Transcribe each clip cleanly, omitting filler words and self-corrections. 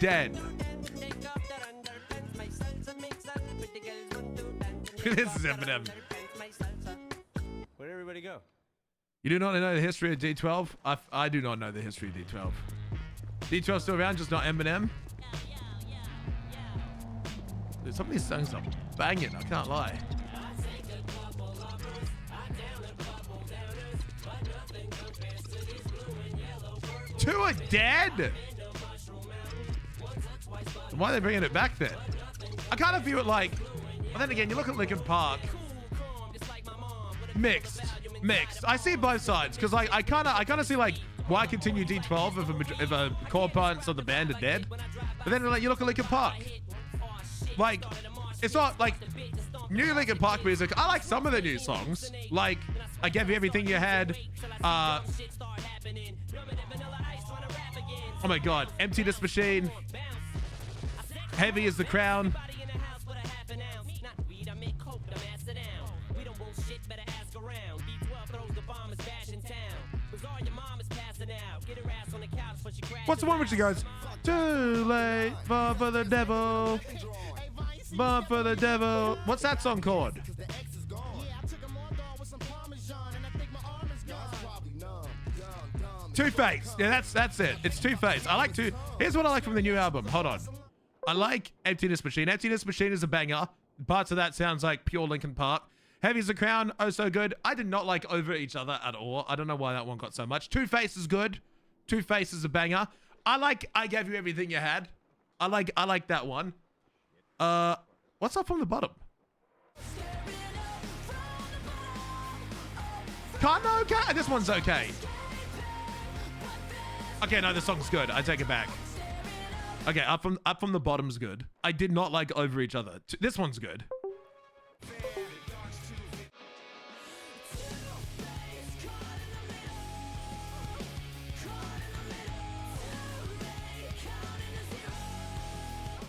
dead. This is Eminem. Where'd everybody go? You do not know the history of D12? I do not know the history of D12. D12 still around, just not Eminem. Dude, some of these songs are banging, I can't lie. Two are dead? Why are they bringing it back then? I kind of view it like, but then again, you look at Linkin Park. Mixed. I see both sides because like I kind of see like why continue D12 if a core parts of the band are dead, but then like you look at Linkin Park, like it's not like new Linkin Park music. I like some of the new songs, like I Gave You Everything You Had. Oh my God, Empty This Machine. Heavy as the Crown. What's the one which she goes, too late, born for the devil, born for the devil. What's that song called? Two-Face. Yeah, that's it. It's Two-Face. I like Here's what I like from the new album. Hold on. I like Empty This Machine. Empty This Machine is a banger. Parts of that sounds like pure Linkin Park. Heavy as a Crown, oh so good. I did not like Over Each Other at all. I don't know why that one got so much. Two-Face is good. Two-Face is a banger. I like I Gave You Everything You Had. I like that one. What's up from the bottom? Okay. This one's okay. Okay, no, this song's good. I take it back. Okay, up from the bottom's good. I did not like Over Each Other. This one's good.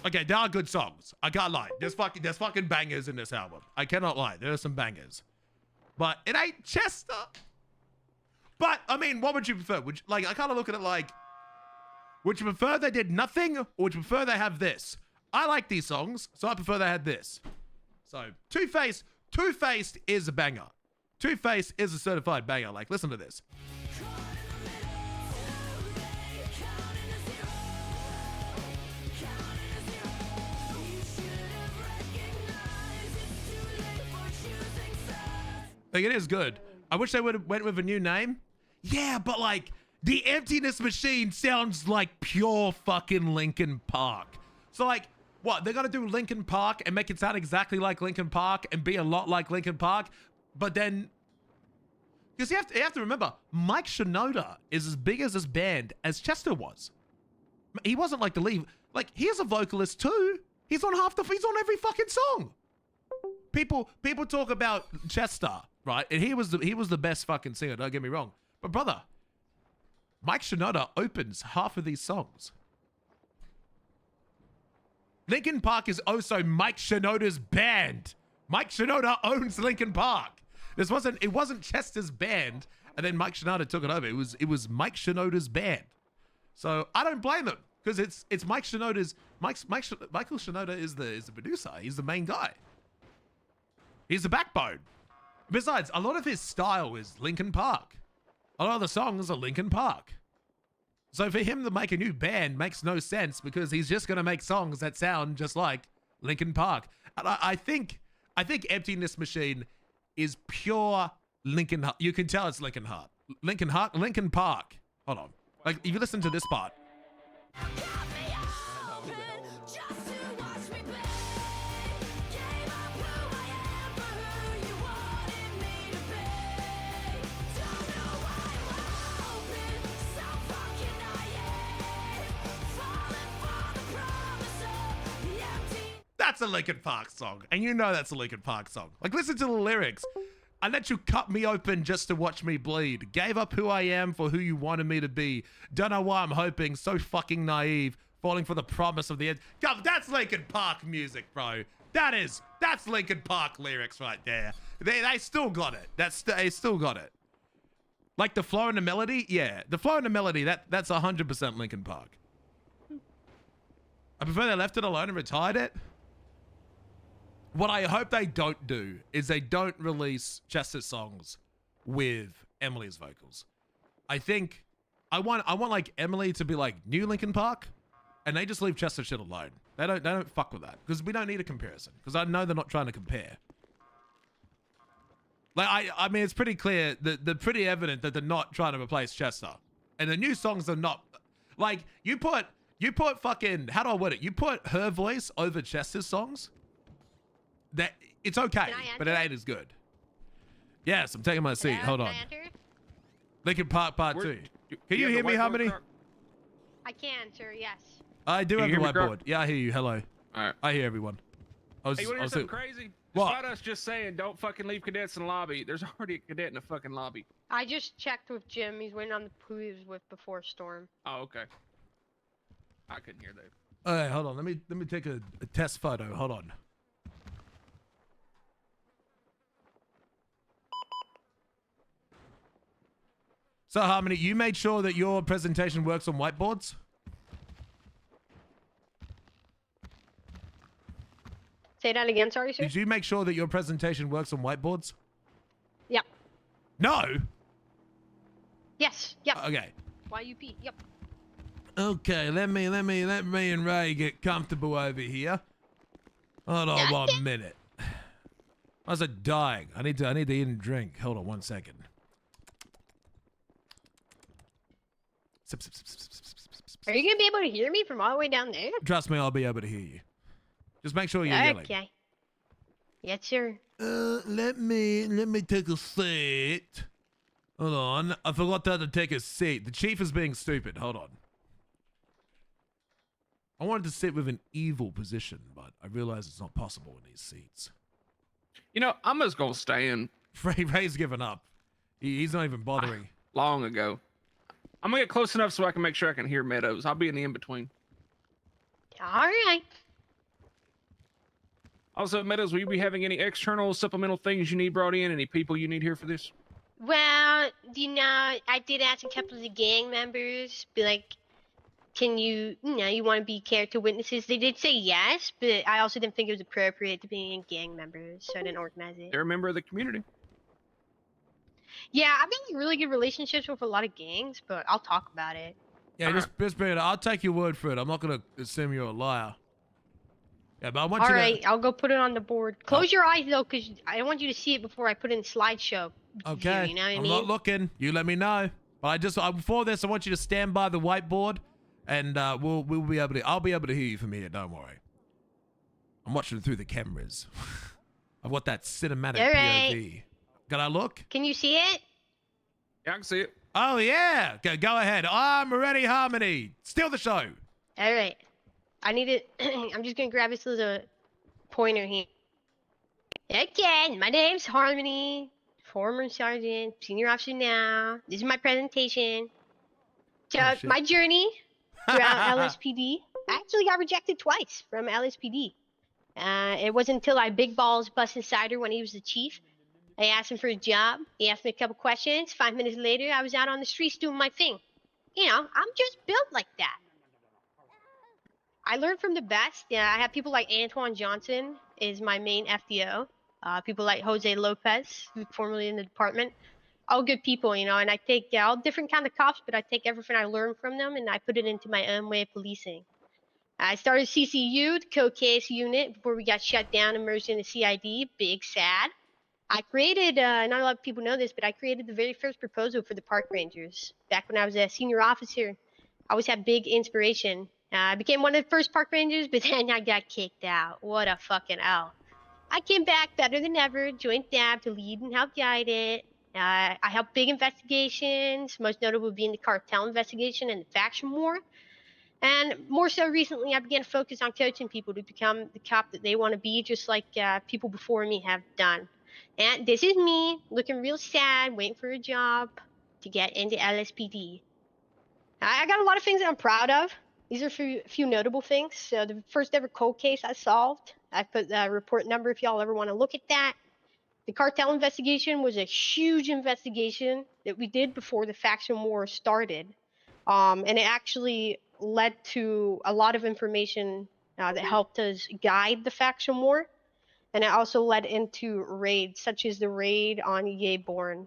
Okay, there are good songs. I can't lie. There's fucking bangers in this album. I cannot lie. There are some bangers. But it ain't Chester. But, I mean, what would you prefer? I kind of look at it like, would you prefer they did nothing, or would you prefer they have this? I like these songs, so I prefer they had this. So, Two-Face is a banger. Two-Face is a certified banger. Like, listen to this. Like, it is good. I wish they would have went with a new name. Yeah, but like, the Emptiness Machine sounds like pure fucking Linkin Park. So like, what? They're gonna do Linkin Park and make it sound exactly like Linkin Park and be a lot like Linkin Park, but then, because you have to remember, Mike Shinoda is as big as this band as Chester was. He wasn't like the lead. Like, he's a vocalist too. He's on he's on every fucking song. People talk about Chester, right? And he was the best fucking singer, don't get me wrong. But brother, Mike Shinoda opens half of these songs. Linkin Park is also Mike Shinoda's band. Mike Shinoda owns Linkin Park. It wasn't Chester's band and then Mike Shinoda took it over. It was Mike Shinoda's band. So I don't blame them, because it's Mike Shinoda's Michael Shinoda is the producer. He's the main guy. He's the backbone. Besides, a lot of his style is Linkin Park. A lot of the songs are Linkin Park. So for him to make a new band makes no sense, because he's just going to make songs that sound just like Linkin Park. And I think Emptiness Machine is pure Linkin Park. You can tell it's Linkin Park. Linkin Park. Hold on. Like, if you listen to this part. That's a Linkin Park song. And you know that's a Linkin Park song. Like, listen to the lyrics. I let you cut me open just to watch me bleed. Gave up who I am for who you wanted me to be. Don't know why I'm hoping. So fucking naive. Falling for the promise of the end. God, that's Linkin Park music, bro. That's Linkin Park lyrics right there. They still got it. They still got it. Like the flow and the melody? Yeah. The flow and the melody, that's 100% Linkin Park. I prefer they left it alone and retired it. What I hope they don't do is they don't release Chester's songs with Emily's vocals. I think I want like Emily to be like new Linkin Park, and they just leave Chester shit alone. They don't fuck with that because we don't need a comparison. Because I know they're not trying to compare. Like I mean, it's pretty clear that they're pretty evident that they're not trying to replace Chester, and the new songs are not like you put fucking, how do I word it? You put her voice over Chester's songs. That it's okay, but it ain't as good. Yes, I'm taking my seat. Hold on. Linkin Park Part 2. Can you hear me, Harmony? I can, sir. Yes. I do have the whiteboard. Yeah, I hear you. Hello. All right. I hear everyone. Hey, you want to hear something crazy? What? Despite us just saying don't fucking leave cadets in the lobby, there's already a cadet in the fucking lobby. I just checked with Jim. He's waiting on who he was with before Storm. Oh, okay. I couldn't hear that. All right, hold on. Let me take a test photo. Hold on. So, Harmony, you made sure that your presentation works on whiteboards? Say that again, sorry, sir? Did you make sure that your presentation works on whiteboards? Yep. No? Yes. Yep. Okay. YUP. Yep. Okay, let me and Ray get comfortable over here. Hold on 1 minute. I was dying. I need to eat and drink. Hold on 1 second. Sip, sip, sip, sip, sip, sip, sip. Are you gonna be able to hear me from all the way down there? Trust me, I'll be able to hear you. Just make sure you're yelling. Okay. Yes, sir. Let me take a seat. Hold on. I forgot how to take a seat. The chief is being stupid. Hold on. I wanted to sit with an evil position, but I realize it's not possible in these seats. You know, I'm just gonna stand. Ray's given up. He's not even bothering. Long ago. I'm gonna get close enough so I can make sure I can hear Meadows. I'll be in the in-between. All right. Also, Meadows, will you be having any external supplemental things you need brought in? Any people you need here for this? Well, you know, I did ask a couple of the gang members, be like, can you want to be character witnesses? They did say yes, but I also didn't think it was appropriate to be in gang members, so I didn't organize it. They're a member of the community. Yeah, I've been in really good relationships with a lot of gangs, but I'll talk about it. Yeah, just bring it up. I'll take your word for it. I'm not going to assume you're a liar. Yeah, but I want you to... All right, I'll go put it on the board. Close your eyes, though, because I don't want you to see it before I put it in slideshow. Okay, view, you know what I I'm mean? not looking. You let me know. But before this, I want you to stand by the whiteboard, and we'll be able to... I'll be able to hear you from here, don't worry. I'm watching through the cameras. I've got that cinematic POV. Can I look? Can you see it? Yeah, I can see it. Oh, yeah. Go ahead. I'm ready, Harmony. Steal the show. All right. I need it. I'm just going to grab this little pointer here. Okay, my name's Harmony, former sergeant, senior officer now. This is my presentation. So, my journey throughout LSPD. I actually got rejected twice from LSPD. It wasn't until I big balls busted Cider when he was the chief. I asked him for a job. He asked me a couple questions. 5 minutes later, I was out on the streets doing my thing. You know, I'm just built like that. I learned from the best. Yeah, I have people like Antoine Johnson is my main FDO. People like Jose Lopez, who's formerly in the department. All good people, you know, and I take all different kind of cops, but I take everything I learned from them and I put it into my own way of policing. I started CCU, the code case unit, before we got shut down and merged into CID. Big sad. I created, not a lot of people know this, but I created the very first proposal for the park rangers. Back when I was a senior officer, I always had big inspiration. I became one of the first park rangers, but then I got kicked out. What a fucking hell. I came back better than ever, joined DAB to lead and help guide it. I helped big investigations, most notable being the cartel investigation and the faction war. And more so recently, I began to focus on coaching people to become the cop that they want to be, just like people before me have done. And this is me, looking real sad, waiting for a job to get into LSPD. I got a lot of things that I'm proud of. These are a few notable things. So the first ever cold case I solved, I put the report number if y'all ever want to look at that. The cartel investigation was a huge investigation that we did before the faction war started. And it actually led to a lot of information that helped us guide the faction war. And it also led into raids, such as the raid on Yeborn,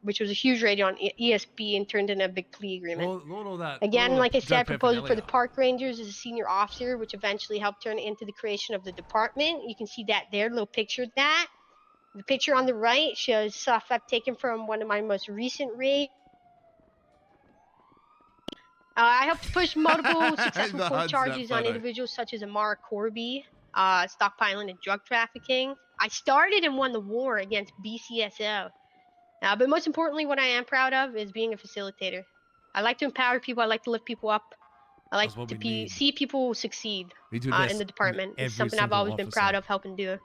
which was a huge raid on ESB and turned into a big plea agreement. All that. Again, like I said, dope proposal for the paraphernalia. park rangers as a senior officer, which eventually helped turn into the creation of the department. You can see that there, little picture of that. The picture on the right shows stuff I've taken from one of my most recent raids. I helped push multiple successful The court Huds, that charges on photo. individuals such as Amara Corby, stockpiling and drug trafficking. I started and won the war against BCSO. But most importantly, what I am proud of is being a facilitator. I like to empower people. I like to lift people up. I like That's what to we need. see people succeed We do this in the department. It's every something I've single always been officer. proud of helping do.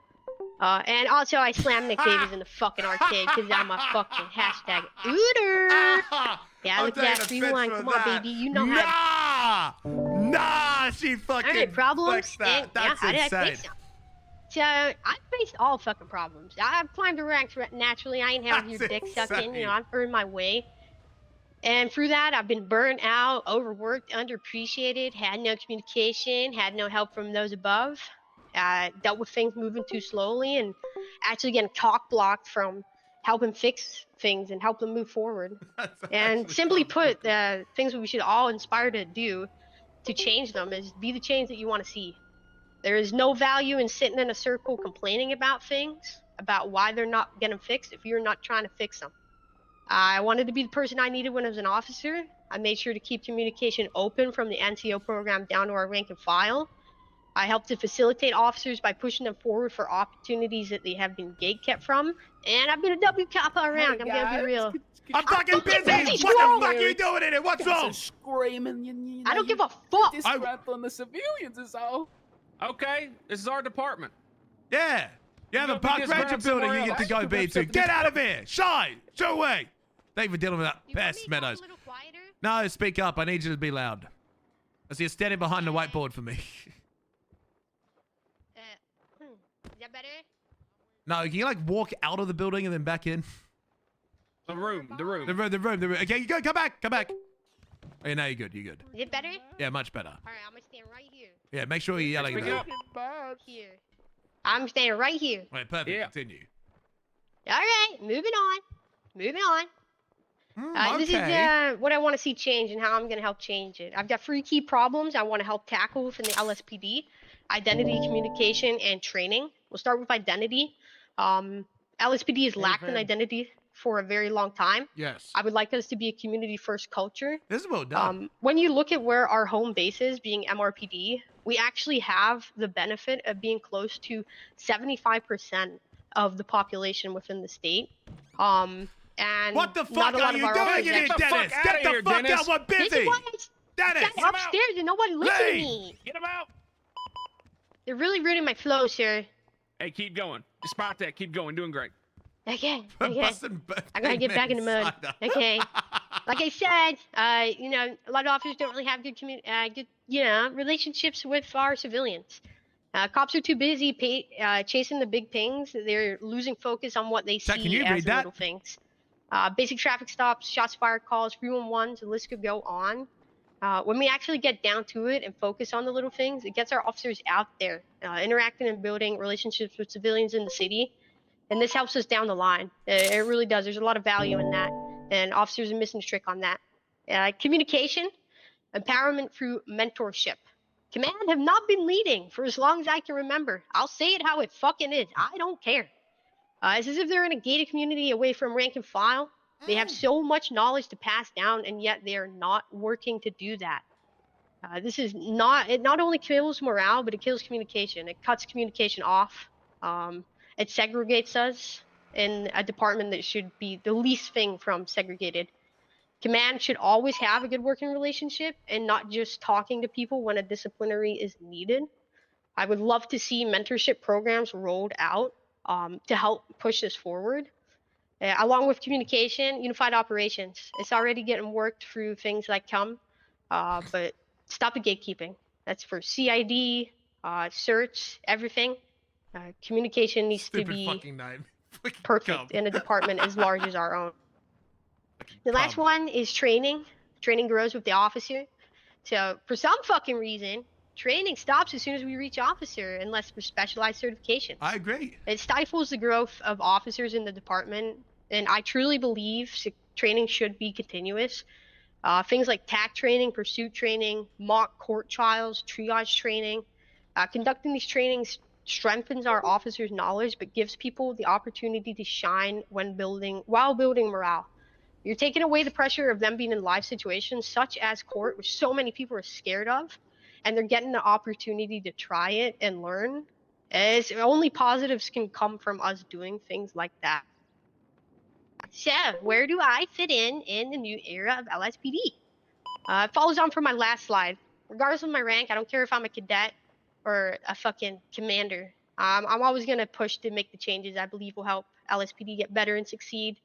And also, I slam Nick Davis in the fucking arcade because I'm a fucking hashtag ooter. Yeah, look at that free one. Come on, baby. You know how to. Nah, she fucking All right, problems. fixed that. And, That's how did I insane. fix them? So I faced all fucking problems. I've climbed the ranks naturally. I ain't having your That's dick sucked in. insane. I've earned my way. And through that, I've been burnt out, overworked, underappreciated, had no communication, had no help from those above. Dealt with things moving too slowly, and actually getting cock blocked from helping fix things and help them move forward. That's And actually simply put, comical. the things we should all inspire to do to change them is be the change that you want to see. There is no value in sitting in a circle complaining about things, about why they're not getting fixed if you're not trying to fix them. I wanted to be the person I needed when I was an officer. I made sure to keep communication open from the NCO program down to our rank and file. I helped to facilitate officers by pushing them forward for opportunities that they have been gatekept from. And I've been a W cop all around. I'm gonna be real. I'm fucking busy. busy, What squirrel. the fuck are you doing in it? What's wrong? Screaming. I don't give a fuck. Disrupt on the civilians is all. Okay, this is our department. Yeah. Yeah, the You'll be park just ranger around building you somewhere get to else. go be to. Get out of here. Shy. Show away. Thank you for dealing with that You want pest, me to talk Meadows. a little quieter? No, speak up. I need you to be loud. I see you standing behind the whiteboard for me. Is that better? No, can you like walk out of the building and then back in? The room. The room. Okay, you go. Come back. Oh, yeah, now you're good. You're good. Is it better? Yeah, much better. All right, I'm gonna stand right here. Yeah, make sure you're yelling at Speak that. up. Here. I'm standing right here. Right, perfect. Yeah. Continue. All right, moving on. This is what I want to see change and how I'm going to help change it. I've got 3 key problems I want to help tackle within the LSPD: identity, communication, and training. We'll start with identity. LSPD has lacked an identity for a very long time. Yes. I would like us to be a community-first culture. This is well done. When you look at where our home base is, being MRPD, we actually have the benefit of being close to 75% of the population within the state. And What the not fuck a lot are you of our doing officers in here, Get the fuck Dennis? outta Get the here, fuck Dennis. out. We're This busy. is why Dennis. I'm upstairs and nobody listen to Leave. me. Get him out. They're really ruining my flow, sir. Hey, keep going. Despite that, keep going. Doing great. Okay. Busting I gotta get back in the mud. cider. Okay. Like I said, a lot of officers don't really have good relationships with our civilians. Cops are too busy chasing the big things. They're losing focus on what they Chat, see can you as read the that? little things. Basic traffic stops, shots fired calls, 311s, the list could go on. When we actually get down to it and focus on the little things, it gets our officers out there, interacting and building relationships with civilians in the city. And this helps us down the line. It really does. There's a lot of value in that. And officers are missing the trick on that. Communication, empowerment through mentorship. Command have not been leading for as long as I can remember. I'll say it how it fucking is. I don't care. It's as if they're in a gated community away from rank and file. They have so much knowledge to pass down, and yet they are not working to do that. It not only kills morale, but it kills communication. It cuts communication off. It segregates us in a department that should be the least thing from segregated. Command should always have a good working relationship and not just talking to people when a disciplinary is needed. I would love to see mentorship programs rolled out to help push this forward. Along with communication, unified operations. It's already getting worked through things like but stop the gatekeeping. That's for CID, search, everything. Communication needs Stupid to be fucking name. Fucking perfect cum. in a department as large as our own. Fucking The last cum. one is training. Training grows with the officer. So for some fucking reason, training stops as soon as we reach officer unless for specialized certifications. I agree. It stifles the growth of officers in the department, and I truly believe training should be continuous. Things like TAC training, pursuit training, mock court trials, triage training. Conducting these trainings strengthens our officers' knowledge, but gives people the opportunity to shine while building morale. You're taking away the pressure of them being in live situations such as court, which so many people are scared of, and they're getting the opportunity to try it and learn. As only positives can come from us doing things like that. So, where do I fit in the new era of LSPD? It follows on from my last slide. Regardless of my rank, I don't care if I'm a cadet or a fucking commander. I'm always gonna push to make the changes I believe will help LSPD get better and succeed.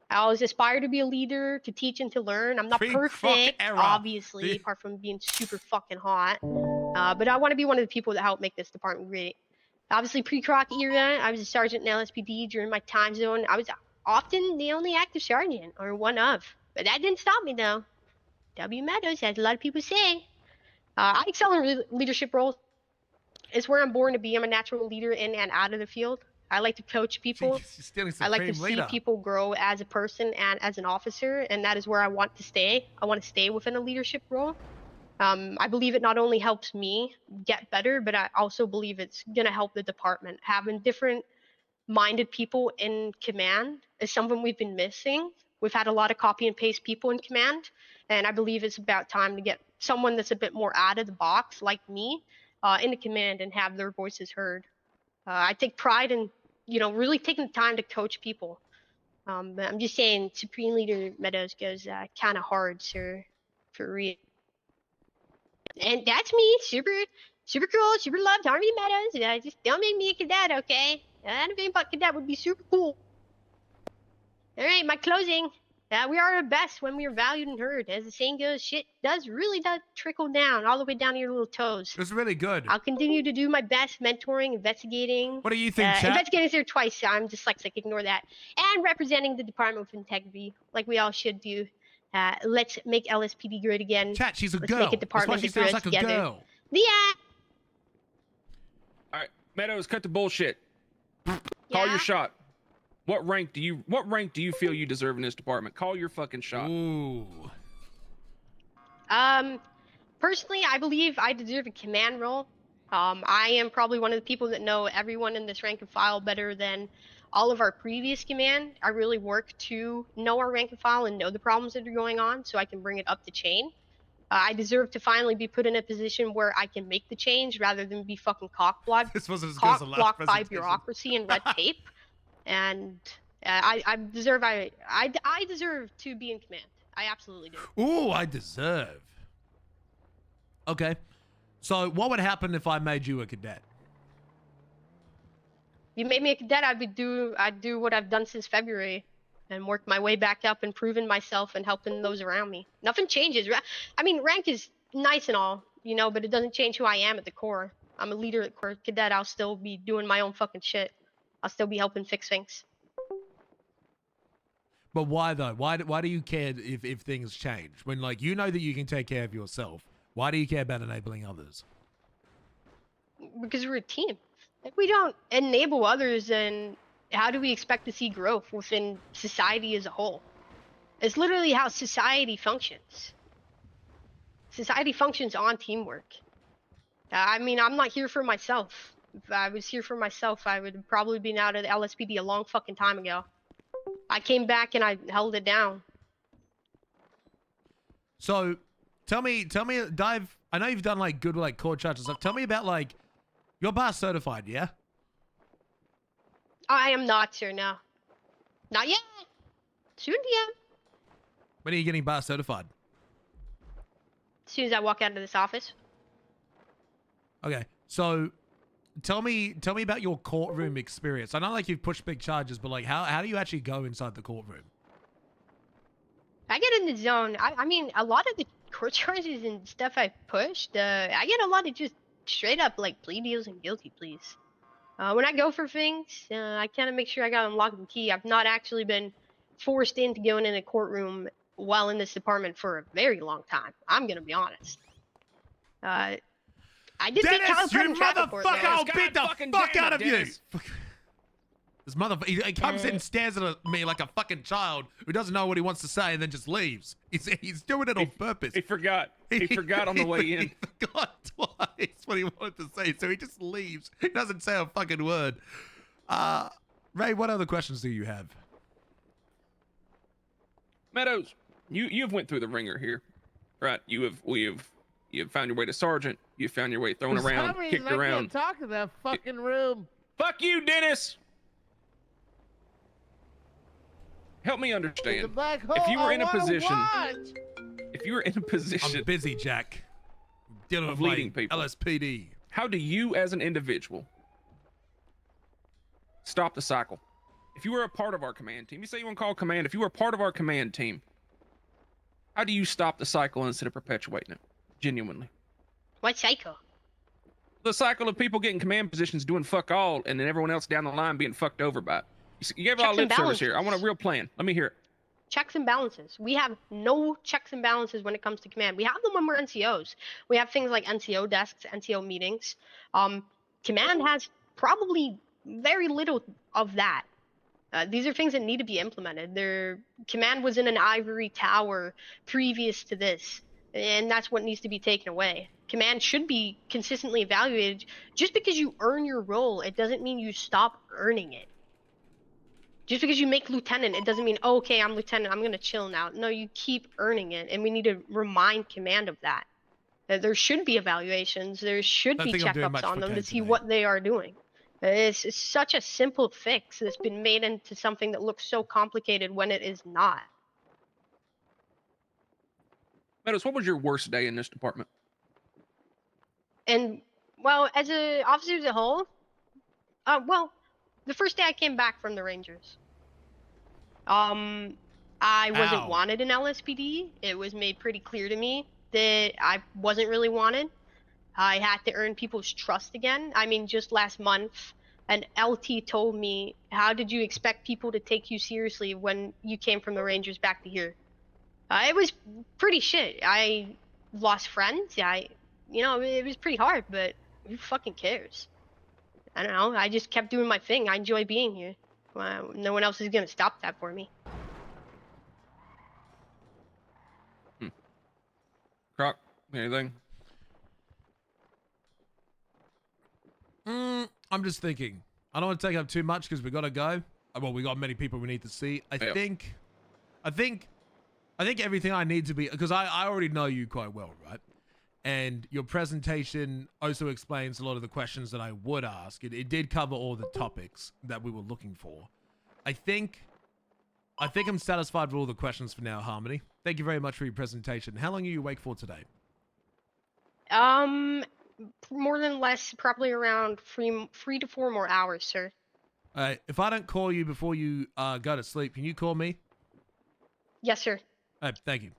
I always aspire to be a leader, to teach and to learn. I'm not Pre-Croc perfect, era. obviously, apart from being super fucking hot. But I want to be one of the people that help make this department great. Obviously, pre-Croc era, I was a sergeant in LSPD. During my time zone, I was often the only active sergeant, or one of. But that didn't stop me, though. W. Meadows, as a lot of people say. I excel in leadership roles. It's where I'm born to be. I'm a natural leader in and out of the field. I like to coach people. She's stealing I like to supreme leader. see people grow as a person and as an officer, and that is where I want to stay. I want to stay within a leadership role. I believe it not only helps me get better, but I also believe it's gonna help the department. Having different minded people in command is something we've been missing. We've had a lot of copy and paste people in command, and I believe it's about time to get someone that's a bit more out of the box, like me, into command and have their voices heard. I take pride in, really taking the time to coach people. But I'm just saying, Supreme Leader Meadows goes kind of hard, sir, for real. And that's me, super, super cool, super loved Harvey Meadows. Just don't make me a cadet, okay? Anything but cadet would be super cool. All right, my closing. We are our best when we are valued and heard. As the saying goes, shit really does trickle down all the way down to your little toes. It was really good. I'll continue to do my best mentoring, investigating. What do you think, chat? Investigating's there twice. I'm dyslexic, ignore that. And representing the Department with integrity, like we all should do. Let's make LSPD great again. Chat, she's a Let's girl. make a department That's why she sounds like a together. girl. The All right, Meadows, cut the bullshit. Call Yeah? your shot. What rank do you feel you deserve in this department? Call your fucking shot. Ooh. Personally, I believe I deserve a command role. I am probably one of the people that know everyone in this rank and file better than all of our previous command. I really work to know our rank and file and know the problems that are going on so I can bring it up the chain. I deserve to finally be put in a position where I can make the change rather than be fucking cockblocked This wasn't as good as the last blocked by presentation. bureaucracy and red tape. And I deserve to be in command. I absolutely do. Ooh, I deserve. Okay. So what would happen if I made you a cadet? You made me a cadet, I'd do what I've done since February and work my way back up, improving myself and helping those around me. Nothing changes. I mean, rank is nice and all, but it doesn't change who I am at the core. I'm a leader at core cadet. I'll still be doing my own fucking shit. I'll still be helping fix things. But why though? Why do you care if things change? When that you can take care of yourself. Why do you care about enabling others? Because we're a team. If we don't enable others, then how do we expect to see growth within society as a whole? It's literally how society functions. Society functions on teamwork. I mean, I'm not here for myself. If I was here for myself, I would have probably been out of the LSPD a long fucking time ago. I came back and I held it down. So, tell me, Dive. I know you've done good with court charges and stuff. Tell me about you're bar certified, yeah? I am not, sir. No, not yet. Soon, yeah. When are you getting bar certified? As soon as I walk out of this office. Okay, so tell me about your courtroom experience. I know you've pushed big charges, but how do you actually go inside the courtroom? I get in the zone. I mean, a lot of the court charges and stuff I pushed, I get a lot of just straight up plea deals and guilty pleas. When I go for things, I kind of make sure I got them locked and key. I've not actually been forced into going in a courtroom while in this department for a very long time. I'm gonna be honest. I did beat Dennis, Calicut you in traffic court, motherfucker! though. I'll God beat the fucking fuck damn out it, of you! Dennis. This motherfucker, he comes in and stares at me like a fucking child who doesn't know what he wants to say and then just leaves. He's doing it on purpose. He forgot. He forgot on the way in. He forgot twice what he wanted to say, so he just leaves. He doesn't say a fucking word. Ray, what other questions do you have? Meadows, you've went through the ringer here, right? You've found your way to sergeant. You found your way thrown For around, some reason, kicked I around. can't talk in that fucking room. Fuck you, Dennis. Help me The understand. black hole. If you were I in a wanna position, watch. if you were in a position I'm busy, Jack. Dealing of with leading my people. LSPD. How do you, as an individual, stop the cycle? If you were a part of our command team, you say you want to call command. If you were a part of our command team, how do you stop the cycle instead of perpetuating it? Genuinely. What cycle? The cycle of people getting command positions doing fuck all, and then everyone else down the line being fucked over by it. You gave a lot of Checks and lip service here. I want a balances. real plan. Let me hear it. Checks and balances. We have no checks and balances when it comes to command. We have them when we're NCOs. We have things like NCO desks, NCO meetings. Command has probably very little of that. These are things that need to be implemented. Command was in an ivory tower previous to this, and that's what needs to be taken away. Command should be consistently evaluated. Just because you earn your role, it doesn't mean you stop earning it. Just because you make lieutenant, it doesn't mean, oh, okay, I'm lieutenant, I'm gonna chill now. No, you keep earning it, and we need to remind command of that. That there should be evaluations, there should Don't be think I'm doing much checkups on for them to Kane see today. what they are doing. It's such a simple fix that's been made into something that looks so complicated when it is not. Meadows, what was your worst day in this department? And well, as a officer as a whole, well, the first day I came back from the Rangers, I wasn't Ow. wanted in LSPD. It was made pretty clear to me that I wasn't really wanted. I had to earn people's trust again. I mean, just last month, an LT told me, "How did you expect people to take you seriously when you came from the Rangers back to here?" It was pretty shit. I lost friends. It was pretty hard, but who fucking cares? I don't know. I just kept doing my thing. I enjoy being here. Well, no one else is gonna stop that for me. Croc, anything? I'm just thinking. I don't want to take up too much because we got to go. Well, we got many people we need to see. I think everything I need to be, because I already know you quite well, right? And your presentation also explains a lot of the questions that I would ask. It did cover all the topics that we were looking for. I think I'm satisfied with all the questions for now, Harmony. Thank you very much for your presentation. How long are you awake for today? More than less, probably around 3 to 4 more hours, sir. If I don't call you before you go to sleep, can you call me? Yes, sir. Thank you.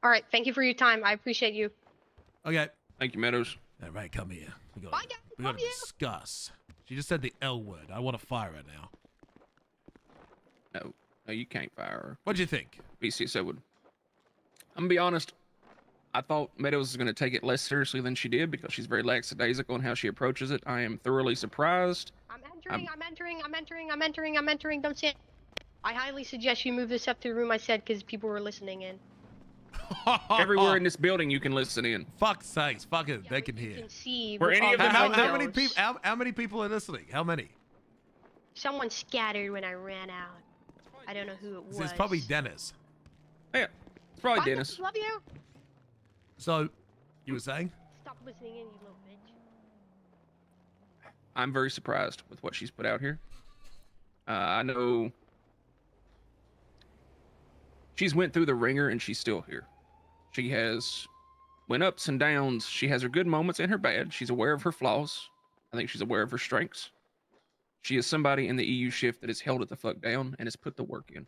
All right. Thank you for your time. I appreciate you. Okay. Thank you, Meadows. All right, come here. We Bye, got guys. to Love you. discuss. She just said the L word. I want to fire her now. No, you can't fire her. What'd you think? BCSO would. I'm gonna be honest. I thought Meadows was gonna take it less seriously than she did because she's very lackadaisical in how she approaches it. I am thoroughly surprised. I'm entering. Don't say it. I highly suggest you move this up to the room I said because people were listening in. Everywhere in this building you can listen in. Fuck's sakes. Fuck it. Yeah, They but can you hear. can see Were with any all of the them How out many windows. people? How many people are listening? How many? Someone scattered when I ran out. I don't know who it was. It's probably Dennis. Yeah, it's probably Bye, Dennis. guys. Love you. So, you were saying? Stop listening in, you little bitch. I'm very surprised with what she's put out here. I know she's went through the ringer and she's still here. She has went ups and downs. She has her good moments and her bad. She's aware of her flaws. I think she's aware of her strengths. She is somebody in the EU shift that has held it the fuck down and has put the work in.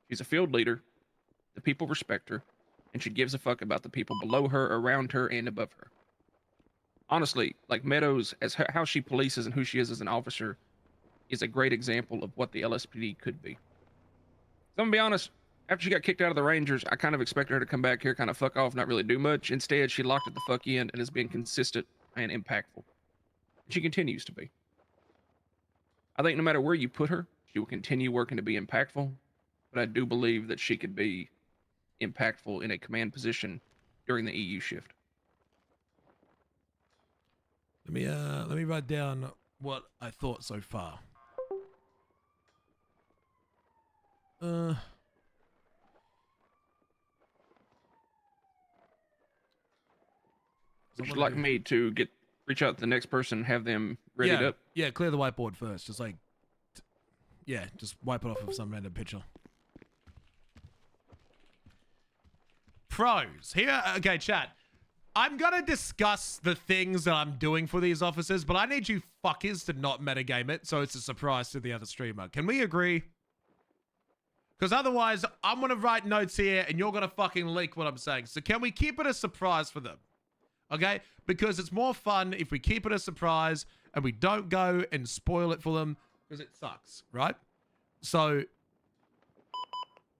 She's a field leader. The people respect her, and she gives a fuck about the people below her, around her, and above her. Honestly, like Meadows, as how she polices and who she is as an officer, is a great example of what the LSPD could be. So I'm gonna be honest, After she got kicked out of the Rangers, I kind of expected her to come back here, kind of fuck off, not really do much. Instead, she locked it the fuck in and has been consistent and impactful. She continues to be. I think no matter where you put her, she will continue working to be impactful. But I do believe that she could be impactful in a command position during the EU shift. Let me write down what I thought so far. Would you like me to reach out to the next person and have them readied up? Yeah, clear the whiteboard first. Just like, yeah, just wipe it off of some random picture. Pros. Here, okay, chat. I'm gonna discuss the things that I'm doing for these officers, but I need you fuckers to not metagame it so it's a surprise to the other streamer. Can we agree? Because otherwise, I'm gonna write notes here and you're gonna fucking leak what I'm saying. So can we keep it a surprise for them? Okay? Because it's more fun if we keep it a surprise and we don't go and spoil it for them because it sucks, right? So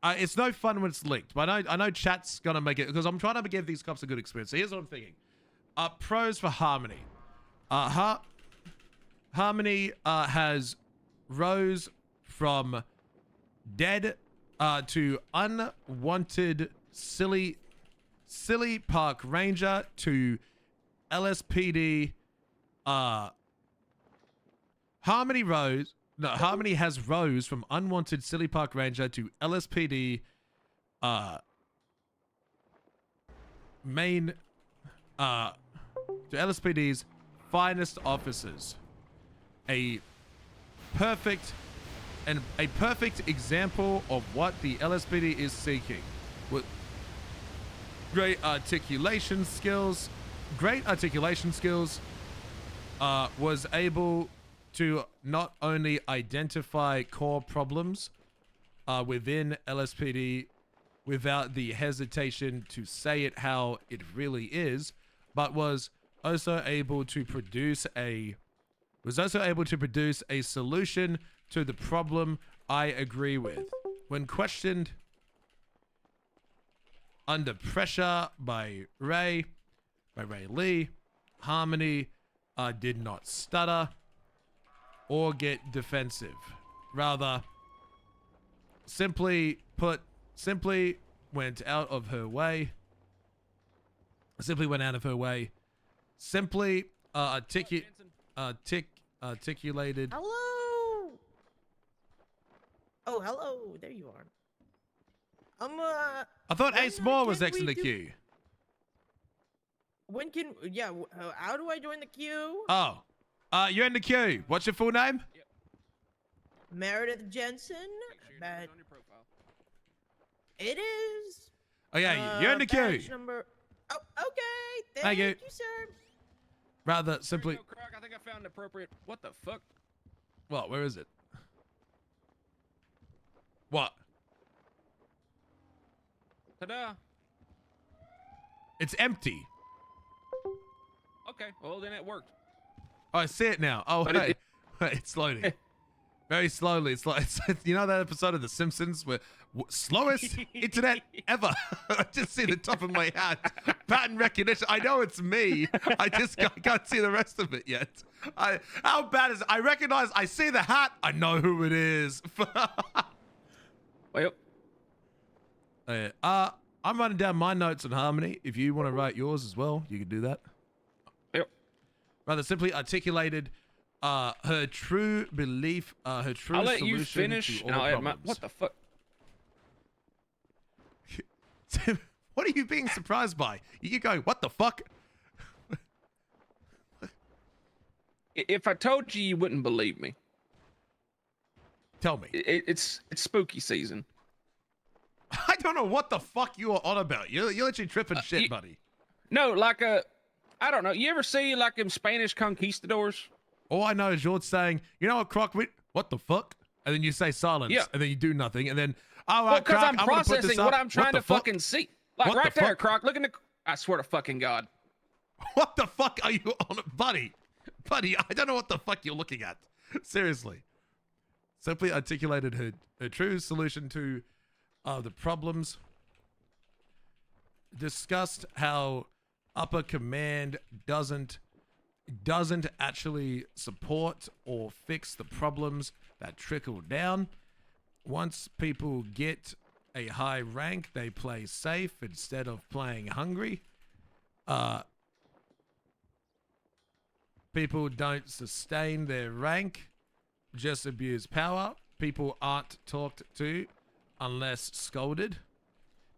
it's no fun when it's leaked, but I know chat's gonna make it because I'm trying to give these cops a good experience. So here's what I'm thinking. Pros for Harmony. Harmony has rose from dead to unwanted silly park ranger to LSPD. Harmony has rose from unwanted silly park ranger to LSPD main to LSPD's finest officers. A perfect example of what the LSPD is seeking. With great articulation skills, was able to not only identify core problems within LSPD without the hesitation to say it how it really is, but was also able to produce a solution to the problem I agree with. When questioned under pressure by Ray Lee, Harmony did not stutter or get defensive. Rather, simply went out of her way. Simply articulated. Hello. Oh, hello. There you are. I thought when, Ace Moore was can next in we the queue. When can, yeah, how do I join the queue? Oh, you're in the queue. What's your full name? Meredith Jensen. But On your profile. it is. Oh yeah, you're in the queue. Badge number. Oh, okay. Thank you. you, sir. Rather simply. There you go, Croc. I think I found an appropriate. What the fuck? What? Where is it? What? Ta-da. It's empty. Okay. Well, then it worked. Oh, I see it now. Oh, But hey. It's loading. Very slowly. It's like, you know that episode of The Simpsons where slowest internet ever? I just see the top of my hat. Pattern recognition. I know it's me. I just can't see the rest of it yet. How bad is it? I recognize, I see the hat. I know who it is. Well, I'm writing down my notes on Harmony. If you want to write yours as well, you can do that. yep. Rather simply articulated her true belief, her true I'll let solution you finish, to and all I'll add my. problems. What the fuck? What are you being surprised by? You keep going, what the fuck? If I told you, you wouldn't believe me. Tell me. It's spooky season. I don't know what the fuck you are on about. You're literally tripping shit, buddy. No, like I don't know. You ever see like them Spanish conquistadors? All I know is you're saying, you know what, Croc, what the fuck? And then you say silence, Yeah. and then you do nothing, and then, all right, Well, because Croc, I'm gonna put this processing up. what I'm trying the to fuck? fucking see. Like What right the there, fuck? Croc. Look in the. I swear to fucking God. What the fuck are you on, buddy? Buddy, I don't know what the fuck you're looking at. Seriously. Simply articulated her true solution to the problems. Discussed how upper command doesn't actually support or fix the problems that trickle down. Once people get a high rank, they play safe instead of playing hungry. People don't sustain their rank, just abuse power. People aren't talked to unless scolded.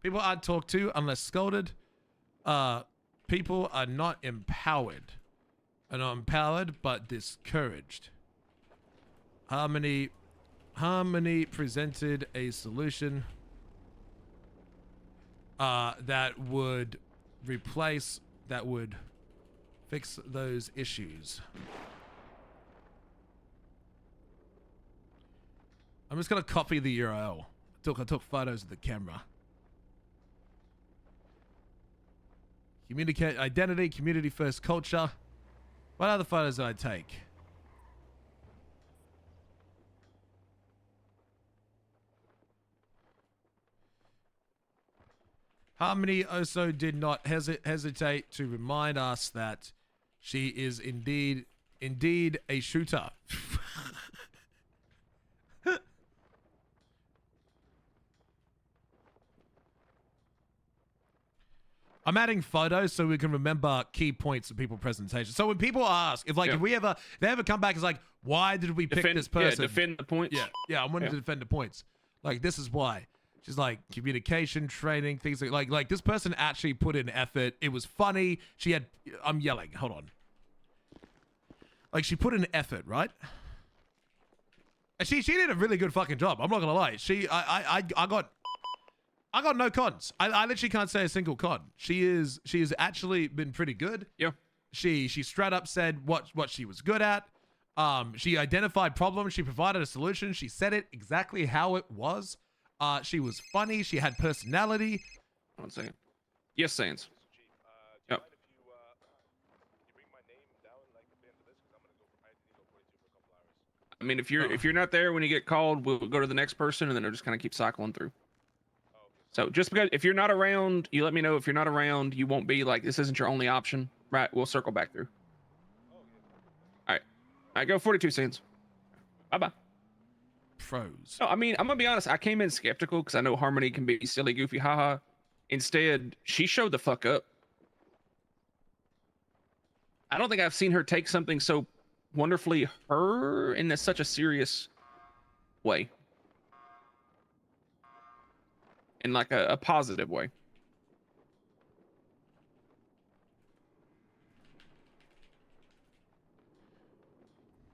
People aren't talked to unless scolded. People are not empowered. Are not empowered, but discouraged. Harmony presented a solution that would fix those issues. I'm just gonna copy the URL. I took photos of the camera. Communicate identity, community first culture. What other photos did I take? Harmony also did not hesitate to remind us that she is indeed a shooter. I'm adding photos so we can remember key points of people's presentations. So when people ask, if they ever come back, it's like, why did we pick this person? Yeah, defend the points. Yeah, I wanted to defend the points. Like, this is why. She's like, communication, training, things like this person actually put in effort. It was funny. I'm yelling. Hold on. Like, she put in effort, right? And she did a really good fucking job. I'm not gonna lie. I got no cons. I literally can't say a single con. She has actually been pretty good. Yeah. She straight up said what she was good at. She identified problems. She provided a solution. She said it exactly how it was. She was funny. She had personality. 1 second. Yes, Sans. Yep. I mean, if you're not there when you get called, we'll go to the next person, and then it'll just kind of keep cycling through. So just because if you're not around, you let me know. If you're not around, you won't be like, this isn't your only option, right? We'll circle back through. All right, go 42 cents. Bye. Pros. No, I mean, I'm gonna be honest. I came in skeptical because I know Harmony can be silly, goofy, haha. Instead, she showed the fuck up. I don't think I've seen her take something so wonderfully her in such a serious way. In like a positive way.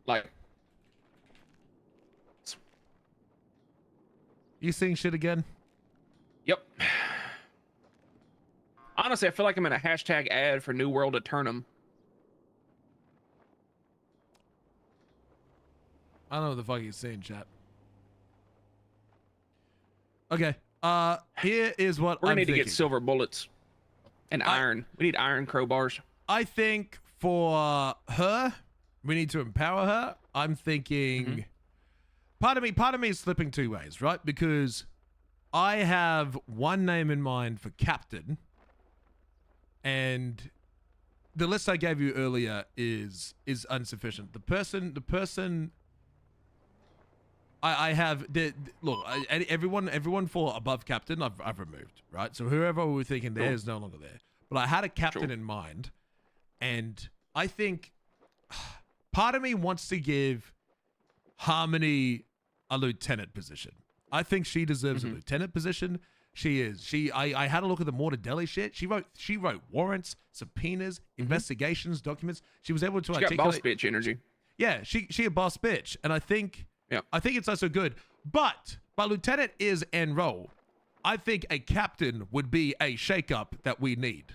Like, you seeing shit again? yep. Honestly, I feel like I'm in a hashtag ad for New World Eternum. I don't know what the fuck he's saying, chat. Okay. Here is what We're gonna I'm need thinking. to get silver bullets and iron. We need iron crowbars. I think for her, we need to empower her. I'm thinking part of me is slipping two ways, right? Because I have one name in mind for captain, and the list I gave you earlier is insufficient. The person I have everyone for above captain I've removed, right? So whoever we were thinking there is no longer there. But I had a captain in mind, and I think part of me wants to give Harmony a lieutenant position. I think she deserves a lieutenant position. I had a look at the Mortadelli shit. She wrote warrants, subpoenas, investigations, documents. She was able to She articulate. got boss bitch energy. Yeah, she a boss bitch, and I think it's also good. But lieutenant is end role. I think a captain would be a shakeup that we need.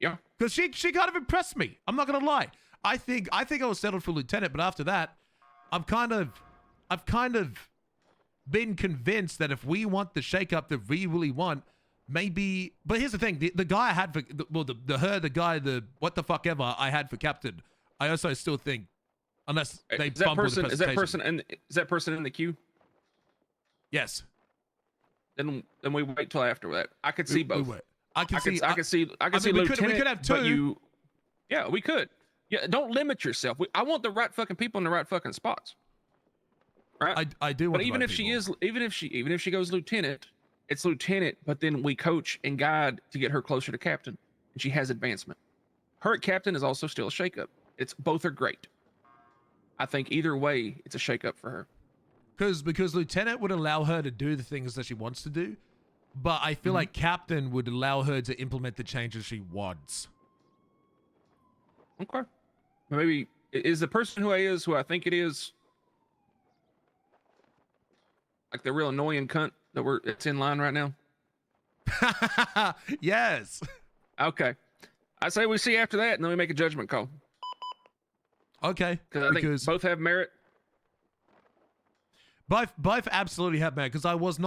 Yeah, because she kind of impressed me. I'm not gonna lie. I think I was settled for lieutenant, but after that, I've kind of been convinced that if we want the shakeup that we really want, maybe. But here's the thing: the guy I had for the what the fuck ever I had for captain, I also still think, unless they is that person in the queue? Yes. then we wait till after that. I could see both. wait. I can see. I could see mean, we lieutenant. could have but two. Yeah, we could. Yeah, don't limit yourself. I want the right fucking people in the right fucking spots. Right. I do want. But even if she goes lieutenant, it's lieutenant. But then we coach and guide to get her closer to captain, and she has advancement. Her at captain is also still a shakeup. It's both are great. I think either way, it's a shakeup for her. Because lieutenant would allow her to do the things that she wants to do, but I feel like captain would allow her to implement the changes she wants. Okay. Maybe is the person who I think it is, like the real annoying cunt it's in line right now. Yes. Okay. I say we see after that, and then we make a judgment call. Okay. Because I think both have merit. Both absolutely have merit. Because I was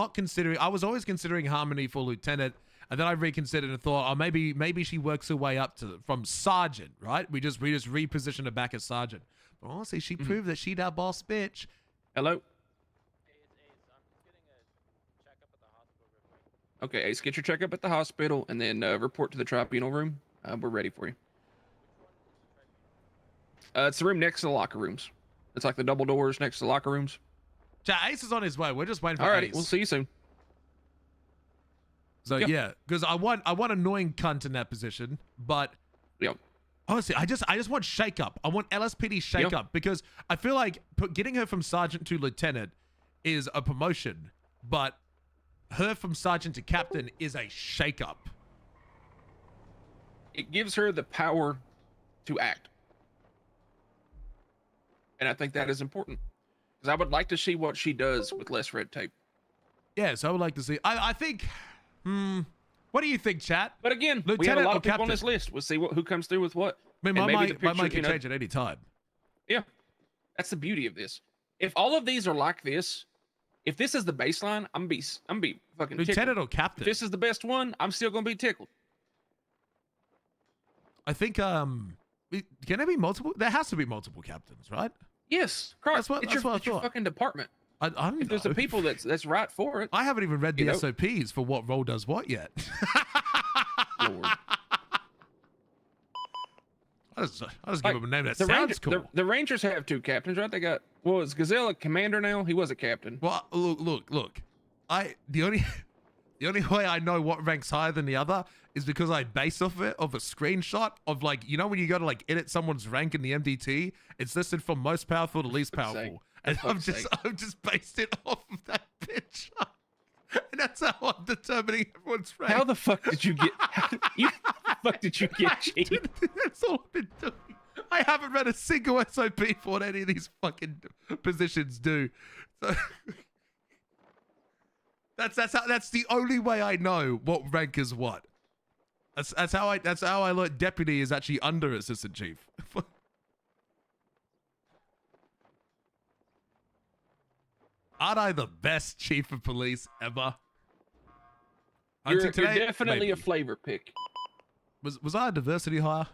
always considering Harmony for lieutenant, and then I reconsidered and thought, oh, maybe she works her way up from sergeant, right? We just repositioned her back as sergeant. But honestly, she proved that she that boss bitch. Hello. Okay, Ace, get your checkup at the hospital, and then report to the tribunal room. We're ready for you. It's the room next to the locker rooms. It's like the double doors next to the locker rooms. Ace is on his way. We're just waiting for All right, Ace. we'll see you soon. So yeah, because I want annoying cunt in that position, but honestly, I just want shake up. I want LSPD shake up because I feel like getting her from sergeant to lieutenant is a promotion, but her from sergeant to captain is a shake up. It gives her the power to act. And I think that is important. Because I would like to see what she does with less red tape. Yes, I would like to see. I think. What do you think, chat? But again, lieutenant we have a lot of people captain? on this list. We'll see who comes through with what. I mean, my mind can change at any time. Yeah, that's the beauty of this. If all of these are like this, if this is the baseline, I'm be fucking lieutenant tickled. or captain. If this is the best one, I'm still gonna be tickled. I think can there be multiple? There has to be multiple captains, right? Yes, Croc, That's what I your thought. fucking department. I don't know. If there's the people that's right for it. I haven't even read the You know? SOPs for what role does what yet. Lord. I just give him a name that sounds Ranger, cool. The Rangers have two captains, right? They got is Gazelle a commander now? He was a captain. Well, look. The only way I know what ranks higher than the other is because I base off it of a screenshot of when you go to edit someone's rank in the MDT, it's listed from most powerful to least powerful. And I've just based it off of that picture. And that's how I'm determining everyone's rank. How the fuck did you get Chief? That's all I've been doing. I haven't read a single SOP for what any of these fucking positions do. So that's the only way I know what rank is what. That's how I learned deputy is actually under assistant chief. Aren't I the best chief of police ever? You're definitely a flavor pick. Was I a diversity hire?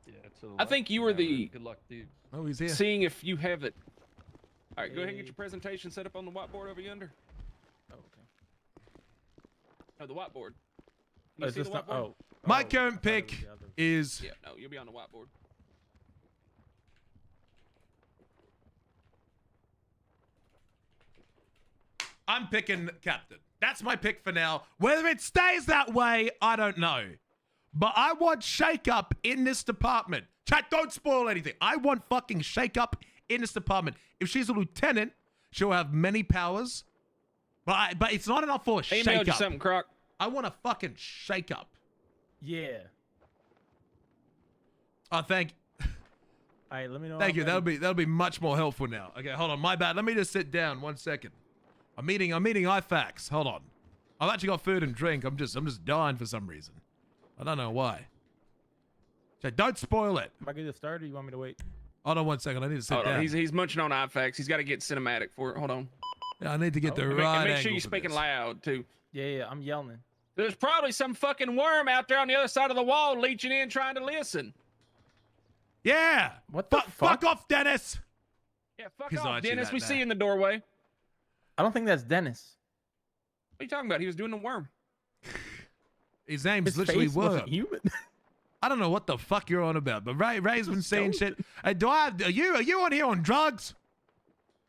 Yeah, I think you were the good luck, dude. Oh, he's here. Seeing if you have it. All right, go ahead and get your presentation set up on the whiteboard over yonder. Oh, okay. Oh, the whiteboard. Can you see the whiteboard? My current pick is. Yeah, no, you'll be on the whiteboard. I'm picking captain. That's my pick for now. Whether it stays that way, I don't know. But I want shake up in this department. Chat, don't spoil anything. I want fucking shake up in this department. If she's a lieutenant, she'll have many powers. But it's not enough for a shake Emailed you up. something, Croc. I want a fucking shake up. Yeah. Oh, thank All right, let me know. you. That'll be much more helpful now. Okay, hold on. My bad. Let me just sit down 1 second. I'm meeting IFAX. Hold on. I've actually got food and drink. I'm just dying for some reason. I don't know why. So don't spoil it. Am I good to start, or you want me to wait? Hold on 1 second. I need to sit Hold down. on. He's munching on IFAX. He's got to get cinematic for it. Hold on. Yeah, I need to get the And right make sure angle you're for speaking this. loud too. Yeah, I'm yelling. There's probably some fucking worm out there on the other side of the wall leeching in trying to listen. Yeah. What the fuck off, Dennis. Yeah, fuck He's not off, actually Dennis. that We bad. see you in the doorway. I don't think that's Dennis. are you talking about? He was doing the worm. His name's His literally face Worm. wasn't human. I don't know what the fuck you're on about, but Ray's been saying shit. Hey, are you on here on drugs?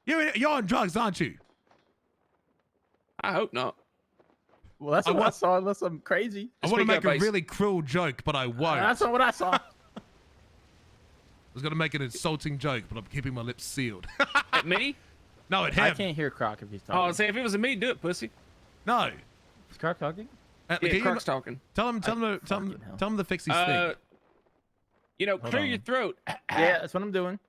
You're on drugs, aren't you? I hope not. Well, that's what I saw, unless I'm crazy. I want to Speak make up, a Ace. really cruel joke, but I won't. That's not what I saw. I was gonna make an insulting joke, but I'm keeping my lips sealed. At me? No, at I him. can't hear Croc if he's Oh, talking. say if it was a me, do it, pussy. No. Is Croc talking? Yeah, can you- Croc's talking. tell him fucking hell. to fix his thing. You know, Hold clear on. your throat. Yeah, that's what I'm doing.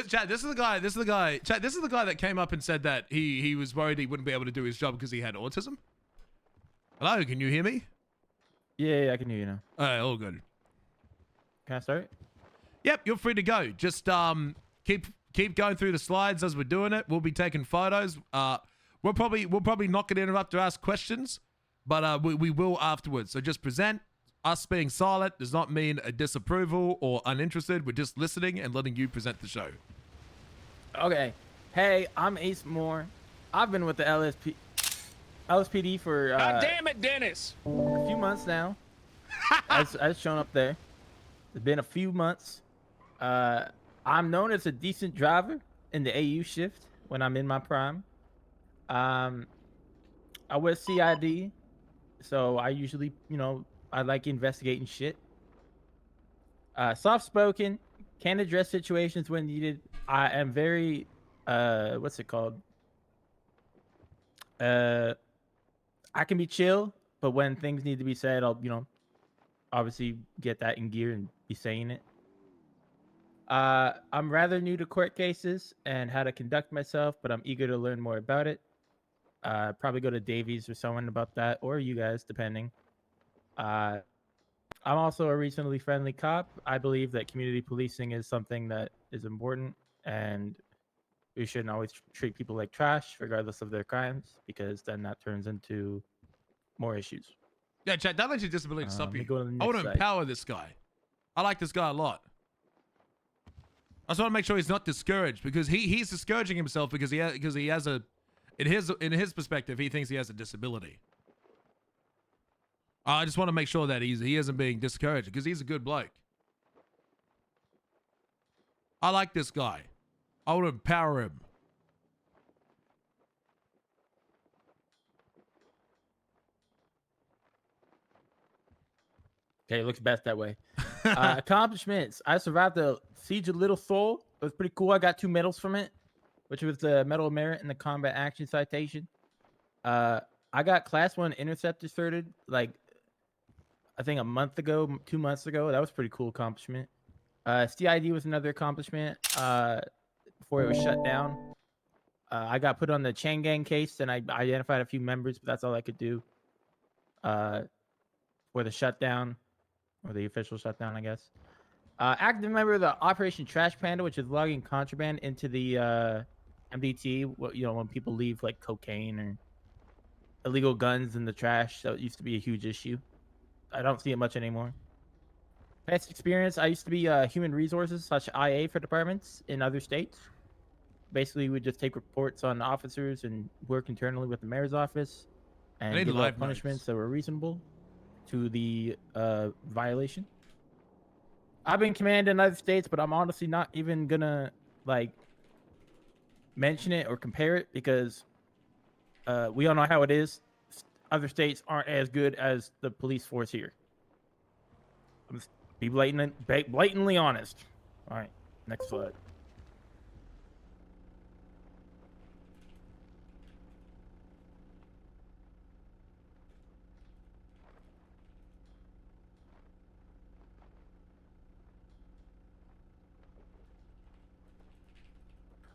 Chad, this is the guy. Chad, this is the guy that came up and said that he was worried he wouldn't be able to do his job because he had autism. Hello, can you hear me? Yeah, I can hear you now. All right, all good. Can I start? Yep, you're free to go. Just keep going through the slides as we're doing it. We'll be taking photos. We're probably not going to interrupt to ask questions, but we will afterwards. So just present. Us being silent does not mean a disapproval or uninterested. We're just listening and letting you present the show. Okay. Hey, I'm Ace Moore. I've been with the LSPD for God damn it, Dennis. a few months now. I've shown up there. It's been a few months. I'm known as a decent driver in the AU shift when I'm in my prime. I wear CID, so I usually, I like investigating shit. Soft-spoken, can address situations when needed. I am very, what's it called? I can be chill, but when things need to be said, I'll, obviously get that in gear and be saying it. I'm rather new to court cases and how to conduct myself, but I'm eager to learn more about it. Probably go to Davies or someone about that, or you guys, depending. I'm also a reasonably friendly cop. I believe that community policing is something that is important, and we shouldn't always treat people like trash, regardless of their crimes, because then that turns into more issues. Yeah, Chad, don't let your disability stop let me you. go to the I want next to slide. empower this guy. I like this guy a lot. I just want to make sure he's not discouraged because he's discouraging himself because he has a in his perspective he thinks he has a disability. I just want to make sure that he isn't being discouraged because he's a good bloke. I like this guy. I want to empower him. Okay, it looks best that way. Accomplishments. I survived the Siege of Little Seoul. It was pretty cool. I got 2 medals from it, which was the Medal of Merit and the Combat Action Citation. I got Class 1 Interceptor certed, like, I think a month ago, 2 months ago. That was a pretty cool accomplishment. CID was another accomplishment before it was shut down. I got put on the Chain Gang case, and I identified a few members, but that's all I could do for the shutdown. Or the official shutdown, I guess. Active member of the Operation Trash Panda, which is logging contraband into the MDT. When people leave like cocaine or illegal guns in the trash, that used to be a huge issue. I don't see it much anymore. Past experience: I used to be human resources / IA for departments in other states. Basically, we just take reports on officers and work internally with the mayor's office and need give live out punishments notes. that were reasonable to the violation. I've been commanded in other states, but I'm honestly not even gonna mention it or compare it because we all know how it is. Other states aren't as good as the police force here. I'm just be blatantly honest. All right, next slide.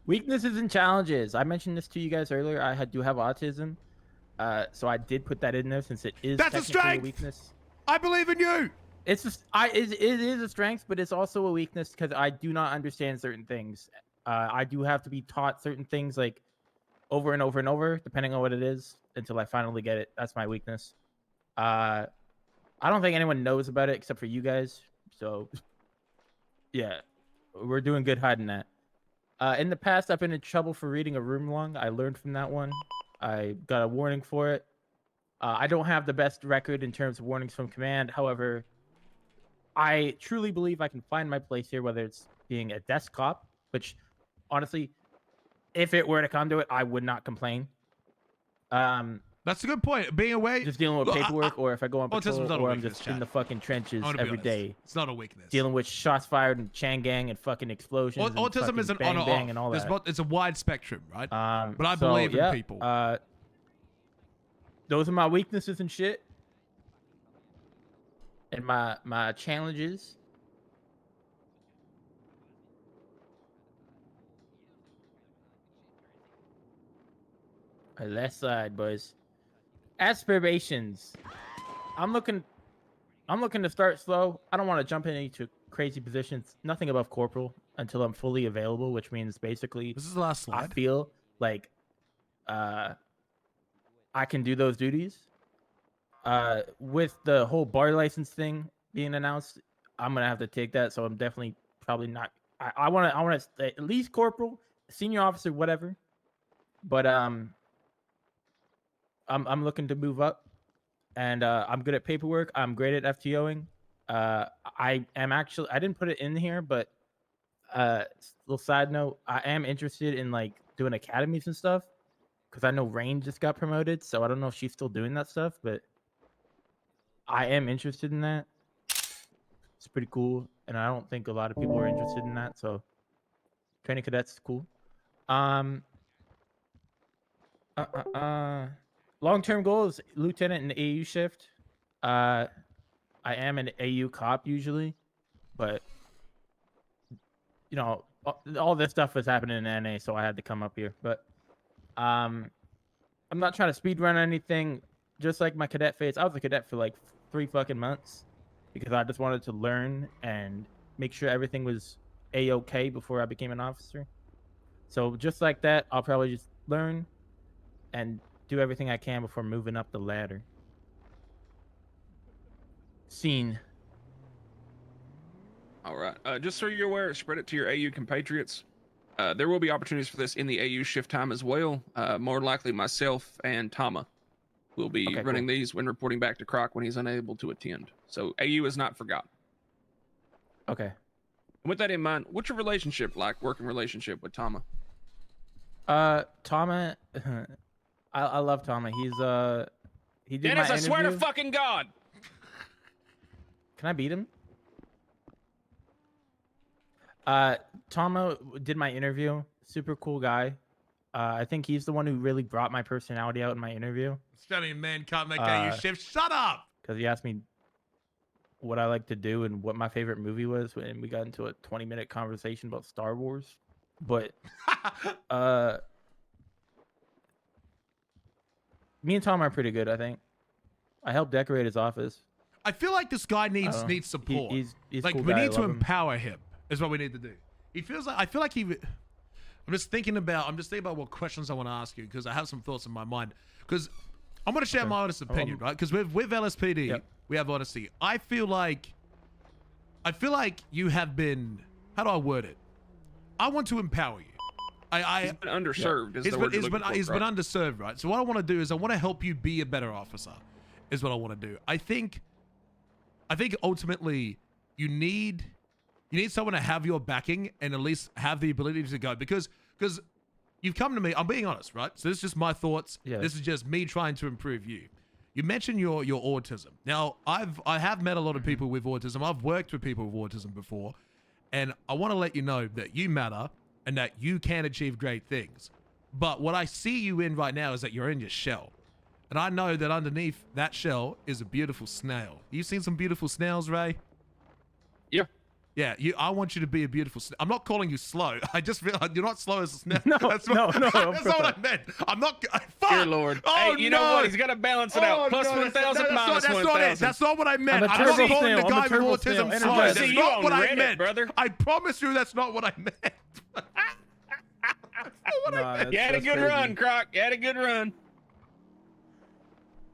Weaknesses and challenges. I mentioned this to you guys earlier. I do have autism, so I did put that in there since it is That's a technically strength! weakness. I believe in you. It's just it is a strength, but it's also a weakness because I do not understand certain things. I do have to be taught certain things like over and over and over, depending on what it is, until I finally get it. That's my weakness. I don't think anyone knows about it except for you guys. So yeah, we're doing good hiding that. In the past, I've been in trouble for reading a room long. I learned from that one. I got a warning for it. I don't have the best record in terms of warnings from command. However, I truly believe I can find my place here, whether it's being a desk cop, which honestly, if it were to come to it, I would not complain. That's a good point. Being away, Just dealing with Look, paperwork, or if I go on autism's patrol, not a or I'm weakness, just in chat. the fucking trenches I wanna be every honest. day, It's not a weakness. dealing with shots fired and Chang and fucking explosions. and Autism fucking is an bang on or bang off. and all There's that. not, it's a wide spectrum, right? But I So, believe in yeah, people. Those are my weaknesses and shit, and my challenges. Left side, boys. Aspirations. I'm looking to start slow. I don't want to jump into crazy positions. Nothing above corporal until I'm fully available, which means basically This is the last I slide. feel like I can do those duties. With the whole bar license thing being announced, I'm gonna have to take that. So I'm definitely probably not. I want to stay at least corporal, senior officer, whatever. But I'm looking to move up, and I'm good at paperwork. I'm great at FTOing. I am actually, I didn't put it in here, but little side note, I am interested in like doing academies and stuff, because I know Rain just got promoted, so I don't know if she's still doing that stuff, but I am interested in that. It's pretty cool, and I don't think a lot of people are interested in that. So training cadets is cool. Long-term goal is lieutenant in the AU shift. I am an AU cop usually, but you know, all this stuff was happening in NA, so I had to come up here. But I'm not trying to speed run anything. Just like my cadet phase, I was a cadet for like 3 fucking months because I just wanted to learn and make sure everything was a-okay before I became an officer. So just like that, I'll probably just learn and do everything I can before moving up the ladder. Scene. All right. Just so you're aware, spread it to your AU compatriots. There will be opportunities for this in the AU shift time as well. More than likely, myself and Tama will be Okay, running cool. these when reporting back to Croc when he's unable to attend. So AU is not forgotten. Okay. With that in mind, what's your relationship like, working relationship with Tama? Tama, I love Tama. He did Dennis, my I swear to interview. fucking God. Can I beat him? Tama did my interview. Super cool guy. I think he's the one who really brought my personality out in my interview. Australian man can't make AU shift. Shut up! Because he asked me what I like to do and what my favorite movie was, and we got into a 20-minute conversation about Star Wars. But me and Tom are pretty good, I think. I helped decorate his office. I feel like this guy needs don't know. support. He's like cool we guy, I need to love him. empower him. Is what we need to do. He feels like I feel like he. I'm just thinking about what questions I want to ask you because I have some thoughts in my mind. Because I'm going to share my honest opinion, right? Because with LSPD, Yep. we have honesty. I feel like you have been. How do I word it? I want to empower you. He's been underserved. Is the word you're looking for, he's been Croc. underserved, right? So what I want to do is I want to help you be a better officer. Is what I want to do. I think ultimately you need someone to have your backing and at least have the ability to go because you've come to me. I'm being honest, right? So this is just my thoughts. Yeah. This is just me trying to improve you. You mentioned your autism. Now I have met a lot of people with autism. I've worked with people with autism before, and I want to let you know that you matter and that you can achieve great things. But what I see you in right now is that you're in your shell. And I know that underneath that shell is a beautiful snail. You seen some beautiful snails, Ray? Yeah. Yeah, I want you to be a beautiful snail. I'm not calling you slow. I just feel like you're not slow as a snail. No, that's no, what, no, That's not what I meant. I'm not. Fuck! Dear Lord. Oh, hey, you no. know what? He's got to balance it out. Plus no, 1,000, minus that's 1,000. not it. That's not what I meant. I'm a I'm not turbo calling snail. the I'm a guy with turbo autism snail. slow. Energize. That's See you not on what I Reddit, meant. brother. I promise you that's not what I meant. You had a good run, Croc. You had a good run.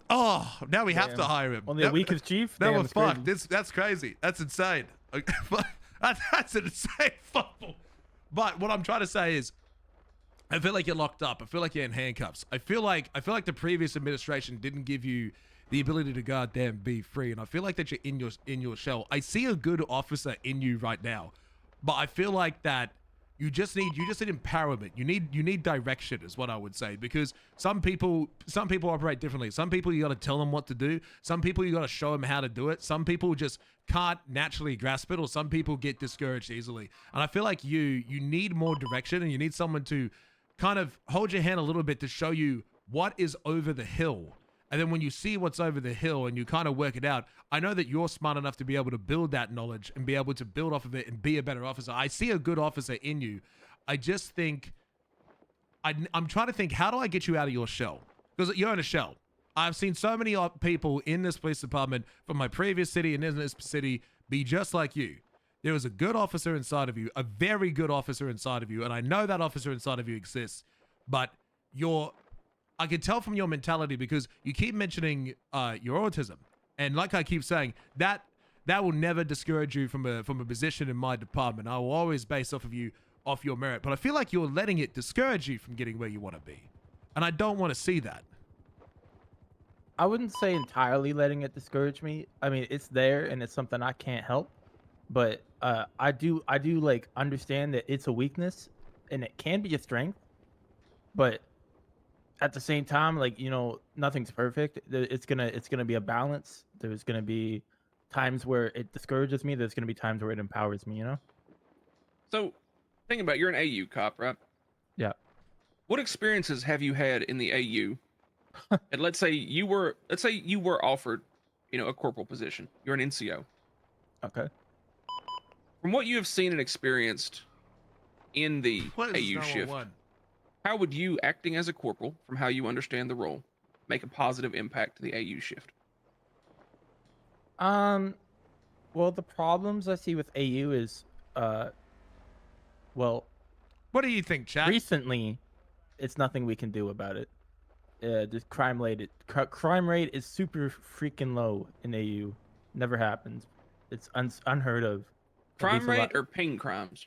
Oh, now we have Damn. to hire him. Only a week as chief? Now Damn, we're it's crazy. fucked. That's crazy. That's insane. Okay, that's an insane football. But what I'm trying to say is, I feel like you're locked up. I feel like you're in handcuffs. I feel like the previous administration didn't give you the ability to goddamn be free, and I feel like that you're in your shell. I see a good officer in you right now, but I feel like that you just need empowerment. You need direction, is what I would say, because some people operate differently. Some people you got to tell them what to do. Some people you got to show them how to do it. Some people just can't naturally grasp it, or some people get discouraged easily. And I feel like you need more direction, and you need someone to kind of hold your hand a little bit to show you what is over the hill. And then when you see what's over the hill and you kind of work it out, I know that you're smart enough to be able to build that knowledge and be able to build off of it and be a better officer. I see a good officer in you. I just think, I'm trying to think, how do I get you out of your shell? Because you're in a shell. I've seen so many people in this police department from my previous city and in this city be just like you. There is a good officer inside of you, a very good officer inside of you, and I know that officer inside of you exists, but I can tell from your mentality, because you keep mentioning your autism, and like I keep saying, that will never discourage you from a position in my department. I will always base off of you, off your merit, but I feel like you're letting it discourage you from getting where you want to be, and I don't want to see that. I wouldn't say entirely letting it discourage me. I mean, it's there and it's something I can't help, but I do like understand that it's a weakness and it can be a strength, but at the same time, like, you know, nothing's perfect. It's gonna be a balance. There's gonna be times where it discourages me. There's gonna be times where it empowers me. You know. So, think about, you're an AU cop, right? Yeah. What experiences have you had in the AU? And let's say you were offered, you know, a corporal position. You're an NCO. Okay. From what you have seen and experienced in the What is AU shift, 911? how would you, acting as a corporal, from how you understand the role, make a positive impact to the AU shift? Well, the problems I see with AU is, well, What do you think, chat? recently, it's nothing we can do about it. The crime rate is super freaking low in AU. Never happens. It's unheard of. At Crime least a rate lot- or pain crimes?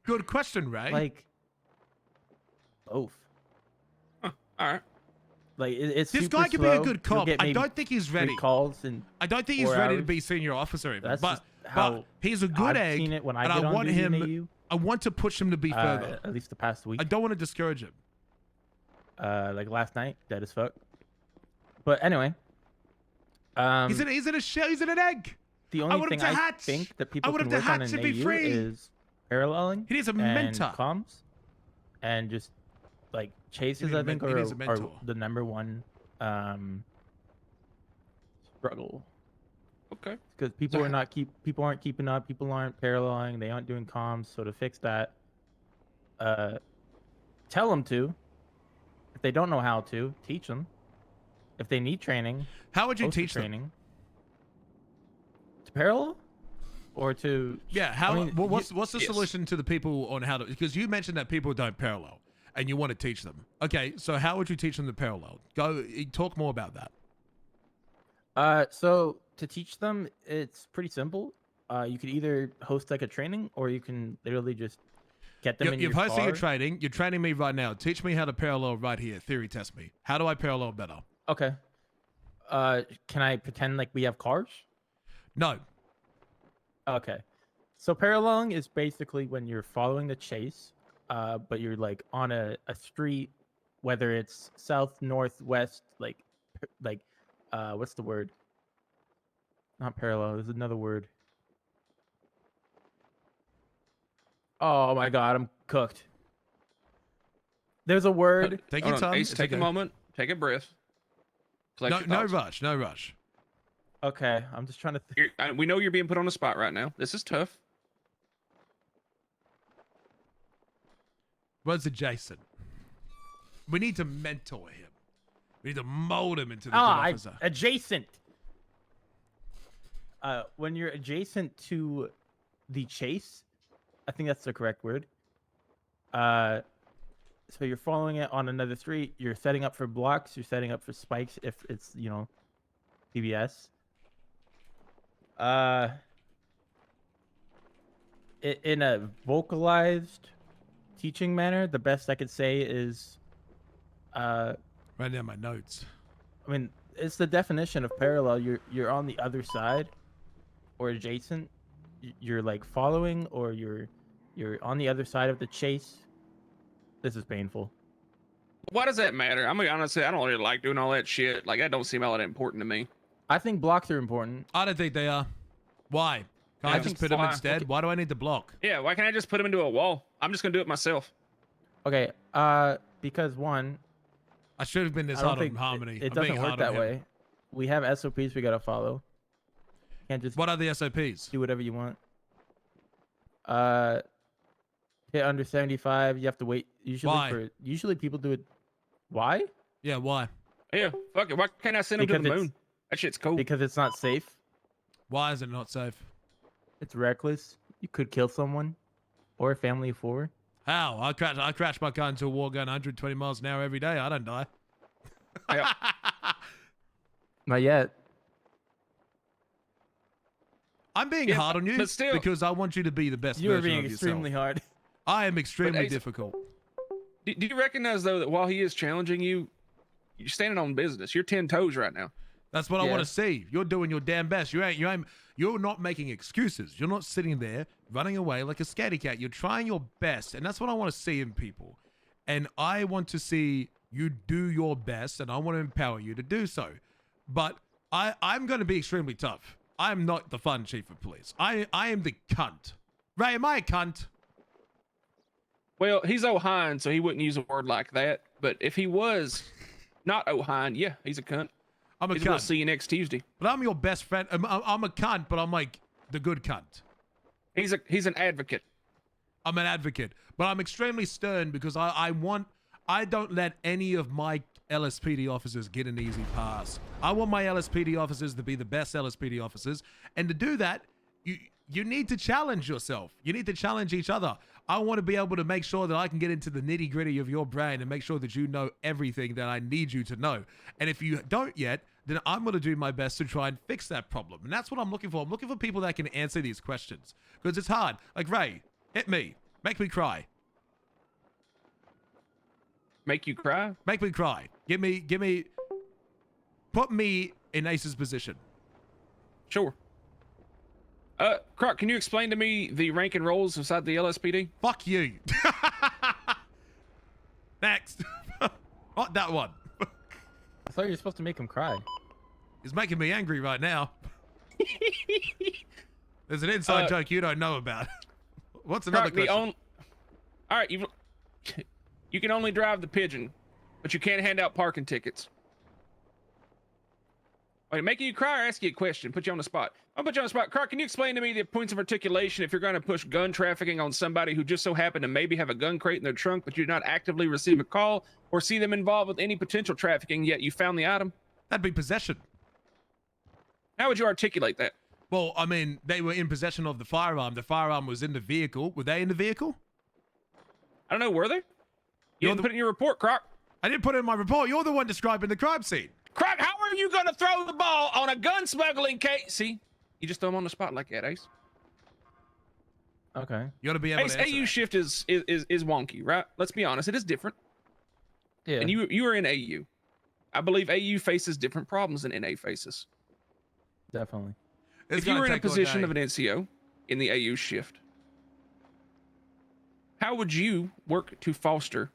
Good question, Ray. Like both. Huh, all right. Like it's This super guy could be slow. a good You'll cop. get I maybe don't think he's 3 ready. calls and I don't think he's 4 ready to hours. be senior officer even. That's But just how he's a good I've egg, seen it when I and get I on want duty him. in AU. I want to push him to be further. At least the past week. I don't want to discourage him. Like last night, dead as fuck. But anyway, He's in a shell. He's in an egg. the want only him thing to I hatch. think that I people want can him to work on hatch in and be AU free. is paralleling. He needs a and mentor. comms, and just like chases. needs a I think he needs a are mentor. the number one struggle. Okay. Because people aren't keeping up. People aren't paralleling. They aren't doing comms. So to fix that, tell them to. If they don't know how to, teach them. If they need training, How would you post the teach them? training to parallel, or to Yeah. How? I mean, what's the yes. solution to the people on how to? Because you mentioned that people don't parallel, and you want to teach them. Okay. So how would you teach them to parallel? Talk more about that. So to teach them, it's pretty simple. You could either host like a training, or you can literally just get them in You're your hosting car. a training. You're training me right now. Teach me how to parallel right here. Theory test me. How do I parallel better? Okay. Can I pretend like we have cars? No. Okay. So paralleling is basically when you're following the chase, but you're like on a street, whether it's south, north, west, like what's the word? Not parallel. There's another word. Oh my god, I'm cooked. There's a word. Take Hold your on, time. Ace, It's take a okay. moment. Take a breath. Collect No, your no thoughts. rush. No rush. Okay, I'm just trying to. We know you're being put on the spot right now. This is tough. What's adjacent? We need to mentor him. We need to mold him into the Ah, good officer. adjacent. When you're adjacent to the chase, I think that's the correct word. So you're following it on another street. You're setting up for blocks. You're setting up for spikes if it's PBS. in a vocalized teaching manner, the best I could say is, Write down my notes. I mean, it's the definition of parallel. You're on the other side, or adjacent. You're like following, or you're on the other side of the chase. This is painful. Why does that matter? I'm gonna honestly, I don't really like doing all that shit. Like that don't seem all that important to me. I think blocks are important. I don't think they are. Why? Can I Yeah, just think put them why? instead? Why do I need the block? Yeah, why can't I just put them into a wall? I'm just gonna do it myself. Okay, because one, I should have been this I don't hard on think Harmony. it I'm being doesn't work hard on that him. way. We have SOPs we gotta follow. Can't just What are the SOPs? do whatever you want. Hit under 75. You have to wait. Why? Usually people do it. Why? Yeah, why? Yeah, fuck it. Why can't I send them to Because the it's- moon? That shit's cool. Because it's not safe. Why is it not safe? It's reckless. You could kill someone, or a family of 4. How? I crash my car into a wall going 120 miles an hour every day. I don't die. Yeah. Not yet. I'm being Yeah, hard on you but still- because I want you to be the best You are version being of yourself. extremely hard. I am extremely Ace- difficult. Do you recognize though that while he is challenging you, you're standing on business. You're 10 toes right now. That's what I Yeah. want to see. You're doing your damn best. You're not making excuses. You're not sitting there running away like a scaredy cat. You're trying your best, and that's what I want to see in people. And I want to see you do your best, and I want to empower you to do so. But I'm going to be extremely tough. I'm not the fun chief of police. I am the cunt. Ray, am I a cunt? Well, he's Ohine, so he wouldn't use a word like that. But if he was not Ohine, yeah, he's a cunt. I'm a He's gonna cunt. see you next Tuesday. But I'm your best friend. I'm a cunt, but I'm like the good cunt. He's an advocate. I'm an advocate, but I'm extremely stern because I don't let any of my LSPD officers get an easy pass. I want my LSPD officers to be the best LSPD officers, and to do that, you need to challenge yourself. You need to challenge each other. I want to be able to make sure that I can get into the nitty gritty of your brain and make sure that you know everything that I need you to know. And if you don't yet, then I'm going to do my best to try and fix that problem. And that's what I'm looking for. I'm looking for people that can answer these questions because it's hard. Like, Ray, hit me. Make me cry. Make you cry? Make me cry. Put me in Ace's position. Sure. Croc, can you explain to me the rank and roles inside the LSPD? Fuck you. Next. Not that one. I thought you were supposed to make him cry. He's making me angry right now. There's an inside joke you don't know about. What's another Croc, question? All right, you can only drive the Pigeon, but you can't hand out parking tickets. Wait, making you cry or ask you a question? Put you on the spot. I'll put you on the spot. Croc, can you explain to me the points of articulation if you're going to push gun trafficking on somebody who just so happened to maybe have a gun crate in their trunk, but you did not actively receive a call or see them involved with any potential trafficking, yet you found the item? That'd be possession. How would you articulate that? Well, I mean, they were in possession of the firearm. The firearm was in the vehicle. Were they in the vehicle? I don't know, were they? You You're didn't put it in your report, Croc. I didn't put it in my report. You're the one describing the crime scene. Croc, how are you going to throw the ball on a gun smuggling case? See, you just throw him on the spot like that, Ace. Okay. You ought to be able Ace, to answer AU that. shift is wonky, right? Let's be honest, it is different. Yeah. And you are in AU. I believe AU faces different problems than NA faces. Definitely. It's If you gonna were in a take all position day. of an NCO in the AU shift, how would you work to foster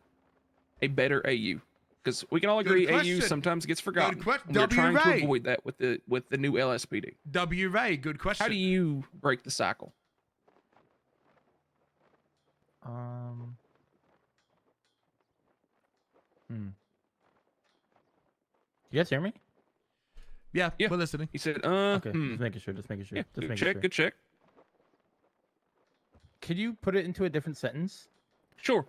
a better AU? Because we can all agree AU question. sometimes gets forgotten. question. We're trying W. Ray. to avoid that with the new LSPD. W. Ray, good question. How do you break the cycle? You guys hear me? Yeah, Yeah. we're listening. He said, Okay. Just making sure. Just making sure. Yeah, Just good making check, sure. good check. Could you put it into a different sentence? Sure.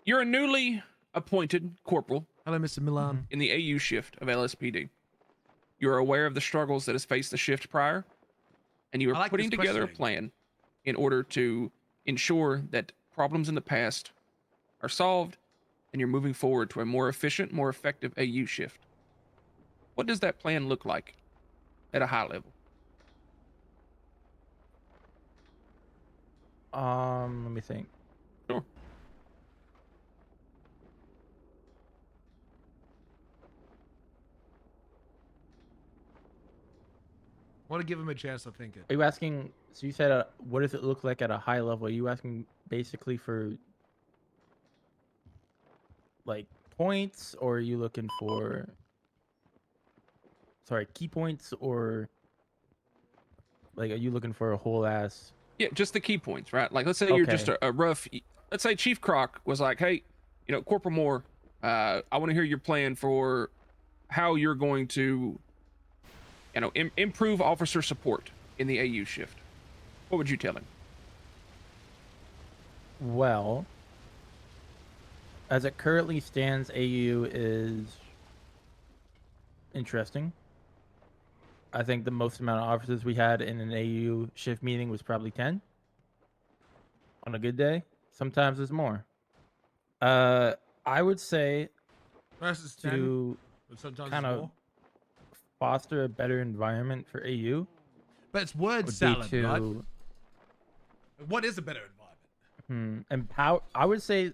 You're a newly appointed corporal Hello, Mr. Milan. in the AU shift of LSPD. You're aware of the struggles that has faced the shift prior, and you I are like putting this together a questioning. plan in order to ensure that problems in the past are solved and you're moving forward to a more efficient, more effective AU shift. What does that plan look like at a high level? Let me think. Sure. Want to give him a chance to think it. Are you asking? So you said, what does it look like at a high level? Are you asking basically for like points, or are you looking for, sorry, key points, or like, are you looking for a whole ass? Yeah, just the key points, right? Like, let's say you're just Okay. a rough. Let's say Chief Croc was like, "Hey, Corporal Moore, I want to hear your plan for how you're going to, improve officer support in the AU shift." What would you tell him? Well, as it currently stands, AU is interesting. I think the most amount of officers we had in an AU shift meeting was probably 10 on a good day. Sometimes it's more. I would say Versus 10, to but sometimes kind it's of more. foster a better environment for AU But it's word would salad, be right? to What is a better environment? empower. I would say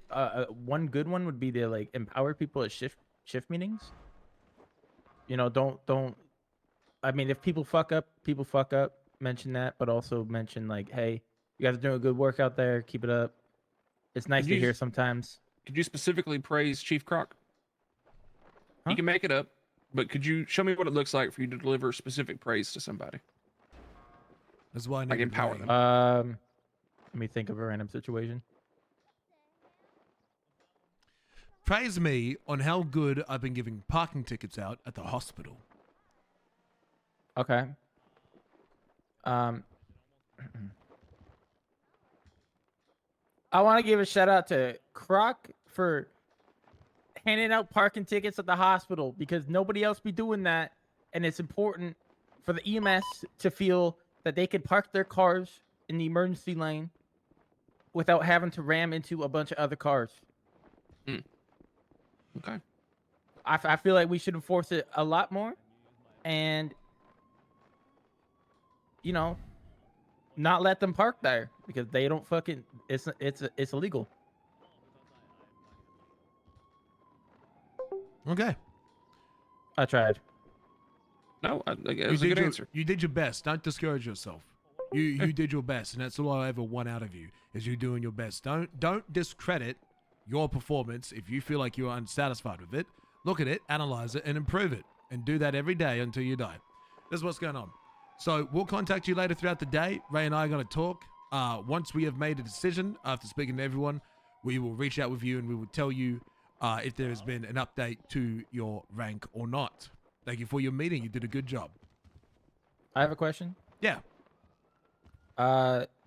one good one would be to like empower people at shift meetings. Don't. I mean, if people fuck up, people fuck up. Mention that, but also mention like, hey, you guys are doing a good work out there. Keep it up. It's nice to hear sometimes. Could you specifically praise Chief Croc? Huh? You can make it up, but could you show me what it looks like for you to deliver specific praise to somebody? That's why I Like need empower to them. Let me think of a random situation. praise me on how good I've been giving parking tickets out at the hospital. Okay. I want to give a shout out to Croc for handing out parking tickets at the hospital because nobody else be doing that, and it's important for the EMS to feel that they can park their cars in the emergency lane without having to ram into a bunch of other cars. Okay. I feel like we should enforce it a lot more, and not let them park there because they don't fucking. It's illegal. Okay. I tried. No, that was a good answer. You did your best. Don't discourage yourself. You did your best, and that's all I ever want out of you is you doing your best. Don't discredit your performance if you feel like you're unsatisfied with it. Look at it, analyze it, and improve it, and do that every day until you die. This is what's going on. So we'll contact you later throughout the day. Ray and I are going to talk. Once we have made a decision, after speaking to everyone, we will reach out with you and we will tell you if there has been an update to your rank or not. Thank you for your meeting. You did a good job. I have a question. Yeah.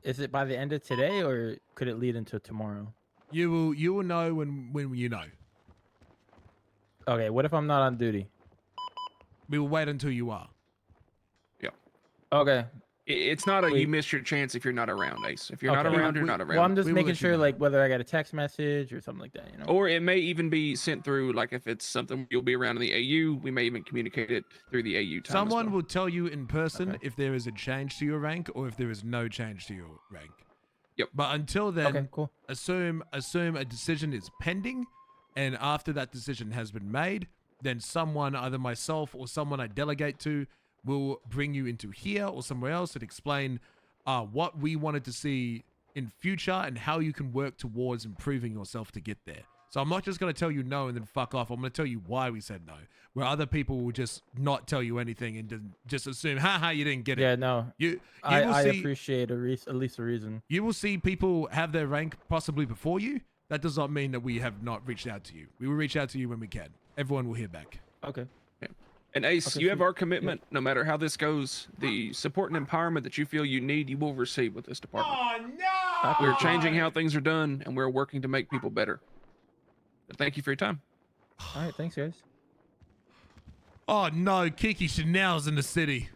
Is it by the end of today or could it lead into tomorrow? You will know when you know. Okay, what if I'm not on duty? We will wait until you are. Yeah. Okay. It's not a you Wait. miss your chance if you're not around, Ace. If you're not Okay. around, you're not around. Well, I'm just We will making let you sure, know. like, whether I got a text message or something like that, Or it may even be sent through, like if it's something you'll be around in the AU, we may even communicate it through the AU time. Someone as well. will tell you in person Okay. if there is a change to your rank or if there is no change to your rank. Yep. But until then, Okay, cool. assume a decision is pending, and after that decision has been made, then someone, either myself or someone I delegate to, will bring you into here or somewhere else and explain what we wanted to see in future and how you can work towards improving yourself to get there. So I'm not just going to tell you no and then fuck off. I'm going to tell you why we said no, where other people will just not tell you anything and just assume, haha, you didn't get it. Yeah, no. You will I see, appreciate at least a reason. you will see people have their rank possibly before you. That does not mean that we have not reached out to you. We will reach out to you when we can. Everyone will hear back. Okay. And Ace, Okay, you have sweet. our commitment. No matter how this goes, the support and empowerment that you feel you need, you will receive with this department. Oh, no! We're changing how things are done, and we're working to make people better. But thank you for your time. All right, thanks, guys. Oh, no. Kiki Chanel's in the city.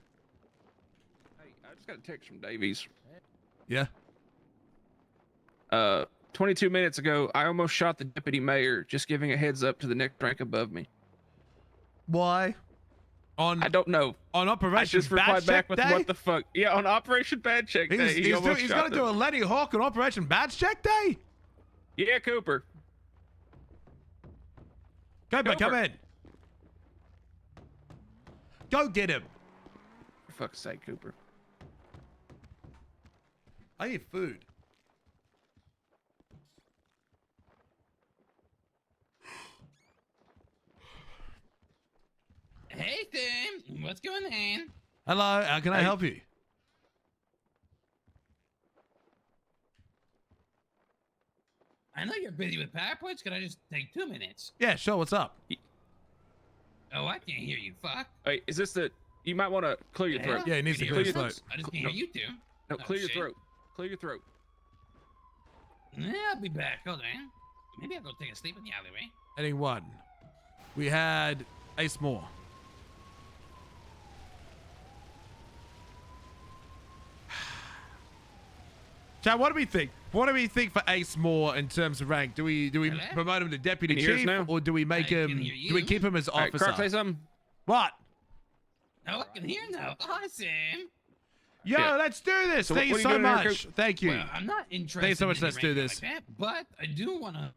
Hey, I just got a text from Davies. Yeah? 22 minutes ago, I almost shot the deputy mayor, just giving a heads up to the next rank above me. Why? On I don't know. on I Operation just Bad replied back Check with Day. What the fuck? Yeah, on Operation Bad Check Day. He's almost going shot to do them. a Lenny Hawk on Operation Bad Check Day. Yeah, Cooper. Cooper, come Cooper. in. Go get him. For fuck's sake, Cooper. I need food. Hey, Tim. What's going on? Hello, how can I Hey. help you? I know you're busy with PowerPoints. Could I just take 2 minutes? Yeah, sure. What's up? Oh, I can't hear you. Fuck. Hey, is this the? You might want to clear your The throat. hell? Yeah, he needs Can to you clear hear his us? throat. I just can't hear you two. No, Oh, clear your shit. throat. Clear your throat. Yeah, I'll be back. Hold on. Maybe I'll go take a sleep in the alleyway. Heading 1. We had Ace Moore. Chad, what do we think? What do we think for Ace Moore in terms of rank? Do we Hello? promote him to deputy Can you hear us chief, now? or do we make I can him? hear Do we you. keep him as All right, officer? Croc, say something. What? Oh, I can hear now. Awesome. Yo, Yeah. let's do this. So Thank what you are you so doing here, much. Coop? Thank you. Well, I'm not interested. Thanks so much. in Let's do anything this. Like that, but I do want to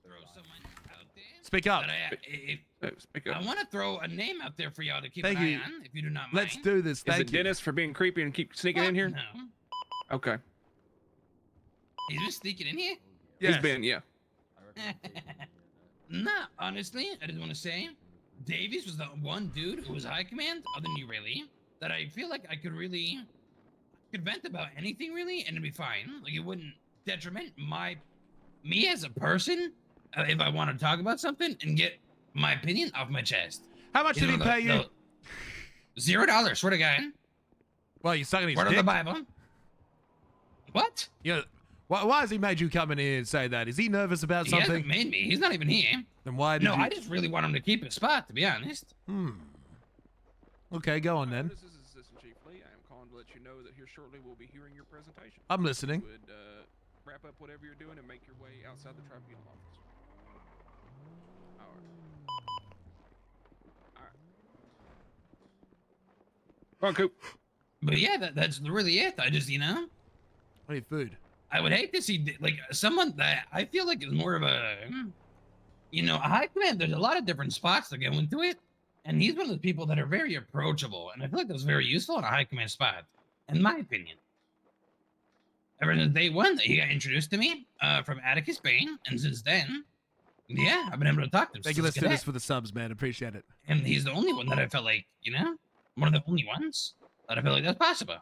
throw someone out there. Speak up. That if Speak I up. want to throw a name out there for y'all to keep Thank an you. eye on, if you do not mind. Let's do this. Is Thank it you. Dennis for being creepy and keep sneaking Fuck in here? No. Okay. He's been sneaking in here? Yes. He's been, yeah. Nah, honestly, I just want to say, Davies was the one dude who was high command, other than you really, that I feel like I could vent about anything really, and it'd be fine. Like it wouldn't detriment me as a person if I want to talk about something and get my opinion off my chest. How much did he pay you? $0, swear to God. Well, you're sucking his Word of the dick. Bible. What? You know, why has he made you come in here and say that? Is he nervous about He something? hasn't made me. He's not even here. Then why did No, you? I just really want him to keep his spot, to be honest. Okay, go on then. This is Assistant Chief Lee. I am calling to let you know that here shortly we'll be hearing your presentation. I'm listening. Would wrap up whatever you're doing and make your way outside the tribunal office. All right. All right. Come on, Coop. But yeah, that's really it. I just, I need food. I would hate to see like someone that I feel like is more of a, a high command. There's a lot of different spots that go into it, and he's one of the people that are very approachable, and I feel like that's very useful in a high command spot, in my opinion. Ever since day one, he got introduced to me from Atticus Bain, and since then, yeah, I've been able to talk to him. Thank you. since Let's do this cadet. for the subs, man. Appreciate it. And he's the only one that I felt like, one of the only ones that I feel like that's possible.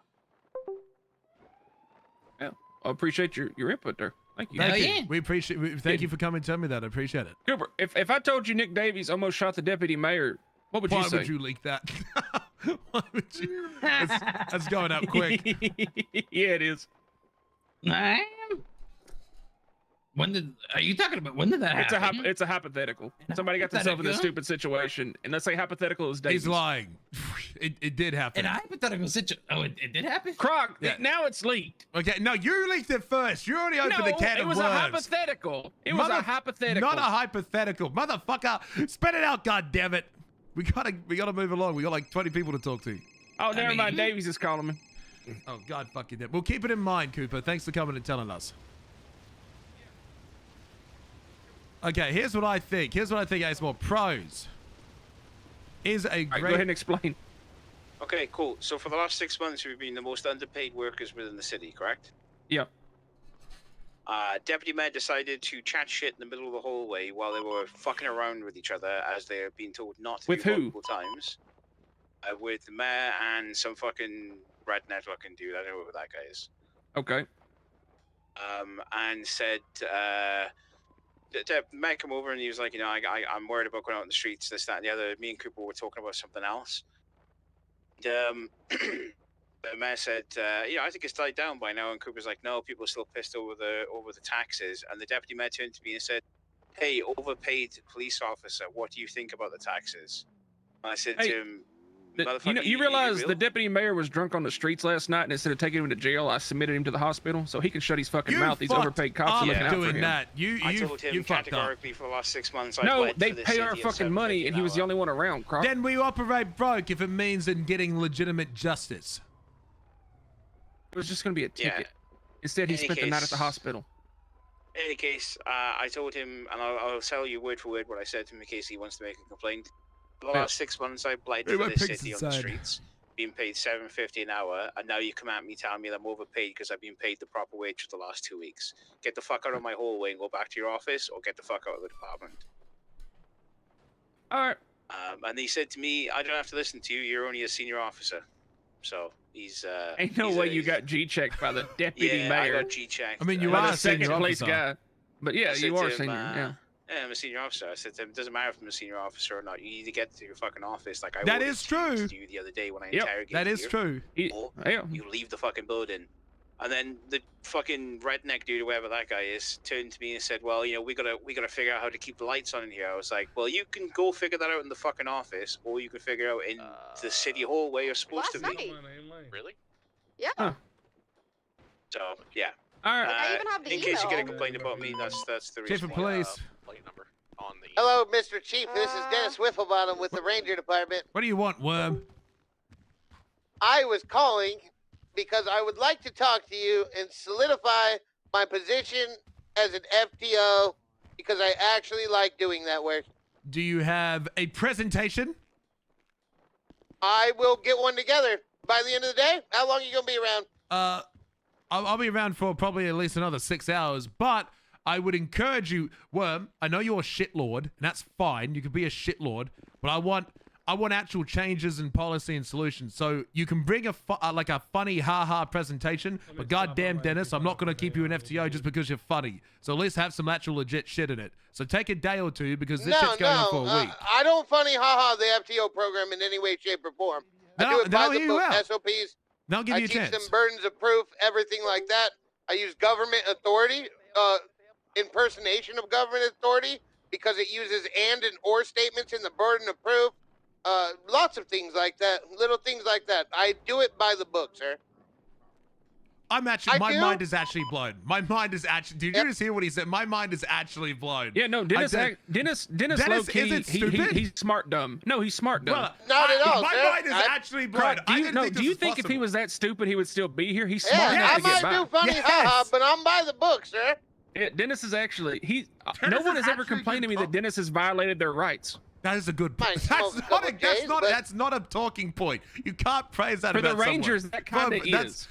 I appreciate your input there. Thank you. Hell Thank you. yeah. We appreciate. Thank you for coming and telling me that. I appreciate it. Cooper, if I told you Nick Davies almost shot the deputy mayor, what would Why you say? would you leak that? Why would you? That's going up quick. Yeah, it is. When did that happen? It's a hypothetical. Somebody got themselves in this Hypothetical? stupid situation, and let's say hypothetical is Davies. He's lying. It did happen. In a hypothetical situation. Oh, it did happen? Croc, Yeah. now it's leaked. Okay, no, you leaked it first. You already opened No, the can it of was worms. a hypothetical. It was a hypothetical. Not a hypothetical, motherfucker. Spit it out, goddammit. We gotta move along. We got like 20 people to talk to. Oh, never mind. mean- Davies is calling me. Oh God, fucking damn. We'll keep it in mind, Cooper. Thanks for coming and telling us. Okay, here's what I think. Ace More Pros is a All right, great. go ahead and explain. Okay, cool. So for the last 6 months, we've been the most underpaid workers within the city, correct? Yeah. Deputy Mayor decided to chat shit in the middle of the hallway while they were fucking around with each other, as they have been told not to With do who? multiple times. With the mayor and some fucking red networking dude. I don't know who that guy is. Okay. And said, the mayor came over and he was like, I'm worried about going out in the streets, this, that, and the other. Me and Cooper were talking about something else. The mayor said, I think it's died down by now. And Cooper's like, no, people are still pissed over the taxes. And the deputy mayor turned to me and said, hey, overpaid police officer, what do you think about the taxes? And I said Hey. to him, You Motherfucker, you realize real? the deputy mayor was drunk on the streets last night, and instead of taking him to jail, I submitted him to the hospital so he can shut his fucking You mouth. These fucked overpaid cops are up looking out for doing him. that. I told him You fucked up. categorically for the last 6 months. I No, bled they for the pay city our at fucking money, $7.50 and he was the an only one around, Croc. Then we operate broke if it means in getting legitimate justice. It was just going to be a Yeah. ticket. Instead, he Any spent the night at the case- hospital. In any case, I told him, and I'll tell you word for word what I said to him in case he wants to make a complaint. For the Yeah. last 6 months, I bled Hey, for my this pig's city on the inside. streets, being paid $7.50 an hour, and now you come at me telling me that I'm overpaid because I've been paid the proper wage for the last 2 weeks. Get the fuck out of my hallway and go back to your office, or get the fuck out of the department. All right. And he said to me, I don't have to listen to you, you're only a senior officer. So, he's, Ain't no he's way a- you got G-checked by the deputy yeah, mayor. I got G-checked. I mean, you By are the a senior second place officer. guy. But yeah, I said you to are him, senior. Yeah. Yeah, I'm a senior officer. I said to him, it doesn't matter if I'm a senior officer or not. You need to get to your fucking office like I That ordered is true. to you the other day when I Yep, interrogated That is you. true. Or Yeah. you leave the fucking building. And then the fucking redneck dude, whoever that guy is, turned to me and said, "Well, you know, we gotta figure out how to keep the lights on in here." I was like, "Well, you can go figure that out in the fucking office, or you can figure out in the city hall where you're supposed to Last be." night. Really? Yeah. Huh. So yeah. All right. I even have the in case you get a email. complaint about me, that's the Chief reason. of why. police. Plate number on the. Hello, Mr. Chief. This is Dennis Whifflebottom with the Ranger Department. What do you want, Worm? I was calling because I would like to talk to you and solidify my position as an FTO because I actually like doing that work. Do you have a presentation? I will get one together by the end of the day. How long are you going to be around? I'll be around for probably at least another 6 hours, but I would encourage you, Worm. I know you're a shitlord, and that's fine. You could be a shitlord, but I want actual changes in policy and solutions. So you can bring a funny haha presentation, but goddamn, Dennis, I'm not gonna keep you an FTO just because you're funny. So at least have some actual legit shit in it. So take a day or two because this shit's going on for a week. I don't funny haha the FTO program in any way, shape, or form. I do it Then by I'll the hear you book, out. SOPs. Then I'll give I you a teach chance. them burdens of proof, everything like that. I use government authority, impersonation of government authority, because it uses and or statements in the burden of proof. Lots of things like that, little things like that. I do it by the book, sir. My mind is actually blown. My mind is actually. Did you just hear what he said? My mind is actually blown. Yeah, no, Dennis low key, is it stupid? he's smart dumb. No, he's smart dumb. Well, Not at all, My sir. mind is actually blown. Croc, I didn't think do this you was think if he possible. was that stupid, he would still be here? He's smart Yeah, enough I to get might by. do funny Yes. haha, but I'm by the book, sir. Yeah, Dennis is actually no Dennis one is has ever actually complained to me good that Dennis has violated their rights. That is a good Might point. smoke a couple J's, but- That's not a talking point. You can't praise that For the about someone. Rangers, that kinda But that's- is.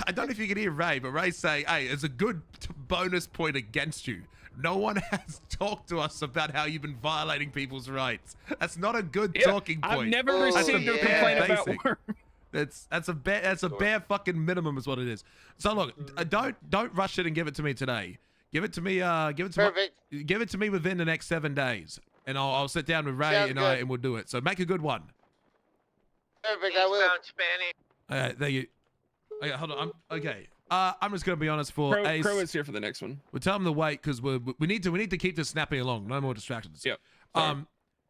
I don't know if you can hear Ray, but Ray's saying, hey, it's a good bonus point against you. No one has talked to us about how you've been violating people's rights. That's not a good Yeah, talking point. I've never Oh, received a yeah. complaint about Basic. work. That's a bare fucking minimum is what it is. So look, don't rush it and give it to me today. Give it to me. Perfect. Give it to me within the next 7 days, and I'll sit down with Ray Sounds and good. and we'll do it. So make a good one. Perfect, I will. There you. Okay, hold on. Okay. I'm just gonna be honest for Ace. Crow is here for the next one. We'll tell him to wait because we need to keep this snapping along. No more distractions. Yep.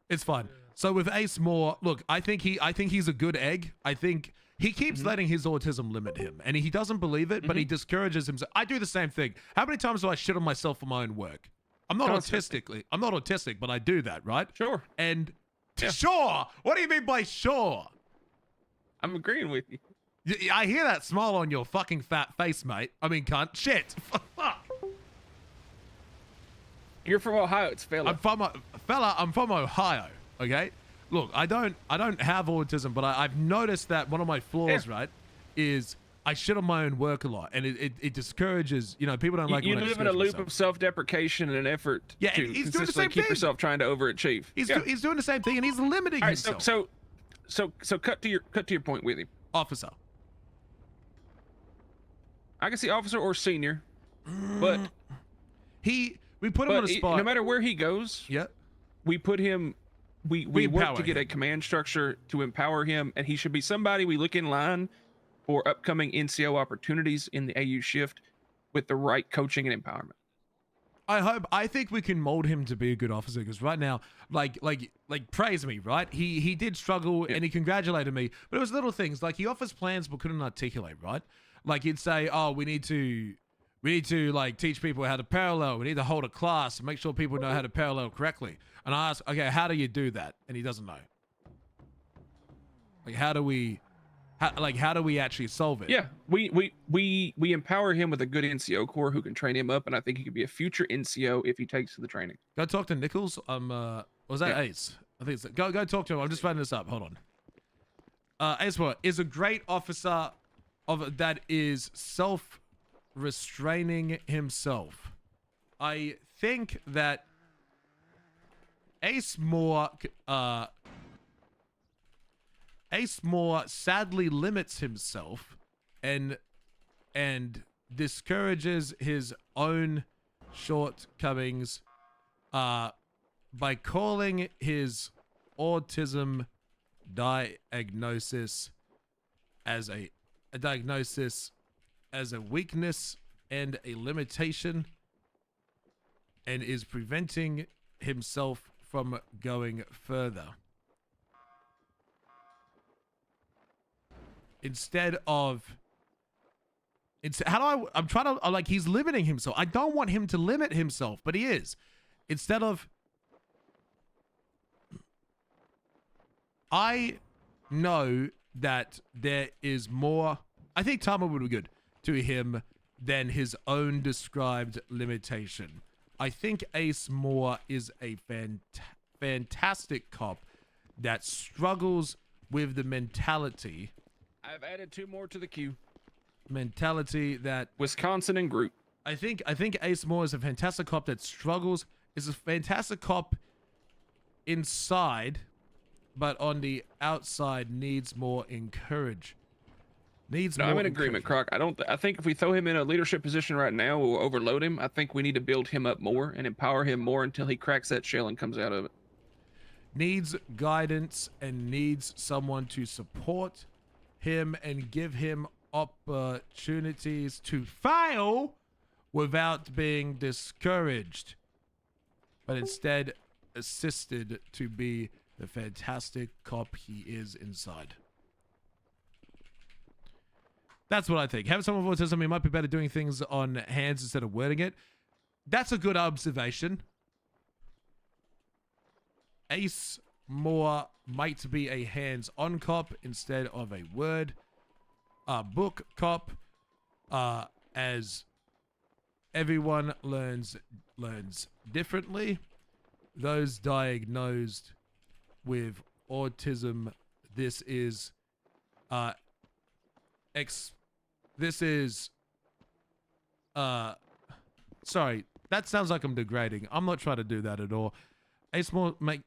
It's fine. So with Ace Moore, look, I think he's a good egg. I think he keeps letting his autism limit him, and he doesn't believe it, but he discourages himself. I do the same thing. How many times do I shit on myself for my own work? I'm not autistic, but I do that, right? Sure. And Yeah. sure. What do you mean by sure? I'm agreeing with you. I hear that smile on your fucking fat face, mate. I mean, cunt. Shit. Fuck. You're from Ohio. It's fella. I'm from Ohio. Okay. Look, I don't have autism, but I've noticed that one of my flaws, right, is I shit on my own work a lot, and it discourages. You know, people don't like. You when I live in a discourage loop myself. of self-deprecation and an effort Yeah, to and he's doing the consistently same keep thing. yourself trying to overachieve. He's doing the same thing, and he's limiting All right, himself. so cut to your point with him. Officer. I can see officer or senior, but we put him on a spot. No matter where he goes, yeah, we put him. We work empower to get him. a command structure to empower him, and he should be somebody we look in line for upcoming NCO opportunities in the AU shift with the right coaching and empowerment. I think we can mold him to be a good officer because right now, like praise me, right? He did struggle and he congratulated me, but it was little things like he offers plans but couldn't articulate, right? Like he'd say, oh, we need to like teach people how to parallel. We need to hold a class and make sure people know how to parallel correctly. And I ask, okay, how do you do that? And he doesn't know. Like, how do we actually solve it? Yeah, we empower him with a good NCO core who can train him up, and I think he could be a future NCO if he takes to the training. Go talk to Nichols. Was that Ace? I think it's go talk to him. I'm just writing this up. Hold on. Ace is a great officer that is self-restraining himself. I think that Ace Moore sadly limits himself and discourages his own shortcomings by calling his autism diagnosis as a diagnosis as a weakness and a limitation, and is preventing himself from going further. I'm trying to, like, he's limiting himself. I don't want him to limit himself, but he is. Instead of, I know that there is more, I think Tama would be good to him than his own described limitation. I think Ace Moore is a fantastic cop that struggles with the mentality. I've added 2 more to the queue. Mentality that Wisconsin and Groot. I think Ace Moore is a fantastic cop that struggles, is a fantastic cop inside, but on the outside needs more encourage. I'm in agreement, Croc. I think if we throw him in a leadership position right now, we'll overload him. I think we need to build him up more and empower him more until he cracks that shell and comes out of it. Needs guidance and needs someone to support him and give him opportunities to fail without being discouraged, but instead assisted to be the fantastic cop he is inside. That's what I think. Have someone with autism, he might be better doing things on hands instead of wording it. That's a good observation. Ace Moore might be a hands-on cop instead of a book cop, as everyone learns differently. Those diagnosed with autism, sorry, that sounds like I'm degrading. I'm not trying to do that at all. Ace Moore might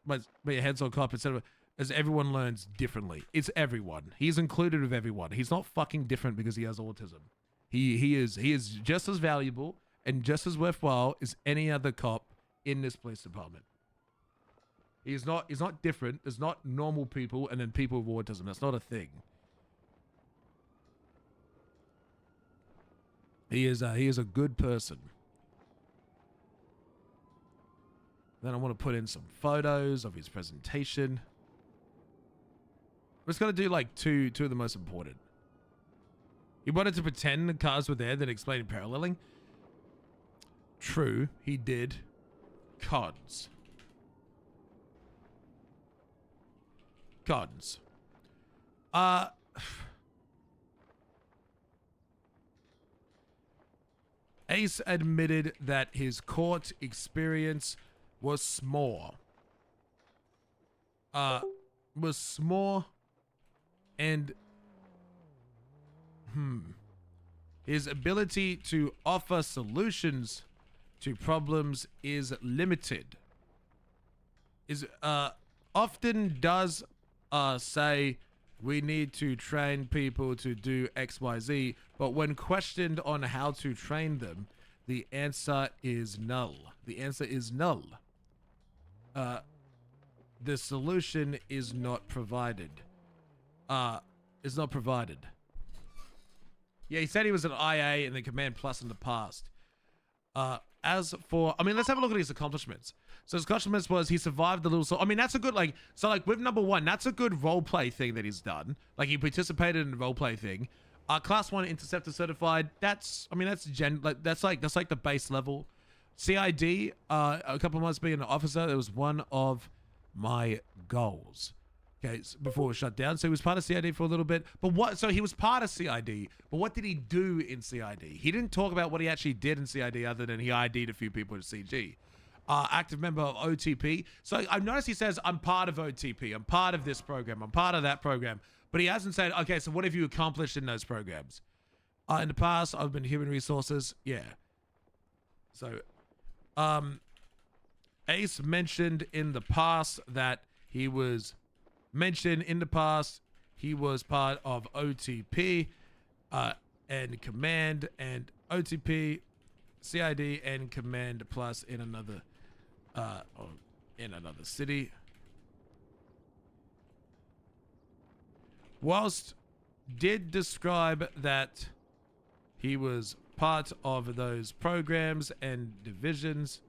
be a hands-on cop instead of, as everyone learns differently. It's everyone. He's included with everyone. He's not fucking different because he has autism. He is just as valuable and just as worthwhile as any other cop in this police department. He's not different. There's not normal people and then people with autism. That's not a thing. He is a good person. Then I want to put in some photos of his presentation. I'm just going to do like two of the most important. He wanted to pretend the cars were there, then explain paralleling. True, he did. Cons. Ace admitted that his court experience was small. And his ability to offer solutions to problems is limited. Often does say we need to train people to do XYZ, but when questioned on how to train them, the answer is null. The answer is null. The solution is not provided. Is not provided. Yeah, he said he was an IA and then Command Plus in the past. as for, I mean, let's have a look at his accomplishments. So his accomplishments was he survived the little, so I mean, that's a good, like, so like with number 1, that's a good role play thing that he's done. Like he participated in the role play thing. Class 1 interceptor certified. That's, I mean, that's like the base level. CID, a couple of months being an officer, that was one of my goals. Okay, so before it was shut down. So he was part of CID for a little bit. But what, so he was part of CID, but what did he do in CID? He didn't talk about what he actually did in CID other than he ID'd a few people at CG. Active member of OTP. So I've noticed he says, I'm part of OTP. I'm part of this program. I'm part of that program. But he hasn't said, okay, so what have you accomplished in those programs? In the past, I've been human resources. Yeah. So, Ace mentioned in the past that he was part of OTP and Command and OTP, CID and Command Plus in another city. Whilst did describe that he was part of those programs and divisions,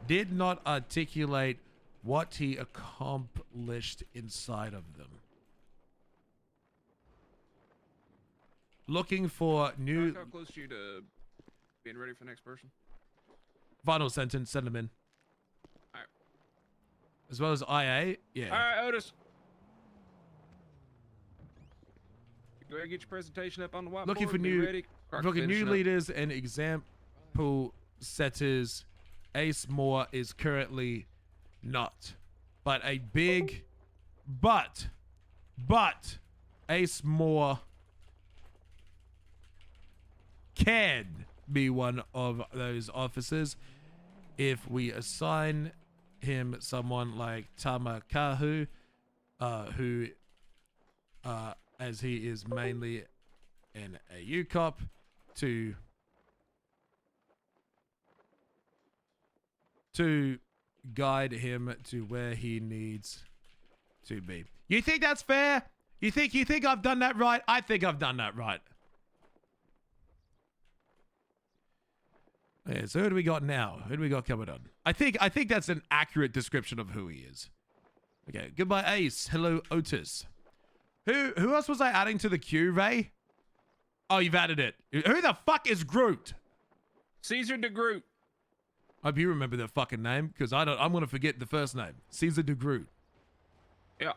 did not articulate what he accomplished inside of them. Looking for new... How close are you to being ready for the next person? Final sentence, send them in. All right. As well as IA, yeah. All right, Otis. Go ahead and get your presentation up on the whiteboard. Looking for be new, ready. looking new leaders and example setters. Ace Moore is currently not, but a big, but Ace Moore can be one of those officers if we assign him someone like Tamakahu, who, as he is mainly an AU cop, to guide him to where he needs to be. You think that's fair? You think I've done that right? I think I've done that right. Yeah, so who do we got now? Who do we got coming on? I think that's an accurate description of who he is. Okay, goodbye Ace. Hello Otis. Who else was I adding to the queue, Ray? Oh, you've added it. Who the fuck is Groot? Caesar de Groot. Hope you remember that fucking name, because I'm gonna forget the first name. Caesar de Groot. Yeah.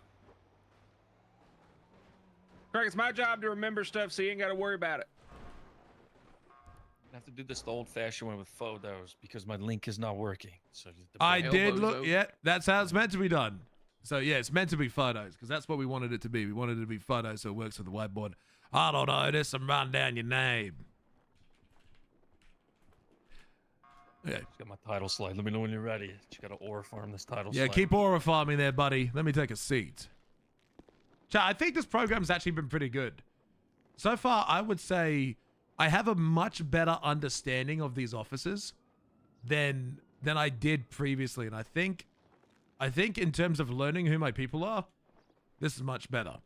Craig, it's my job to remember stuff, so you ain't got to worry about it. I have to do this the old-fashioned way with photos because my link is not working. So I did look. Yeah, that's how it's meant to be done. So yeah, it's meant to be photos because that's what we wanted it to be. We wanted it to be photos so it works with the whiteboard. I don't know this. I'm writing down your name. Okay. Just got my title slide. Let me know when you're ready. Just got to aura farm this title Yeah, slide. keep aura farming there, buddy. Let me take a seat. Chat, I think this program's actually been pretty good. So far, I would say I have a much better understanding of these officers than I did previously. And I think in terms of learning who my people are, this is much better.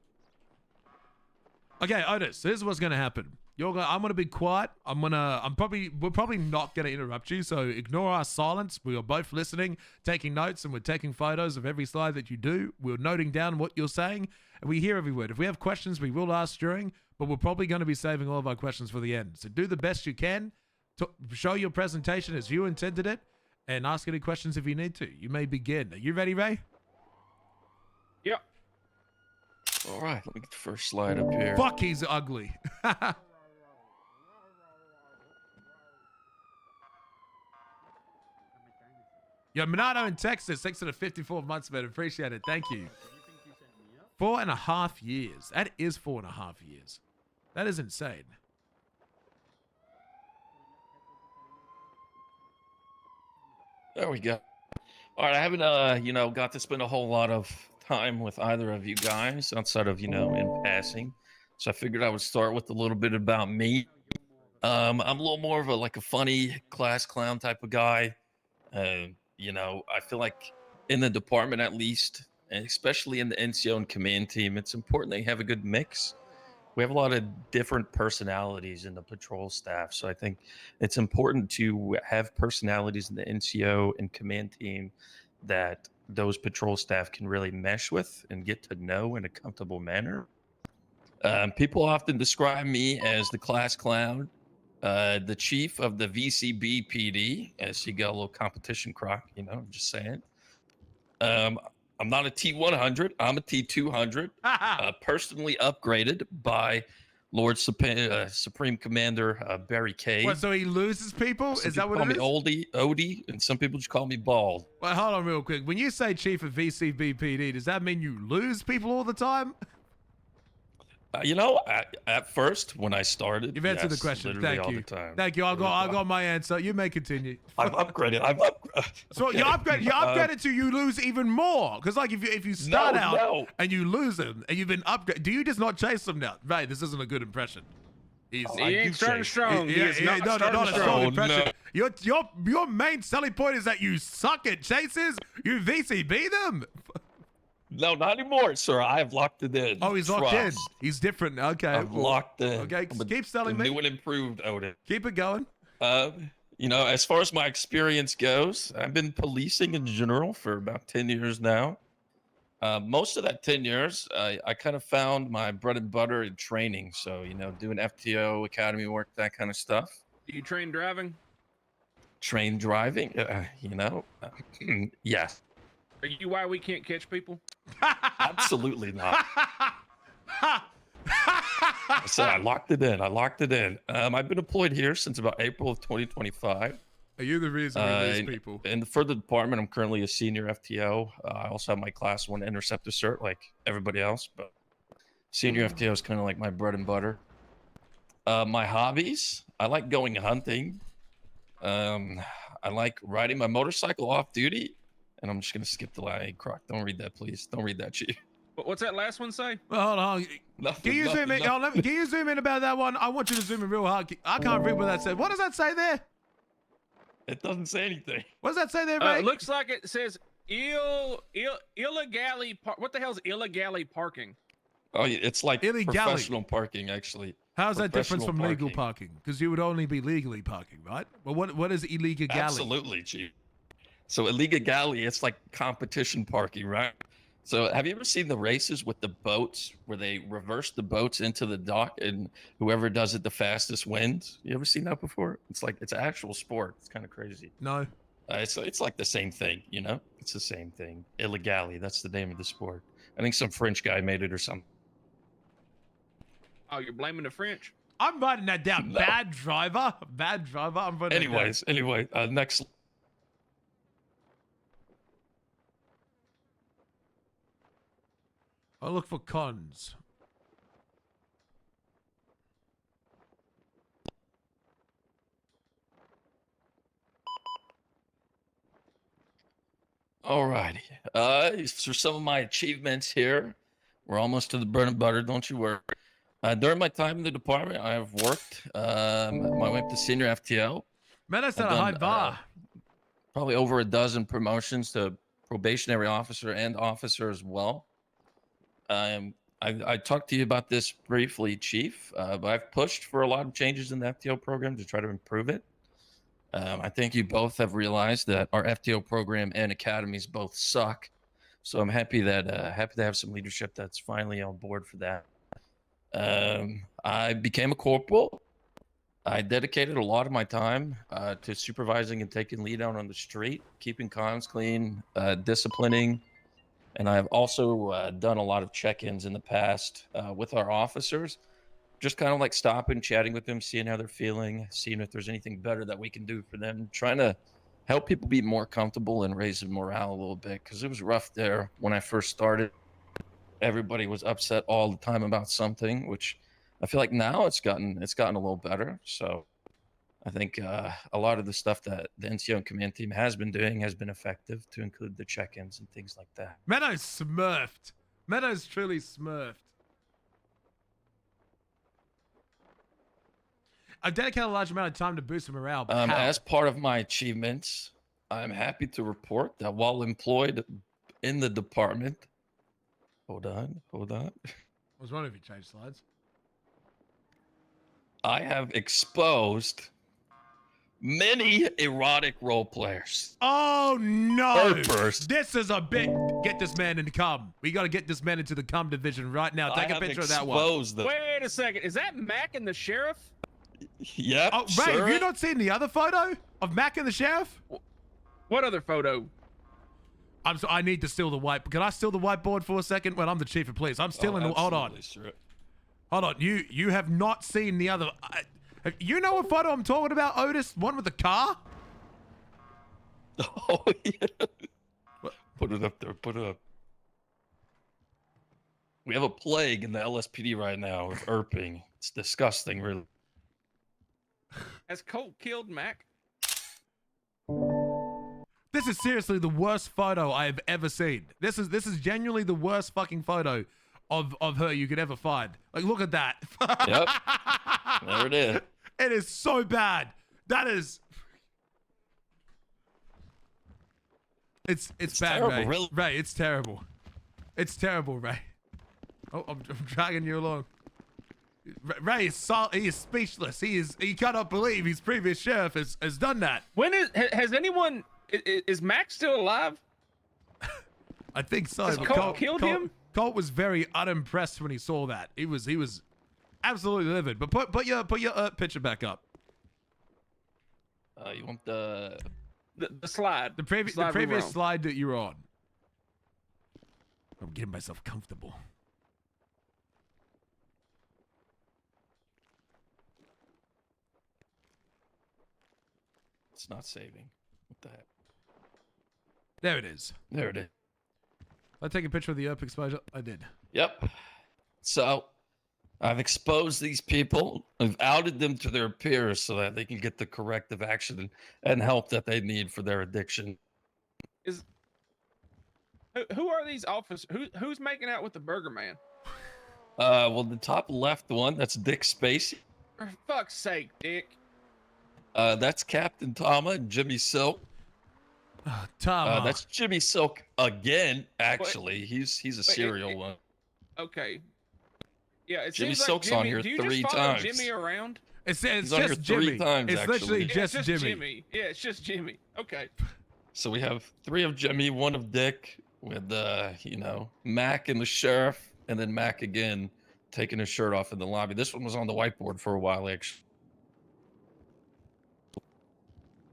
Okay, Otis, this is what's gonna happen. I'm gonna be quiet. We're probably not gonna interrupt you, so ignore our silence. We are both listening, taking notes, and we're taking photos of every slide that you do. We're noting down what you're saying, and we hear every word. If we have questions, we will ask during, but we're probably gonna be saving all of our questions for the end. So do the best you can to show your presentation as you intended it, and ask any questions if you need to. You may begin. Are you ready, Ray? Yep. All right, let me get the first slide up here. Fuck, he's ugly. Yo, Minato in Texas, 6 to the 54 months, man. Appreciate it. Thank you. 4.5 years. That is 4.5 years. That is insane. There we go. All right, I haven't, got to spend a whole lot of time with either of you guys outside of, in passing. So I figured I would start with a little bit about me. I'm a little more of a funny class clown type of guy. I feel like in the department at least, and especially in the NCO and command team, it's important that you have a good mix. we have a lot of different personalities in the patrol staff. So I think it's important to have personalities in the NCO and command team that those patrol staff can really mesh with and get to know in a comfortable manner. People often describe me as the class clown, the chief of the VCB PD. As you got a little competition, Croc, I'm just saying. I'm not a T100. I'm a T200, personally upgraded by Lord Supreme Commander Barry Cade. What, so he loses people? Some Is that people what it is? call me Odie, and some people just call me Bald. Well, hold on real quick. When you say chief of VCBPD, does that mean you lose people all the time? At first when I started, You've answered the yes, question. literally Thank all you. the time. Thank you. I got my answer. You may continue. I've upgraded. So okay. you upgraded to you lose even more. Because like if you start out and you lose them and you've been upgraded, do you just not chase them now? Right, this isn't a good impression. He ain't starting strong. He is not not a strong impression. No. Your main selling point is that you suck at chases. You VCB them. No, not anymore, sir. I have locked it in. Oh, he's locked in. Trust. He's different. Okay, I've locked in. Okay, I'm keep selling me. New and improved, Odin. Keep it going. As far as my experience goes, I've been policing in general for about 10 years now. Most of that 10 years, I kind of found my bread and butter in training. So, doing FTO, academy work, that kind of stuff. Do you train driving? Train driving, yes. Are you why we can't catch people? Absolutely not. So I locked it in. I've been employed here since about April of 2025. Are you the reason we lose people? And for the department, I'm currently a senior FTO. I also have my class 1 interceptor cert like everybody else, but senior FTO is kind of like my bread and butter. My hobbies, I like going hunting. I like riding my motorcycle off duty. And I'm just going to skip the line. Hey, Croc, don't read that, please. Don't read that, Chief. What's that last one say? Well, hold on. Nothing, Can you zoom in? Can you zoom in about that one? I want you to zoom in real hard. I can't read what that said. What does that say there? It doesn't say anything. What does that say there, Ray? It looks like it says illegally. What the hell is illegally parking? Oh, it's like Illegality. professional parking, actually. How's that different from Professional legal parking? Because you would only be legally parking, right? Well, what is illegal galley? Absolutely, Chief. So illegality, it's like competition parking, right? So have you ever seen the races with the boats where they reverse the boats into the dock and whoever does it the fastest wins? You ever seen that before? It's actual sport. It's kind of crazy. No. It's like the same thing, It's the same thing. Illegality, that's the name of the sport. I think some French guy made it or something. Oh, you're blaming the French? I'm writing that down. No. Bad driver. I'm writing that down. Anyway, next. I'll look for cons. Alrighty. For some of my achievements here, we're almost to the bread and butter. Don't you worry. During my time in the department, I have worked my way up to senior FTO. Man, that's not a high bar. Probably over a dozen promotions to probationary officer and officer as well. I talked to you about this briefly, Chief, but I've pushed for a lot of changes in the FTO program to try to improve it. I think you both have realized that our FTO program and academies both suck. So I'm happy to have some leadership that's finally on board for that. I became a corporal. I dedicated a lot of my time to supervising and taking lead out on the street, keeping comms clean, disciplining. And I've also done a lot of check-ins in the past with our officers, just kind of like stopping, chatting with them, seeing how they're feeling, seeing if there's anything better that we can do for them, trying to help people be more comfortable and raise the morale a little bit, because it was rough there when I first started. Everybody was upset all the time about something, which I feel like now it's gotten a little better. So I think a lot of the stuff that the NCO and command team has been doing has been effective, to include the check-ins and things like that. Meadows smurfed. Meadows truly smurfed. I dedicated a large amount of time to boost morale. But how? As part of my achievements, I'm happy to report that while employed in the department, hold on. I was wondering if you changed slides. I have exposed many erotic role players. Oh no! First. This is a bit. Get this man into cum. We got to get this man into the cum division right now. Take a picture of that one. Them. Wait a second. Is that Mac and the sheriff? Yep. Oh, Ray, have you not seen the other photo of Mac and the sheriff? What other photo? I need to steal the white. Can I steal the whiteboard for a second? Well, I'm the chief of police. I'm stealing. Hold on. Sure. Hold on. You have not seen the other. You know what photo I'm talking about, Otis? One with the car? Oh, yeah. Put it up there. Put it up. We have a plague in the LSPD right now with Irping. It's disgusting, really. Has Colt killed Mac? This is seriously the worst photo I have ever seen. This is genuinely the worst fucking photo of her you could ever find. Like, look at that. Yep. There it is. It is so bad. That is. It's bad, terrible, Ray. really. Ray, it's terrible. It's terrible, Ray. Oh, I'm dragging you along. Ray is he is speechless. He cannot believe his previous sheriff has done that. Has anyone? Is Mac still alive? I think so. Has but Colt killed him? Colt was very unimpressed when he saw that. He was absolutely livid. But put your picture back up. You want the slide? The previous slide that you were on. I'm getting myself comfortable. It's not saving. What the heck? There it is. There it is. I take a picture of the up exposure. I did. Yep. So I've exposed these people. I've outed them to their peers so that they can get the corrective action and help that they need for their addiction. Who are these officers? Who's making out with the Burger Man? Well, the top left one, that's Dick Spacey. For fuck's sake, Dick. That's Captain Tama and Jimmy Silk. Tama. That's Jimmy Silk again. Actually, he's a serial one. Okay. Yeah, it Jimmy seems like Silk's Jimmy, on here do you 3 just follow times. Jimmy around? It's He's on here just 3 Jimmy. times, It's actually. literally Yeah, just it's Jimmy. Yeah, it's just Jimmy. Okay. So we have 3 of Jimmy, 1 of Dick, with Mac and the sheriff, and then Mac again taking his shirt off in the lobby. This one was on the whiteboard for a while, actually.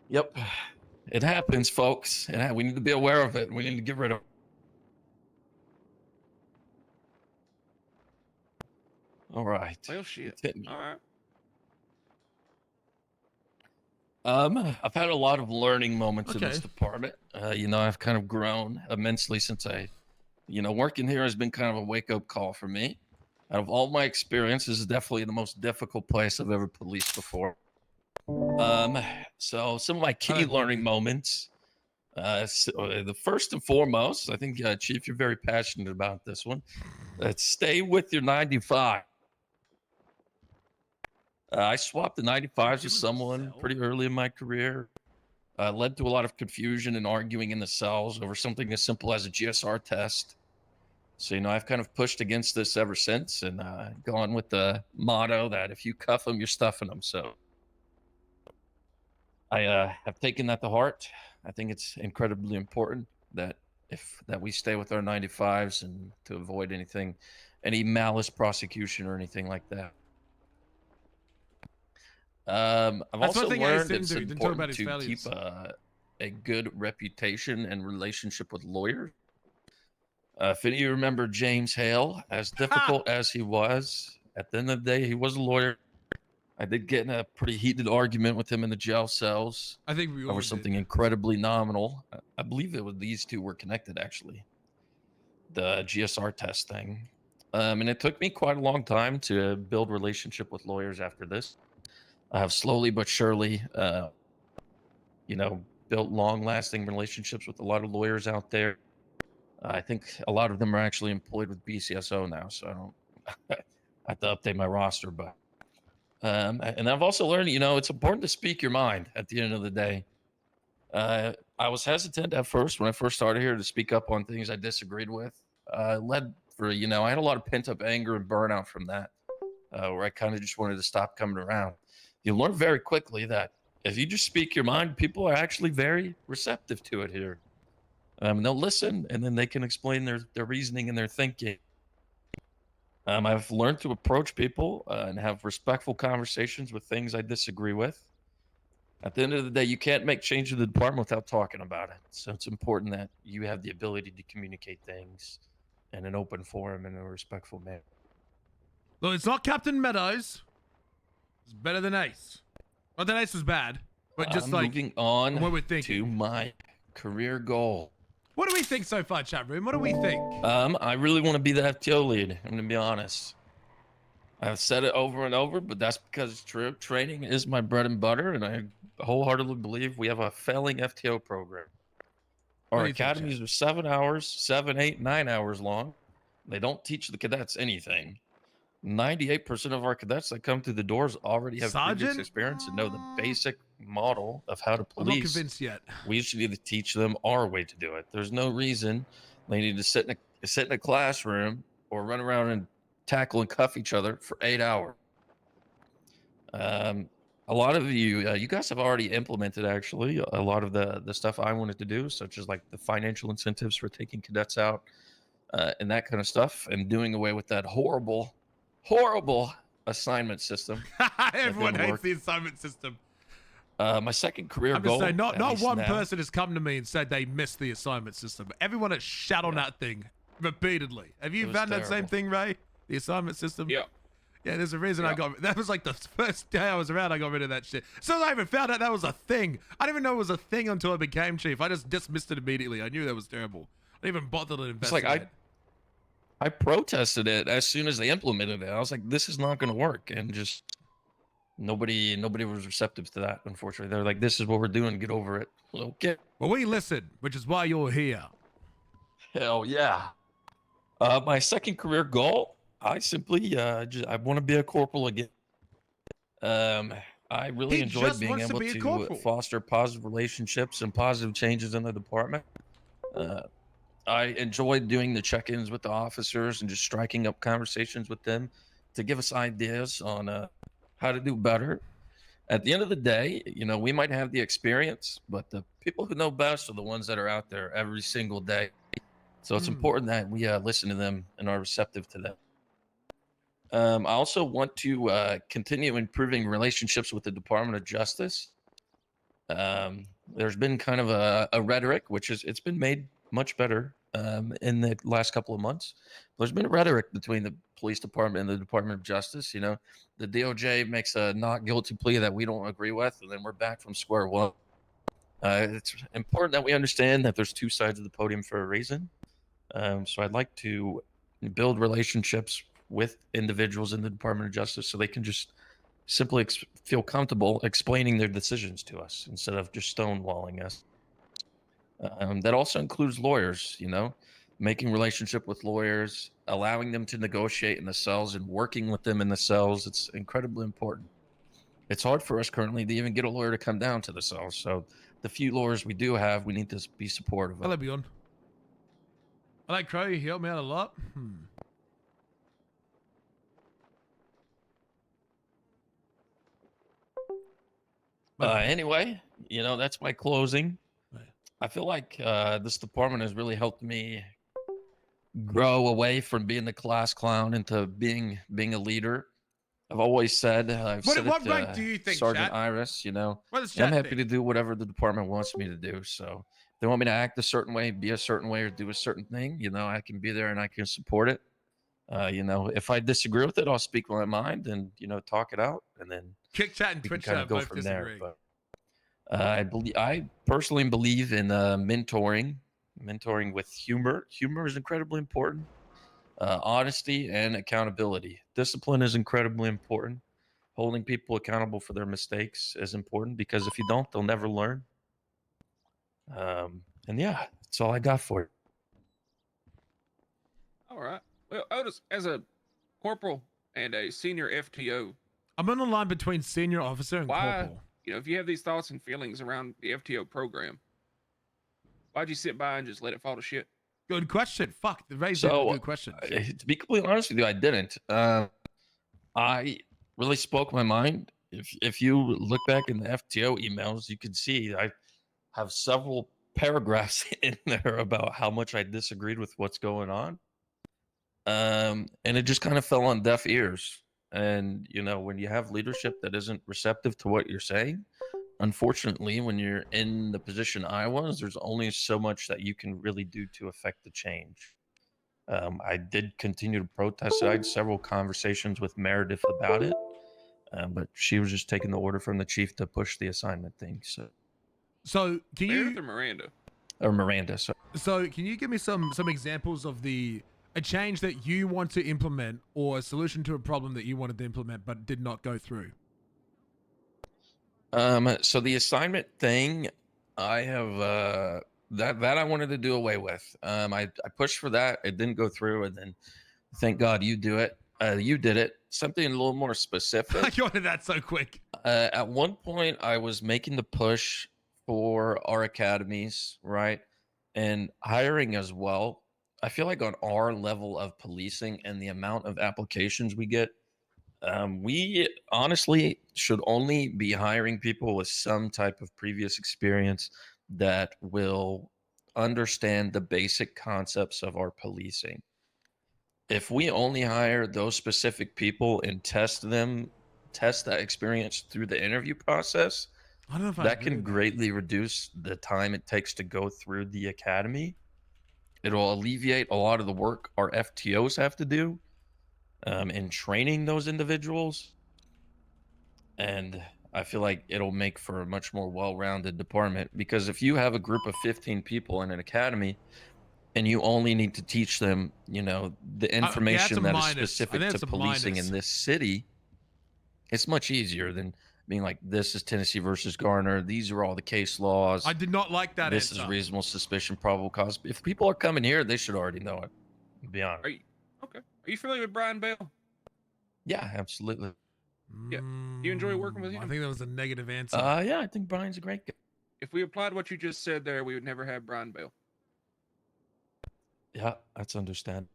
Yep. It happens, folks. We need to be aware of it. We need to get rid of it. All right. Well, shit. All right. I've had a lot of learning moments in this Okay. department. I've kind of grown immensely since working here has been kind of a wake-up call for me. Out of all my experience, this is definitely the most difficult place I've ever policed before. So some of my key learning moments. The first and foremost, I think, Chief, you're very passionate about this one. Stay with your 95. I swapped the 95s with someone pretty early in my career. Led to a lot of confusion and arguing in the cells over something as simple as a GSR test. So, I've kind of pushed against this ever since and gone with the motto that if you cuff them, you're stuffing them. So I have taken that to heart. I think it's incredibly important that we stay with our 95s and to avoid any malice prosecution or anything like that. I've That's also one thing I learned didn't it's do. Didn't talk about important his to keep values. a good reputation and relationship with lawyers. If any of you remember James Hale, as difficult as he was, at the end of the day, he was a lawyer. I did get in a pretty heated argument with him in the jail cells I think we all over did. something incredibly nominal. I believe these two were connected, actually. The GSR test thing. And it took me quite a long time to build relationship with lawyers after this. I have slowly but surely, built long-lasting relationships with a lot of lawyers out there. I think a lot of them are actually employed with BCSO now, so I don't have to update my roster. But and I've also learned, it's important to speak your mind at the end of the day. I was hesitant at first when I first started here to speak up on things I disagreed with. I had a lot of pent-up anger and burnout from that. where I kind of just wanted to stop coming around. You learn very quickly that if you just speak your mind, people are actually very receptive to it here. They'll listen, and then they can explain their reasoning and their thinking. I've learned to approach people and have respectful conversations with things I disagree with. At the end of the day, you can't make change in the department without talking about it. So it's important that you have the ability to communicate things in an open forum in a respectful manner. Look, it's not Captain Meadows. It's better than Ace. Not that Ace was bad, but just like moving on what we're thinking. to my career goal. What do we think so far, chat room? What do we think? I really want to be the FTO lead. I'm gonna be honest. I've said it over and over, but that's because it's true. Training is my bread and butter, and I wholeheartedly believe we have a failing FTO program. What Our do you think, academies are 7 hours, 7, 8, 9 hours long. They don't teach the cadets anything. 98% of our cadets that come through the doors already have previous Sergeant? experience and know the basic model of how to I'm not police. convinced yet. We should either teach them our way to do it. There's no reason they need to sit in a classroom or run around and tackle and cuff each other for 8 hours. A lot of you guys have already implemented actually a lot of the stuff I wanted to do, such as like the financial incentives for taking cadets out and that kind of stuff, and doing away with that horrible assignment system. Everyone hates work. the assignment system. My second career I'm goal. just saying, not at least one now- person has come to me and said they missed the assignment system. Everyone has shat on that thing repeatedly. Have you It was found that same terrible. thing, Ray? The assignment system? Yeah. Yeah, there's a reason I Yeah. got. That was like the first day I was around. I got rid of that shit. So I even found out that was a thing. I didn't even know it was a thing until I became chief. I just dismissed it immediately. I knew that was terrible. I didn't even bother to It's investigate. like I protested it as soon as they implemented it. I was like, this is not going to work, and just nobody was receptive to that. Unfortunately, they're like, this is what we're doing. Get over it. Okay. Well, we listened, which is why you're here. Hell yeah. My second career goal, I simply I want to be a corporal again. I really He enjoyed just being wants to able be a to corporal. foster positive relationships and positive changes in the department. I enjoyed doing the check-ins with the officers and just striking up conversations with them to give us ideas on how to do better. At the end of the day, we might have the experience, but the people who know best are the ones that are out there every single day. So it's important that we listen to them and are receptive to them. I also want to continue improving relationships with the Department of Justice. There's been kind of a rhetoric, it's been made much better in the last couple of months. There's been a rhetoric between the police department and the Department of Justice. The DOJ makes a not guilty plea that we don't agree with, and then we're back from square one. It's important that we understand that there's two sides of the podium for a reason. So I'd like to build relationships with individuals in the Department of Justice so they can just simply feel comfortable explaining their decisions to us instead of just stonewalling us. That also includes lawyers, making relationship with lawyers, allowing them to negotiate in the cells and working with them in the cells. It's incredibly important. It's hard for us currently to even get a lawyer to come down to the cells. So the few lawyers we do have, we need to be supportive of. Hello, Bjorn. I like Crow. He helped me out a lot. Anyway, that's my closing. Right. I feel like this department has really helped me grow away from being the class clown into being a leader. I've always said, What rank do you think, Sergeant chat? Iris, What does I'm chat happy think? to do whatever the department wants me to do. So if they want me to act a certain way, be a certain way, or do a certain thing, I can be there and I can support it. If I disagree with it, I'll speak my mind and, talk it out, and then Kick chat and we can Twitch kind chat of go both from there. disagree. But I personally believe in mentoring with humor. Humor is incredibly important. Honesty and accountability. Discipline is incredibly important. Holding people accountable for their mistakes is important, because if you don't, they'll never learn. And yeah, that's all I got for you. All right. Well, Otis, as a corporal and a senior FTO, I'm on the line between senior officer and why, corporal. if you have these thoughts and feelings around the FTO program, why'd you sit by and just let it fall to shit? Good question. Fuck, the raised So, a good question. To be completely honest with you, I didn't. I really spoke my mind. If you look back in the FTO emails, you can see I have several paragraphs in there about how much I disagreed with what's going on. And it just kind of fell on deaf ears. And when you have leadership that isn't receptive to what you're saying, unfortunately, when you're in the position I was, there's only so much that you can really do to affect the change. I did continue to protest. I had several conversations with Meredith about it, but she was just taking the order from the chief to push the assignment thing. So can Meredith you or Miranda? Or Miranda. So can you give me some examples of a change that you want to implement or a solution to a problem that you wanted to implement but did not go through? So the assignment thing, I have that I wanted to do away with. I pushed for that. It didn't go through, and then thank God you did it. Something a little more specific. You wanted that so quick. At one point, I was making the push for our academies, right, and hiring as well. I feel like on our level of policing and the amount of applications we get, we honestly should only be hiring people with some type of previous experience that will understand the basic concepts of our policing. If we only hire those specific people and test that experience through the interview process, I don't know if I that agree can with that. greatly reduce the time it takes to go through the academy. It'll alleviate a lot of the work our FTOs have to do in training those individuals. And I feel like it'll make for a much more well-rounded department, because if you have a group of 15 people in an academy and you only need to teach them, the information that is specific to policing in this city, it's much easier than being like, this is Tennessee versus Garner. These are all the case laws. I did not like that This answer. is reasonable suspicion, probable cause. If people are coming here, they should already know it. To be honest. Are you familiar with Brian Bell? Yeah, absolutely. Yeah. Do you enjoy working with him? I think that was a negative answer. Yeah, I think Brian's a great guy. If we applied what you just said there, we would never have Brian Bell. Yeah, that's understandable.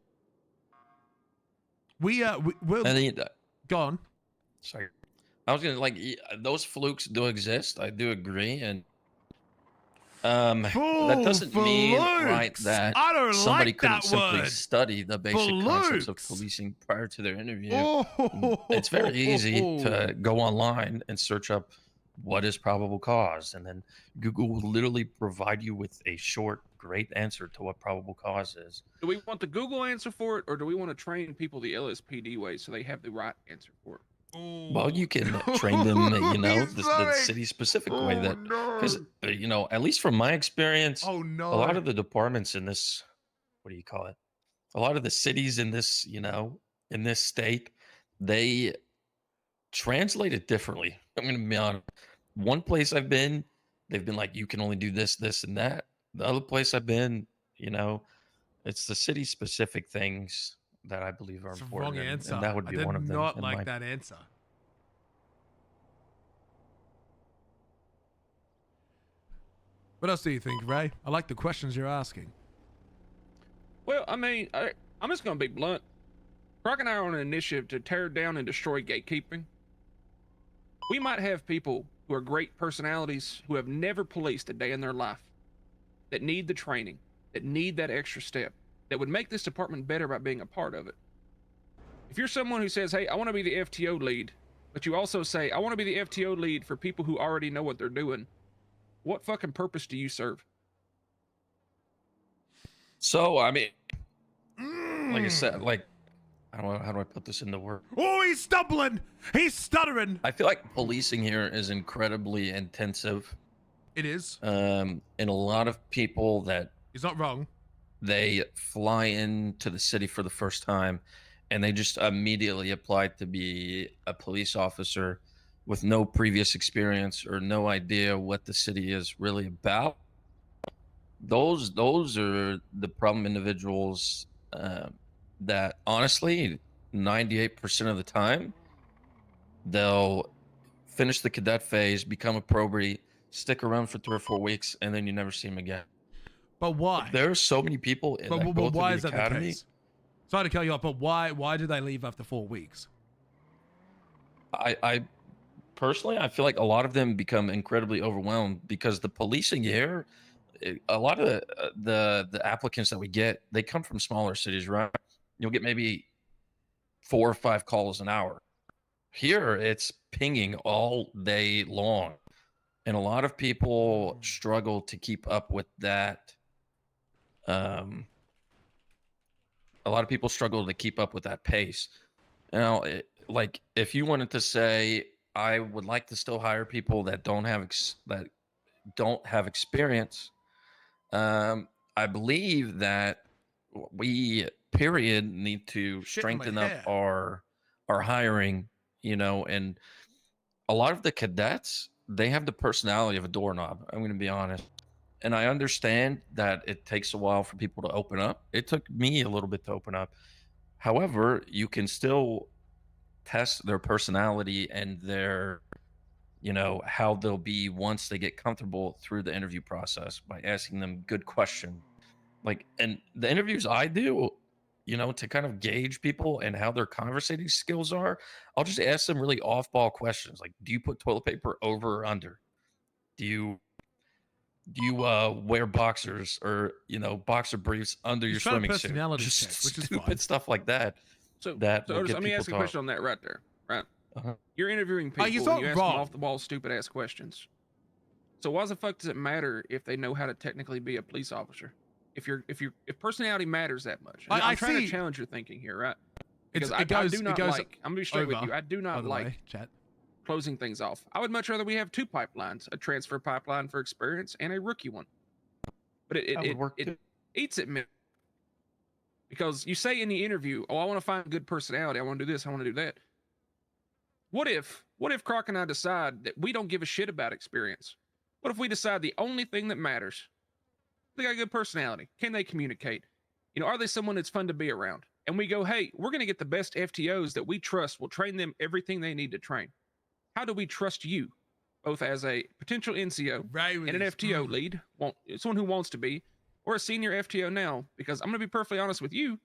We'll go on. Sorry, I was gonna those flukes do exist. I do agree, and that doesn't mean right that I don't somebody like couldn't that simply word. study the basic concepts of policing prior to their interview. It's very easy to go online and search up what is probable cause, and then Google will literally provide you with a short, great answer to what probable cause is. Do we want the Google answer for it, or do we want to train people the LSPD way so they have the right answer for it? Well, you can train them, the city-specific way that, because at least from my experience, Oh no! a lot of the departments in this, what do you call it? A lot of the cities in this, in this state, they translate it differently. I'm going to be honest. One place I've been, they've been like, you can only do this, this, and that. The other place I've been, it's the city-specific things that I believe are It's a important. wrong answer. And that would be one of them. I did not like that answer. What else do you think, Ray? I like the questions you're asking. Well, I mean, I'm just going to be blunt. Croc and I are on an initiative to tear down and destroy gatekeeping. We might have people who are great personalities who have never policed a day in their life, that need the training, that need that extra step, that would make this department better by being a part of it. If you're someone who says, hey, I want to be the FTO lead, but you also say, I want to be the FTO lead for people who already know what they're doing, what fucking purpose do you serve? So, I mean, like I said, how do I put this into words? Oh, he's stumbling! He's stuttering! I feel like policing here is incredibly intensive. It is. And a lot of people that He's not wrong. they fly into the city for the first time and they just immediately apply to be a police officer with no previous experience or no idea what the city is really about. Those are the problem individuals that honestly 98% of the time they'll finish the cadet phase, become a probie, stick around for 3 or 4 weeks, and then you never see them again. But why? There are so many people that go But why to is the that academy. the case? Sorry to cut you off, but why do they leave after 4 weeks? I personally, I feel like a lot of them become incredibly overwhelmed because the policing here, a lot of the applicants that we get, they come from smaller cities, right? You'll get maybe 4 or 5 calls an hour. Here, it's pinging all day long, and a lot of people struggle to keep up with that. Um, a lot of people struggle to keep up with that pace. Now, like if you wanted to say, I would like to still hire people that don't have experience. I believe that we period need to Shit in my strengthen up hair. our hiring. And a lot of the cadets, they have the personality of a doorknob. I'm going to be honest. And I understand that it takes a while for people to open up. It took me a little bit to open up. However, you can still test their personality and their, how they'll be once they get comfortable through the interview process by asking them good questions. Like, and the interviews I do, to kind of gauge people and how their conversating skills are, I'll just ask them really off-ball questions. Like, do you put toilet paper over or under? Do you wear boxers or boxer briefs under your He's trying to swimming suit? personality Just check, which is stupid fine. stuff like that. So, that will Otis, get let me people ask you a talking. question on that right there. Right, Uh-huh. you're interviewing people. he's and not you ask them wrong. off the wall, stupid ass questions. So why the fuck does it matter if they know how to technically be a police officer? If personality matters that much, and I'm trying to challenge your thinking here, right? Because I do not like. I'm gonna be straight with you. I do not like chat. closing things off. I would much rather we have 2 pipelines: a transfer pipeline for experience and a rookie one. But it eats at me because you say in the interview, "Oh, I want to find good personality. I want to do this. I want to do that." What if Croc and I decide that we don't give a shit about experience? What if we decide the only thing that matters? They got a good personality. Can they communicate? Are they someone that's fun to be around? And we go, hey, we're going to get the best FTOs that we trust. We'll train them everything they need to train. How do we trust you, both as a potential NCO and an FTO lead, someone who wants to be, or a senior FTO now? Because I'm going to be perfectly honest with you.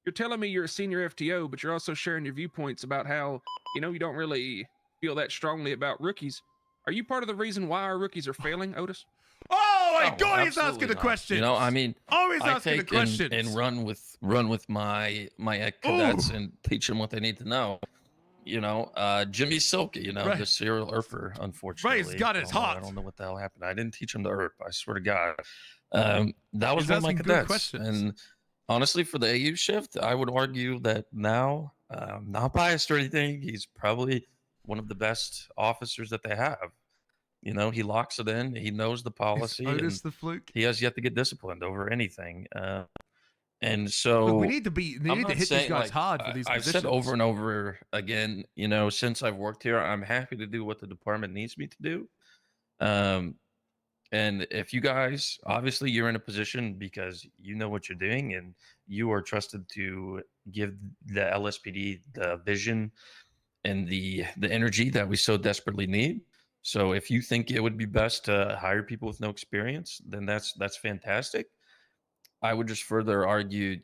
You're telling me you're a senior FTO, but you're also sharing your viewpoints about how, you don't really feel that strongly about rookies. Are you part of the reason why our rookies are failing, Otis? Oh my God, he's absolutely asking a not. question. Always asking the take questions. and run with my cadets and teach them what they need to know. Jimmy Silky, the serial ERPer, unfortunately. Right, he's got his heart. I don't know what the hell happened. I didn't teach him to ERP. I swear to God. That was one of my cadets. And honestly, for the AU shift, I would argue that now, not biased or anything, he's probably one of the best officers that they have. He locks it in. He knows the policy. Is Otis the fluke? He has yet to get disciplined over anything. And so Look, we need to hit these guys hard for these I've positions. said over and over again, since I've worked here, I'm happy to do what the department needs me to do. And if you guys, obviously you're in a position because you know what you're doing and you are trusted to give the LSPD the vision and the energy that we so desperately need. So if you think it would be best to hire people with no experience, then that's fantastic. I would just further argue,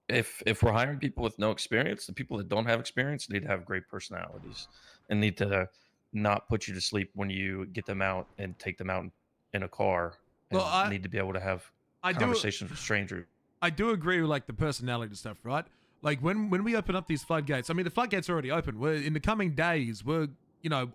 if we're hiring people with no experience, the people that don't have experience need to have great personalities and need to not put you to sleep when you get them out and take them out in a car. And need to be able to have conversations with strangers. I do agree with like the personality stuff, right? Like when we open up these floodgates, I mean the floodgates are already open. We're in the coming days,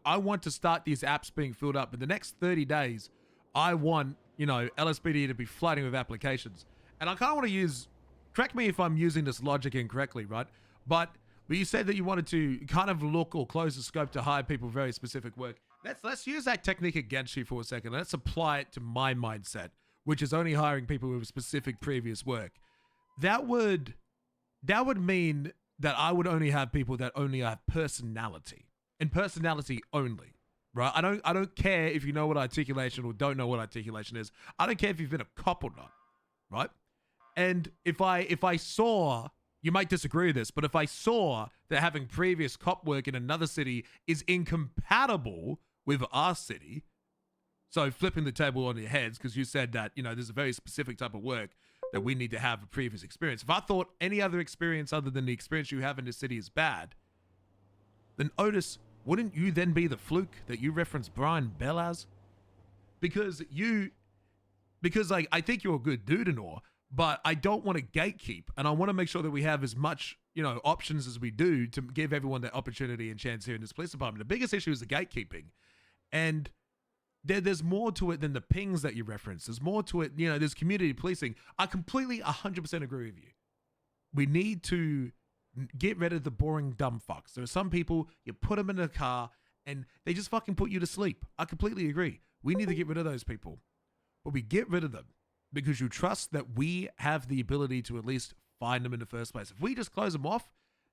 I want to start these apps being filled up. In the next 30 days, I want, LSPD to be flooding with applications. And I kind of want to use, correct me if I'm using this logic incorrectly, right? But you said that you wanted to kind of look or close the scope to hire people very specific work. Let's use that technique against you for a second. Let's apply it to my mindset, which is only hiring people with specific previous work. That would mean that I would only have people that only have personality. And personality only, right? I don't care if you know what articulation or don't know what articulation is. I don't care if you've been a cop or not, right? And if I saw, you might disagree with this, but if I saw that having previous cop work in another city is incompatible with our city, so flipping the table on your heads, because you said that, there's a very specific type of work that we need to have a previous experience. If I thought any other experience other than the experience you have in this city is bad, then Otis, wouldn't you then be the fluke that you referenced Brian Bell as? Because like, I think you're a good dude and all, but I don't want to gatekeep, and I want to make sure that we have as much, options as we do to give everyone the opportunity and chance here in this police department. The biggest issue is the gatekeeping, and there's more to it than the pings that you referenced. There's more to it, there's community policing. I completely 100% agree with you. We need to get rid of the boring dumb fucks. There are some people, you put them in a car and they just fucking put you to sleep. I completely agree. We need to get rid of those people. But we get rid of them because you trust that we have the ability to at least find them in the first place. If we just close them off,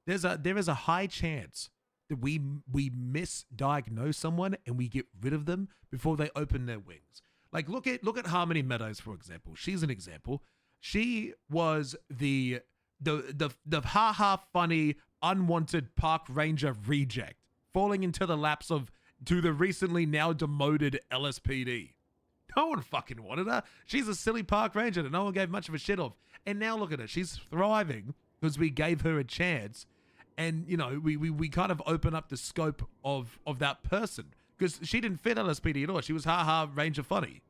there is a high chance that we misdiagnose someone and we get rid of them before they open their wings. Like look at Harmony Meadows, for example. She's an example. She was the ha-ha funny unwanted park ranger reject, falling into the laps to the recently now demoted LSPD. No one fucking wanted her. She's a silly park ranger that no one gave much of a shit of. And now look at her. She's thriving because we gave her a chance. And, we kind of open up the scope of that person. Because she didn't fit LSPD at all. She was ha-ha ranger funny.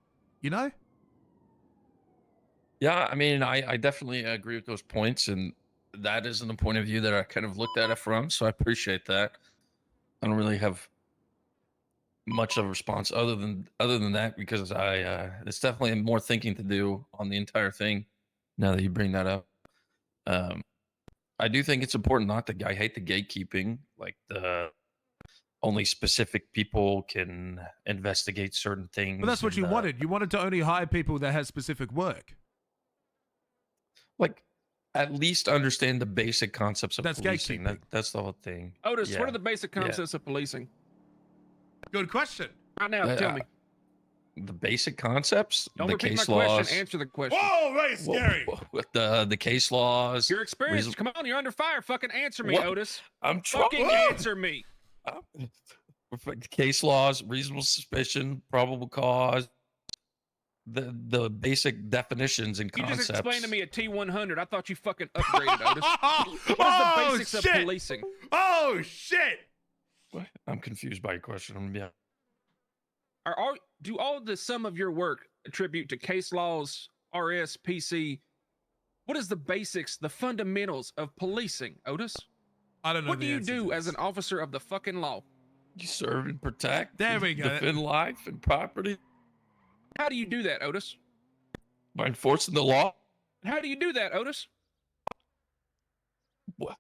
Yeah, I mean, I definitely agree with those points. And that isn't the point of view that I kind of looked at it from. So I appreciate that. I don't really have much of a response other than that, because it's definitely more thinking to do on the entire thing now that you bring that up. I do think it's important I hate the gatekeeping, like the only specific people can investigate certain things. But that's what you wanted. You wanted to only hire people that had specific work. Like, at least understand the basic concepts of policing. Gatekeeping. That's the whole thing. Otis, what are the basic concepts of policing? Good question. Right now, tell me. The basic concepts, Don't the repeat case my laws. question. Answer the question. Whoa, very scary. The case laws. Your experience. Come on, you're under fire. Fucking answer me, What? Otis. I'm trying. Fucking answer me. Case laws, reasonable suspicion, probable cause, the basic definitions and You concepts. just explained to me a T100. I thought you fucking upgraded, Otis. What is the basics of policing? Oh, shit. I'm confused by your question. Yeah. Do all the sum of your work attribute to case laws, RS, PC? What is the basics, the fundamentals of policing, Otis? I don't know. What do you do as an officer of the fucking law? You serve and protect. There we go. Defend life and property. How do you do that, Otis? By enforcing the law. How do you do that, Otis? What?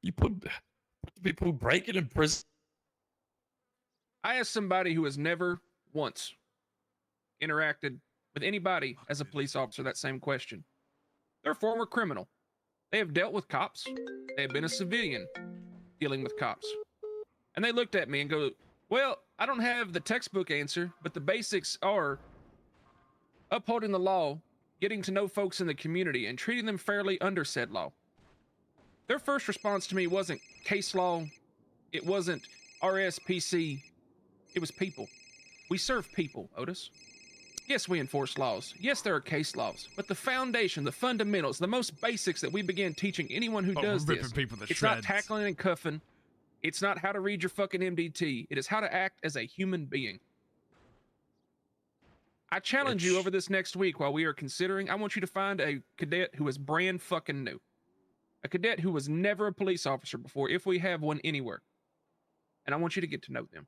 You put people who break it in prison. I asked somebody who has never once interacted with anybody as a police officer that same question. They're a former criminal. They have dealt with cops. They have been a civilian dealing with cops. And they looked at me and go, well, I don't have the textbook answer, but the basics are upholding the law, getting to know folks in the community, and treating them fairly under said law. Their first response to me wasn't case law. It wasn't RSPC. It was people. We serve people, Otis. Yes, we enforce laws. Yes, there are case laws. But the foundation, the fundamentals, the most basics that we begin teaching anyone who does this, it's not tackling and cuffing. It's not how to read your fucking MDT. It is how to act as a human being. I challenge you over this next week while we are considering, I want you to find a cadet who is brand fucking new. A cadet who was never a police officer before, if we have one anywhere. And I want you to get to know them.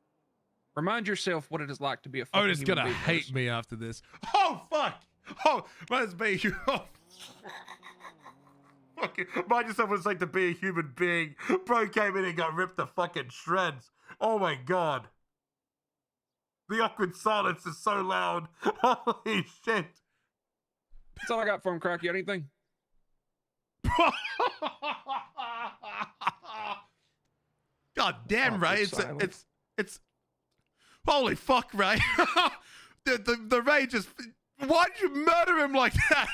Remind yourself what it is like to be a fucking Otis human gonna being, hate Otis. me after this. Oh, fuck. Oh, must be you. Oh. Fucking, mind yourself what it's like to be a human being. Bro came in and got ripped to fucking shreds. Oh my god. The awkward silence is so loud. Holy shit. That's all I got for him, Croc. You got anything? God damn, Ray. It's holy fuck, Ray. the Ray just, why'd you murder him like that?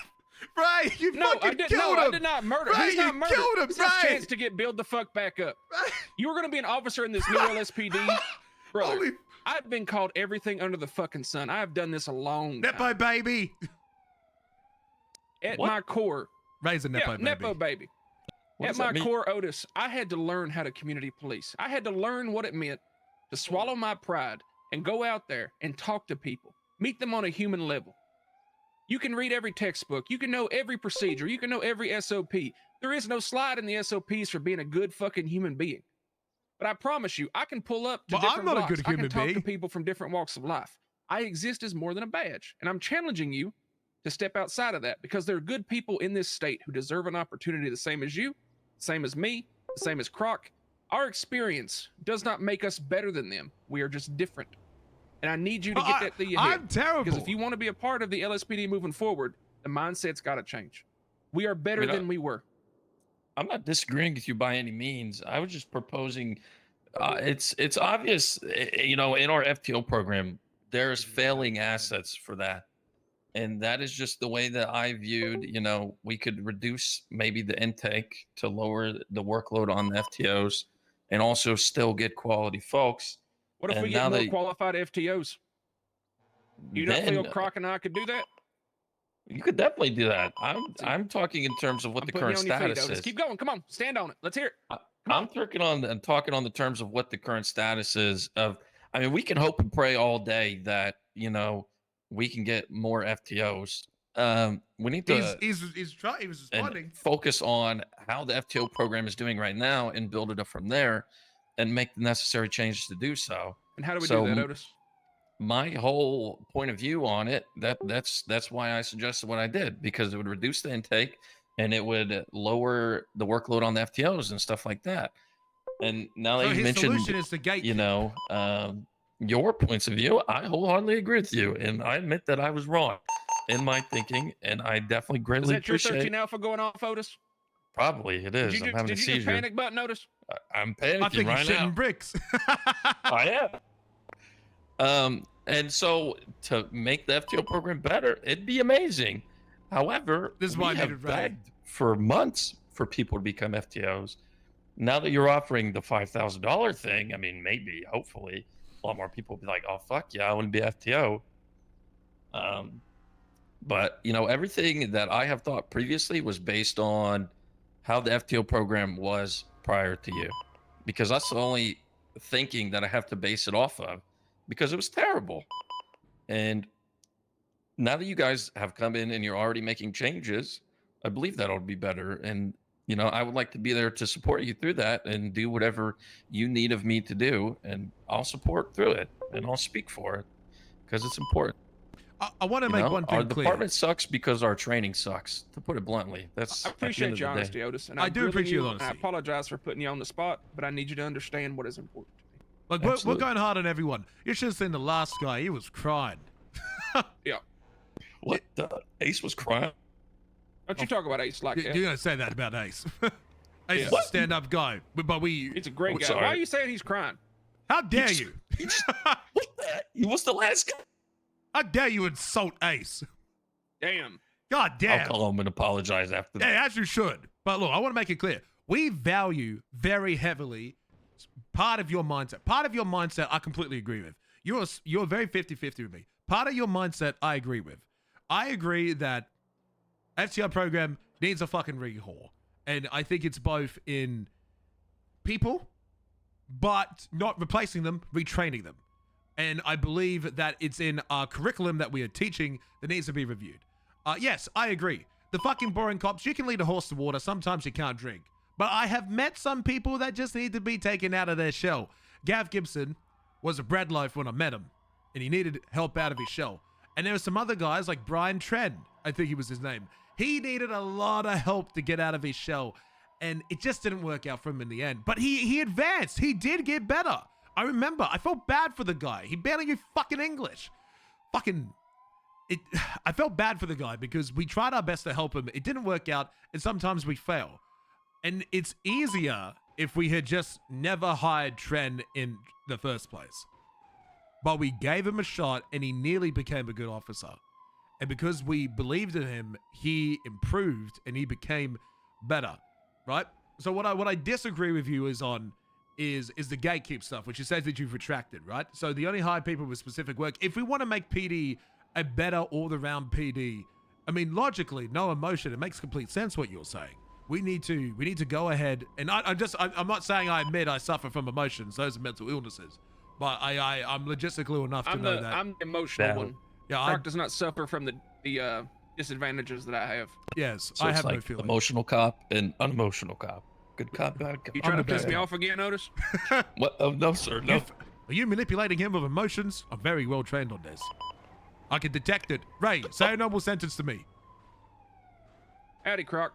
Ray, you fucking killed him. I did not murder him. Ray, He's not you murdered. killed him, It's his Ray. chance to get build the fuck back up. You were going to be an officer in this new LSPD. Brother, Holy I've been called everything under the fucking sun. I have done this a long time. Nepo baby. At What? my core. Ray's a Nepo baby. Nepo baby. What At does that my mean? core, Otis, I had to learn how to community police. I had to learn what it meant to swallow my pride and go out there and talk to people, meet them on a human level. You can read every textbook. You can know every procedure. You can know every SOP. There is no slide in the SOPs for being a good fucking human being. But I promise you, I can pull up to Well, I'm different not a blocks. good I human can talk to being. people from different walks of life. I exist as more than a badge, and I'm challenging you to step outside of that because there are good people in this state who deserve an opportunity the same as you, same as me, the same as Croc. Our experience does not make us better than them. We are just different. And I need you to get that through your head. I'm terrible. Because if you want to be a part of the LSPD moving forward, the mindset's got to change. We are better than we were. I'm not disagreeing with you by any means. I was just proposing. It's obvious, you know, in our FTO program, there's failing assets for that, and that is just the way that I viewed. You know, we could reduce maybe the intake to lower the workload on the FTOs, and also still get quality folks. What if And we now get more they- qualified FTOs? Do you not feel Then Croc and I could do that? you could definitely do that. I'm talking in terms of what I'm the putting you current on your feet, status Otis. is. Keep going. Come on. Stand on it. Let's hear it. I'm talking on the terms of what the current status is of. I mean, we can hope and pray all day that, you know, we can get more FTOs. We need to He was responding. and focus on how the FTO program is doing right now and build it up from there, and make the necessary changes to do so. And how do we So, do that, Otis? My whole point of view on it, that's why I suggested what I did, because it would reduce the intake and it would lower the workload on the FTOs and stuff like that. And now that So you his mentioned, solution is to gate. you know, your points of view, I wholeheartedly agree with you, and I admit that I was wrong in my thinking, and I definitely Is greatly that your appreciate. 13 alpha going off, Otis? Probably it is. I'm having Did a you seizure. just panic button, Otis? I'm I panicking think right he's shitting now. bricks. I am. And so to make the FTO program better, it'd be amazing. However, This is why I we have needed Ray. begged for months for people to become FTOs. Now that you're offering the $5,000 thing, I mean, maybe, hopefully, a lot more people will be like, "Oh fuck yeah, I want to be FTO." But you know, everything that I have thought previously was based on how the FTO program was prior to you, because that's the only thinking that I have to base it off of, because it was terrible. And now that you guys have come in and you're already making changes, I believe that'll be better. And you know, I would like to be there to support you through that and do whatever you need of me to do, and I'll support through it and I'll speak for it because it's important. I want to You make know, one our thing clear. department sucks because our training sucks, to put it bluntly. That's I at the end appreciate of your the day. honesty, Otis. And I I'm do grilling appreciate you, your and I honesty. apologize for putting you on the spot, but I need you to understand what is important to me. Like we're Absolutely. going hard on everyone. You should have seen the last guy. He was crying. Yeah. What the Ace was crying? Don't you talk about Ace like You're that. gonna say that about Ace. Ace is a What? stand-up guy, but we. He's a great guy. sorry. Why are you saying he's crying? How dare He's- you? What the? He was the last guy. How dare you insult Ace? Damn. God I'll damn. call him and apologize after that. Yeah, as you should. But look, I want to make it clear. We value very heavily part of your mindset. Part of your mindset, I completely agree with. You're very 50-50 with me. Part of your mindset, I agree with. I agree that FTR program needs a fucking rehaul. And I think it's both in people, but not replacing them, retraining them. And I believe that it's in our curriculum that we are teaching that needs to be reviewed. Yes, I agree. The fucking boring cops, you can lead a horse to water. Sometimes you can't drink. But I have met some people that just need to be taken out of their shell. Gav Gibson was a bread loaf when I met him, and he needed help out of his shell. And there were some other guys like Brian Trent, I think he was his name. He needed a lot of help to get out of his shell, and it just didn't work out for him in the end. But he advanced. He did get better. I remember. I felt bad for the guy. He barely knew fucking English. I felt bad for the guy because we tried our best to help him. It didn't work out, and sometimes we fail. And it's easier if we had just never hired Tren in the first place. But we gave him a shot, and he nearly became a good officer. And because we believed in him, he improved and he became better, right? So what I disagree with you is the gatekeep stuff, which you said that you've retracted, right? So the only hire people with specific work. If we want to make PD a better all-around PD, I mean, logically, no emotion, it makes complete sense what you're saying. we need to go ahead, and I'm not saying I admit I suffer from emotions. Those are mental illnesses, but I'm logistical enough to know that. I'm the emotional one. Yeah, Croc does not suffer from the disadvantages that I have. Yes, So I it's have like no feeling. emotional cop and unemotional cop. Good cop, bad cop. You trying to piss me bad. off again, Otis? What? Oh, no, sir. No. Are you manipulating him with emotions? I'm very well trained on this. I can detect it. Ray, say a normal sentence to me. Howdy, Croc.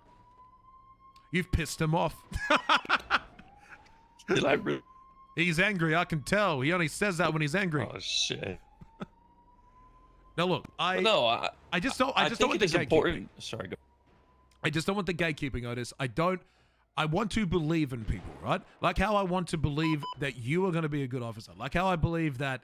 You've pissed him off. Did I really? He's angry. I can tell. He only says that when he's angry. Oh shit. Now look, I just don't. I just don't think want it the is important. Sorry, go. I just don't want the gatekeeping, Otis. I want to believe in people, right? Like how I want to believe that you are going to be a good officer. Like how I believe that,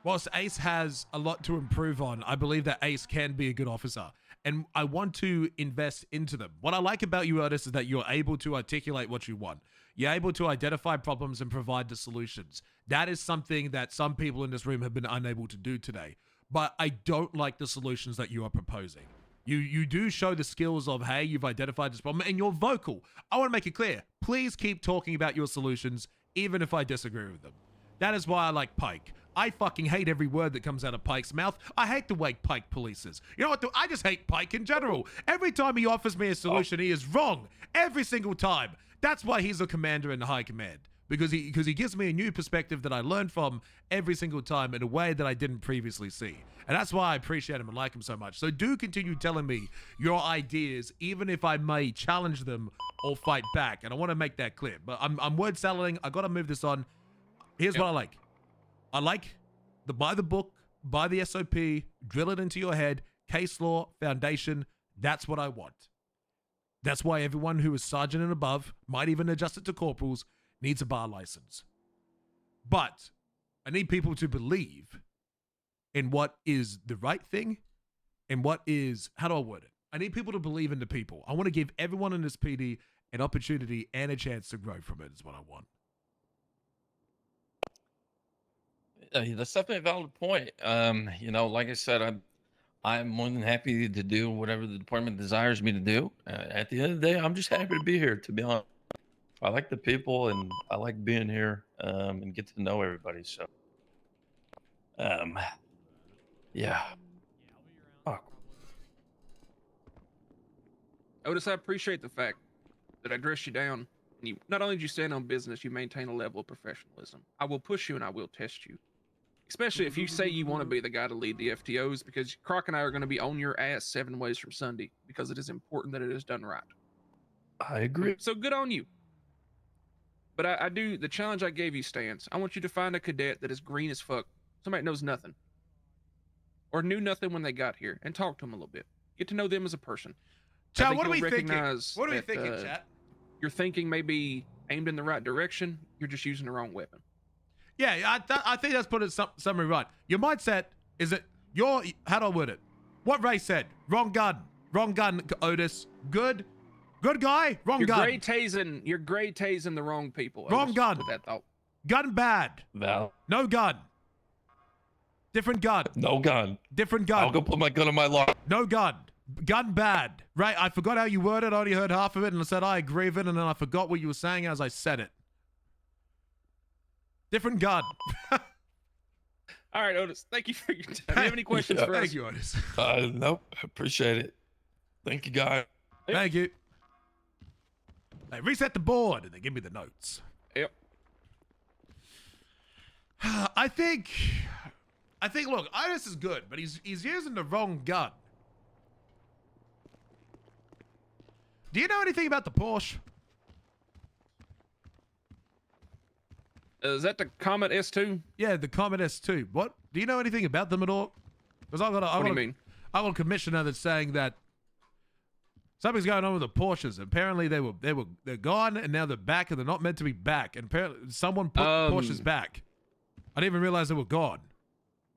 whilst Ace has a lot to improve on, I believe that Ace can be a good officer. And I want to invest into them. What I like about you, Otis, is that you're able to articulate what you want. You're able to identify problems and provide the solutions. That is something that some people in this room have been unable to do today. But I don't like the solutions that you are proposing. You do show the skills of, hey, you've identified this problem, and you're vocal. I want to make it clear. Please keep talking about your solutions, even if I disagree with them. That is why I like Pike. I fucking hate every word that comes out of Pike's mouth. I hate the way Pike polices. You know what? I just hate Pike in general. Every time he offers me a solution, he is wrong. Every single time. That's why he's a commander in the high command. Because he gives me a new perspective that I learn from every single time in a way that I didn't previously see. And that's why I appreciate him and like him so much. So do continue telling me your ideas, even if I may challenge them or fight back. And I want to make that clear. But I'm word salading. I got to move this on. Here's what I like. I like the by the book, by the SOP, drill it into your head, case law, foundation. That's what I want. That's why everyone who is sergeant and above, might even adjust it to corporals, needs a bar license. But I need people to believe in what is the right thing and what is, how do I word it? I need people to believe in the people. I want to give everyone in this PD an opportunity and a chance to grow from it is what I want. That's definitely a valid point. You know, like I said, I'm more than happy to do whatever the department desires me to do. At the end of the day, I'm just happy to be here, to be honest. I like the people and I like being here and get to know everybody. So, yeah. Oh. Otis, I appreciate the fact that I dressed you down. And you not only did you stand on business, you maintain a level of professionalism. I will push you and I will test you. Especially if you say you want to be the guy to lead the FTOs, because Croc and I are going to be on your ass 7 ways from Sunday, because it is important that it is done right. I agree. So good on you. But I do, the challenge I gave you stands. I want you to find a cadet that is green as fuck. Somebody knows nothing. Or knew nothing when they got here, and talk to them a little bit. Get to know them as a person. Chat, what are we thinking? What are we thinking, chat? Your thinking may be aimed in the right direction. You're just using the wrong weapon. Yeah, I think that's put it summary right. Your mindset is that how do I word it? What Ray said. Wrong gun, Otis. Good guy, wrong gun. You're gray tasing the wrong people. Wrong Otis, gun. with that thought. Gun bad. Val. No gun. Different gun. No gun. Different gun. I'll go put my gun in my locker. No gun. Gun bad. Ray, I forgot how you worded it. I only heard half of it and I said I agree with it, and then I forgot what you were saying as I said it. Different gun. All right, Otis. Thank you for your time. Do you have any questions for us? Thank you, Otis. Nope. Appreciate it. Thank you, guys. Thank you. Hey, reset the board and then give me the notes. Yep. I think, look, Otis is good, but he's using the wrong gun. Do you know anything about the Porsche? Is that the Comet S2? Yeah, the Comet S2. What? Do you know anything about them at all? Because I got a commissioner that's saying that something's going on with the Porsches. Apparently they're gone and now they're back and they're not meant to be back. And apparently someone put Porsches back. I didn't even realize they were gone.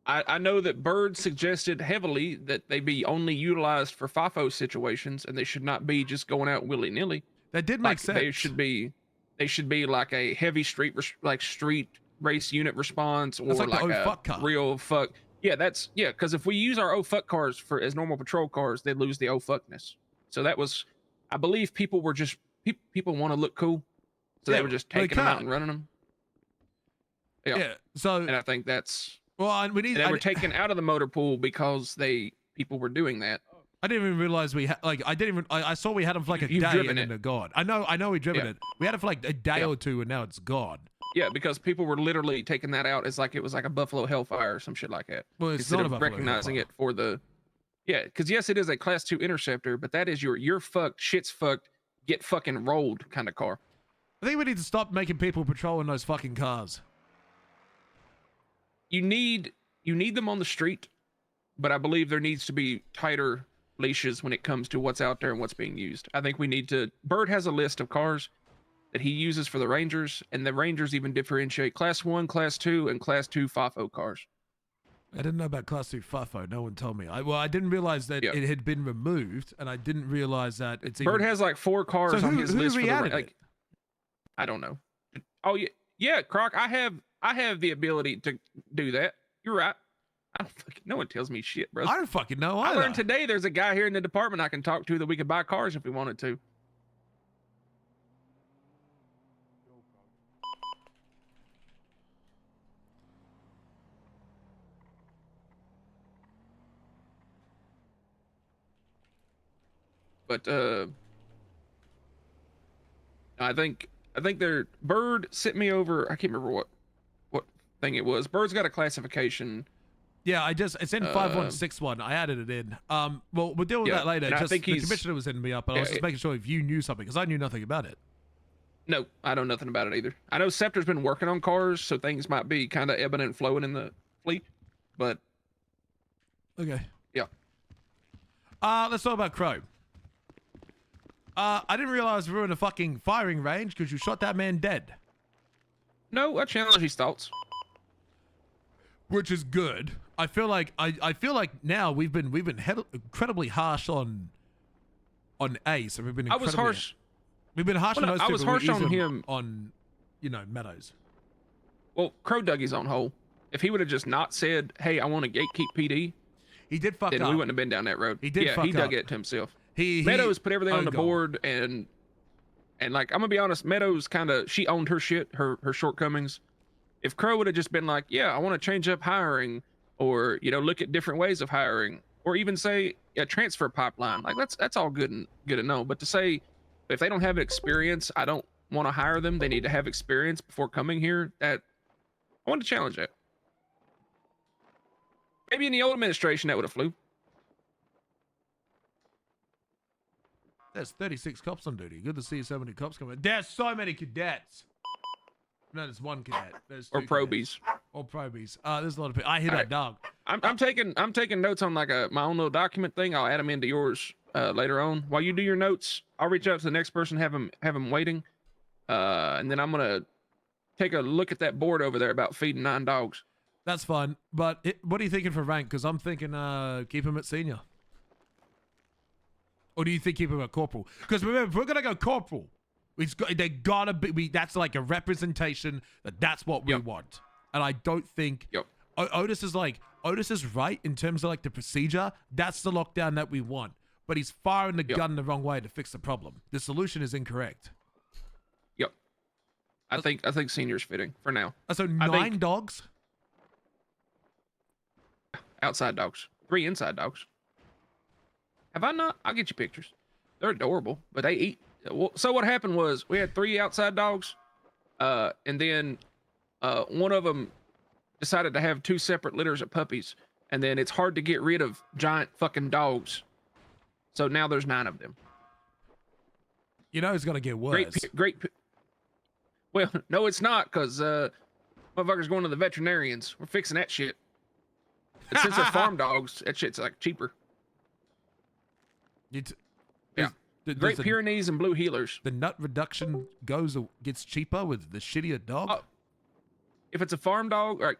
I know that Bird suggested heavily that they be only utilized for FIFO situations and they should not be just going out willy-nilly. That did make sense. They should be like a heavy street race unit response, or like a fuck car. real fuck. Yeah, because if we use our fuck cars as normal patrol cars, they lose the fuckness. So that was, I believe people were just people want to look cool, so Yeah, they were just they taking them out can't. and running them. Yeah. Yeah. So And I think that's well, and we need. they were taken out of the motor pool because people were doing that. I didn't even realize we had like I saw we had them for like a You've day driven and then it. they're gone. I know we driven Yeah. it. We had it for like a day Yeah. or two and now it's gone. Yeah, because people were literally taking that out as like it was like a Buffalo Hellfire or some shit like that. Well, it's Instead not of a Buffalo recognizing Hellfire. it for the because yes, it is a Class 2 Interceptor, but that is your you're fucked, shit's fucked, get fucking rolled kind of car. I think we need to stop making people patrolling those fucking cars. You need them on the street, but I believe there needs to be tighter leashes when it comes to what's out there and what's being used. I think we need to. Bird has a list of cars that he uses for the Rangers, and the Rangers even differentiate Class 1, Class 2, and Class 2 FAFO cars. I didn't know about Class 2 FAFO. No one told me. I didn't realize that Yeah. it had been removed, and I didn't realize that it's Bird even... has like 4 cars So on who- his who list for the re-added like. it? I don't know. Oh yeah, Croc. I have the ability to do that. You're right. I don't fucking. No one tells me shit, bro. I don't fucking know I either. learned today there's a guy here in the department I can talk to that we could buy cars if we wanted to. But I think they're Bird sent me over. I can't remember what thing it was. Bird's got a classification. Yeah, it's in 5161. I added it in. Well, we'll deal with Yeah, that later. and I Just think the he's- commissioner was hitting me up, and I was Yeah, just making sure if you knew something, because I knew nothing about it. No, I know nothing about it either. I know Scepter's been working on cars, so things might be kind of ebbing and flowing in the fleet. But Okay. yeah, Let's talk about Crow. I didn't realize we were in a fucking firing range because you shot that man dead, no, I challenge his thoughts. which is good. I feel like I feel like now we've been incredibly harsh on Ace, and we've been I was incredibly- harsh. We've been harsh Well, on no, those I two, was but we're harsh on easy him. on Meadows. Well, Crow dug his own hole. If he would have just not said, "Hey, I want to gatekeep PD," He did fuck then up. we wouldn't have been down that road. He did Yeah, fuck he dug up. it to himself. He Meadows put everything on the owned goal. board, and like I'm gonna be honest, Meadows she owned her shit, her shortcomings. If Crow would have just been like, "Yeah, I want to change up hiring," or look at different ways of hiring, or even say a transfer pipeline, like that's all good and to know. But to say if they don't have experience, I don't want to hire them. They need to have experience before coming here. That I want to challenge that. Maybe in the old administration that would have flew. There's 36 cops on duty. Good to see so many cops coming. There's so many cadets. No, there's one cadet. There's Or two cadets. probies. Or probies. There's a lot of people. I hear All that right. dog. I'm taking notes on like my own little document thing. I'll add them into yours later on. While you do your notes, I'll reach out to the next person, have them waiting, and then I'm gonna take a look at that board over there about feeding 9 dogs. That's fine. But what are you thinking for rank? Because I'm thinking keep him at senior. Or do you think keep him at corporal? Because remember, if we're gonna go corporal, they gotta be. That's like a representation that's what we Yep. want. And I don't think Yep. Otis is right in terms of like the procedure. That's the lockdown that we want. But he's firing the Yep. gun the wrong way to fix the problem. The solution is incorrect. Yep. I think senior's fitting for now. So I 9 think- dogs. Outside dogs, 3 inside dogs. Have I not? I'll get you pictures. They're adorable, but they eat. So what happened was we had 3 outside dogs, and then one of them decided to have 2 separate litters of puppies, and then it's hard to get rid of giant fucking dogs. So now there's 9 of them. You know it's gonna get worse. Well, no, it's not, because motherfuckers going to the veterinarians. We're fixing that shit. And since they're farm dogs, that shit's like cheaper. Yeah. Great Pyrenees and Blue Heelers. The nut reduction gets cheaper with the shittier dog. Oh, if it's a farm dog, or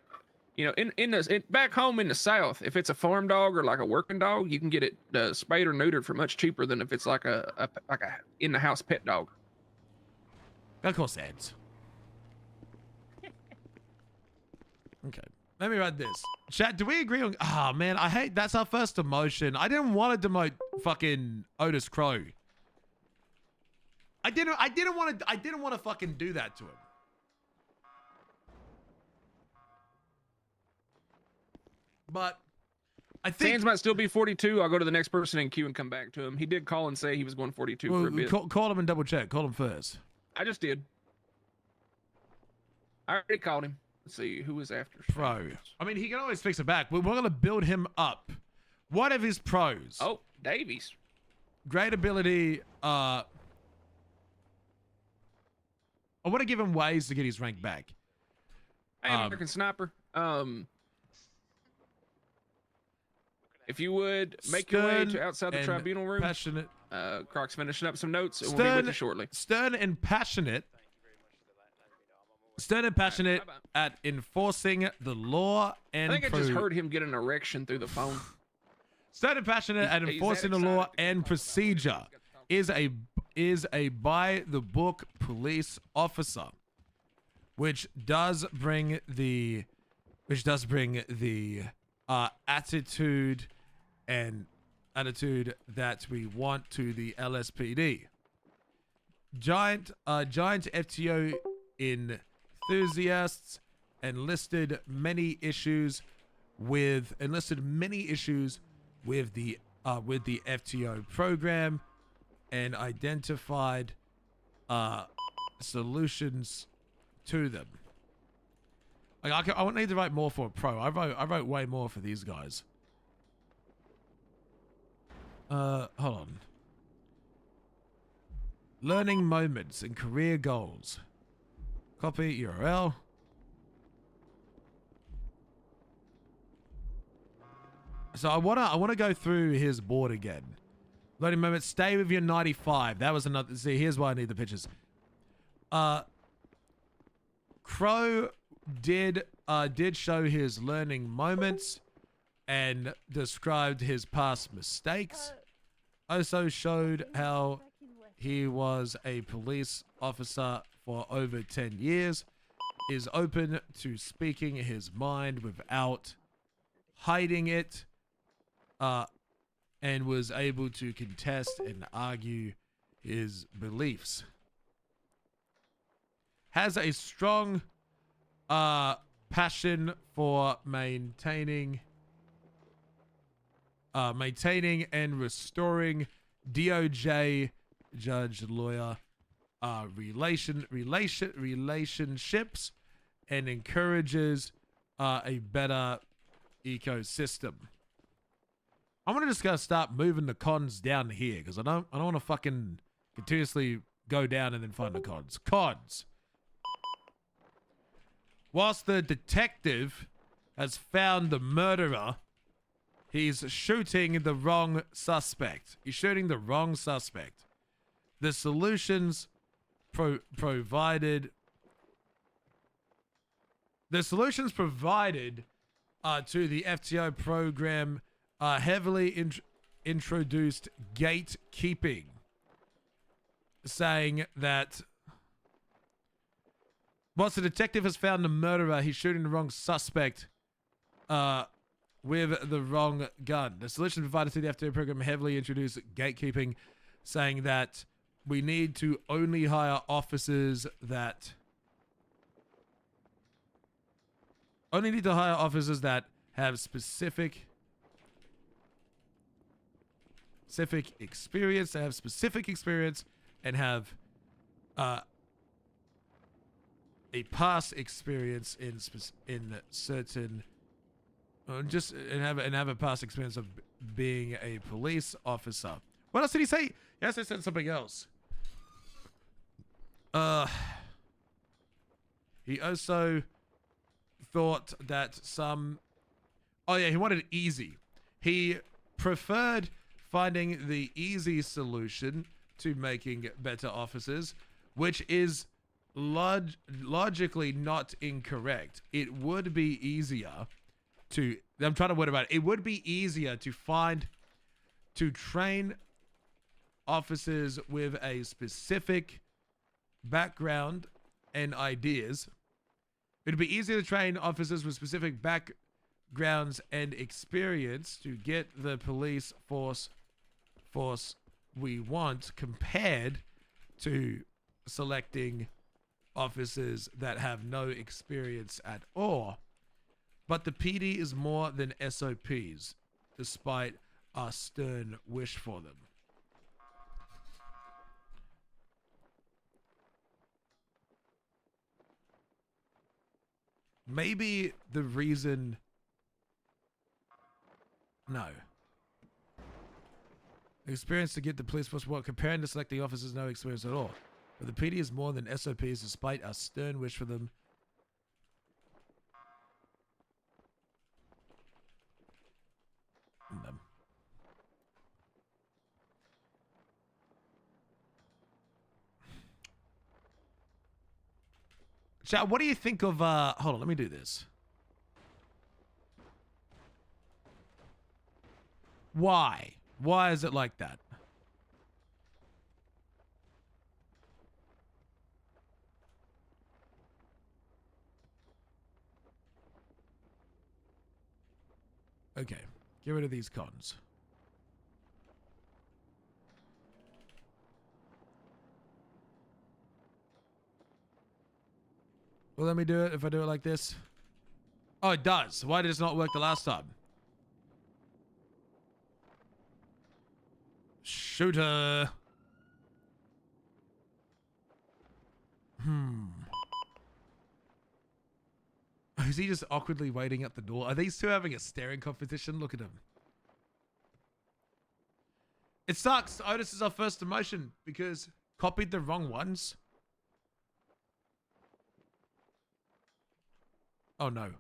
back home in the South, if it's a farm dog or like a working dog, you can get it spayed or neutered for much cheaper than if it's like a in the house pet dog. Of course, ads. Okay, let me read this. Chat, do we agree on? Oh man, I hate that's our first demotion. I didn't want to demote fucking Otis Crow. I didn't want to fucking do that to him. But I think Sands might still be 42. I'll go to the next person in queue and come back to him. He did call and say he was going 42 for a bit. call him and double check. Call him first. I just did. I already called him. Let's see who was after. Pro. I mean, he can always fix it back. We're going to build him up. What of his pros? Oh, Davies. Great ability. I want to give him ways to get his rank back. Hey, American Sniper. If you would make your way to outside the tribunal room. Passionate. Croc's finishing up some notes, and we'll be with you shortly. Stern and passionate. Stern and passionate at enforcing the law and. I think I just heard him get an erection through the phone. Stern and passionate at enforcing the law and procedure is a by the book police officer, which does bring the attitude that we want to the LSPD. Giant FTO enthusiasts enlisted many issues with the FTO program and identified solutions to them. Like I won't need to write more for a pro. I wrote way more for these guys. Hold on. Learning moments and career goals. Copy URL. So I wanna go through his board again. Learning moments. Stay with your 95. That was another. See, here's why I need the pictures. Crow did show his learning moments and described his past mistakes. Also showed how he was a police officer for over 10 years, is open to speaking his mind without hiding it, and was able to contest and argue his beliefs. Has a strong passion for maintaining and restoring DOJ judge lawyer relationships and encourages a better ecosystem. I'm gonna just start moving the cons down here because I don't want to fucking continuously go down and then find the cons. Cons. Whilst the detective has found the murderer, he's shooting the wrong suspect. He's shooting the wrong suspect. The solutions provided to the FTO program heavily introduced gatekeeping, saying that once the detective has found the murderer, he's shooting the wrong suspect with the wrong gun. The solution provided to the FTO program heavily introduced gatekeeping, saying that we need to only hire officers that have specific experience, and have a past experience in certain, have a past experience of being a police officer. What else did he say? Yes, I said something else. He also thought that he wanted it easy. He preferred finding the easy solution to making better officers, which is logically not incorrect. It would be easier to, I'm trying to word about it. It would be easier to train officers with a specific background and ideas. It'd be easier to train officers with specific backgrounds and experience to get the police force we want, compared to selecting officers that have no experience at all. But the PD is more than SOPs, despite our stern wish for them. Maybe the reason... No. Experience to get the police force work. Comparing to selecting officers, no experience at all. But the PD is more than SOPs, despite our stern wish for them. Chat, what do you think of, hold on, let me do this. Why? Why is it like that? Okay, get rid of these cons. Well, let me do it if I do it like this. Oh, it does. Why did it not work the last time? Shooter. Is he just awkwardly waiting at the door? Are these two having a staring competition? Look at him. It sucks. Otis is our first demotion because copied the wrong ones. Oh no.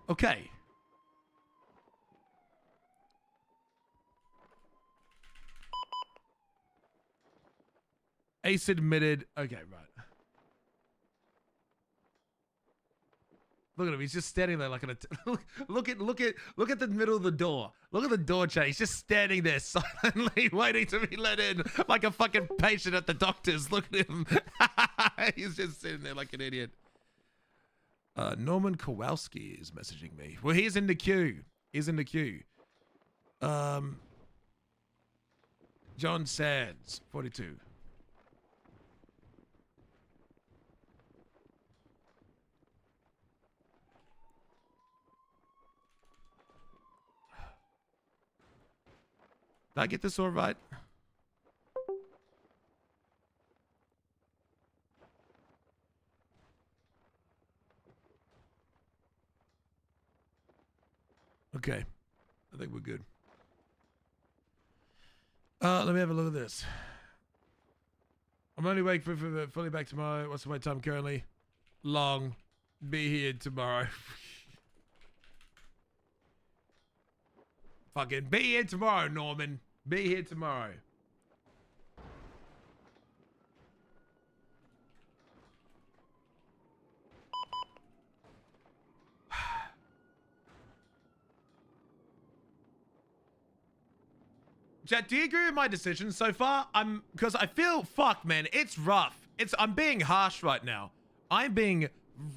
Okay. Ace admitted. Okay, right. Look at him. He's just standing there like look at the middle of the door. Look at the door, chat. He's just standing there silently waiting to be let in like a fucking patient at the doctor's. Look at him. He's just sitting there like an idiot. Norman Kowalski is messaging me. Well, he's in the queue. He's in the queue. John Sands, 42. Did I get this all right? Okay. I think we're good. Let me have a look at this. I'm only waiting for fully back tomorrow. What's the wait time currently? Long. Be here tomorrow. Fucking be here tomorrow, Norman. Be here tomorrow. Chat, do you agree with my decision so far? Because I feel, fuck, man, it's rough. I'm being harsh right now. I'm being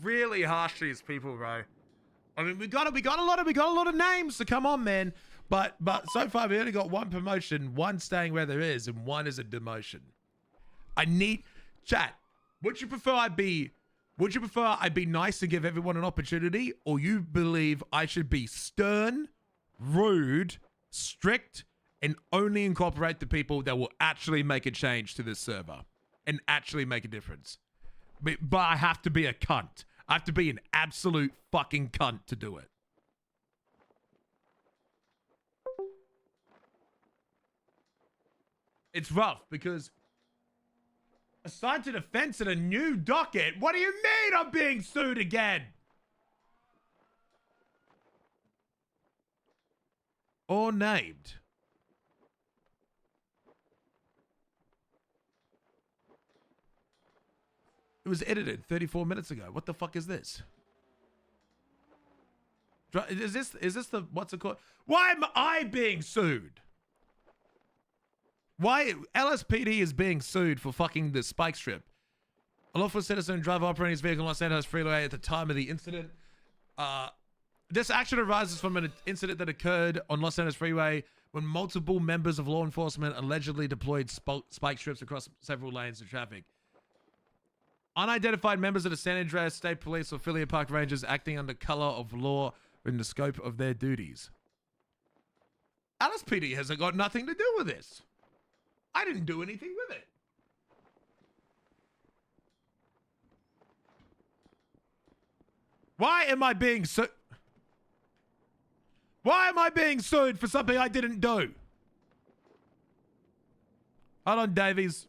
really harsh to these people, bro. I mean, we got a lot of names to come on, man. But so far we only got one promotion, one staying where there is, and one is a demotion. I need chat. Would you prefer I be nice and give everyone an opportunity, or you believe I should be stern, rude, strict, and only incorporate the people that will actually make a change to this server and actually make a difference? But I have to be a cunt. I have to be an absolute fucking cunt to do it. It's rough because assigned to defense in a new docket. What do you mean I'm being sued again? Or named. It was edited 34 minutes ago. What the fuck is this? Is this the what's it called? Why am I being sued? Why LSPD is being sued for fucking the spike strip? A lawful citizen driver operating his vehicle on Los Santos Freeway at the time of the incident. This action arises from an incident that occurred on Los Santos Freeway when multiple members of law enforcement allegedly deployed spike strips across several lanes of traffic. Unidentified members of the San Andreas State Police or Affiliate Park Rangers acting under color of law in the scope of their duties. LSPD has got nothing to do with this. I didn't do anything with it. Why am I being sued? Why am I being sued for something I didn't do? Hold on, Davies.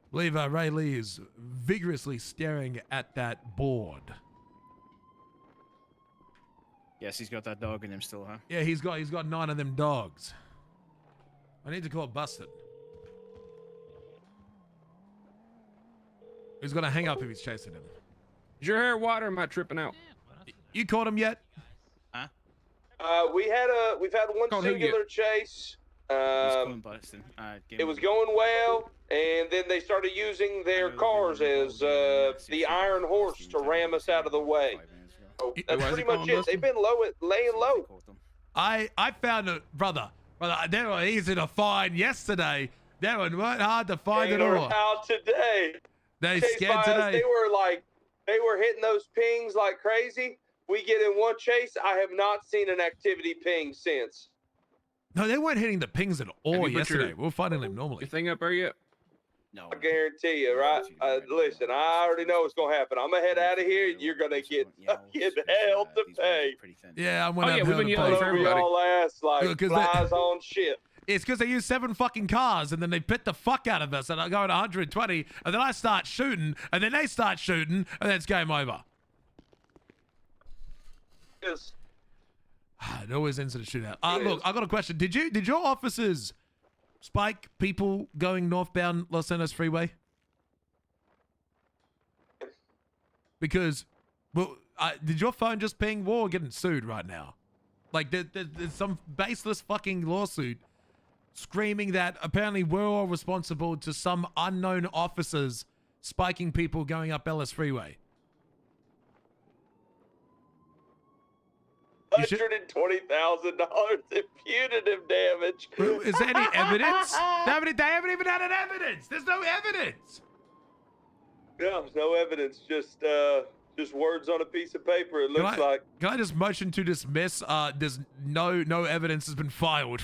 I believe Ray Lee is vigorously staring at that board. Yes, he's got that dog in him still, huh? Yeah, he's got 9 of them dogs. I need to call Busted. He's gonna hang up if he's chasing him. Is your hair water? Or am I tripping out? You caught him yet? Huh? We've had one Called who singular chase. He's calling Buxton. It was going well, and then they started using their cars as the Iron Horse to ram us out of the way. So that's pretty much it. They've been laying low. I found it, brother. They were easy to find yesterday. They weren't hard to find at all. Out today. They Chased scared by us. today. They were hitting those pings like crazy. We get in one chase. I have not seen an activity ping since. No, they weren't hitting the pings at all Have you put yesterday. your- We were finding them normally. Your thing up there yet? No. I guarantee you, right? Listen, I already know what's gonna happen. I'm gonna head out of here, and you're gonna get fucking hell to pay. Yeah, I'm gonna Oh, yeah, have we've hell been to yelling pay. for everybody. Y'all ass like 'Cause flies on shit. It's because they use 7 fucking cars and then they pit the fuck out of us and I go at 120 and then I start shooting and then they start shooting and then it's game over. Yes. It always ends in a shootout. Look, I got a question. Did your officers spike people going northbound Los Santos Freeway? Because, well, did your phone just ping? We're getting sued right now. Like, there's some baseless fucking lawsuit screaming that apparently we're all responsible to some unknown officers spiking people going up Ellis Freeway. $120,000 in punitive damage. Is there any evidence? They haven't even had an evidence. There's no evidence. No, there's no evidence. Just words on a piece of paper. It looks like. Can I just motion to dismiss? There's no evidence has been filed.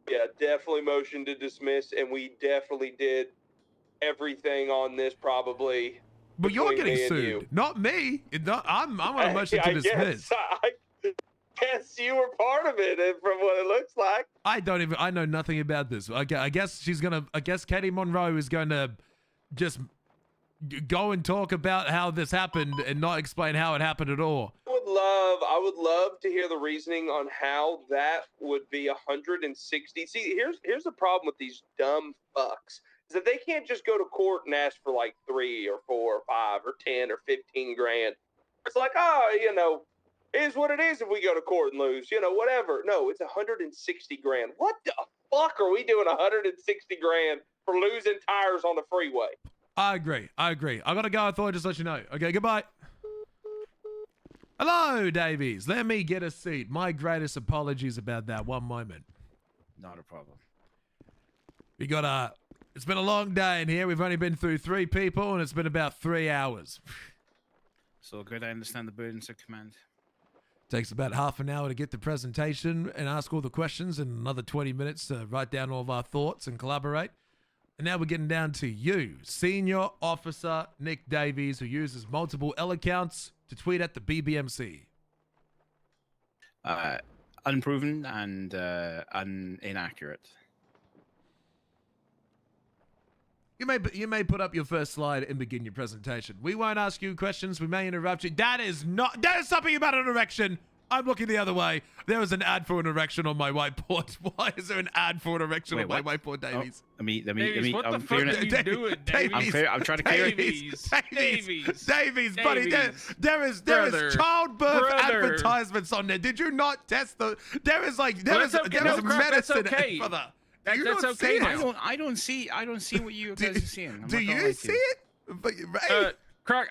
Yeah, definitely motion to dismiss, and we definitely did everything on this probably. But you're between getting me and sued, you. not me. I'm on a motion to dismiss. I guess you were part of it, from what it looks like. I know nothing about this. I guess Katie Monroe is going to just go and talk about how this happened and not explain how it happened at all. I would love to hear the reasoning on how that would be 160. See, here's the problem with these dumb fucks is that they can't just go to court and ask for like 3 or 4 or 5 or 10 or 15 grand. It's like, it is what it is if we go to court and lose, whatever. No, it's 160 grand. What the fuck are we doing 160 grand for losing tires on the freeway? I agree. I gotta go. I thought I'd just let you know. Okay, goodbye. Hello, Davies. Let me get a seat. My greatest apologies about that. One moment. Not a problem. We got it's been a long day in here. We've only been through 3 people and it's been about 3 hours. So good, I understand the burdens of command. Takes about half an hour to get the presentation and ask all the questions and another 20 minutes to write down all of our thoughts and collaborate. And now we're getting down to you, Senior Officer Nick Davies, who uses multiple L accounts to tweet at the BBMC. Unproven and inaccurate. You may put up your first slide and begin your presentation. We won't ask you questions. We may interrupt you. That is something about an erection. I'm looking the other way. There was an ad for an erection on my whiteboard. Why is there an ad for an erection on my whiteboard, Davies? Davies, what the I'm fuck clearing are it. you doing, Davies? I'm trying to clear it. Davies, buddy, there is childbirth advertisements on there. Did you not test the? There is medicine, okay. brother. That's not okay see now. it? I don't see what you guys are seeing. Do you see it? But, right? Croc,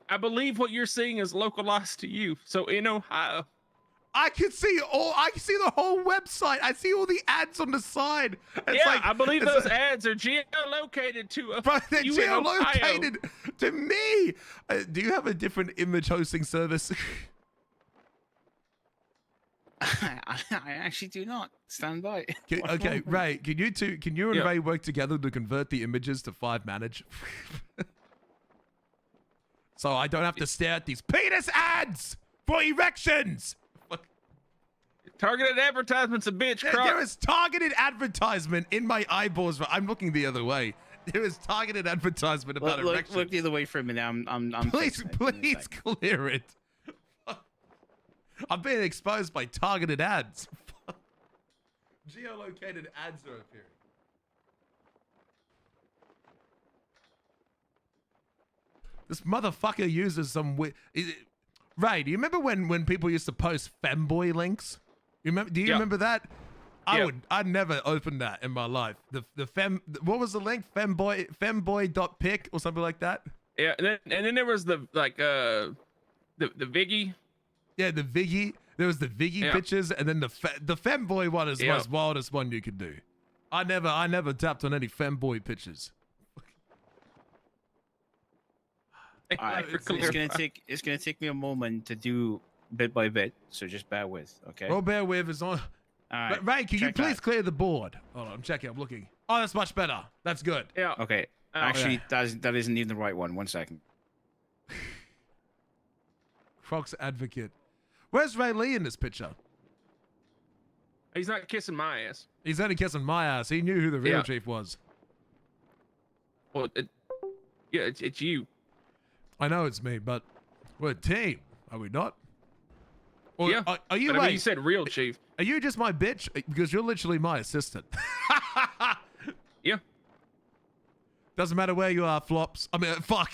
I believe what you're seeing is localized to you. So in Ohio. I can see the whole website. I see all the ads on the side. It's I believe those ads are geolocated to but they're you in Ohio. geolocated to me. Do you have a different image hosting service? I actually do not. Stand by. Okay, Ray, can you and Ray work together to convert the images to 5 manage? So I don't have to stare at these penis ads for erections. Targeted advertisements a bitch, Croc. There is targeted advertisement in my eyeballs. I'm looking the other way. There is targeted advertisement about erections. Look the other way for a minute. I'm please clear it. I'm being exposed by targeted ads. Geolocated ads are appearing. This motherfucker uses some Ray, do you remember when people used to post femboy links? Do you remember that? I'd never open that in my life. What was the link? Femboy.pic or something like that? Yeah, and then there was the Viggy. Yeah, the Viggy. There was the Viggy pictures, and then the femboy one is the most wildest one you could do. I never tapped on any femboy pictures. It's gonna take me a moment to do bit by bit, so just bear with, okay? Well, bear with is on. All right. But Ray, can you please clear the board? Hold on, I'm checking. I'm looking. Oh, that's much better. That's good. Yeah. Okay. Actually, that isn't even the right one. 1 second. Croc's advocate. Where's Ray Lee in this picture? He's not kissing my ass. He's only kissing my ass. He knew who the real chief was. Well, it's you. I know it's me, but we're a team, are we not? Or, yeah. Are you? But you said real chief. Are you just my bitch? Because you're literally my assistant. Yeah. Doesn't matter where you are, flops. I mean, fuck.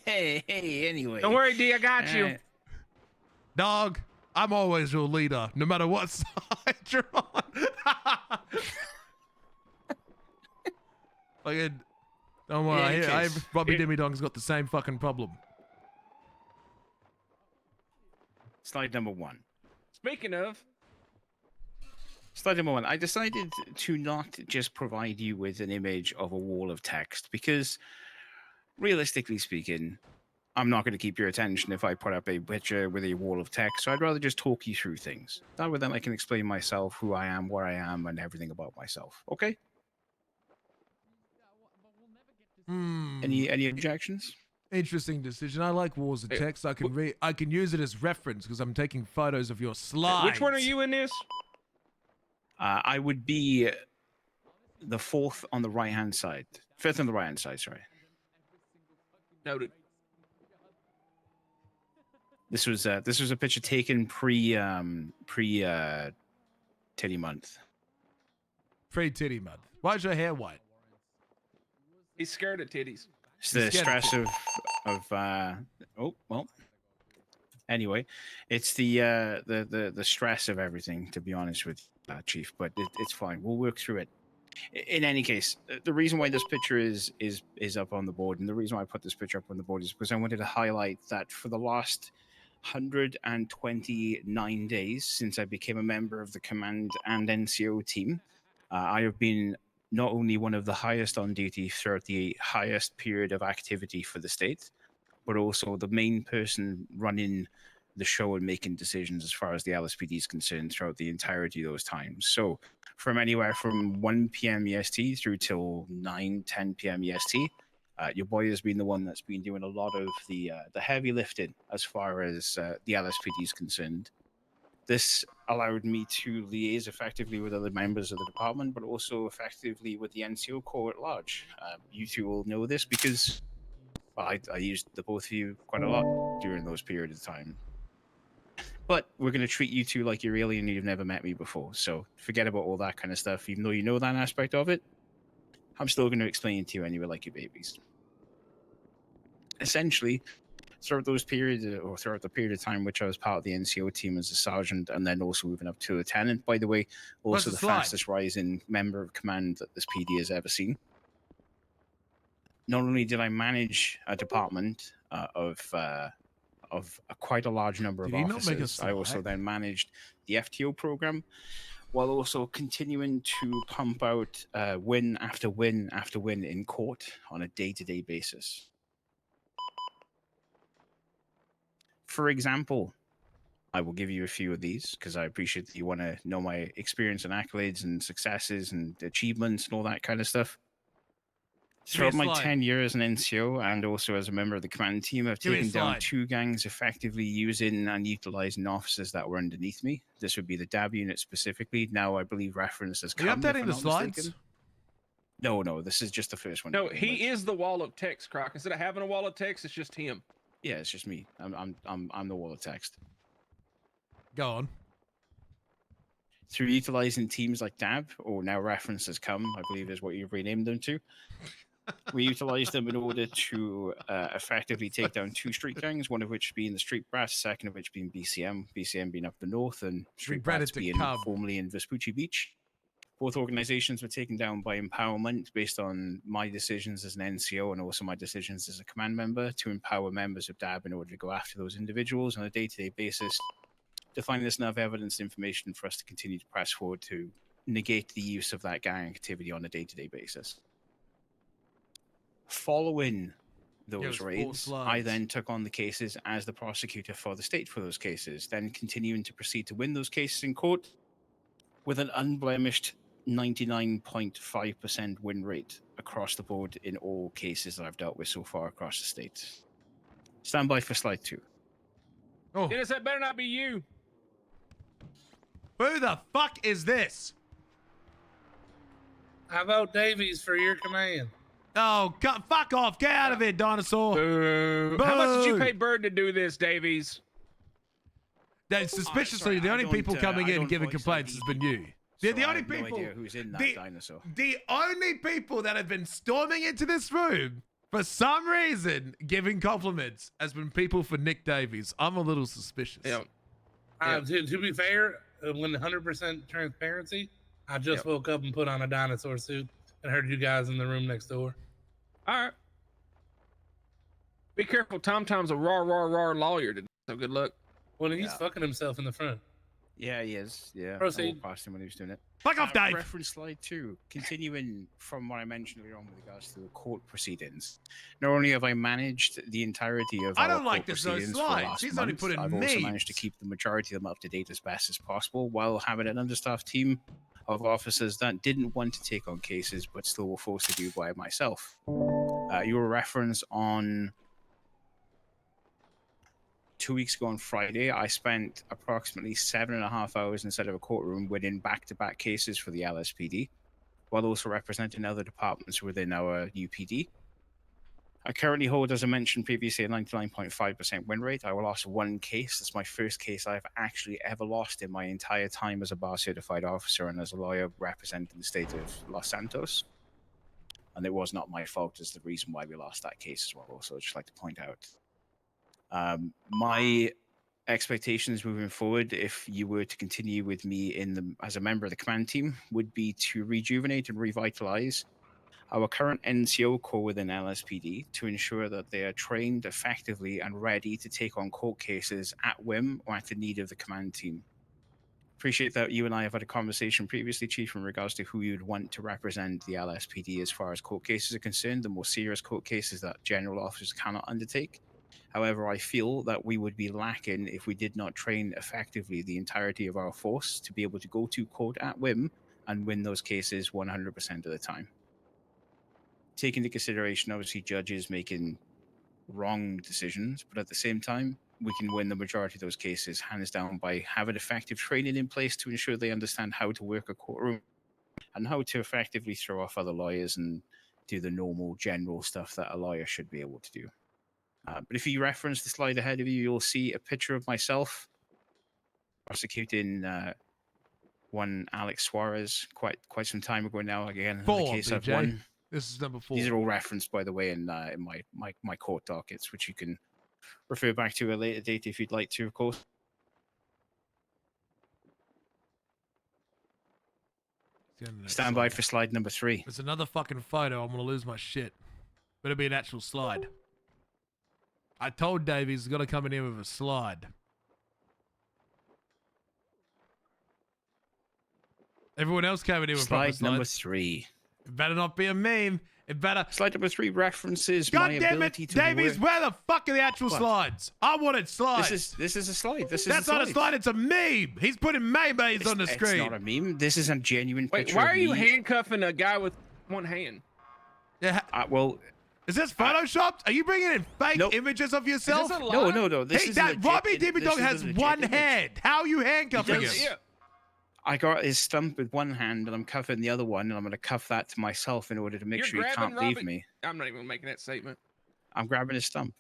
Hey, anyway. Don't worry, D. I got you. Dog, I'm always your leader, no matter what side you're on. Fucking. Don't worry, Robbie Dimmy Dong's got the same fucking problem. Slide number 1. Speaking of. Slide number 1. I decided to not just provide you with an image of a wall of text because, realistically speaking, I'm not going to keep your attention if I put up a picture with a wall of text, so I'd rather just talk you through things. That way then I can explain myself, who I am, where I am, and everything about myself. Okay? Any objections? Interesting decision. I like walls of text. I can use it as reference because I'm taking photos of your slides. Which one are you in this? I would be the 4th on the right-hand side. 5th on the right-hand side, sorry. Noted. This was a picture taken pre titty month. Pre-titty month. Why is your hair white? He's scared of titties. It's the stress of oh well. Anyway, it's the stress of everything, to be honest with you, Chief. But it's fine. We'll work through it. In any case, the reason why this picture is up on the board, and the reason why I put this picture up on the board is because I wanted to highlight that for the last 129 days since I became a member of the Command and NCO team, I have been not only one of the highest on duty throughout the highest period of activity for the state, but also the main person running the show and making decisions as far as the LSPD is concerned throughout the entirety of those times. So from anywhere from 1 p.m. EST through till 9-10 p.m. EST, your boy has been the one that's been doing a lot of the heavy lifting as far as the LSPD is concerned. This allowed me to liaise effectively with other members of the department, but also effectively with the NCO Corps at large. You two will know this because I used the both of you quite a lot during those periods of time. But we're going to treat you two like you're alien and you've never met me before. So forget about all that kind of stuff. Even though you know that aspect of it, I'm still going to explain it to you anyway like your babies. Essentially, throughout those periods, or throughout the period of time which I was part of the NCO team as a sergeant, and then also moving up to lieutenant, by the way, What's also the the slide? fastest rising member of command that this PD has ever seen. Not only did I manage a department of quite a large number Did of he not make a officers, I also slide? then managed the FTO program, while also continuing to pump out win after win after win in court on a day-to-day basis. For example, I will give you a few of these because I appreciate that you want to know my experience and accolades and successes and achievements and all that kind of stuff. Throughout my slide. tenure as an NCO and also as a member of the command team, I've Give me a taken down slide. 2 gangs effectively using and utilizing officers that were underneath me. This would be the DAB unit specifically. Now, I believe reference has Are you come, if updating I'm the not slides? mistaken. No, this is just the first one. No, to begin he with. is the wall of text, Croc. Instead of having a wall of text, it's just him. Yeah, it's just me. I'm the wall of text. Go on. Through utilizing teams like DAB, or now reference has come, I believe is what you've renamed them to. We utilized them in order to effectively take down 2 street gangs, one of which being the Street Brats, second of which being BCM being up the north, and Street bred Brats it to being cub. formerly in Vespucci Beach. Both organizations were taken down by empowerment based on my decisions as an NCO and also my decisions as a command member to empower members of DAB in order to go after those individuals on a day-to-day basis to find there's enough evidence and information for us to continue to press forward to negate the use of that gang activity on a day-to-day basis. Following those raids, I then took on the cases as the prosecutor for the state for those cases, then continuing to proceed to win those cases in court with an unblemished 99.5% win rate across the board in all cases that I've dealt with so far across the state. Stand by for slide 2. Oh, Dennis, that better not be you. who the fuck is this? I vote Davies for your command. Oh, fuck off. Get out of here, dinosaur. Boo. How much did you Boo. pay Bird to do this, Davies? That suspiciously, sorry, the I only don't, people coming I in don't giving voice complaints has been you. The So I only have no people, idea who's in that dinosaur. the only people that have been storming into this room for some reason giving compliments has been people for Nick Davies. I'm a little suspicious. Yeah. To be fair, when 100% transparency, I just woke up and put on a dinosaur suit and heard you guys in the room next door. All right. Be careful. Tom's a raw lawyer today, so good luck. Well, he's fucking himself in the front. Yeah, he is. Yeah. Proceed. I walked past him when he was doing it. Fuck off, Dave. Reference slide 2. Continuing from what I mentioned earlier on with regards to the court proceedings. Not only have I managed the entirety of I our don't like court those proceedings for slides. last He's only month, put in I've also memes. managed to keep the majority of them up to date as best as possible while having an understaffed team of officers that didn't want to take on cases but still were forced to do by myself. Your reference on 2 weeks ago on Friday, I spent approximately 7.5 hours inside of a courtroom winning back-to-back cases for the LSPD, while also representing other departments within our UPD. I currently hold, as I mentioned previously, a 99.5% win rate. I lost 1 case. That's my first case I've actually ever lost in my entire time as a bar-certified officer and as a lawyer representing the state of Los Santos. And it was not my fault as the reason why we lost that case as well. Also, I'd just like to point out. My expectations moving forward, if you were to continue with me as a member of the command team, would be to rejuvenate and revitalize our current NCO corps within LSPD to ensure that they are trained effectively and ready to take on court cases at whim or at the need of the command team. Appreciate that you and I have had a conversation previously, Chief, in regards to who you'd want to represent the LSPD as far as court cases are concerned, the more serious court cases that general officers cannot undertake. However, I feel that we would be lacking if we did not train effectively the entirety of our force to be able to go to court at whim and win those cases 100% of the time. Take into consideration, obviously, judges making wrong decisions, but at the same time, we can win the majority of those cases hands down by having effective training in place to ensure they understand how to work a courtroom and how to effectively throw off other lawyers and do the normal general stuff that a lawyer should be able to do. But if you reference the slide ahead of you, you'll see a picture of myself prosecuting one Alex Suarez quite some time ago now. Again, another 4, case I've BJ. won. This is number 4. These are all referenced, by the way, in my court dockets, which you can refer back to at a later date if you'd like to, of course. Stand by for slide number 3. It's another fucking photo. I'm gonna lose my shit. Better be an actual slide. I told Dave he's gonna come in here with a slide. Everyone else came in here with proper Slide number slides. 3. It better not be a meme. It better. Slide number 3 references my God damn it, ability to Davies! work. Where the fuck are the actual What? slides? I wanted slides. This is a slide. That's not a slide. It's a meme. He's putting memes on the screen. It's not a meme. This is a genuine Wait, picture. why of are you me. handcuffing a guy with one hand? Yeah. Well, is this photoshopped? Are you bringing in fake images of yourself? Is this a lie? No. This is that legit- Robbie this Dibby Dog is a has legit one image. hand. How are you handcuffing him? Yeah. I got his stump with one hand, and I'm cuffing the other one, and I'm going to cuff that to myself in order to make You're sure he grabbing can't leave Robbie- me. I'm not even making that statement. I'm grabbing his stump.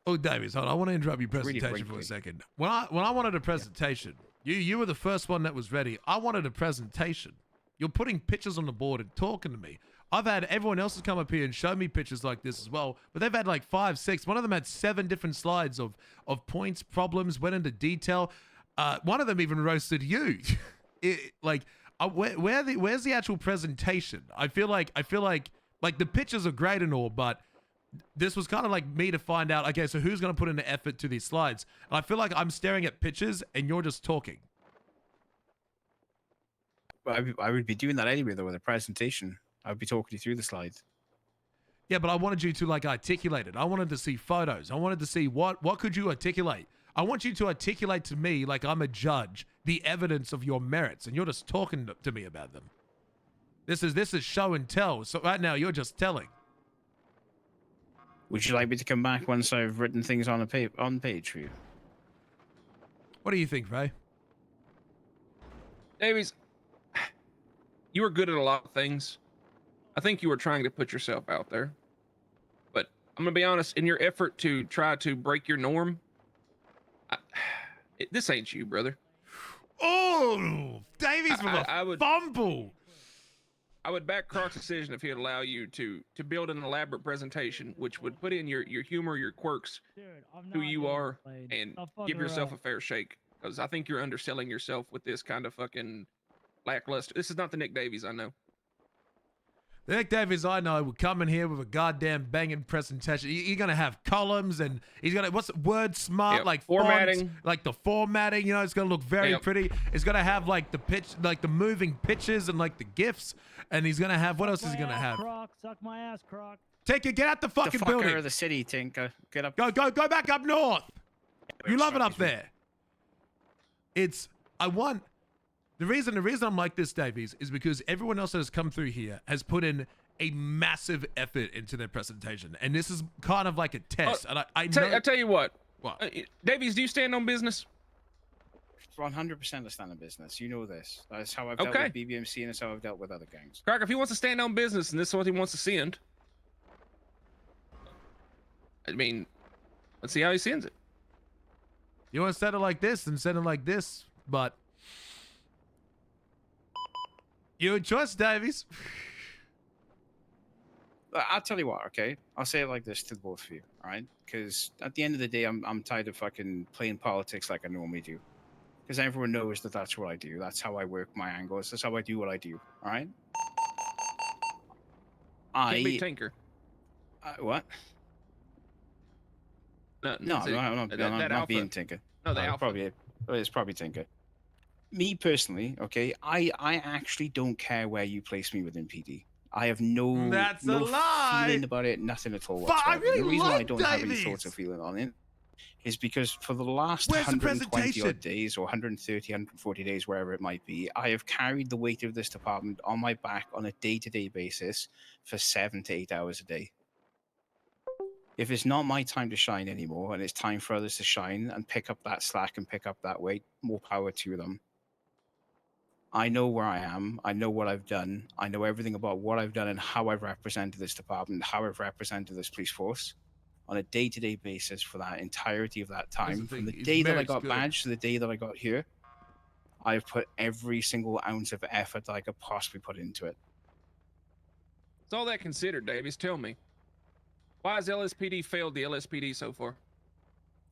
Oh, Davies, hold on. I want to interrupt your Really presentation for a wrinkly. second. When I wanted a presentation, you were the first one that was ready. I wanted a presentation. You're putting pictures on the board and talking to me. I've had everyone else has come up here and show me pictures like this as well, but they've had like 5, 6. One of them had 7 different slides of points, problems, went into detail. One of them even roasted you. Where's the actual presentation? I feel like the pictures are great and all, but this was kind of like me to find out, okay, so who's going to put in the effort to these slides? And I feel like I'm staring at pictures and you're just talking. I would be doing that anyway, though, with a presentation. I would be talking you through the slides. Yeah, but I wanted you to like articulate it. I wanted to see photos. I wanted to see what could you articulate? I want you to articulate to me like I'm a judge the evidence of your merits, and you're just talking to me about them. This is show and tell. So right now you're just telling. Would you like me to come back once I've written things on page for you? What do you think, Ray? Davies, you were good at a lot of things. I think you were trying to put yourself out there. But I'm going to be honest, in your effort to try to break your norm, this ain't you, brother. Oh, Davies with a fumble. I would back Croc's decision if he'd allow you to build an elaborate presentation, which would put in your humor, your quirks, who you are, and give yourself a fair shake. Because I think you're underselling yourself with this kind of fucking lackluster. This is not the Nick Davies I know. The Nick Davies I know would come in here with a goddamn banging presentation. You're gonna have columns and he's gonna word smart, Yep. like Formatting. fonts, like the formatting. You know, it's gonna look very Yep. pretty. It's gonna have like the pitch, like the moving pictures and like the gifs. And he's gonna have what else is he gonna have? Croc, suck my ass, Croc. Take it, get out the fucking the fucker building. of the city, Tinker. Get up. Go back up north. You love it up there. The reason I'm like this, Davies, is because everyone else that has come through here has put in a massive effort into their presentation, and this is kind of like a test. And I tell you what. What? Davies, do you stand on business? 100% a stand in business. You know this. That's how I've dealt Okay. with BBMC, and that's how I've dealt with other gangs. Croc, if he wants to stand on business and this is what he wants to send, I mean, let's see how he sends it. You want to send it like this and send it like this, but your choice, Davies. I'll tell you what, okay? I'll say it like this to both of you, all right? Because at the end of the day, I'm tired of fucking playing politics like I normally do. Because everyone knows that that's what I do. That's how I work my angles. That's how I do what I do, all right? Can't be Tinker. What? No, I'm not being Tinker. No, the alpha. It's probably Tinker. Me personally, okay, I actually don't care where you place me within PD. I have no, That's no a lie. feeling about it, nothing at all But I whatsoever. really The reason why I like don't have any Davies. thoughts or feeling on it is because for the last Where's the 120 presentation? odd days or 130, 140 days, wherever it might be, I have carried the weight of this department on my back on a day-to-day basis for 7 to 8 hours a day. If it's not my time to shine anymore and it's time for others to shine and pick up that slack and pick up that weight, more power to them. I know where I am. I know what I've done. I know everything about what I've done and how I've represented this department, how I've represented this police force on a day-to-day basis for that entirety of that time. the From the thing, his day that I merit's got good. badged to the day that I got here, I've put every single ounce of effort that I could possibly put into it. It's all that considered, Davies. Tell me, why has LSPD failed the LSPD so far?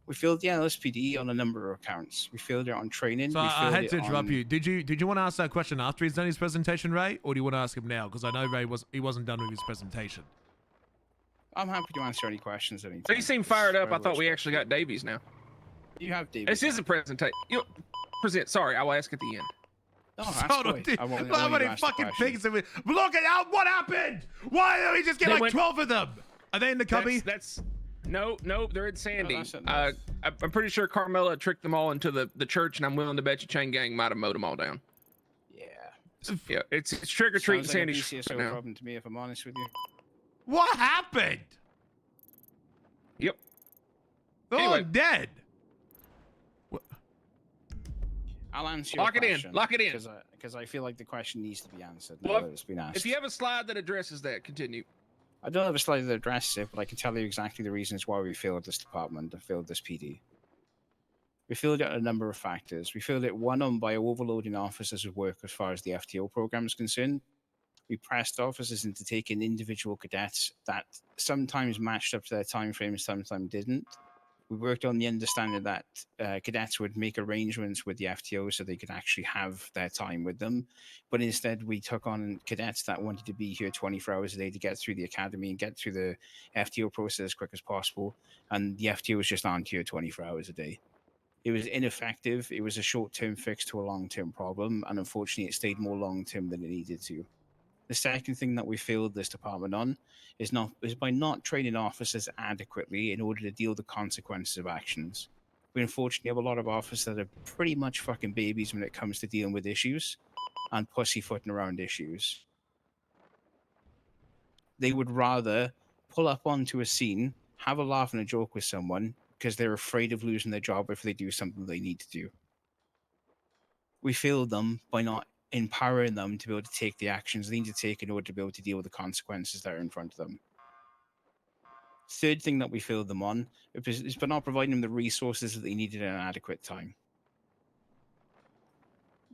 We failed the LSPD on a number of accounts. We failed it on training. So we I failed had it to interrupt on... you. Did you want to ask that question after he's done his presentation, Ray, or do you want to ask him now? Because I know Ray wasn't done with his presentation. I'm happy to answer any questions anytime. But you seem fired up. I thought we actually got Davies now. You have Davies. This is a presentation. You present. Sorry, I will ask at the end. No, Hold on, dude. Nobody fucking thinks of it. Look at how what happened. Why did we just get like 12 of them? Are they in the cubby? That's no, they're in Sandy. No, I'm pretty sure Carmela tricked them all into the church, and I'm willing to bet you Chain Gang might have mowed them all down. Yeah, it's trick or treat in Sounds like a Sandy. BCSO Right now. problem to me, if I'm honest with you. What happened? Yep. They're all dead. I'll answer Lock your it in. question. Lock it in. Because I feel like the question needs to be answered now Well, that it's been asked. If you have a slide that addresses that, continue. I don't have a slide that addresses it, but I can tell you exactly the reasons why we failed this department and failed this PD. We failed it on a number of factors. We failed it, one, on by overloading officers with work as far as the FTO program is concerned. We pressed officers into taking individual cadets that sometimes matched up to their time frames, sometimes didn't. We worked on the understanding that cadets would make arrangements with the FTO so they could actually have their time with them. But instead, we took on cadets that wanted to be here 24 hours a day to get through the academy and get through the FTO process as quick as possible. And the FTOs just aren't here 24 hours a day. It was ineffective. It was a short-term fix to a long-term problem. And unfortunately, it stayed more long-term than it needed to. The second thing that we failed this department on is by not training officers adequately in order to deal with the consequences of actions. We unfortunately have a lot of officers that are pretty much fucking babies when it comes to dealing with issues and pussyfooting around issues. They would rather pull up onto a scene, have a laugh and a joke with someone because they're afraid of losing their job if they do something they need to do. We failed them by not empowering them to be able to take the actions they need to take in order to be able to deal with the consequences that are in front of them. Third thing that we failed them on is by not providing them the resources that they needed in an adequate time.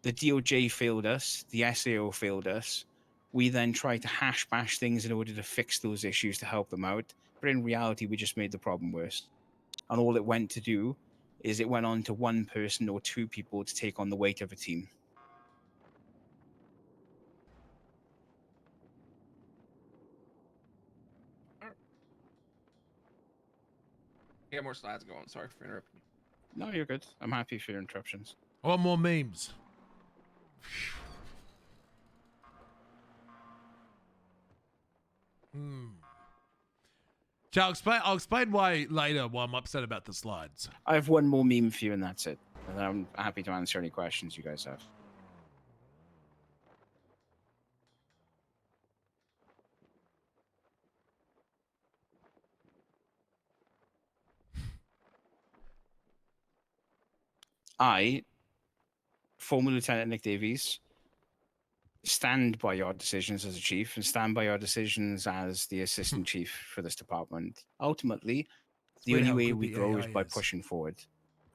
The DOJ failed us, the SAO failed us. We then tried to hash bash things in order to fix those issues to help them out, but in reality we just made the problem worse. And all it went to do is it went on to one person or two people to take on the weight of a team. Yeah, more slides going. Sorry for interrupting you. No, you're good. I'm happy for your interruptions. I want more memes. So I'll explain why later why I'm upset about the slides. I have one more meme for you, and that's it. And I'm happy to answer any questions you guys have. I, former Lieutenant Nick Davies, stand by your decisions as a chief and stand by your decisions as the assistant chief for this department. Ultimately, the weird only how way good we the grow is AI by is. pushing forward.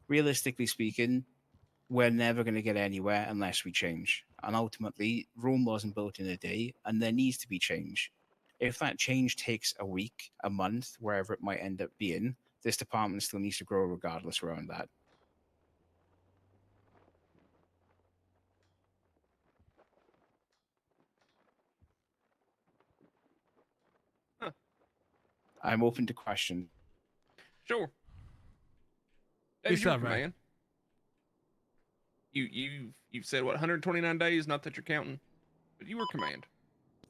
Realistically speaking, we're never going to get anywhere unless we change. And ultimately, Rome wasn't built in a day, and there needs to be change. If that change takes a week, a month, wherever it might end up being, this department still needs to grow regardless around that. I'm open to question. Sure. Yes, As your sir, Ray. command. You've said what, 129 days? Not that you're counting, but you were command.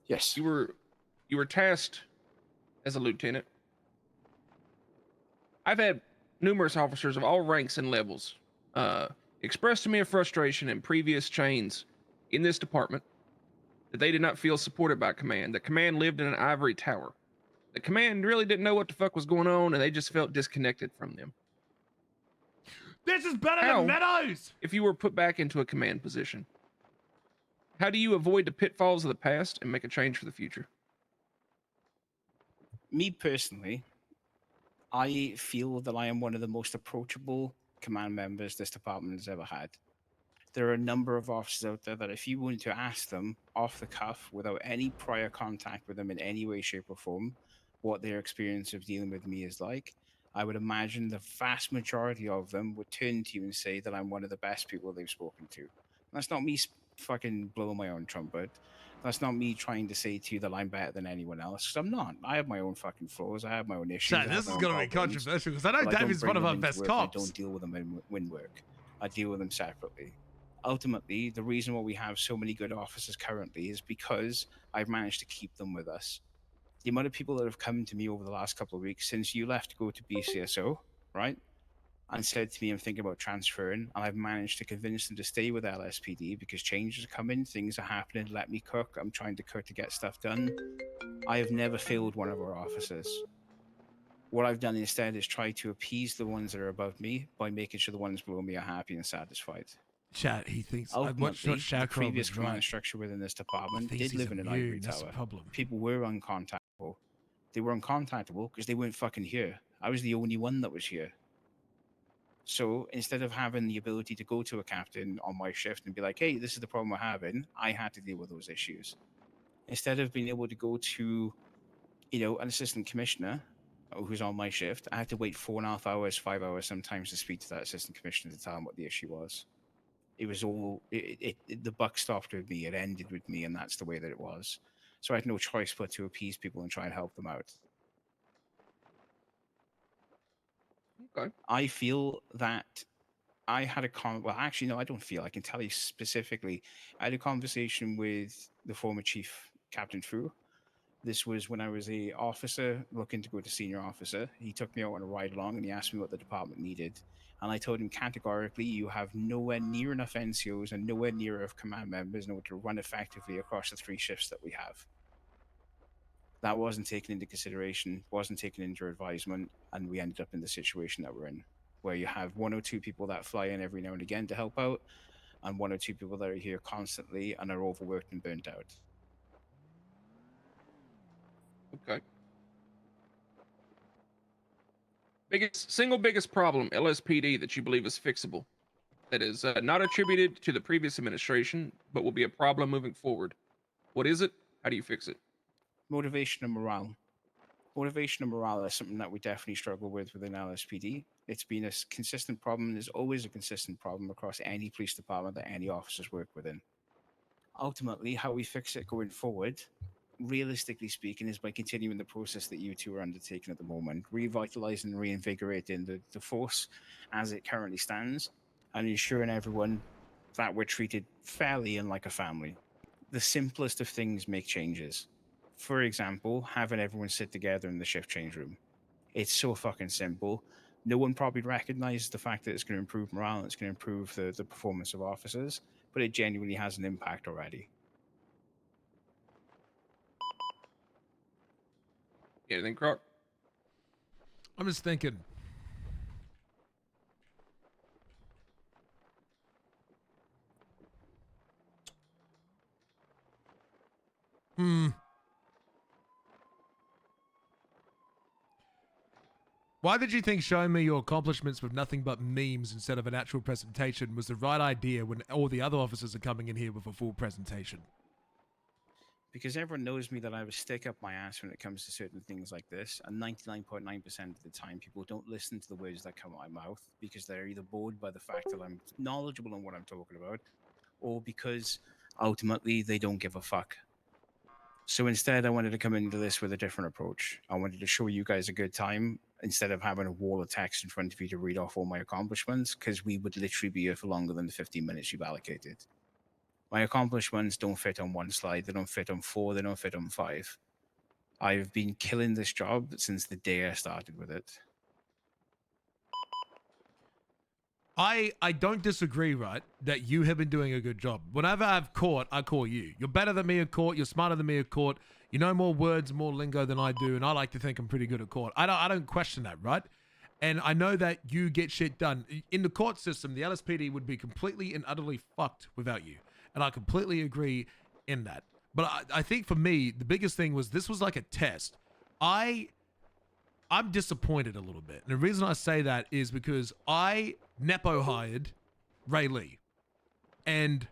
Yes. You were tasked as a lieutenant. I've had numerous officers of all ranks and levels express to me a frustration in previous chains in this department that they did not feel supported by command. That command lived in an ivory tower. The command really didn't know what the fuck was going on, and they just felt disconnected from them. This is better How, than Meadows! if you were put back into a command position, how do you avoid the pitfalls of the past and make a change for the future? Me personally, I feel that I am one of the most approachable command members this department has ever had. There are a number of officers out there that if you wanted to ask them off the cuff without any prior contact with them in any way, shape, or form, what their experience of dealing with me is like, I would imagine the vast majority of them would turn to you and say that I'm one of the best people they've spoken to. That's not me fucking blowing my own trumpet. That's not me trying to say to you that I'm better than anyone else, because I'm not. I have my own fucking flaws. I have my own issues. Chat, I have this my is own going to be problems, controversial because I know but I don't David's bring one of them our into best work and I cops. don't deal with them in work. I deal with them separately. Ultimately, the reason why we have so many good officers currently is because I've managed to keep them with us. The amount of people that have come to me over the last couple of weeks since you left to go to BCSO, right? And said to me, I'm thinking about transferring, and I've managed to convince them to stay with LSPD because changes are coming, things are happening, let me cook, I'm trying to cook to get stuff done. I have never failed one of our officers. What I've done instead is try to appease the ones that are above me by making sure the ones below me are happy and satisfied. Chat, he thinks Ultimately, what the previous was command right. structure within this department thinks did he's live in an immune, ivory that's the tower. problem. People were uncontactable. They were uncontactable because they weren't fucking here. I was the only one that was here. So instead of having the ability to go to a captain on my shift and be like, hey, this is the problem we're having, I had to deal with those issues. Instead of being able to go to, an assistant commissioner who's on my shift, I had to wait 4.5 hours, 5 hours sometimes to speak to that assistant commissioner to tell him what the issue was. It was all, the buck stopped with me, it ended with me, and that's the way that it was. So I had no choice but to appease people and try and help them out. Okay. I feel that I had well, actually, no, I don't feel. I can tell you specifically. I had a conversation with the former chief, Captain Fu. This was when I was a officer looking to go to senior officer. He took me out on a ride along and he asked me what the department needed. And I told him categorically, you have nowhere near enough NCOs and nowhere near enough command members in order to run effectively across the 3 shifts that we have. That wasn't taken into consideration, wasn't taken into advisement, and we ended up in the situation that we're in, where you have 1 or 2 people that fly in every now and again to help out, and 1 or 2 people that are here constantly and are overworked and burnt out. Okay. Single biggest problem, LSPD, that you believe is fixable, that is not attributed to the previous administration, but will be a problem moving forward. What is it? How do you fix it? Motivation and morale. Motivation and morale is something that we definitely struggle with within LSPD. It's been a consistent problem. There's always a consistent problem across any police department that any officers work within. Ultimately, how we fix it going forward, realistically speaking, is by continuing the process that you two are undertaking at the moment, revitalizing and reinvigorating the force as it currently stands, and ensuring everyone that we're treated fairly and like a family. The simplest of things make changes. For example, having everyone sit together in the shift change room. It's so fucking simple. No one probably recognizes the fact that it's going to improve morale and it's going to improve the performance of officers, but it genuinely has an impact already. Anything, Croc? I'm just thinking. Why did you think showing me your accomplishments with nothing but memes instead of an actual presentation was the right idea when all the other officers are coming in here with a full presentation? Because everyone knows me that I have a stick up my ass when it comes to certain things like this, and 99.9% of the time people don't listen to the words that come out of my mouth because they're either bored by the fact that I'm knowledgeable on what I'm talking about, or because ultimately they don't give a fuck. So instead, I wanted to come into this with a different approach. I wanted to show you guys a good time instead of having a wall of text in front of you to read off all my accomplishments, because we would literally be here for longer than the 15 minutes you've allocated. My accomplishments don't fit on 1 slide, they don't fit on 4, they don't fit on 5. I've been killing this job since the day I started with it. I don't disagree, right, that you have been doing a good job. Whenever I've caught, I call you. You're better than me at court. You're smarter than me at court. You know more words, more lingo than I do, and I like to think I'm pretty good at court. I don't question that, right? And I know that you get shit done. In the court system, the LSPD would be completely and utterly fucked without you. And I completely agree in that. But I think for me, the biggest thing was this was like a test. I'm disappointed a little bit. And the reason I say that is because I Nepo hired Ray Lee. and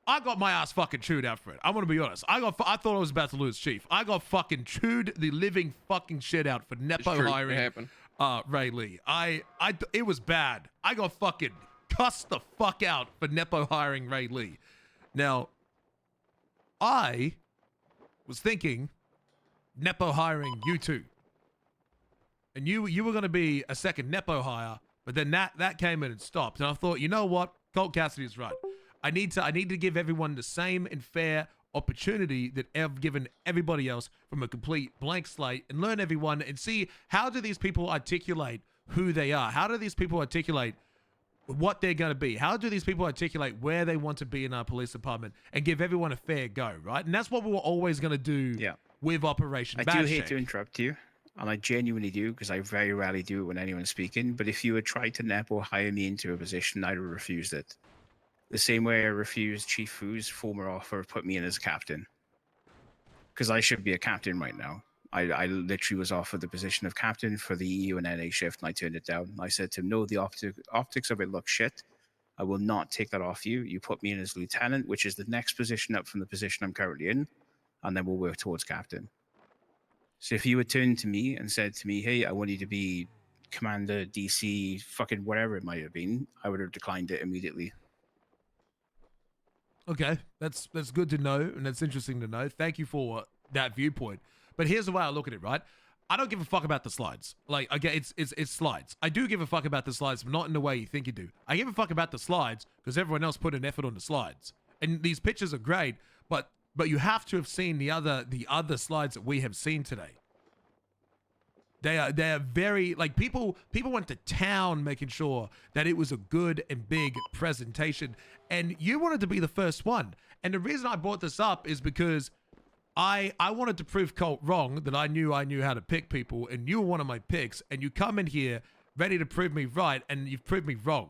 I got my ass fucking chewed out for it. I'm gonna be honest. I thought I was about to lose, Chief. I got fucking chewed the living fucking shit out for nepo true. It hiring happened. Ray Lee. It was bad. I got fucking cussed the fuck out for nepo hiring Ray Lee. Now, I was thinking nepo hiring you two, and you were gonna be a second nepo hire, but then that came in and stopped, and I thought, you know what, Colt Cassidy is right. I need to give everyone the same and fair opportunity that I've given everybody else from a complete blank slate, and learn everyone and see how do these people articulate who they are? How do these people articulate what they're going to be? How do these people articulate where they want to be in our police department, and give everyone a fair go, right? And that's what we were always going to do with Operation I Bad do hate Shake. to interrupt you, and I genuinely do, because I very rarely do it when anyone's speaking, but if you had tried to nepo hire me into a position, I'd have refused it. The same way I refused Chief Fu's former offer of put me in as a captain. Because I should be a captain right now. I literally was offered the position of captain for the EU and NA shift, and I turned it down. I said to him, no, the optics of it look shit. I will not take that off you. You put me in as lieutenant, which is the next position up from the position I'm currently in, and then we'll work towards captain. So if you had turned to me and said to me, hey, I want you to be commander, DC, fucking whatever it might have been, I would have declined it immediately. Okay, that's good to know, and that's interesting to know. Thank you for that viewpoint. But here's the way I look at it, right? I don't give a fuck about the slides. Like, okay, it's slides. I do give a fuck about the slides, but not in the way you think you do. I give a fuck about the slides because everyone else put an effort on the slides, and these pictures are great. But you have to have seen the other slides that we have seen today. They are very, like, people went to town making sure that it was a good and big presentation, and you wanted to be the first one. And the reason I brought this up is because I wanted to prove Colt wrong, that I knew how to pick people, and you were one of my picks, and you come in here ready to prove me right, and you've proved me wrong.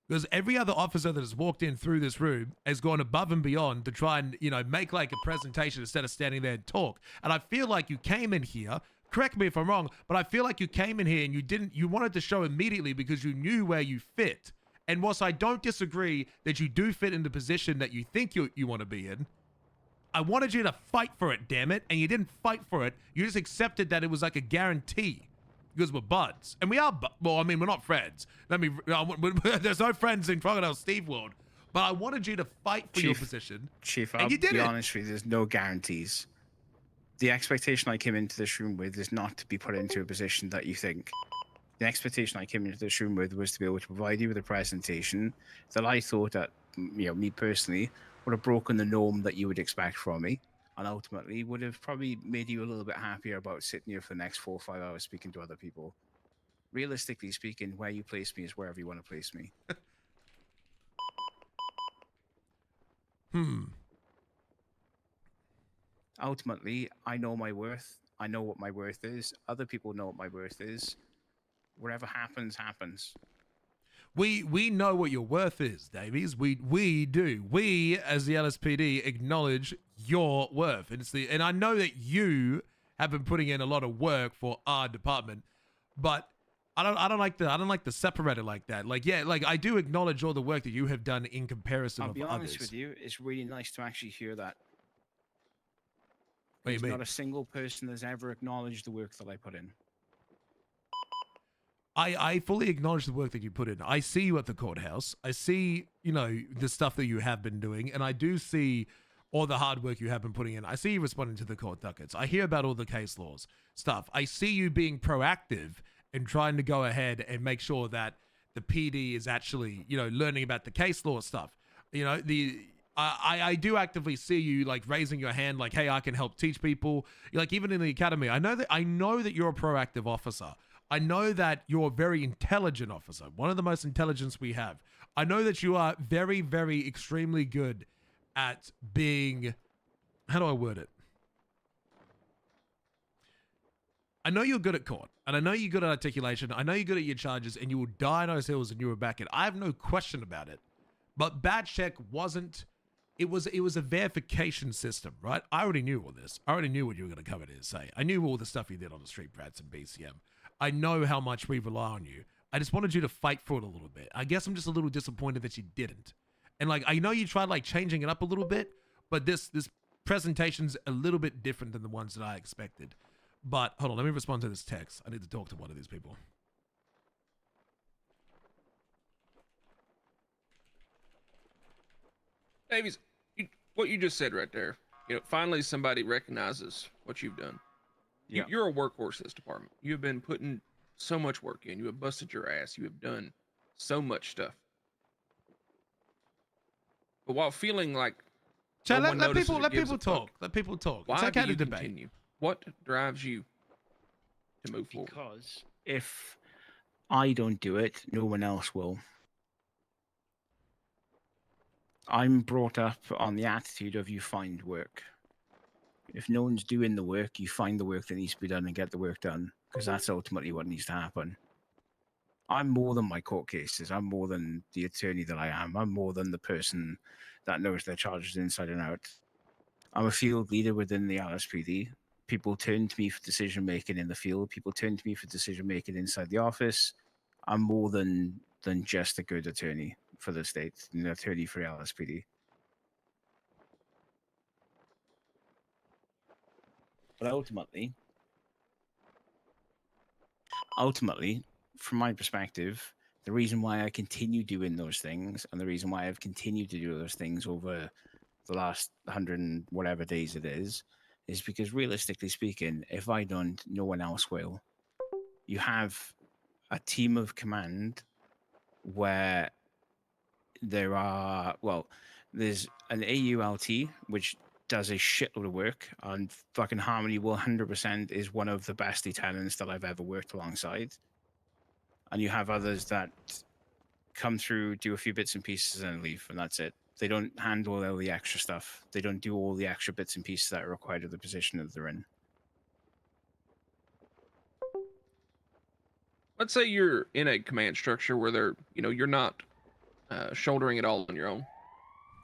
Because every other officer that has walked in through this room has gone above and beyond to try and, make like a presentation instead of standing there and talk. And I feel like you came in here, correct me if I'm wrong, but I feel like you came in here and you wanted to show immediately because you knew where you fit. And whilst I don't disagree that you do fit in the position that you think you want to be in, I wanted you to fight for it, damn it. And you didn't fight for it. You just accepted that it was like a guarantee. Because we're buds. And we are, well, I mean, we're not friends. There's no friends in Crocodile Steve world. But I wanted you to fight for your position. Chief, and I'll you did be it. honest with you, there's no guarantees. The expectation I came into this room with is not to be put into a position that you think. The expectation I came into this room with was to be able to provide you with a presentation that I thought that, me personally, would have broken the norm that you would expect from me. And ultimately would have probably made you a little bit happier about sitting here for the next 4 or 5 hours speaking to other people. Realistically speaking, where you place me is wherever you want to place me. Ultimately, I know my worth. I know what my worth is. Other people know what my worth is. Whatever happens, happens. We know what your worth is, Davies. We do. We, as the LSPD, acknowledge your worth. And I know that you have been putting in a lot of work for our department, but I don't like to separate it like that. Like, yeah, like I do acknowledge all the work that you have done in comparison I'll of be honest others. with you, it's really nice to actually hear that. What do you There's mean? not a single person that's ever acknowledged the work that I put in. I fully acknowledge the work that you put in. I see you at the courthouse. I see, the stuff that you have been doing, and I do see all the hard work you have been putting in. I see you responding to the court dockets. I hear about all the case laws stuff. I see you being proactive and trying to go ahead and make sure that the PD is actually, learning about the case law stuff. I do actively see you like raising your hand, like, hey, I can help teach people. Like even in the academy, I know that you're a proactive officer. I know that you're a very intelligent officer, one of the most intelligent we have. I know that you are very, very extremely good at being, how do I word it? I know you're good at court, and I know you're good at articulation. I know you're good at your charges, and you will die on those hills and you were back it. I have no question about it. But Bad Check wasn't, it was a verification system, right? I already knew all this. I already knew what you were going to come in and say. I knew all the stuff you did on the street, Brats and BCM. I know how much we rely on you. I just wanted you to fight for it a little bit. I guess I'm just a little disappointed that you didn't. And like, I know you tried like changing it up a little bit, but this presentation's a little bit different than the ones that I expected. But hold on, let me respond to this text. I need to talk to one of these people. Davies, what you just said right there, finally somebody recognizes what you've done. Yeah. You're a workhorse in this department. You have been putting so much work in. You have busted your ass. You have done so much stuff. But while feeling like Chad, no one let notices people or gives a talk. fuck, Let people talk. why It's okay do to you debate. continue? What drives you to move forward? Because if I don't do it, no one else will. I'm brought up on the attitude of you find work. If no one's doing the work, you find the work that needs to be done and get the work done, because that's ultimately what needs to happen. I'm more than my court cases. I'm more than the attorney that I am. I'm more than the person that knows their charges inside and out. I'm a field leader within the LSPD. People turn to me for decision making in the field. People turn to me for decision making inside the office. I'm more than just a good attorney for the state, an attorney for LSPD. But ultimately, from my perspective, the reason why I continue doing those things and the reason why I've continued to do those things over the last 100 and whatever days it is because realistically speaking, if I don't, no one else will. You have a team of command where there's an AULT, which does a shitload of work, and fucking Harmony 100% is one of the best lieutenants that I've ever worked alongside. And you have others that come through, do a few bits and pieces, and leave, and that's it. They don't handle all the extra stuff. They don't do all the extra bits and pieces that are required of the position that they're in. Let's say you're in a command structure where you're not shouldering it all on your own.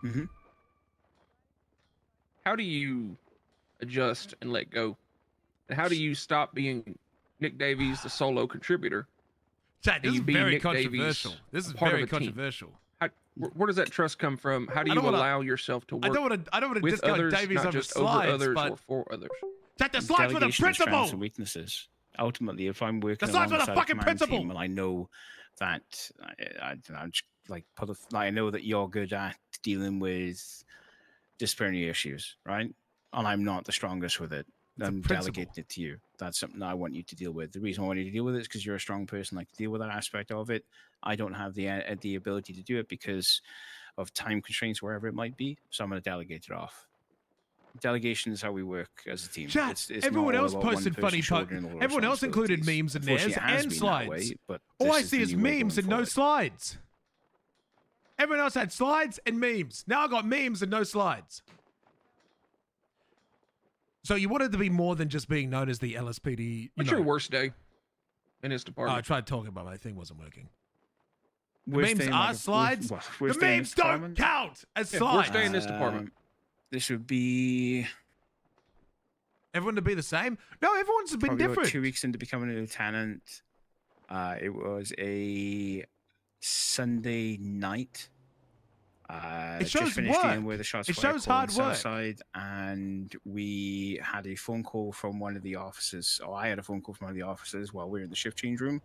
Mm-hmm. How do you adjust and let go? And how do you stop being Nick Davies, the solo contributor? Chad, this is be very Nick controversial. Davies, This is part of very a team? controversial. Where does that trust come from? How do you allow yourself to work I don't want to with discount others, Davies not on the just over slides, others but or for others? Chad, the slides were the Delegation of strengths principle. and weaknesses. Ultimately, if I'm working The slides were the alongside a fucking command principle. team and I know that I know that you're good at dealing with disciplinary issues, right? And I'm not the strongest with it. Then delegate it to you. That's something I want you to deal with. The reason I want you to deal with it is because you're a strong person, like to deal with that aspect of it. I don't have the ability to do it because of time constraints, wherever it might be. So I'm going to delegate it off. Delegation is how we work as a team. Chat, It's everyone not all else about one posted person funny shouldering all the everyone else included responsibilities. memes in theirs Unfortunately, it has and been that slides. way, but All this I is see the is new way memes going and no forward. slides. Everyone else had slides and memes. Now I got memes and no slides. So you wanted to be more than just being known as the LSPD. What's your worst day in this Oh, department? I tried talking, but my thing wasn't working. The Worst memes day in are my- slides. worst The day in memes this don't department? count as Yeah, slides. worst day in this department. This would be Everyone to be the same? No, everyone's been probably about different. 2 weeks into becoming a lieutenant. It was a Sunday night. It shows just finished work. dealing with the shots It fired shows call on hard work. Southside, and we had a phone call from one of the officers. I had a phone call from one of the officers while we were in the shift change room.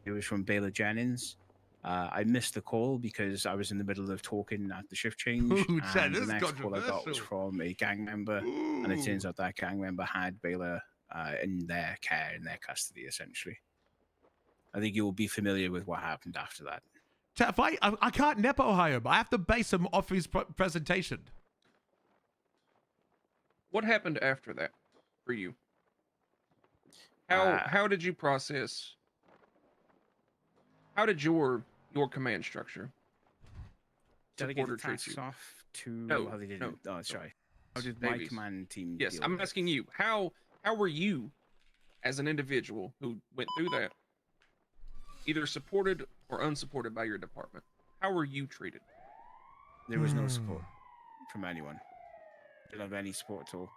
It was from Baylor Jennings. I missed the call because I was in the middle of talking at the shift change. Ooh, Chad, And this the is next call I got was controversial. from a gang member, and it turns Ooh. out that gang member had Baylor in their care, in their custody, essentially. I think you will be familiar with what happened after that. Chad, if I can't Nepo hire him. I have to base him off his presentation. What happened after that for you? How did you process? How did your command structure Delegate support the or treat tasks you? off to No, how they did no, it. Oh, sorry. How did Davies. my command team Yes, deal I'm with it? asking you. How were you, as an individual who went through that, either supported or unsupported by your department? How were you treated? There was no support from anyone. Didn't have any support at all.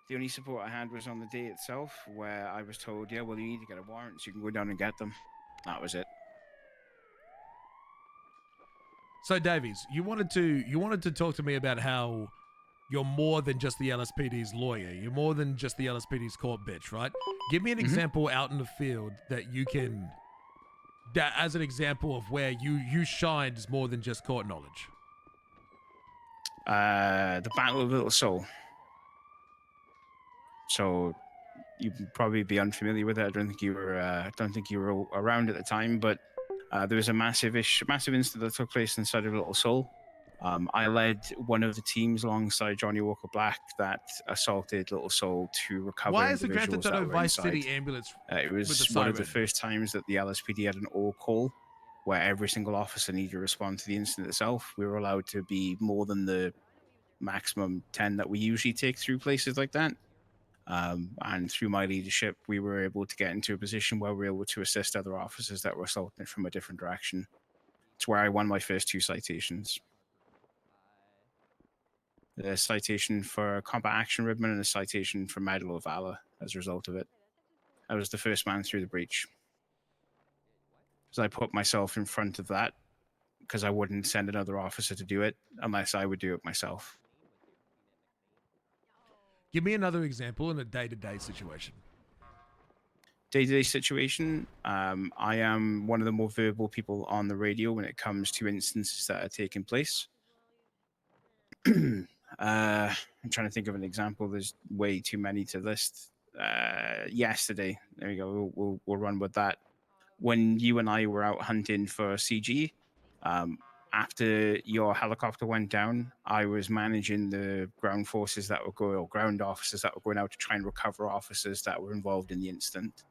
The only support I had was on the day itself, where I was told, yeah, well, you need to get a warrant so you can go down and get them. That was it. So Davies, you wanted to talk to me about how you're more than just the LSPD's lawyer. You're more than just the LSPD's court bitch, right? Give me an example out in the field that you can, as an example of where you shined more than just court knowledge. The Battle of Little Seoul. So you'd probably be unfamiliar with it. I don't think you were around at the time, but there was a massive incident that took place inside of Little Seoul. I led one of the teams alongside Johnny Walker Black that assaulted Little Seoul to recover Why is the Grand individuals Theft that Auto were Vice inside. City ambulance It with was the one of the siren? first times that the LSPD had an all call where every single officer needed to respond to the incident itself. We were allowed to be more than the maximum 10 that we usually take through places like that. And through my leadership, we were able to get into a position where we were able to assist other officers that were assaulted from a different direction. It's where I won my first 2 citations. A citation for combat action ribbon and a citation for Medal of Valor as a result of it. I was the first man through the breach. So I put myself in front of that because I wouldn't send another officer to do it unless I would do it myself. Give me another example in a day-to-day situation. Day-to-day situation, I am one of the more verbal people on the radio when it comes to instances that are taking place. I'm trying to think of an example. There's way too many to list. Yesterday, there we go. We'll run with that. When you and I were out hunting for CG, after your helicopter went down, I was managing the ground forces that were going, or ground officers that were going out to try and recover officers that were involved in the incident.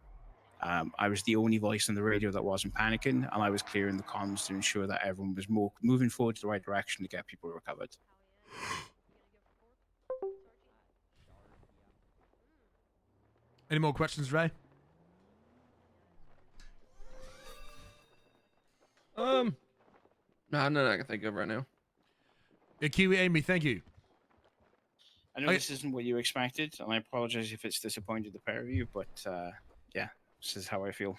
I was the only voice on the radio that wasn't panicking, and I was clearing the comms to ensure that everyone was moving forward to the right direction to get people recovered. Any more questions, Ray? No, none I can think of right now. Kiwi Amy, thank you. I know this isn't what you expected, and I apologize if it's disappointed the pair of you, but yeah, this is how I feel.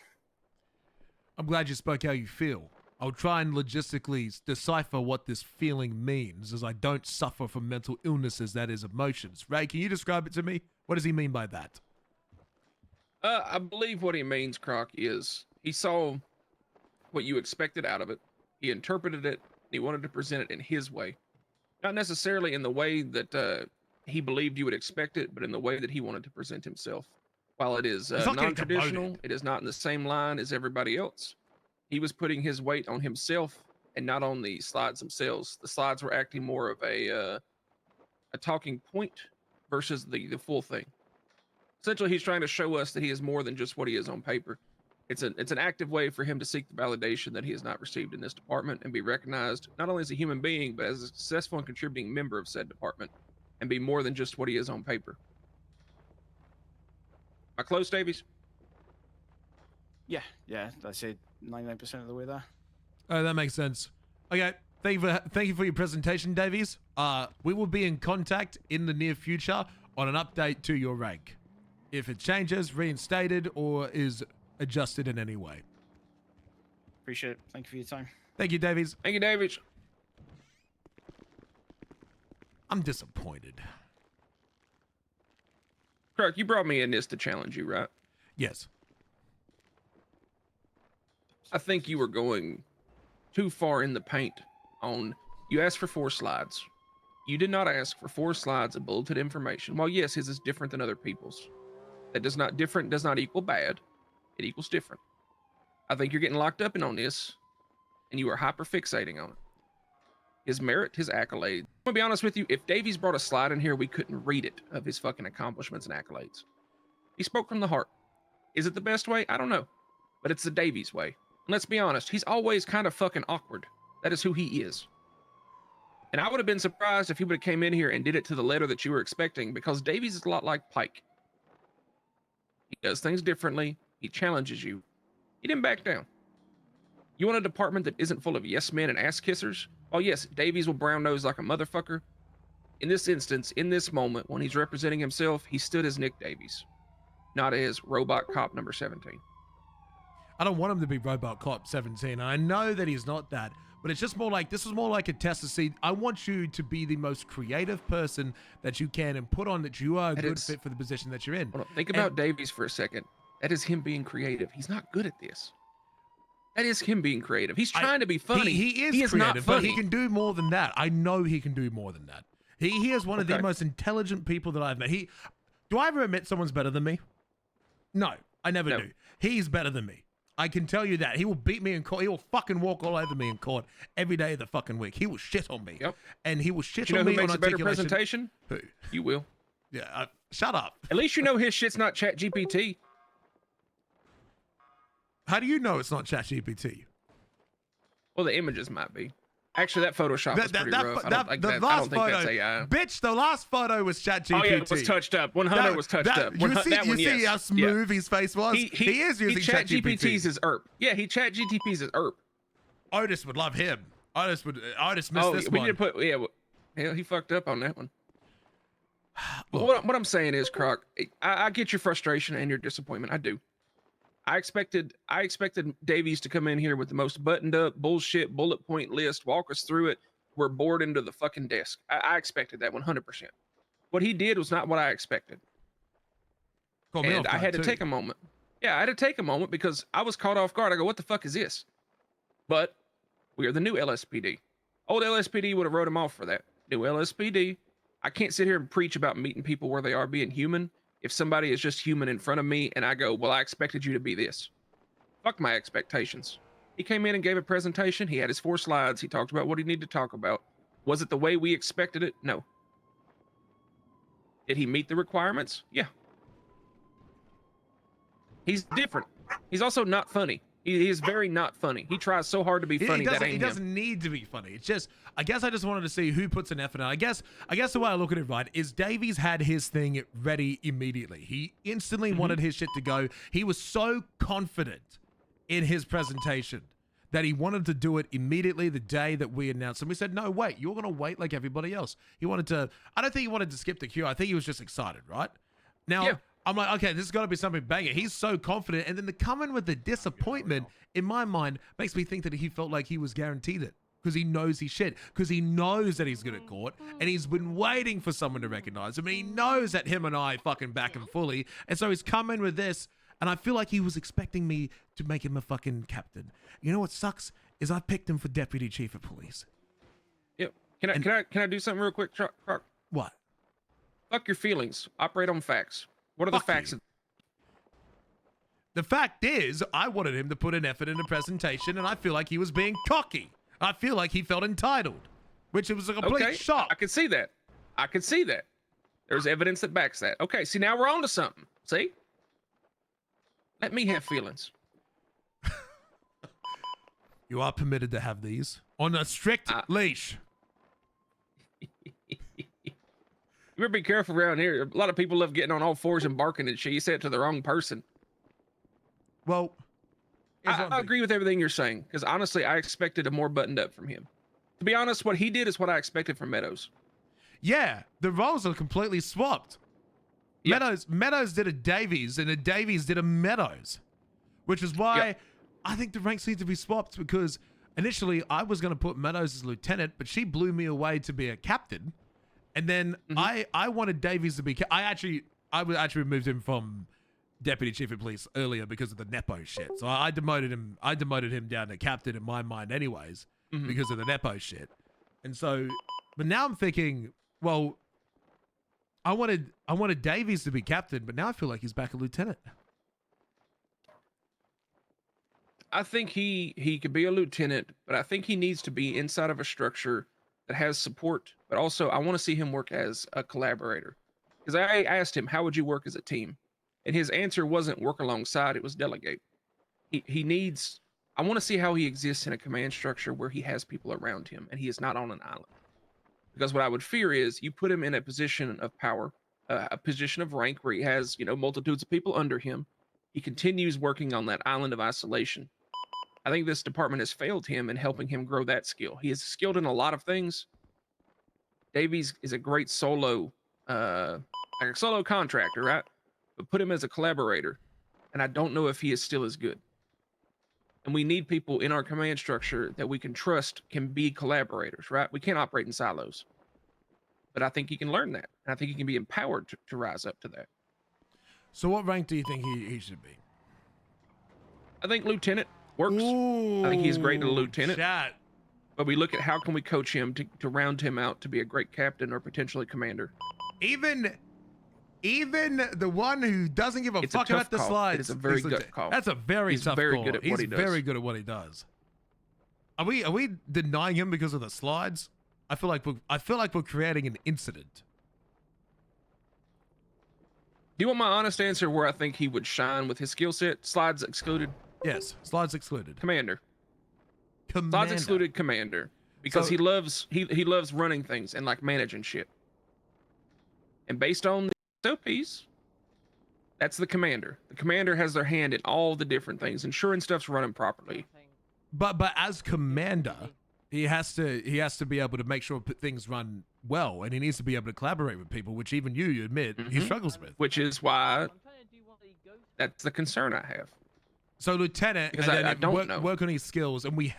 I'm glad you spoke how you feel. I'll try and logistically decipher what this feeling means, as I don't suffer from mental illnesses, that is emotions. Ray, can you describe it to me? What does he mean by that? I believe what he means, Croc, is he saw what you expected out of it. He interpreted it. He wanted to present it in his way. Not necessarily in the way that he believed you would expect it, but in the way that he wanted to present himself. While it is non-traditional, it is not in the same line as everybody else. He was putting his weight on himself and not on the slides themselves. The slides were acting more of a talking point versus the full thing. Essentially, he's trying to show us that he is more than just what he is on paper. It's an active way for him to seek the validation that he has not received in this department and be recognized not only as a human being, but as a successful and contributing member of said department and be more than just what he is on paper. Am I close, Davies? Yeah, I'd say 99% of the way there. Oh, that makes sense. Okay, thank you for your presentation, Davies. We will be in contact in the near future on an update to your rank. If it changes, reinstated, or is adjusted in any way. Appreciate it. Thank you for your time. Thank you, Davies. Thank you, Davies. I'm disappointed. Croc, you brought me in this to challenge you, right? Yes. I think you were going too far in the paint on, you asked for 4 slides. You did not ask for 4 slides of bulleted information. While yes, his is different than other people's. That does not equal bad. It equals different. I think you're getting locked up in on this, and you are hyper fixating on it. His merit, his accolades. I'm gonna be honest with you, if Davies brought a slide in here, we couldn't read it of his fucking accomplishments and accolades. He spoke from the heart. Is it the best way? I don't know. But it's the Davies way. And let's be honest, he's always kind of fucking awkward. That is who he is. And I would have been surprised if he would have came in here and did it to the letter that you were expecting, because Davies is a lot like Pike. He does things differently. He challenges you. He didn't back down. You want a department that isn't full of yes men and ass kissers? Oh yes, Davies will brown nose like a motherfucker. In this instance, in this moment, when he's representing himself, he stood as Nick Davies, not as Robot Cop number 17. I don't want him to be Robot Cop 17. I know that he's not that, But it's just more like, this is more like a test to see, I want you to be the most creative person that you can and put on that you are a good fit for the position that you're in. Hold on, think about Davies for a second. That is him being creative. He's not good at this. That is him being creative. He's trying to be funny. He is creative, not funny. But he can do more than that. I know he can do more than that. He is one of the most intelligent people that I've met. Do I ever admit someone's better than me? No, I never do. He's better than me. I can tell you that. He will beat me in court. He will fucking walk all over me in court every day of the fucking week. He will shit on me. Yep. And he will shit you know on who me makes on a better articulation. presentation? Who? You will. Yeah, shut up. At least you know his shit's not Chat GPT. How do you know it's not ChatGPT? Well, the images might be. Actually, that Photoshop was pretty rough. I don't think that's AI. Bitch, the last photo was ChatGPT. Oh, yeah, it was touched up. 100 was touched up. You see how smooth his face was? He is using ChatGPT's his ERP. Yeah, he ChatGPT's his ERP. Otis would love him. Otis missed this we one. need to put, he fucked up on that one. What I'm saying is, Croc, I get your frustration and your disappointment. I do. I expected Davies to come in here with the most buttoned up bullshit bullet point list, walk us through it. We're bored into the fucking desk. I expected that 100%. What he did was not what I expected. And I had to take a moment. Yeah, I had to take a moment because I was caught off guard. I go, what the fuck is this? But we are the new LSPD. Old LSPD would have wrote him off for that. New LSPD. I can't sit here and preach about meeting people where they are being human. If somebody is just human in front of me and I go, well, I expected you to be this. Fuck my expectations. He came in and gave a presentation. He had his 4 slides. He talked about what he needed to talk about. Was it the way we expected it? No. Did he meet the requirements? Yeah. He's different. He's also not funny. He is very not funny. He tries so hard to be funny. He doesn't need to be funny. It's just, I guess I just wanted to see who puts an effort in. I guess the way I look at it, right, is Davies had his thing ready immediately. He instantly wanted his shit to go. He was so confident in his presentation that he wanted to do it immediately the day that we announced. And we said, no, wait, you're going to wait like everybody else. I don't think he wanted to skip the queue. I think he was just excited, right? Now, I'm like, okay, this has got to be something banger. He's so confident. And then to come in with the disappointment, in my mind, makes me think that he felt like he was guaranteed it. Because he knows he's shit. Because he knows that he's good at court. And he's been waiting for someone to recognize him. And he knows that him and I fucking back him fully. And so he's come in with this. And I feel like he was expecting me to make him a fucking captain. You know what sucks? Is I picked him for deputy chief of police. Yep. Can I do something real quick, Croc? What? Fuck your feelings. Operate on facts. What are the facts? The fact is, I wanted him to put an effort in the presentation, and I feel like he was being cocky. I feel like he felt entitled, which was a complete shock. I can see that. There's evidence that backs that. Okay, see, now we're on to something. See? Let me have feelings. You are permitted to have these on a strict leash. You better be careful around here. A lot of people love getting on all fours and barking and shit. You said it to the wrong person. Well, I agree with everything you're saying because honestly, I expected a more buttoned up from him. To be honest, what he did is what I expected from Meadows. Yeah, the roles are completely swapped. Yep. Meadows did a Davies and a Davies did a Meadows, which is why I think the ranks need to be swapped because initially I was going to put Meadows as lieutenant, but she blew me away to be a captain. And then I wanted Davies to be. I actually removed him from deputy chief of police earlier because of the Nepo shit. So I demoted him. I demoted him down to captain in my mind, anyways, because of the Nepo shit. And so, but now I'm thinking, well, I wanted Davies to be captain, but now I feel like he's back a lieutenant. I think he could be a lieutenant, but I think he needs to be inside of a structure that has support, but also I want to see him work as a collaborator. Because I asked him, how would you work as a team? And his answer wasn't work alongside, it was delegate. He needs, I want to see how he exists in a command structure where he has people around him and he is not on an island. Because what I would fear is you put him in a position of power, a position of rank where he has, multitudes of people under him. He continues working on that island of isolation. I think this department has failed him in helping him grow that skill. He is skilled in a lot of things. Davies is a great solo contractor, right? But put him as a collaborator, and I don't know if he is still as good. And we need people in our command structure that we can trust can be collaborators, right? We can't operate in silos. But I think he can learn that. And I think he can be empowered to rise up to that. So what rank do you think he should be? I think lieutenant works. I think he's great at a lieutenant. Chat. But we look at how can we coach him to round him out to be a great captain or potentially commander. Even the one who doesn't give a fuck about the slides. It's a very good call. That's a very tough very call. good at what he does. He's very good at what he does. Are we denying him because of the slides? I feel like we're creating an incident. Do you want my honest answer where I think he would shine with his skill set? Slides excluded? Yes, slides excluded. Commander. Commander. Slides excluded commander. Because So- he loves running things and like managing shit. And based on the SOPs, that's the commander. The commander has their hand in all the different things, ensuring stuff's running properly. But as commander, he has to be able to make sure things run well, and he needs to be able to collaborate with people, which even you admit he struggles with. Which is why that's the concern I have. So lieutenant, Because and then I don't know. work on his skills, and we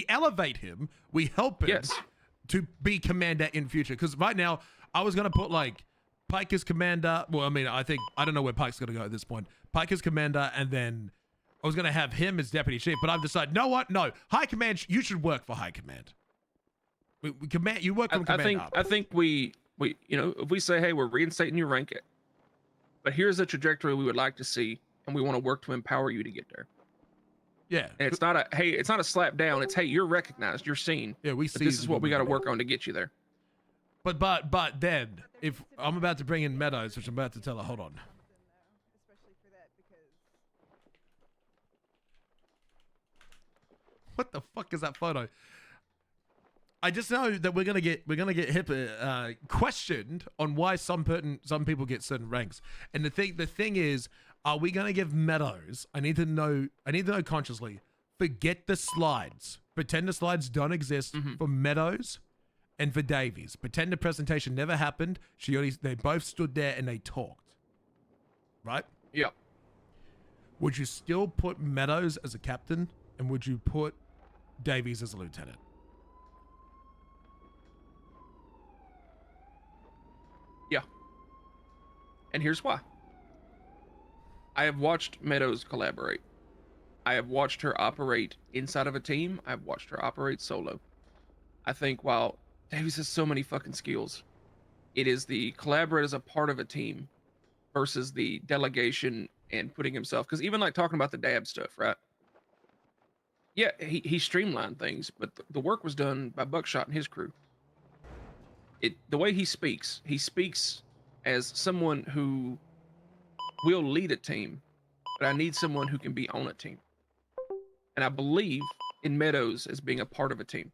elevate him. We help him Yes. to be commander in future. Because right now, I was gonna put like Pike as commander. Well, I mean, I don't know where Pike's gonna go at this point. Pike as commander, and then I was gonna have him as deputy chief. But I've decided, no, what? No, high command. You should work for high command. We command. You work from command up. I think we if we say, hey, we're reinstating your rank, but here's the trajectory we would like to see, and we want to work to empower you to get there. Yeah. And it's not a slap down. It's, hey, you're recognized, you're seen. Yeah, we But see. this is what we got to work on to get you there. But then, if I'm about to bring in Meadows, which I'm about to tell her, hold on. What the fuck is that photo? I just know that we're gonna get questioned on why some people get certain ranks, and the thing is, are we gonna give Meadows? I need to know consciously. Forget the slides. Pretend the slides don't exist for Meadows and for Davies. Pretend the presentation never happened. They both stood there and they talked. Right? Yeah. Would you still put Meadows as a captain, and would you put Davies as a lieutenant? Yeah. And here's why. I have watched Meadows collaborate. I have watched her operate inside of a team. I've watched her operate solo. I think while Davies has so many fucking skills, it is the collaborate as a part of a team versus the delegation and putting himself, because even like talking about the dab stuff, right? Yeah, he streamlined things, but the work was done by Buckshot and his crew. The way he speaks as someone who will lead a team, but I need someone who can be on a team. And I believe in Meadows as being a part of a team,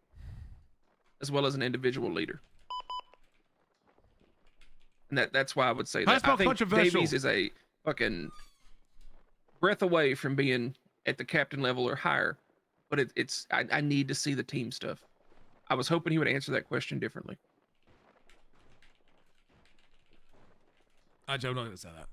as well as an individual leader. And that's why I would say that. I think Davies is a fucking breath away from being at the captain level or higher, but I need to see the team stuff. I was hoping he would answer that question differently. I'm not going to say that.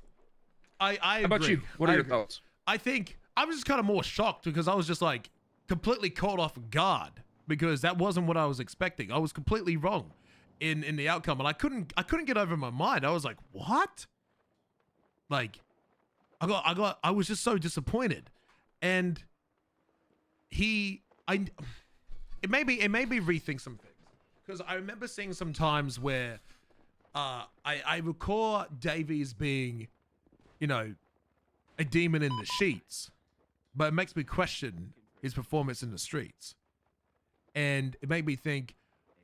I How about agree. you? What are your agree. thoughts? I think I was just kind of more shocked because I was just like completely caught off guard because that wasn't what I was expecting. I was completely wrong in the outcome, and I couldn't get over my mind. I was like, what? Like, I was just so disappointed, and it made me rethink some things because I remember seeing some times where I recall Davies being, a demon in the sheets, but it makes me question his performance in the streets. And it made me think,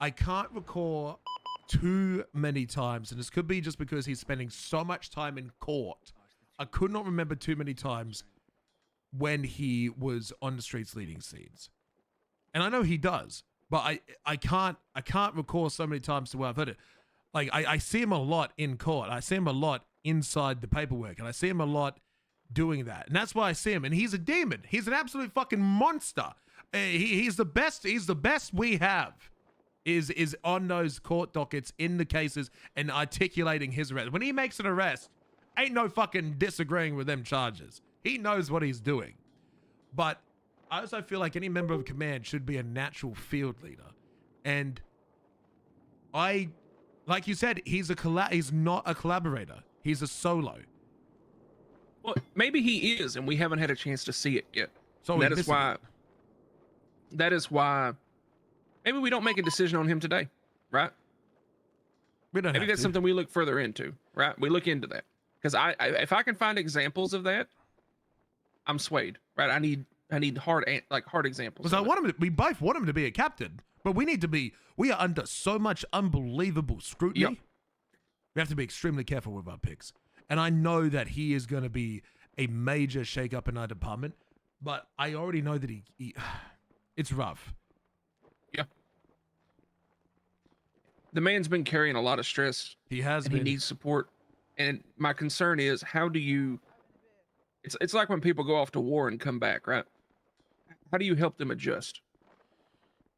I can't recall too many times, and this could be just because he's spending so much time in court. I could not remember too many times when he was on the streets leading scenes. And I know he does, but I can't recall so many times to where I've heard it. Like, I see him a lot in court. I see him a lot inside the paperwork, and I see him a lot doing that. And that's why I see him. And he's a demon. He's an absolute fucking monster. He's the best. He's the best we have is on those court dockets in the cases and articulating his arrest. When he makes an arrest, ain't no fucking disagreeing with them charges. He knows what he's doing. But I also feel like any member of command should be a natural field leader. And like you said, he's not a collaborator. He's a solo. Well, maybe he is, and we haven't had a chance to see it yet. So that is why maybe we don't make a decision on him today, right? We don't maybe have that's to. something we look further into, right? We look into that. Because if I can find examples of that, I'm swayed, right? I need hard examples. Because we both want him to be a captain, but we are under so much unbelievable scrutiny. Yep. We have to be extremely careful with our picks. And I know that he is going to be a major shakeup in our department, but I already know that he it's rough. Yeah. The man's been carrying a lot of stress. He has and been. He needs support. And my concern is, how do you... It's like when people go off to war and come back, right? How do you help them adjust?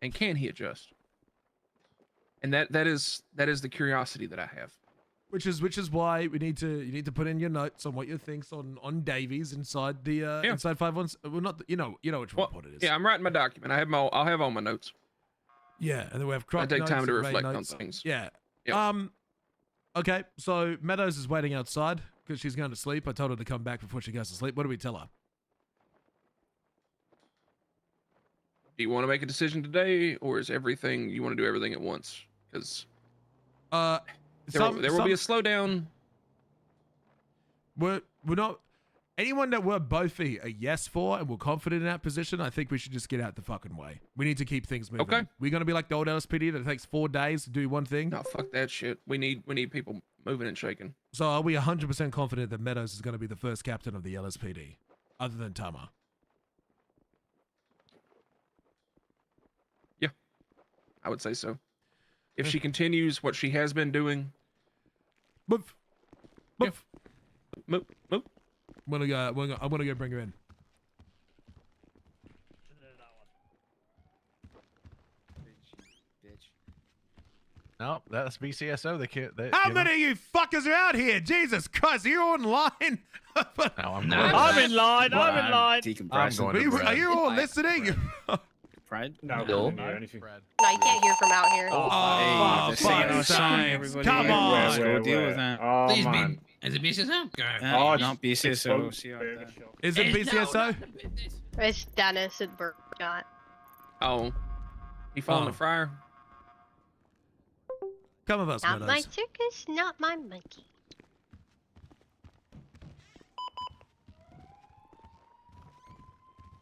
And can he adjust? And that is the curiosity that I have. Which is why you need to put in your notes on what you think's on Davies inside the inside 5-1. Well, not you know which report it is. Yeah, I'm writing my document. I'll have all my notes. Yeah, and then we have Croc I take notes time to and Ray reflect on notes. things. Yeah. Yep. Okay, so Meadows is waiting outside because she's going to sleep. I told her to come back before she goes to sleep. What do we tell her? Do you want to make a decision today, or is everything you want to do everything at once? Because there will be a slowdown. We're not anyone that we're both a yes for and we're confident in that position. I think we should just get out the fucking way. We need to keep things moving. Okay. We're gonna be like the old LSPD that takes 4 days to do one thing. No, fuck that shit. We need people moving and shaking. So are we 100% confident that Meadows is going to be the first captain of the LSPD, other than Tama? Yeah, I would say so. If she continues what she has been doing, move. I'm gonna go bring her in. No, that's BCSO. They can't. How many of you fuckers are out here? Jesus Christ, are you online? I'm in line. I'm in line. Are you all listening? Fred? No, No, you can't hear from out here. Oh, fuck's sakes. Come on. We'll deal with that. Oh, Please man. Is it BCSO? Oh, not BCSO. See how that- Is it BCSO? It's Dennis at Burkshot. Oh, he fell in the Oh. fryer. Come with us, Not Meadows. my circus, not my monkey.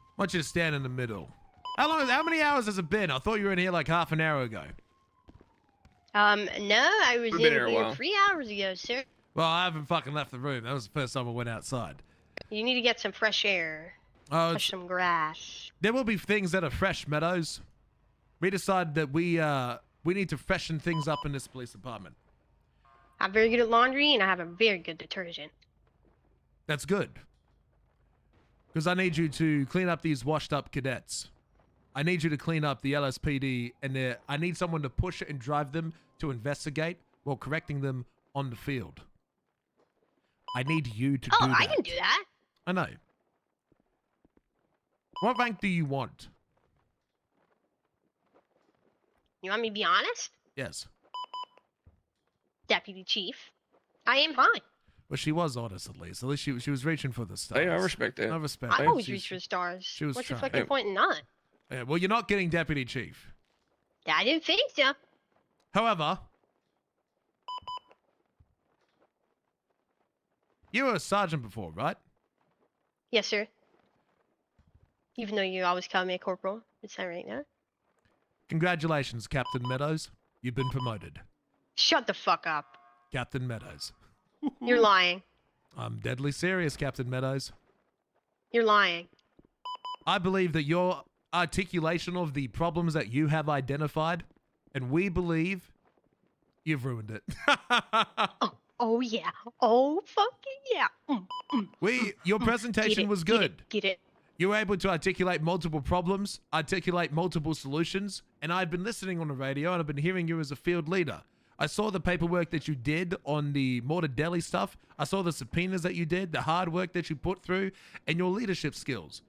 I want you to stand in the middle. How many hours has it been? I thought you were in here like half an hour ago. No, I was We've in been here a here while. 3 hours ago, sir. Well, I haven't fucking left the room. That was the first time I went outside. You need to get some fresh air. Oh, Touch some grass. there will be things that are fresh, Meadows. We decided that we need to freshen things up in this police department. I'm very good at laundry, and I have a very good detergent. That's good. Because I need you to clean up these washed up cadets. I need you to clean up the LSPD, and I need someone to push it and drive them to investigate while correcting them on the field. I need you to do that. Oh, I can do that. I know. What rank do you want? You want me to be honest? Yes. Deputy Chief. I am fine. Well, she was honest at least. At least she was reaching for the stars. Hey, I respect that. I respect I that. always She's- reach for the stars. she was What's the trying. fucking point in not? Yeah, well, you're not getting deputy chief. I didn't think so. However, you were a sergeant before, right? Yes, sir. Even though you always call me a corporal. Is that right now? Congratulations, Captain Meadows. You've been promoted. Shut the fuck up. Captain Meadows. You're lying. I'm deadly serious, Captain Meadows. You're lying. I believe that your articulation of the problems that you have identified, and we believe you've ruined it. Oh yeah. Oh fucking yeah. Your presentation was good. Get it. You were able to articulate multiple problems, articulate multiple solutions, and I've been listening on the radio and I've been hearing you as a field leader. I saw the paperwork that you did on the mortadeli stuff. I saw the subpoenas that you did, the hard work that you put through, and your leadership skills.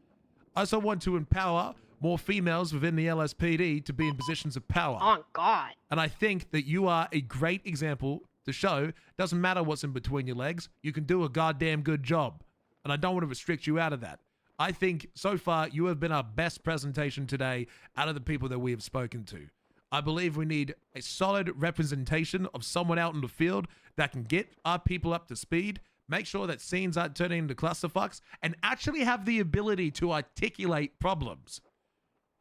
I also want to empower more females within the LSPD to be in positions of power. Oh God. And I think that you are a great example to show, doesn't matter what's in between your legs, you can do a goddamn good job. And I don't want to restrict you out of that. I think so far you have been our best presentation today out of the people that we have spoken to. I believe we need a solid representation of someone out in the field that can get our people up to speed, make sure that scenes aren't turning into clusterfucks, and actually have the ability to articulate problems.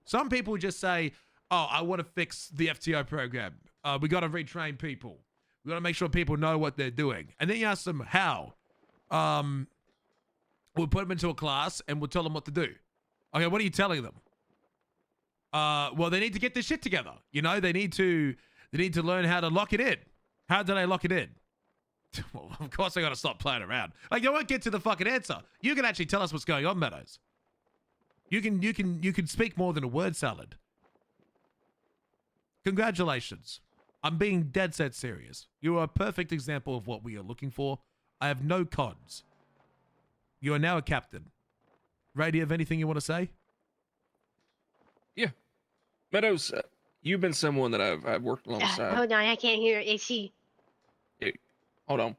Some people just say, oh, I want to fix the FTO program. We got to retrain people. We got to make sure people know what they're doing. And then you ask them how. We'll put them into a class and we'll tell them what to do. Okay, what are you telling them? Well, they need to get this shit together. You know, they need to learn how to lock it in. How do they lock it in? Well, of course they got to stop playing around. Like, they won't get to the fucking answer. You can actually tell us what's going on, Meadows. You can speak more than a word salad. Congratulations. I'm being dead set serious. You are a perfect example of what we are looking for. I have no cons. You are now a captain. Ray, do you have anything you want to say? Yeah. Meadows, you've been someone that I've worked alongside. Hold on, I can't hear AC. Yeah, hold on.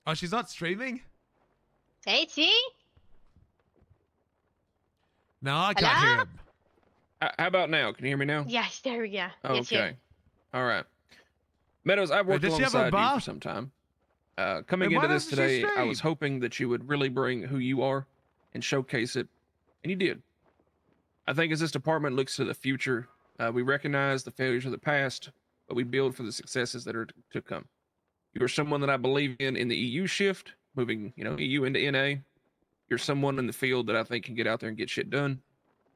Oh, she's not streaming? AC? No, I can't hear him. How about now? Can you hear me now? Yes, there we go. Okay. Yes, sir. All right. Meadows, I've worked does she have a alongside you bar? for some time. Coming Then why into this doesn't she today, I was stream? hoping that you would really bring who you are and showcase it, and you did. I think as this department looks to the future, we recognize the failures of the past, but we build for the successes that are to come. You are someone that I believe in the EU shift, moving, EU into NA. You're someone in the field that I think can get out there and get shit done.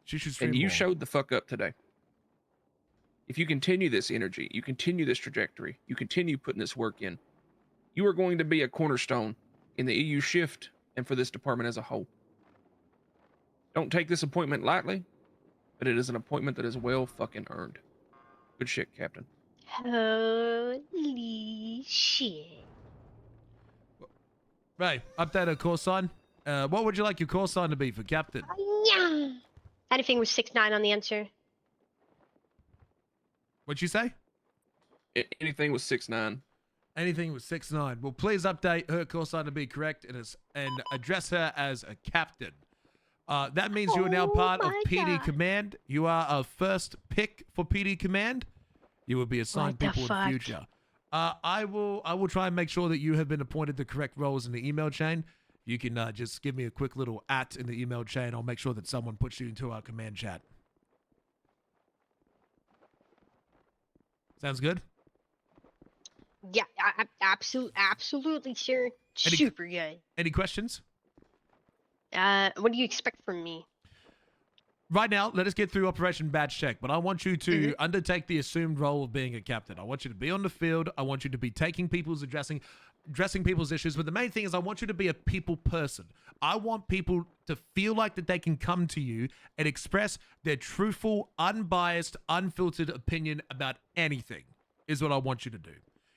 She should stream And you more. showed the fuck up today. If you continue this energy, you continue this trajectory, you continue putting this work in, you are going to be a cornerstone in the EU shift and for this department as a whole. Don't take this appointment lightly, but it is an appointment that is well fucking earned. Good shit, Captain. Holy shit. Ray, update her call sign. What would you like your call sign to be for captain? Yeah. Anything with 6'9" on the answer. What'd you say? Anything with 6'9". Anything with 6'9". Well, please update her call sign to be correct and address her as a captain. That means you are now part of PD Command. You are our first pick for PD Command. You will be assigned What the people in the future. I will try and make sure that you have been appointed the correct roles in the email chain. You can just give me a quick little @ in the email chain. I'll make sure that someone puts you into our command chat. Sounds good? Yeah, absolutely, sir. Super good. Any questions? What do you expect from me? Right now, let us get through Operation Badge Check, but I want you to undertake the assumed role of being a captain. I want you to be on the field. I want you to be taking people's addressing people's issues, but the main thing is I want you to be a people person. I want people to feel like that they can come to you and express their truthful, unbiased, unfiltered opinion about anything is what I want you to do.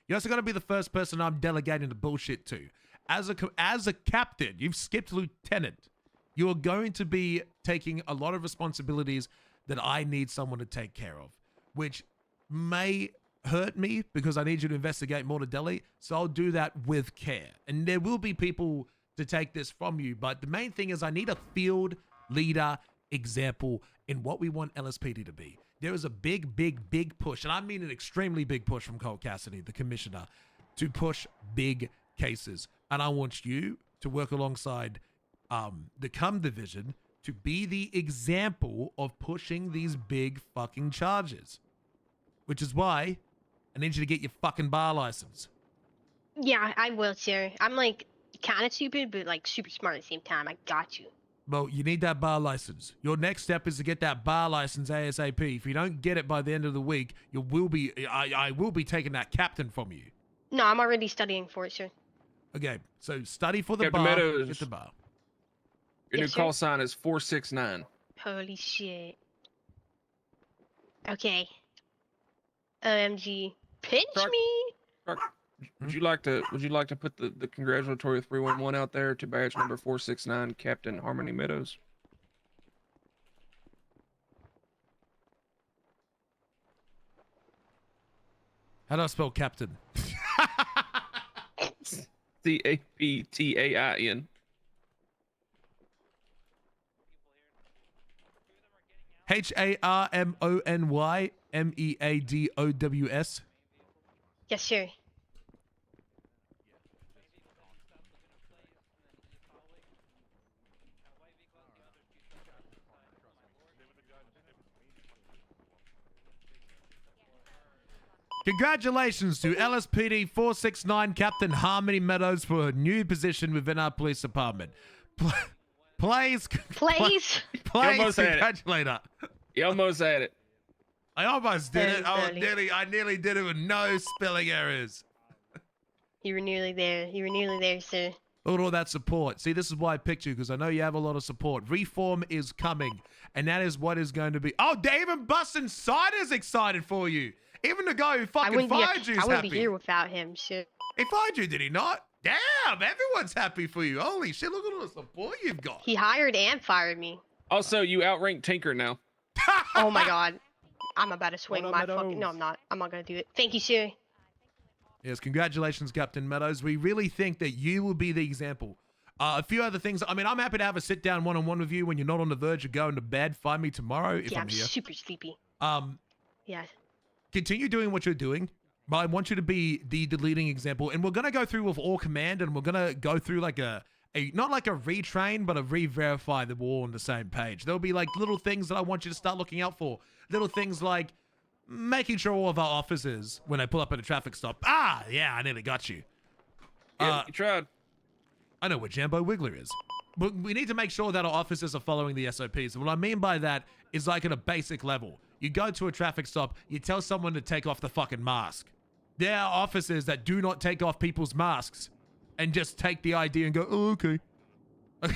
You're also going to be the first person I'm delegating the bullshit to. As a captain, you've skipped lieutenant. You are going to be taking a lot of responsibilities that I need someone to take care of, which may hurt me because I need you to investigate more to Delhi. So I'll do that with care. And there will be people to take this from you. But the main thing is I need a field leader example in what we want LSPD to be. There is a big, big, big push, and I mean an extremely big push from Cole Cassidy, the commissioner, to push big cases. And I want you to work alongside the CUM division to be the example of pushing these big fucking charges. Which is why I need you to get your fucking bar license. Yeah, I will, sir. I'm like kind of stupid, but like super smart at the same time. I got you. Well, you need that bar license. Your next step is to get that bar license ASAP. If you don't get it by the end of the week, I will be taking that captain from you. No, I'm already studying for it, sir. Okay, so study for the Captain bar. Meadows. Get the bar. Your Yes, new sir? call sign is 469. Holy shit. Okay. OMG. Pinch Croc. me? Croc, Would you like to put the congratulatory 311 out there to badge number 469, Captain Harmony Meadows? How do I spell captain? CAPTAIN. HARMONYMEADOWS. Yes, sir. Congratulations to LSPD 469 Captain Harmony Meadows for her new position within our police department. Please, Please. almost had it. Congratulate her. You almost had it. I almost did it. Barely. I nearly did it with no spelling errors. You were nearly there. You were nearly there, sir. Look at all that support. See, this is why I picked you, because I know you have a lot of support. Reform is coming, and that is what is going to be. Oh, David Bustin Cider's excited for you. Even the guy who fucking fired you is I wouldn't happy. be here without him, sir. He fired you, did he not? Damn, everyone's happy for you. Holy shit, look at all the support you've got. He hired and fired me. Also, you outrank Tinker now. Oh my god. I'm about to swing What my up, fucking... Meadows? No, I'm not. I'm not going to do it. Thank you, sir. Yes, congratulations, Captain Meadows. We really think that you will be the example. A few other things. I mean, I'm happy to have a sit-down one-on-one with you when you're not on the verge of going to bed. Find me tomorrow if Yeah, I'm here. super sleepy. Yeah. Continue doing what you're doing, but I want you to be the leading example. And we're going to go through with all command, and we're going to go through like a not like a retrain, but a re-verify that we're all on the same page. There'll be like little things that I want you to start looking out for. Little things like making sure all of our officers, when they pull up at a traffic stop, yeah, I nearly got you. Yeah, you tried. I know where Jambo Wiggler is. But we need to make sure that our officers are following the SOPs. And what I mean by that is like at a basic level. You go to a traffic stop, you tell someone to take off the fucking mask. There are officers that do not take off people's masks and just take the ID and go, oh, okay.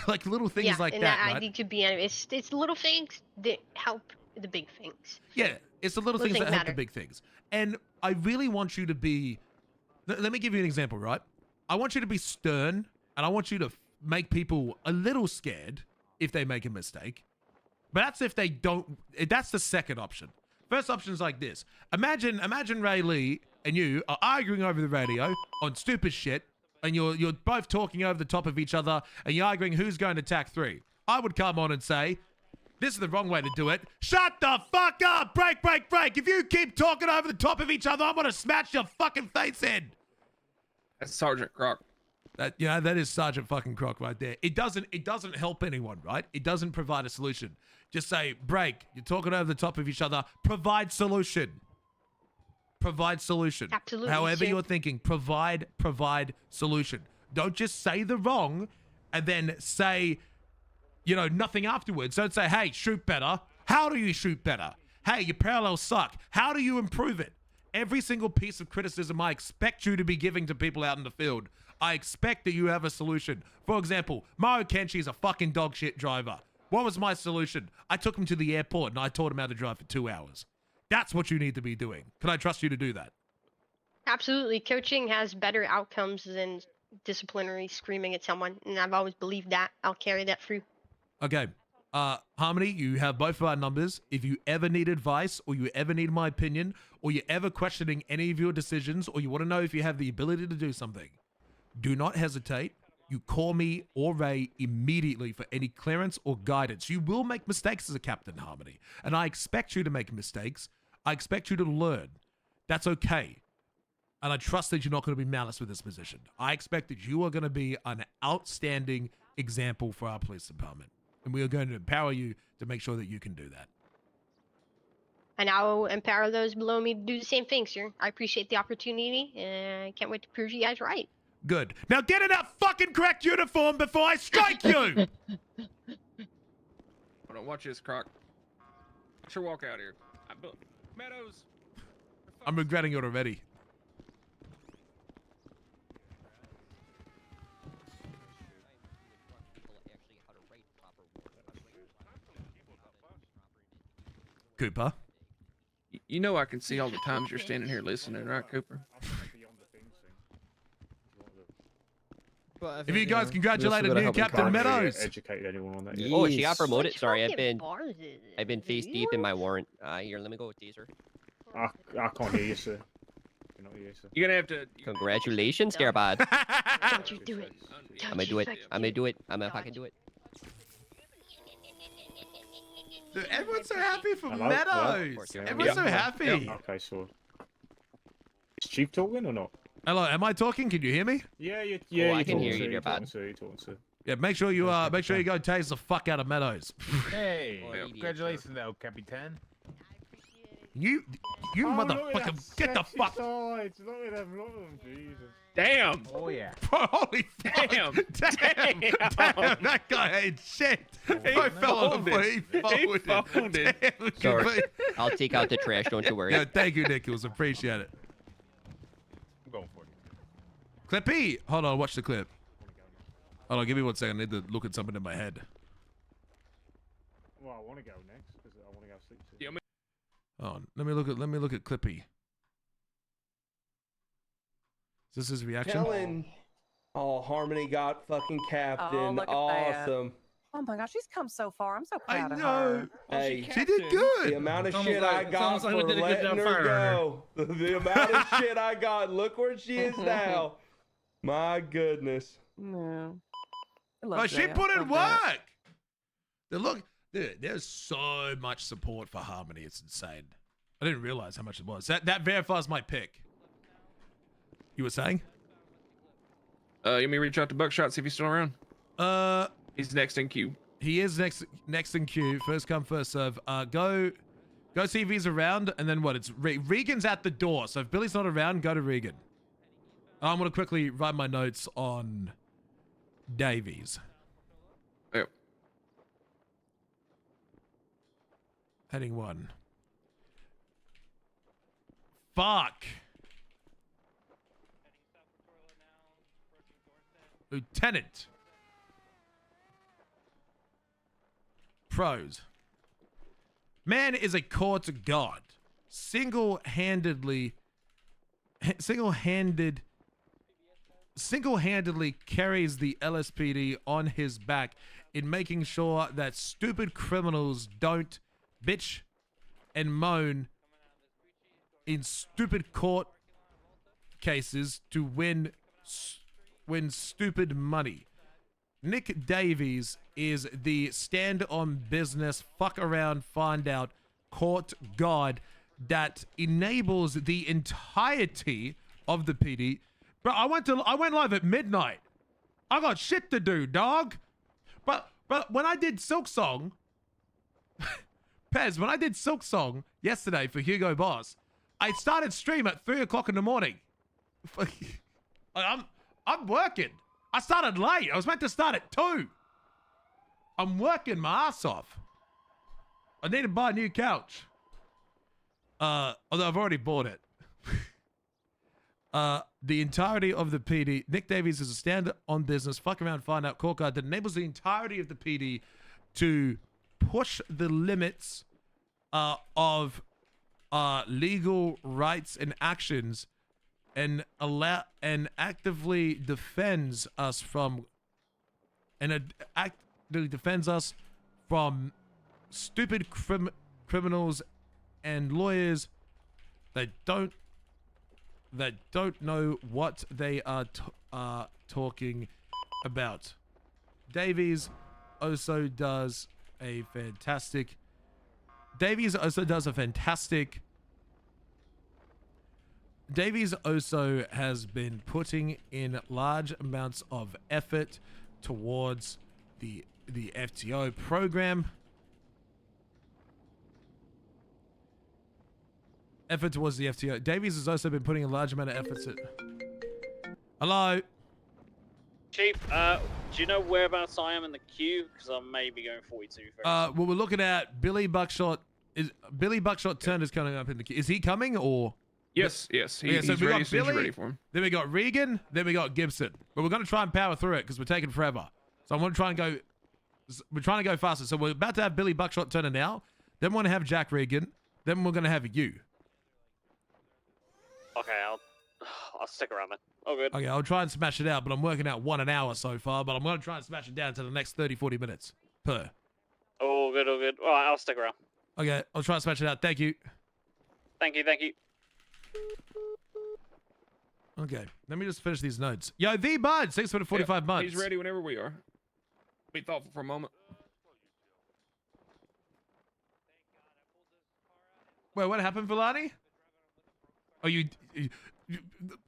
Like little things like and that, that right? ID could be... It's little things that help the big things. Yeah, it's the little things that help the big things. And I really want you to be... Let me give you an example, right? I want you to be stern, and I want you to make people a little scared if they make a mistake. But that's if they don't... That's the second option. First option is like this. Imagine Ray Lee and you are arguing over the radio on stupid shit, and you're both talking over the top of each other, and you're arguing who's going to tack 3. I would come on and say, this is the wrong way to do it. Shut the fuck up! Break, break, break! If you keep talking over the top of each other, I'm gonna smash your fucking face in! That's Sergeant Croc. That is Sergeant fucking Croc right there. It doesn't help anyone, right? It doesn't provide a solution. Just say, break. You're talking over the top of each other. Provide solution. Provide solution. Absolutely. However sir. you're thinking, provide solution. Don't just say the wrong and then say, nothing afterwards. Don't say, hey, shoot better. How do you shoot better? Hey, your parallels suck. How do you improve it? Every single piece of criticism I expect you to be giving to people out in the field, I expect that you have a solution. For example, Mario Kenshi is a fucking dog shit driver. What was my solution? I took him to the airport and I taught him how to drive for 2 hours. That's what you need to be doing. Can I trust you to do that? Absolutely. Coaching has better outcomes than disciplinary screaming at someone, and I've always believed that. I'll carry that through. Okay. Harmony, you have both of our numbers. If you ever need advice, or you ever need my opinion, or you're ever questioning any of your decisions, or you want to know if you have the ability to do something, do not hesitate. You call me or Ray immediately for any clearance or guidance. You will make mistakes as a captain, Harmony, and I expect you to make mistakes. I expect you to learn. That's okay. And I trust that you're not going to be malice with this position. I expect that you are going to be an outstanding example for our police department. And we are going to empower you to make sure that you can do that. And I will empower those below me to do the same thing, sir. I appreciate the opportunity, and I can't wait to prove you guys right. Good. Now get in that fucking correct uniform before I strike you! Hold on, watch this, Croc. I should walk out here. Meadows. I'm regretting it already. Cooper. You know I can see all the times you're standing here listening, right, Cooper? If you guys congratulated new Captain Meadows. Educated anyone on that? Oh, she got promoted. Which Sorry, fucking bars is it? I've been face deep in my warrant. Here, let me go with Taser. I can't hear you, sir. You're not here, sir. You're gonna have to. Congratulations, Scarebad. Don't you do it. I'm gonna do it. I'm gonna do it. I'm gonna fucking do it. Dude, everyone's so happy for Hello? Meadows. Hello? Everyone's so happy. Okay, so is Chief talking or not? Hello, am I talking? Can you hear me? Yeah, I you're can hear talking, you, sir, dear you're talking, bad. sir, you're talking, sir. Yeah, make sure you go tase the fuck out of Meadows. Hey, Oh, congratulations, though, Capitan. You motherfucker, get the fuck. Sides. Look at them, look at them, Jesus. Damn. Oh yeah. Holy fuck. Damn. Damn. That guy ain't shit. I fell on the foot. He folded. Damn, Sorry. good. I'll take out the trash. Don't you worry. Yeah, thank you, Nichols. Appreciate it. I'm going for it. Clippy, hold on. Watch the clip. Hold on. Give me 1 second. I need to look at something in my head. Well, I want to go next because I want to go sleep. Yeah, Hold on. Let me look at Clippy. Is this his reaction? Kellen. Oh, Harmony got fucking captain. look at that. Awesome. Oh my gosh, she's come so far. I'm so I proud of know. her. Hey, She did good. the amount of It's shit almost I like- it's got almost like we for did a good letting job her firing her. go. The amount of shit I got. Look where she is now. My goodness. No. Oh, she put in work. Look, dude, there's so much support for Harmony. It's insane. I didn't realize how much it was. That verifies my pick. You were saying? You want me to reach out to Buckshot, see if he's still around? He's next in queue. He is next in queue. First come, first serve. Go see if he's around, and then what? It's Regan's at the door. So if Billy's not around, go to Regan. I'm gonna quickly write my notes on Davies. Yep. Heading 1. Fuck. Lieutenant. Pros. Man is a court god. Single-handedly carries the LSPD on his back in making sure that stupid criminals don't bitch and moan in stupid court cases to win stupid money. Nick Davies is the stand on business, fuck around, find out court guard that enables the entirety of the PD. Bro, I went live at midnight. I got shit to do, dog. But when I did Silk Song, Pez, when I did Silk Song yesterday for Hugo Boss, I started stream at 3 o'clock in the morning. I'm working. I started late. I was meant to start at 2. I'm working my ass off. I need to buy a new couch. Although I've already bought it. The entirety of the PD. Nick Davies is a stand on business, fuck around, find out court guard that enables the entirety of the PD to push the limits of legal rights and actions and actively defends us from stupid criminals and lawyers that don't know what they are talking about. Davies also does a fantastic Davies also has been putting in large amounts of effort towards the FTO program. Effort towards the FTO. Davies has also been putting a large amount of efforts at... Hello? Chief, do you know whereabouts I am in the queue? Because I may be going 42 first. Well, we're looking at Billy Buckshot. Billy Buckshot Turner's coming up in the queue. Is he coming or... Yes. So He's we ready, got so he's Billy, ready for him. then we got Regan, then we got Gibson. But we're going to try and power through it because we're taking forever. So I'm going to try and go... We're trying to go faster. So we're about to have Billy Buckshot Turner now. Then we're going to have Jack Regan. Then we're going to have you. Okay, I'll stick around then. All good. Okay, I'll try and smash it out, but I'm working out 1 hour so far, but I'm going to try and smash it down to the next 30, 40 minutes per. All good, all good. All right, I'll stick around. Okay, I'll try and smash it out. Thank you. Thank you, thank you. Okay, let me just finish these notes. Yo, the bud, 6 for the 45 months. He's ready whenever we are. Be thoughtful for a moment. Wait, what happened, Villani? Oh,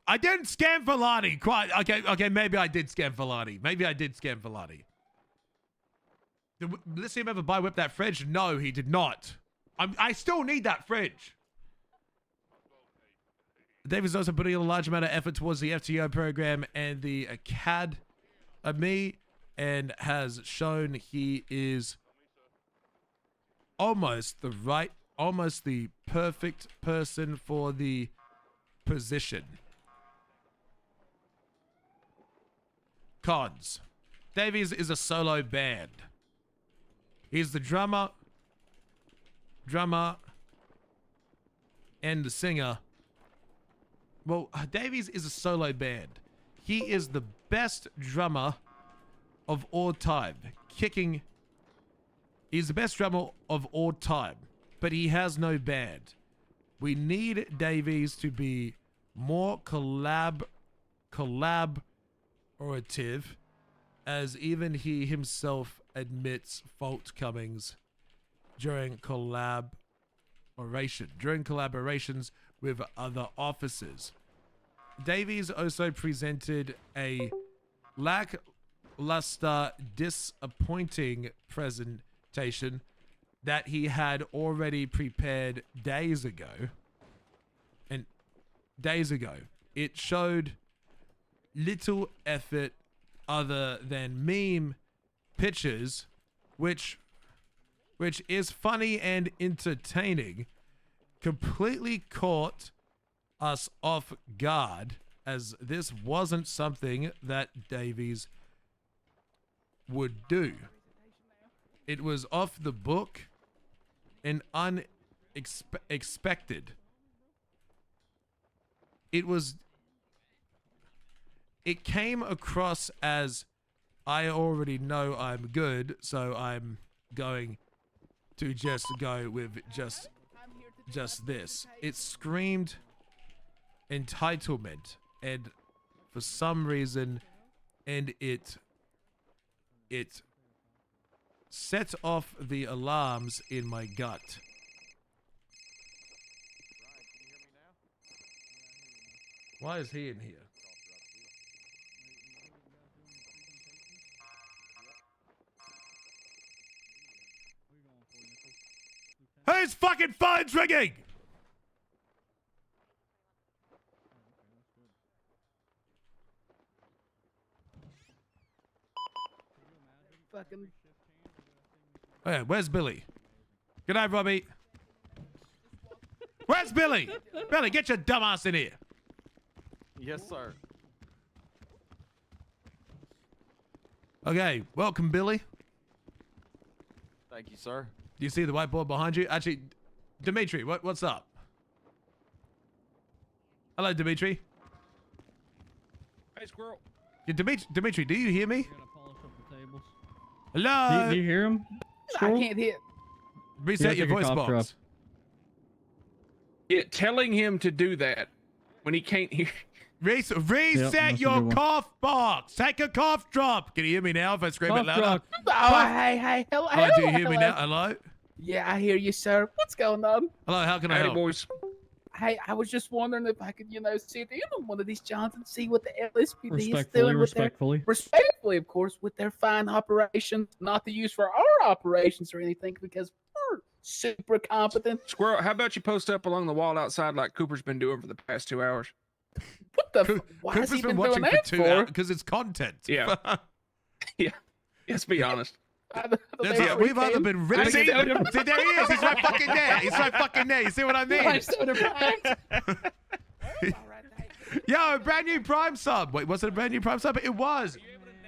I didn't scam Villani. Quite. Okay, maybe I did scam Villani. Did Lysium ever buy whip that fridge? No, he did not. I still need that fridge. David's also putting in a large amount of effort towards the FTO program and the academy, and has shown he is almost the perfect person for the position. Cons. Davies is a solo band. He's the drummer, and the singer. Well, Davies is a solo band. He is the best drummer of all time. He's the best drummer of all time, but he has no band. We need Davies to be more collaborative, as even he himself admits faultcomings during collaborations with other officers. Davies also presented a lackluster, disappointing presentation that he had already prepared days ago. It showed little effort other than meme pictures, which is funny and entertaining, completely caught us off guard, as this wasn't something that Davies would do. It was off the book and unexpected. It came across as, I already know I'm good, so I'm going to just go with just this. It screamed entitlement, and for some reason, and it set off the alarms in my gut. Why is he in here? Whose fucking phone's ringing? Fucking. Hey, where's Billy? Good night, Robbie. Where's Billy? Billy, get your dumb ass in here. Yes, sir. Okay, welcome, Billy. Thank you, sir. Do you see the whiteboard behind you? Actually, Dimitri, what's up? Hello, Dimitri. Hey, squirrel. Yeah, Dimitri, do you hear me? Hello? Do you hear him? I can't hear. Reset your voice box. Yeah, telling him to do that when he can't hear. Reset your cough box. Take a cough drop. Can you hear me now if I scream it louder? Oh, hey, hello. Oh, do you hear me now? Hello? Yeah, I hear you, sir. What's going on? Hello, how can I help? Boys. Hey, I was just wondering if I could, sit in on one of these Johns and see what the LSPD is Respectfully, doing with respectfully. of course, with their fine operations, not to use for our operations or anything, because we're super competent. Squirrel, how about you post up along the wall outside like Cooper's been doing for the past 2 hours? What the? Why has Cooper's he been watching doing for that 2 hours because it's content. Yeah. Yeah. Let's be honest. That's it. We've either been ripping. See, there he is. He's right fucking there. He's right fucking there. You see what I mean? I'm so depressed. Yo, a brand new Prime sub. Wait, was it a brand new Prime sub? It was.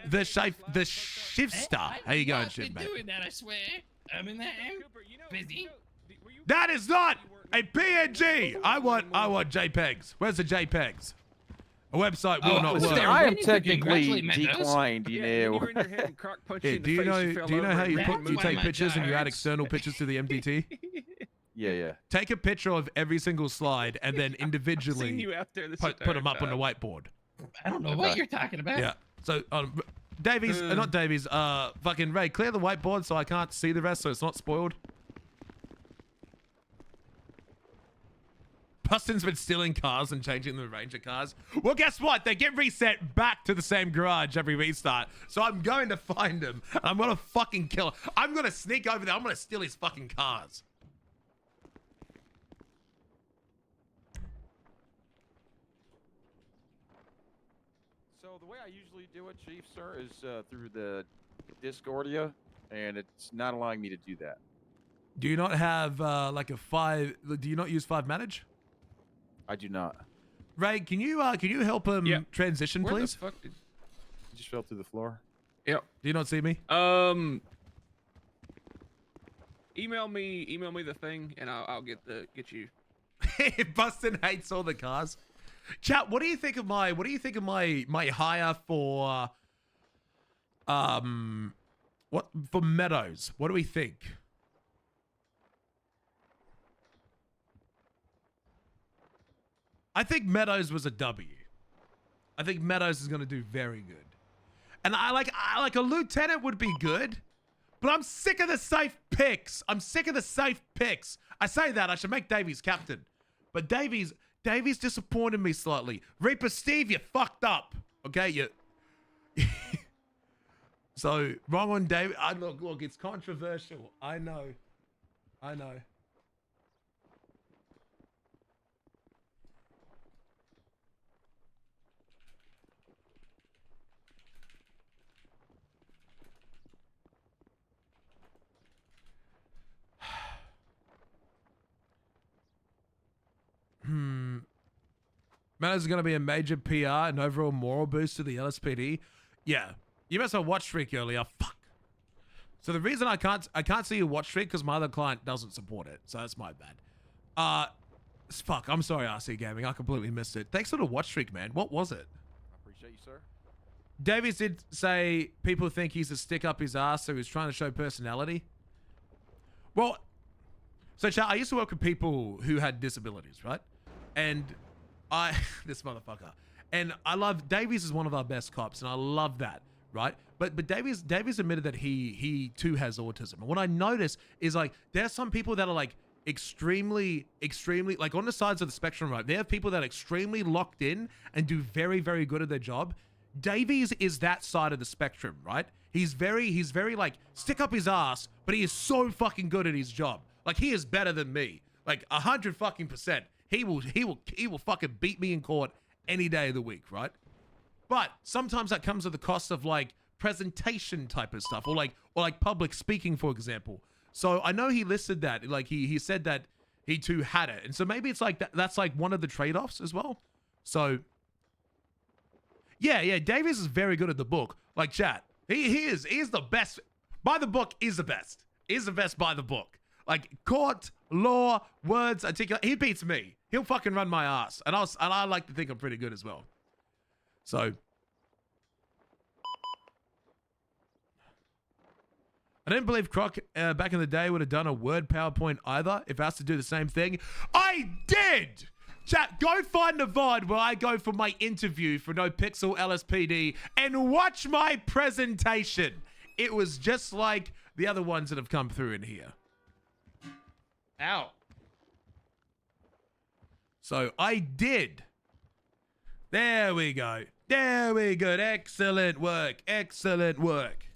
The Shifter. How you going, Shiv, mate? Doing that, I swear. I'm in there. Busy. That is not a PNG. I want JPEGs. Where's the JPEGs? A website will Oh, not listen, work. there, I we am need to congratulate technically Mendoza. declined, you Yeah, and know. you were in your head and Croc punched you Yeah, in do the you face. know? You fell Do you know over how and you you put didn't you move. take my pictures and you add charts. external pictures to the MDT? Yeah. Take a picture of every single slide and then I've seen individually you out there this put entire them up on the time. whiteboard. I don't know what you're talking about. Yeah. So, Davies, not Davies, fucking Ray, clear the whiteboard so I can't see the rest so it's not spoiled. Bustin's been stealing cars and changing the Ranger cars. Well, guess what? They get reset back to the same garage every restart. So I'm going to find him. And I'm going to fucking kill him. I'm going to sneak over there. I'm going to steal his fucking cars. So the way I usually do it, Chief, sir, is through the Discordia, and it's not allowing me to do that. Do you not have like a 5? Do you not use 5 manage? I do not. Ray, can you help him transition, Where please? the fuck did... You just fell through the floor. Yep. Do you not see me? Email me the thing, and I'll get you. Bustin hates all the cars. Chat, what do you think of my hire for for Meadows? What do we think? I think Meadows was a W. I think Meadows is going to do very good. And I like a lieutenant would be good, but I'm sick of the safe picks. I say that I should make Davies captain, but Davies disappointed me slightly. Reaper Steve, you fucked up. Okay, you. So wrong on David. Look, it's controversial. I know. Meadows is going to be a major PR and overall moral boost to the LSPD. Yeah, you messed up watch streak earlier. Fuck. So the reason I can't see your watch streak because my other client doesn't support it. So that's my bad. Fuck. I'm sorry, RC Gaming. I completely missed it. Thanks for the watch streak, man. What was it? I appreciate you, sir. Davies did say people think he's a stick up his ass, so he's trying to show personality. Well, so chat, I used to work with people who had disabilities, right? And this motherfucker. And I love, Davies is one of our best cops, and I love that, right? But Davies admitted that he too has autism. And what I notice is like, there's some people that are like extremely, like on the sides of the spectrum, right? There are people that are extremely locked in and do very, very good at their job. Davies is that side of the spectrum, right? He's very like stick up his ass, but he is so fucking good at his job. Like he is better than me, like 100%. He will fucking beat me in court any day of the week, right? But sometimes that comes at the cost of like presentation type of stuff, or like public speaking, for example. So I know he listed that, like he said that he too had it, and so maybe it's like that's like one of the trade-offs as well. So yeah, Davies is very good at the book. Like chat, he is the best. By the book is the best. Is the best by the book. Like court, law, words, articulate. He beats me. He'll fucking run my ass, and I like to think I'm pretty good as well. So I didn't believe Croc back in the day would have done a word PowerPoint either. If asked to do the same thing, I did. Chat, go find the VOD where I go for my interview for No Pixel LSPD and watch my presentation. It was just like the other ones that have come through in here. Ow. So I did. There we go. There we go. Excellent work. Excellent work.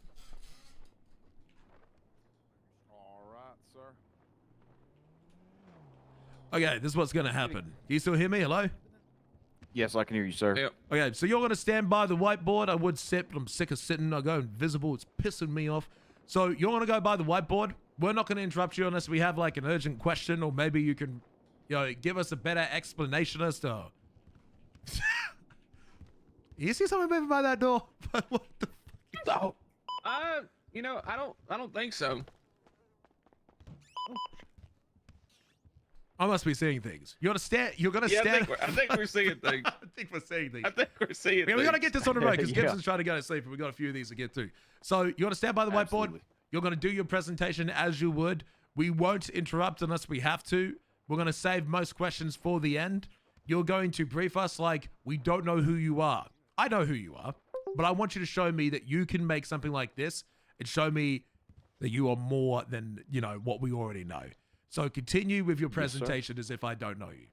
All right, sir. Okay, this is what's going to happen. Can you still hear me? Hello? Yes, I can hear you, sir. Yep. Okay, so you're going to stand by the whiteboard. I would sit, but I'm sick of sitting. I go invisible. It's pissing me off. So you're going to go by the whiteboard. We're not going to interrupt you unless we have like an urgent question, or maybe you can, give us a better explanation as to... You see someone moving by that door? What the fuck? I don't think so. I must be seeing things. You're gonna stand. You're gonna Yeah, stand. I think we're seeing things. I think we're seeing things. I think we're seeing Yeah, we gotta things. get this on the road because Yeah. Gibson's trying to go to sleep, and we got a few of these to get to. So you're gonna stand by the whiteboard. Absolutely. You're gonna do your presentation as you would. We won't interrupt unless we have to. We're gonna save most questions for the end. You're going to brief us like we don't know who you are. I know who you are, but I want you to show me that you can make something like this and show me that you are more than, you know, what we already know. So continue with your Yes, sir. presentation as if I don't know you.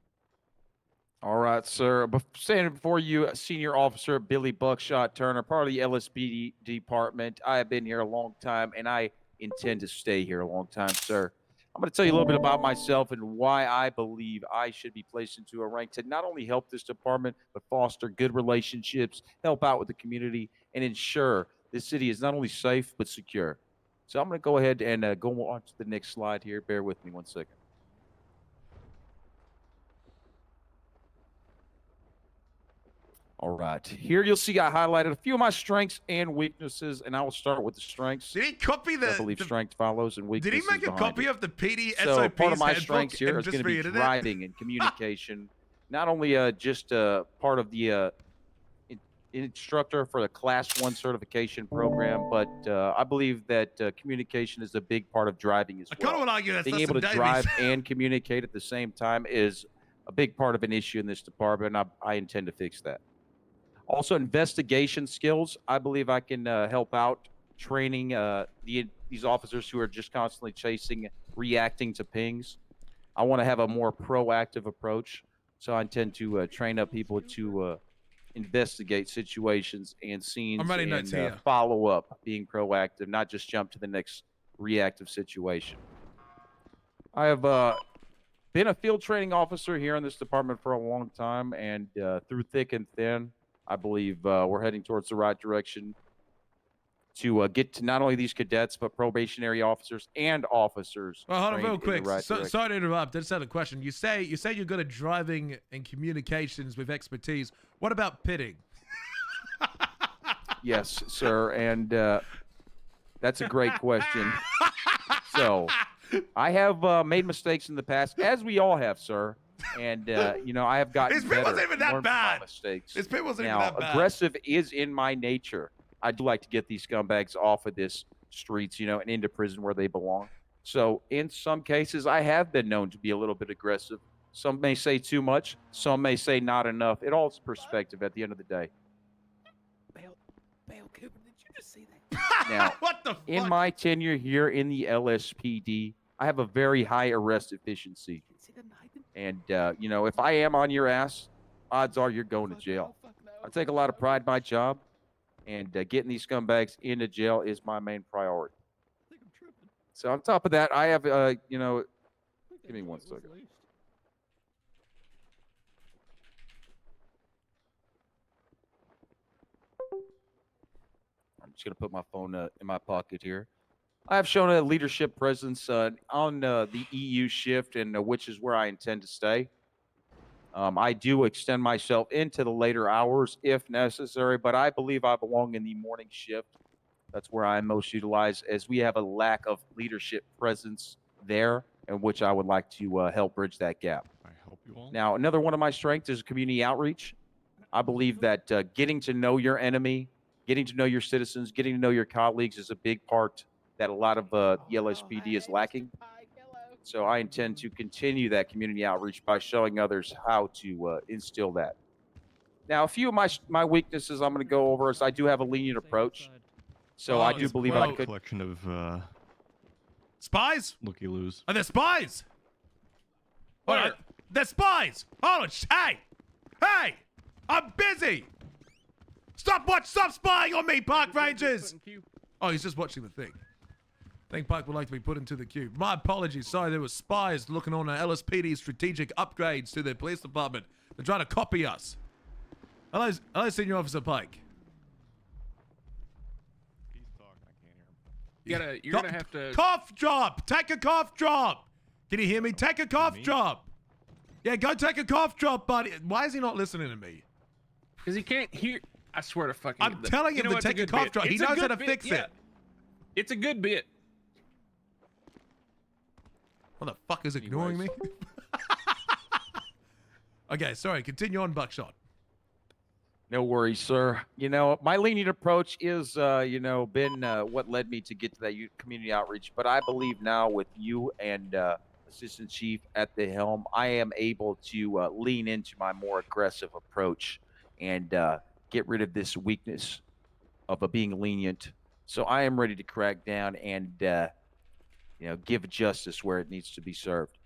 All right, sir. Standing before you, Senior Officer Billy Buckshot Turner, part of the LSPD department. I have been here a long time, and I intend to stay here a long time, sir. I'm going to tell you a little bit about myself and why I believe I should be placed into a rank to not only help this department, but foster good relationships, help out with the community, and ensure this city is not only safe, but secure. So I'm going to go ahead and go on to the next slide here. Bear with me 1 second. All right. Here you'll see I highlighted a few of my strengths and weaknesses, and I will start with the strengths. Did he copy I believe strength follows and Did weaknesses he make a behind copy it. of the PD So SOP's part of my handbook strengths here and is just going to be created it? driving and communication. Not only just part of the instructor for the Class 1 certification program, but I believe that communication is a big part of driving as I kind of well. would argue that's Being able to Dustin drive Davies. and communicate at the same time is a big part of an issue in this department, and I intend to fix that. Also, investigation skills. I believe I can help out training these officers who are just constantly chasing, reacting to pings. I want to have a more proactive approach, so I intend to train up people to investigate situations and scenes I'm writing notes and here. follow up, being proactive, not just jump to the next reactive situation. I have been a field training officer here in this department for a long time, and through thick and thin, I believe we're heading towards the right direction to get to not only these cadets, but probationary officers and officers. Well, hold on trained real in the quick. right Sorry direction. to interrupt. I just had a question. You say you're good at driving and communications with expertise. What about pitting? Yes, sir, and that's a great question. So, I have made mistakes in the past, as we all have, sir. And you know, I have gotten His pit better. wasn't even that learned from my bad. mistakes. His pit wasn't Now, even that bad. aggressive is in my nature. I do like to get these scumbags off of this streets, you know, and into prison where they belong. So, in some cases, I have been known to be a little bit aggressive. Some may say too much. Some may say not enough. It all is perspective at the end of the day. Bale Cooper, did you just say that? Now, what the fuck? in my tenure here in the LSPD, I have a very high arrest efficiency. And, you know, if I am on your ass, odds are you're going to jail. I take a lot of pride in my job, and getting these scumbags into jail is my main priority. So on top of that, I have, you know, give me 1 second. I'm just going to put my phone in my pocket here. I have shown a leadership presence on the EU shift, and which is where I intend to stay. I do extend myself into the later hours if necessary, but I believe I belong in the morning shift. That's where I'm most utilized, as we have a lack of leadership presence there, and which I would like to help bridge that gap. I hope you all. Now, another one of my strengths is community outreach. I believe that getting to know your enemy, getting to know your citizens, getting to know your colleagues is a big part that a lot of the LSPD is lacking. So I intend to continue that community outreach by showing others how to instill that. Now, a few of my weaknesses I'm going to go over is I do have a lenient approach. So I do believe I could. Collection of Spies? looky-loos. Are they spies? Hold on. They're spies. Hold on. Hey! Hey! I'm busy! Stop spying on me, park rangers! Oh, he's just watching the thing. I think Park would like to be put into the queue. My apologies. Sorry, there were spies looking on LSPD's strategic upgrades to their police department. They're trying to copy us. Hello, Senior Officer Pike. You're gonna have to Cough drop. Take a cough drop. Can you hear me? Take a cough drop. Yeah, go take a cough drop, buddy. Why is he not listening to me? because he can't hear. I swear to fucking. I'm telling him to take a cough drop. He knows how to fix it. It's a good bit. What the fuck is ignoring me? Okay, sorry. Continue on, Buckshot. No worries, sir. You know, my lenient approach is, been what led me to get to that community outreach. But I believe now with you and Assistant Chief at the helm, I am able to lean into my more aggressive approach and get rid of this weakness of being lenient. So I am ready to crack down and, give justice where it needs to be served.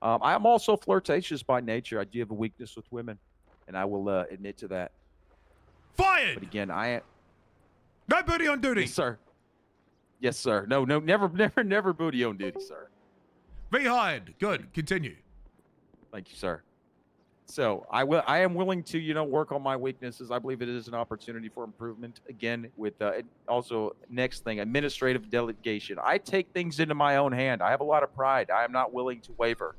I am also flirtatious by nature. I do have a weakness with women, and I will admit to that. Fired! But again, I am... No booty on duty! Yes, sir. Yes, sir. No, never booty on duty, sir. Rehired. Good. Continue. Thank you, sir. So I am willing to, work on my weaknesses. I believe it is an opportunity for improvement. Again, with also next thing, administrative delegation. I take things into my own hand. I have a lot of pride. I am not willing to waver,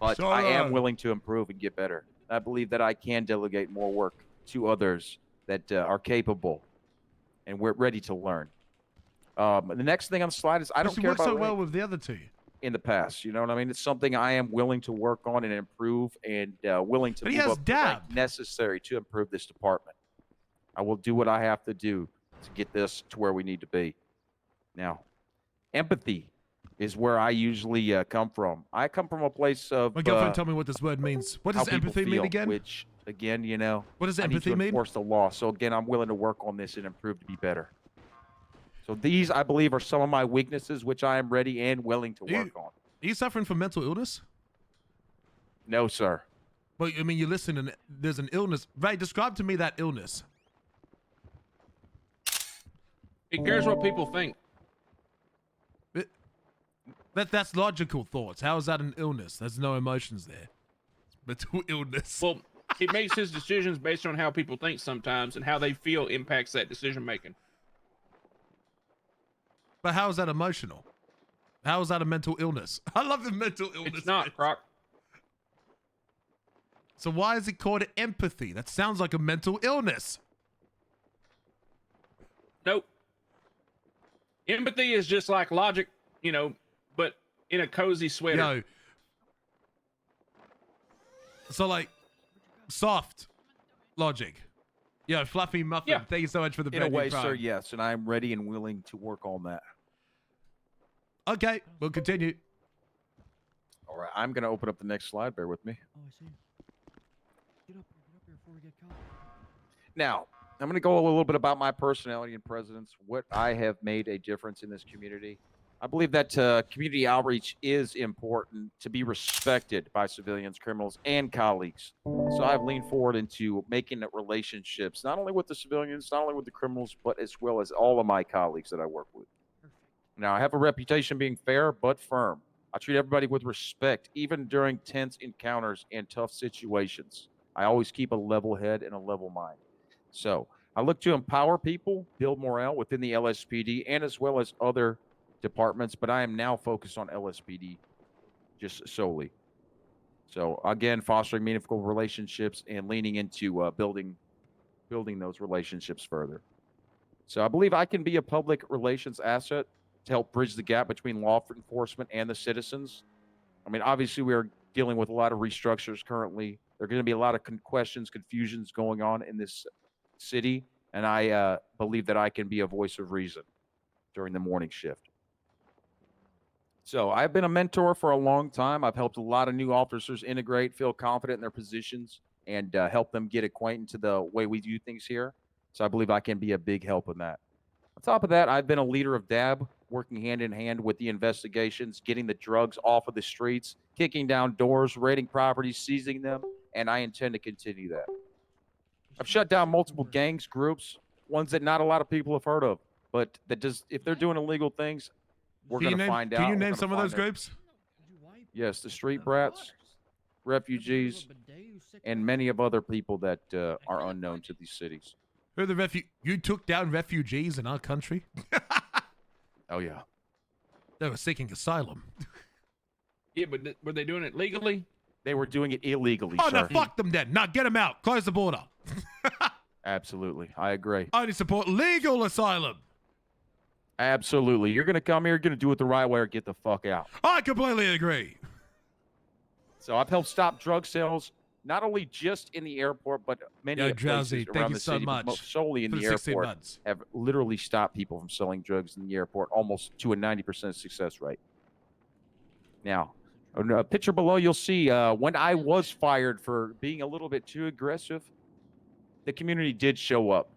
but I am willing to improve and get better. I believe that I can delegate more work to others that are capable and we're ready to learn. The next thing on the slide is I don't care about so well with the other two. In the past, you know what I mean? It's something I am willing to work on and improve, and willing to But he move has up the rank dab. necessary to improve this department. I will do what I have to do to get this to where we need to be. Now, empathy is where I usually come from. I come from a place of My girlfriend told me what this word means. What does how people empathy mean feel, again? Which, again, what does I need empathy to mean? enforce the law. So again, I'm willing to work on this and improve to be better. So these, I believe, are some of my weaknesses, which I am ready and willing to work on. Are you suffering from mental illness? No, sir. Well, I mean, you listen and there's an illness. Ray, describe to me that illness. He cares what people think. That's logical thoughts. How is that an illness? There's no emotions there. Mental illness. Well, he makes his decisions based on how people think sometimes, and how they feel impacts that decision making. But how is that emotional? How is that a mental illness? I love the mental illness. It's not, Croc. So why is it called empathy? That sounds like a mental illness. Nope. Empathy is just like logic, but in a cozy sweater. Yo. So like soft logic. Yo, Fluffy Muffin, Yeah. thank you so much for the In a brand new way, prime. sir, yes, and I am ready and willing to work on that. Okay, we'll continue. All right, I'm going to open up the next slide. Bear with me. Oh, I see. Get up here before we get caught. Now, I'm going to go a little bit about my personality and presence, what I have made a difference in this community. I believe that community outreach is important to be respected by civilians, criminals, and colleagues. So I've leaned forward into making relationships, not only with the civilians, not only with the criminals, but as well as all of my colleagues that I work with. Now, I have a reputation being fair but firm. I treat everybody with respect, even during tense encounters and tough situations. I always keep a level head and a level mind. So I look to empower people, build morale within the LSPD and as well as other departments, but I am now focused on LSPD just solely. So again, fostering meaningful relationships and leaning into building those relationships further. So I believe I can be a public relations asset to help bridge the gap between law enforcement and the citizens. I mean, obviously, we are dealing with a lot of restructures currently. There are going to be a lot of questions, confusions going on in this city, and I believe that I can be a voice of reason during the morning shift. So I've been a mentor for a long time. I've helped a lot of new officers integrate, feel confident in their positions, and help them get acquainted to the way we do things here. So I believe I can be a big help in that. On top of that, I've been a leader of DAB, working hand in hand with the investigations, getting the drugs off of the streets, kicking down doors, raiding properties, seizing them, and I intend to continue that. I've shut down multiple gangs, groups, ones that not a lot of people have heard of, but that just, if they're doing illegal things, we're going to find out. Can you We're name gonna some of those find out. groups? Yes, the street brats, refugees, and many of other people that are unknown to these cities. Who are the you took down refugees in our country? Oh, yeah. They were seeking asylum. Yeah, but were they doing it legally? They were doing it illegally, Oh, sir. no, fuck them then. Now get them out. Close the border. Absolutely. I agree. I only support legal asylum. Absolutely. You're going to come here, you're going to do it the right way or get the fuck out. I completely agree. So I've helped stop drug sales, not only just in the airport, but many Yo, other Drowsy, places thank around you the so city, but much solely in for the the 16 airport, months. have literally stopped people from selling drugs in the airport, almost to a 90% success rate. Now, on a picture below, you'll see when I was fired for being a little bit too aggressive, the community did show up.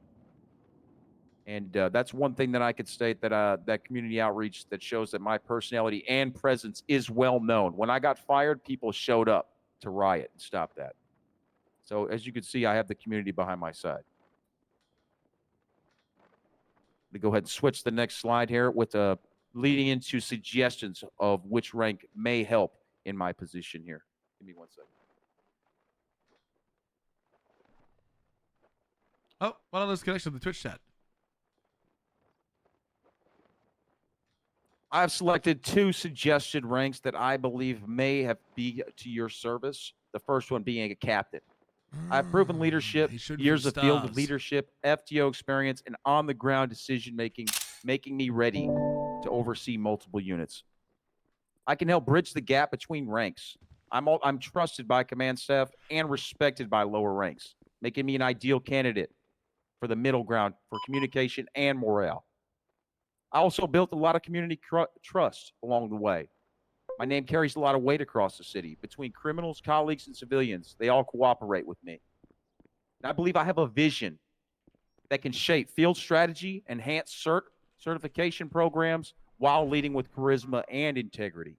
And that's one thing that I could state, that that community outreach that shows that my personality and presence is well known. When I got fired, people showed up to riot and stop that. So as you can see, I have the community behind my side. To go ahead and switch the next slide here with leading into suggestions of which rank may help in my position here. Give me 1 second. Oh, what are those connections to the Twitch chat? I've selected 2 suggested ranks that I believe may have be to your service. The first one being a captain. I've proven leadership, years of field leadership, FTO experience, and on-the-ground decision-making, making me ready to oversee multiple units. I can help bridge the gap between ranks. I'm trusted by command staff and respected by lower ranks, making me an ideal candidate for the middle ground for communication and morale. I also built a lot of community trust along the way. My name carries a lot of weight across the city. Between criminals, colleagues, and civilians, they all cooperate with me. And I believe I have a vision that can shape field strategy, enhance certification programs, while leading with charisma and integrity.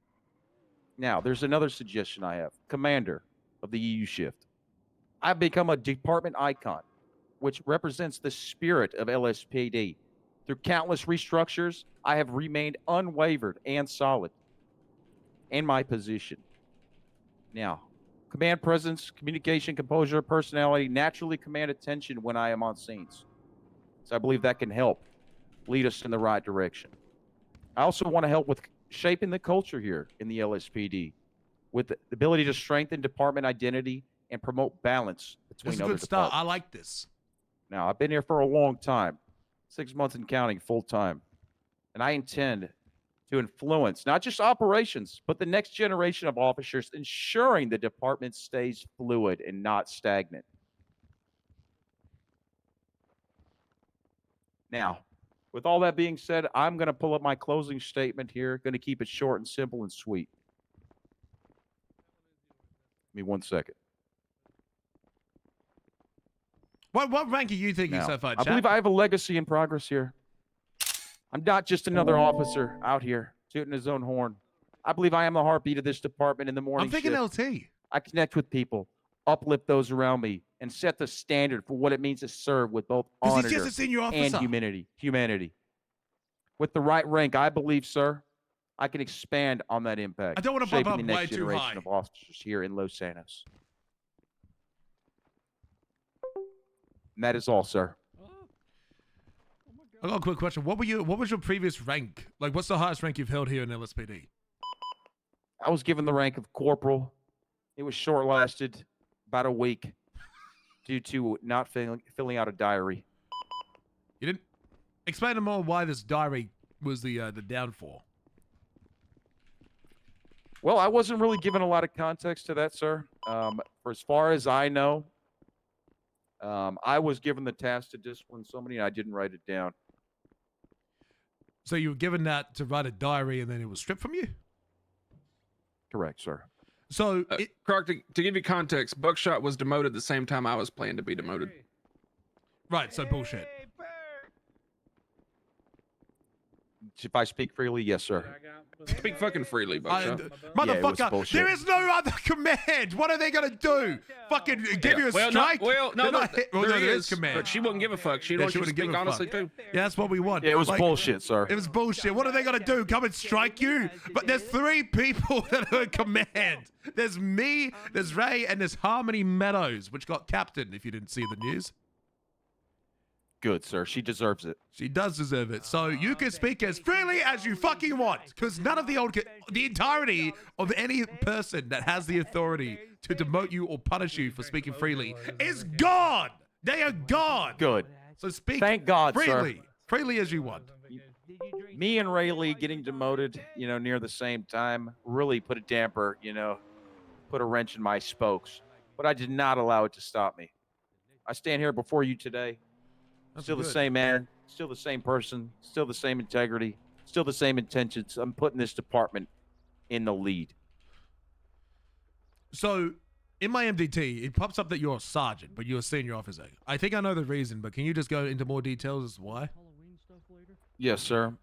Now, there's another suggestion I have. Commander of the EU shift. I've become a department icon, which represents the spirit of LSPD. Through countless restructures, I have remained unwavered and solid in my position. Now, command presence, communication, composure, personality naturally command attention when I am on scenes. So I believe that can help lead us in the right direction. I also want to help with shaping the culture here in the LSPD with the ability to strengthen department identity and promote balance between This is a other good start. departments. I like this. Now, I've been here for a long time, 6 months and counting full time, and I intend to influence not just operations, but the next generation of officers, ensuring the department stays fluid and not stagnant. Now, with all that being said, I'm going to pull up my closing statement here. Going to keep it short and simple and sweet. Give me 1 second. What rank are you thinking Now, so far, I chat? believe I have a legacy in progress here. I'm not just another officer out here tooting his own horn. I believe I am the heartbeat of this department in the morning I'm thinking shift. LT. I connect with people, uplift those around me, and set the standard for what it means to serve with both 'Cause he's honor just a senior and officer. humanity. With the right rank, I believe, sir, I can expand on that impact. I don't wanna bump shaping up the way next too generation high. of officers here in Los Santos. And that is all, sir. I got a quick question. What was your previous rank? Like, what's the highest rank you've held here in LSPD? I was given the rank of corporal. It was short-lasted, about a week, due to not filling out a diary. You didn't explain to more why this diary was the downfall. Well, I wasn't really given a lot of context to that, sir. For as far as I know, I was given the task to discipline somebody, and I didn't write it down. So you were given that to write a diary, and then it was stripped from you? Correct, sir. So, Croc, to give you context, Buckshot was demoted the same time I was planning to be demoted. Right, so bullshit. If I speak freely, yes, sir. Speak fucking freely, Buckshot. Motherfucker, there is no other command. What are they gonna do? Fucking give you a strike? No, there is command. But she wouldn't give a fuck. She Yeah, wants she you to wouldn't give speak a honestly fuck. too. Yeah, that's what we want. Yeah, it was Like, bullshit, sir. It was bullshit. What are they gonna do? Come and strike you? But there's 3 people that are in command. There's me, there's Ray, and there's Harmony Meadows, which got captain, if you didn't see the news. Good, sir. She deserves it. She does deserve it. So you can speak as freely as you fucking want, because none of the entirety of any person that has the authority to demote you or punish you for speaking freely is gone. They are gone. Good. So speak. Thank God, freely, sir. freely as you want. Me and Rayleigh getting demoted, near the same time, really put a damper, put a wrench in my spokes, but I did not allow it to stop me. I stand here before you today, still the good. same man, still the same person, still the same integrity, still the same intentions. I'm putting this department in the lead. So, in my MDT, it pops up that you're a sergeant, but you're a senior officer. I think I know the reason, but can you just go into more details as to why? Yes, sir.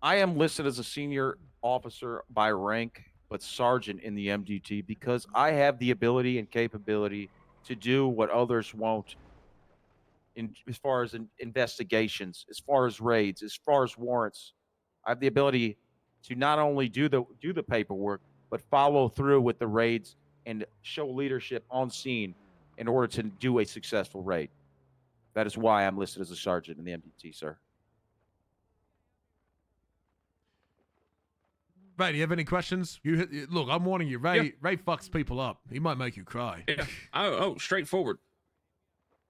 I am listed as a senior officer by rank, but sergeant in the MDT because I have the ability and capability to do what others won't as far as investigations, as far as raids, as far as warrants. I have the ability to not only do the paperwork, but follow through with the raids and show leadership on scene in order to do a successful raid. That is why I'm listed as a sergeant in the MDT, sir. Ray, do you have any questions? Look, I'm warning you. Ray fucks people up. He might make you cry. Yeah. Oh, straightforward.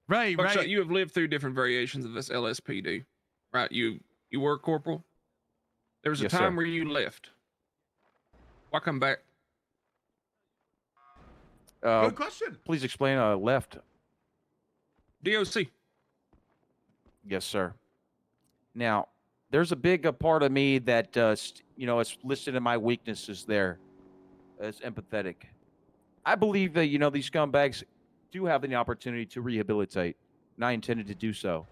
Ray, Buckshot, you have lived through different variations of this LSPD, right? You were a corporal. There was a Yes, time sir. where you left. Why come back? Good question. Please explain. Left. DOC. Yes, sir. Now, there's a big part of me that, it's listed in my weaknesses there as empathetic. I believe that, these scumbags do have the opportunity to rehabilitate, and I intended to do so.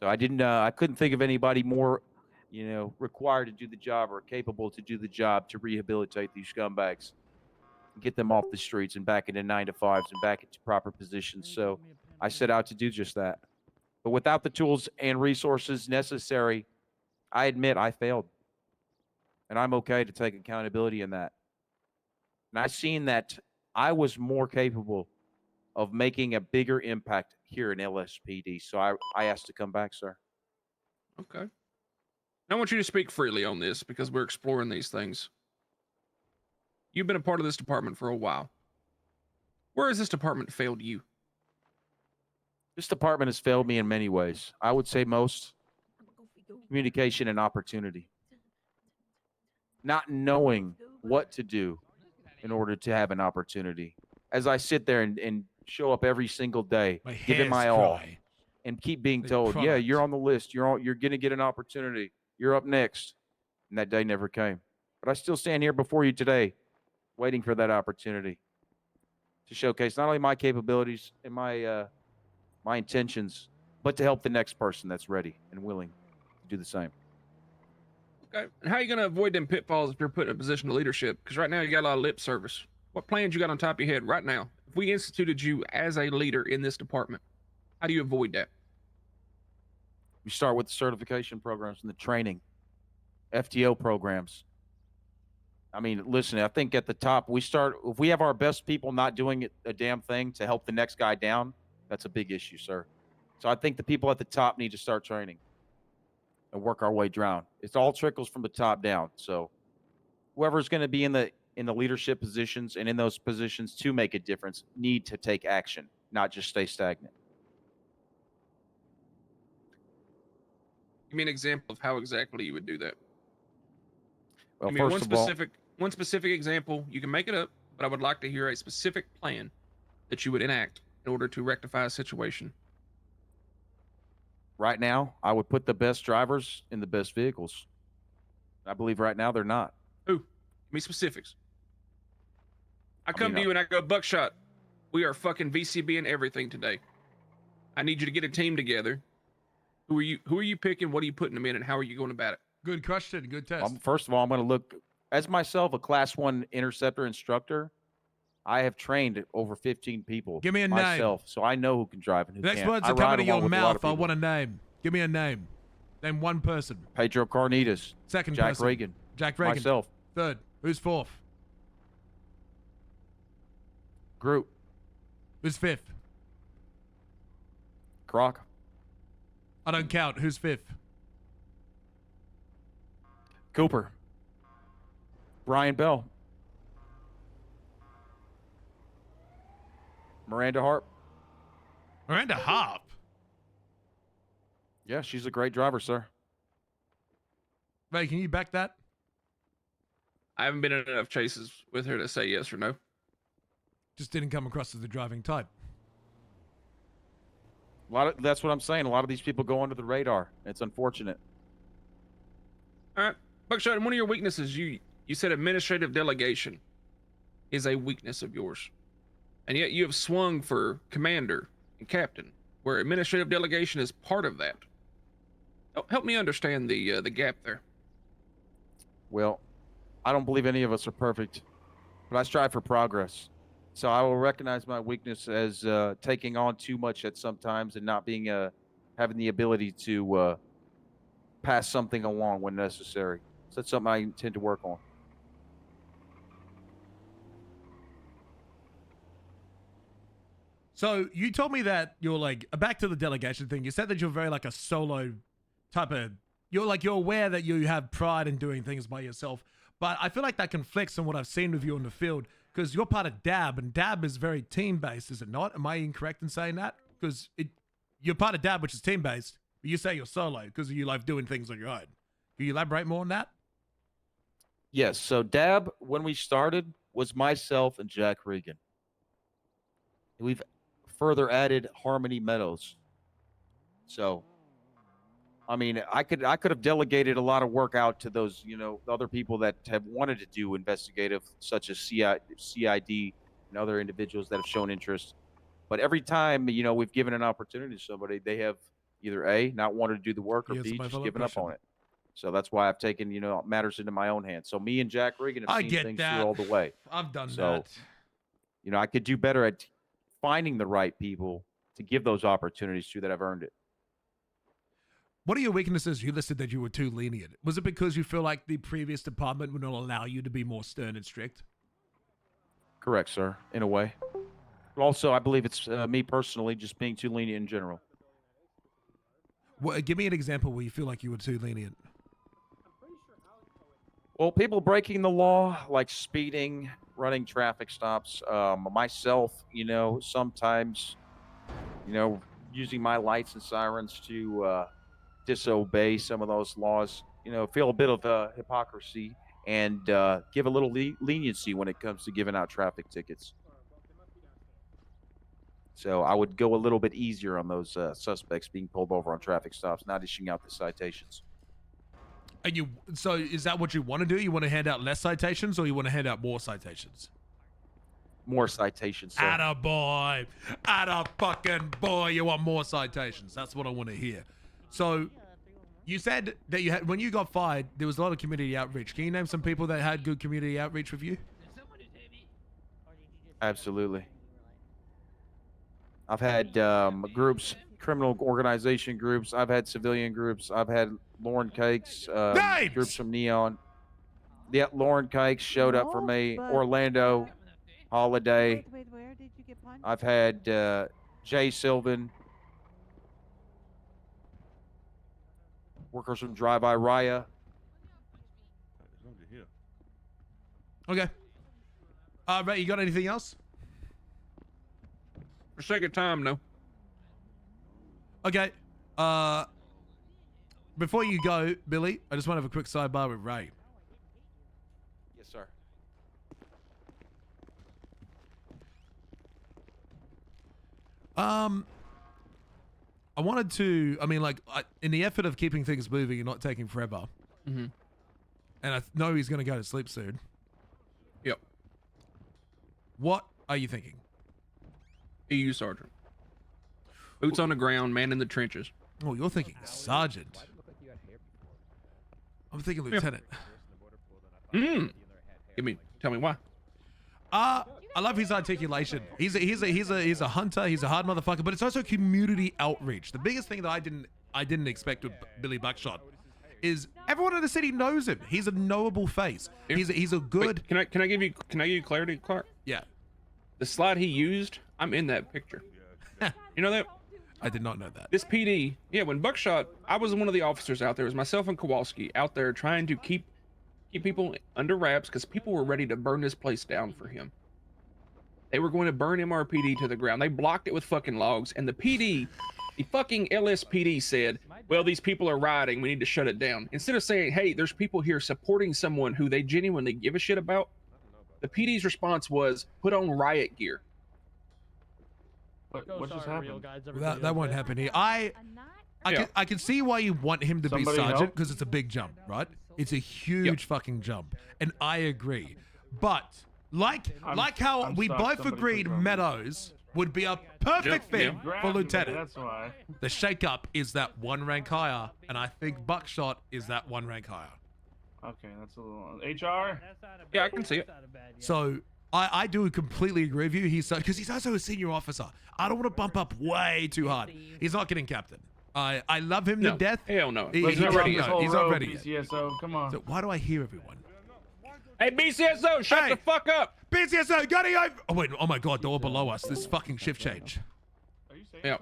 So I couldn't think of anybody more, required to do the job or capable to do the job to rehabilitate these scumbags, get them off the streets and back into 9-to-5s and back into proper positions. So I set out to do just that. But without the tools and resources necessary, I admit I failed. And I'm okay to take accountability in that. And I've seen that I was more capable of making a bigger impact here in LSPD. So I asked to come back, sir. Okay. I want you to speak freely on this because we're exploring these things. You've been a part of this department for a while. Where has this department failed you? This department has failed me in many ways. I would say most communication and opportunity. Not knowing what to do in order to have an opportunity. As I sit there and show up every single day, giving my all, and keep being told, yeah, you're on the list. You're going to get an opportunity. You're up next. And that day never came. But I still stand here before you today, waiting for that opportunity to showcase not only my capabilities and my intentions, but to help the next person that's ready and willing to do the same. Okay. And how are you going to avoid them pitfalls if you're put in a position of leadership? Because right now you got a lot of lip service. What plans you got on top of your head right now? If we instituted you as a leader in this department, how do you avoid that? We start with the certification programs and the training, FTO programs. I mean, listen, I think at the top, if we have our best people not doing a damn thing to help the next guy down, that's a big issue, sir. So I think the people at the top need to start training and work our way down. It all trickles from the top down. So whoever's going to be in the leadership positions and in those positions to make a difference need to take action, not just stay stagnant. Give me an example of how exactly you would do that. Well, Give me first of all, one specific example. You can make it up, but I would like to hear a specific plan that you would enact in order to rectify a situation. right now, I would put the best drivers in the best vehicles. I believe right now they're not. Who? Give me specifics. I come to you and I go, Buckshot, we are fucking VCB and everything today. I need you to get a team together. Who are you picking? What are you putting them in, and how are you going about it? Good question. Good test. First of all, I'm going to look as myself a Class 1 interceptor instructor. I have trained over 15 people. Give me a myself, so I know who can drive and who Next can't. words I are ride coming to along your with a lot mouth. of I people. want a name. Give me a name. Name one person. Pedro Carnitas. Second Jack person. Reagan. Jack Reagan. Myself. Third. Who's fourth? Group. Who's fifth? Croc. I don't count. Who's fifth? Cooper. Brian Bell. Miranda Harp. Miranda Harp? Yeah, she's a great driver, sir. Ray, can you back that? I haven't been in enough chases with her to say yes or no. Just didn't come across as the driving type. That's what I'm saying. A lot of these people go under the radar. It's unfortunate. All right, Buckshot. One of your weaknesses, you said administrative delegation is a weakness of yours, and yet you have swung for commander and captain, where administrative delegation is part of that. Help me understand the gap there. Well, I don't believe any of us are perfect, but I strive for progress. So I will recognize my weakness as taking on too much at sometimes and not being having the ability to pass something along when necessary. So that's something I intend to work on. So you told me that you're like, back to the delegation thing. You said that you're very like a solo type of, you're aware that you have pride in doing things by yourself. But I feel like that conflicts on what I've seen with you in the field, because you're part of DAB, and DAB is very team-based, is it not? Am I incorrect in saying that? Because you're part of DAB, which is team-based, but you say you're solo because you like doing things on your own. Can you elaborate more on that? Yes. So DAB, when we started, was myself and Jack Regan. We've further added Harmony Meadows. So, I mean, I could have delegated a lot of work out to those, other people that have wanted to do investigative, such as CID and other individuals that have shown interest. But every time, we've given an opportunity to somebody, they have either A, not wanted to do the work, or Yes, B, my just given question. up on it. So that's why I've taken, matters into my own hands. So me and Jack Regan have I seen get things that. through all the way. I've done So, that. I could do better at finding the right people to give those opportunities to that have earned it. What are your weaknesses? You listed that you were too lenient. Was it because you feel like the previous department would not allow you to be more stern and strict? Correct, sir, in a way. But also, I believe it's me personally just being too lenient in general. Well, give me an example where you feel like you were too lenient. Well, people breaking the law, like speeding, running traffic stops, myself, sometimes, using my lights and sirens to disobey some of those laws, feel a bit of hypocrisy and give a little leniency when it comes to giving out traffic tickets. So I would go a little bit easier on those suspects being pulled over on traffic stops, not issuing out the citations. And so is that what you want to do? You want to hand out less citations, or you want to hand out more citations? More citations, sir. Attaboy. Atta-fucking boy. You want more citations. That's what I want to hear. So you said that you had, when you got fired, there was a lot of community outreach. Can you name some people that had good community outreach with you? Absolutely. I've had groups, criminal organization groups. I've had civilian groups. I've had Lauren Cakes, groups from Neon. Yeah, Lauren Cakes showed up for me. Orlando, Holiday. Wait, where did you get punched? I've had Jay Sylvan. Workers from Drive By Raya. Okay. Ray, you got anything else? For sake of time, no. Okay. Before you go, Billy, I just want to have a quick sidebar with Ray. Yes, sir. I wanted to, in the effort of keeping things moving and not taking forever, Mm-hmm. and I know he's going to go to sleep soon. Yep. What are you thinking? EU Sergeant. Boots on the ground, man in the trenches. Oh, you're thinking Sergeant. I'm thinking Lieutenant. Tell me why. I love his articulation. He's a hunter. He's a hard motherfucker, but it's also community outreach. The biggest thing that I didn't expect with Billy Buckshot is everyone in the city knows him. He's a knowable face. He's a good. Wait, can I give you clarity, Clark? Yeah. The slide he used, I'm in that picture. You know that? I did not know that. This PD, yeah, when Buckshot, I was one of the officers out there. It was myself and Kowalski out there trying to keep people under wraps because people were ready to burn this place down for him. They were going to burn MRPD to the ground. They blocked it with fucking logs, and the PD The fucking LSPD said, well, these people are rioting, we need to shut it down. Instead of saying, hey, there's people here supporting someone who they genuinely give a shit about, the PD's response was, put on riot gear. What just happened? That won't happen here. I can see why you want him to be Somebody sergeant help? because it's a big jump, right? It's a huge fucking jump, and I agree. But like how I'm we stuck. both Somebody agreed please help me. Meadows would be a perfect fit You grabbed for me, lieutenant. That's why. The shakeup is that one rank higher, and I think Buckshot is that one rank higher. Okay, that's a little. HR. Yeah, I can see it. So I do completely agree with you. He's because he's also a senior officer. I don't want to bump up way too hard. He's not getting captain. I love him to death. Hell no. He's not ready yet. He's not ready yet. BCSO, come on. So why do I hear everyone? Hey, BCSO, shut the fuck up. BCSO, got over. Oh wait, oh my god, they're all below us. This fucking shift change. Yeah.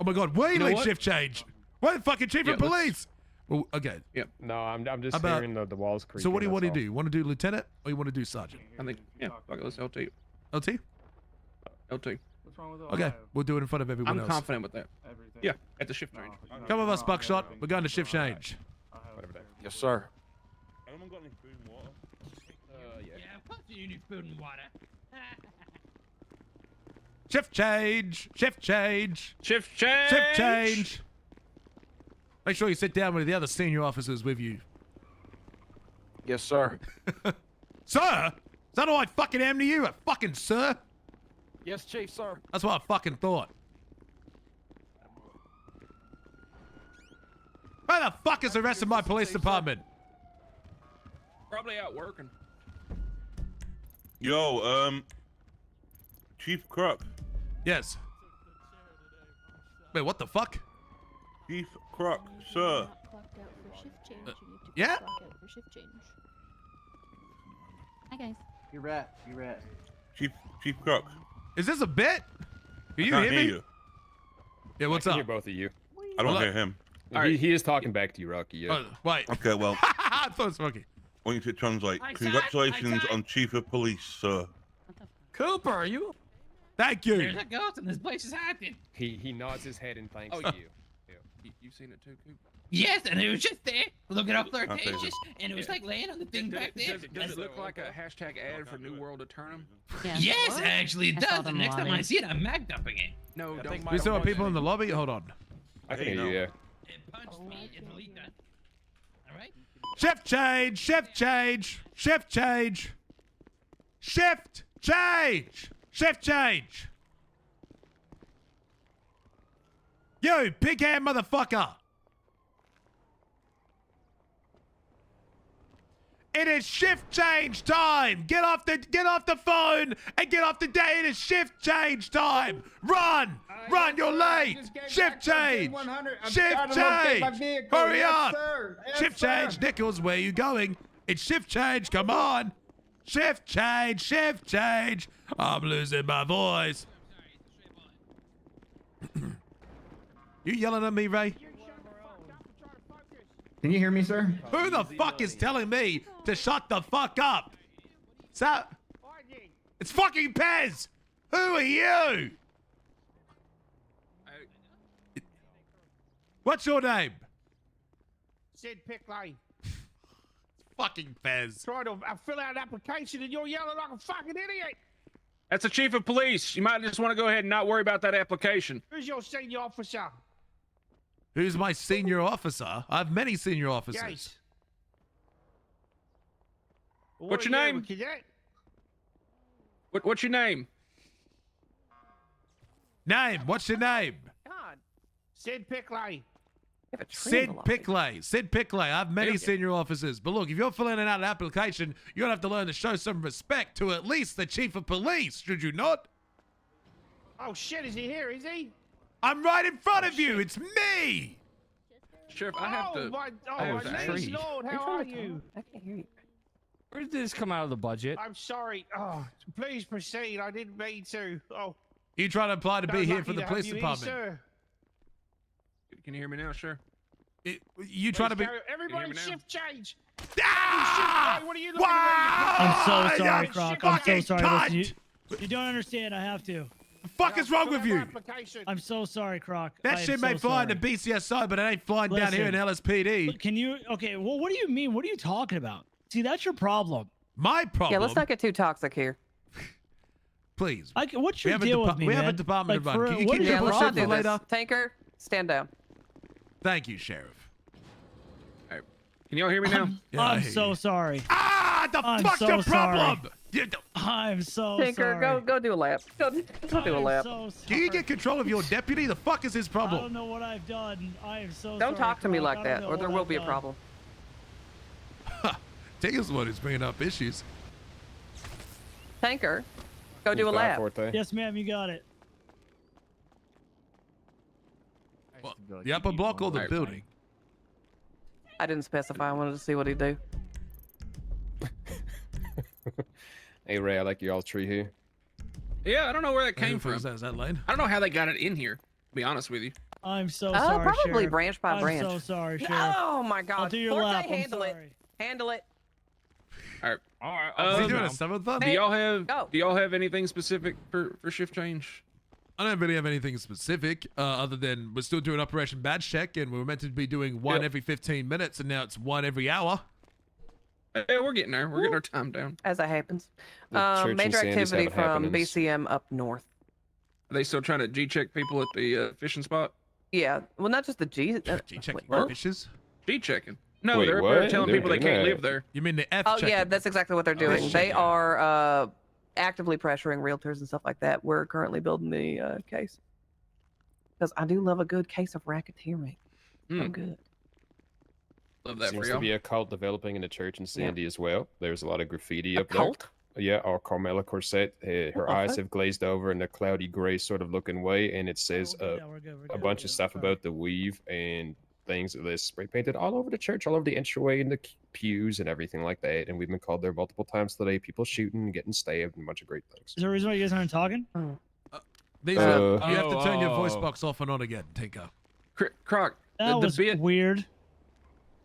Oh my god, we You know lead what? shift change. We're the fucking chief of police. Well, okay. Yep. No, I'm just About- hearing the walls creaking. So what do you want to that's do? You want to do lieutenant or you want to do sergeant? I think, yeah, fuck it, let's LT. LT? LT. What's wrong with Okay, we'll do it in front of everyone I'm else. confident with that. Yeah, at the shift change. Come with us, Buckshot. We're going to shift change. Yes, sir. Yeah, of course you need food and water. Shift change. Shift change. Shift change. Shift change. Make sure you sit down with the other senior officers with you. Yes, sir. Sir? Is that all I fucking am to you? A fucking sir? Yes, Chief, sir. That's what I fucking thought. Where the fuck is the rest of my police department? Probably out working. Yo, Chief Croc. Yes. Wait, what the fuck? Chief Croc, sir. Yeah? Hi guys. You're right. Chief Croc. Is this a bit? Can you I can't hear me? you. Yeah, what's I can up? hear both of you. I don't Well, hear him. He is talking back to you, Rocky. Yeah. Oh, wait. Okay, well, I thought it was Smokey. I want you to translate. Hi, son. Congratulations Hi, son. on Chief of Police, sir. Cooper, are you? Thank you. There's a ghost and this place is haunted. He nods his head and thanks Oh, to you. You've seen it too, Coop? Yes, and it was just there, looking up Okay. flirtatious, and it was like laying on the thing back there. Does it look like a hashtag ad for New World Eternum? Yeah. Yes, actually it I saw does. them And next time I lobby. see it, I'm mag dumping it. No, don't. We still have people in the lobby? Hold on. I can Hey, hear no. you. Yeah. It punched me and delete that. All right. Shift change. Shift change. Shift change. Shift change. Shift change. You pig hand motherfucker. It is shift change time. Get off the phone and get off the day. It is shift change time. Run, run. You're late. Shift change. Shift change. Hurry up. Shift change. Nichols, where are you going? It's shift change. Come on. Shift change. Shift change. I'm losing my voice. You yelling at me, Ray? Can you hear me, sir? Who the fuck is telling me to shut the fuck up? It's fucking Pez! Who are you? What's your name? Sid Pickley. Fucking Pez. Trying to fill out an application and you're yelling like a fucking idiot. That's the chief of police. You might just want to go ahead and not worry about that application. Who's your senior officer? Who's my senior officer? I have many senior officers. Yes. What's your What are you, name? a cadet? What's your name? Name? What's your name? God. Sid Pickley. Sid Pickley. Sid Pickley. I have many senior officers. But look, if you're filling out an application, you're going to have to learn to show some respect to at least the chief of police, should you not? Oh shit, is he here, is he? I'm right in front of you. It's me. Sheriff, I have to. My have to name's ask. Lord, how are you? I can't hear you. Where did this come out of the budget? I'm sorry. Oh, please proceed. I didn't mean to. Oh. You trying to apply to be I'm here lucky for the to have police you here, department? sir. Can you hear me now, sure? You trying to be? Everybody shift change. Ah! What are you looking Wow! I'm so sorry, You Croc. I'm so fucking sorry. cunt! Listen, you don't understand. I have to. The fuck is wrong with you? I'm so sorry, Croc. That I am shit may so fly in sorry. the BCSO, but it ain't flying down here in Listen, LSPD. But can you? Okay. Well, what do you mean? What are you talking about? See, that's your problem. My problem. Yeah, let's not get too toxic here. Please. What's We your have a deal with depa- me, we man? have a department to Like, run. for Can you what keep is your Yeah, your let's bullshit not for do later? this. Tanker, stand down. Thank you, Sheriff. All right. Can y'all hear me now? Yeah, I I'm hear so you. sorry. Ah, the I'm fuck's so your sorry. problem? I'm so Tinker, sorry. go do a lap. Go do a I'm lap. so Can you sorry. get control of your deputy? The fuck is his I problem? don't know what I've done. I am so sorry. Don't talk to me Croc. like I don't that, know or there what will I've be a done. problem. Tinker's the one who's bringing up issues. Tanker, go do a lap. Yes, ma'am. You got it. Well, the upper block or the Alright. building? I didn't specify. I wanted to see what he'd do. Hey Ray, I like your alt tree here. Yeah, I don't know where that came Who from. is that? Is that Lane? I don't know how they got it in here. To be honest with you. I'm so sorry. Probably Sheriff. branch by branch. I'm so sorry, Sheriff. Oh my God. I'll do your Forte, lap. I'm handle it. sorry. Handle it. All right. All right. Is he Um, doing a subathon? Do y'all have go. Do y'all have anything specific for shift change? I don't really have anything specific other than we're still doing Operation Badge Check, and we were meant to be doing one Yep. every 15 minutes, and now it's one every hour. Hey, we're getting there. We're getting our time down. As that happens. The church Major and Sandy's activity have from happenings. BCM up north. Are they still trying to G-check people at the fishing spot? Yeah. Well, not just the G. Checking what? fishes? G-checking. No, Wait, they're what? telling They're people they doing can't that? live there. You mean the F Oh checking? yeah, that's exactly what they're doing. Fish They checking. are actively pressuring realtors and stuff like that. We're currently building the case because I do love a good case of racketeering. So good. Love that Seems for to y'all. be a cult developing in the church in Sandy as well. There's a lot of graffiti up Cult? there. Yeah, or Carmela Corset. Her eyes have glazed over in a cloudy gray sort of looking way, and it says Yeah, we're good. We're a good. bunch of stuff about the weave and things that is spray painted all over the church, all over the entryway and the pews and everything like that. And we've been called there multiple times today. People shooting, getting stabbed, and a bunch of great things. Is there a reason why you guys aren't talking? These Uh, are, you have to turn your voice oh. box off and on again, Tinker. Croc, That the was bit. weird.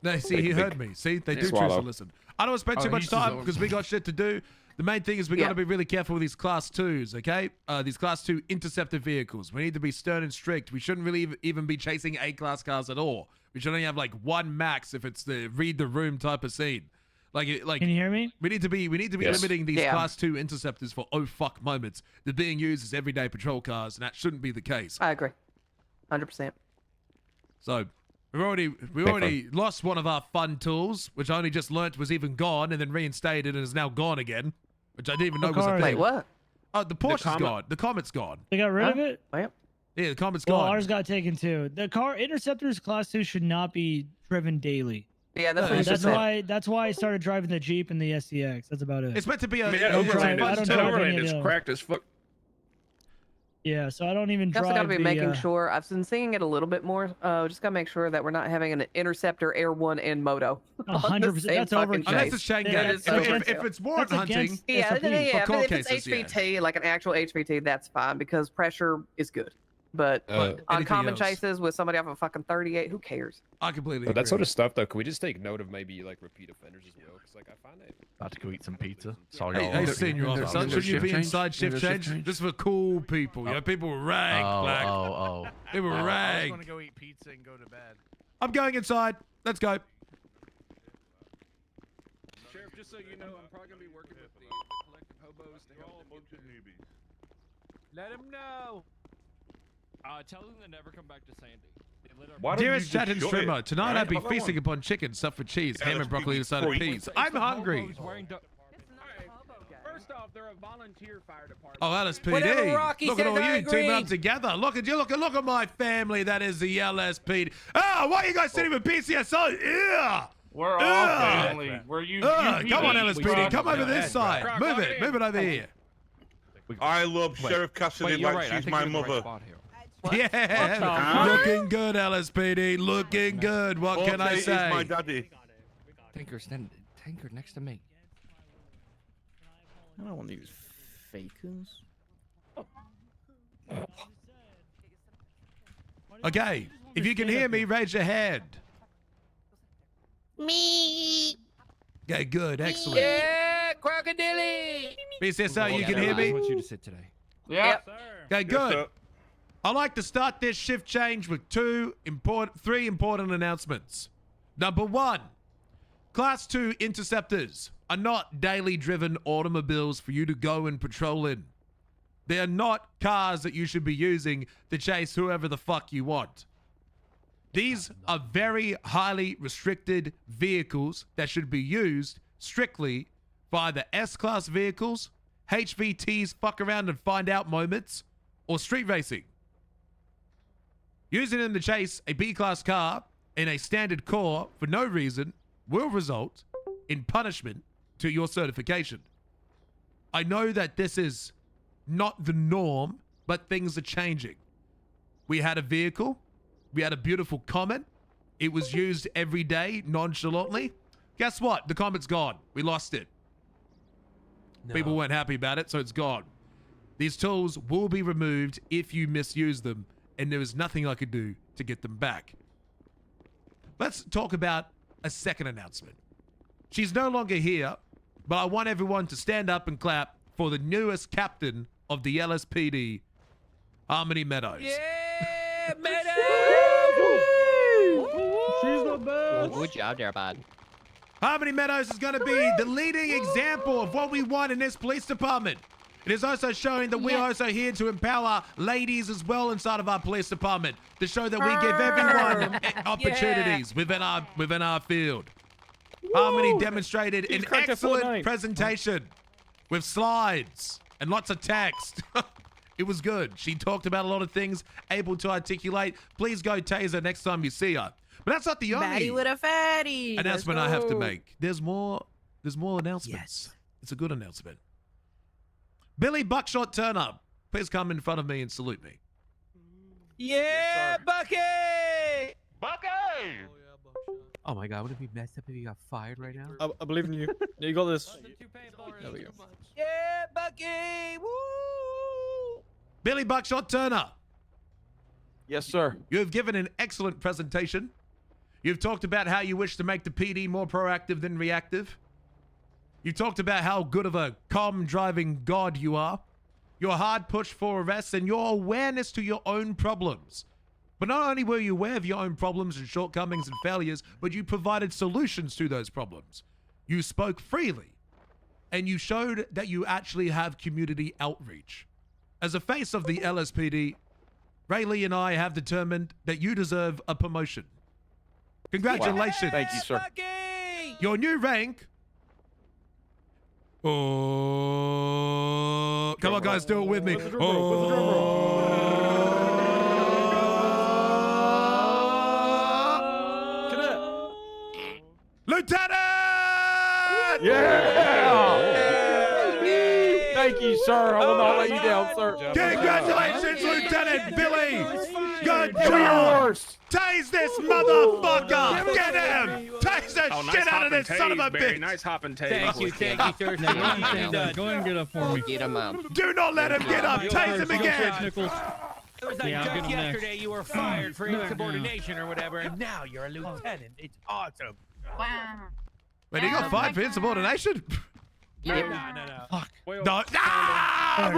No, see, he heard me. See, they do choose to Swallow. listen. I don't want to spend too Oh, much he's time just- because we got shit to do. The main thing is we got Yeah. to be really careful with these Class 2s, okay? These Class 2 interceptor vehicles. We need to be stern and strict. We shouldn't really even be chasing A-class cars at all. We should only have like one max if it's the read the room type of scene. Like Can you hear me? we need to be Yes. limiting these Yeah. Class 2 interceptors for oh fuck moments. They're being used as everyday patrol cars, and that shouldn't be the case. I agree. 100%. So we've already lost one of our fun tools, which I only just learnt was even gone, and then reinstated and is now gone again, which I didn't even know What was a car is thing. Wait, what? Oh, the Porsche's Comet. gone. The Comet's gone. They got rid of Huh? it. Well, Yeah, the Comet's Well, gone. ours got taken too. The car interceptors class 2 should not be driven daily. yeah, that's No, what you That's just said. why. That's why I started driving the Jeep and the SDX. That's about it. It's meant to be a. I mean, it's that a overland fun I don't is, know that tool. if any overland of is those. cracked as fuck. Yeah, so I don't even You drive also got to be the, making sure. I've been seeing it a little bit more. Just got to make sure that we're not having an Interceptor Air 1 and Moto. on the 100%. same That's fucking overkill. Unless chase. it's chain Yeah, gang. that is If, so if it's warrant That's hunting, against Yeah, SOP. yeah, court but if it's cases, yeah. HVT, like an actual HVT, that's fine because pressure is good. But on anything common else? chases with somebody off a fucking 38, who cares? I completely But that agree. sort of stuff, though, can we just take note of maybe like repeat offenders as well? Because like I find it. About to go eat some pizza. Sorry, Hey, y'all. senior There's- officer, there's should you shift be change? inside shift There's change? shift change? This is for cool people. You know, people with rags, black. Oh. People with I was rags. going to go eat pizza and go to bed. I'm going inside. Let's go. Sheriff, just so you know, I'm probably gonna be working with the collective hobos to help them get there. Let him know. Tell them to never come back to Sandy. They lit up- Why don't you Dearest just chat and shut streamer, it, tonight right? I'd be How about feasting one? upon chicken stuffed with cheese, Yeah, ham and let's broccoli be inside of free. peas. It's I'm the hungry. hobos wearing First off, they're a volunteer fire department. Oh, LSPD. Whatever Rocky Look at says, all I you teaming up agree. together. Look at you. Look at my family. That is the LSPD. Ah, why are you guys sitting with PCSO? Yeah. We're all Ugh. family. We're you. Come on, you- LSPD. Come over Yeah, this side. Croc, Move over it. here. Move it over here. I love Sheriff Cassidy Wait, you're like right. I she's think my you're in the right mother. spot here. Yeah. Looking good, LSPD. Looking good. What can I Forte is my say? daddy. Tanker next to me. I don't want these fakers. Okay. If you can hear me, raise your hand. Me. Okay, good. Excellent. Yeah, crocodile. PCSO, you can hear I me? want you to sit today. Yeah. Okay, good. I'd like to start this shift change with three important announcements. Number one, Class 2 interceptors are not daily driven automobiles for you to go and patrol in. They are not cars that you should be using to chase whoever the fuck you want. These are very highly restricted vehicles that should be used strictly by the S-Class vehicles, HVTs fuck around and find out moments, or street racing. Using them to chase a B-Class car in a standard core for no reason will result in punishment to your certification. I know that this is not the norm, but things are changing. We had a vehicle. We had a beautiful comet. It was used every day nonchalantly. Guess what? The comet's gone. We lost it. People weren't happy about it, so it's gone. These tools will be removed if you misuse them, and there is nothing I could do to get them back. Let's talk about a second announcement. She's no longer here, but I want everyone to stand up and clap for the newest captain of the LSPD, Harmony Meadows. Yeah, Meadows! She's the best. Good job there, bud. Harmony Meadows is going to be the leading example of what we want in this police department. It is also showing that we're also here to empower ladies as well inside of our police department, to show that we give everyone opportunities within our field. Harmony demonstrated an excellent presentation with slides and lots of text. It was good. She talked about a lot of things, able to articulate. Please go taser next time you see her. But that's not the only Fatty with a fatty. announcement I have to make. There's more announcements. Yes. It's a good announcement. Billy Buckshot Turner, please come in front of me and salute me. Yeah, Bucky! Bucky! Oh my god, would it be messed up if you got fired right now? I believe in you. You got this. There we go. Yeah, Bucky! Woo! Billy Buckshot Turner. Yes, sir. You have given an excellent presentation. You've talked about how you wish to make the PD more proactive than reactive. You talked about how good of a calm driving god you are, your hard push for arrests, and your awareness to your own problems. But not only were you aware of your own problems and shortcomings and failures, but you provided solutions to those problems. You spoke freely, and you showed that you actually have community outreach. As a face of the LSPD, Rayleigh and I have determined that you deserve a promotion. Congratulations. Thank you, sir. Your new rank. Oh, come on, guys, do it with me. Lieutenant! Yeah! Thank you, sir. I will not let you down, sir. Congratulations, Lieutenant Billy! Good job! Tase this motherfucker! Get him! Tase the shit out of this son of a bitch! Nice hopping tase. Thank you, sir. Go ahead and get up for me. Get him up. Do not let him get up! Tase him again! It was like Yeah, I'll get just him yesterday next. you were fired for insubordination or whatever, and now you're a lieutenant. It's awesome. Wow. Wait, he got fired for insubordination? No. Fuck. No. Ah!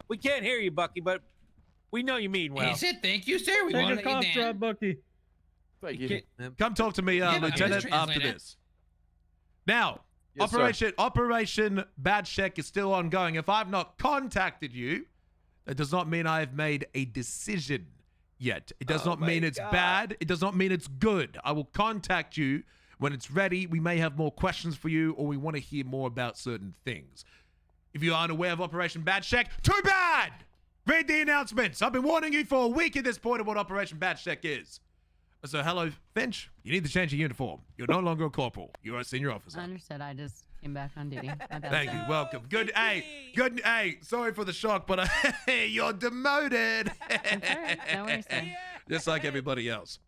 We can't hear you, Bucky, but we know you mean well. He said, "Thank you, sir. We Take want a to cough let you drop, down." Bucky. Thank you. Come talk to me, Yeah, but Lieutenant, here's after translator. this. Now, Yes, sir. Operation Bad Check is still ongoing. If I've not contacted you, that does not mean I have made a decision yet. It does not mean it's bad. It does not mean it's good. I will contact you when it's ready. We may have more questions for you, or we want to hear more about certain things. If you aren't aware of Operation Bad Check, too bad! Read the announcements. I've been warning you for a week at this point of what Operation Bad Check is. So, hello, Finch. You need to change your uniform. You're no longer a corporal. You're a senior officer. Understood. I just came back on duty. My bad. Thank you. Welcome. Good. Hey, sorry for the shock, but you're demoted. That's all right. No worries, sir. Just like everybody else.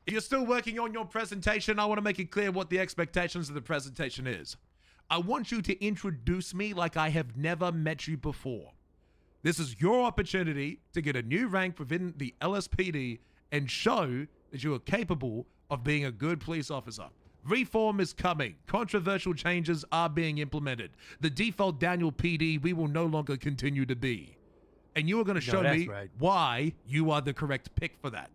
If you're still working on your presentation, I want to make it clear what the expectations of the presentation is. I want you to introduce me like I have never met you before. This is your opportunity to get a new rank within the LSPD and show that you are capable of being a good police officer. Reform is coming. Controversial changes are being implemented. The default Daniel PD we will no longer continue to be. And you are going to show that's me right. why you are the correct pick for that.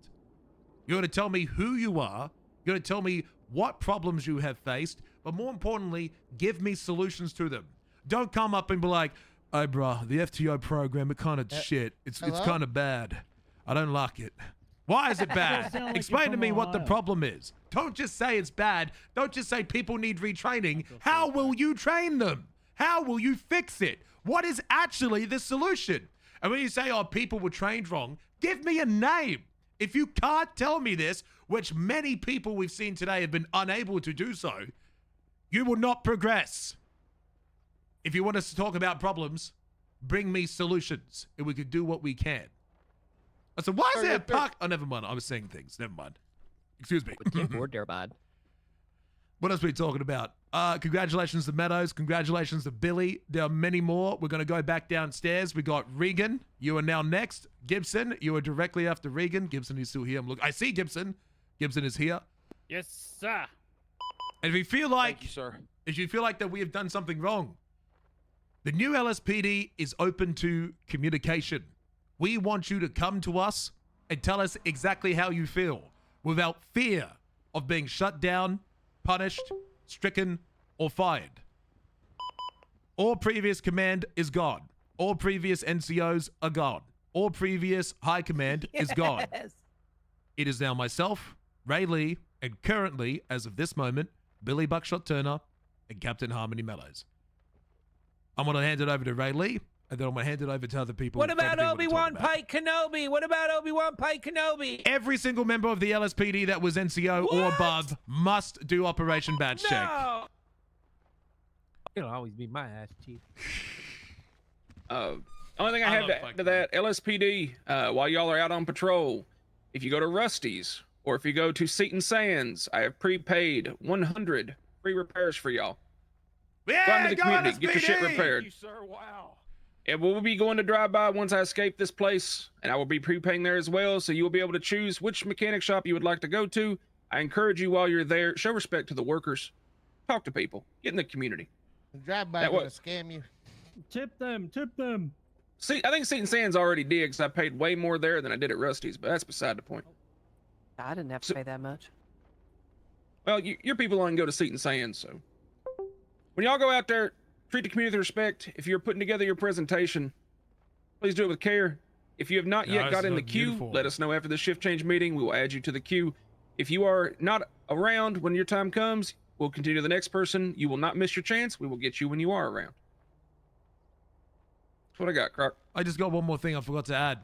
You're going to tell me who you are. You're going to tell me what problems you have faced. But more importantly, give me solutions to them. Don't come up and be like, "Hey, bro, the FTO program, it kind of shit. It's kind of bad. I don't like it." Why is it bad? Sound like Explain you're to from me what the Ohio. problem is. Don't just say it's bad. Don't just say people need retraining. How will you train them? How will you fix it? What is actually the solution? And when you say, oh, people were trained wrong, give me a name. If you can't tell me this, which many people we've seen today have been unable to do so, you will not progress. If you want us to talk about problems, bring me solutions, and we can do what we can. I said, why is there a park? Oh, never mind. I was saying things. Never mind. Excuse me. Bored there, bad. What else are we talking about? Congratulations to Meadows. Congratulations to Billy. There are many more. We're going to go back downstairs. We got Regan. You are now next. Gibson, you are directly after Regan. Gibson is still here. I see Gibson. Gibson is here. Yes, sir. And if you feel like, Thank you, sir. if you feel like that we have done something wrong, the new LSPD is open to communication. We want you to come to us and tell us exactly how you feel without fear of being shut down, punished, stricken, or fired. All previous command is gone. All previous NCOs are gone. All previous high command is gone. It is now myself, Ray Lee, and currently, as of this moment, Billy Buckshot Turner and Captain Harmony Mellows. I'm going to hand it over to Ray Lee, and then I'm going to hand it over to other people. What for about everything we wanna Obi-Wan talk about. Pike Kenobi? What about Obi-Wan Pike Kenobi? Every single member of the LSPD that was NCO or above must do Operation Badge Check. No. It'll always be my ass, chief. Only thing I have to add to that, LSPD, while y'all are out on patrol, if you go to Rusty's or if you go to Seton Sands, I have prepaid 100 free repairs for y'all. Yeah, go out into the go community, get your shit LSPD! repaired. Thank you, sir. Wow. And we'll be going to drive by once I escape this place, and I will be prepaying there as well, so you'll be able to choose which mechanic shop you would like to go to. I encourage you while you're there, show respect to the workers, talk to people, get in the community. Drive by That gonna what- scam you. Tip them. Tip them. See, I think Seton Sands already did, because I paid way more there than I did at Rusty's, but that's beside the point. I didn't have to pay that much. Well, your people only go to Seton Sands, so when y'all go out there, treat the community with respect. If you're putting together your presentation, please do it with care. If you have not yet Guys, got in the look queue, beautiful. let us know after the shift change meeting. We will add you to the queue. If you are not around when your time comes, we'll continue to the next person. You will not miss your chance. We will get you when you are around. That's what I got, Croc. I just got one more thing I forgot to add.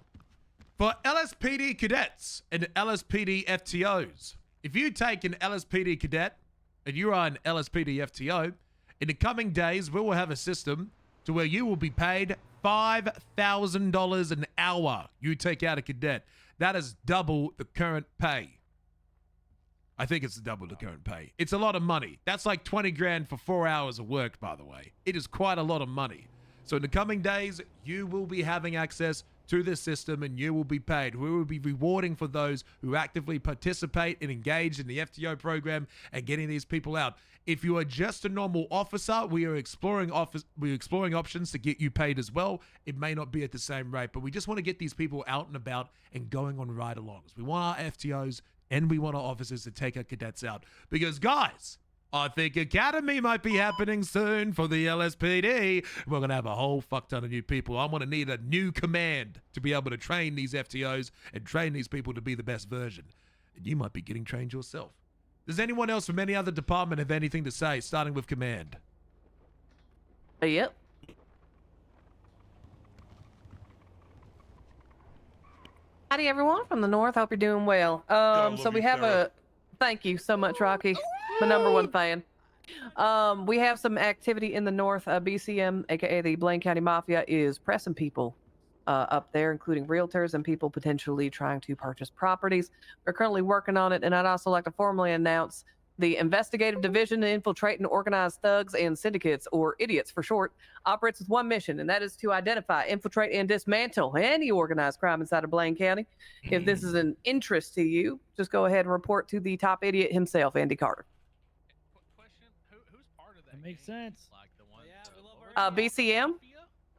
For LSPD cadets and LSPD FTOs, if you take an LSPD cadet and you are an LSPD FTO, in the coming days, we will have a system to where you will be paid $5,000 an hour you take out a cadet. That is double the current pay. I think it's double the current pay. It's a lot of money. That's like 20 grand for 4 hours of work, by the way. It is quite a lot of money. So in the coming days, you will be having access to this system and you will be paid. We will be rewarding for those who actively participate and engage in the FTO program and getting these people out. If you are just a normal officer, we are exploring options to get you paid as well. It may not be at the same rate, but we just want to get these people out and about and going on ride-alongs. We want our FTOs and we want our officers to take our cadets out. Because, guys, I think Academy might be happening soon for the LSPD. We're going to have a whole fuck ton of new people. I'm going to need a new command to be able to train these FTOs and train these people to be the best version. And you might be getting trained yourself. Does anyone else from any other department have anything to say, starting with command? Yep. Howdy, everyone from the north. Hope you're doing well. So we have a. Thank you so much, Rocky. My number one fan. We have some activity in the north. BCM, aka the Blaine County Mafia, is pressing people up there, including realtors and people potentially trying to purchase properties. We're currently working on it, and I'd also like to formally announce the investigative division to infiltrate and organize thugs and syndicates, or idiots for short, operates with one mission, and that is to identify, infiltrate, and dismantle any organized crime inside of Blaine County. If this is an interest to you, just go ahead and report to the top idiot himself, Andy Carter. Makes sense. BCM,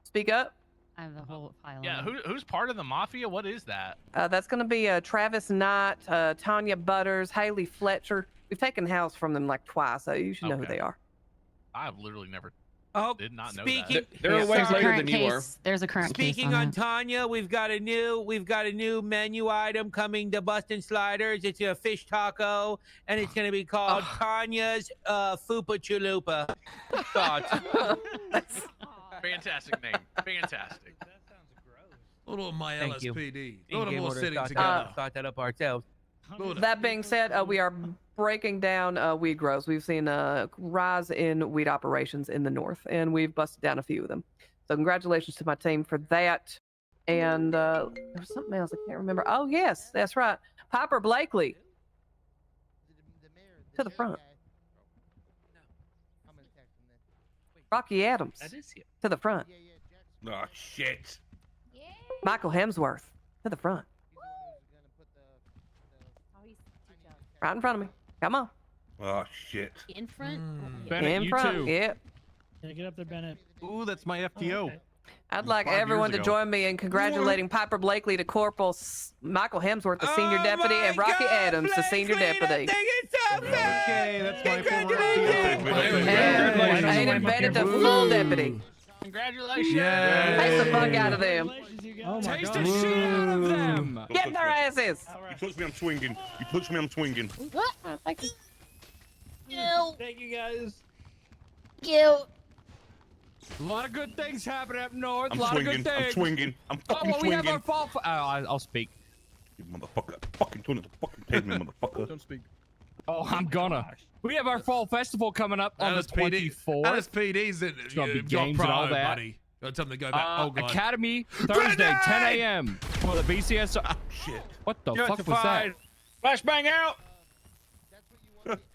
speak up. I have the whole file. Yeah, on. who's part of the mafia? What is that? That's going to be Travis Knight, Tanya Butters, Haley Fletcher. We've taken house from them like twice, so you should know who Okay. they are. I've literally never did not know speaking- that. They're a ways later than Current you are. case. There's a current case Speaking on it. Tanya, we've got a new menu item coming to Bustin' Sliders. It's a fish taco, and it's going to be called Tanya's Fupa Chalupa. Thoughts? Fantastic name. Fantastic. Little my Thank you. LSPD. Little In-game more order sitting thought together. that up ourselves. That being said, we are breaking down weed grows. We've seen a rise in weed operations in the north, and we've busted down a few of them. So congratulations to my team for that. And there's something else I can't remember. Oh yes, that's right. Piper Blakely to the front. Rocky Adams to the front. Oh shit. Michael Hemsworth to the front. Right in front of me. Come on. Oh shit. In front? Bennett, in you front. too. Yep. Yeah, get up there, Bennett. Ooh, that's my FTO. I'd like 5 years everyone to ago. join me in congratulating Piper Blakely to Corporal Michael Hemsworth, the senior deputy, and Rocky Adams, the senior deputy. Okay, that's my former And Aiden Bennett, the full deputy. Congratulations. Take the fuck out of them. Oh my Taste god. the shit out of them. Get their asses. You touch me, I'm swinging. You touch me, I'm swinging. Thank you. Thank you, guys. You. A lot of good things happening up north. I'm a lot swinging. of good things. I'm swinging. I'm Oh, fucking well, we have our swinging. fall. I'll speak. You motherfucker. Fucking turn it. Fucking take me, motherfucker. Don't speak. Oh, I'm gonna. We have our fall festival coming up on the 24th. LSPD's in It's gonna be your games and all pro, that. buddy. Gotta tell them to go back. Oh god. Academy Thursday, 10 a.m. for the BCS. Shit. What the fuck was that? Flashbang out.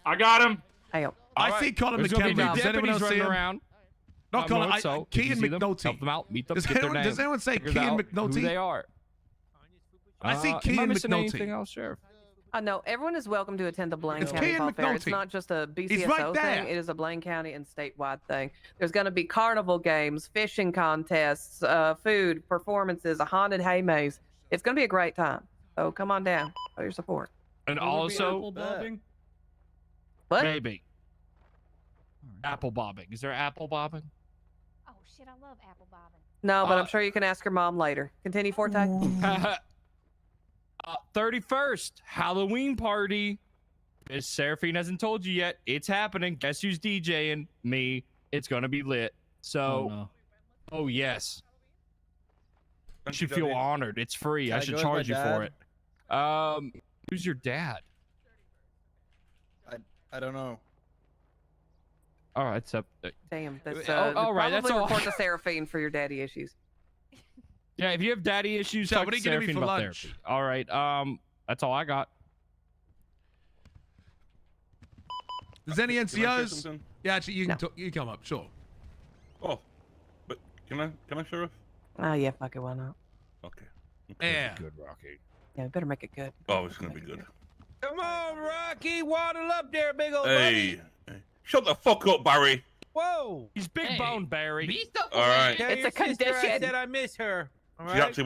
I got him. Hey, I see Colin There's gonna be McKenzie. Does anyone deputies else see running him? around. Not Colin. north, so if Key you and see them, McNulty. help them out, meet them, Does get their anyone, name, does anyone say figure Key and out who McNulty? they are. I see Key am I and missing anything McNulty. else, Sheriff? No, everyone is welcome to attend the Blaine It's County Key and Fall Fair. It's McNulty. not just a He's right BCSO there. thing. It is a Blaine County and statewide thing. There's going to be carnival games, fishing contests, food, performances, a haunted hay maze. It's going to be a great time. So come on down. Show your support. And Will there be also, apple bobbing? What? maybe apple bobbing. Is there apple bobbing? Oh shit! I love apple bobbing. No, but I'm sure you can ask your mom later. Continue, Forte. 31st Halloween party. Miss Seraphine hasn't told you yet. It's happening. Guess who's DJing? Me. It's gonna be lit. So, oh yes. You should feel honored. It's free. Can I I should go with my charge you for dad? it. Who's your dad? I don't know. All right, so Damn. That's, all right, that's probably all. report to Seraphine for your daddy issues. Yeah, if you have daddy issues, So talk what are to you gonna be Seraphine for about lunch? therapy. All right, that's all I got. There's any Can I say NCOs? something? Yeah, actually, you can talk, you come up. Sure. Oh, but can I, Sheriff? Oh, yeah, fuck it, why not? Okay. Yeah. Good, Rocky. Yeah, we better make it good. Oh, it's gonna be good. Come on, Rocky. Waddle up there, big old Hey, shut the fuck up, Barry. Whoa. He's big bone, Barry. All right. Tell It's your a sister I condition. said I miss her. All She right. actually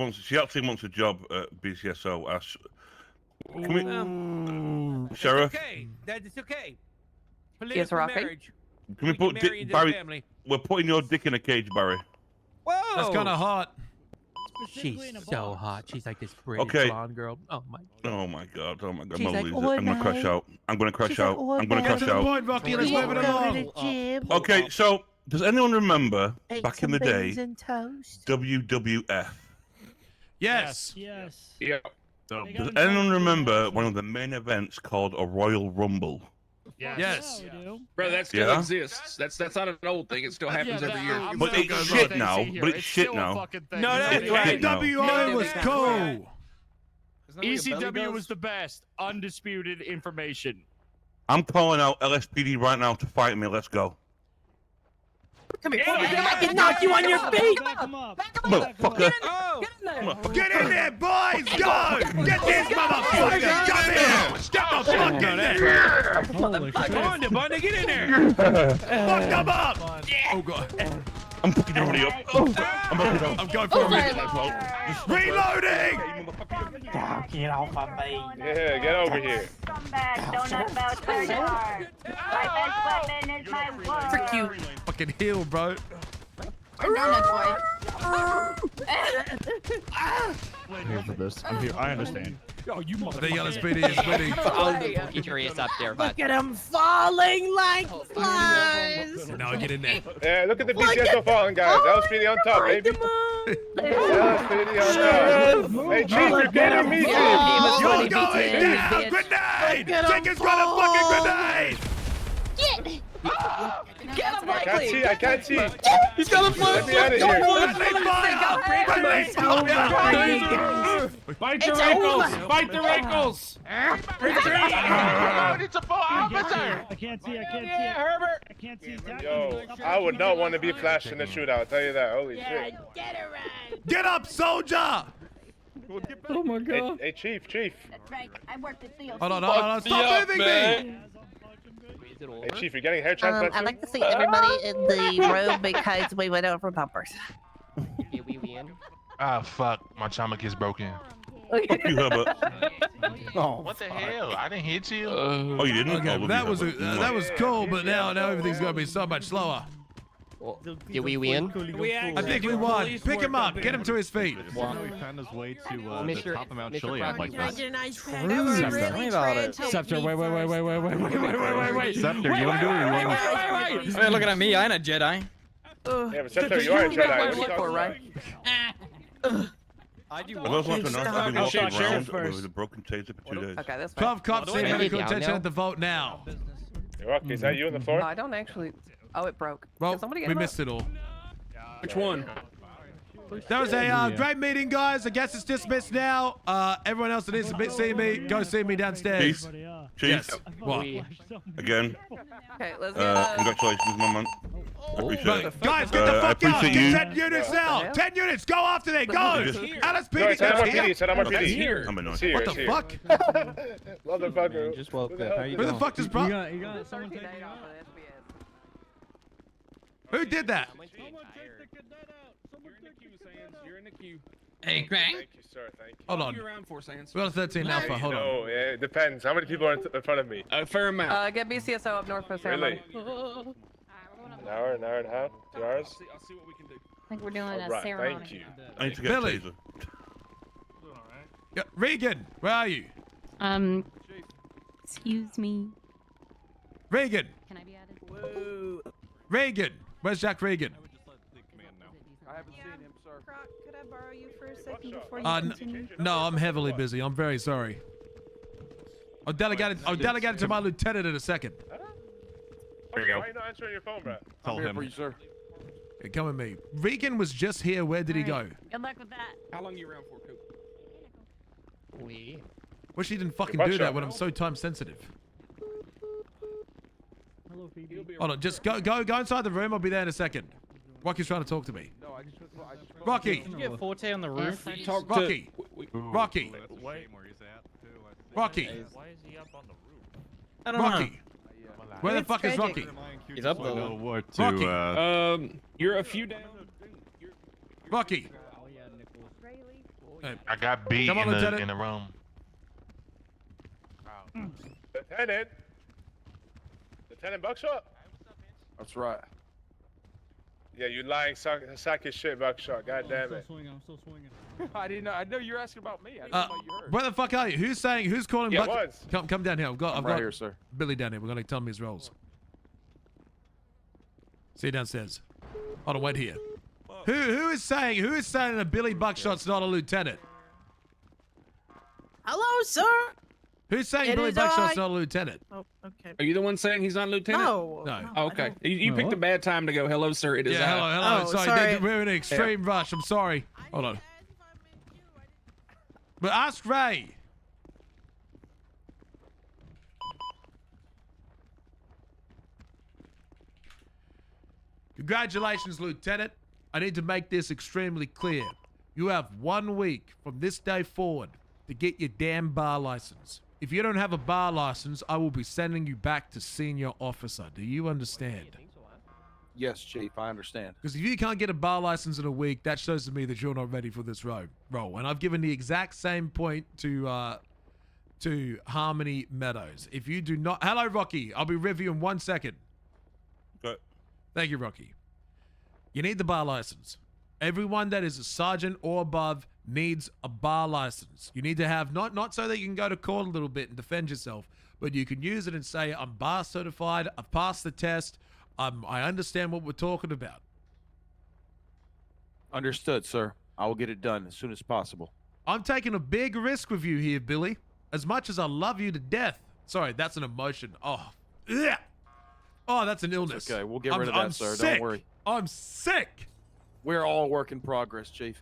wants a job at BCSO. Can we, That's Sheriff? okay. That is okay. Yes, Political Rocky? marriage. Can we We can put marry into the Barry? family. We're putting your dick in a cage, Barry. Whoa. That's kind of hot. She's Specifically in a so box. hot. She's like this British Okay. blonde girl. Oh my. Oh my god. Oh my god. She's I'm gonna like, lose it. I'm gonna crash "Alright." out. I'm gonna crash She's like, out. I'm gonna "Alright." Get crash to the out. point, Rocky. Let's move it along. Okay, so does anyone remember back in the day And toast. WWF? Yes. Yes. Yeah. They got Does involved anyone in it remember also. one of the main events called a Royal Rumble? Yes. Yeah, we do. Bro, that still Yeah? exists. That's not an old thing. It still happens every year. But it's shit now. But it's shit now. No, that's It's right. shit now. NWO was cool. ECW was the best. Undisputed information. I'm calling out LSPD right now to fight me. Let's go. Come here. I can knock you on your feet. Motherfucker. Get in there, boys! Go! Get this motherfucker! Come here! Get the fuck in there! Come on, Devonta, get in there. Fuck them up! Oh god. I'm fucking already up. I'm fucking up. I'm going for a reloading! Get off of me. Yeah, get over here. Frick you. Fucking heal, bro. I'm here for this. I'm here. I understand. Oh, you motherfucker. The LSPD is winning. Get your ass up there, bud. Look at him falling like flies. Now get in there. Yeah, look at the BCSO falling, guys. LSPD on top, baby. LSPD on top. Hey, Chief, you're getting me, Chief. You're going down! Grenade! Chicken's got a fucking grenade! Get him, I can't see, I can't see. He's got a Let me out of here. Fight your ankles! Fight their ankles! It's a full officer. I can't see. Herbert! I can't see. Yo, I would not want to be flashed in the shootout, I'll tell you that. Holy shit. Get up, soldier! Oh my god. Hey, Chief. I worked at Theo. Hold on. Stop moving me! Hey, Chief, you're getting hair transplant I'd like to see everybody in the room because we went over bumpers. Ah, fuck. My stomach is broken. Fuck you, Herbert. What the hell? I didn't hit you. Oh, you didn't? Okay, Oh, that was cool, but now everything's gonna be so much slower. Did we win? I think we won. Pick him up. Get him to his feet. He found his way to the top of Mount Chiliad like that. Scepter, wait. Scepter, you want to do it or you want to? Hey, looking at me, I ain't a Jedi. Yeah, but Scepter, you are a Jedi. I do. I was watching I've been walking around with a broken taser for 2 days. Okay, that's 12 cops need medical attention at the vault now. Hey, Rocky, is that you on the floor? I don't actually. Oh, it broke. Well, Can somebody get we him missed up? it all. Which one? That was a great meeting, guys. I guess it's dismissed now. Everyone else that needs to see me, go see me downstairs. Chief. Yes. What? Again. Okay, let's Congratulations, my man. I appreciate it. Guys, get the I fuck out! appreciate Get you. 10 units now! 10 units! Go after there! Go! LSPD! Set That's here! set MRPD. Here. I'm annoyed. What the fuck? Motherfucker. Just woke up. How you Who the doing? fuck does Brock? You got someone take me out? Who did that? You're in the queue. Hey, Crank. Thank you, sir. Thank you. Hold on. You're around for Sans. We got a 13 alpha. Hold on. No, yeah, it depends. How many people are in front of me? A fair amount. Get BCSO up north for Really? ceremony. An hour and a half? 2 hours? I'll see what we can do. I think we're doing a Alright, ceremony. thank you. I need to get Billy. a taser. Yeah, Regan, where are you? Excuse me. Regan. Can I be added? Regan. Where's Jack Regan? I haven't seen him, sir. Croc, could I borrow you for a second before you continue? No, I'm heavily busy. I'm very sorry. I'll delegate it to my lieutenant in a second. There you go. Why are you not answering your phone, bro? Tell Here for you, sir. Okay, come with me. Regan was just here. Where did he go? Good luck with that. How long you around for, Coop? Wish he didn't fucking Good do buckshot. that when I'm so time sensitive. Hello, Phoebe. Hold on, just go inside the room. I'll be there in a second. Rocky's trying to talk to me. No, I just Rocky. Did you get Forte on the roof? Talk Rocky. to. Rocky. Rocky. Why is he up on the roof? I don't know. Rocky. Where the fuck is Rocky? He's up though. Rocky. You're a few down. Rocky. I got beat Come on, in Lieutenant. the room. Lieutenant? Lieutenant Buckshot? That's right. Yeah, you lying sack of shit, Buckshot. God damn it. I'm still swinging. I didn't know. I know you're asking about me. I didn't know you heard. Where the fuck are you? Who's calling Yeah, Buck? was. Come down here. I've got right here, sir. Billy down here. We're gonna tell him his roles. See you downstairs. Hold on, wait here. Who is saying that Billy Buckshot's not a lieutenant? Hello, sir. Who's saying It Billy is Buckshot's I. not a lieutenant? Oh, okay. Are you the one saying he's not lieutenant? No. No. Oh, okay. You picked a bad time to go. Hello, sir. It is Yeah, I. hello. Oh, Sorry, sorry. we're in an extreme rush. I'm sorry. Hold on. But ask Ray. Congratulations, Lieutenant. I need to make this extremely clear. You have 1 week from this day forward to get your damn bar license. If you don't have a bar license, I will be sending you back to senior officer. Do you understand? Yes, Chief, I understand. Because if you can't get a bar license in a week, that shows to me that you're not ready for this role. And I've given the exact same point to Harmony Meadows. If you do not... Hello, Rocky. I'll be with you in 1 second. Okay. Thank you, Rocky. You need the bar license. Everyone that is a sergeant or above needs a bar license. You need to have, not so that you can go to court a little bit and defend yourself, but you can use it and say, I'm bar certified, I've passed the test, I understand what we're talking about. Understood, sir. I will get it done as soon as possible. I'm taking a big risk with you here, Billy. As much as I love you to death. Sorry, that's an emotion. Oh, yeah. Oh, that's an illness. It's okay, we'll get rid of that, sir. Sick. Don't worry. I'm sick. We're all work in progress, Chief.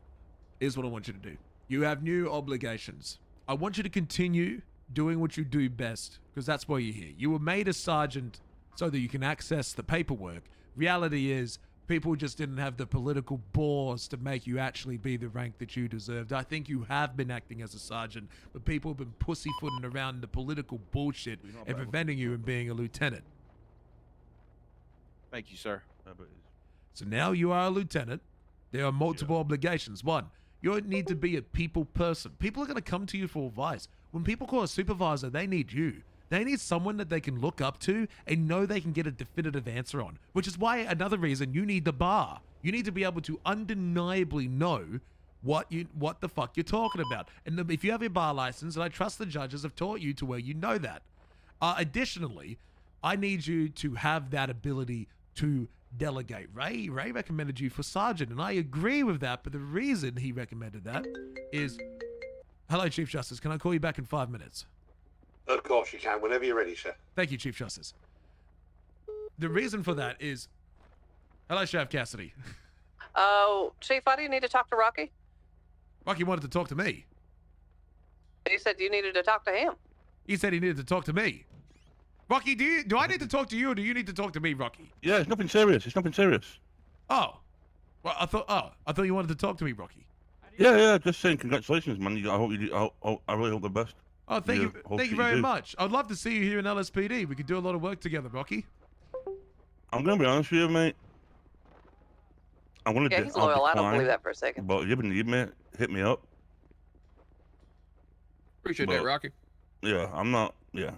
Here's what I want you to do. You have new obligations. I want you to continue doing what you do best, because that's why you're here. You were made a sergeant so that you can access the paperwork. Reality is, people just didn't have the political balls to make you actually be the rank that you deserved. I think you have been acting as a sergeant, but people have been pussyfooting around the political bullshit and preventing you from being a lieutenant. Thank you, sir. So now you are a lieutenant. There are multiple obligations. One, you need to be a people person. People are going to come to you for advice. When people call a supervisor, they need you. They need someone that they can look up to and know they can get a definitive answer on, which is why another reason you need the bar. You need to be able to undeniably know what the fuck you're talking about. And if you have your bar license, and I trust the judges have taught you to where you know that. Additionally, I need you to have that ability to delegate. Ray recommended you for sergeant, and I agree with that, but the reason he recommended that is... Hello, Chief Justice. Can I call you back in 5 minutes? Of course you can, whenever you're ready, sir. Thank you, Chief Justice. The reason for that is... Hello, Sheriff Cassidy. Oh, Chief, why do you need to talk to Rocky? Rocky wanted to talk to me. He said you needed to talk to him. He said he needed to talk to me. Rocky, do I need to talk to you, or do you need to talk to me, Rocky? Yeah, it's nothing serious. It's nothing serious. Oh. Well, I thought you wanted to talk to me, Rocky. Yeah, just saying congratulations, man. I hope you do. I really hope the best. Oh, thank you very much. I'd love to see you here in LSPD. We could do a lot of work together, Rocky. I'm gonna be honest with you, mate. Yeah, he's loyal. I don't believe that for a second. But if you need me, hit me up. Appreciate that, Rocky. Yeah, I'm not. Yeah,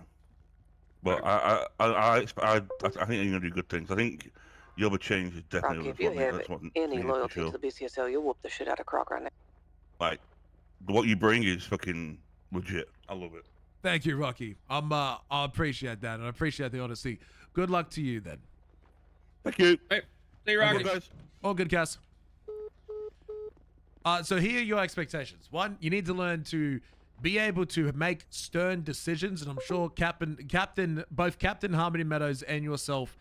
but I think you're gonna do good things. I think your other change is definitely. Rocky, if you have any loyalty to the BCSO, you'll whoop the shit out of Croc right now. Like, what you bring is fucking legit. I love it. Thank you, Rocky. I appreciate that, and I appreciate the honesty. Good luck to you, then. Thank you. Hey, see you, Rocky. Guys. All good, Cass. So here are your expectations. One, you need to learn to be able to make stern decisions, and I'm sure both Captain Harmony Meadows and yourself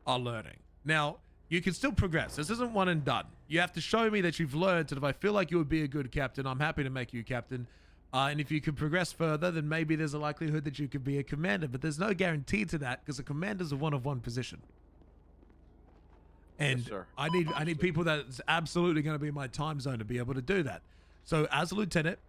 are learning. Now, you can still progress. This isn't one and done. You have to show me that you've learned, and if I feel like you would be a good captain, I'm happy to make you captain. And if you can progress further, then maybe there's a likelihood that you could be a commander, but there's no guarantee to that because a commander's a one-of-one position. And yes, sir. I need people that's absolutely going to be in my time zone to be able to do that. So as a lieutenant,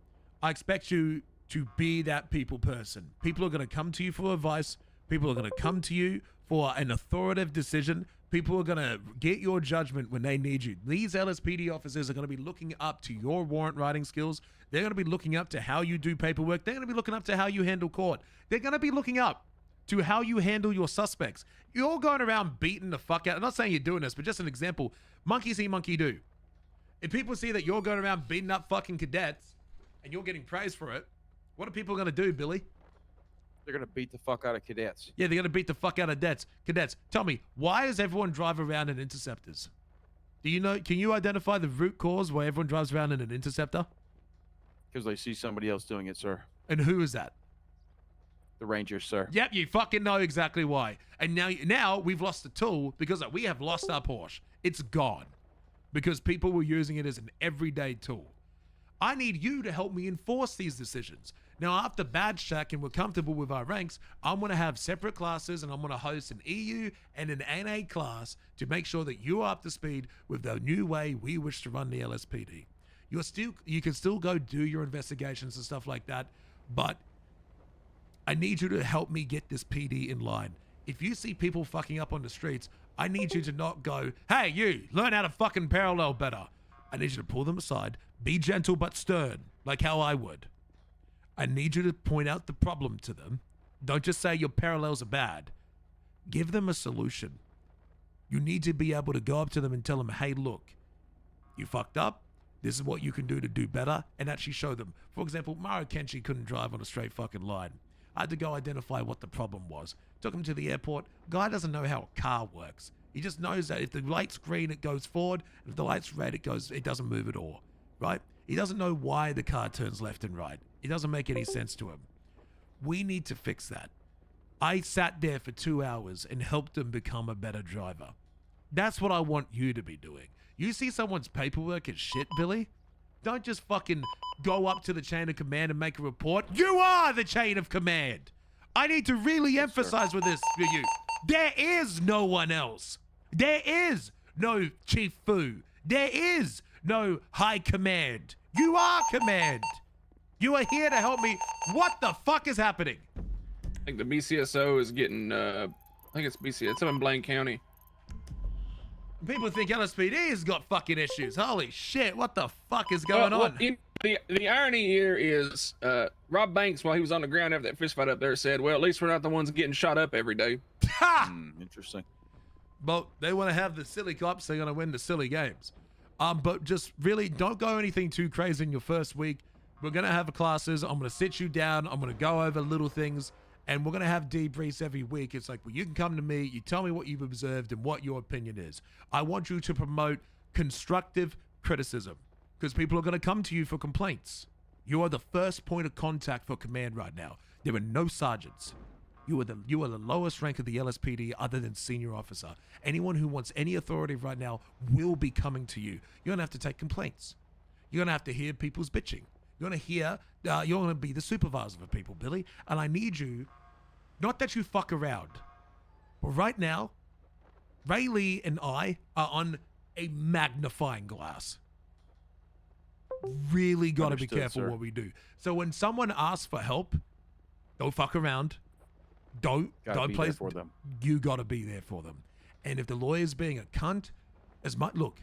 I expect you to be that people person. People are going to come to you for advice. People are going to come to you for an authoritative decision. People are going to get your judgment when they need you. These LSPD officers are going to be looking up to your warrant writing skills. They're going to be looking up to how you do paperwork. They're going to be looking up to how you handle court. They're going to be looking up to how you handle your suspects. You're going around beating the fuck out. I'm not saying you're doing this, but just an example. Monkey see, monkey do. If people see that you're going around beating up fucking cadets and you're getting praised for it, what are people going to do, Billy? They're going to beat the fuck out of cadets. Yeah, they're going to beat the fuck out of cadets. Tell me, why does everyone drive around in Interceptors? Do you know, can you identify the root cause why everyone drives around in an Interceptor? Because they see somebody else doing it, sir. And who is that? The Rangers, sir. Yep, you fucking know exactly why. And now we've lost the tool because we have lost our Porsche. It's gone because people were using it as an everyday tool. I need you to help me enforce these decisions. Now, after badge check and we're comfortable with our ranks, I'm going to have separate classes and I'm going to host an EU and an NA class to make sure that you are up to speed with the new way we wish to run the LSPD. You can still go do your investigations and stuff like that, but I need you to help me get this PD in line. If you see people fucking up on the streets, I need you to not go, hey, you, learn how to fucking parallel better. I need you to pull them aside, be gentle but stern, like how I would. I need you to point out the problem to them. Don't just say your parallels are bad. Give them a solution. You need to be able to go up to them and tell them, hey, look, you fucked up. This is what you can do to do better, and actually show them. For example, Mario Kenshi couldn't drive on a straight fucking line. I had to go identify what the problem was. Took him to the airport. Guy doesn't know how a car works. He just knows that if the light's green, it goes forward. And if the light's red, it doesn't move at all, right? He doesn't know why the car turns left and right. It doesn't make any sense to him. We need to fix that. I sat there for 2 hours and helped him become a better driver. That's what I want you to be doing. You see someone's paperwork is shit, Billy? Don't just fucking go up to the chain of command and make a report. You are the chain of command. I need to really emphasize with this for you. There is no one else. There is no Chief Fu. There is no high command. You are command. You are here to help me. What the fuck is happening? I think the BCSO is getting, I think it's BCSO. It's up in Blaine County. People think LSPD has got fucking issues. Holy shit, what the fuck is going on? The irony here is Rob Banks, while he was on the ground after that fist fight up there, said, well, at least we're not the ones getting shot up every day. Interesting. Well, they want to have the silly cops. They're going to win the silly games. But just really don't go anything too crazy in your first week. We're going to have classes. I'm going to sit you down. I'm going to go over little things. And we're going to have debriefs every week. It's like, well, you can come to me. You tell me what you've observed and what your opinion is. I want you to promote constructive criticism because people are going to come to you for complaints. You are the first point of contact for command right now. There are no sergeants. You are the lowest rank of the LSPD other than senior officer. Anyone who wants any authority right now will be coming to you. You're going to have to take complaints. You're going to have to hear people's bitching. You're going to hear, you're going to be the supervisor for people, Billy. And I need you, not that you fuck around, but right now, Ray Lee and I are on a magnifying glass. Really got to be careful what we do. So when someone asks for help, don't fuck around. Don't play for them. You got to be there for them. And if the lawyer's being a cunt, look,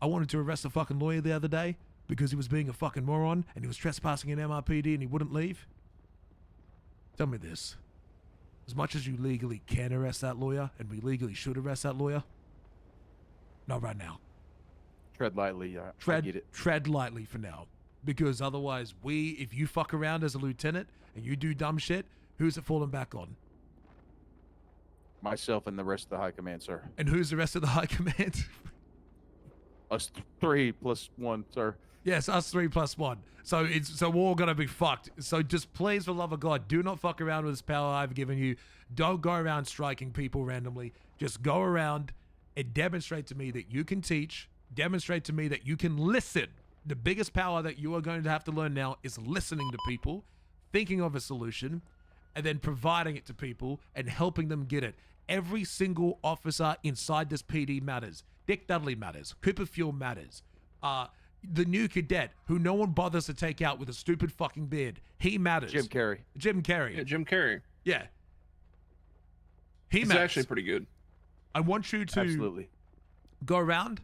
I wanted to arrest a fucking lawyer the other day because he was being a fucking moron and he was trespassing in MRPD and he wouldn't leave. Tell me this. As much as you legally can arrest that lawyer and we legally should arrest that lawyer, not right now. Tread lightly. I get it. Tread lightly for now. Because otherwise if you fuck around as a lieutenant and you do dumb shit, who's it falling back on? Myself and the rest of the high command, sir. And who's the rest of the high command? Us 3 plus 1, sir. Yes, us 3 plus 1. So we're all gonna be fucked. So just please, for the love of God, do not fuck around with this power I've given you. Don't go around striking people randomly. Just go around and demonstrate to me that you can teach. Demonstrate to me that you can listen. The biggest power that you are going to have to learn now is listening to people, thinking of a solution, and then providing it to people and helping them get it. Every single officer inside this PD matters. Dick Dudley matters. Cooper Fuel matters. The new cadet who no one bothers to take out with a stupid fucking beard. He matters. Jim Carrey. Yeah, Jim Carrey. Yeah. He's matters. actually pretty good. I want you to Absolutely. go around,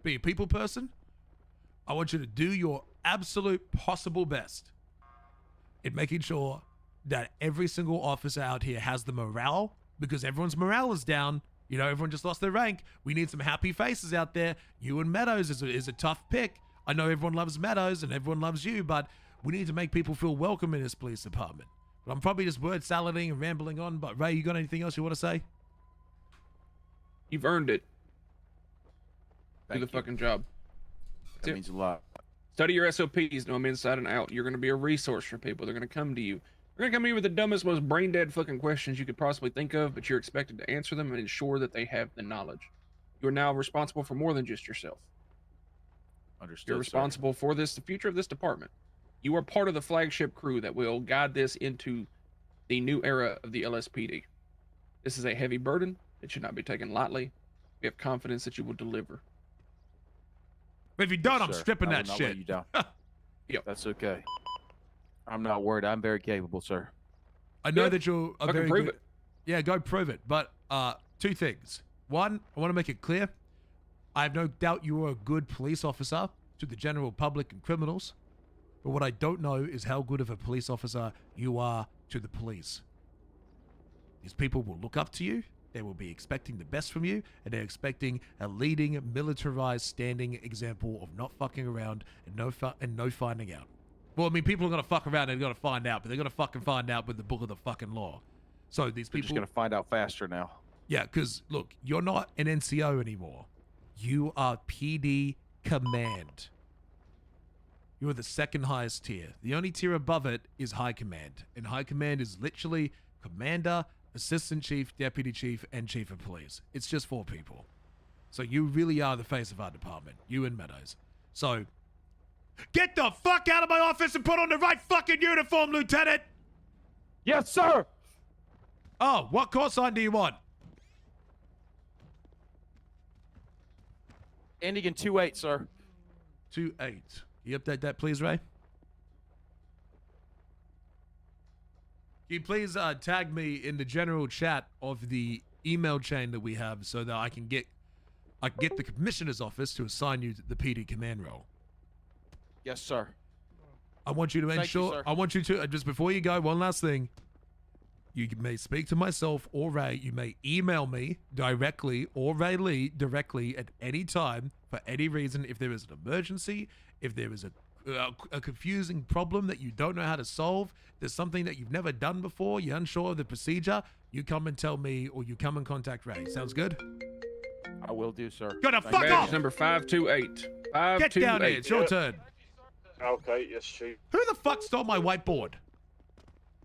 be a people person. I want you to do your absolute possible best in making sure that every single officer out here has the morale, because everyone's morale is down. You know, everyone just lost their rank. We need some happy faces out there. You and Meadows is a tough pick. I know everyone loves Meadows and everyone loves you, but we need to make people feel welcome in this police department. But I'm probably just word salading and rambling on, but Ray, you got anything else you want to say? You've earned it. Do the fucking job. That means a lot. Study your SOPs, know them inside and out. You're going to be a resource for people. They're going to come to you. They're going to come to you with the dumbest, most brain-dead fucking questions you could possibly think of, but you're expected to answer them and ensure that they have the knowledge. You're now responsible for more than just yourself. Understood, You're sir. responsible for the future of this department. You are part of the flagship crew that will guide this into the new era of the LSPD. This is a heavy burden. It should not be taken lightly. We have confidence that you will deliver. But if you don't, I'm Sir, stripping I will that not shit. let you down. Yep. That's okay. I'm not worried. I'm very capable, sir. I know Yeah, that you're a I can very prove good. it. Yeah, go prove it. But two things. One, I want to make it clear. I have no doubt you are a good police officer to the general public and criminals. But what I don't know is how good of a police officer you are to the police. These people will look up to you. They will be expecting the best from you, and they're expecting a leading, militarized, standing example of not fucking around and no finding out. Well, I mean, people are gonna fuck around and they're gonna find out, but they're gonna fucking find out with the book of the fucking law. So these We're people just gonna find out faster now. Yeah, because look, you're not an NCO anymore. You are PD Command. You are the second highest tier. The only tier above it is High Command, and High Command is literally Commander, Assistant Chief, Deputy Chief, and Chief of Police. It's just 4 people. So you really are the face of our department, you and Meadows. So, get the fuck out of my office and put on the right fucking uniform, Lieutenant! Yes, sir! Oh, what call sign do you want? Ending in 2-8, sir. 2-8. Can you update that, please, Ray? Can you please tag me in the general chat of the email chain that we have so that I can get the commissioner's office to assign you the PD command role? Yes, sir. I want you to Thank you, ensure. sir. I want you to just before you go. One last thing. You may speak to myself or Ray. You may email me directly or Ray Lee directly at any time for any reason. If there is an emergency, if there is a confusing problem that you don't know how to solve, there's something that you've never done before, you're unsure of the procedure, you come and tell me or you come and contact Ray. Sounds good? I will do, sir. Gonna Thank fuck you. off! Number 528. 528. Get down here. It's your turn. Okay, yes, Chief. Who the fuck stole my whiteboard?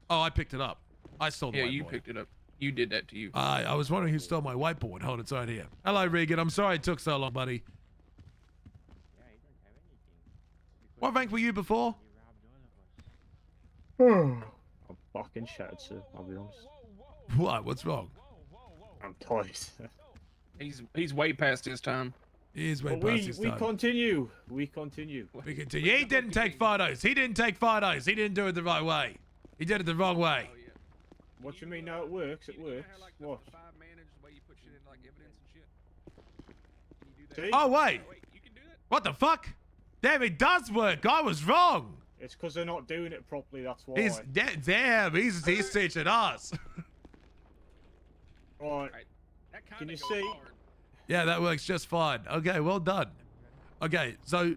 Oh, I picked it up. I stole the Yeah, whiteboard. you picked it up. You did that to you. I was wondering who stole my whiteboard. Hold it, it's right here. Hello, Regan. I'm sorry it took so long, buddy. What rank were you before? I'm fucking shattered, sir. I'll be honest. What? What's wrong? I'm tired. He's way past his time. He is way But past his we time. continue. We continue. We continue. He didn't take photos. He didn't take photos. He didn't do it the right way. He did it the wrong way. What you mean? Now it works. It works. What? See? Oh, wait. What the fuck? Damn, it does work. I was wrong. It's because they're not doing it properly. That's why. Damn, he's teaching us. Right. Can you see? Yeah, that works just fine. Okay, well done. Okay, so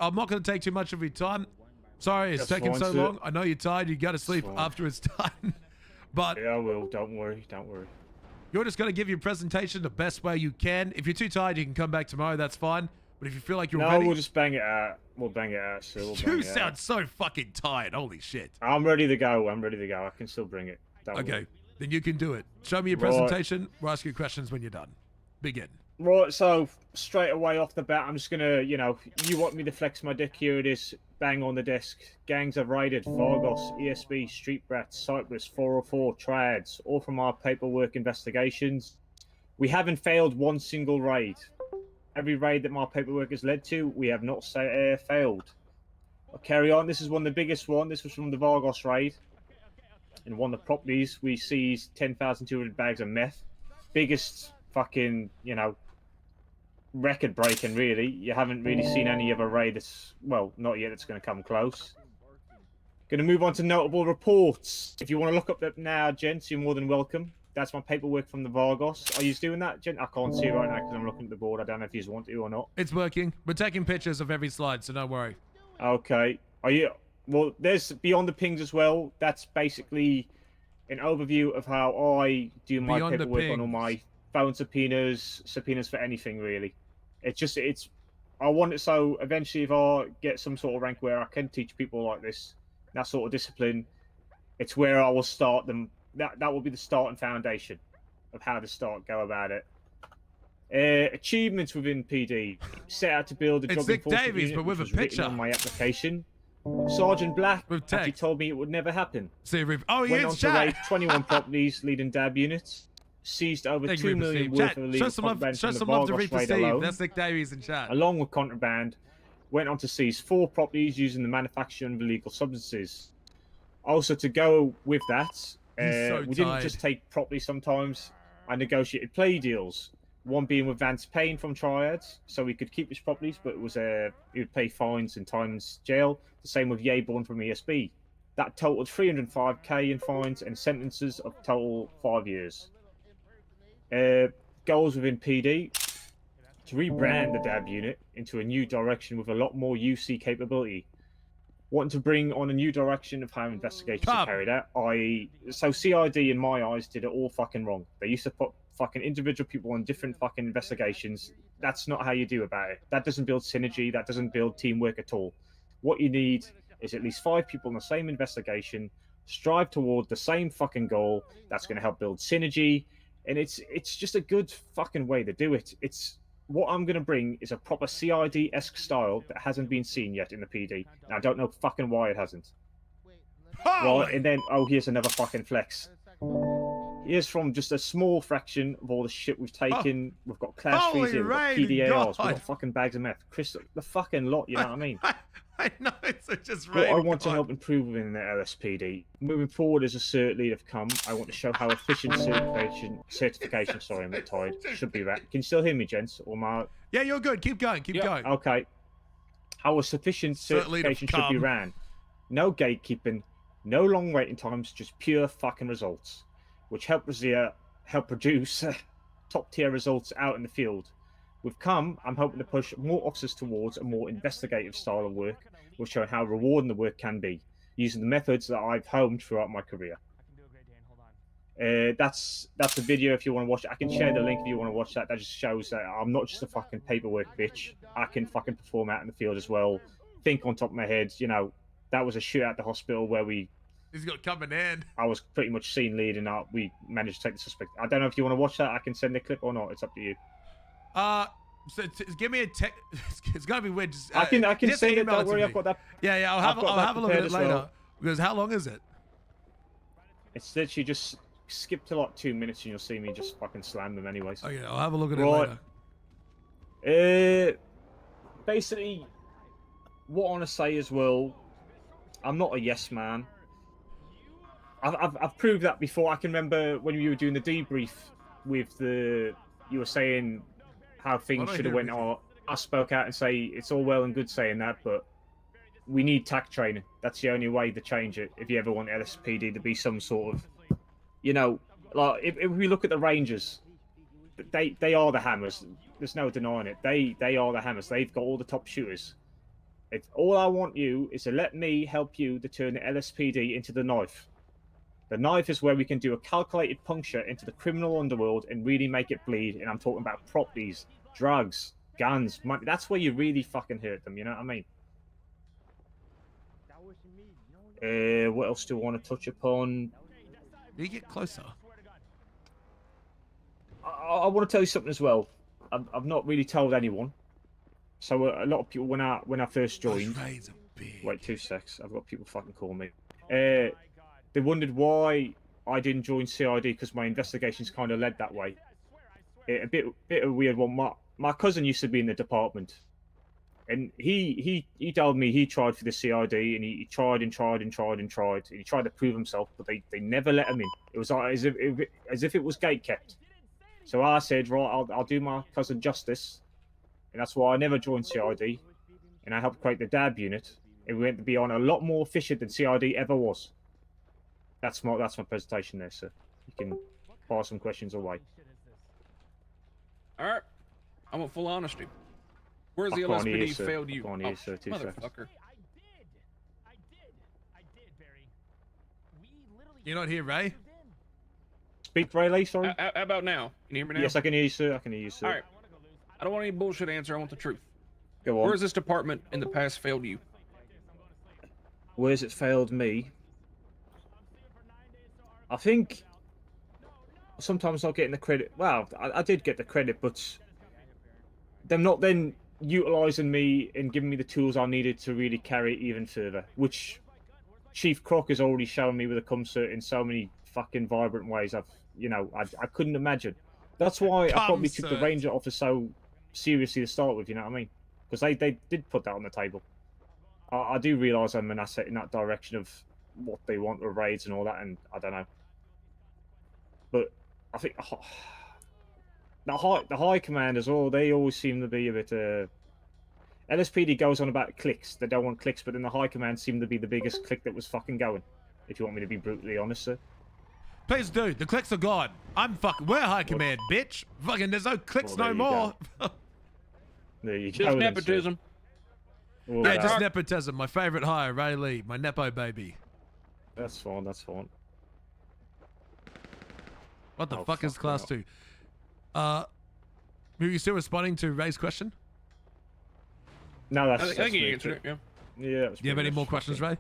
I'm not going to take too much of your time. Sorry, it's That's taking fine, so sir. long. I know you're tired. You got to sleep fine. after it's done. But Yeah, I will. Don't worry. Don't worry. you're just going to give your presentation the best way you can. If you're too tired, you can come back tomorrow. That's fine. But if you feel like you're No, ready, we'll just bang it out. We'll bang it out, sir. We'll bang you it out. sound so fucking tired. Holy shit. I'm ready to go. I'm ready to go. I can still bring it. Don't Okay, worry. then you can do it. Show me your Right. presentation. We'll ask you questions when you're done. Begin. Right, so straight away off the bat, I'm just gonna, you want me to flex my dick, here it is, bang on the desk. Gangs have raided Vargos, ESB, Street Brats, Cyprus, 404, Triads, all from our paperwork investigations. We haven't failed one single raid. Every raid that my paperwork has led to, we have not failed. I'll carry on. This is one of the biggest one. This was from the Vargos raid. In one of the properties, we seized 10,200 bags of meth. Biggest fucking, record breaking, really. You haven't really seen any other raid that's, well, not yet, that's going to come close. Going to move on to notable reports. If you want to look up that now, gents, you're more than welcome. That's my paperwork from the Vargos. Are you doing that, gent? I can't see right now because I'm looking at the board. I don't know if you want to or not. It's working. We're taking pictures of every slide, so don't worry. Okay. Are you? Well, there's Beyond the Pings as well. That's basically an overview of how I do my Beyond the paperwork on all Pings. my phone subpoenas for anything, really. I want it so eventually if I get some sort of rank where I can teach people like this, that sort of discipline, it's where I will start them. That will be the start and foundation of how to go about it. Achievements within PD. Set out to build a It's drug Dick enforcement Davies, unit, but with which a was written picture. on my application. Sergeant Black With actually text. told me it would never happen. See, oh, he Went is on to chat. raid 21 properties, leading dab units. Seized over Thank you, 2 million Reaper worth Steve. of Chat, illegal show contraband from the some love to Vargas Reaper raid Steve. alone. That's Dick Davies in chat. Along with contraband, went on to seize 4 properties using the manufacturing of illegal substances. Also, to go with that, so we didn't tired. just take properties sometimes. I negotiated plea deals. One being with Vance Payne from Triads, so we could keep his properties, but it was he would pay fines and times jail. The same with Yeaborn from ESB. That totaled 305k in fines and sentences of total 5 years. Goals within PD: to rebrand the DAB unit into a new direction with a lot more UC capability. Wanting to bring on a new direction of how investigations are carried out. So CID in my eyes did it all fucking wrong. They used to put fucking individual people on different fucking investigations. That's not how you do about it. That doesn't build synergy. That doesn't build teamwork at all. What you need is at least 5 people on the same investigation, strive toward the same fucking goal. That's going to help build synergy, and it's just a good fucking way to do it. It's what I'm going to bring is a proper CID-esque style that hasn't been seen yet in the PD. And I don't know fucking why it hasn't. Right, and then, oh, here's another fucking flex. Here's from just a small fraction of all the shit we've taken. We've got class Holy fees here, we've got rain, PDARs, we've God. got fucking bags of meth. Chris, the fucking lot, you know what I mean? I know, it's just What I raining. want to help improve within the LSPD. Moving forward as a cert lead have come, I want to show how efficient certification, sorry, I'm a bit tired, should be that. Can you still hear me, gents? Or my... Yeah, you're good. Keep going. Keep going. Okay. How a sufficient Cert lead have certification should be come. ran. No gatekeeping, no long waiting times, just pure fucking results, which help produce top-tier results out in the field. With come, I'm hoping to push more officers towards a more investigative style of work, which show how rewarding the work can be, using the methods that I've honed throughout my career. That's a video if you want to watch it. I can share the link if you want to watch that. That just shows that I'm not just a fucking paperwork bitch. I can fucking perform out in the field as well. Think on top of my head. You know, that was a shoot at the hospital where He's got coming in. I was pretty much scene lead and we managed to take the suspect. I don't know if you want to watch that. I can send the clip or not. It's up to you. So give me a tech. It's gonna be weird. Just, I can just send it. email Don't to worry, me. I've got that. Yeah, I'll have a look at it later. Well. Because how long is it? It's literally just skip to like 2 minutes and you'll see me just fucking slam them anyways. Oh yeah, I'll have a look at it later. Basically, what I want to say as well, I'm not a yes man. I've proved that before. I can remember when you were doing the debrief with you were saying how things should have went on. I spoke out and say it's all well and good saying that, but we need TAC training. That's the only way to change it. If you ever want LSPD to be some sort of, you know, like if we look at the Rangers, they are the hammers. There's no denying it. They are the hammers. They've got all the top shooters. All I want you is to let me help you to turn the LSPD into the knife. The knife is where we can do a calculated puncture into the criminal underworld and really make it bleed. And I'm talking about properties, drugs, guns, money. That's where you really fucking hurt them. You know what I mean? What else do I want to touch upon? You get closer. I want to tell you something as well. I've not really told anyone. So a lot of people when I first joined. Wait 2 secs. I've got people fucking call me. They wondered why I didn't join CID because my investigations kind of led that way. A bit of a weird one. My cousin used to be in the department, and he told me he tried for the CID and he tried and tried and tried and tried. And he tried to prove himself, but they never let him in. It was like as if it was gate kept. So I said, right, I'll do my cousin justice, and that's why I never joined CID, and I helped create the DAB unit. And we went to be on a lot more efficient than CID ever was. That's my presentation there, sir. You can fire some questions away. All right. I want full honesty. Where's the I can't hear you, LSPD sir. failed you? I can't hear you, sir. 2 seconds. Motherfucker. You're not here, Ray? Speak, Ray, sorry. How about now? Can you hear me now? Yes, I can hear you, sir. I can hear you, sir. All right. I don't want any bullshit answer. I want the truth. Go on. Where has this department in the past failed you? Where's it failed me? I think sometimes not getting the credit. Well, I did get the credit, but them not then utilizing me and giving me the tools I needed to really carry it even further, which Chief Croc has already shown me with a concert in so many fucking vibrant ways. I couldn't imagine. That's why I probably took the Ranger offer so seriously to start with. You know what I mean? Because they did put that on the table. I do realise I'm an asset in that direction of what they want with raids and all that, and I don't know. But I think the high command as well, they always seem to be a bit. LSPD goes on about clicks. They don't want clicks, but then the high command seemed to be the biggest click that was fucking going. If you want me to be brutally honest, sir. Please do. The clicks are gone. We're high command, bitch. Fucking, there's no clicks no more. There you Just go. nepotism. Yeah, just nepotism. My favorite hire, Ray Lee. My nepo baby. That's fine. That's fine. What the fuck is class 2? Are you still responding to Ray's question? No, that's. I think you answered it. Yeah. Yeah. Do you have any more questions, Ray?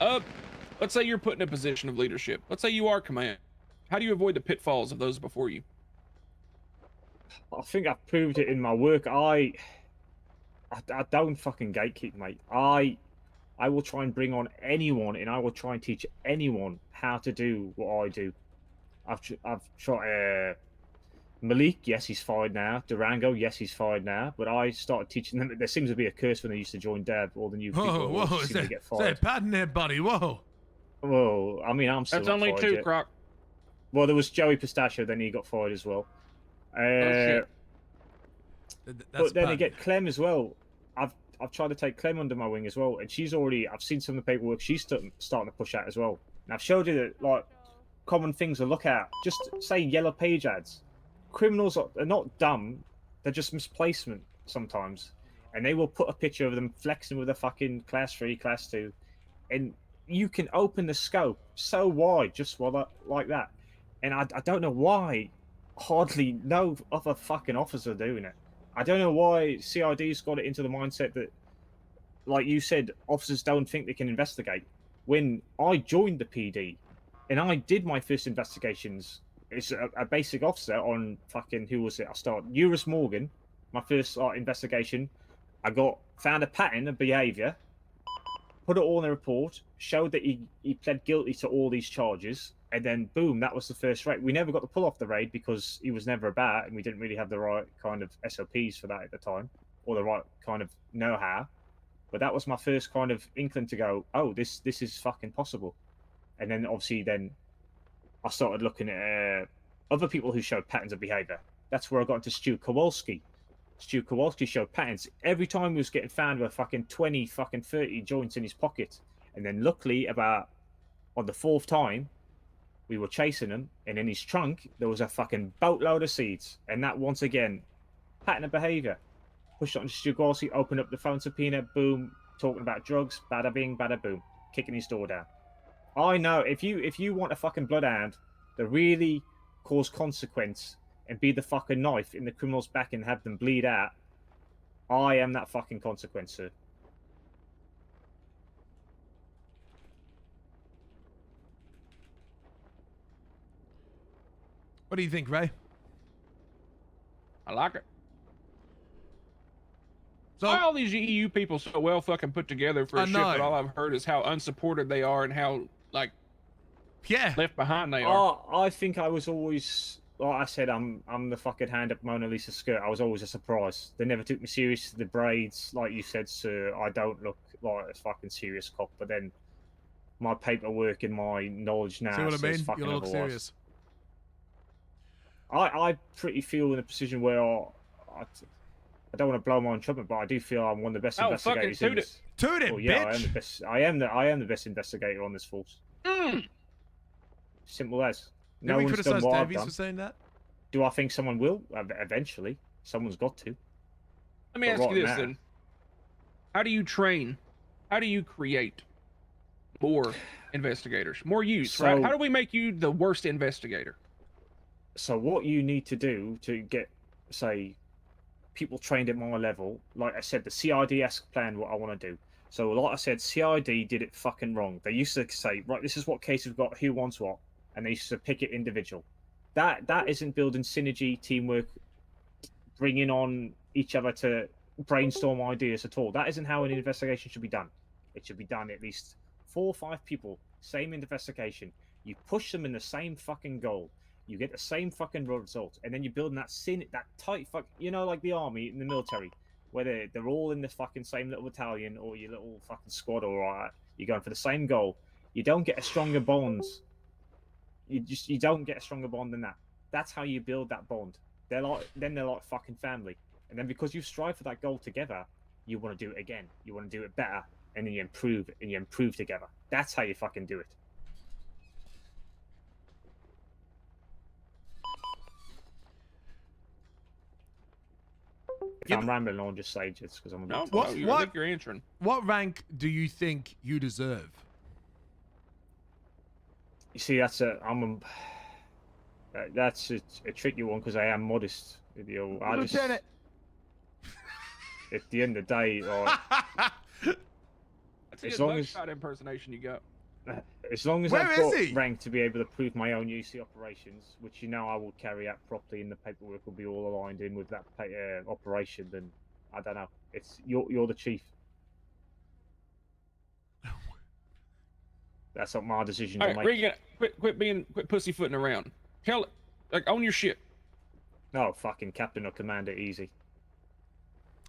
Let's say you're put in a position of leadership. Let's say you are command. How do you avoid the pitfalls of those before you? I think I've proved it in my work. I don't fucking gatekeep, mate. I will try and bring on anyone, and I will try and teach anyone how to do what I do. I've tried. Malik, yes, he's fired now. Durango, yes, he's fired now. But I started teaching them. There seems to be a curse when they used to join Dab. All the new people seem to get fired. Say pattern there, buddy. Whoa. Well, I mean, I'm still. That's not only fired 2, yet. Croc. Well, there was Joey Pistachio. Then he got fired as well. Shit. But then you get Clem as well. I've tried to take Clem under my wing as well, and she's already. I've seen some of the paperwork she's starting to push out as well. And I've showed you that like common things to look at. Just say yellow page ads. Criminals are not dumb; they're just misplacement sometimes, and they will put a picture of them flexing with a fucking class 3, class 2, and you can open the scope so wide just like that. And I don't know why hardly no other fucking officers are doing it. I don't know why CID's got it into the mindset that, like you said, officers don't think they can investigate. When I joined the PD and I did my first investigations, it's a basic officer on fucking, who was it? I started Eurus Morgan, my first investigation. I found a pattern of behaviour, put it all in a report, showed that he pled guilty to all these charges, and then boom, that was the first raid. We never got to pull off the raid because he was never about, and we didn't really have the right kind of SOPs for that at the time, or the right kind of know-how. But that was my first kind of inkling to go, oh, this is fucking possible. And then obviously I started looking at other people who showed patterns of behaviour. That's where I got into Stu Kowalski. Stu Kowalski showed patterns. Every time he was getting found with fucking 20, fucking 30 joints in his pocket. And then luckily, about on the 4th time, we were chasing him, and in his trunk, there was a fucking boatload of seeds. And that, once again, pattern of behaviour. Pushed it on Stu Kowalski, opened up the phone subpoena, boom, talking about drugs, bada bing, bada boom, kicking his door down. I know, if you want a fucking bloodhound to really cause consequence and be the fucking knife in the criminal's back and have them bleed out, I am that fucking consequence, sir. What do you think, Ray? I like it. So why are all these EU people so well fucking put together for a ship that all I've heard is how unsupported they are and how left behind they are. I think I was always, like I said, I'm the fucking hand up Mona Lisa skirt. I was always a surprise. They never took me serious. The braids, like you said, sir, I don't look like a fucking serious cop. But then my paperwork and my knowledge now says fucking You look otherwise. serious. I pretty feel in a position where I don't want to blow my own trumpet, but I do feel I'm one of the best investigators. Fucking toot it, yeah, bitch. I am the best investigator on this force. Simple as. No one's we done criticize what I've Davies done. for saying that? Do I think someone will? Eventually, someone's got to. Let me ask you this then. How do you train? How do you create more investigators? More use, right? How do we make you the worst investigator? So what you need to do to get, say, people trained at my level, like I said, the CID-esque plan, what I want to do. So like I said, CID did it fucking wrong. They used to say, right, this is what case we've got, who wants what, and they used to pick it individual. That isn't building synergy, teamwork, bringing on each other to brainstorm ideas at all. That isn't how an investigation should be done. It should be done at least 4 or 5 people, same investigation. You push them in the same fucking goal. You get the same fucking result, and then you're building that tight like the army in the military, where they're all in the fucking same little battalion or your little fucking squad. All right, you're going for the same goal. You don't get a stronger bond. You don't get a stronger bond than that. That's how you build that bond. They're like fucking family. And then because you strive for that goal together, you want to do it again. You want to do it better, and then you improve together. That's how you fucking do it. If I'm rambling on, just say just because I'm a bit tired. I think you're answering. What rank do you think you deserve? You see, that's a tricky one because I am modest. At the end of the day, That's a good shot impersonation you got. as long as I've got rank to be able to prove my own UC operations, which I will carry out properly, and the paperwork will be all aligned in with that operation, then I don't know. You're the chief. That's not my decision to make. Regan, quit pussyfooting around. Hell, own your shit. No, fucking captain or commander, easy.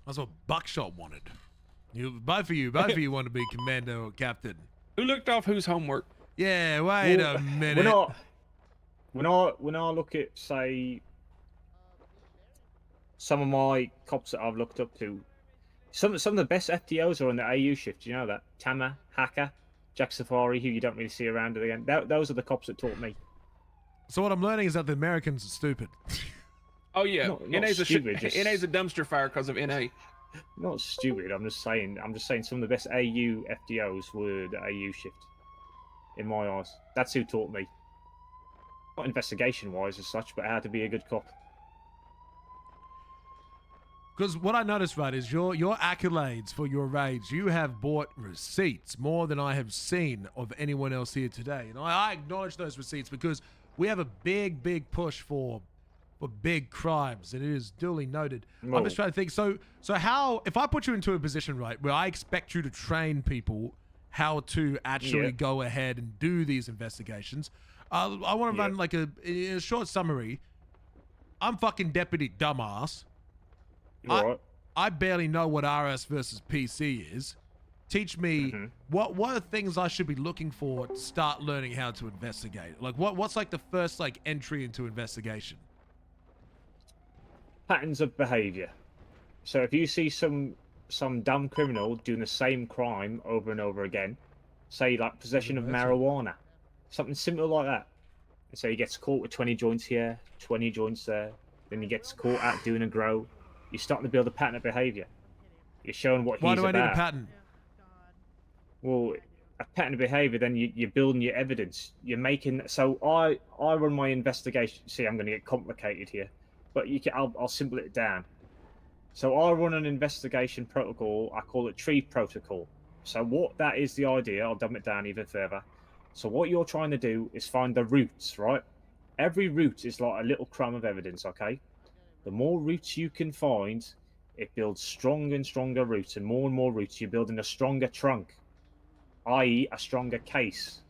That's what Buckshot wanted. Both of you want to be commander or captain. Who looked off whose homework? Yeah, wait a minute. When I look at, say, some of my cops that I've looked up to, some of the best FTOs are on the AU shift. You know that? Tama, Hacker, Jack Safari, who you don't really see around again. Those are the cops that taught me. So what I'm learning is that the Americans are stupid. Oh yeah, not NA's stupid, NA's a dumpster fire because of NA. Not stupid. I'm just saying some of the best AU FDOs were the AU shift. In my eyes, that's who taught me. Not investigation-wise as such, but how to be a good cop. Because what I noticed, right, is your accolades for your raids. You have bought receipts more than I have seen of anyone else here today, and I acknowledge those receipts because we have a big push for big crimes, and it is duly noted. No. I'm just trying to think. So how, if I put you into a position, right, where I expect you to train people how to actually go ahead and do these investigations, I want to run like a short summary. I'm fucking deputy dumbass. I barely know what RS versus PC is. Teach me what are things I should be looking for to start learning how to investigate. Like what's like the first entry into investigation? Patterns of behavior. So if you see some dumb criminal doing the same crime over and over again, say like possession of marijuana, something simple like that, and so he gets caught with 20 joints here, 20 joints there, then he gets caught out doing a grow, you're starting to build a pattern of behavior. You're showing what he's about. Why do I need a pattern? Well, a pattern of behavior, then you're building your evidence. You're making. So I run my investigation. See, I'm going to get complicated here, but I'll simple it down. So I run an investigation protocol. I call it tree protocol. So what that is, the idea, I'll dumb it down even further. So what you're trying to do is find the roots, right? Every root is like a little crumb of evidence, okay? The more roots you can find, it builds stronger and stronger roots, and more roots, you're building a stronger trunk, i.e. a stronger case.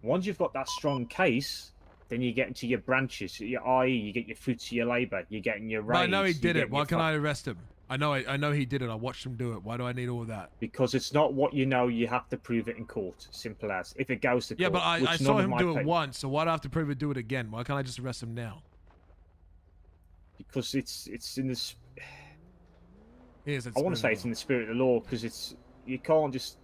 Once you've got that strong case, then you get into your branches, i.e. you get your fruits of your labour, you're getting your raids. I know he did it. Why can't I arrest him? I know he did it. I watched him do it. Why do I need all of that? Because it's not what you know. You have to prove it in court. Simple as. If it goes to court. Yeah, but I saw him do it once, so why do I have to prove it? Do it again? Why can't I just arrest him now? Because it's in this. Yes, I want to say it's in the spirit of the law, because you can't just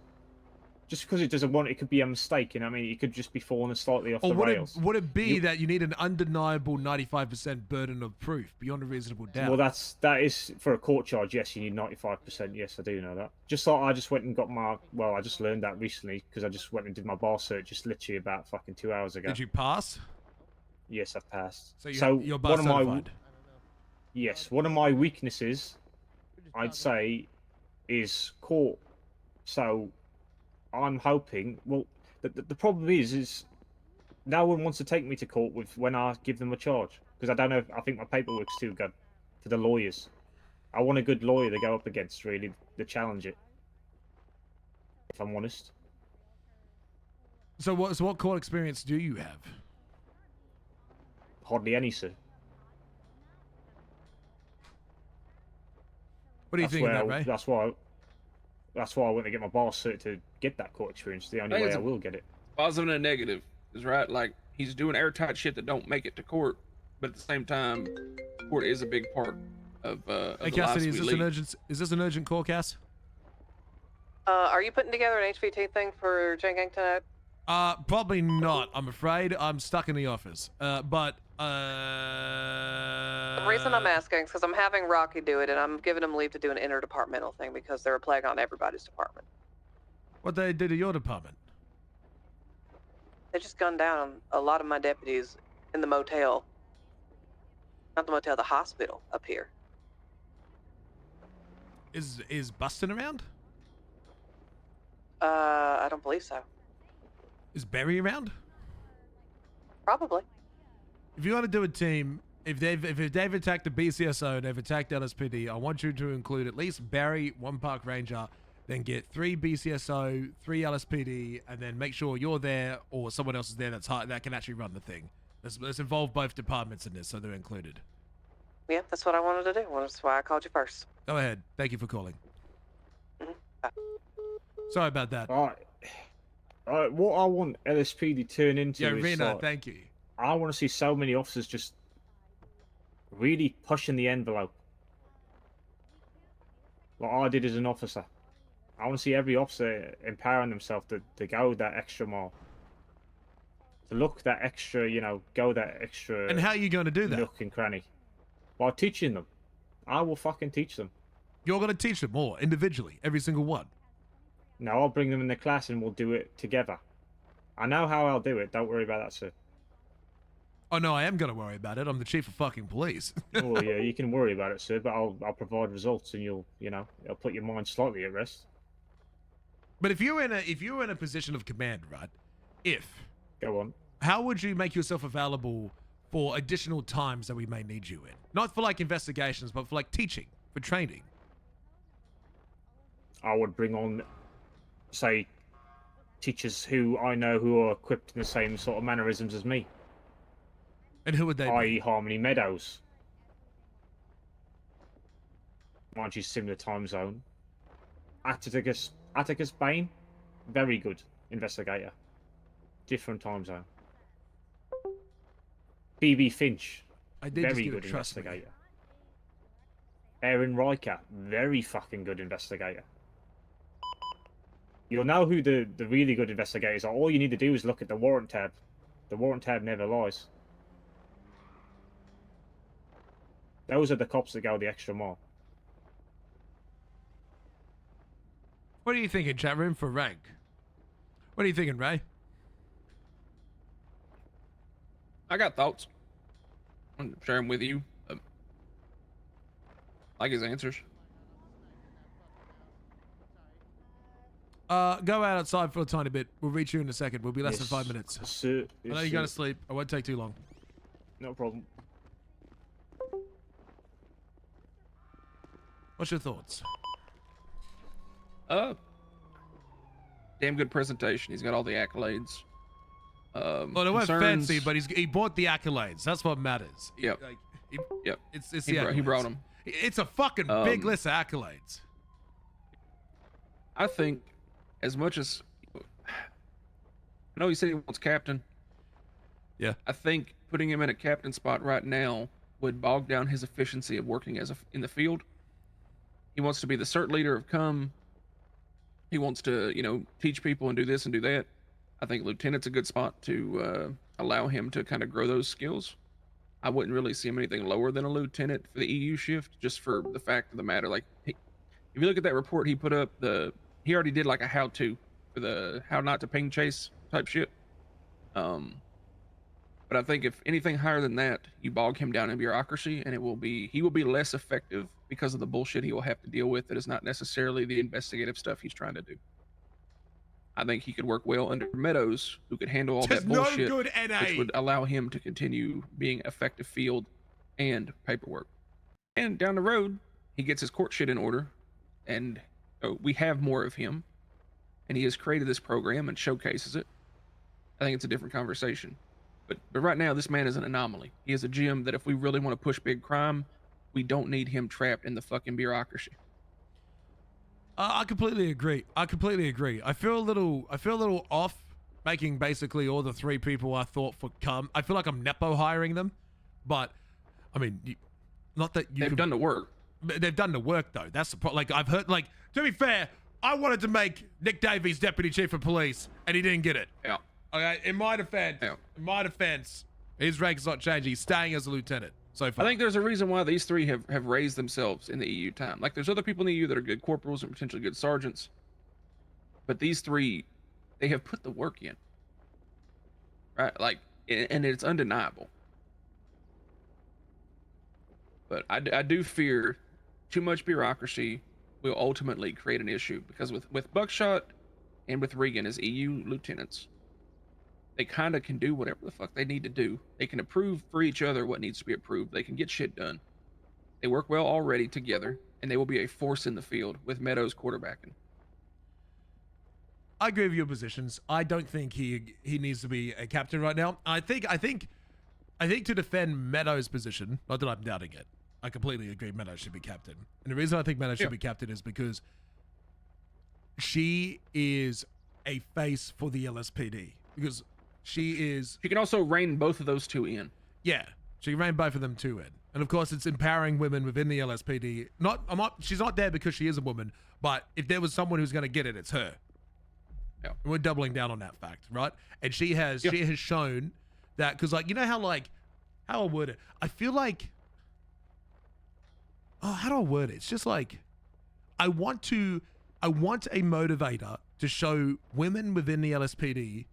because it doesn't want it could be a mistake. I mean, it could just be falling slightly off the rails. Would it be that you need an undeniable 95% burden of proof beyond a reasonable doubt? Well, that is for a court charge. Yes, you need 95%. Yes, I do know that. Just like I just went and got my. Well, I just learned that recently because I just went and did my bar cert just literally about fucking 2 hours ago. Did you pass? Yes, I've passed. So you're bar certified. Yes, one of my weaknesses, I'd say, is court. So I'm hoping. Well, the problem is no one wants to take me to court when I give them a charge, because I don't know. I think my paperwork's too good. for the lawyers. I want a good lawyer to go up against, really, to challenge it. If I'm honest. So what court experience do you have? Hardly any, sir. What do you think of that, Ray? That's why I went to get my bar cert to get that court experience. The only way I will get it. Positive and negative is right. Like he's doing airtight shit that don't make it to court, but at the same time, court is a big part of Hey, the lives Cassidy, we is this an urgent call, Cass? Are you putting together an HVT thing for Jen Gang tonight? Probably not. I'm afraid I'm stuck in the office. The reason I'm asking is because I'm having Rocky do it, and I'm giving him leave to do an interdepartmental thing because they're a plague on everybody's department. What they did to your department? They just gunned down a lot of my deputies in the motel. Not the motel, the hospital up here. Is Bustin around? I don't believe so. Is Barry around? Probably. If you want to do a team, if they've attacked the BCSO and they've attacked LSPD, I want you to include at least Barry, 1 park ranger, then get 3 BCSO, 3 LSPD, and then make sure you're there or someone else is there that can actually run the thing. Let's involve both departments in this so they're included. Yeah, that's what I wanted to do. That's why I called you first. Go ahead. Thank you for calling. Bye. Sorry about that. Alright, what I want LSPD to turn into is Rena, like, thank you. I want to see so many officers just really pushing the envelope. Like I did as an officer. I want to see every officer empowering themselves to go that extra mile. To look that extra, go that extra... And how are you going to do that? Nook and cranny. By teaching them. I will fucking teach them. You're going to teach them more, individually, every single one. No, I'll bring them in the class and we'll do it together. I know how I'll do it. Don't worry about that, sir. Oh, no, I am going to worry about it. I'm the chief of fucking police. Oh, yeah, you can worry about it, sir, but I'll provide results and you'll put your mind slightly at rest. But if you're in a position of command, right? Go on. How would you make yourself available for additional times that we may need you in? Not for like investigations, but for like teaching, for training. I would bring on, say, teachers who I know who are equipped in the same sort of mannerisms as me. And who would they i.e. Harmony Meadows. Mind you, similar time zone. Atticus Bain, very good investigator. Different time zone. BB Finch, very good investigator. Aaron Riker, very fucking good investigator. You'll know who the really good investigators are. All you need to do is look at the warrant tab. The warrant tab never lies. Those are the cops that go the extra mile. What are you thinking, chat room, for rank? What are you thinking, Ray? I got thoughts. I'm gonna share them with you. Like his answers. Go out outside for a tiny bit. We'll reach you in a second. We'll be less than 5 minutes. Sir, I know you're going to sleep. I won't take too long. No problem. What's your thoughts? Damn good presentation. He's got all the accolades. Well, they weren't fancy, but he bought the accolades. That's what matters. Yep. Yep. It's the he brought accolades. them. It's a fucking big list of accolades. I think, as much as I know, he said he wants captain. Yeah. I think putting him in a captain spot right now would bog down his efficiency of working in the field. He wants to be the CERT leader of CUM. He wants to, teach people and do this and do that. I think lieutenant's a good spot to allow him to kind of grow those skills. I wouldn't really see him anything lower than a lieutenant for the EU shift, just for the fact of the matter. Like, if you look at that report he put up, he already did like a how-to for the how not to ping chase type shit. But I think if anything higher than that, you bog him down in bureaucracy, and he will be less effective because of the bullshit he will have to deal with that is not necessarily the investigative stuff he's trying to do. I think he could work well under Meadows, who could handle all that bullshit, which would allow him to continue being effective field and paperwork. And down the road, he gets his court shit in order, and we have more of him, and he has created this program and showcases it. I think it's a different conversation. But right now, this man is an anomaly. He is a gem that if we really want to push big crime, we don't need him trapped in the fucking bureaucracy. I completely agree. I feel a little off making basically all the 3 people I thought for come. I feel like I'm nepo hiring them, but I mean, not that they've done the work. They've done the work though. That's the problem. Like I've heard. Like to be fair, I wanted to make Nick Davies deputy chief of police, and he didn't get it. Yeah. Okay. In my defense, his rank's not changing. He's staying as a lieutenant so far. I think there's a reason why these 3 have raised themselves in the EU time. Like there's other people in the EU that are good corporals and potentially good sergeants, but these 3, they have put the work in. Right. Like, and it's undeniable. But I do fear too much bureaucracy will ultimately create an issue, because with Buckshot and with Regan as EU lieutenants, they kind of can do whatever the fuck they need to do. They can approve for each other what needs to be approved. They can get shit done. They work well already together, and they will be a force in the field with Meadows quarterbacking. I agree with your positions. I don't think he needs to be a captain right now. I think to defend Meadows' position, not that I'm doubting it, I completely agree Meadows should be captain. And the reason I think Meadows should be captain is because she is a face for the LSPD. Because she can also rein both of those 2 in. Yeah, she can rein both of them 2 in. And of course, it's empowering women within the LSPD. She's not there because she is a woman, but if there was someone who's going to get it, it's her. Yeah. And we're doubling down on that fact, right? And she has shown that, because like, you know how I word it? I feel like, how do I word it? It's just like, I want a motivator to show women within the LSPD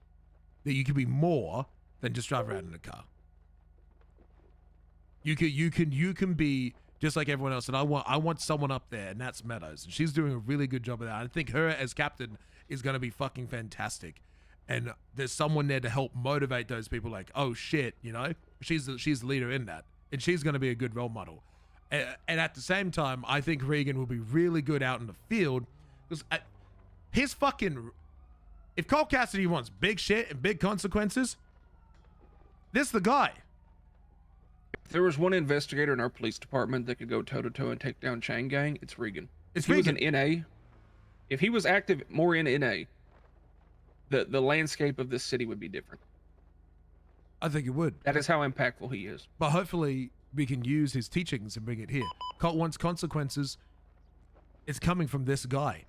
that you can be more than just drive around in a car. You can be just like everyone else, and I want someone up there, and that's Meadows, and she's doing a really good job of that. I think her as captain is going to be fucking fantastic, and there's someone there to help motivate those people. Like, oh shit, you know, she's the leader in that, and she's going to be a good role model. And at the same time, I think Regan will be really good out in the field, because if Cole Cassidy wants big shit and big consequences, this is the guy. If there was one investigator in our police department that could go toe-to-toe and take down Chain Gang, it's Regan. If he was an NA, if he was active more in NA, the landscape of this city would be different. I think it would. That is how impactful he is. But hopefully we can use his teachings and bring it here. Colt wants consequences. It's coming from this guy.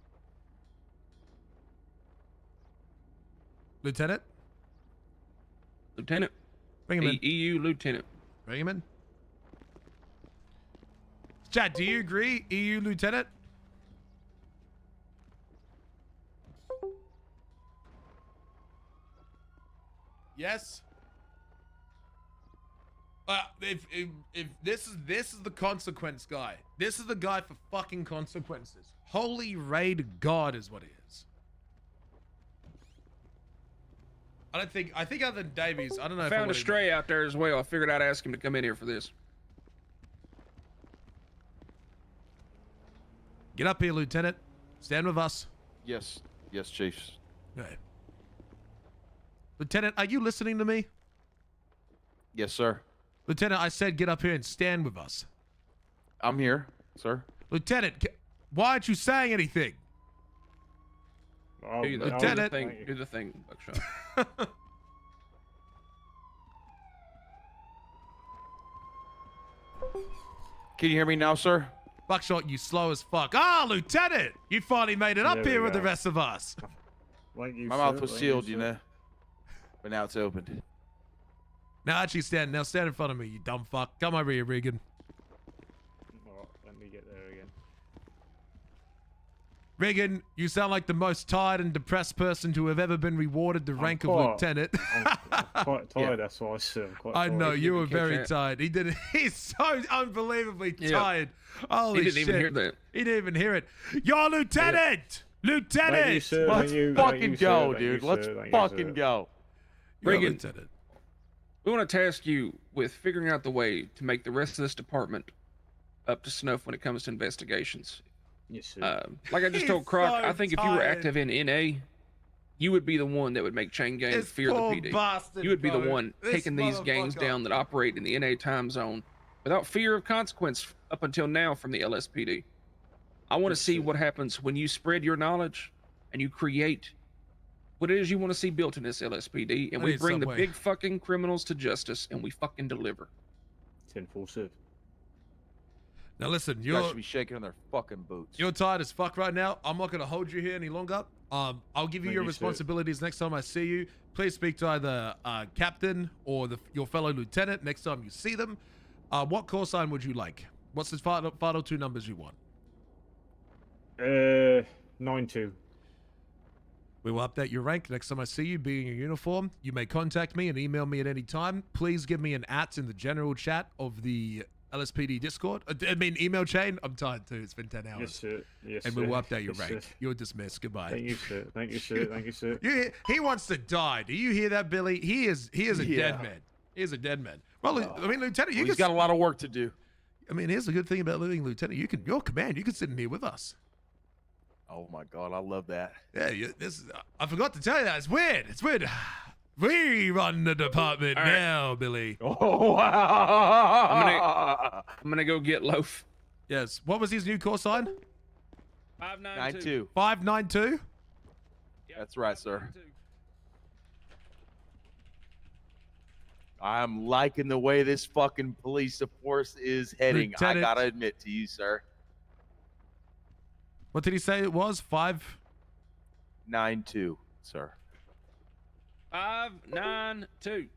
Lieutenant? Lieutenant. Bring him in. EU lieutenant. Bring him in. Chad, do you agree, EU lieutenant? Yes. If this is the consequence guy. This is the guy for fucking consequences. Holy raid God is what he is. I think other than Davies, I don't know. Found a stray out there as well. I figured I'd ask him to come in here for this. Get up here, Lieutenant. Stand with us. Yes, Chiefs. Okay. Lieutenant, are you listening to me? Yes, sir. Lieutenant, I said get up here and stand with us. I'm here, sir. Lieutenant, why aren't you saying anything? Oh, Lieutenant, do the thing, Buckshot. Can you hear me now, sir? Buckshot, you slow as fuck. Ah, Lieutenant, you finally made it up here with the rest of us. Like you My mouth was sealed, you know, but now it's opened. Now actually stand in front of me, you dumb fuck. Come over here, Regan. Oh, let me get there again. Regan, you sound like the most tired and depressed person to have ever been rewarded the rank of lieutenant. I'm quite tired, that's why I said I'm quite tired. I know, you were very tired. He's so unbelievably tired. Holy shit. He didn't even hear that. He didn't even hear it. Your lieutenant! Lieutenant! Let's fucking go, dude. Let's fucking go. Regan, we want to task you with figuring out the way to make the rest of this department up to snuff when it comes to investigations. Yes, sir. Like I just told Croc, I think if you were active in NA, you would be the one that would make chain gangs This fear the poor PD. bastard, You would be the bro. one This taking these gangs motherfucker. down that operate in the NA time zone without fear of consequence up until now from the LSPD. I want to see what happens when you spread your knowledge and you create what it is you want to see built in this LSPD, and I we need bring the Subway. big fucking criminals to justice, and we fucking deliver. 10-4 serve. Now listen, You you're guys should be shaking on their fucking boots. you're tired as fuck right now. I'm not gonna hold you here any longer. I'll give you Thank your you, sir. responsibilities next time I see you. Please speak to either captain or your fellow lieutenant next time you see them. What call sign would you like? What's the final two numbers you want? 9-2. We will update your rank next time I see you being in your uniform. You may contact me and email me at any time. Please give me an @ in the general chat of the LSPD Discord. I mean, email chain. I'm tired too. It's been 10 hours. Yes, sir. Yes, And sir. we will update your Yes, rank. sir. You're dismissed. Goodbye. Thank you, sir. Thank you, sir. Thank you, sir. He wants to die. Do you hear that, Billy? He is a dead man. He is a dead man. Well, I mean, Lieutenant, you He's got a lot of work to do. I mean, here's the good thing about living Lieutenant. Your command. You can sit in here with us. Oh my God, I love that. Yeah, I forgot to tell you that. It's weird. It's weird. We run the department now, Billy. Oh wow! I'm gonna go get Loaf. Yes. What was his new call sign? 592. 592. That's right, sir. I'm liking the way this fucking police force is heading. Lieutenant. I gotta admit to you, sir. What did he say it was? 592, sir. 592.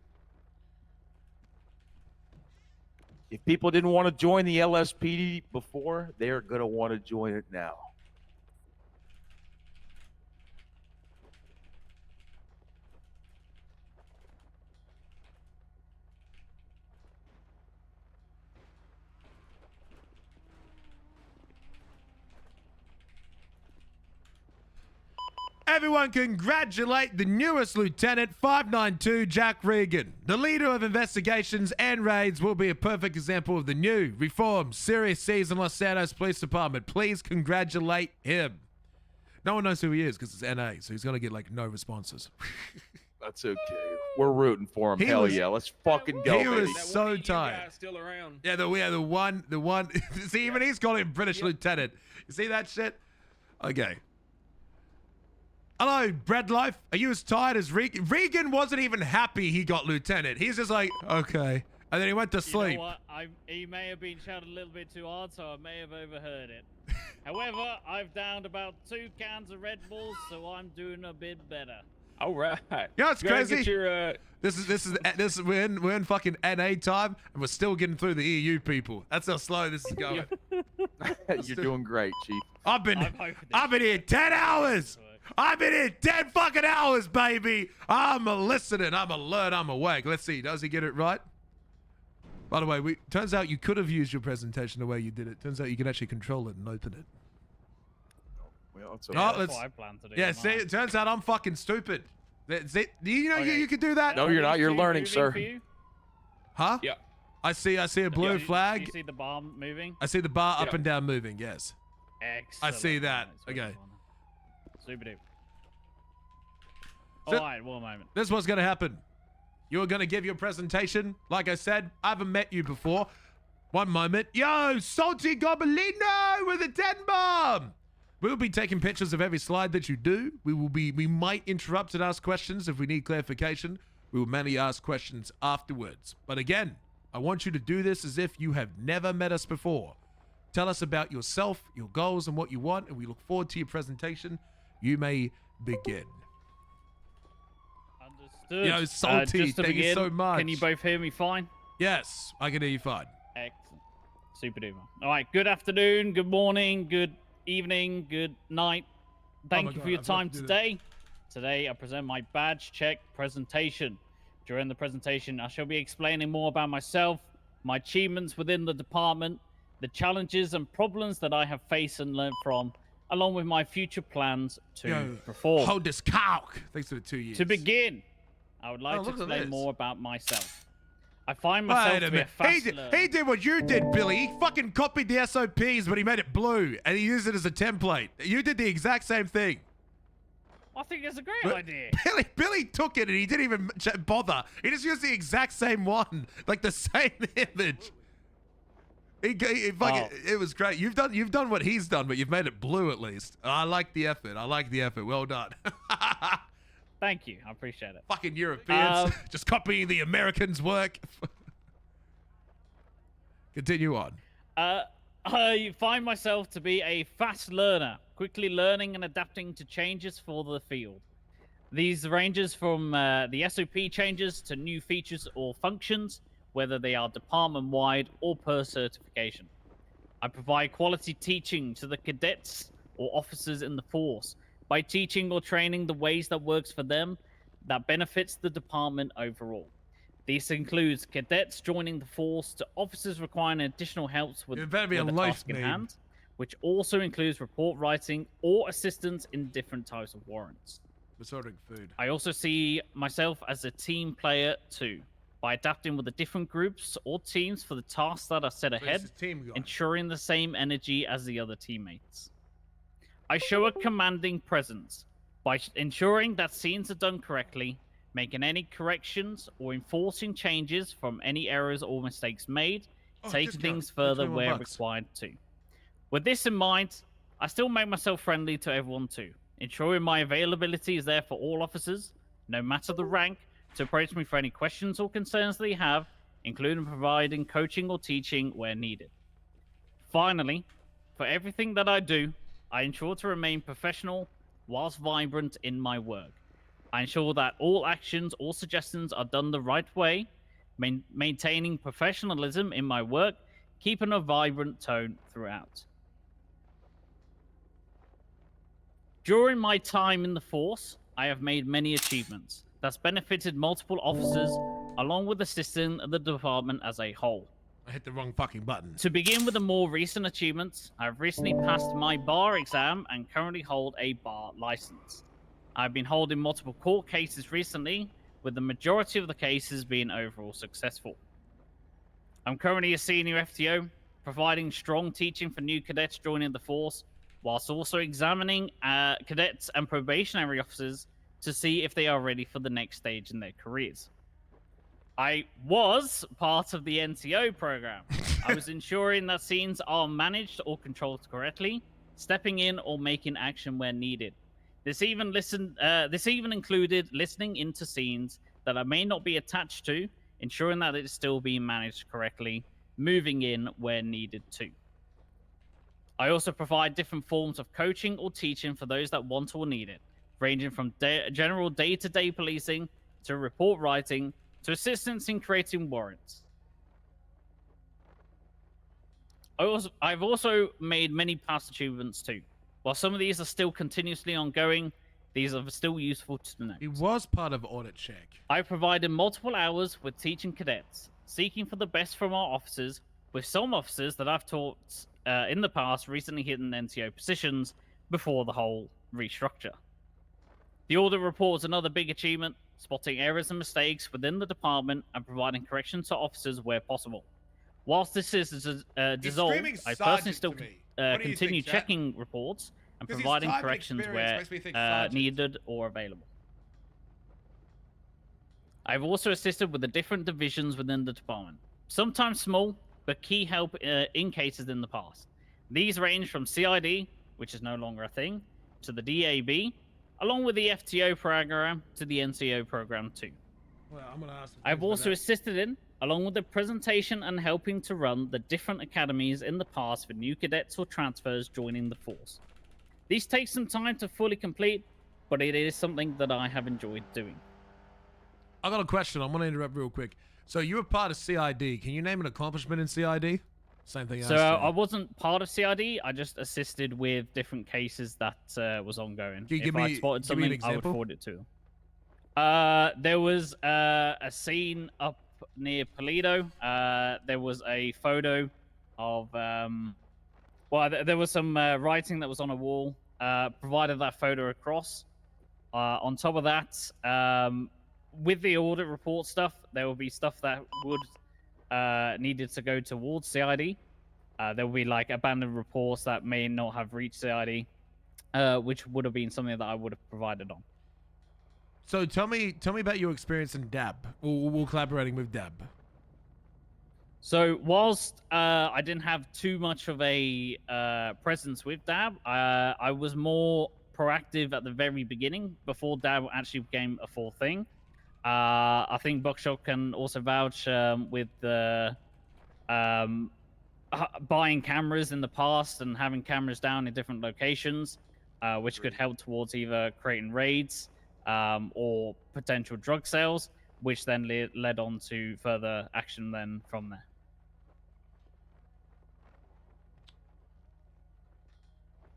If people didn't want to join the LSPD before, they're gonna want to join it now. Everyone congratulate the newest Lieutenant 592 Jack Regan. The leader of investigations and raids will be a perfect example of the new, reformed, serious season Los Santos Police Department. Please congratulate him. No one knows who he is because it's NA, so he's going to get like no responses. That's okay. We're rooting for him. He Hell was- yeah, let's fucking go, He was baby. so tired. Still around. Yeah, the one. See, even he's calling him British Lieutenant. You see that shit? Okay. Hello, Bread Life. Are you as tired as Regan? Regan wasn't even happy he got Lieutenant. He's just like, okay. And then he went to sleep. You know what? He may have been shouted a little bit too hard, so I may have overheard it. However, I've downed about 2 cans of Red Bulls, so I'm doing a bit better. All right. You know what's Go ahead and crazy? get your, This is we're in fucking NA time and we're still getting through the EU people. That's how slow this is going. You're doing great, Chief. I've been here 10 hours. I've been here 10 fucking hours, baby. I'm listening. I'm alert. I'm awake. Let's see. Does he get it right? By the way, turns out you could have used your presentation the way you did it. Turns out you can actually control it and open it. Well, it's Oh, okay. let's, what I plan to do. yeah, see, it turns out I'm fucking stupid. That's it. Do you know you could do that? No, you're not. You're learning, sir. Huh? Yeah. I see a blue Do flag. you see the bar moving? I see the bar up Yeah. and down moving, yes. Excellent. I see that. That's what I Okay. want. Super duper. So- All right, one moment. This is what's going to happen. You're going to give your presentation. Like I said, I haven't met you before. One moment. Yo, Salty Gobelino with a 10 bomb. We'll be taking pictures of every slide that you do. We might interrupt and ask questions if we need clarification. We will mainly ask questions afterwards. But again, I want you to do this as if you have never met us before. Tell us about yourself, your goals, and what you want, and we look forward to your presentation. You may begin. Understood. Yo, Salty, just to thank you begin, so much. Can you both hear me fine? Yes, I can hear you fine. Excellent. Super duper. All right, good afternoon, good morning, good evening, good night. Thank my you God, for your I've got time to do today. Today, I present my badge check presentation. During the presentation, I shall be explaining more about myself, my achievements within the department, the challenges and problems that I have faced and learned from, along with my future plans to Yo, perform. hold this cock. Thanks for the 2 years. To begin, I would like Oh, to look at explain this. more about myself. I find myself Wait to a be a minute. fast learner. He did what you did, Billy. He fucking copied the SOPs, but he made it blue, and he used it as a template. You did the exact same thing. I think it's a great idea. Billy took it, and he didn't even bother. He just used the exact same one, like the same image. It was great. You've done what he's done, but you've made it blue at least. I like the effort. Well done. Thank you. I appreciate it. Fucking Europeans just copying the Americans' work. Continue on. I find myself to be a fast learner, quickly learning and adapting to changes for the field. These ranges from the SOP changes to new features or functions, whether they are department-wide or per certification. I provide quality teaching to the cadets or officers in the force by teaching or training the ways that works for them that benefits the department overall. This includes cadets joining the force to officers requiring additional help with the task in hand, which also includes report writing or assistance in different types of warrants. We're ordering food. I also see myself as a team player too, by adapting with the different groups or teams for the tasks that are set ahead, ensuring the same energy as the other teammates. I show a commanding presence by ensuring that scenes are done correctly, making any corrections or enforcing changes from any errors or mistakes made, taking things further where required to. With this in mind, I still make myself friendly to everyone too, ensuring my availability is there for all officers, no matter the rank, to approach me for any questions or concerns they have, including providing coaching or teaching where needed. Finally, for everything that I do, I ensure to remain professional whilst vibrant in my work. I ensure that all actions or suggestions are done the right way, maintaining professionalism in my work, keeping a vibrant tone throughout. During my time in the force, I have made many achievements that's benefited multiple officers, along with assisting the department as a whole. I hit the wrong fucking button. To begin with the more recent achievements, I've recently passed my bar exam and currently hold a bar license. I've been holding multiple court cases recently, with the majority of the cases being overall successful. I'm currently a senior FTO, providing strong teaching for new cadets joining the force, whilst also examining cadets and probationary officers to see if they are ready for the next stage in their careers. I was part of the NCO program. I was ensuring that scenes are managed or controlled correctly, stepping in or making action where needed. This even included listening into scenes that I may not be attached to, ensuring that it is still being managed correctly, moving in where needed to. I also provide different forms of coaching or teaching for those that want or need it, ranging from general day-to-day policing to report writing to assistance in creating warrants. I've also made many past achievements too. While some of these are still continuously ongoing, these are still useful to know. He was part of audit check. I provided multiple hours with teaching cadets, seeking for the best from our officers, with some officers that I've taught in the past recently hitting NCO positions before the whole restructure. The audit report is another big achievement, spotting errors and mistakes within the department and providing corrections to officers where possible. Whilst this is dissolved, I personally still continue checking reports and providing corrections where needed or available. I've also assisted with the different divisions within the department, sometimes small, but key help in cases in the past. These range from CID, which is no longer a thing, to the DAB, along with the FTO program to the NCO program too. Well, I'm gonna ask. I've also assisted in, along with the presentation and helping to run the different academies in the past for new cadets or transfers joining the force. These take some time to fully complete, but it is something that I have enjoyed doing. I got a question. I'm gonna interrupt real quick. So you were part of CID. Can you name an accomplishment in CID? Same thing. So I wasn't part of CID. I just assisted with different cases that was ongoing. Can you give if me, I spotted give something, me an example? I would forward it to. There was a scene up near Polito. There was a photo of there was some writing that was on a wall. Provided that photo across. On top of that, with the audit report stuff, there will be stuff that would needed to go towards CID. There will be like abandoned reports that may not have reached CID, which would have been something that I would have provided on. So tell me about your experience in DAB, or collaborating with DAB. So whilst I didn't have too much of a presence with DAB, I was more proactive at the very beginning before DAB actually became a full thing. I think Buckshot can also vouch with the buying cameras in the past and having cameras down in different locations, which could help towards either creating raids or potential drug sales, which then led on to further action then from there.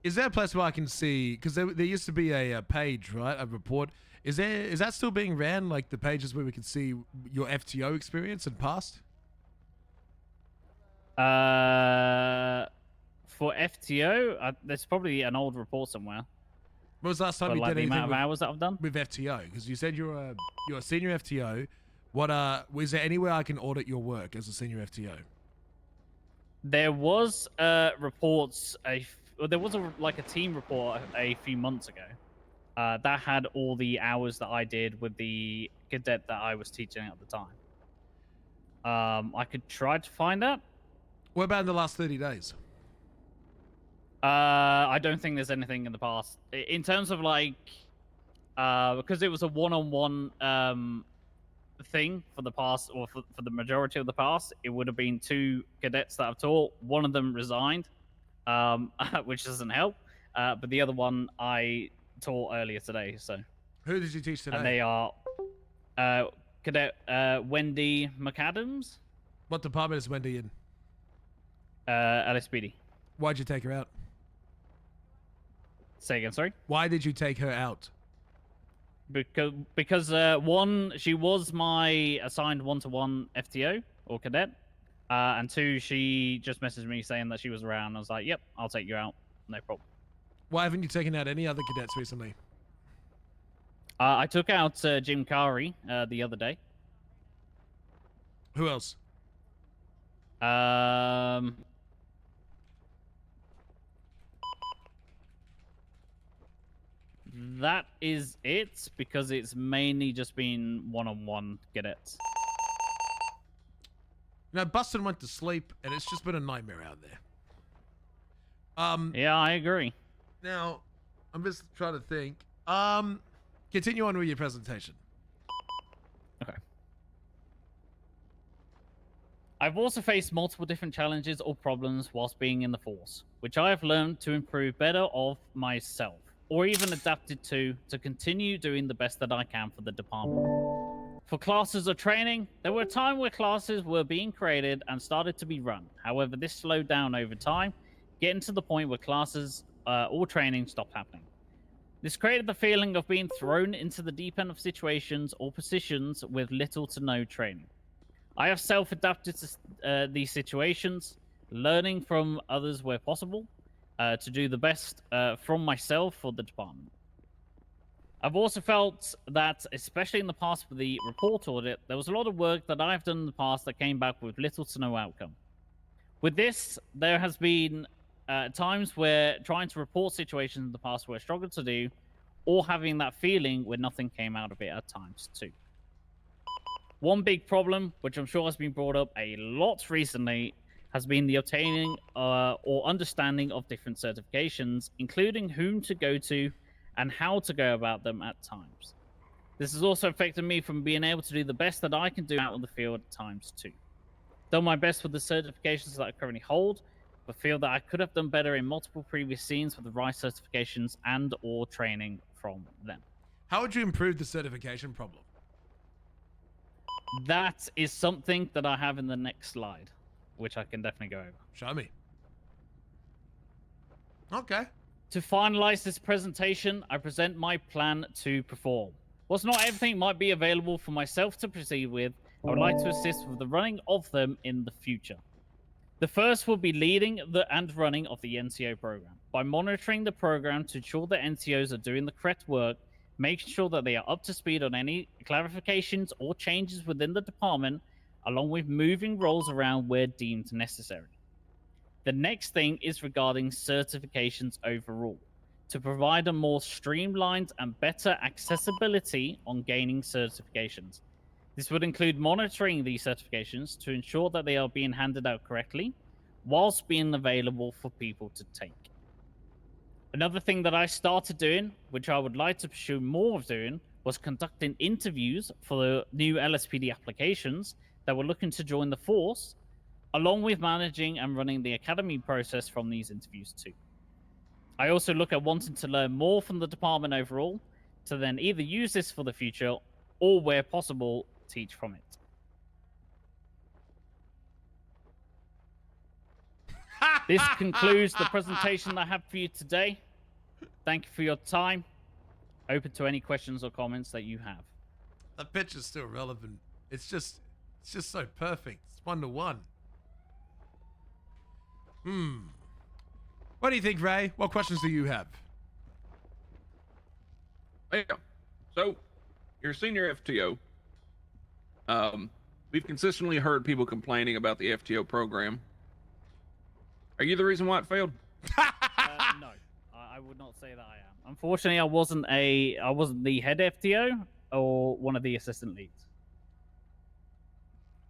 Is there a place where I can see, because there used to be a page, right, a report. Is that still being ran, like the pages where we can see your FTO experience and past? For FTO, there's probably an old report somewhere. When was the last time you like did the anything amount of hours that I've done with FTO? Because you said you're a senior FTO. Is there anywhere I can audit your work as a senior FTO? There was reports. There was a team report a few months ago that had all the hours that I did with the cadet that I was teaching at the time. I could try to find that. What about in the last 30 days? I don't think there's anything in the past in terms of because it was a one-on-one thing for the past, or for the majority of the past. It would have been 2 cadets that I've taught. One of them resigned, which doesn't help. But the other one I taught earlier today. So who did you teach today? And they are Cadet Wendy McAdams. What department is Wendy in? LSPD. Why'd you take her out? Say again, sorry? Why did you take her out? Because one, she was my assigned one-to-one FTO or cadet, and 2, she just messaged me saying that she was around. I was like, "Yep, I'll take you out, no problem." Why haven't you taken out any other cadets recently? I took out Jim Kari the other day. Who else? That is it, because it's mainly just been one-on-one cadets. Now, Bustin went to sleep, and it's just been a nightmare out there. Yeah, I agree. Now, I'm just trying to think. Continue on with your presentation. Okay. I've also faced multiple different challenges or problems whilst being in the force, which I have learned to improve better of myself, or even adapted to continue doing the best that I can for the department. For classes or training, there were a time where classes were being created and started to be run. However, this slowed down over time, getting to the point where classes or training stopped happening. This created the feeling of being thrown into the deep end of situations or positions with little to no training. I have self-adapted to these situations, learning from others where possible, to do the best from myself for the department. I've also felt that, especially in the past with the report audit, there was a lot of work that I've done in the past that came back with little to no outcome. With this, there has been times where trying to report situations in the past where I struggled to do, or having that feeling where nothing came out of it at times too. One big problem, which I'm sure has been brought up a lot recently, has been the obtaining or understanding of different certifications, including whom to go to and how to go about them at times. This has also affected me from being able to do the best that I can do out in the field at times too. Done my best with the certifications that I currently hold, but feel that I could have done better in multiple previous scenes with the right certifications and or training from them. How would you improve the certification problem? That is something that I have in the next slide, which I can definitely go over. Show me. Okay. To finalize this presentation, I present my plan to perform. Whilst not everything might be available for myself to proceed with, I would like to assist with the running of them in the future. The first will be leading and running of the NCO program by monitoring the program to ensure that NCOs are doing the correct work making sure that they are up to speed on any clarifications or changes within the department, along with moving roles around where deemed necessary. The next thing is regarding certifications overall, to provide a more streamlined and better accessibility on gaining certifications. This would include monitoring these certifications to ensure that they are being handed out correctly, whilst being available for people to take. Another thing that I started doing, which I would like to pursue more of doing, was conducting interviews for the new LSPD applications that were looking to join the force, along with managing and running the academy process from these interviews too. I also look at wanting to learn more from the department overall, to then either use this for the future, or where possible, teach from it. This concludes the presentation I have for you today. Thank you for your time. Open to any questions or comments that you have. That picture's still relevant. It's just so perfect. It's 1-to-1. What do you think, Ray? What questions do you have? Yeah. So, you're a senior FTO. We've consistently heard people complaining about the FTO program. Are you the reason why it failed? No, I would not say that I am. Unfortunately, I wasn't the head FTO or one of the assistant leads.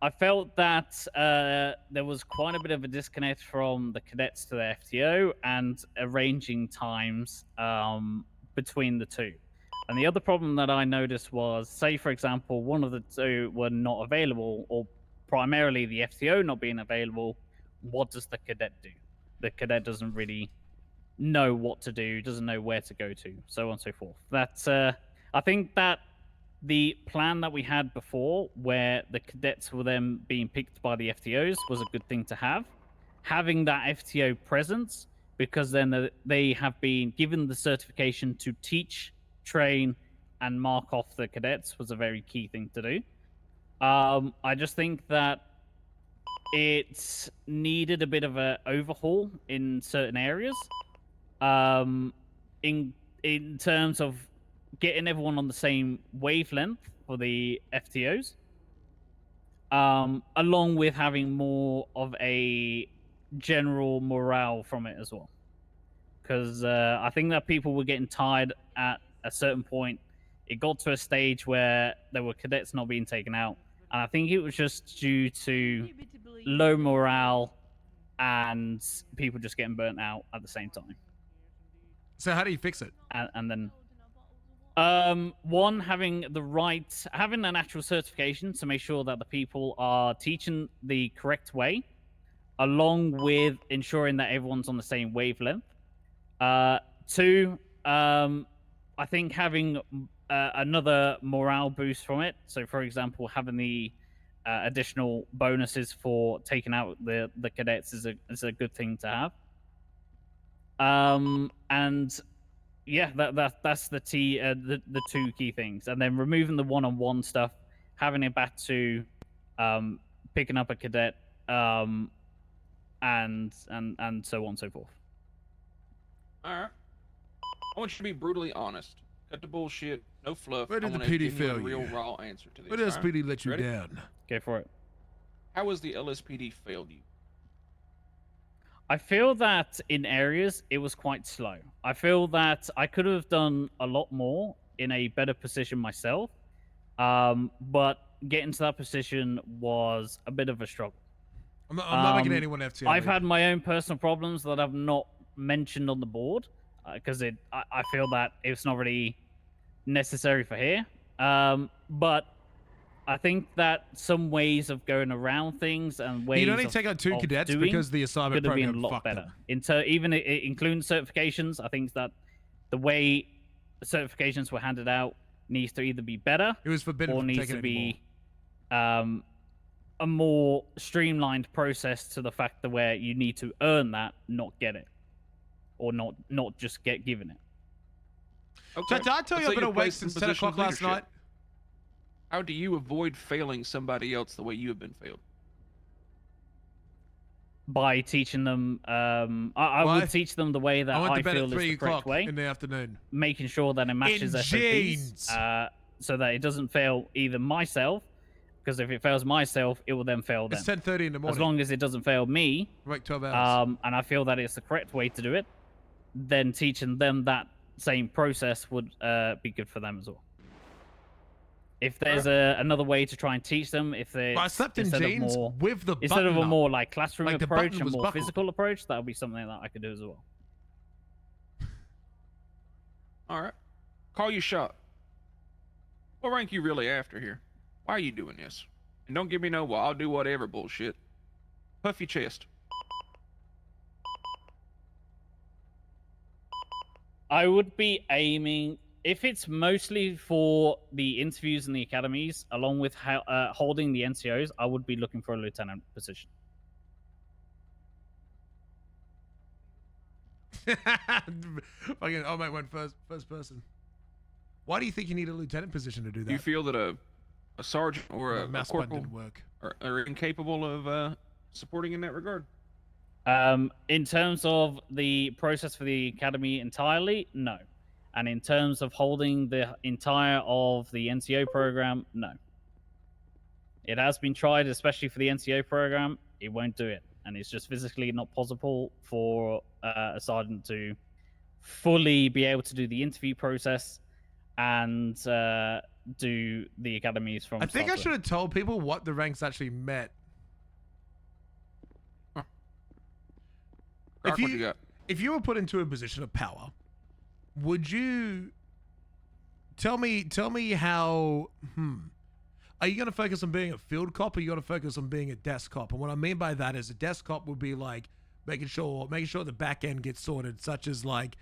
I felt that there was quite a bit of a disconnect from the cadets to the FTO and arranging times between the two. And the other problem that I noticed was, say, for example, one of the two were not available, or primarily the FTO not being available. What does the cadet do? The cadet doesn't really know what to do, doesn't know where to go to, so on and so forth. That's, I think that the plan that we had before, where the cadets were then being picked by the FTOs, was a good thing to have. Having that FTO presence, because then they have been given the certification to teach, train, and mark off the cadets, was a very key thing to do. I just think that it needed a bit of an overhaul in certain areas. In terms of getting everyone on the same wavelength for the FTOs, along with having more of a general morale from it as well. Because I think that people were getting tired at a certain point. It got to a stage where there were cadets not being taken out. And I think it was just due to low morale and people just getting burnt out at the same time. So how do you fix it? And then, one, having an actual certification to make sure that the people are teaching the correct way, along with ensuring that everyone's on the same wavelength. Two, I think having another morale boost from it. So, for example, having the additional bonuses for taking out the cadets is a good thing to have. And yeah, that's the two key things. And then removing the one-on-one stuff, having it back to picking up a cadet, and so on and so forth. All right. I want you to be brutally honest. Cut the bullshit. No fluff. Where did the I wanna PD give you fail a real you? raw answer to this. Where does all right? PD let you Ready? down? Go for it. How has the LSPD failed you? I feel that in areas it was quite slow. I feel that I could have done a lot more in a better position myself, but getting to that position was a bit of a struggle. I'm not making anyone FTO. I've had my own personal problems that I've not mentioned on the board because I feel that it's not really necessary for here. But I think that some ways of going around things and ways You'd only take out 2 cadets because the assignment could have been program a lot fucked better. them. Even including certifications, I think that the way the certifications were handed out needs to either be better It was forbidden or from needs taking to any be a more streamlined process to the fact that where you need to earn that, not get it, or not just get given it. Okay. Did I tell you I've been awake since 10 o'clock last night? How do you avoid failing somebody else the way you have been failed? by teaching them. I Why? would teach them the way that I went I to bed feel at is 3 the correct o'clock way, in the afternoon. making sure that it matches In SOPs, jeans. so that it doesn't fail either myself, because if it fails myself, it will then fail them. It's 10:30 in the morning. As long as it doesn't fail me, Work 12 hours. and I feel that it's the correct way to do it, then teaching them that same process would be good for them as well. If there's another way to try and teach them, if they I slept in jeans with the instead of button a up. more like classroom Like the approach, button a was more buckled. physical approach, that would be something that I could do as well. All right. Call you shot. What rank you really after here? Why are you doing this? And don't give me no, well, I'll do whatever bullshit. Puff your chest. I would be aiming, if it's mostly for the interviews in the academies, along with holding the NCOs, I would be looking for a lieutenant position. Fucking, oh mate, went first person. Why do you think you need a lieutenant position to do that? You feel that a sergeant or a mass corporal didn't work. are incapable of supporting in that regard? In terms of the process for the academy entirely, no. And in terms of holding the entire of the NCO program, no. It has been tried, especially for the NCO program. It won't do it. And it's just physically not possible for a sergeant to fully be able to do the interview process and do the academies from I think I start to should have told people what the ranks actually meant. Croc, what you got? If you were put into a position of power, would you tell me how are you going to focus on being a field cop, or are you going to focus on being a desk cop? And what I mean by that is a desk cop would be like making sure the back end gets sorted, such as like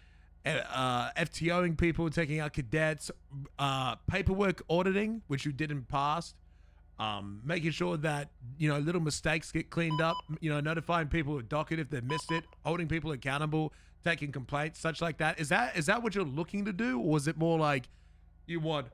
FTOing people, taking out cadets, paperwork auditing, which you did in the past, making sure that, you know, little mistakes get cleaned up, you know, notifying people with docket if they missed it, holding people accountable, taking complaints, such like that. Is that what you're looking to do, or is it more like you want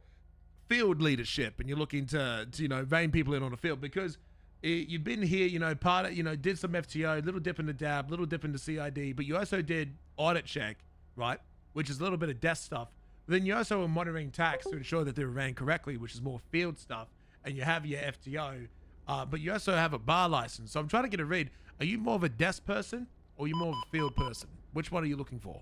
field leadership and you're looking to you know, rein people in on the field? Because you've been here, you know, did some FTO, little dip in the DAB, little dip in the CID, but you also did audit check, right? Which is a little bit of desk stuff. But then you also are monitoring tax to ensure that they're ran correctly, which is more field stuff. And you have your FTO, but you also have a bar license. So I'm trying to get a read. Are you more of a desk person, or are you more of a field person? Which one are you looking for?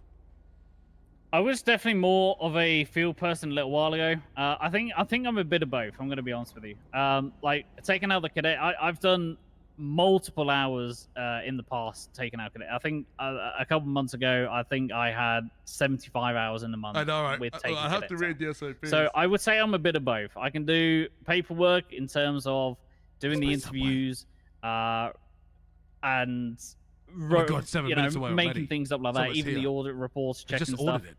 I was definitely more of a field person a little while ago. I think I'm a bit of both. I'm going to be honest with you. Like taking out the cadet, I've done multiple hours in the past taking out cadet. I think a couple months ago, I think I had 75 hours in a month. I know, right? With taking I have to cadets read out. the SOP. So I would say I'm a bit of both. I can do paperwork in terms of doing the interviews, and God, 7 minutes away making already. things up like It's that, almost even here. the audit reports, I just checking stuff. ordered it.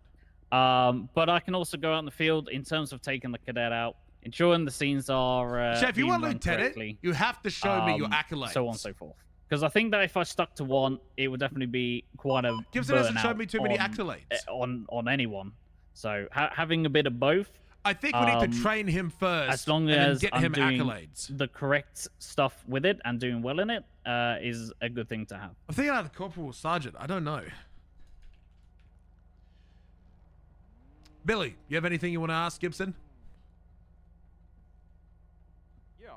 But I can also go out in the field in terms of taking the cadet out, ensuring the scenes are. Chef, if you being want run lieutenant, correctly, you have to show me your accolades. so on and so forth. Because I think that if I stuck to one, it would definitely be quite a Gibson hasn't burnout shown me too many on- accolades. on anyone. So having a bit of both. I think we need to train him first, as long and then as get I'm him doing accolades. the correct stuff with it and doing well in it, is a good thing to have. I'm thinking about the corporal or sergeant. I don't know. Billy, you have anything you want to ask Gibson? Yeah,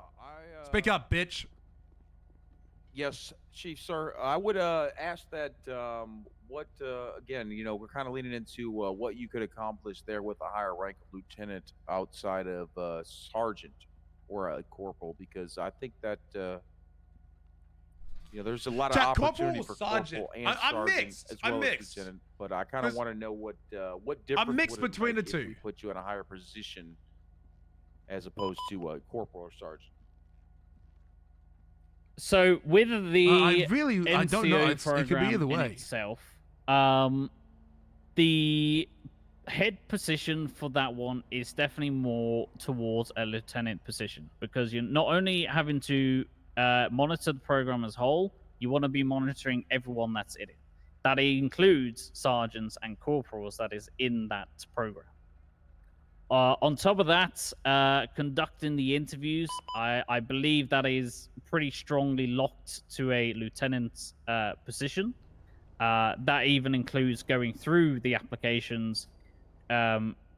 Speak up, bitch. Yes, Chief, sir. I would ask that what again, you know, we're kind of leaning into what you could accomplish there with a higher rank of lieutenant outside of sergeant or a corporal, because I think that you know, there's a lot of Jack, opportunity corporal, for sergeant. corporal and I'm sergeant mixed. as I'm well as mixed. lieutenant. But I kind of 'Cause want to know what difference mixed would it between the make if we two. put you in a higher position as opposed to a corporal or sergeant. So with the I don't know. NCO It could be program either in way. itself, the head position for that one is definitely more towards a lieutenant position, because you're not only having to monitor the program as a whole, you want to be monitoring everyone that's in it. That includes sergeants and corporals that is in that program. On top of that, conducting the interviews, I believe that is pretty strongly locked to a lieutenant's position. That even includes going through the applications,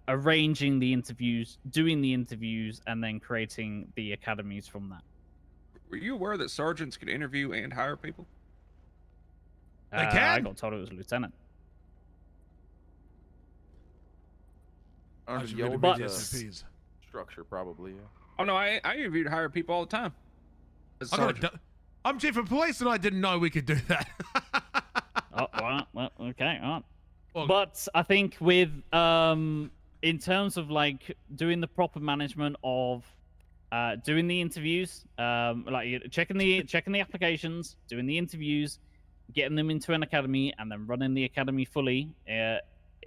arranging the interviews, doing the interviews, and then creating the academies from that. Were you aware that sergeants can interview and hire people? I got told it was a lieutenant. Under should the read old the SOPs. structure, probably. Yeah. Oh no, I interview to hire people all the time. As a sergeant. I'm chief of police, and I didn't know we could do that. Well, okay, all right. But I think with in terms of like doing the proper management of doing the interviews, like checking the applications, doing the interviews, getting them into an academy, and then running the academy fully,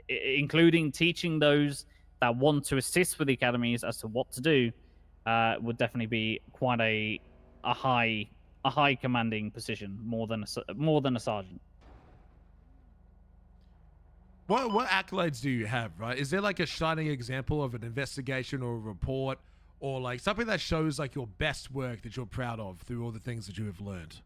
including teaching those that want to assist with the academies as to what to do, would definitely be quite a high commanding position, more than a sergeant. What accolades do you have, right? Is there like a shining example of an investigation or a report, or like something that shows like your best work that you're proud of through all the things that you have learned?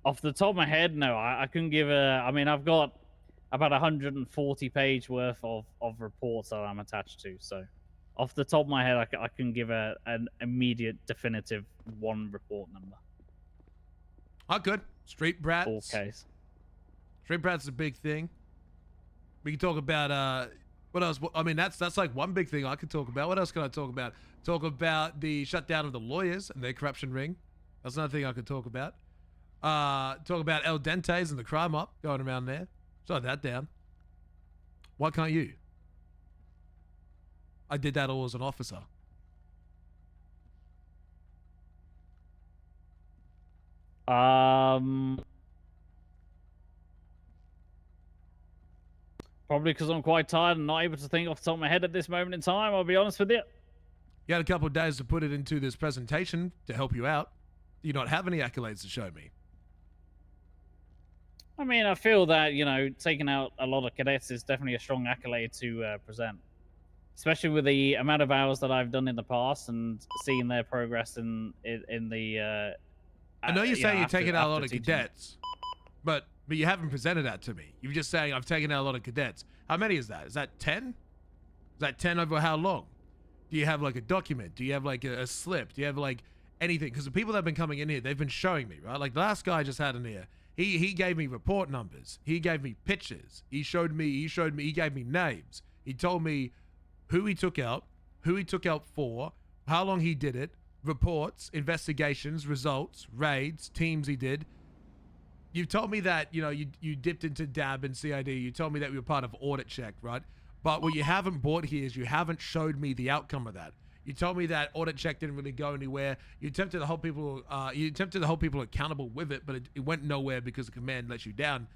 Off the top of my head, no, I couldn't give a. I mean, I've got about 140 page worth of reports that I'm attached to. So, off the top of my head, I couldn't give an immediate, definitive one report number. Oh, good. Street brats. Full case. Street brats is a big thing. We can talk about what else? I mean, that's like one big thing I could talk about. What else can I talk about? Talk about the shutdown of the lawyers and their corruption ring. That's another thing I could talk about. Talk about El Dentes and the crime up going around there. Jot that down. Why can't you? I did that all as an officer. Probably because I'm quite tired and not able to think off the top of my head at this moment in time, I'll be honest with you. You had a couple of days to put it into this presentation to help you out. Do you not have any accolades to show me? I mean, I feel that, you know, taking out a lot of cadets is definitely a strong accolade to present. Especially with the amount of hours that I've done in the past and seeing their progress in the... I know you're saying you're taking out a lot of teaching. cadets, but you haven't presented that to me. You're just saying I've taken out a lot of cadets. How many is that? Is that 10? Is that 10 over how long? Do you have like a document? Do you have like a slip? Do you have like anything? Because the people that have been coming in here, they've been showing me, right? Like the last guy I just had in here, he gave me report numbers. He gave me pictures. He gave me names. He told me who he took out for, how long he did it, reports, investigations, results, raids, teams he did. You told me that, you know, you dipped into DAB and CID. You told me that we were part of audit check, right? But what you haven't brought here is you haven't showed me the outcome of that. You told me that audit check didn't really go anywhere. You attempted to hold people accountable with it, but it went nowhere because the command let you down.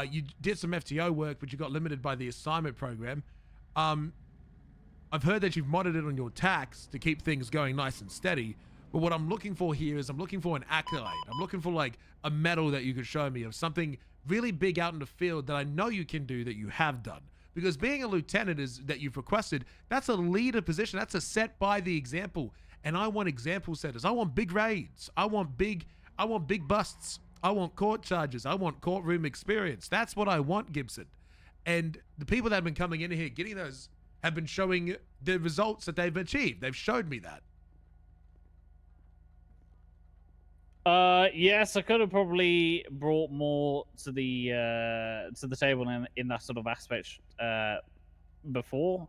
You did some FTO work, but you got limited by the assignment program. I've heard that you've modded it on your tax to keep things going nice and steady. But what I'm looking for here is I'm looking for an accolade. I'm looking for like a medal that you could show me of something really big out in the field that I know you can do that you have done. Because being a lieutenant is that you've requested, that's a leader position. That's a set by the example. And I want example setters. I want big raids. I want big busts. I want court charges. I want courtroom experience. That's what I want, Gibson. And the people that have been coming in here getting those have been showing the results that they've achieved. They've showed me that. Yes, I could have probably brought more to the table in that sort of aspect before.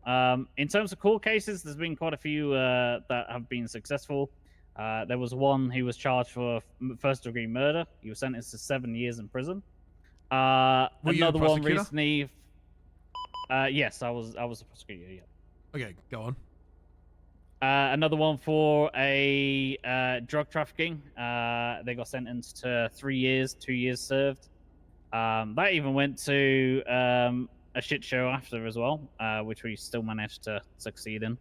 In terms of court cases, there's been quite a few that have been successful. There was one who was charged for first-degree murder. He was sentenced to 7 years in prison. Another one recently. Yes, I was a prosecutor. Yeah. Okay, go on. Another one for a drug trafficking. They got sentenced to 3 years, 2 years served. That even went to a shit show after as well, which we still managed to succeed in.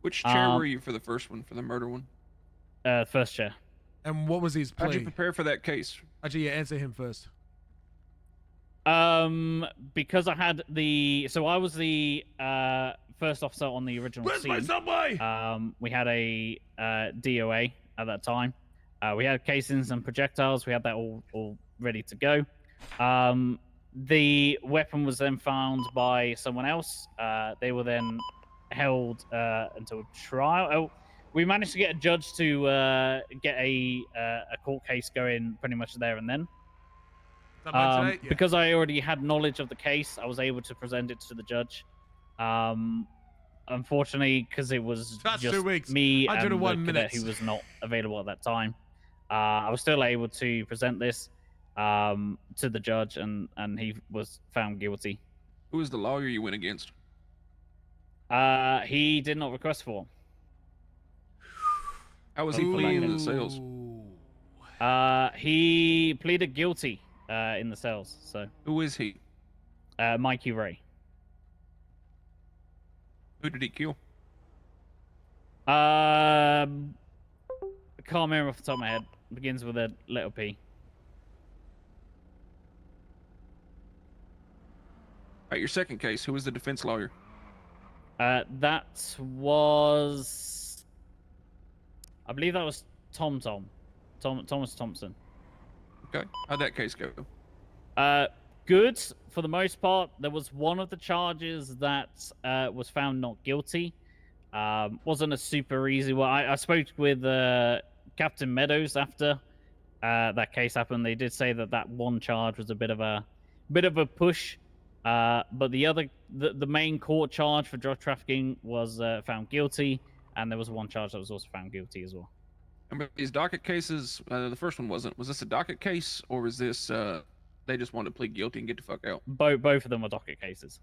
Which chair were you for the first one, for the murder one? First chair. And what was his plea? How'd you prepare for that case? Actually, yeah, answer him first. Because I had I was the first officer on the original Where's scene. my subway? We had a DOA at that time. We had casings and projectiles. We had that all ready to go. The weapon was then found by someone else. They were then held until trial. Oh, we managed to get a judge to get a court case going pretty much there and then. Because I already had knowledge of the case, I was able to present it to the judge. Unfortunately, because it was That's just 2 weeks. me and the 101 cadet minutes. who was not available at that time, I was still able to present this to the judge, and he was found guilty. Who was the lawyer you went against? He did not request for. How was he pleading in the cells? He pleaded guilty in the cells. So who is he? Mikey Ray. Who did he kill? I can't remember off the top of my head. Begins with a letter P. All right, your second case. Who was the defense lawyer? That was, I believe that was Thomas Thompson. Okay, how'd that case go? Good for the most part. There was one of the charges that was found not guilty. Wasn't a super easy one. I spoke with Captain Meadows after that case happened. They did say that one charge was a bit of a push. But the main court charge for drug trafficking was found guilty, and there was one charge that was also found guilty as well. Remember these docket cases? The first one wasn't. Was this a docket case, or was this they just wanted to plead guilty and get the fuck out? Both of them were docket cases.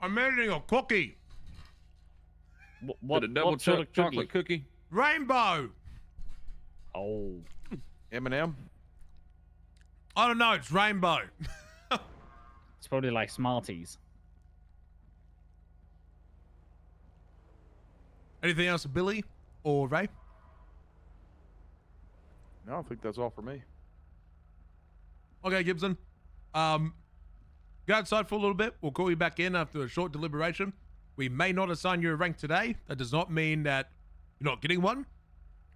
I'm eating a cookie. What a double sort of chocolate cookie? Rainbow. Oh. M&M. I don't know. It's rainbow. It's probably like Smarties. Anything else, Billy or Ray? No, I think that's all for me. Okay, Gibson. Go outside for a little bit. We'll call you back in after a short deliberation. We may not assign you a rank today. That does not mean that you're not getting one.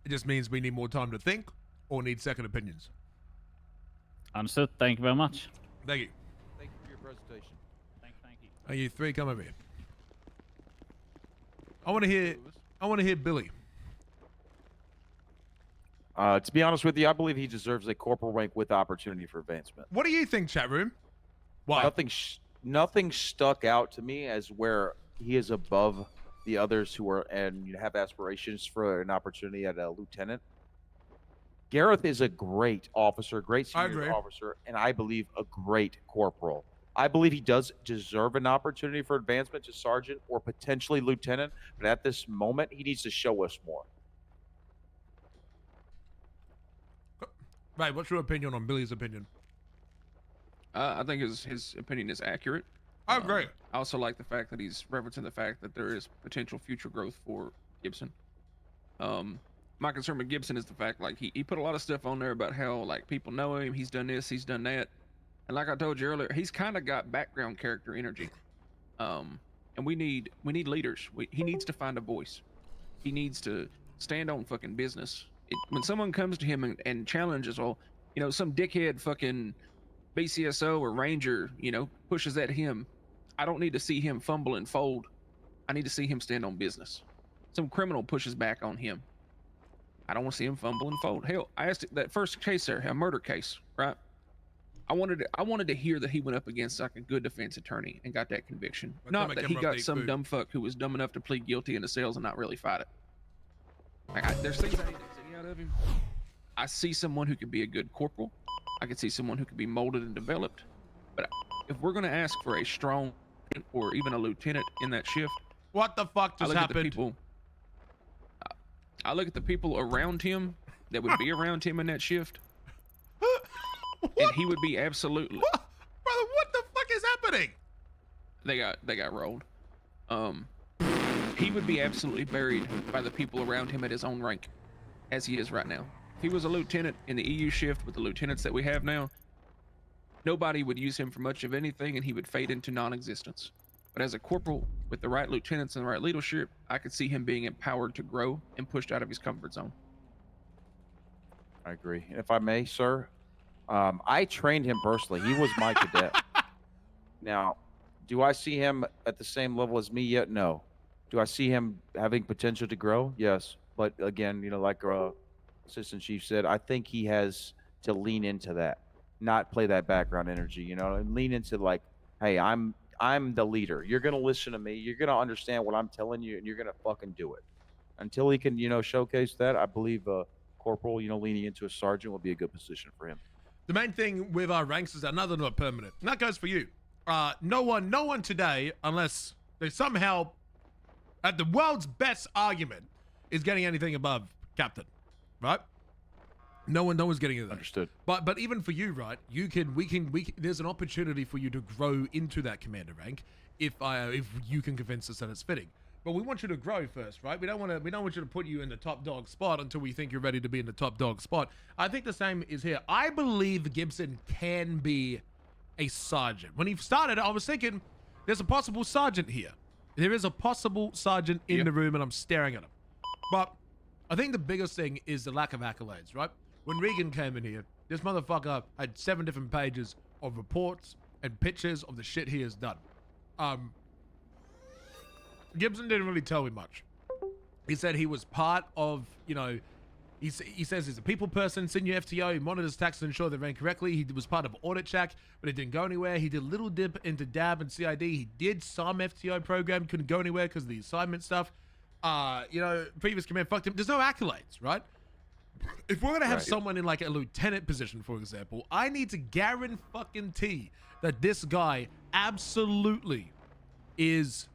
It just means we need more time to think or need second opinions. Understood. Thank you very much. Thank you. Thank you for your presentation. Thank you. Are you three? Come over here. I want to hear Billy. To be honest with you, I believe he deserves a corporal rank with opportunity for advancement. What do you think, chat room? Why? Nothing stuck out to me as where he is above the others who are and have aspirations for an opportunity at a lieutenant. Gareth is a great officer, great senior officer, and I believe a great corporal. I believe he does deserve an opportunity for advancement to sergeant or potentially lieutenant, but at this moment, he needs to show us more. Right, what's your opinion on Billy's opinion? I think his opinion is accurate. I agree. I also like the fact that he's referencing the fact that there is potential future growth for Gibson. My concern with Gibson is the fact, like, he put a lot of stuff on there about how, like, people know him, he's done this, he's done that. And like I told you earlier, he's kind of got background character energy. And we need leaders. He needs to find a voice. He needs to stand on fucking business. When someone comes to him and challenges, well, you know, some dickhead fucking BCSO or Ranger, you know, pushes at him, I don't need to see him fumble and fold. I need to see him stand on business. Some criminal pushes back on him. I don't want to see him fumble and fold. Hell, I asked that first case there, a murder case, right? I wanted to hear that he went up against like a good defense attorney and got that conviction. Not that he got some dumb fuck who was dumb enough to plead guilty in the cells and not really fight it. Like, there's things I need to see out of him. I see someone who could be a good corporal. I could see someone who could be molded and developed. But if we're going to ask for a strong or even a lieutenant in that shift, what the fuck just happened? I look at the people around him that would be around him in that shift, and he would be absolutely. Brother, what the fuck is happening? They got rolled. he would be absolutely buried by the people around him at his own rank, as he is right now. If he was a lieutenant in the EU shift with the lieutenants that we have now, nobody would use him for much of anything, and he would fade into non-existence. But as a corporal with the right lieutenants and the right leadership, I could see him being empowered to grow and pushed out of his comfort zone. I agree. If I may, sir, I trained him personally. He was my cadet. Now, do I see him at the same level as me yet? No. Do I see him having potential to grow? Yes. But again, you know, like Assistant Chief said, I think he has to lean into that, not play that background energy, you know, and lean into like, hey, I'm the leader. You're gonna listen to me. You're gonna understand what I'm telling you, and you're gonna fucking do it. Until he can, you know, showcase that, I believe corporal, you know, leaning into a sergeant will be a good position for him. The main thing with our ranks is that none of them are permanent. And that goes for you. No one today, unless they somehow, at the world's best argument, is getting anything above captain, right? No one's getting it. Understood. But even for you, right? We can. There's an opportunity for you to grow into that commander rank if you can convince us that it's fitting. But we want you to grow first, right? We don't want you to put you in the top dog spot until we think you're ready to be in the top dog spot. I think the same is here. I believe Gibson can be a sergeant. When he started, I was thinking there's a possible sergeant here. There is a possible sergeant in the room, and I'm staring at him. But I think the biggest thing is the lack of accolades, right? When Regan came in here, this motherfucker had 7 different pages of reports and pictures of the shit he has done. Gibson didn't really tell me much. He said he was part of, you know, he says he's a people person, senior FTO, he monitors taxes to ensure they ran correctly. He was part of audit check, but it didn't go anywhere. He did a little dip into DAB and CID. He did some FTO program, couldn't go anywhere because of the assignment stuff. You know, previous command fucked him. There's no accolades, right? If we're gonna have someone in like a lieutenant position, for example, I need to guarantee that this guy absolutely is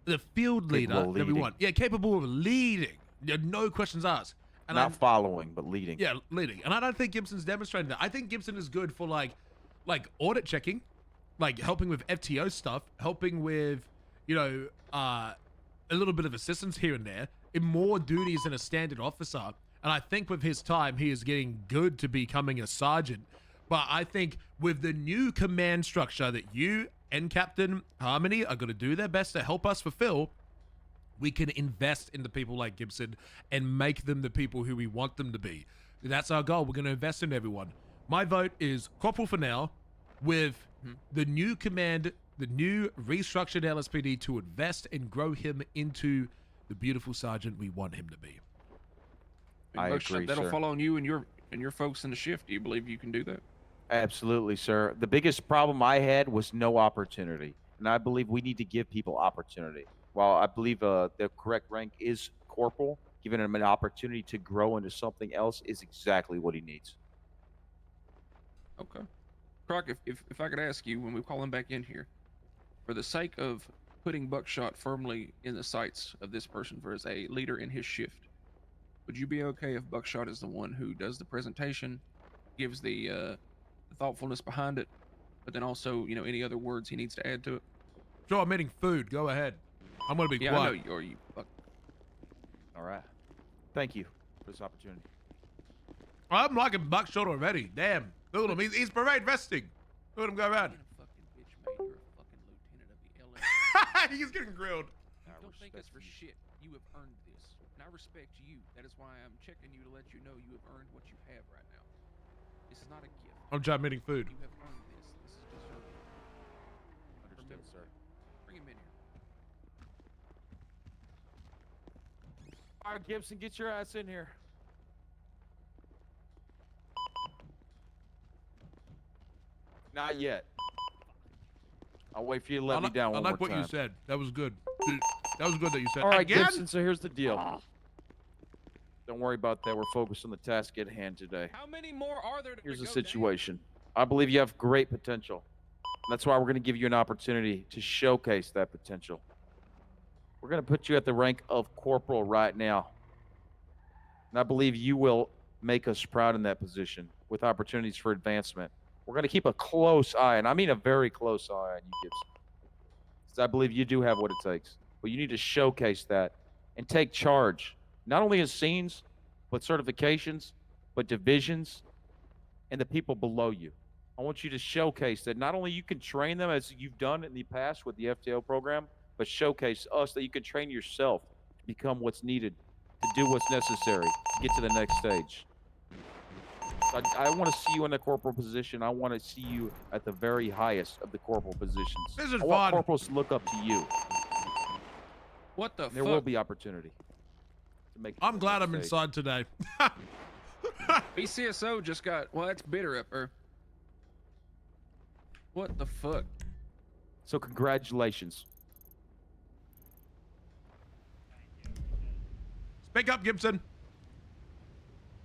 the field leader that we want. Yeah, capable of leading. No questions asked. And Not following, but leading. Yeah, leading. And I don't think Gibson's demonstrated that. I think Gibson is good for like audit checking, like helping with FTO stuff, helping with, you know, a little bit of assistance here and there, in more duties than a standard officer. And I think with his time, he is getting good to becoming a sergeant. But I think with the new command structure that you and Captain Harmony are going to do their best to help us fulfill, we can invest in the people like Gibson and make them the people who we want them to be. That's our goal. We're going to invest in everyone. My vote is Corporal for now, with the new command, the new restructured LSPD to invest and grow him into the beautiful sergeant we want him to be. I agree, that'll sir. fall on you and your folks in the shift. Do you believe you can do that? Absolutely, sir. The biggest problem I had was no opportunity. And I believe we need to give people opportunity. While I believe the correct rank is corporal, giving him an opportunity to grow into something else is exactly what he needs. Okay. Croc, if I could ask you, when we call him back in here, for the sake of putting Buckshot firmly in the sights of this person for as a leader in his shift, would you be okay if Buckshot is the one who does the presentation, gives the thoughtfulness behind it, but then also, you know, any other words he needs to add to it? Sure, I'm eating food. Go ahead. I'm going to be yeah, quiet. I know you are, you fuck. All right. Thank you for this opportunity. I'm liking Buckshot already. Damn. Look at him. He's parade vesting. Look at him go around. He's getting grilled. Don't think us for shit. You have earned this. And I respect you. That is why I'm checking you to let you know you have earned what you have right now. This is not a gift. I'm trying eating food. You have earned this. This is just your Understood, sir. Bring him in here. All right, Gibson, get your ass in here. Not yet. I'll wait for you to let me down one more time. I like what you said. That was good. That was good that you said. All right, Again? Gibson, so here's the deal. Don't worry about that. We're focused on the task at hand today. How many more are there to Here's the go situation. I believe you have great potential. That's why we're going to give you an opportunity to showcase that potential. We're going to put you at the rank of corporal right now. And I believe you will make us proud in that position with opportunities for advancement. We're going to keep a close eye, and I mean a very close eye on you, Gibson. 'cause I believe you do have what it takes. But you need to showcase that and take charge, not only in scenes, but certifications, but divisions, and the people below you. I want you to showcase that not only you can train them as you've done in the past with the FTO program, but showcase us that you can train yourself to become what's needed, to do what's necessary, to get to the next stage. I want to see you in the corporal position. I want to see you at the very highest of the corporal positions. This is I want fun. corporals to look up to you. What the There fuck? will be opportunity to make. I'm glad I'm inside today. BCSO just got, well, that's bitter up there. What the fuck? So congratulations. Speak up, Gibson.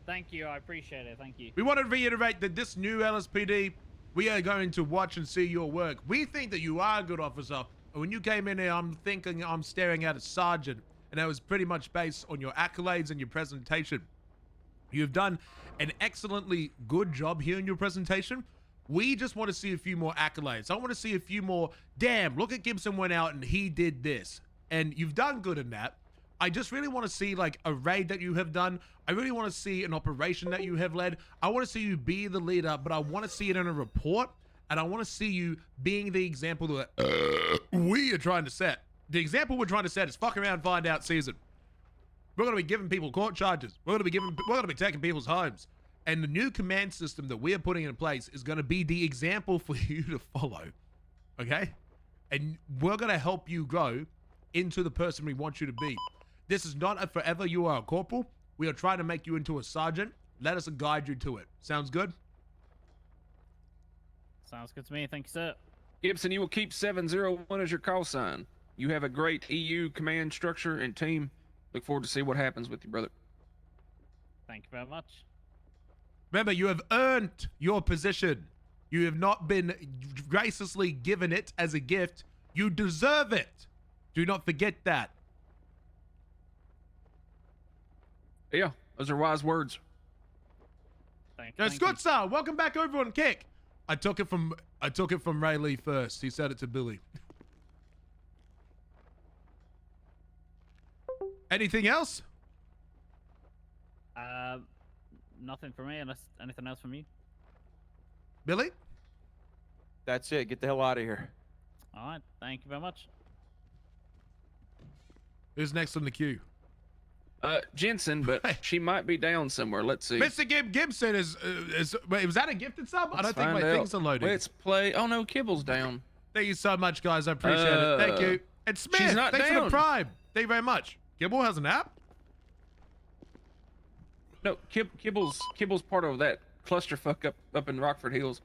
Thank you. I appreciate it. Thank you. We want to reiterate that this new LSPD, we are going to watch and see your work. We think that you are a good officer. When you came in here, I'm staring at a sergeant, and that was pretty much based on your accolades and your presentation. You've done an excellently good job here in your presentation. We just want to see a few more accolades. I want to see a few more, damn, look at Gibson went out and he did this. And you've done good in that. I just really want to see like a raid that you have done. I really want to see an operation that you have led. I want to see you be the leader, but I want to see it in a report. And I want to see you being the example that we are trying to set. The example we're trying to set is fuck around, find out season. We're going to be giving people court charges. We're going to be taking people's homes. And the new command system that we are putting in place is going to be the example for you to follow. Okay? And we're going to help you grow into the person we want you to be. This is not a forever you are a corporal. We are trying to make you into a sergeant. Let us guide you to it. Sounds good? Sounds good to me. Thank you, sir. Gibson, you will keep 701 as your call sign. You have a great EU command structure and team. Look forward to see what happens with you, brother. Thank you very much. Remember, you have earned your position. You have not been graciously given it as a gift. You deserve it. Do not forget that. Yeah, those are wise words. That's good, sir. Welcome back over on Kick. I took it from Ray Lee first. He said it to Billy. Anything else? Nothing for me, unless anything else from you. Billy? That's it. Get the hell out of here. All right. Thank you very much. Who's next on the queue? Jensen, but she might be down somewhere. Let's see. Mr. Gibson is wait, was that a gifted sub? I don't think my things are loading. Let's play. Oh no, Kibble's down. Thank you so much, guys. I appreciate it. Thank you. And Smith, she's not thanks for down. the prime. Thank you very much. Gibble has an app? No, Kibble's part of that clusterfuck up in Rockford Hills.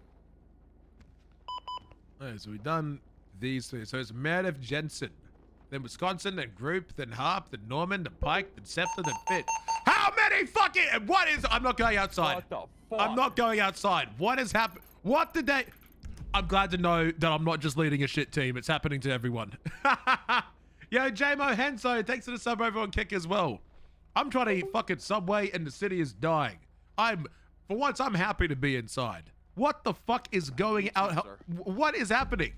Alright, so we've done these three. So it's Meredith Jensen, then Wisconsin, then Group, then Harp, then Norman, then Pike, then Scepter, then Fit. How many fucking... What is... I'm not going outside. What the fuck? I'm not going outside. What has happened? What did they... I'm glad to know that I'm not just leading a shit team. It's happening to everyone. Yo, JMO Henso, thanks for the sub over on Kick as well. I'm trying to eat fucking Subway and the city is dying. For once, I'm happy to be inside. What the fuck is going out? What is happening?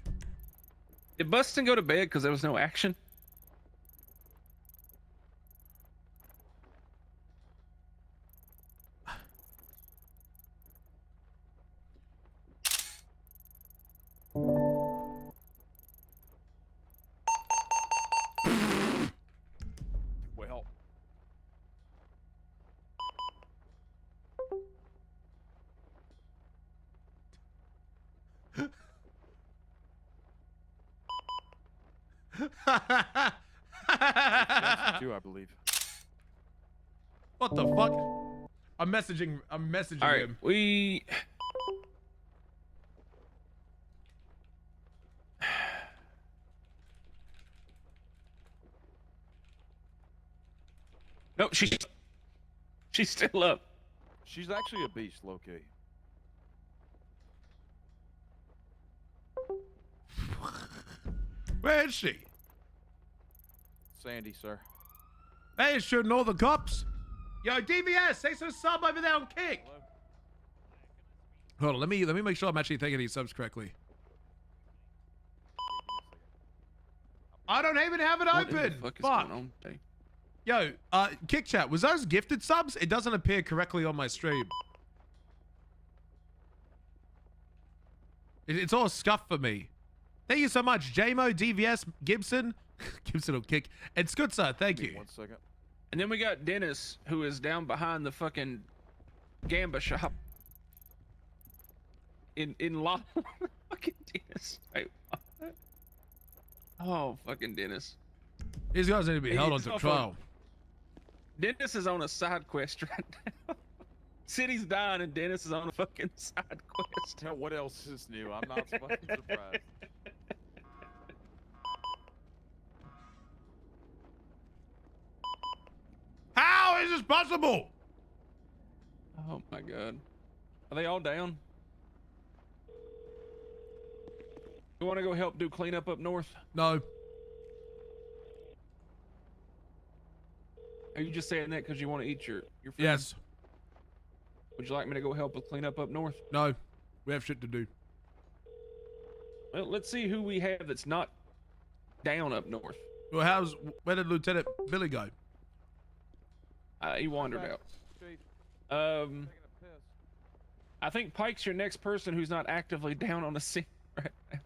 Did Bustin go to bed because there was no action? Well. Too, I believe. What the fuck? I'm messaging All right, him. we... No, she's still up. She's actually a beast, low-key. Where is she? Sandy, sir. Hey, shooting all the cops. Yo, DVS, say some sub over there on Kick. Hold on, let me make sure I'm actually thinking these subs correctly. I don't even have it What in open. the fuck is Fuck. going on today? Yo, Kick Chat, was those gifted subs? It doesn't appear correctly on my stream. It's all scuffed for me. Thank you so much, JMO, DVS, Gibson, Gibson will kick, and Scutzer. Thank you. 1 second. And then we got Dennis, who is down behind the fucking Gamba shop. In law. Fucking Dennis. Wait, what? Oh, fucking Dennis. These guys need to be held He's onto off trial. Dennis is on a side quest right now. City's dying and Dennis is on a fucking side quest. Now, what else is new? I'm not fucking surprised. How is this possible? Oh my god. Are they all down? You want to go help do cleanup up north? No. Are you just saying that because you want to eat your food? Yes. Would you like me to go help with cleanup up north? No. We have shit to do. Well, let's see who we have that's not down up north. Well, where did Lieutenant Billy go? He wandered out. I think Pike's your next person who's not actively down on the scene right now.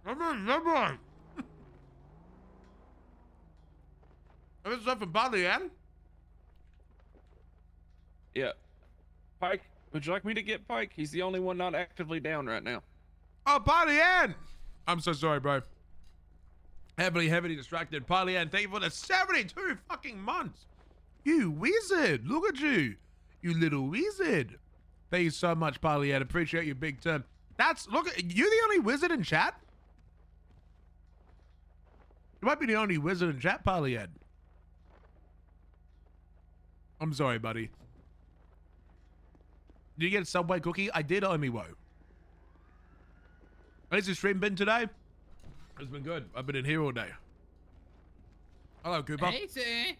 Come on. Is this stuff from Bodley Ann? Yeah. Pike, would you like me to get Pike? He's the only one not actively down right now. Oh, Bodley Ann! I'm so sorry, bro. Heavily distracted. Bodley Ann, thank you for the 72 fucking months. You wizard. Look at you. You little wizard. Thank you so much, Bodley Ann. Appreciate your big turn. Look, you the only wizard in chat? You might be the only wizard in chat, Pollyhead. I'm sorry, buddy. Did you get a Subway cookie? I did, Omiwo. How's your stream been today? It's been good. I've been in here all day. Hello, Cooper. Hey, sir.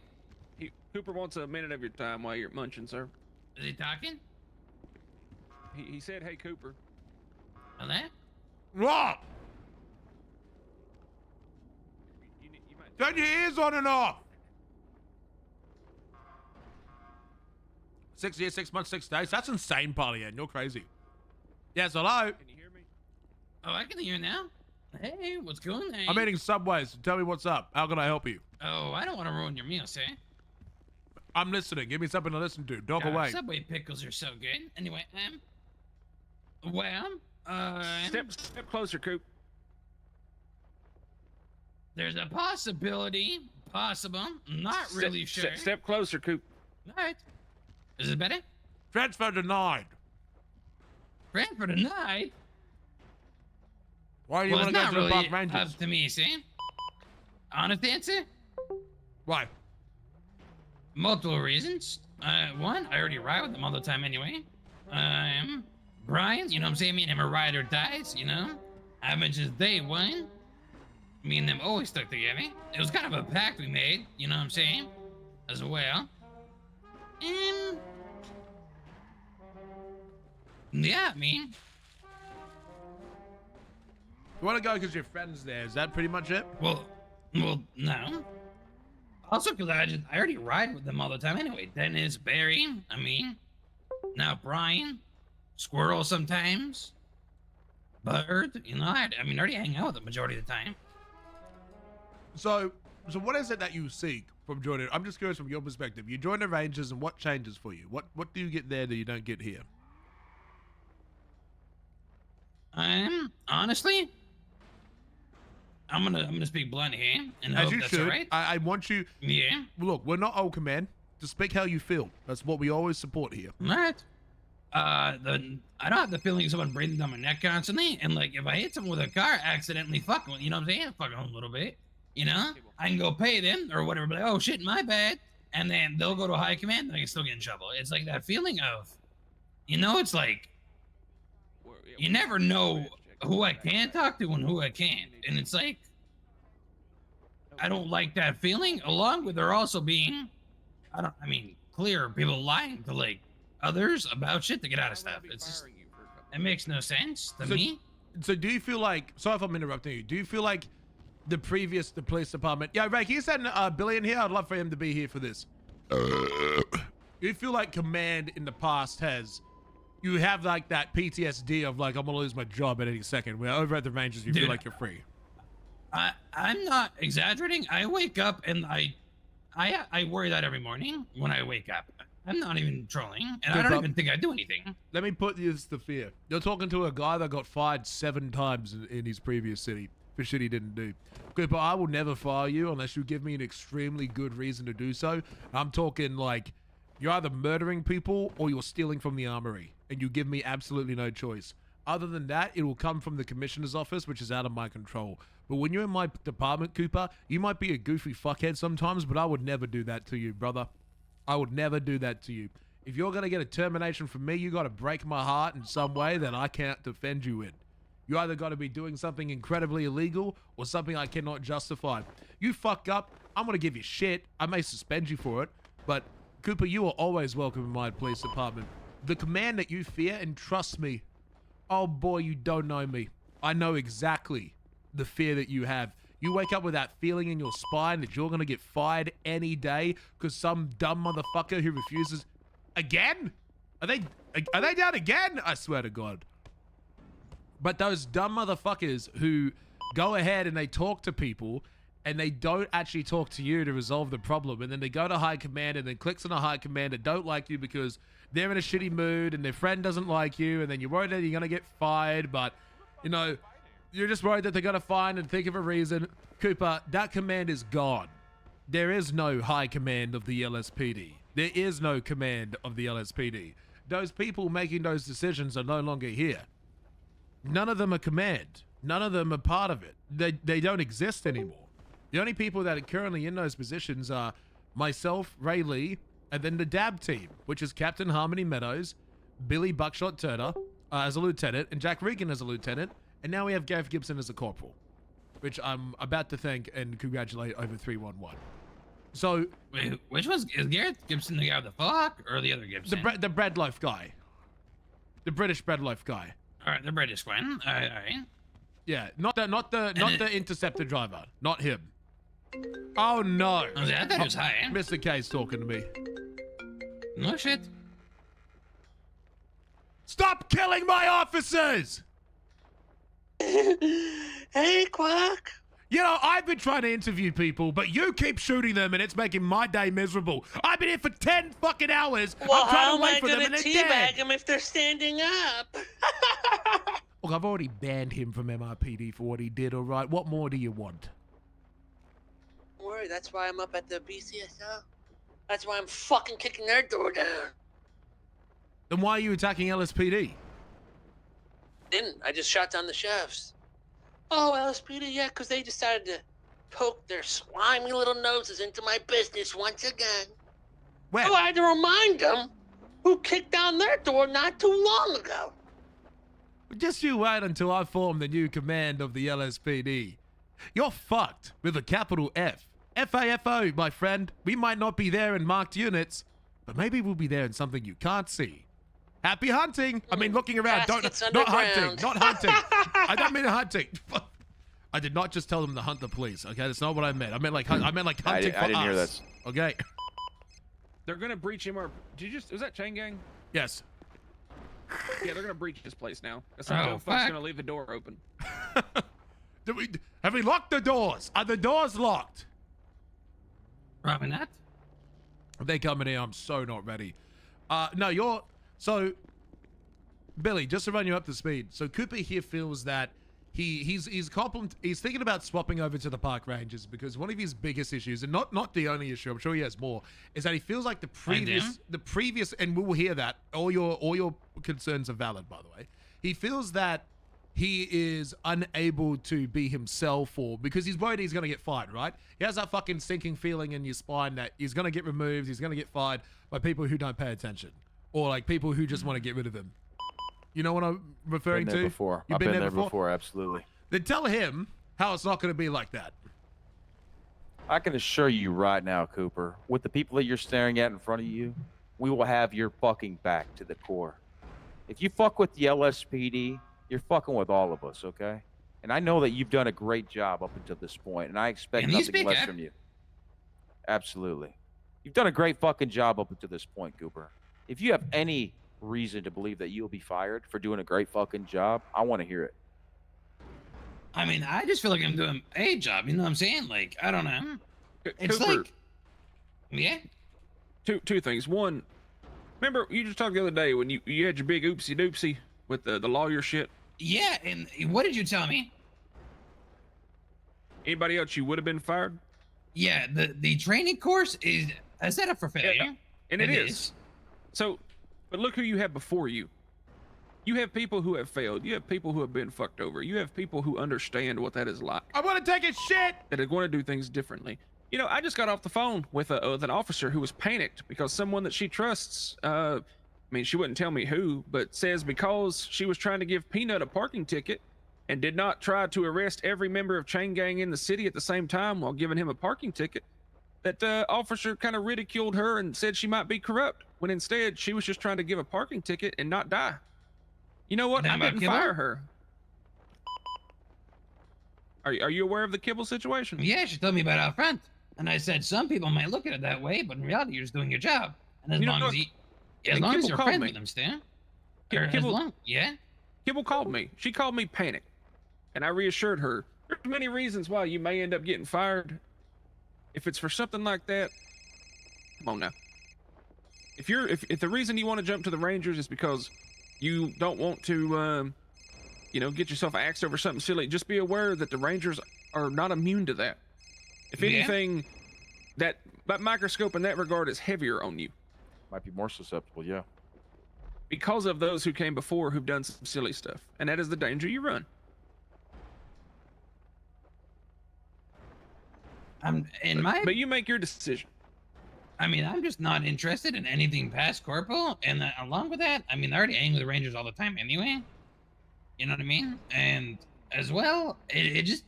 Cooper wants a minute of your time while you're munching, sir. Is he talking? He said, hey, Cooper. Hello? What? Turn your ears on and off. 6 years, 6 months, 6 days. That's insane, Pollyhead. You're crazy. Yes, hello. Can you hear me? Oh, I can hear now. Hey, what's going on? I'm eating Subways. Tell me what's up. How can I help you? Oh, I don't want to ruin your meal, sir. I'm listening. Give me something to listen to. Talk away. Subway pickles are so good. Anyway, Step closer, Coop. There's a possibility. Possible. Not really sure. Step closer, Coop. All right. Is it better? Transfer denied. Transfer denied? Why do you want to go to the Park Rangers? Up to me, see? Honest answer? Why? Multiple reasons. One, I already ride with them all the time anyway. Brian, you know what I'm saying? Me and him are ride or dies, you know? I mentioned day one. Me and them always stuck together. It was kind of a pact we made, you know what I'm saying? As well. Yeah, I mean. You want to go because your friend's there? Is that pretty much it? Well, no. Also, because I already ride with them all the time anyway. Dennis, Barry, I mean. Now Brian, Squirrel sometimes. Bird, you know, I already hang out with them majority of the time. So what is it that you seek from joining? I'm just curious from your perspective. You join the Rangers, and what changes for you? What do you get there that you don't get here? Honestly, I'm gonna speak blunt here, and As hope you that's should. all right. I want you. Yeah. Look, we're not old command. Just speak how you feel. That's what we always support here. All right. I don't have the feeling of someone breathing down my neck constantly, and like if I hit someone with a car, accidentally fucking, you know what I'm saying? Fucking a little bit, you know? I can go pay them or whatever, but like, oh shit, my bad, and then they'll go to high command, and I can still get in trouble. It's like that feeling of, you know, it's like you never know who I can talk to and who I can't, and it's like I don't like that feeling. Along with there also being I mean, clear people lying to like others about shit to get out of stuff. It's just, it makes no sense to me. So do you feel like, sorry if I'm interrupting you, do you feel like the police department, yeah, Ray, can you send Billy in here? I'd love for him to be here for this. Do you feel like command in the past you have like that PTSD of like, I'm gonna lose my job at any second, where over at the Rangers you feel like you're free? I'm not exaggerating. I wake up and I worry that every morning when I wake up. I'm not even trolling, and I don't even think I do anything. Let me put this to fear. You're talking to a guy that got fired 7 times in his previous city for shit he didn't do. Cooper, I will never fire you unless you give me an extremely good reason to do so. I'm talking like you're either murdering people or you're stealing from the armory, and you give me absolutely no choice. Other than that, it will come from the commissioner's office, which is out of my control. But when you're in my department, Cooper, you might be a goofy fuckhead sometimes, but I would never do that to you, brother. I would never do that to you. If you're going to get a termination from me, you got to break my heart in some way that I can't defend you in. You either got to be doing something incredibly illegal or something I cannot justify. You fuck up, I'm going to give you shit. I may suspend you for it, but Cooper, you are always welcome in my police department. The command that you fear, and trust me, oh boy, you don't know me. I know exactly the fear that you have. You wake up with that feeling in your spine that you're going to get fired any day because some dumb motherfucker who refuses... Again? Are they down again? I swear to God. But those dumb motherfuckers who go ahead and they talk to people and they don't actually talk to you to resolve the problem, and then they go to high command and then clicks on a high command that don't like you because they're in a shitty mood and their friend doesn't like you, and then you're worried that you're going to get fired, but, you know... You're just worried that they're going to find and think of a reason. Cooper, that command is gone. There is no high command of the LSPD. There is no command of the LSPD. Those people making those decisions are no longer here. None of them are command. None of them are part of it. They don't exist anymore. The only people that are currently in those positions are myself, Ray Lee, and then the DAB team, which is Captain Harmony Meadows, Billy Buckshot Turner as a lieutenant, and Jack Regan as a lieutenant. And now we have Gareth Gibson as a corporal, which I'm about to thank and congratulate over 311. So, wait, which is Gareth Gibson the guy with the fuck or the other Gibson? The bread loaf guy, the British bread loaf guy. All right, the British one. All right. Yeah, not the interceptor driver, not him. Oh no! Oh, I thought it was high. Mr. K's talking to me. No shit. Stop killing my officers! Hey, Croc. You know, I've been trying to interview people, but you keep shooting them, and it's making my day miserable. I've been here for 10 fucking hours. Well, I'm trying how to wait am for I them, gonna and they're dead. teabag them if they're standing up? Look, I've already banned him from MRPD for what he did, all right? What more do you want? Don't worry, that's why I'm up at the BCSO. That's why I'm fucking kicking their door down. Then why are you attacking LSPD? I just shot down the chefs. Oh, LSPD, yeah, because they decided to poke their slimy little noses into my business once again. When? Oh, I had to remind them who kicked down their door not too long ago. Just you wait until I form the new command of the LSPD. You're fucked with a capital F. FAFO, my friend. We might not be there in marked units, but maybe we'll be there in something you can't see. Happy hunting! I mean, looking around. Not hunting. Not hunting. I don't mean hunting. I did not just tell them to hunt the police. Okay, that's not what I meant. I meant like hunting for us. I didn't hear that. Okay. They're gonna breach him, or was that Chain Gang? Yes. Yeah, they're gonna breach this place now. That's not fuck's gonna leave the door open. Have we locked the doors? Are the doors locked? Probably not. If they come in here, I'm so not ready. No, so, Billy, just to run you up to speed. So Cooper here feels that he's thinking about swapping over to the park rangers because one of his biggest issues, and not the only issue, I'm sure he has more, is that he feels like the previous, and we will hear that all your concerns are valid, by the way. He feels that he is unable to be himself, or because he's worried he's going to get fired, right? He has that fucking sinking feeling in your spine that he's going to get removed, he's going to get fired by people who don't pay attention. Or like people who just want to get rid of him. You know what I'm referring to? Before. You've I've been there before, absolutely. Then tell him how it's not going to be like that. I can assure you right now, Cooper, with the people that you're staring at in front of you, we will have your fucking back to the core. If you fuck with the LSPD, you're fucking with all of us, okay? And I know that you've done a great job up until this point, and I expect Can you nothing speak less up? from you. Absolutely. You've done a great fucking job up until this point, Cooper. If you have any reason to believe that you'll be fired for doing a great fucking job, I want to hear it. I mean, I just feel like I'm doing a job. You know what I'm saying? Like, I don't know. It's Cooper, like, yeah. Two things. One, remember you just talked the other day when you had your big oopsie doopsie with the lawyer shit? Yeah, and what did you tell me? Anybody else you would have been fired? Yeah, the training course is a setup for failure. Yeah, and it is. So, but look who you have before you. You have people who have failed. You have people who have been fucked over. You have people who understand what that is like. I want to take a shit. That are going to do things differently. You know, I just got off the phone with an officer who was panicked because someone that she trusts, I mean, she wouldn't tell me who, but says because she was trying to give Peanut a parking ticket and did not try to arrest every member of Chain Gang in the city at the same time while giving him a parking ticket, that officer kind of ridiculed her and said she might be corrupt, when instead she was just trying to give a parking ticket and not die. You know what? I didn't fire her. Are you aware of the Kibble situation? Yeah, she told me about out front. And I said, some people might look at it that way, but in reality, you're just doing your job. And as long as you're friends with them, Stan. Yeah? Kibble called me. She called me panicked. And I reassured her, there's many reasons why you may end up getting fired. If it's for something like that, come on now. If the reason you want to jump to the Rangers is because you don't want to, get yourself axed over something silly, just be aware that the Rangers are not immune to that. If anything, that microscope in that regard is heavier on you. Might be more susceptible, yeah. Because of those who came before who've done some silly stuff. And that is the danger you run. But you make your decision. I mean, I'm just not interested in anything past corporal, and along with that, I mean, I already hang with the Rangers all the time anyway. You know what I mean? And as well, it just...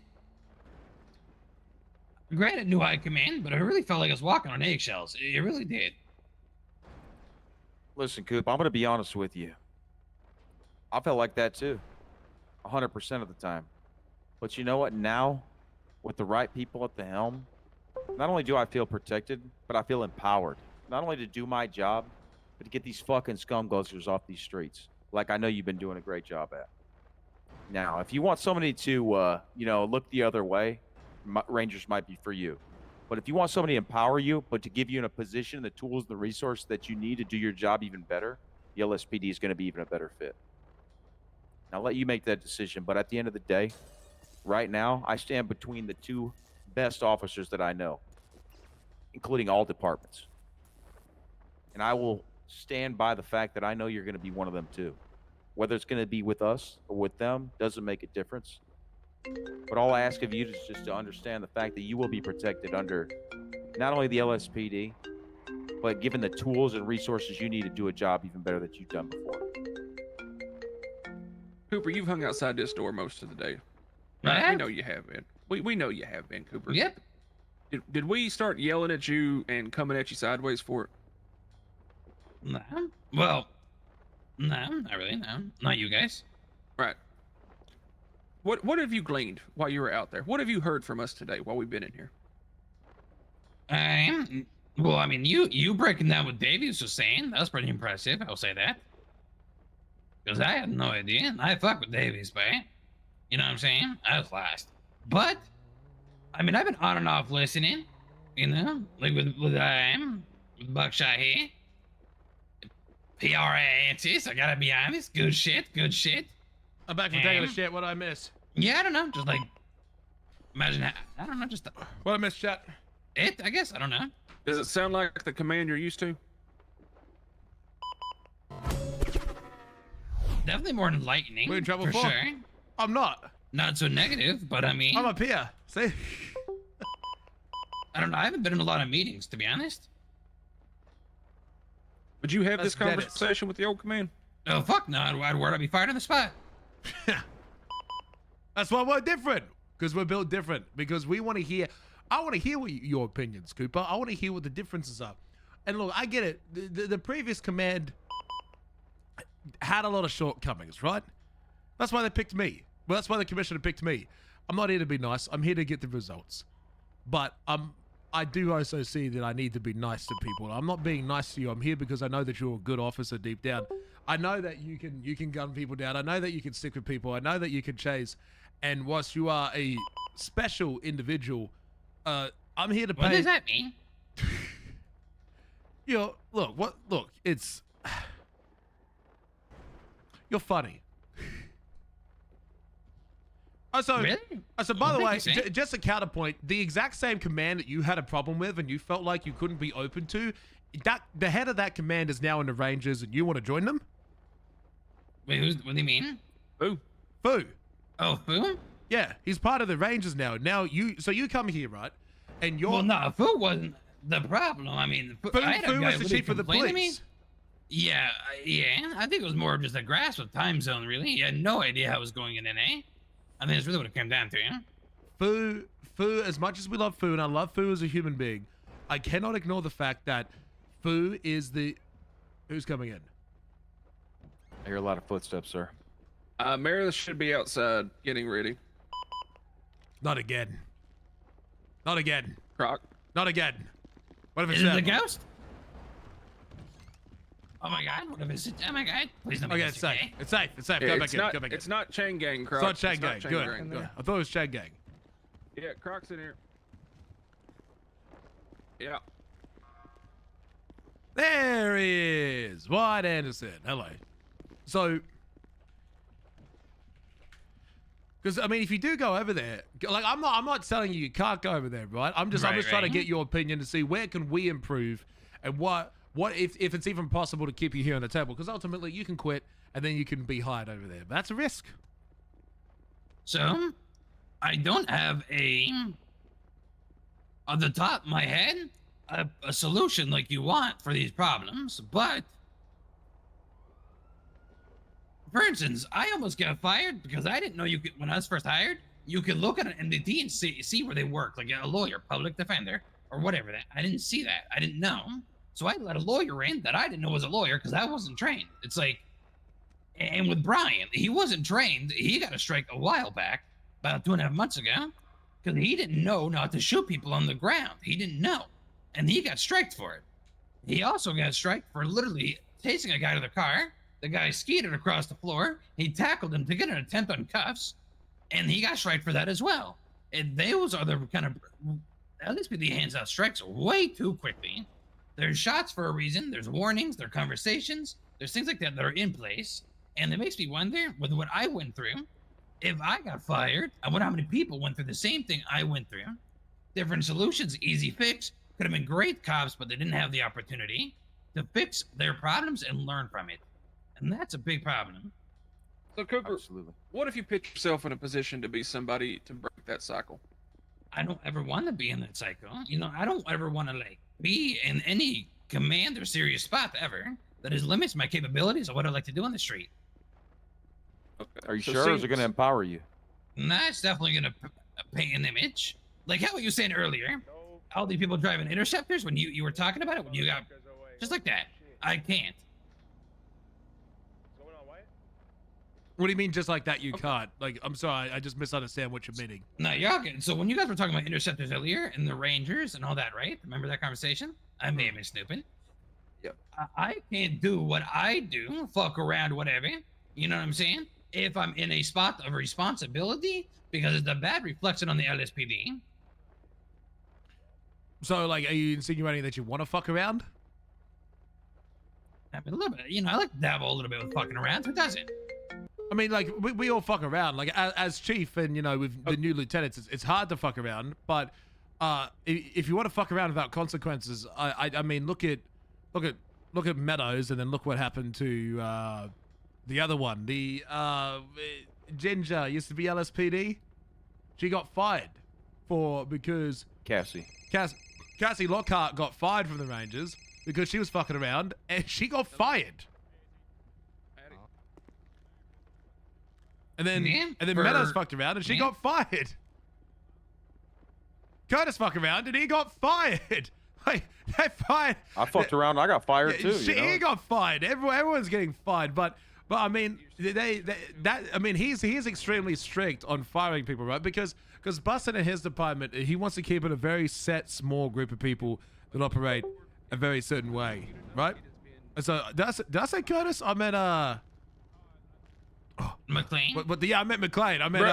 Granted, new high command, but I really felt like I was walking on eggshells. It really did. Listen, Coop, I'm going to be honest with you. I felt like that too. 100% of the time. But you know what? Now, with the right people at the helm, not only do I feel protected, but I feel empowered. Not only to do my job, but to get these fucking scumguzzlers off these streets. Like I know you've been doing a great job at. Now, if you want somebody to, look the other way, Rangers might be for you. But if you want somebody to empower you, but to give you in a position, the tools, the resources that you need to do your job even better, the LSPD is going to be even a better fit. I'll let you make that decision. But at the end of the day, right now, I stand between the two best officers that I know, including all departments. And I will stand by the fact that I know you're going to be one of them too. Whether it's going to be with us or with them doesn't make a difference. But all I ask of you is just to understand the fact that you will be protected under not only the LSPD, but given the tools and resources you need to do a job even better that you've done before. Cooper, you've hung outside this door most of the day. Right? We know you have been. We know you have been, Cooper. Yep. Did we start yelling at you and coming at you sideways for it? No. Well, no, not really, no. Not you guys. Right. What have you gleaned while you were out there? What have you heard from us today while we've been in here? Well, I mean, you breaking down what Davies was saying, that was pretty impressive, I'll say that. Because I had no idea. I fuck with Davies, but you know what I'm saying? I was last. But, I mean, I've been on and off listening, like with Buckshot here. PRANCs, I gotta be honest. Good shit. I'm back from taking a shit. What did I miss? Yeah, I don't know. Just like, imagine, I don't know, just... What I missed, chat? I guess, I don't know. Does it sound like the command you're used to? Definitely more enlightening. We're in trouble for for? sure. I'm not. Not so negative, but I mean... I'm up here. See? I don't know. I haven't been in a lot of meetings, to be honest. Would you have this conversation with the old command? Oh, fuck no. I'd be fired on the spot. That's why we're different. Because we're built different. Because we want to hear... I want to hear what your opinions, Cooper. I want to hear what the differences are. And look, I get it. The previous command had a lot of shortcomings, right? That's why they picked me. Well, that's why the commissioner picked me. I'm not here to be nice. I'm here to get the results. But I do also see that I need to be nice to people. I'm not being nice to you. I'm here because I know that you're a good officer deep down. I know that you can gun people down. I know that you can stick with people. I know that you can chase. And whilst you are a special individual, I'm here to pay. What does that mean? Look, it's you're funny. Really? So by the way, just a counterpoint, the exact same command that you had a problem with and you felt like you couldn't be open to, that the head of that command is now in the Rangers and you want to join them? Wait, what do you mean? Foo. Oh, Foo? Yeah, he's part of the Rangers now. Now you come here, right? And you're Well, no, Foo wasn't the problem. I mean, Foo was the chief of the police. Yeah, I think it was more of just a grasp of time zone, really. He had no idea how it was going in NA. I think that's really what it came down to, yeah? Foo, as much as we love Foo, and I love Foo as a human being, I cannot ignore the fact that Foo is who's coming in? I hear a lot of footsteps, sir. Meredith should be outside getting ready. Not again. Not again. Croc. Not again. What if it's Is it the ghost? Oh my god, what if it's oh my god. Please don't make Okay, this it's safe. okay. It's safe. It's safe. Yeah, Go back in. Go back in. It's not Chain Gang, Croc. It's not Chain Gang. Good. I thought it was Chain Gang. Yeah, Croc's in here. Yeah. There he is. White Anderson. Hello. So, because I mean, if you do go over there, like I'm not telling you can't go over there, right? I'm just trying to get your opinion to see where can we improve and what if it's even possible to keep you here on the table, because ultimately you can quit and then you can be hired over there, but that's a risk. So, I don't have on the top of my head, a solution like you want for these problems, but for instance, I almost got fired because I didn't know you could, when I was first hired, you could look at an MDT and see where they work, like a lawyer, public defender, or whatever that. I didn't see that. I didn't know. So I let a lawyer in that I didn't know was a lawyer because I wasn't trained. It's like, and with Brian, he wasn't trained. He got a strike a while back, about 2.5 months ago, because he didn't know not to shoot people on the ground. He didn't know. And he got striked for it. He also got striked for literally chasing a guy to the car. The guy skated across the floor. He tackled him to get an attempt on cuffs, and he got striked for that as well. And those are the kind of, at least the hands out strikes way too quickly. There's shots for a reason. There's warnings. There are conversations. There's things like that that are in place. And it makes me wonder, with what I went through, if I got fired, I wonder how many people went through the same thing I went through. Different solutions, easy fix. Could have been great cops, but they didn't have the opportunity to fix their problems and learn from it. And that's a big problem. So, Cooper, what if you put yourself in a position to be somebody to break that cycle? I don't ever want to be in that cycle. You know, I don't ever want to, like, be in any command or serious spot ever that limits my capabilities of what I like to do on the street. Okay. Are you sure, or is it going to empower you? Nah, it's definitely going to paint an image. Like how you were saying earlier, all these people driving interceptors, when you were talking about it, when you got, just like that. I can't. What do you mean just like that you can't? Like, I'm sorry, I just misunderstand what you're meaning. No, you're okay. So when you guys were talking about interceptors earlier and the Rangers and all that, right? Remember that conversation? I may have been snooping. Yep. I can't do what I do, fuck around, whatever. You know what I'm saying? If I'm in a spot of responsibility, because it's a bad reflection on the LSPD. So, like, are you insinuating that you want to fuck around? I mean, a little bit. You know, I like to dabble a little bit with fucking around. Who doesn't? I mean, like, we all fuck around. Like, as chief and, you know, with the new lieutenants, it's hard to fuck around. But if you want to fuck around without consequences, I mean, look at Meadows, and then look what happened to the other one. The Ginger used to be LSPD. She got fired because Cassie Lockhart got fired from the Rangers because she was fucking around, and she got fired. And then Meadows fucked around and she got fired. Curtis fuck around and he got fired. Like, they fired. I fucked around. And I got fired too. He got fired. Everyone's getting fired. But I mean, I mean, he's extremely strict on firing people, right? Because Bustin in his department, he wants to keep it a very set, small group of people that operate a very certain way, right? So did I say Curtis? I meant McLean. Yeah, I meant McLean. I meant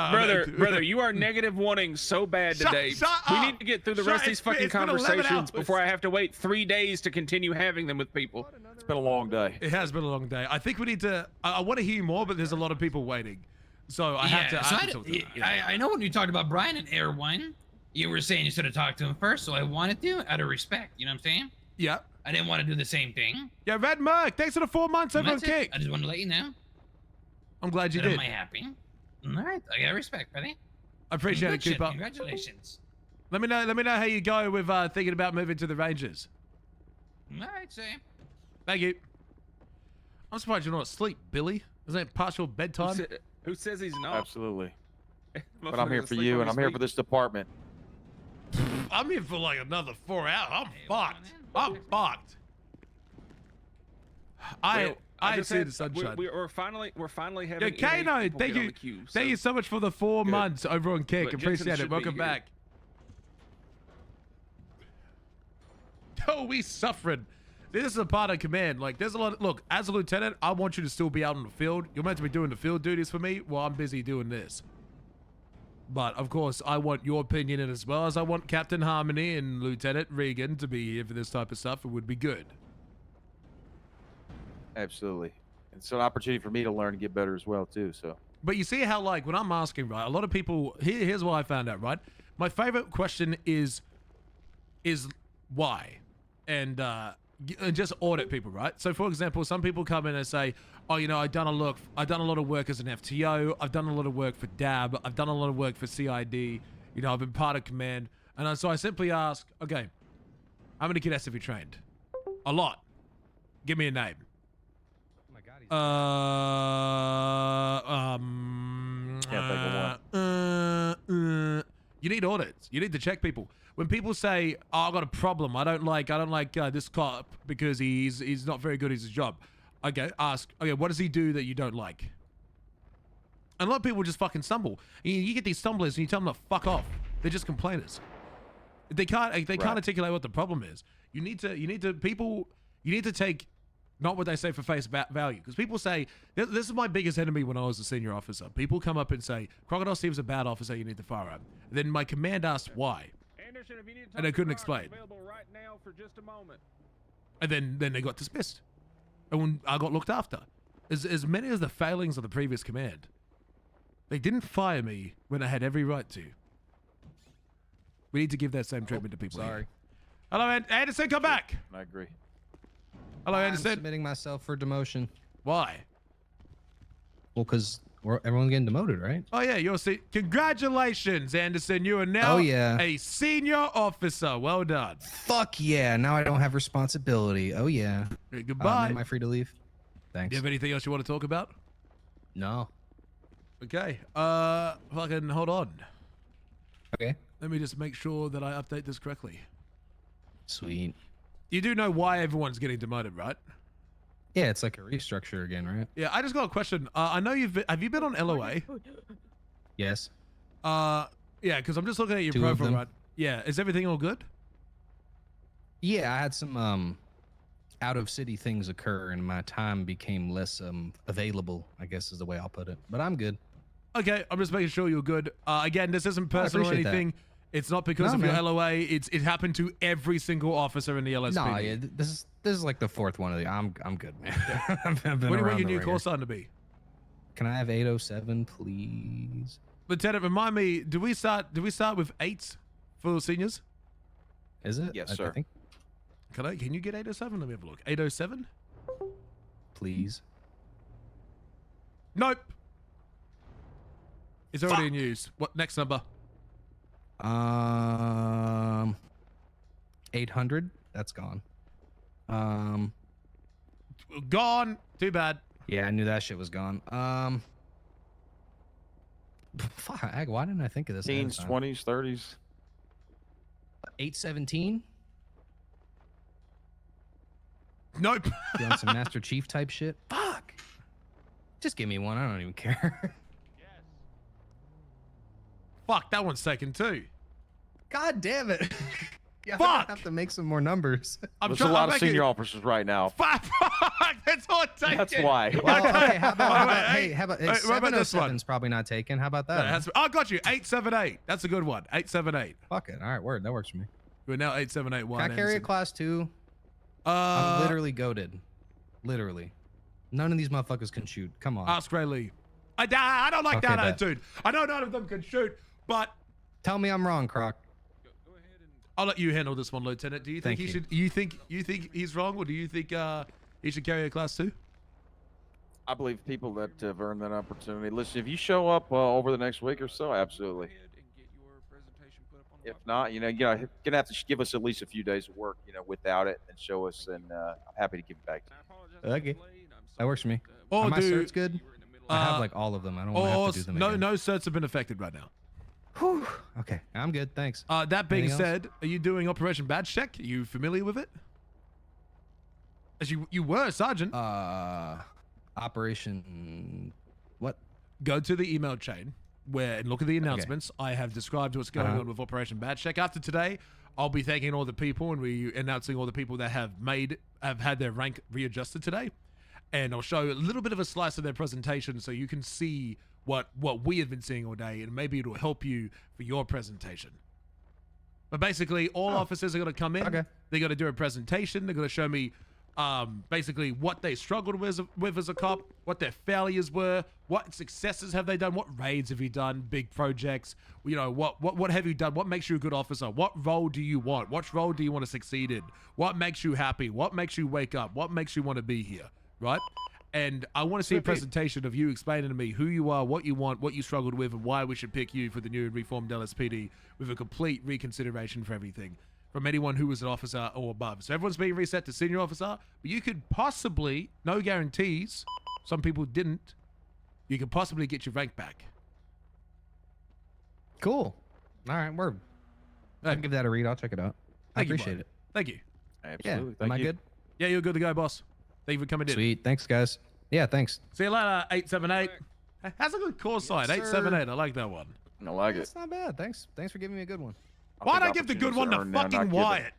brother, you are negative wanting so bad today. Shut we up. need to get through the rest of these fucking It's been 11 conversations hours. before I have to wait 3 days to continue having them with people. It's been a long day. It has been a long day. I think we need to. I want to hear more, but there's a lot of people waiting, so I have to. So talk to them. Yeah. I know when you talked about Brian and Air One, you were saying you should have talked to him first, so I wanted to out of respect. You know what I'm saying? Yeah. I didn't want to do the same thing. Yeah, Red Merc, thanks for the 4 months over on That's it. Kick. I just wanted to let you know. I'm glad you That did. Am I happy? All right, I got respect, buddy. I appreciate it. Good shit. Keep up. Congratulations. Let me know how you go with thinking about moving to the Rangers. All right, say. Thank you. I'm surprised you're not asleep, Billy. Is that partial bedtime? Who says he's not? Absolutely. But I'm here for you, and I'm here for this department. I'm here for like another 4 hours. I'm fucked. I'm fucked. I just see had- the sunshine. We're finally having. Yeah, Kano, people thank get on you. the queue, Thank you so much for the 4 months over on Kick. But Jensen Appreciate should it. be Welcome here. back. Oh, we suffering. This is a part of command. Like, there's a lot. Look, as a lieutenant, I want you to still be out on the field. You're meant to be doing the field duties for me while I'm busy doing this. But of course, I want your opinion in as well as I want Captain Harmony and Lieutenant Regan to be here for this type of stuff. It would be good. Absolutely. It's an opportunity for me to learn and get better as well too. So. But you see how, like, when I'm asking, right, a lot of people, here's what I found out, right? My favorite question is why? And just audit people, right? So, for example, some people come in and say, oh, you know, I've done a lot of work as an FTO. I've done a lot of work for DAB. I've done a lot of work for CID. You know, I've been part of command. And so I simply ask, okay, how many cadets have you trained? A lot. Give me a name. You need audits. You need to check people. When people say, "Oh, I got a problem. I don't like this cop because he's not very good at his job." Okay, ask. Okay, what does he do that you don't like? And a lot of people just fucking stumble. You get these stumblers and you tell them to fuck off. They're just complainers. They can't articulate what the problem is. You need to take not what they say for face value. Because people say, this is my biggest enemy when I was a senior officer. People come up and say, Crocodile Steve's a bad officer, you need to fire him. And then my command asked why. Anderson, if you need to And I couldn't explain. available right now for just a moment. And then they got dismissed. And when I got looked after. As many as the failings of the previous command. They didn't fire me when I had every right to. We need to give that same treatment to people. Sorry. Here. Hello, Anderson, come back. I agree. Hello, I'm Anderson. submitting myself for demotion. Why? Well, because everyone's getting demoted, right? Oh yeah, congratulations, Anderson. You are now a senior officer. Well done. Fuck yeah! Now I don't have responsibility. Oh yeah. Goodbye. Am I free to leave? Thanks. Do you have anything else you want to talk about? No. Okay. Fucking hold on. Okay. Let me just make sure that I update this correctly. Sweet. You do know why everyone's getting demoted, right? Yeah, it's like a restructure again, right? Yeah, I just got a question. I know have you been on LOA? Yes. Yeah, because I'm just looking at your 2 of profile, them. right? Yeah, is everything all good? Yeah, I had some out of city things occur and my time became less available, I guess is the way I'll put it. But I'm good. Okay, I'm just making sure you're good. Again, this isn't personal or appreciate that. anything. It's not because of your LOA. It happened to every single officer in the LSPD. Nah, yeah, this is like the 4th one of the. I'm good, man. I've been What do you want around your the new ringer. call sign to be? Can I have 807, please? Lieutenant, remind me, do we start with 8 for seniors? Is it? Yes, I sir. think. Can you get 807? Let me have a look. 807? Please. Nope. It's already in use. What next number? 800. That's gone. Gone. Too bad. Yeah, I knew that shit was gone. Fuck, why didn't I think of this? ahead of Teens, time? 20s, 30s. 817. Nope. You on some Master Chief type shit? Fuck. Just give me one. I don't even care. Fuck, that one's taken too. God damn it. Yeah, Fuck. I have to make some more numbers. There's a lot of senior officers right now. Fuck. That's all it takes. That's why. Well, okay, how about, Wait, how about wait, what about this one? 707's probably not taken. How about that? I got you. 878. That's a good one. 878. Fuck it. All right, word. That works for me. We're now 8781. Can I carry a class 2? I'm literally goated. Literally. None of these motherfuckers can shoot. Come on. Ask Ray Lee. I don't like Okay, that bet. attitude. I know none of them can shoot, but Tell me I'm wrong, Croc. I'll let you handle this one, Lieutenant. Do you think Thank he you. should? You think he's wrong, or do you think he should carry a class 2? I believe people that have earned that opportunity. Listen, if you show up over the next week or so, absolutely. If not, you're gonna have to give us at least a few days of work, without it, and show us, and I'm happy to give it back to you. Okay. That works for me. Or Are my do- certs good? I have like all of them. I don't want to have to do them again. No certs have been affected right now. Whew. Okay, I'm good. Thanks. That being Anything else? said, are you doing Operation Badge Check? Are you familiar with it? As you were a sergeant. Operation what? Go to the email chain and look at the announcements. I have described what's going on with Operation Badge Check. After today, I'll be thanking all the people and announcing all the people that have had their rank readjusted today. And I'll show a little bit of a slice of their presentation so you can see what we have been seeing all day, and maybe it'll help you for your presentation. But basically, all officers are going to come in. Okay. They're going to do a presentation. They're going to show me basically what they struggled with as a cop, what their failures were, what successes have they done, what raids have you done, big projects, what have you done, what makes you a good officer, what role do you want, what role do you want to succeed in, what makes you happy, what makes you wake up, what makes you want to be here, right? And I want to see a presentation of you explaining to me who you are, what you want, what you struggled with, and why we should pick you for the new and reformed LSPD with a complete reconsideration for everything from anyone who was an officer or above. So everyone's being reset to senior officer, but you could possibly, no guarantees, some people didn't, you could possibly get your rank back. Cool. All right, word. I'll give that a read. I'll check it out. I appreciate it. Thank you. Absolutely. Yeah. Am I good? Yeah, you're good to go, boss. Thank you for coming in. Sweet. Thanks, guys. Yeah, thanks. See you later, 878. That's a good call sign, Yes, 878. I like that one. I like it. It's not bad. Thanks for giving me a good one. Why'd I give the good one to fucking Wyatt?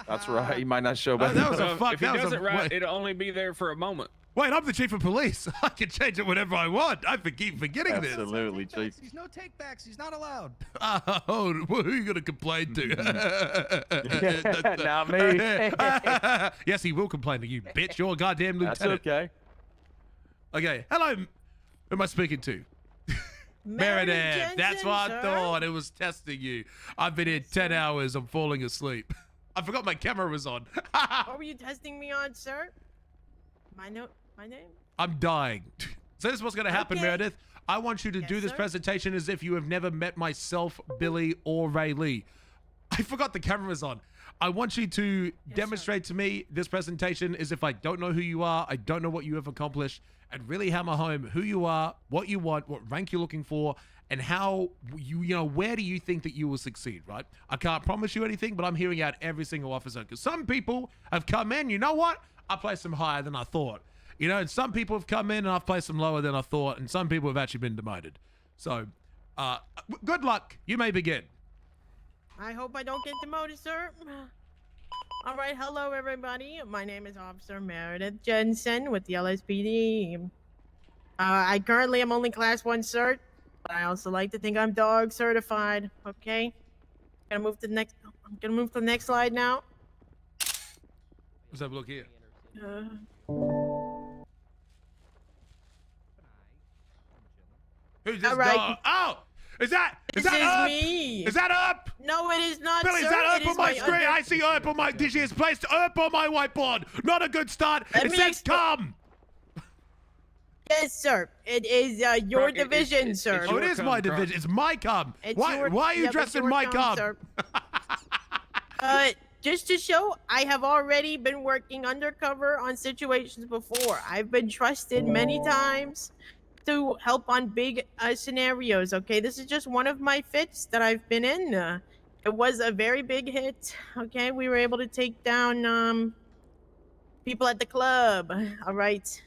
That's right. He might not show back. That was a fuck. If he That was does a it right, wait. it'll only be there for a moment. Wait, I'm the chief of police. I can change it whenever I want. I keep forgetting this. Absolutely, Chief. He's no takebacks. He's not allowed. Oh, who are you going to complain to? Not me. Yes, he will complain to you, bitch. You're a goddamn lieutenant. That's okay. Okay. Hello. Who am I speaking to? Meredith. That's what I thought. It was testing you. I've been here 10 hours. I'm falling asleep. I forgot my camera was on. What were you testing me on, sir? My name? I'm dying. So this is what's going to happen, Okay. Meredith. I want you to do this presentation as if you have never met myself, Billy, or Ray Lee. I forgot the camera was on. I want you to demonstrate to me this presentation as if I don't know who you are, I don't know what you have accomplished, and really hammer home who you are, what you want, what rank you're looking for, and how where do you think that you will succeed, right? I can't promise you anything, but I'm hearing out every single officer because some people have come in, you know what? I placed them higher than I thought. And some people have come in and I've placed them lower than I thought, and some people have actually been demoted. So, good luck. You may begin. I hope I don't get demoted, sir. All right, hello everybody. My name is Officer Meredith Jensen with the LSPD. I currently am only Class 1 cert, but I also like to think I'm dog certified. Okay, I'm gonna move to the next slide now. Let's have a look here. Who's this All right. dog? Oh, is that This that is up? me. Is that up? No, it is not, Billy, sir. is that It up on my my screen? under- I see up on my. She has placed up on my whiteboard. Not a good start. Let It me says expl- come. Yes, sir. It is your Croc, division, sir. Oh, it is my division. It's my cum. It's Why your- are you yeah, but dressed in your my cum, cum? sir. Just to show, I have already been working undercover on situations before. I've been trusted many times to help on big scenarios. Okay, this is just one of my fits that I've been in. It was a very big hit. Okay, we were able to take down people at the club. All right.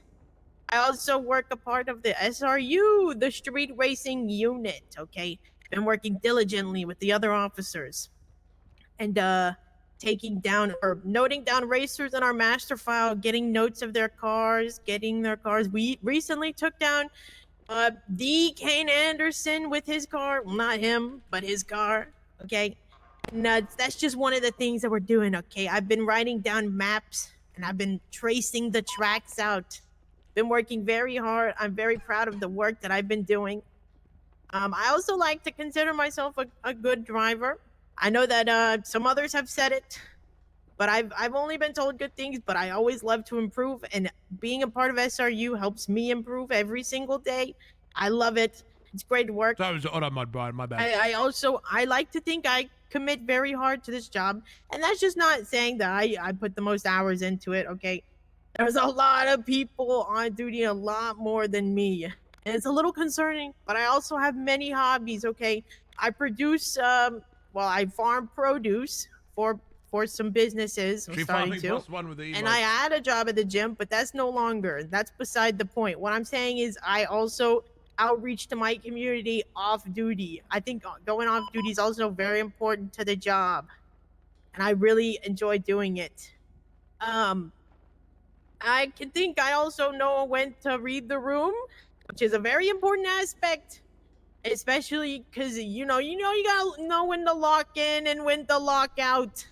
I also work a part of the SRU, the street racing unit. Okay, been working diligently with the other officers, and taking down or noting down racers in our master file, getting notes of their cars, getting their cars. We recently took down D. Kane Anderson with his car. Well, not him, but his car. Okay. And that's just one of the things that we're doing. Okay. I've been writing down maps and I've been tracing the tracks out. Been working very hard. I'm very proud of the work that I've been doing. I also like to consider myself a good driver. I know that some others have said it, but I've only been told good things, but I always love to improve, and being a part of SRU helps me improve every single day. I love it. It's great work. Hold on, my bad. I like to think I commit very hard to this job, and that's just not saying that I put the most hours into it, okay? There's a lot of people on duty, a lot more than me. And it's a little concerning, but I also have many hobbies, okay? I produce, I farm produce for some businesses. I'm starting to. And I had a job at the gym, but that's no longer. That's beside the point. What I'm saying is I also outreach to my community off duty. I think going off duty is also very important to the job. And I really enjoy doing it. I can think I also know when to read the room, which is a very important aspect, especially because you gotta know when to lock in and when to lock out,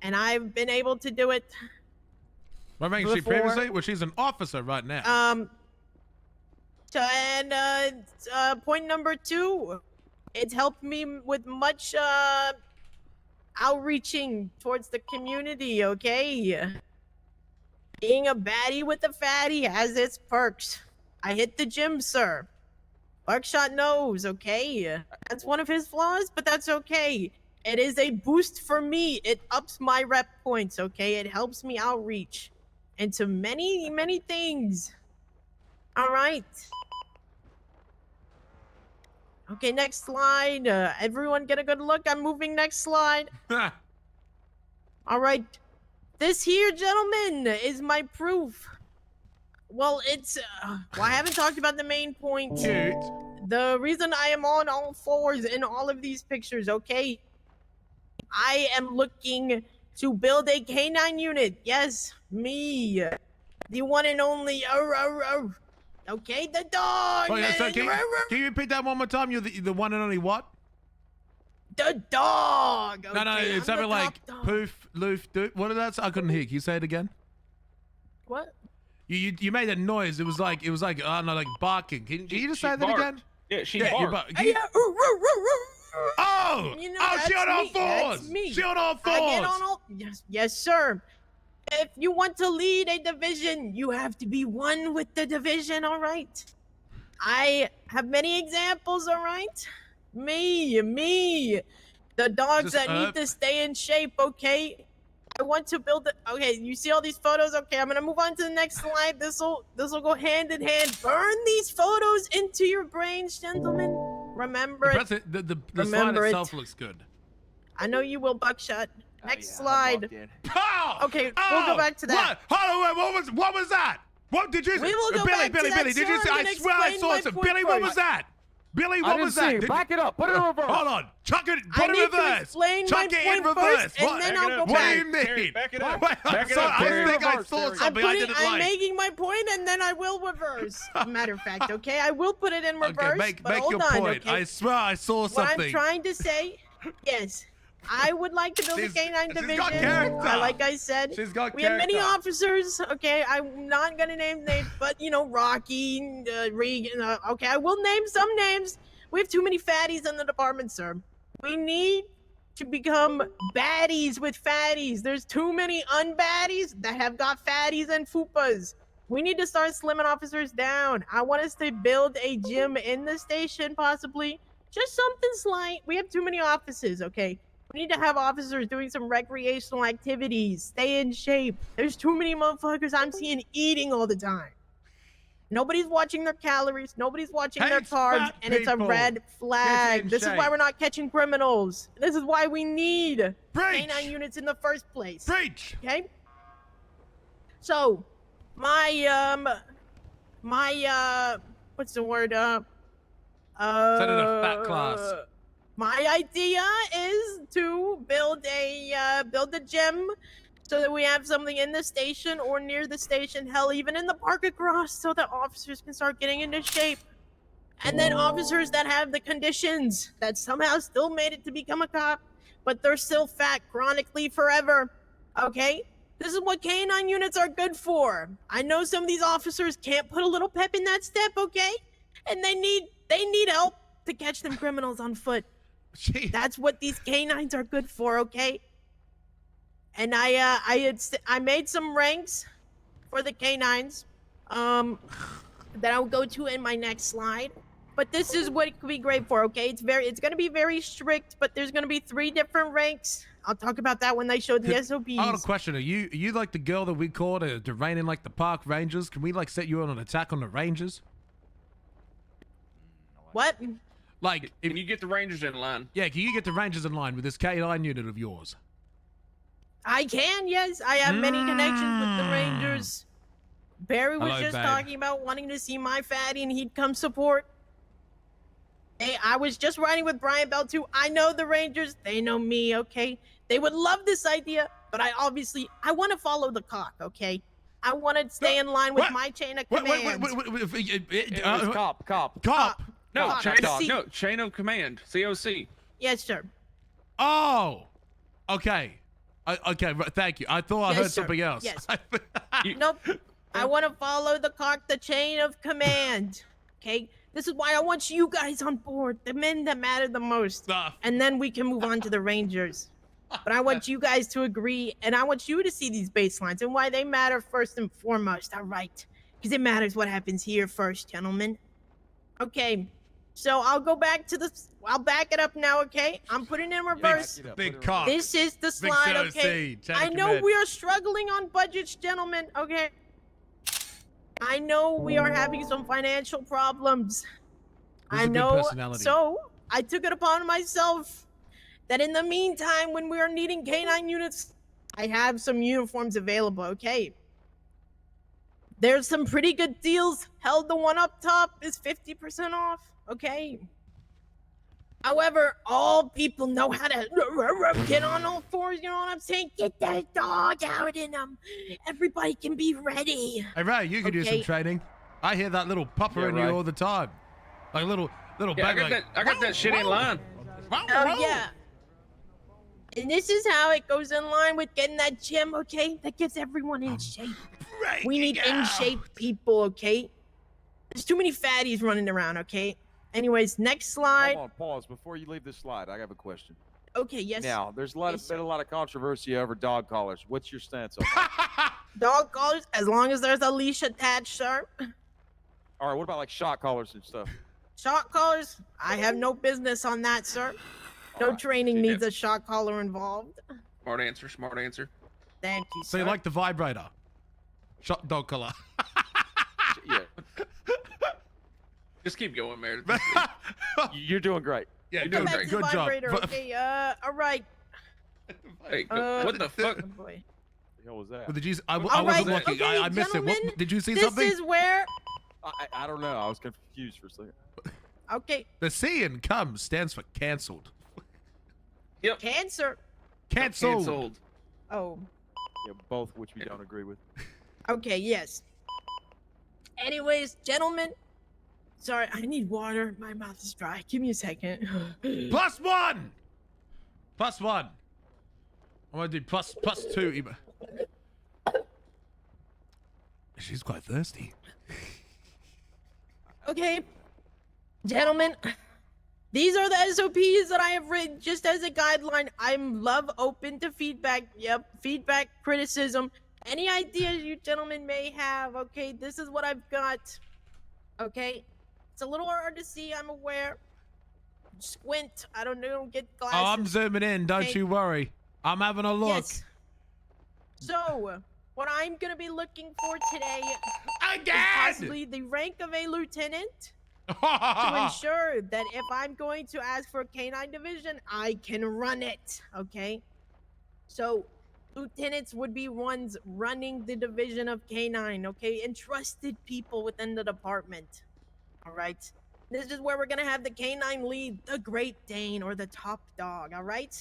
and I've been able to do it. What rank is she previously? Well, she's an officer right now. Point number 2, it's helped me with much outreaching towards the community. Okay. Being a baddie with a fatty has its perks. I hit the gym, sir. Buckshot knows, okay? That's one of his flaws, but that's okay. It is a boost for me. It ups my rep points, okay? It helps me outreach into many, many things. All right. Okay, next slide. Everyone get a good look. I'm moving next slide. All right. This here, gentlemen, is my proof. Well, I haven't talked about the main point. The reason I am on all fours in all of these pictures, okay? I am looking to build a K9 unit. Yes, me. The one and only. Okay, the dog. Wait, man. so can you repeat that one more time? You're the one and only what? The dog. Okay, No, it's something like poof, loof, doof. What is that? I couldn't hear. Can you say it again? What? You made a noise. It was like I don't know, like barking. Can you just say that barked. again? Yeah, she you barked. Oh, she on all fours. She on all fours. I get on all. Yes, sir. If you want to lead a division, you have to be one with the division. All right. I have many examples. All right. Me. The dogs that need to stay in shape. Okay. I want to build it. Okay, you see all these photos? Okay, I'm gonna move on to the next slide. This'll go hand in hand. Burn these photos into your brains, gentlemen. Remember it. The slide itself looks good. I know you will, Buckshot. Next slide. Pow! Okay, we'll go back to that. What? Hold on, what was that? What did you say? We will go Billy, back to that, did you sir. say? I'm I swear I gonna saw explain some. my Billy, point what for was you. that? Billy, I what didn't was see that? it. Back it up. Put it in reverse. Hold on. Chuck it. I Put it need in to reverse. explain Chuck my it in point reverse. first, and then I'll go What back. do you mean? Back it up. Wait, Back it I up, Terry. think I saw something I didn't I'm like. making my point, and then I will reverse. Matter of fact, okay? I will put it in reverse, Okay, make but hold your on, point. okay? I swear I saw What something. I'm trying to say, yes, I would like to build a K9 division. got character. Like I said, She's got we have many character. officers. Okay, I'm not gonna name names, but Rocky, Regan. Okay, I will name some names. We have too many fatties in the department, sir. We need to become baddies with fatties. There's too many unbaddies that have got fatties and fupas. We need to start slimming officers down. I want us to build a gym in the station, possibly. Just something slight. We have too many offices, okay? We need to have officers doing some recreational activities. Stay in shape. There's too many motherfuckers I'm seeing eating all the time. Nobody's watching their calories. Nobody's watching their Hates carbs, fat and it's a people. red Get flag. in This is why shape. we're not catching criminals. This is why we need Preach. canine units in the first place. Preach. Okay. So, what's the word? Senator Fat Class. My idea is to build a gym so that we have something in the station or near the station, hell, even in the park across, so that officers can start getting into shape. And then officers that have the conditions that somehow still made it to become a cop, but they're still fat chronically forever. Okay? This is what canine units are good for. I know some of these officers can't put a little pep in that step, okay? And they need help to catch them criminals on foot. Jeez. That's what these canines are good for, okay? And I made some ranks for the canines that I'll go to in my next slide. But this is what it could be great for, okay? It's going to be very strict, but there's going to be 3 different ranks. I'll talk about that when they show the SOPs. I got a question. Are you like the girl that we called to rein in like the park rangers? Can we like set you on an attack on the rangers? What? Like, Can you get the Rangers in line? Yeah, can you get the rangers in line with this K9 unit of yours? I can, yes. I have many connections with the Rangers. Barry was Hello, just babe. talking about wanting to see my fatty and he'd come support. Hey, I was just riding with Brian Bell too. I know the Rangers. They know me, okay? They would love this idea, but I want to follow the cock, okay? I want to stay in line with my chain of command. Cop. No, Cop. chain of command. COC. Yes, sir. Oh, okay. Okay, right, thank you. I thought I Yes, heard sir. something else. Yes. Nope. I want to follow the cock, the chain of command. Okay? This is why I want you guys on board, the men that matter the most. And then we can move on to the Rangers. But I want you guys to agree, and I want you to see these baselines and why they matter first and foremost, all right? Because it matters what happens here first, gentlemen. Okay, so I'll go back to I'll back it up now, okay? I'm putting it in reverse. Big cock. This is the slide, COC, okay? chain of I know command. we are struggling on budgets, gentlemen, okay? I know we are having some financial problems. Who's I a good know. personality? So I took it upon myself that in the meantime, when we are needing canine units, I have some uniforms available, okay? There's some pretty good deals. Hell, the one up top is 50% off, okay? However, all people know how to get on all fours, you know what I'm saying? Get that dog out in them. Everybody can be ready. Hey Ray, you could use some Okay. training. I hear that little pupper Yeah, in right. you all the time. Like little Yeah, baby. I got that shit in line. Oh, yeah. And this is how it goes in line with getting that gym, okay? That gets everyone in shape. We need in shape people, okay? There's too many fatties running around, okay? Anyways, next slide. Hold on, pause. Before you leave this slide, I have a question. Okay, yes. Now, there's Yes, been a lot of controversy over dog collars. What's your stance on that? Dog collars, as long as there's a leash attached, sir. All right, what about like shot collars and stuff? Shot collars, I have no business on that, sir. No training needs a shot collar involved. Smart answer. Smart answer. Thank you, So sir. you like the vibrator? Shot dog collar. Yeah. Just keep going, Meredith. You're doing great. Yeah, You're Come doing back great. to the Good job. vibrator, okay? All right. Hey, what the fuck? Oh, boy. The hell was that? Well, did you? I All wasn't right, looking. okay, I missed it. What, gentlemen, did you see this something? is where. I don't know. I was confused for a second. Okay, The C in come stands for cancelled. Yep. cancer. Cancelled. Oh, Yeah, both which we don't agree with. okay, yes. Anyways, gentlemen. Sorry, I need water. My mouth is dry. Give me a second. +1. +1. I'm gonna do plus 2. Even. She's quite thirsty. Okay, gentlemen, these are the SOPs that I have written just as a guideline. I'm open to feedback. Yep, feedback, criticism, any ideas you gentlemen may have. Okay, this is what I've got. Okay, it's a little hard to see, I'm aware. Squint, I don't know, get glasses. Oh, I'm zooming in. Don't Okay. you worry. I'm having a look. Yes. So, what I'm gonna be looking for today Again! is possibly the rank of a lieutenant to ensure that if I'm going to ask for a canine division, I can run it. Okay. So, lieutenants would be ones running the division of canine. Okay, and trusted people within the department. All right. This is where we're gonna have the canine lead, the Great Dane, or the top dog. All right.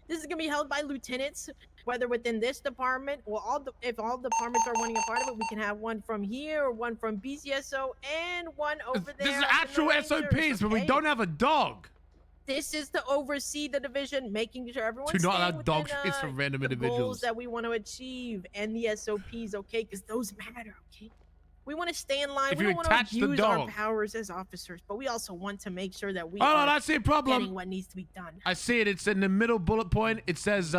This is gonna be held by lieutenants, whether within this department or if all departments are wanting a part of it, we can have one from here, or one from BCSO, and one over there. This is up in the actual Rangers, SOPs, but we okay? don't have a dog. This is to oversee the division, making sure everyone's Do not staying allow within, dog treats from random the goals individuals. that we want to achieve and the SOPs, okay? Because those matter, okay? We want to stay in line. If We you don't want to attach the abuse our dog- powers as officers, but we also want to make sure that we Hold are on, I see a problem. getting what needs to be done. I see it. It's in the middle bullet point. It says,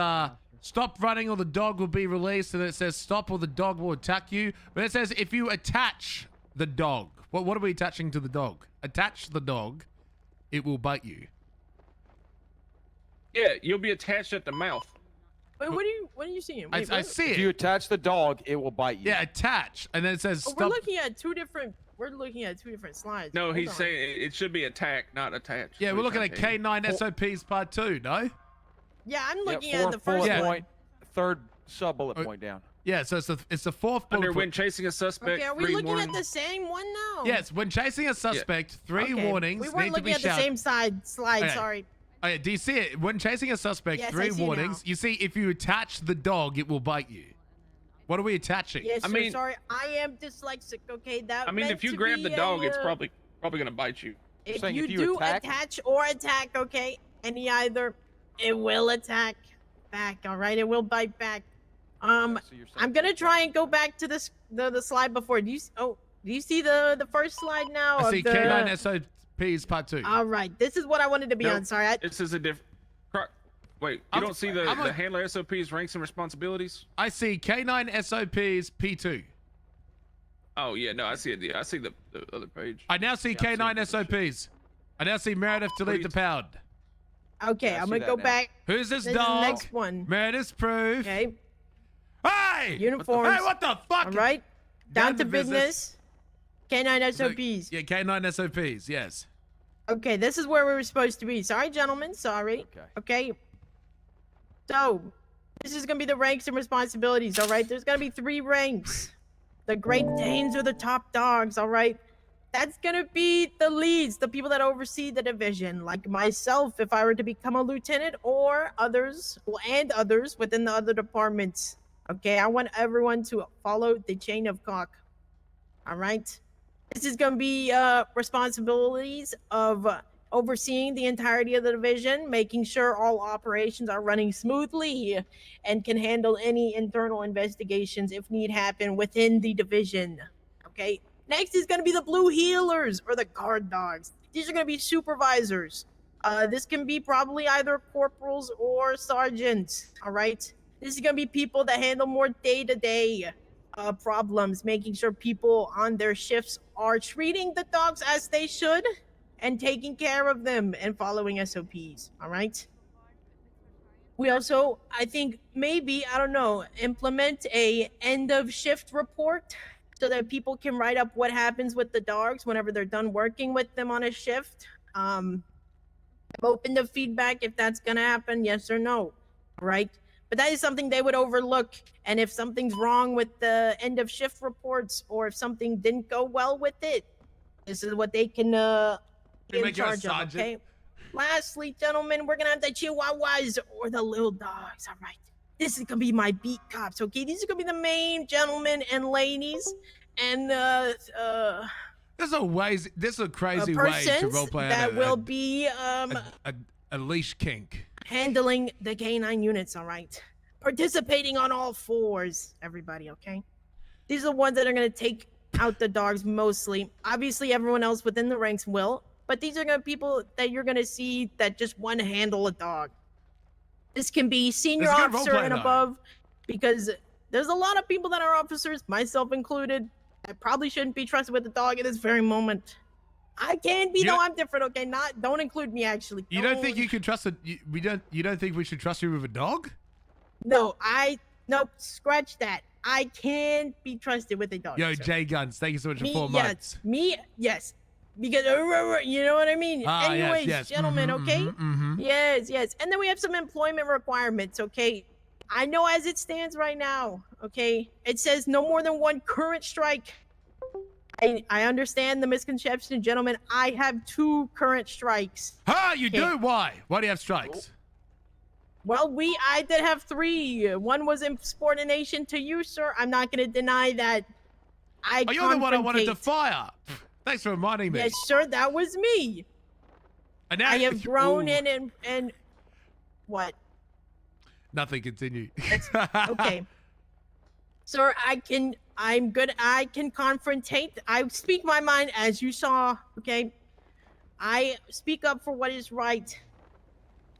stop running or the dog will be released. And it says, stop or the dog will attack you. But it says, if you attach the dog. What are we attaching to the dog? Attach the dog. It will bite you. Yeah, you'll be attached at the mouth. Wait, what are you seeing? I Wait, what? see If it. you attach the dog, it will bite you. Yeah, attach. And then it says, Oh, stop. we're looking at two different slides. No, Hold he's on. saying it should be attack, not attached. Yeah, That's we're what looking he's at trying to tell you. K9 SOPs part 2, no? Yeah, I'm Yeah, looking at the fourth first bullet one. point, third sub bullet point down. Yeah, so it's the fourth bullet Under point. when chasing a suspect, Okay, are we 3 looking warnings. at the same one now? Yes, when chasing a suspect, 3 Okay, warnings We need weren't to looking be at the shouted. same slide. Okay. Sorry. Oh, yeah, do you see it? When chasing a suspect, Yes, I 3 see warnings. now. You see, if you attach the dog, it will bite you. What are we attaching? Yes, I sir. mean- Sorry, I am dyslexic. Okay, that. I mean, meant if you to grab be the dog, it's a, probably gonna bite you. If Saying you, if you do attack- attach or attack, okay, and it will attack back. All right, it will bite back. So you're saying I'm gonna try and go back to this the slide before. Do you see the first slide now? I of see the, K9 SOPs part 2. All right, this is what I wanted to be No, on. Sorry, This is a different. Wait, you I'm- don't see the I'm a- handler SOPs, ranks, and responsibilities? I see K9 SOPs P2. Oh yeah, no, I see it. Yeah, I see the other page. I now see K9 SOPs. I now see Meredith to What are lead you the pound. okay, Yeah, I I'm see gonna that go now. back. Who's this This is the dog? next one. Meredith's proof. Okay, Hey! uniforms. Hey, what the fuck? All right, down to business. K9 So- SOPs. Yeah, K9 SOPs, yes. Okay, this is where we were supposed to be. Sorry, gentlemen. Sorry. Okay. So, this is gonna be the ranks and responsibilities. All right. There's gonna be 3 ranks. The Great Danes are the top dogs. All right. That's gonna be the leads, the people that oversee the division, like myself, if I were to become a lieutenant, or others, and others within the other departments. Okay. I want everyone to follow the chain of Croc. All right. This is going to be responsibilities of overseeing the entirety of the division, making sure all operations are running smoothly and can handle any internal investigations if need happen within the division. Okay. Next is going to be the blue healers or the guard dogs. These are going to be supervisors. This can be probably either corporals or sergeants. All right. This is going to be people that handle more day-to-day problems, making sure people on their shifts are treating the dogs as they should and taking care of them and following SOPs. All right. We also, I think maybe, I don't know, implement a end of shift report so that people can write up what happens with the dogs whenever they're done working with them on a shift. I'm open to feedback if that's gonna happen, yes or no. Right. But that is something they would overlook. And if something's wrong with the end of shift reports, or if something didn't go well with it, this is what they can be in make you a charge of, sergeant. okay? Lastly, gentlemen, we're gonna have the Chihuahuas or the little dogs, all right? This is gonna be my beat cops, okay? These are gonna be the main gentlemen and ladies, and This is a crazy way to persons roleplay that will be a leash kink. handling the canine units, all right? Participating on all 4s, everybody, okay? These are the ones that are going to take out the dogs mostly. Obviously, everyone else within the ranks will, but these are going to people that you're going to see that just want to handle a dog. This can be senior This is good officer roleplay, and though. above, because there's a lot of people that are officers, myself included, that probably shouldn't be trusted with the dog at this very moment. I can be, You though don't- I'm different, okay? Don't include me, actually. You don't think you can trust you don't think we should trust you with a dog? No, nope, scratch that. I can't be trusted with a dog. Yo, sir. J Guns, thank you so much for Me, 4 yes. months. Me, yes. Because you know what I mean. Ah, yes, Anyways, yes. gentlemen, Mhm, okay. mhm, mhm. Yes. And then we have some employment requirements. Okay. I know as it stands right now. Okay. It says no more than 1 current strike. I understand the misconception, gentlemen. I have 2 current strikes. Ah, you do? Why? Why do you have strikes? Well, I did have 3. One was insubordination to you, sir. I'm not going to deny that. Oh, you're the one I wanted to confrontate. fire. Thanks for reminding me. Yes, sir. That was me. And now I have grown Ooh, in and what? Nothing. Continue. Okay. Sir, I'm good. I can confrontate. I speak my mind, as you saw. Okay. I speak up for what is right.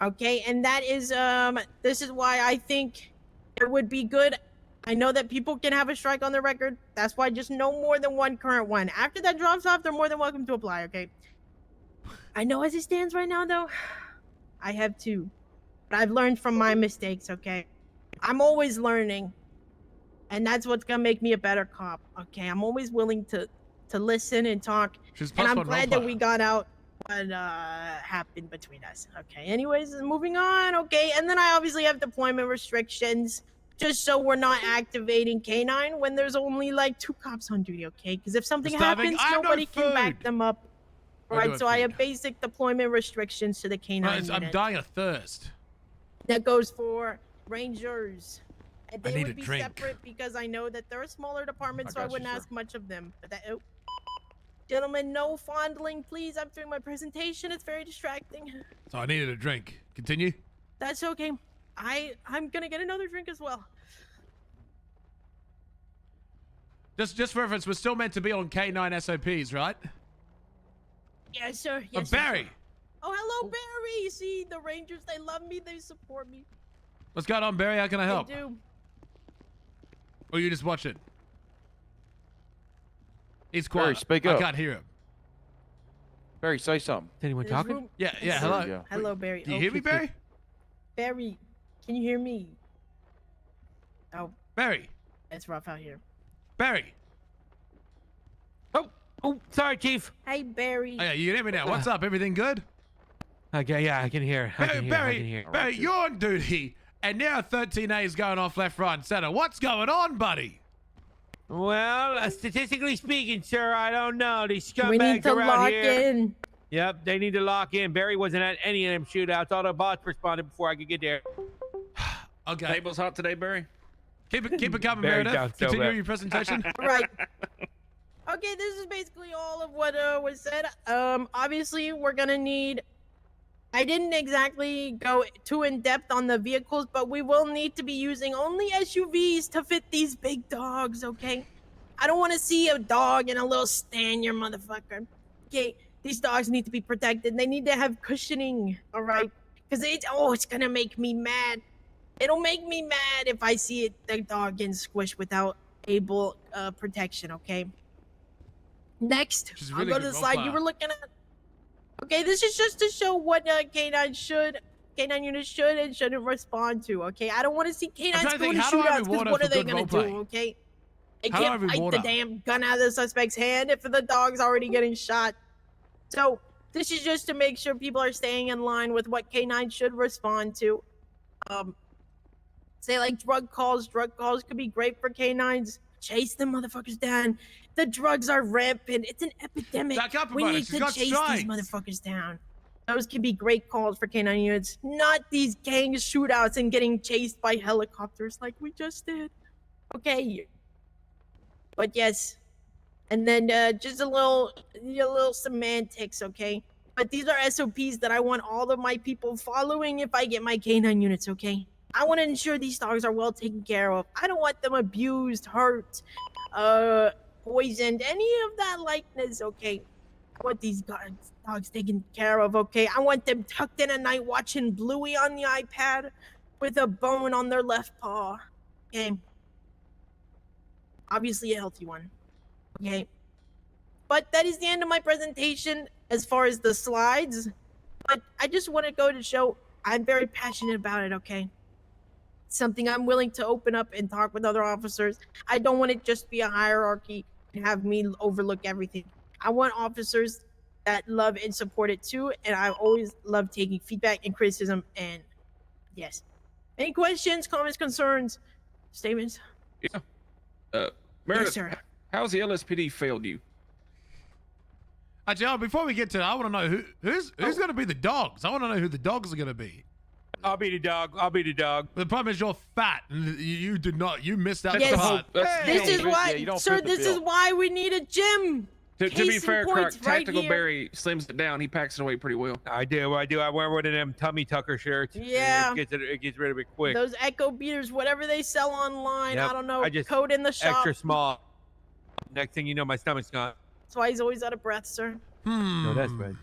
Okay, and that is this is why I think it would be good. I know that people can have a strike on their record. That's why just no more than 1 current one. After that drops off, they're more than welcome to apply, okay? I know as it stands right now though, I have 2. But I've learned from my mistakes, okay? I'm always learning. And that's what's gonna make me a better cop, okay? I'm always willing to listen and talk. She's And I'm +1 glad that roleplayer. we got out what happened between us. Okay, anyways, moving on, okay? And then I obviously have deployment restrictions, just so we're not activating K9 when there's only like 2 cops on duty, okay? Because if something starving. happens, I have no nobody can back food. them up. I do Right, have so I food. have basic deployment restrictions to the K9 Right, I'm unit. dying of thirst. That goes for Rangers. And I they need would a be drink. separate because I know that they're a smaller department, I so I got you, wouldn't sir. ask much of them. But that, oh. Gentlemen, no fondling, please. I'm doing my presentation. It's very distracting. So I needed a drink. Continue. That's okay. I'm gonna get another drink as well. Just for reference, we're still meant to be on K9 SOPs, right? Yes, sir. Yes, sir. Barry, Oh, hello, Barry. See, the Rangers, they love me. They support me. what's going on, Barry? How can I help? They do. Or you just watch it? He's Barry, quiet. speak I up. can't hear him. Barry, say something. Is anyone There's room- Yeah, Yes, sir. hello. Hello, Barry. Do you hear me, Barry? Barry, can you hear me? Oh, Barry. it's rough out here. Barry. Oh, sorry, Chief. Hey, Barry. Oh, yeah, you can hear me now. What's up? Everything good? Okay, yeah, I can hear. Barry, you're on duty, and now 13A is going off left, right, and center. What's going on, buddy? Well, statistically speaking, sir, I don't know. These scumbags We need to around lock here. in. Yep, they need to lock in. Barry wasn't at any of them shootouts. All the bots responded before I could get there. Okay. Table's hot today, Barry. Keep it coming, Barry Meredith. sounds so Continue bad. your presentation. Right. Okay, this is basically all of what was said. Obviously, we're gonna need. I didn't exactly go too in depth on the vehicles, but we will need to be using only SUVs to fit these big dogs. Okay. I don't want to see a dog in a little Stanier, motherfucker. Okay, these dogs need to be protected. They need to have cushioning. All right, because it's gonna make me mad. It'll make me mad if I see the dog getting squished without able protection. Okay. Next, She's I'll really go to good the slide you roleplayer. were looking at. Okay, this is just to show what K9 units should and shouldn't respond to. Okay, I don't want to see trying K9s to going think, to how do I shootouts because reward her what for are they good gonna roleplay? do? Okay, they How do I can't fight reward the her? damn gun out of the suspect's hand if the dog's already getting shot. So this is just to make sure people are staying in line with what K9 should respond to. Say like drug calls. Drug calls could be great for K9s. Chase them motherfuckers down. The drugs are rampant. It's an epidemic. Jack up We about it. need She's to got chase strikes. these motherfuckers down. Those can be great calls for K9 units. Not these gang shootouts and getting chased by helicopters like we just did. Okay. But yes. And then just a little semantics, okay? But these are SOPs that I want all of my people following if I get my K9 units, okay? I want to ensure these dogs are well taken care of. I don't want them abused, hurt, poisoned, any of that likeness, okay? I want these dogs taken care of, okay? I want them tucked in at night watching Bluey on the iPad with a bone on their left paw, okay? Obviously a healthy one, okay? But that is the end of my presentation as far as the slides. But I just want to go to show I'm very passionate about it, okay? something I'm willing to open up and talk with other officers. I don't want it just be a hierarchy and have me overlook everything. I want officers that love and support it too, and I always love taking feedback and criticism. And yes, any questions, comments, concerns, statements? Yeah. Meredith, sir. how's the LSPD failed you? Actually, before we get to that, I want to know who's going to be the dogs. I want to know who the dogs are going to be. I'll be the dog. I'll be the dog. The problem is you're fat, and you did not. You missed out Yes. the part. This is why, sir. This is why we need a gym. To be Case in fair, point, Croc, right Tactical here. Barry slims it down. He packs it away pretty well. I do. I wear one of them tummy tucker shirts. Yeah. It gets rid of it quick. Those Echo beaters, whatever they sell online, Yep. I don't know. I just Code in the shop. extra small. Next thing you know, my stomach's gone. That's why he's always out of breath, sir. No, that's right.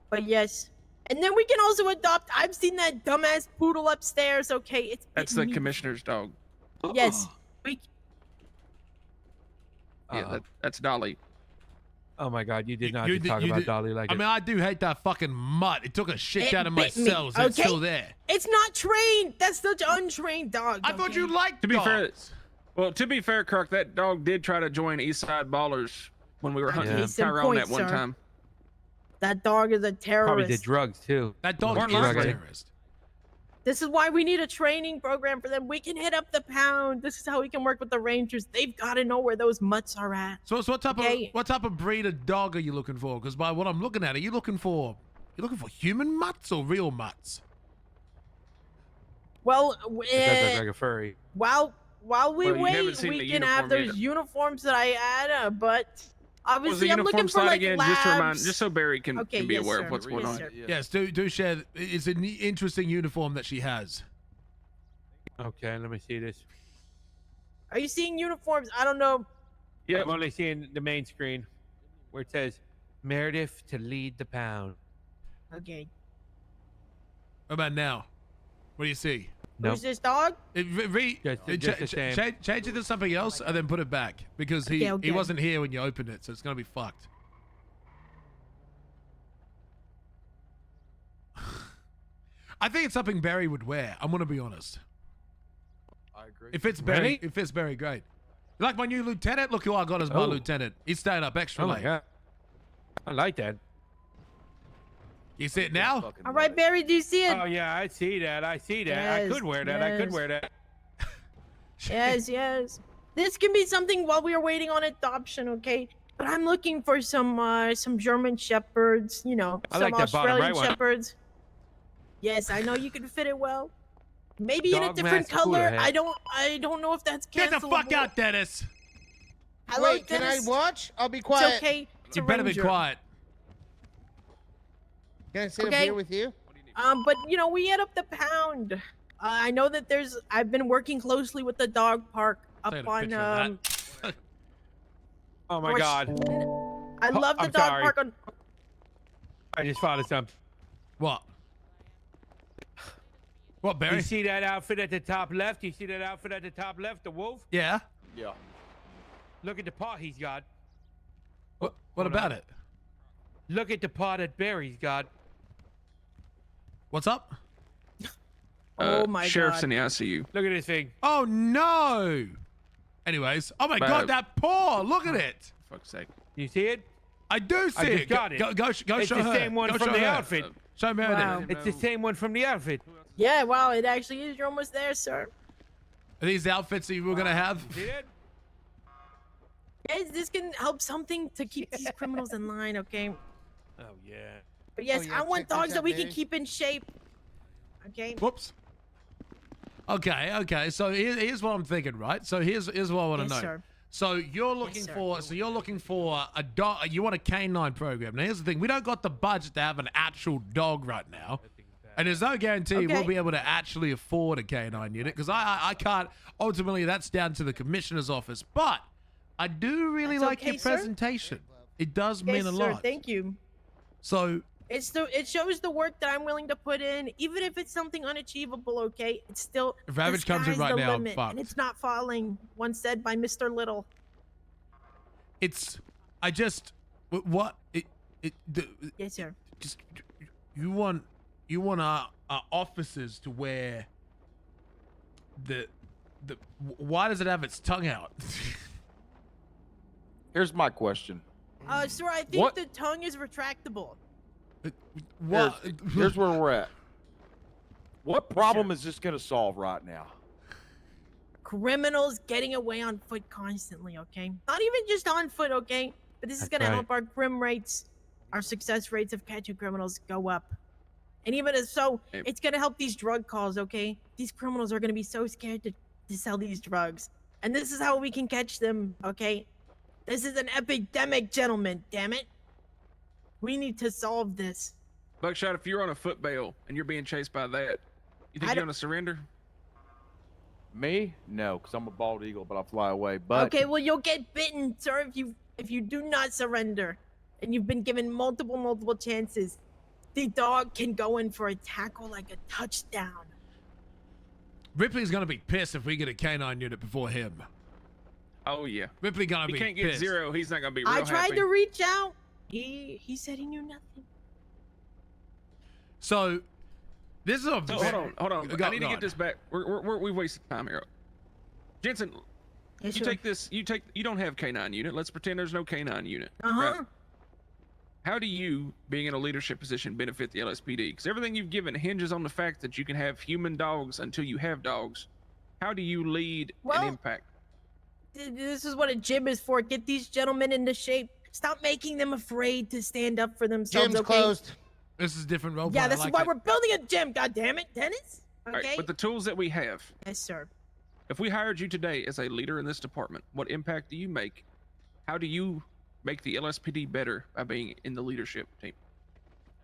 But yes. And then we can also adopt. I've seen that dumbass poodle upstairs. Okay, That's the commissioner's dog. Yes. Yeah, that's Dolly. Oh my God, you did not have to talk about Dolly like I it. mean, I do hate that fucking mutt. It took a shit It down in my bit me, cells. And it's okay? still there. It's not trained. That's such an untrained dog. I thought you liked To be fair, dogs. to be fair, Croc, that dog did try to join Eastside Ballers when we were hunting Case in Tyrone point, that one sir. time. That dog is a terrorist. Probably did drugs too. That dog is a Drug addict. terrorist. This is why we need a training program for them. We can hit up the pound. This is how we can work with the Rangers. They've got to know where those mutts are at. So what type Okay. of what type of breed of dog are you looking for? Because by what I'm looking at, are you looking for human mutts or real mutts? Well, It does look like a furry. while we Well, you haven't wait, seen we the can have uniform those yet. uniforms that I add. But What was obviously, the I'm uniform looking for slide like again? labs. Just to remind, just so Barry can, Okay, can be yes, aware sir. of what's going Yes, on. sir. Yes, do share. It's an interesting uniform that she has. Okay, let me see this. Are you seeing uniforms? I don't know. Yeah, I'm only seeing the main screen where it says Meredith to lead the pound. Okay. What about now? What do you see? Who's this dog? Just the same. Change it to something else and then put it back because he Okay. wasn't here when you opened it, so it's gonna be fucked. I think it's something Barry would wear. I'm gonna be honest. I agree. It fits Barry. Really? It fits Barry great. You like my new lieutenant? Look who I got as my Oh. lieutenant. He's staying up extra Oh my late. God, I like that. You see it now? All right, Barry, do you see it? Oh yeah, I see that. I see that. I Yes, could wear that. I could yes. wear that. Yes, yes. This can be something while we are waiting on adoption, okay? But I'm looking for some German shepherds, you know, I some like that bottom Australian right one. shepherds. Yes, I know you can fit it well. Maybe in a Dog different mask, cooler color. hat. I don't know if that's Get the fuck cancelable. out, Dennis. Hello, Wait, can I Dennis. watch? I'll be It's quiet. okay. It's You a better be ranger. quiet. Can I sit up Okay. here with you? But you know, we hit up the pound. I know that I've been working closely with the dog park up Taking a on picture of that. Oh my Or- God, I love the I'm dog sorry. park on. I just thought of something. What? What, Barry? You see that outfit at the top left? You see that outfit at the top left? The wolf? Yeah. Yeah. Look at the paw he's got. What Hold about on. it? Look at the paw that Barry's got. What's up? Oh my Sheriff's God. in the ICU. Look at this thing. Oh no. Anyways, oh my God, that paw! Look at it. Fuck's sake. You see it? I do see I it. just got it. Go It's show the her. same one Go from show the her. outfit. Show me Wow. It's the same one from the outfit. Yeah, wow, it actually is. You're almost there, sir. Are these outfits that you were gonna have? See it? Guys, this can help something to keep these criminals in line, okay? Oh yeah. But yes, Oh, yeah, I want check this dogs that out, we can Barry. keep in shape. Okay. Whoops. Okay. So here's what I'm thinking, right? So here's what I want to Yes, know. sir. So you're looking for a dog. You want a canine program. Now here's the thing: we don't got the budget to have an actual dog right now, and there's no guarantee we'll Okay. be able to actually afford a canine unit because I can't. Ultimately, that's down to the commissioner's office. But I do really That's like okay, your sir. presentation. It does Yes, mean a sir. lot. Thank you. So It shows the work that I'm willing to put in, even if it's something unachievable. Okay, it's still. If the Ravage comes in sky's right the now, I'm limit, fucked. and it's not falling. Once said by Mr. Little. I just what Yes, sir. just you want our officers to wear why does it have its tongue out? Here's my question. Sir, I think What? the tongue is retractable. What? Here's where we're at. What problem is this gonna solve right now? Criminals getting away on foot constantly, okay? Not even just on foot, okay? But this is That's gonna right. help our crime rates, our success rates of catching criminals go up. And even as so, it's gonna help these drug calls, okay? These criminals are gonna be so scared to sell these drugs. And this is how we can catch them, okay? This is an epidemic, gentlemen, damn it. We need to solve this. Buckshot, if you're on a foot bail and you're being chased by that, you think you're gonna surrender? Me? No, because I'm a bald eagle, but I fly away. But Okay, well you'll get bitten, sir, if you do not surrender. And you've been given multiple chances. The dog can go in for a tackle like a touchdown. Ripley's gonna be pissed if we get a canine unit before him. Oh yeah. Ripley gonna He be can't get pissed. 0. He's not gonna be real I tried happy. to reach out. He said he knew nothing. So, this is a. So, hold on. I need to get this back. We've wasted time here. Jensen, Yes, you sir. take this. You don't have K9 unit. Let's pretend there's no K9 unit. Uh-huh. Right? How do you, being in a leadership position, benefit the LSPD? Because everything you've given hinges on the fact that you can have human dogs until you have dogs. How do you lead and impact? This is what a gym is for. Get these gentlemen into shape. Stop making them afraid to stand up for themselves. Gym's okay? closed. This is different role. Yeah, this is why we're building a gym. God damn it, Dennis. Okay. All right, with the tools that we have. Yes, sir. If we hired you today as a leader in this department, what impact do you make? How do you make the LSPD better by being in the leadership team?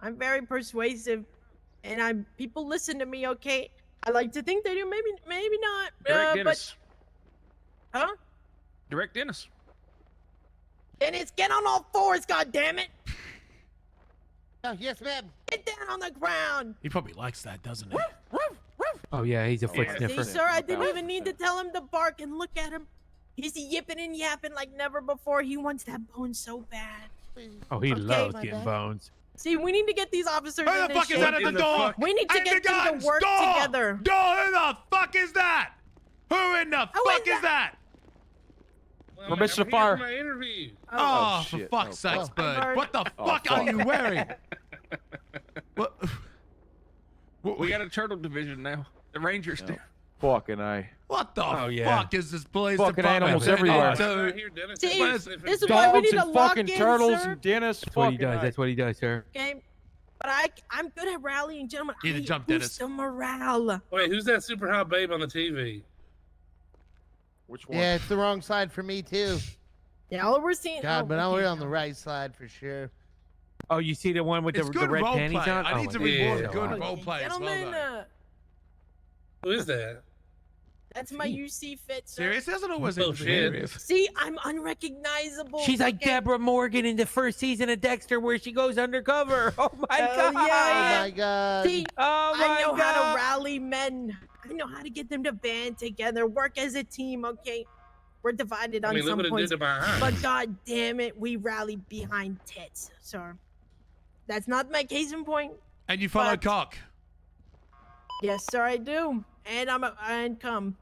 I'm very persuasive, and people listen to me. Okay. I like to think they do. Maybe not. Direct Dennis. But, huh? Direct Dennis. Dennis, get on all fours. God damn it. Oh, yes, ma'am. Get down on the ground. He probably likes that, doesn't he? Oh yeah, he's a foot See, sniffer. sir, I didn't even need to tell him to bark, and look at him. He's yipping and yapping like never before. He wants that bone so bad. Oh, he Okay. loves My getting bad. bones. See, we need to get these officers Who in the this fuck is shape. that at the door? We need to Hey, get the them guns! to work Door! together. Door! Who the fuck is that? Who in the fuck is that? Permission to fire. My interview. Oh, for shit. fuck's Oh, sakes, fuck. Bird. What the Oh, fuck are fuck. you wearing? What? We got a turtle division now. The Rangers do. Fucking A. What the yeah. fuck is this police Fucking department? animals turned everywhere. into? Right here, Dennis. See, What is- this is why we Dogs need to and lock fucking in, turtles sir. and Dennis. That's what he Fucking does. A. That's what he does, sir. Okay, but I'm good at rallying, gentlemen. Need to I jump, boost Dennis. the morale. Wait, who's that super hot babe on the TV? Which one? Yeah, it's the wrong side for me, too. Yeah, all we're seeing. God, oh, but we now we're can't on the go. right side for sure. Oh, you see the one with It's the good red role panties play. on? I Oh, need to my reward God. good Okay, role play as well, gentlemen, though. Who is that? that's my UC fit, sir. Serious? It doesn't always Oh, have to be shit. serious. See, I'm unrecognizable. She's like okay? Deborah Morgan in the first season of Dexter, where she goes undercover. Oh my Hell god! yeah. Oh, my God. See, Oh my I know god! how to rally men. I know how to get them to band together, work as a team. Okay, we're divided I on mean, look some what it did points, to my eye. but god damn it, we rally behind tits, sir. That's not my case in point. And you follow But- cock. Yes, sir, I do. And come.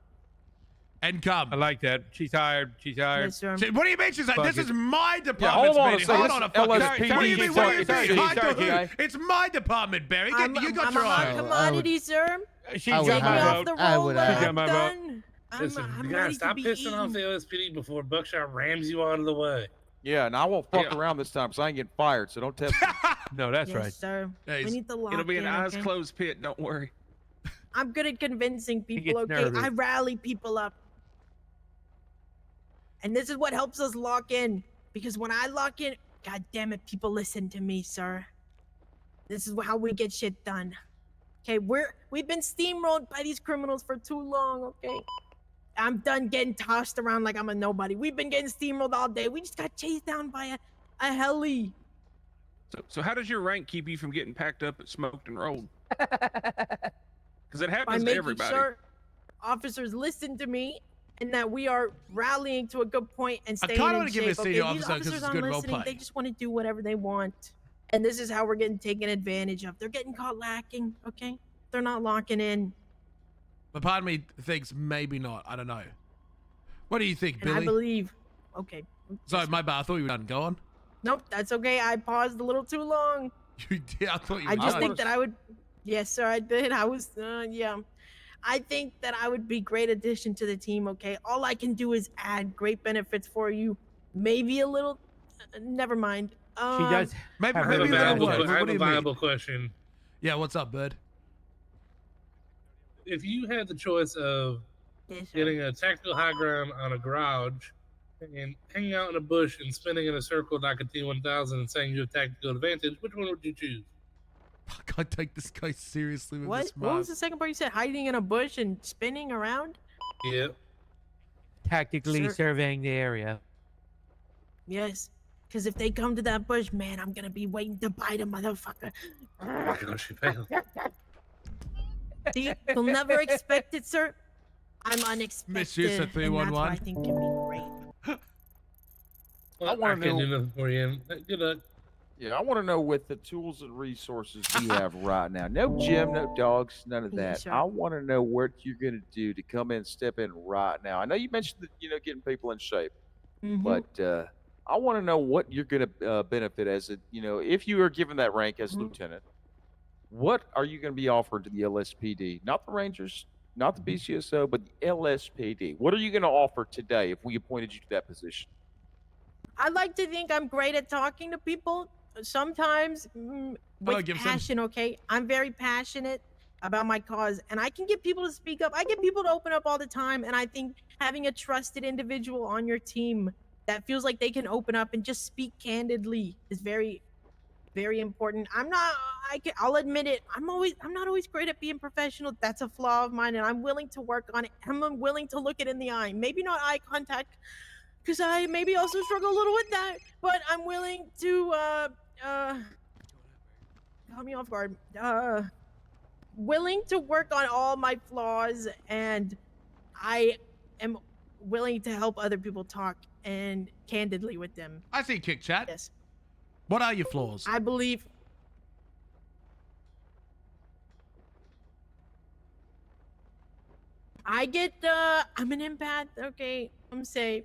And come. I like that. She's hired. She's hired. Yes, sir. What do you mean she's like, Fuck this it. is my Yeah, department's hold on a meeting. second. Hold on a fucking LSPD. What do you mean? What do you Sorry, mean? sorry, Hi, sorry, to who? guy. It's my department, Barry. You got I'm your a own. commodity, sir. She I would got Take me my hire. off vote. the I roll would when hire. She got I'm my vote. done. Listen, I'm you ready gotta to stop be pissing off eaten. the LSPD before Buckshot rams you out of the way. Yeah, and I won't fuck Yeah. around this time because I ain't getting fired, so don't test me. No, that's Yes, right. sir. Yeah, We he's- need to lock It'll be an in, eyes okay? closed pit. Don't worry. I'm good at convincing people, gets okay? nervous. I rally people up. And this is what helps us lock in. Because when I lock in, god damn it, people listen to me, sir. This is how we get shit done. Okay, we've been steamrolled by these criminals for too long, okay? I'm done getting tossed around like I'm a nobody. We've been getting steamrolled all day. We just got chased down by a heli. So how does your rank keep you from getting packed up, and smoked, and rolled? Because it By happens to making everybody. sure officers listen to me and that we are rallying to a good point and I staying kinda in wanna give shape. it a senior Okay, these officer 'cause officers it's aren't good role listening. play. They just want to do whatever they want. And this is how we're getting taken advantage of. They're getting caught lacking, okay? They're not locking in. But part of me thinks maybe not. I don't know. What do you think, And Billy? I believe. Okay. Sorry, my bad. I thought you were done. Go on. Nope, that's okay. I paused a little too long. You did. I thought you were I just done. think that I would. Yes, sir, I did. I was. Yeah. I think that I would be great addition to the team. Okay. All I can do is add great benefits for you. Maybe a little. Never mind. She does. Maybe, I have maybe a a little viable, what? I What have do a you viable mean? question. Yeah, what's up, Bird? If you had the choice of getting a tactical high ground on a garage and hanging out in a bush and spinning in a circle like a T-1000 and saying you have tactical advantage, which one would you choose? I can't take this guy seriously with What? this What was mask. the second part you said? Hiding in a bush and spinning around? Yeah. Tactically Sir. surveying the area. Yes. Because if they come to that bush, man, I'm gonna be waiting to bite a motherfucker. Oh my gosh, you failed. See, you'll never expect it, sir. I'm unexpected. Misuse of and that's what I 311. think can be great. Well, I I wanna can't know- do nothing for you. Good luck. Yeah, I want to know with the tools and resources we have right now. No gym, no dogs, none of that. sure. I want to know what you're going to do to come in, step in right now. I know you mentioned that, getting people in shape, Mhm. but I want to know what you're going to benefit as a, if you are given that rank as lieutenant, what are you going to be offered to the LSPD? Not the Rangers, not the BCSO, but the LSPD. What are you going to offer today if we appointed you to that position? I like to think I'm great at talking to people. Sometimes Hello, with Gibson. passion, okay? I'm very passionate about my cause, and I can get people to speak up. I get people to open up all the time, and I think having a trusted individual on your team that feels like they can open up and just speak candidly is very, very important. I'll admit it. I'm not always great at being professional. That's a flaw of mine, and I'm willing to work on it. I'm willing to look it in the eye. Maybe not eye contact, because I maybe also struggle a little with that, but I'm willing to caught me off guard. Willing to work on all my flaws, and I am willing to help other people talk and candidly with them. I see Kick Chat. Yes. What are your flaws? I believe I'm an empath, okay? I'm safe.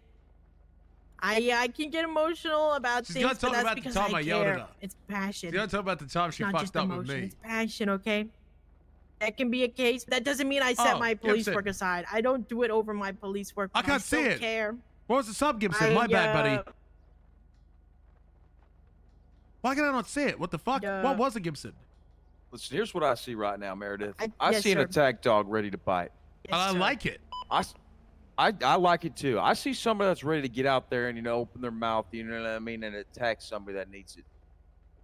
I can get emotional about She's things, gonna but talk that's about the because time I I yelled at care. her. It's passion. She's gonna talk about the time It's she not fucked just up with emotion, me. it's passion, okay? That can be a case. That doesn't mean I set Oh, my police Gibson. work aside. I don't do it over my police work. I but can't see still it. Care. What was the sub, Gibson? My bad, buddy. Why can I not see it? What the fuck? What was it, Gibson? Listen, here's what I see right now, Meredith. I yes, see an sir. attack dog ready to bite. And I like it. I like it too. I see somebody that's ready to get out there and open their mouth, you know what I mean, and attack somebody that needs it.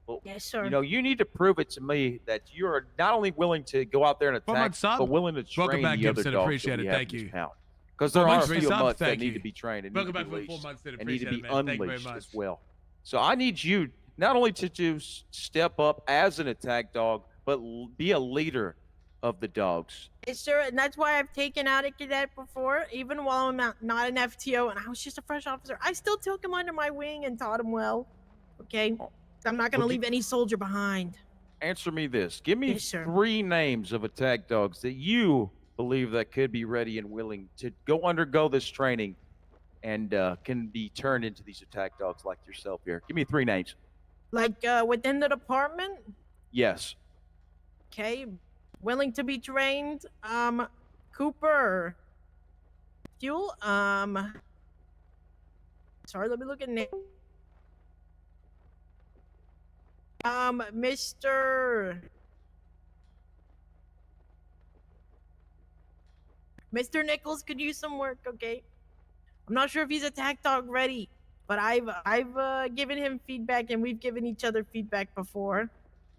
Well, yes, sir. you need to prove it to me that you are not only willing to go out there and Well, my attack, sub. but willing to Welcome train back, the other Gibson. dogs Appreciate that we it. have Thank in this you. town. Because there Well, are my a three few sub, mutts that thank need you. to be trained and Welcome need to back be for the 4 released months, did and need to appreciate be it, man. Thank you very unleashed much. as well. So I need you not only to step up as an attack dog, but be a leader of the dogs. Yes, sir, and that's why I've taken out a cadet before, even while I'm not an FTO and I was just a fresh officer. I still took him under my wing and taught him well. Okay, I'm not gonna Well, leave any soldier behind. Answer me this. Give me Yes, sir. 3 names of attack dogs that you believe that could be ready and willing to undergo this training and can be turned into these attack dogs like yourself here. Give me 3 names. Like within the department, Yes. okay, willing to be trained. Cooper, Fuel. Sorry, let me look at name. Mr. Nichols could use some work, okay? I'm not sure if he's attack dog ready, but I've given him feedback and we've given each other feedback before.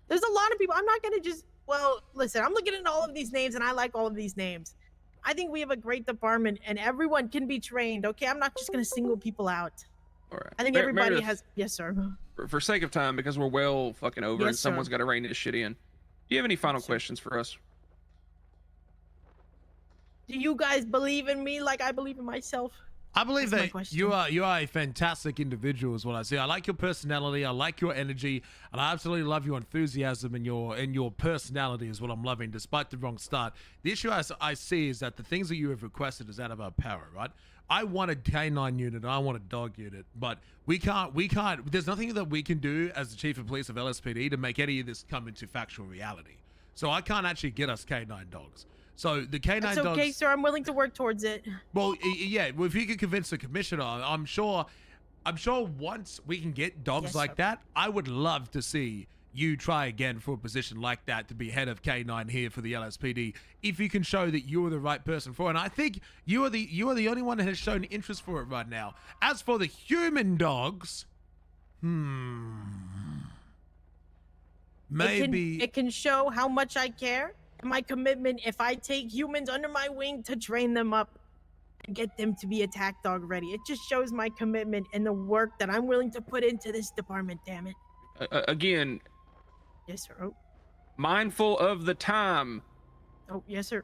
There's a lot of people. I'm not gonna just listen, I'm looking at all of these names and I like all of these names. I think we have a great department and everyone can be trained, okay? I'm not just gonna single people out. All right. I think everybody has yes, sir. For sake of time, because we're well fucking over and Yes, sir. someone's got to rein this shit in. Do you have any final questions for us? Do you guys believe in me like I believe in myself? I believe That's my that question. you are a fantastic individual is what I see. I like your personality, I like your energy, and I absolutely love your enthusiasm and your personality is what I'm loving, despite the wrong start. The issue I see is that the things that you have requested is out of our power, right? I want a canine unit, I want a dog unit, but we can't, there's nothing that we can do as the Chief of Police of LSPD to make any of this come into factual reality. So I can't actually get us canine dogs. So the canine That's dogs. okay, sir. I'm willing to work towards it. Well, yeah. Well, if you could convince the commissioner, I'm sure once we can get dogs like that, I would love to see you try again for a position like that to be head of K9 here for the LSPD. If you can show that you are the right person for it, and I think you are the only one that has shown interest for it right now. As for the human dogs, maybe it can show how much I care. My commitment if I take humans under my wing to train them up and get them to be attack dog ready. It just shows my commitment and the work that I'm willing to put into this department, damn it. Again. Yes, sir. Oh. Mindful of the time. Oh, yes, sir.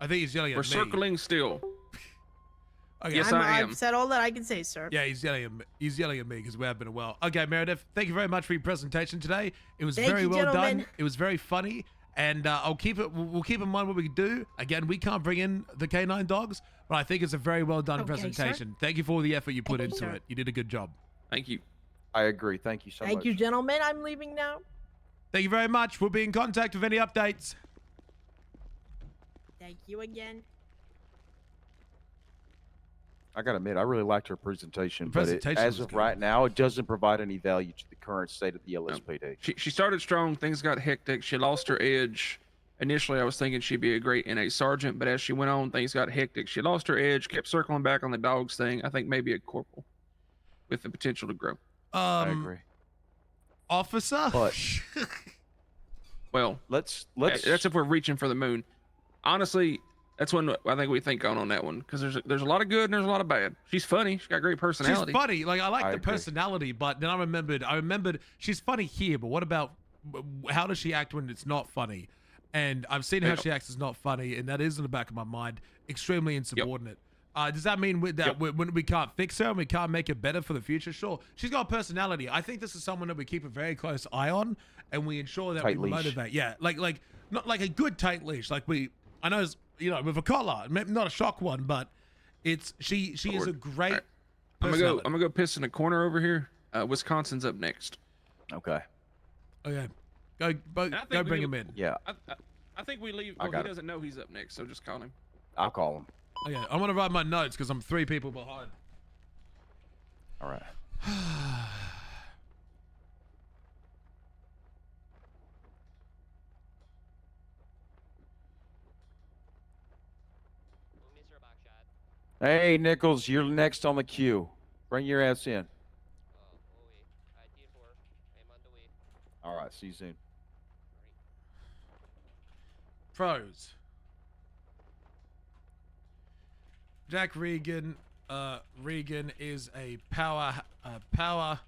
I think he's yelling at me. We're circling still. Okay. Yes, I am. I've said all that I can say, sir. Yeah, he's yelling at me because we have been a while. Okay, Meredith, thank you very much for your presentation today. It was Thank very you, well gentlemen. done. It was very funny. And we'll keep in mind what we can do. Again, we can't bring in the canine dogs, but I think it's a very well done presentation. Thank you for all the effort you put into it. You did a good job. Thank you. I agree. Thank you so much. Thank you, gentlemen. I'm leaving now. Thank you very much. We'll be in contact with any updates. Thank you again. I gotta admit, I really liked her presentation, but presentation as was of good. right now, it doesn't provide any value to the current state of the LSPD. She started strong. Things got hectic. She lost her edge. Initially, I was thinking she'd be a great NA sergeant, but as she went on, things got hectic. She lost her edge, kept circling back on the dogs thing. I think maybe a corporal with the potential to grow. I agree. Officer? But well, let's. That's if we're reaching for the moon. Honestly, that's when I think we think on that one because there's a lot of good and there's a lot of bad. She's funny. She's got great personality. She's funny. Like I like the agree. personality, but then I remembered she's funny here, but what about how does she act when it's not funny? And I've seen how she acts is not funny, and that is in the back of my mind. Extremely insubordinate. Does that mean when we can't fix her and we can't make it better for the future? Sure. She's got a personality. I think this is someone that we keep a very close eye on, and we ensure that Tight we leash. motivate. Yeah, like not like a good tight leash. Like I know, with a collar, not a shock one, but she is a great. I'm gonna go piss in a corner over here. Wisconsin's up next. Okay. Okay. Go bring him in. Yeah. I think we leave. I Well, got he it. doesn't know he's up next, so just call him. I'll call him. Okay, I'm gonna write my notes because I'm 3 people behind. All right. Hey, Nichols, you're next on the queue. Bring your ass in. All right, see you soon. Pros. Jack Regan. Regan is a powerhouse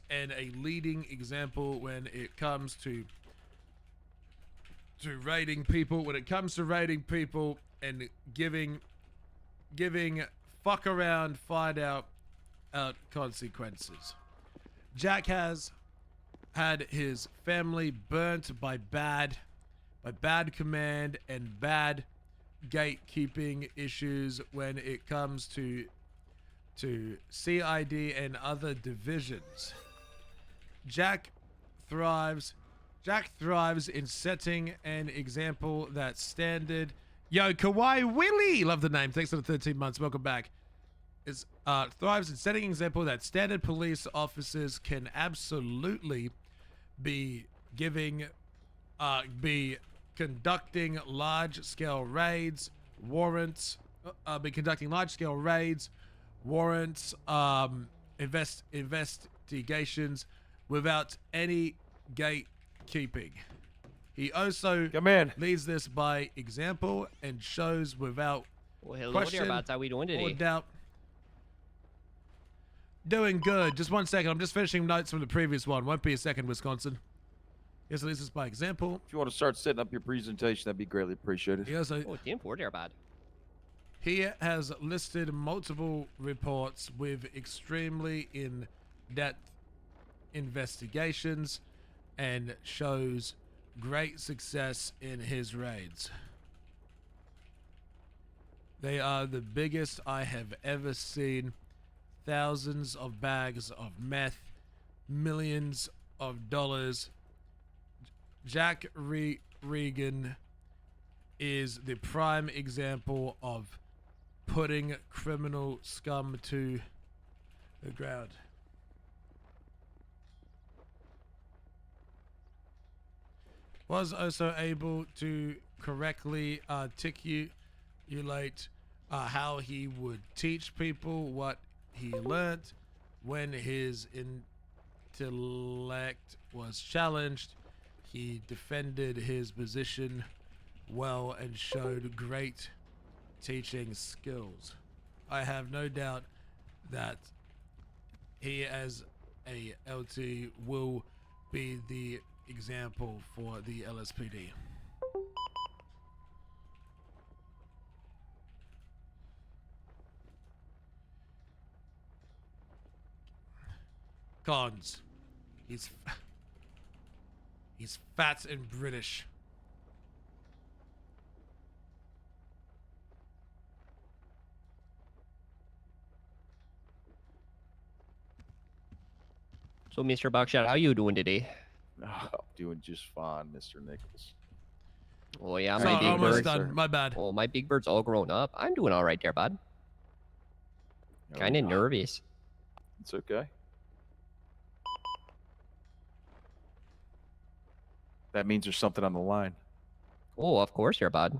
and a leading example when it comes to raiding people. When it comes to raiding people and giving fuck around, find out consequences. Jack has had his family burnt by bad command and bad gatekeeping issues when it comes to CID and other divisions. Jack thrives in setting an example that standard. Yo, Kawaii Willie, love the name. Thanks for the 13 months. Welcome back. Is thrives in setting an example that standard police officers can absolutely be conducting large-scale raids, warrants, investigations without any gatekeeping. He also leads this by example and shows without question How we doing today? or doubt. Doing good. Just 1 second. I'm just finishing notes from the previous one. Won't be a second, Wisconsin. Yes, leads this by example. If you want to start setting up your presentation, that'd be greatly appreciated. He also, Oh, damn, poor there, bad. He has listed multiple reports with extremely in-depth investigations and shows great success in his raids. They are the biggest I have ever seen. Thousands of bags of meth, millions of dollars. Jack Regan is the prime example of putting criminal scum to the ground. Was also able to correctly articulate how he would teach people what he learnt when his intellect was challenged. He defended his position well and showed great teaching skills. I have no doubt that he as a LT will be the example for the LSPD. Cons. He's fat and British. So, Mr. Buckshot, how you doing today? Oh, I'm doing just fine, Mr. Nichols. Oh yeah, Sorry, my big almost bird. done. My bad. Oh, my big bird's all grown up. I'm doing all right there, bud. Kind of nervous. It's okay. That means there's something on the line. Oh, of course, there, bud.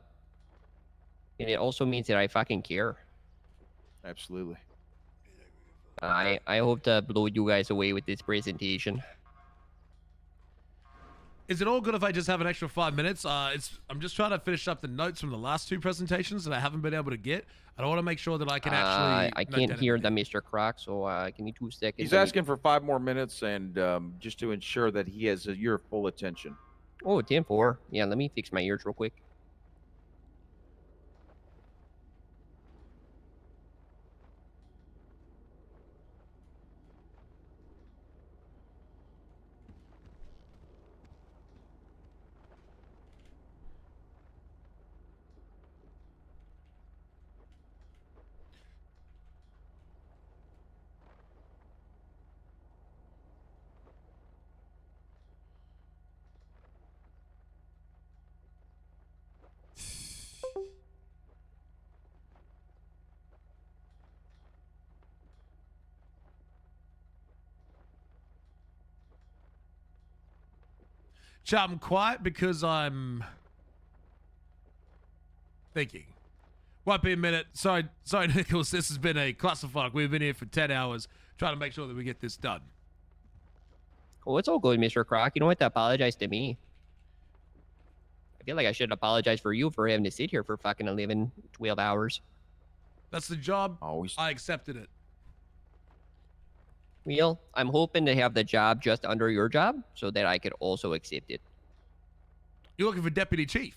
And it also means that I fucking care. Absolutely. I hope to blow you guys away with this presentation. Is it all good if I just have an extra 5 minutes? I'm just trying to finish up the notes from the last two presentations that I haven't been able to get. I want to make sure that I can actually. I can't hear them, Mr. Croc, so give me 2 seconds. He's asking for 5 more minutes, and just to ensure that he has your full attention. Oh, 10-4. Yeah, let me fix my ears real quick. Chat, I'm quiet because I'm thinking. Won't be a minute. Sorry, Nicholas. This has been a clusterfuck. We've been here for 10 hours trying to make sure that we get this done. Oh, it's all good, Mr. Croc. You don't have to apologize to me. I feel like I should apologize for you for having to sit here for fucking 11, 12 hours. That's the job. I accepted it. Well, I'm hoping to have the job just under your job so that I could also accept it. You're looking for deputy chief?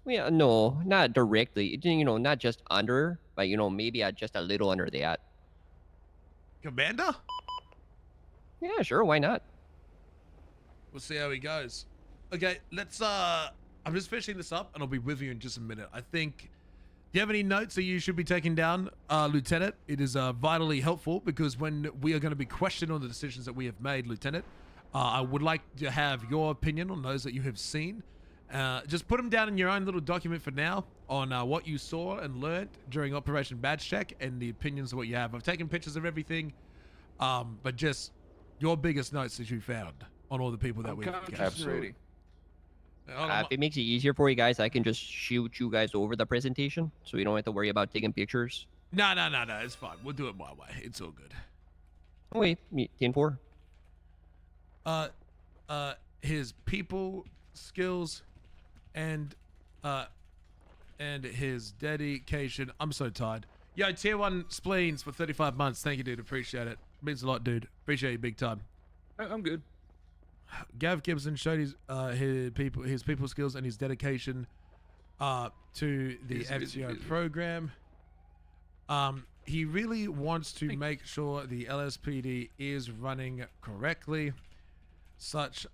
Well, no, not directly. You know, not just under, but, you know, maybe just a little under that. Commander? Yeah, sure. Why not? We'll see how he goes. Okay, let's, I'm just finishing this up and I'll be with you in just a minute. I think, do you have any notes that you should be taking down, Lieutenant? It is vitally helpful because when we are going to be questioned on the decisions that we have made, Lieutenant, I would like to have your opinion on those that you have seen. Just put them down in your own little document for now on what you saw and learned during Operation Badge Check and the opinions of what you have. I've taken pictures of everything, but just your biggest notes that you found on all the people that we've got. Absolutely. If it makes it easier for you guys, I can just shoot you guys over the presentation so you don't have to worry about taking pictures. No, it's fine. We'll do it my way. It's all good. Oh, wait, 10-4. His people skills and his dedication. I'm so tired. Yo, tier 1 spleens for 35 months. Thank you, dude. Appreciate it. Means a lot, dude. Appreciate you big time. I'm good. Gav Gibson showed his people skills and his dedication to the FTO program. He really wants to make sure the LSPD is running correctly, such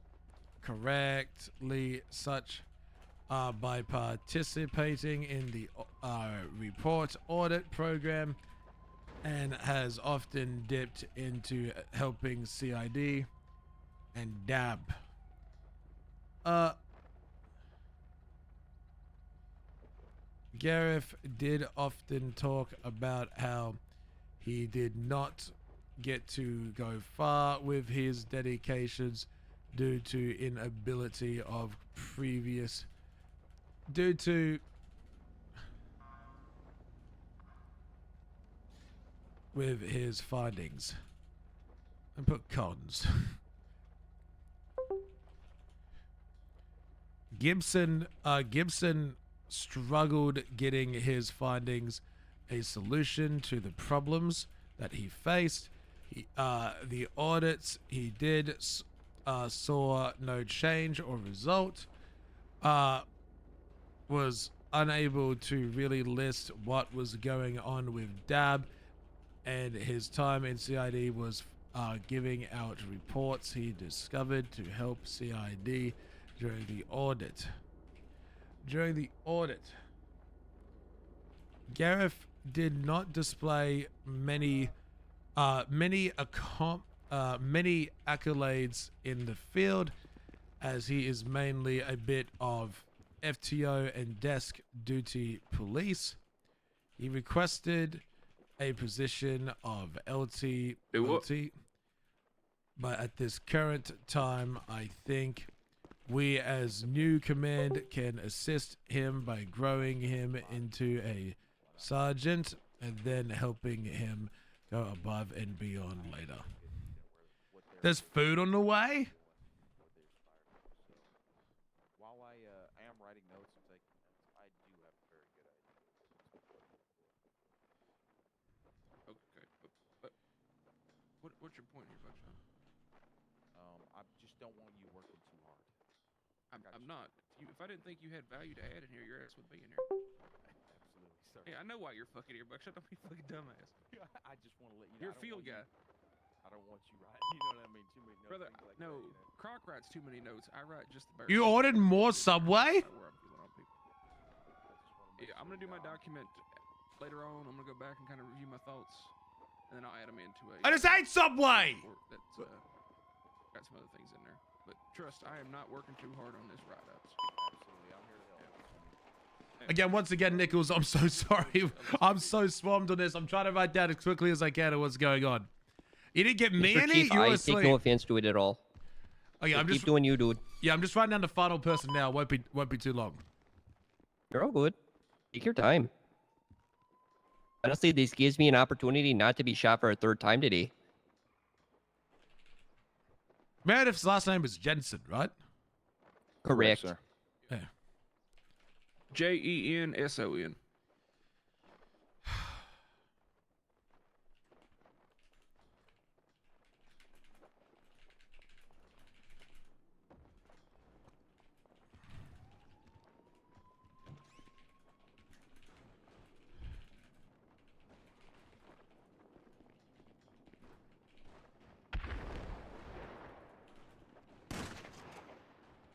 by participating in the report audit program, and has often dipped into helping CID and DAB. Gareth did often talk about how he did not get to go far with his dedications due to inability of previous with his findings, and put cons. Gibson struggled getting his findings a solution to the problems that he faced. The audits he did saw no change or result. Was unable to really list what was going on with DAB, and his time in CID was giving out reports he discovered to help CID during the audit. Gareth did not display many accolades in the field, as he is mainly a bit of FTO and desk duty police. He requested a position of LT, but at this current time, I think we as new command can assist him by growing him into a sergeant and then helping him go above and beyond later. There's food on the way? While I am writing notes and taking notes, I do have a very good idea. Okay, but what's your point here, Buckshot? I just don't want you working too hard. I'm not. If I didn't think you had value to add in here, your ass would be in here. Absolutely, sir. Hey, I know why you're fucking here, Buckshot. Don't be fucking dumbass. I just want to let you know. You're a field guy. I don't want you writing. You know what I mean? Too many notes. Brother, like no. that, you know? Croc writes too many notes. I write just the bare. You ordered more Subway? Yeah, I'm gonna do my document later on. I'm gonna go back and kind of review my thoughts, and then I'll add them into a. I just ate Subway. That's got some other things in there, but trust, I am not working too hard on this write-ups. Absolutely, I'm here to help. Again, once again, Nichols, I'm so sorry. I'm so swamped on this. I'm trying to write down as quickly as I can what's going on. You didn't get me Mr. any? Chief, You were I asleep. take no offense to it at all. Okay, So I'm keep just doing you, dude. Yeah, I'm just writing down the final person now. Won't be too long. You're all good. Take your time. Honestly, this gives me an opportunity not to be shot for a third time today. Meredith's last name is Jensen, right? Correct. Sir. Yeah. Jenson.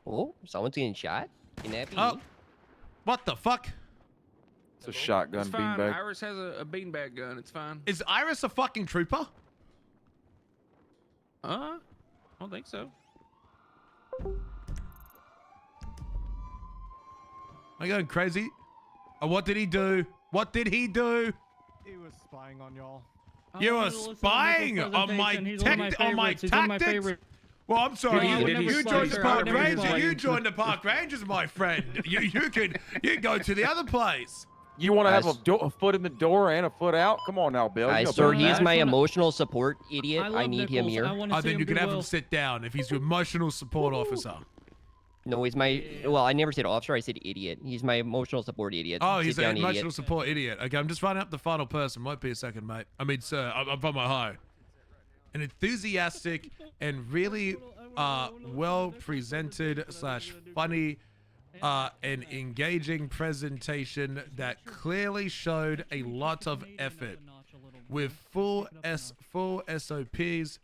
Oh, someone's getting shot? Can that be Oh, me? what the fuck? It's a shotgun It's fine. beanbag. Iris has a beanbag gun. It's fine. Is Iris a fucking trooper? I don't think so. Am I going crazy? Oh, what did he do? What did he do? He was spying on y'all. You were spying on my tactics. Well, I'm sorry. You joined the park ranger. You joined the park rangers, my friend. You could go to the other place. You want to have a foot in the door and a foot out? Come on now, Bill. You know Sir, better than he's that. my emotional support idiot. I need him here. Oh, then you can have him sit down if he's your emotional support officer. No, he's my. Well, I never said officer. I said idiot. He's my emotional support idiot. Oh, Sit he's down, an emotional idiot. support idiot. Okay, I'm just finding up the final person. Might be a second, mate. I mean, sir, I'm from Ohio. An enthusiastic and really well presented / funny an engaging presentation that clearly showed a lot of effort with full SOPs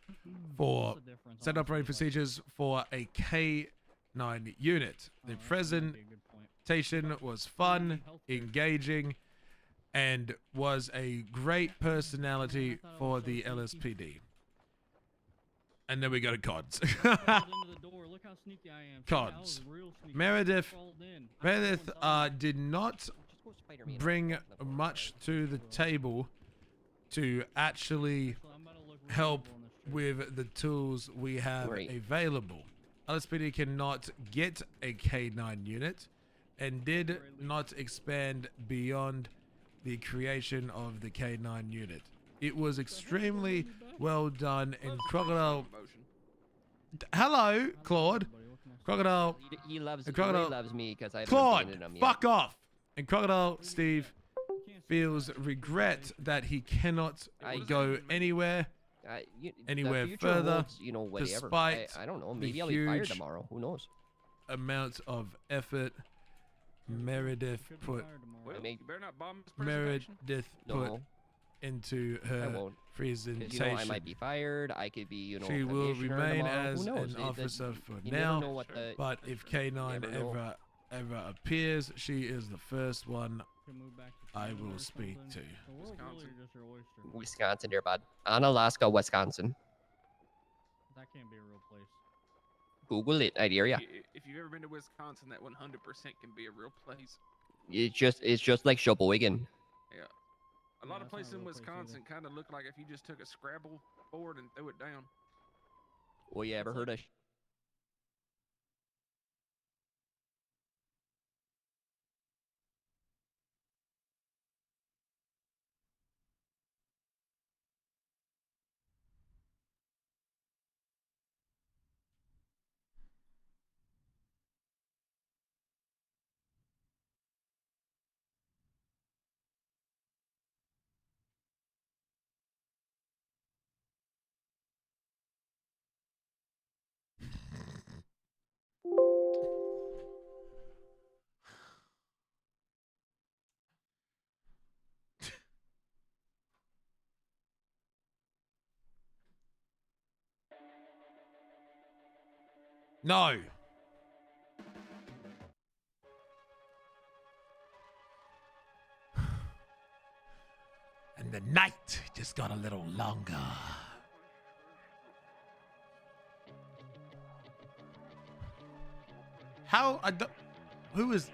for set operating procedures for a K9 unit. The presentation was fun, engaging, and was a great personality for the LSPD. And then we go to CODs. CODs. Meredith did not bring much to the table to actually help with the tools we have available. LSPD cannot get a K9 unit and did not expand beyond the creation of the K9 unit. It was extremely well done, and Crocodile... Hello, Claude. Crocodile... He loves me because I Claude, haven't him yet. fuck off. And Crocodile Steve feels regret that he cannot go anywhere The future further, holds, you know, whatever. despite I don't know. the Maybe I'll be fired huge tomorrow. Who knows? amount of effort Meredith put Well, you better not bomb this presentation. No. into I her won't. 'Cause, presentation. you know, I might be fired. I could be, you know, She will commissioner remain tomorrow. as Who knows? an officer for you never now, know what the- but if K9 never know. ever appears, she is the first one I will speak to. Wisconsin, dear bud. Unalaska, Wisconsin. That can't be a real place. Google it, I dare ya. If you've ever been to Wisconsin, that 100% can be a real place. It's just like Sheboygan. Yeah. A lot of places in Wisconsin kind of look like if you just took a Scrabble board and threw it down. Well, you ever heard of? No. And the night just got a little longer. How I don't, who is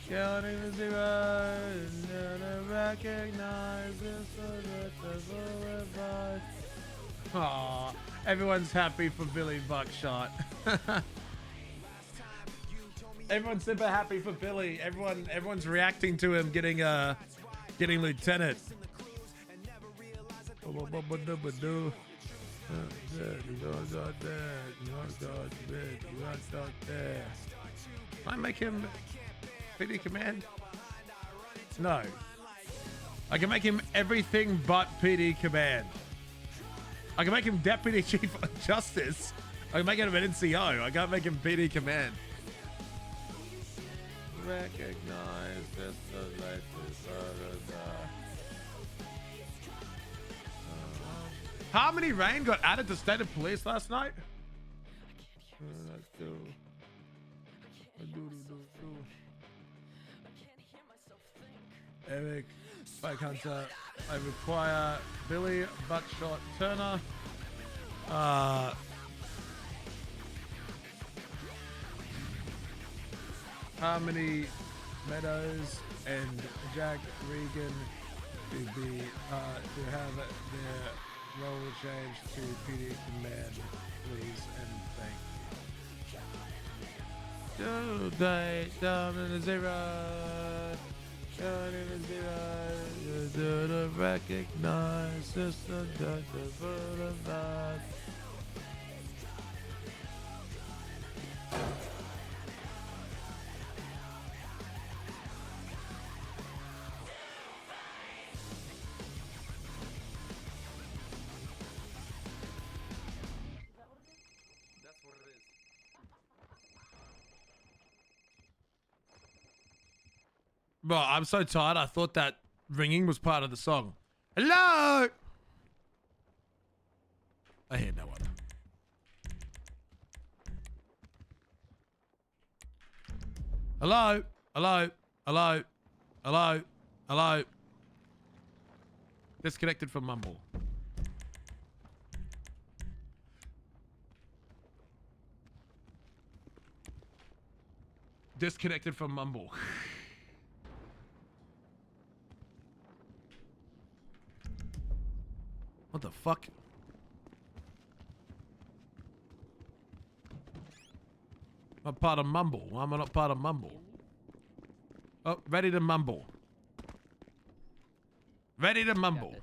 counting the zeros, and recognize this. Aw, everyone's happy for Billy Buckshot. Everyone's super happy for Billy. Everyone's reacting to him getting lieutenant. Can I make him PD command? No. I can make him everything but PD command. I can make him Deputy Chief of Justice. I can make him an NCO. I can't make him PD command. Recognize this. Harmony Rain got added to State of Police last night. Let's do. Eric, Spike Hunter. I require Billy Buckshot Turner. Harmony Meadows and Jack Regan to have their role changed to PD Command, please and thank you. Down in the zero. Down in the zero. Do the recognize system. The vibe. Bro, I'm so tired. I thought that ringing was part of the song. Hello? I hear no one. Hello? Hello? Hello? Hello? Hello? Disconnected from Mumble. Disconnected from Mumble. What the fuck? I'm part of Mumble. Why am I not part of Mumble? Oh, ready to mumble. Ready to mumble.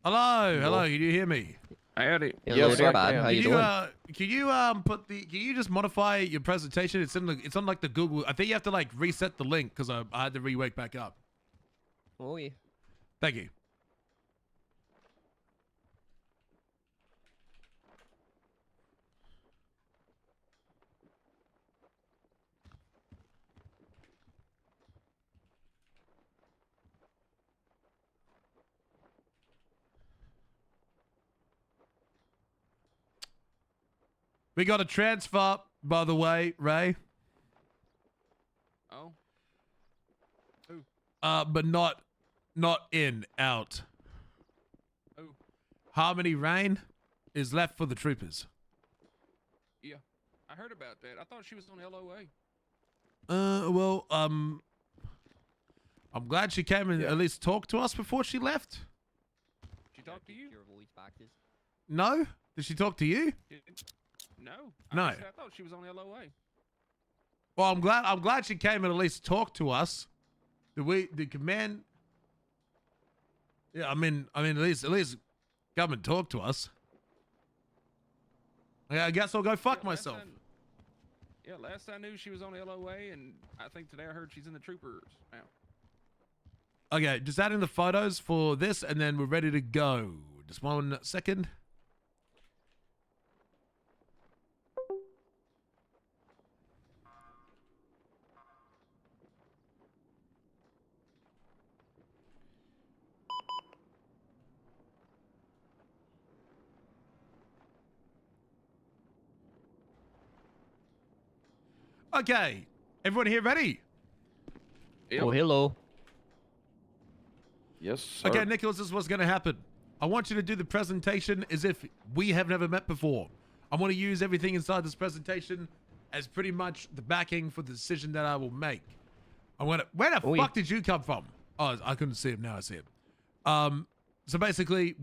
Hello, hello. Can you hear me? Howdy. Hello there, bud. How you doing? Can you can you just modify your presentation? It's on like the Google. I think you have to like reset the link because I had to re-wake back up. Oh yeah. Thank you. We got a transfer, by the way, Ray. Oh. Who? But not in, out. Who? Harmony Rain is left for the troopers. Yeah. I heard about that. I thought she was on LOA. Well, I'm glad she came and at least talked to us before she left. She talked to you? No? Did she talk to you? No. No. I thought she was on LOA. Well, I'm glad she came and at least talked to us. The command. Yeah, I mean, at least come and talk to us. Yeah, I guess I'll go fuck myself. Last I knew she was on LOA, and I think today I heard she's in the troopers now. Okay, just adding the photos for this, and then we're ready to go. Just 1 second. Okay, everyone here ready? Oh, hello. Yes, sir. Okay, Nicholas, this is what's going to happen. I want you to do the presentation as if we have never met before. I want to use everything inside this presentation as pretty much the backing for the decision that I will make. Where the fuck did you come from? Oh, I couldn't see him. Now I see him. So basically,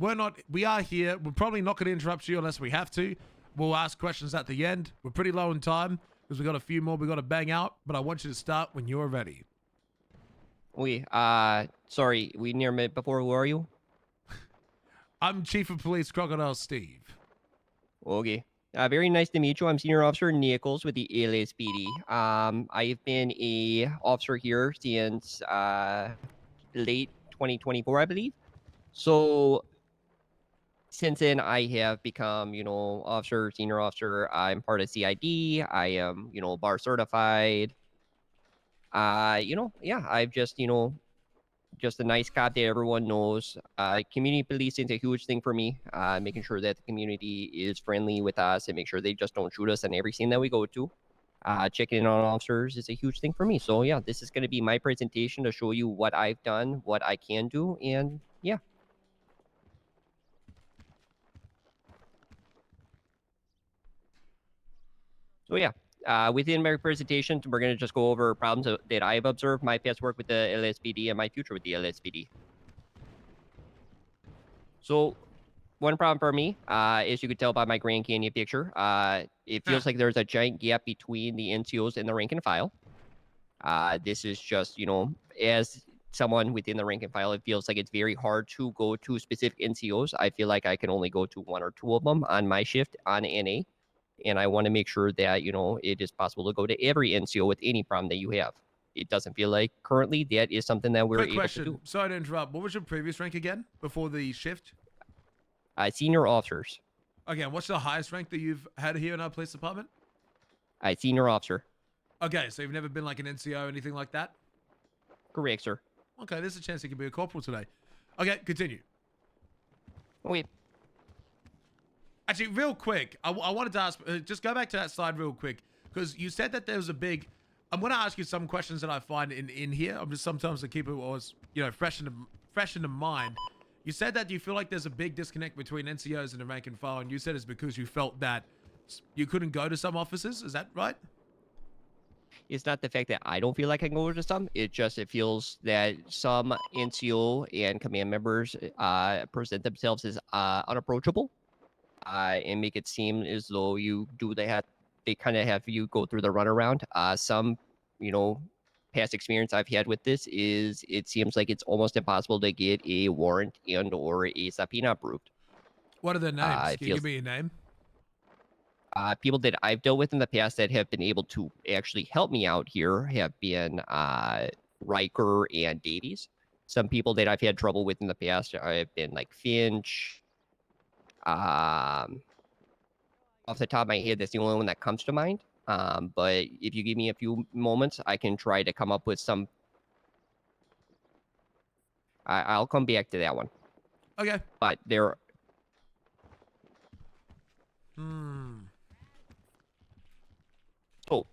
we are here. We're probably not going to interrupt you unless we have to. We'll ask questions at the end. We're pretty low in time because we got a few more we got to bang out, but I want you to start when you're ready. Sorry, we never met before. Who are you? I'm Chief of Police Crocodile Steve. Okay. Very nice to meet you. I'm Senior Officer Nichols with the LSPD. I've been a officer here since late 2024, I believe. So since then, I have become, officer, senior officer. I'm part of CID. I am, bar certified. I've just, just a nice cop that everyone knows. Community policing is a huge thing for me. Making sure that the community is friendly with us and make sure they just don't shoot us in every scene that we go to. Checking in on officers is a huge thing for me. So yeah, this is going to be my presentation to show you what I've done, what I can do, and yeah. So yeah, Within my presentation, we're going to just go over problems that I've observed, my past work with the LSPD, and my future with the LSPD. So, one problem for me, as you could tell by my Grand Canyon picture, it feels like there's a giant gap between the NCOs and the rank and file. This is just, as someone within the rank and file, it feels like it's very hard to go to specific NCOs. I feel like I can only go to 1 or 2 of them on my shift on NA. And I want to make sure that, it is possible to go to every NCO with any problem that you have. It doesn't feel like currently that is something that we're Quick able question. to do. Sorry to interrupt. What was your previous rank again before the shift? Senior officers. Okay, and what's the highest rank that you've had here in our police department? Senior officer. Okay, so you've never been like an NCO or anything like that? Correct, sir. Okay, there's a chance you can be a corporal today. Okay, continue. Wait. Actually, real quick, I wanted to ask, just go back to that slide real quick, because you said that there was a big, I'm going to ask you some questions that I find in here. I'm just sometimes to keep it always, fresh in the mind. You said that you feel like there's a big disconnect between NCOs and the rank and file, and you said it's because you felt that you couldn't go to some officers. Is that right? It's not the fact that I don't feel like I can go to some. It feels that some NCO and command members present themselves as unapproachable and make it seem as though they kind of have you go through the runaround. Some, past experience I've had with this is it seems like it's almost impossible to get a warrant and or a subpoena approved. What are their names? Can you give me a name? People that I've dealt with in the past that have been able to actually help me out here have been Riker and Davies. Some people that I've had trouble with in the past have been like Finch. Off the top of my head, that's the only one that comes to mind. But if you give me a few moments, I can try to come up with some. I'll come back to that one. Okay. But there. So,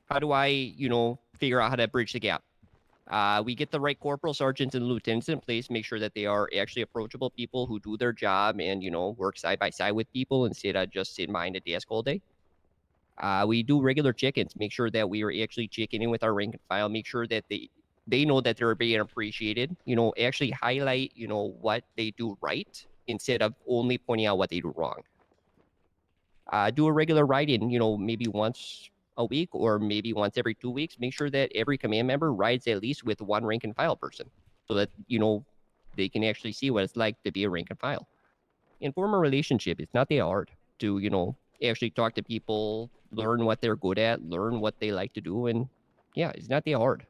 how do I, figure out how to bridge the gap? We get the right corporal, sergeants, and lieutenants in place, make sure that they are actually approachable people who do their job and, work side by side with people instead of just sitting behind a desk all day. We do regular check-ins, make sure that we are actually checking in with our rank and file, make sure that they know that they're being appreciated, actually highlight, what they do right instead of only pointing out what they do wrong. Do a regular ride-in, maybe once a week or maybe once every 2 weeks. Make sure that every command member rides at least with one rank and file person so that, they can actually see what it's like to be a rank and file. And form a relationship. It's not that hard to, actually talk to people, learn what they're good at, learn what they like to do. And yeah, it's not that hard.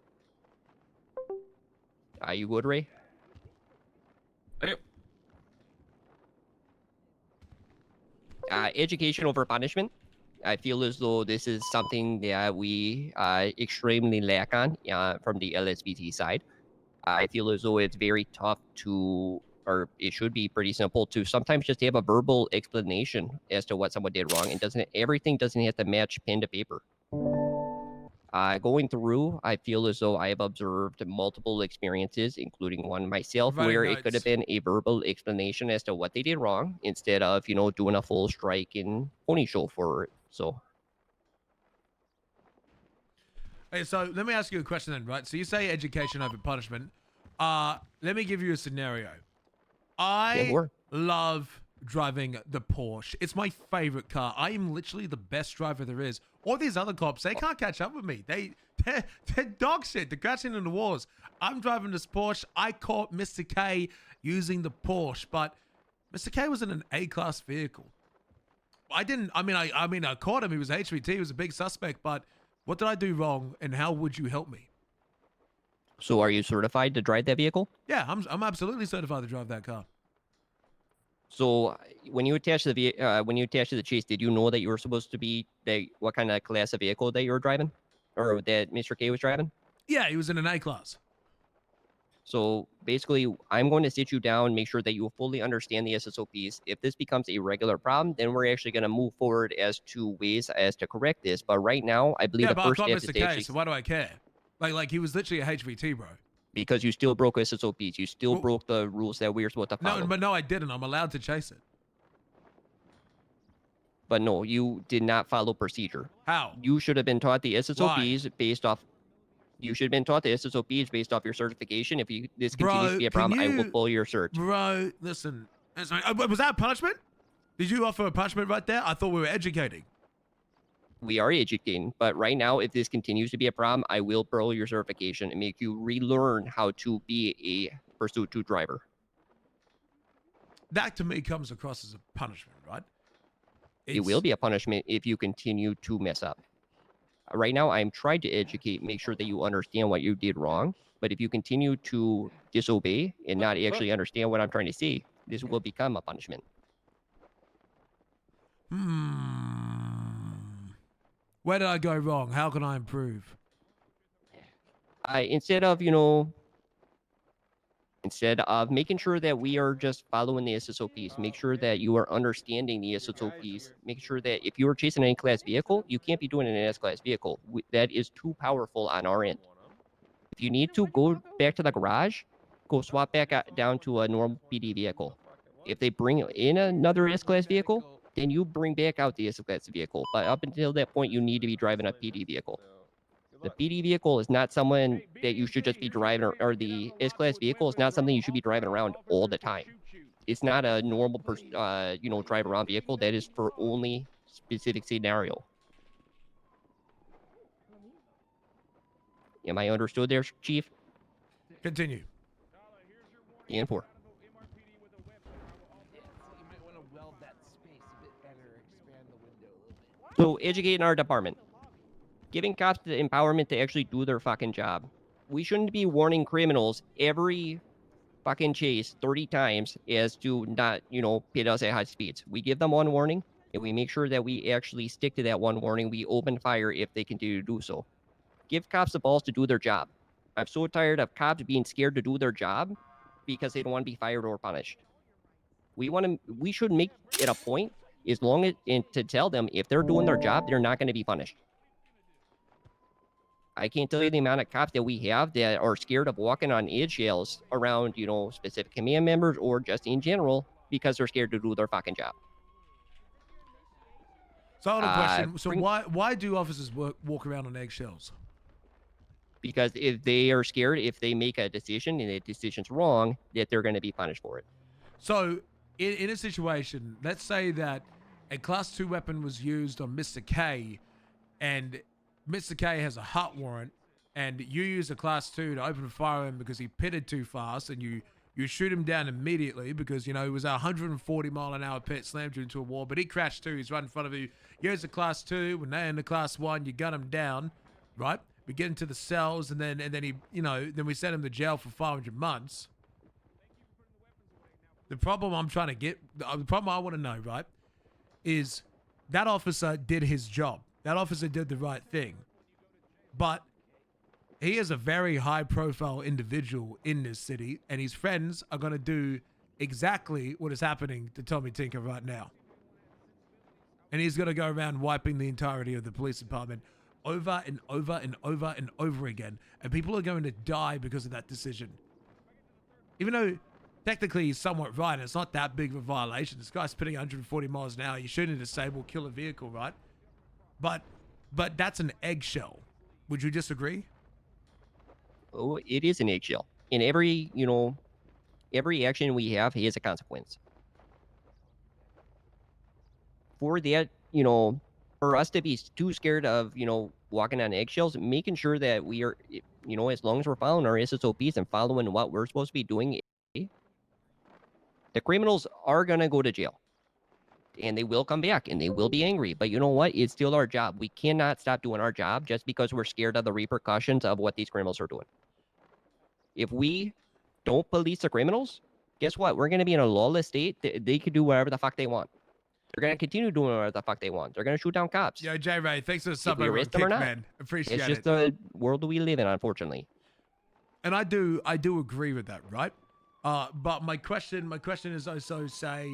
Are you good, Ray? Yep. Education over punishment. I feel as though this is something that we extremely lack on from the LSPD side. I feel as though it's very tough to, or it should be pretty simple to sometimes just have a verbal explanation as to what someone did wrong. Everything doesn't have to match pen to paper. Going through, I feel as though I have observed multiple experiences, including one myself, where it could have been a verbal explanation as to what they did wrong instead of, doing a full strike and pony show for it. So. Hey, so let me ask you a question then, right? So you say education over punishment. Let me give you a scenario. I love driving the Porsche. It's my favorite car. I am literally the best driver there is. All these other cops, they can't catch up with me. They're dog shit. They're crashing into walls. I'm driving this Porsche. I caught Mr. K using the Porsche, but Mr. K was in an A-class vehicle. I caught him. He was HVT. He was a big suspect, but what did I do wrong, and how would you help me? So are you certified to drive that vehicle? Yeah, I'm absolutely certified to drive that car. So when you attach to the chase, did you know that you were supposed to be what kind of class of vehicle that you were driving, or that Mr. K was driving? Yeah, he was in an A class. So basically, I'm going to sit you down, make sure that you fully understand the SSOPs. If this becomes a regular problem, then we're actually going to move forward as to ways as to correct this. But right now, I believe the first step is Mr. to actually... So why do I care? Like he was literally a HVT, bro. Because you still broke SSOPs. You still broke the rules that we were supposed to follow. No, I didn't. I'm allowed to chase it. But no, you did not follow procedure. How? You should have been taught the SSOPs based off. You should have been taught the SSOPs based off your certification. If this continues to be a problem, I will pull your cert. Bro, listen. Was that a punishment? Did you offer a punishment right there? I thought we were educating. We are educating, but right now, if this continues to be a problem, I will pull your certification and make you relearn how to be a Pursuit 2 driver. That to me comes across as a punishment, right? It will be a punishment if you continue to mess up. Right now, I'm trying to educate, make sure that you understand what you did wrong. But if you continue to disobey and not actually understand what I'm trying to say, this will become a punishment. Where did I go wrong? How can I improve? Instead of making sure that we are just following the SSOPs, make sure that you are understanding the SSOPs, make sure that if you are chasing an A-class vehicle, you can't be doing an S-class vehicle. That is too powerful on our end. If you need to go back to the garage, go swap back down to a normal PD vehicle. If they bring in another S-class vehicle, then you bring back out the S-class vehicle. But up until that point, you need to be driving a PD vehicle. The PD vehicle is not someone that you should just be driving, or the S-class vehicle is not something you should be driving around all the time. It's not a normal, drive around vehicle. That is for only specific scenario. Am I understood there, Chief? Continue. And 4. So educating our department. Giving cops the empowerment to actually do their fucking job. We shouldn't be warning criminals every fucking chase 30 times as to not, pit us at high speeds. We give them one warning, and we make sure that we actually stick to that one warning. We open fire if they continue to do so. Give cops the balls to do their job. I'm so tired of cops being scared to do their job because they don't want to be fired or punished. We should make it a point and to tell them if they're doing their job, they're not going to be punished. I can't tell you the amount of cops that we have that are scared of walking on eggshells around, specific command members or just in general because they're scared to do their fucking job. So I have a question. So why do officers walk around on eggshells? Because if they are scared, if they make a decision and the decision's wrong, that they're going to be punished for it. So in a situation, let's say that a Class 2 weapon was used on Mr. K, and Mr. K has a hot warrant, and you use a Class 2 to open fire on him because he pitted too fast, and you shoot him down immediately because, he was a 140-mile-an-hour pit, slammed you into a wall, but he crashed too. He's right in front of you. Here's a Class 2. When they're in the Class 1, you gun him down, right? We get into the cells, and then he, then we send him to jail for 500 months. The problem I'm trying to get, the problem I want to know, right, is that officer did his job. That officer did the right thing. But he is a very high-profile individual in this city, and his friends are going to do exactly what is happening to Tommy Tinker right now. And he's going to go around wiping the entirety of the police department over and over and over and over again. And people are going to die because of that decision. Even though technically he's somewhat right, and it's not that big of a violation. This guy's spitting 140 miles an hour. You're shooting a disabled killer vehicle, right? But that's an eggshell. Would you disagree? Oh, it is an eggshell. In every action we have has a consequence. For that, for us to be too scared of, walking on eggshells, making sure that we are, as long as we're following our SSOPs and following what we're supposed to be doing, the criminals are going to go to jail. And they will come back and they will be angry. But you know what? It's still our job. We cannot stop doing our job just because we're scared of the repercussions of what these criminals are doing. If we don't police the criminals, guess what? We're going to be in a lawless state. They could do whatever the fuck they want. They're going to continue doing whatever the fuck they want. They're going to shoot down cops. Yo, J Ray, thanks for the sub If we over arrest on them or Kick, not. man. Appreciate it. It's just the world we live in, unfortunately. And I do agree with that, right? But my question is also, say,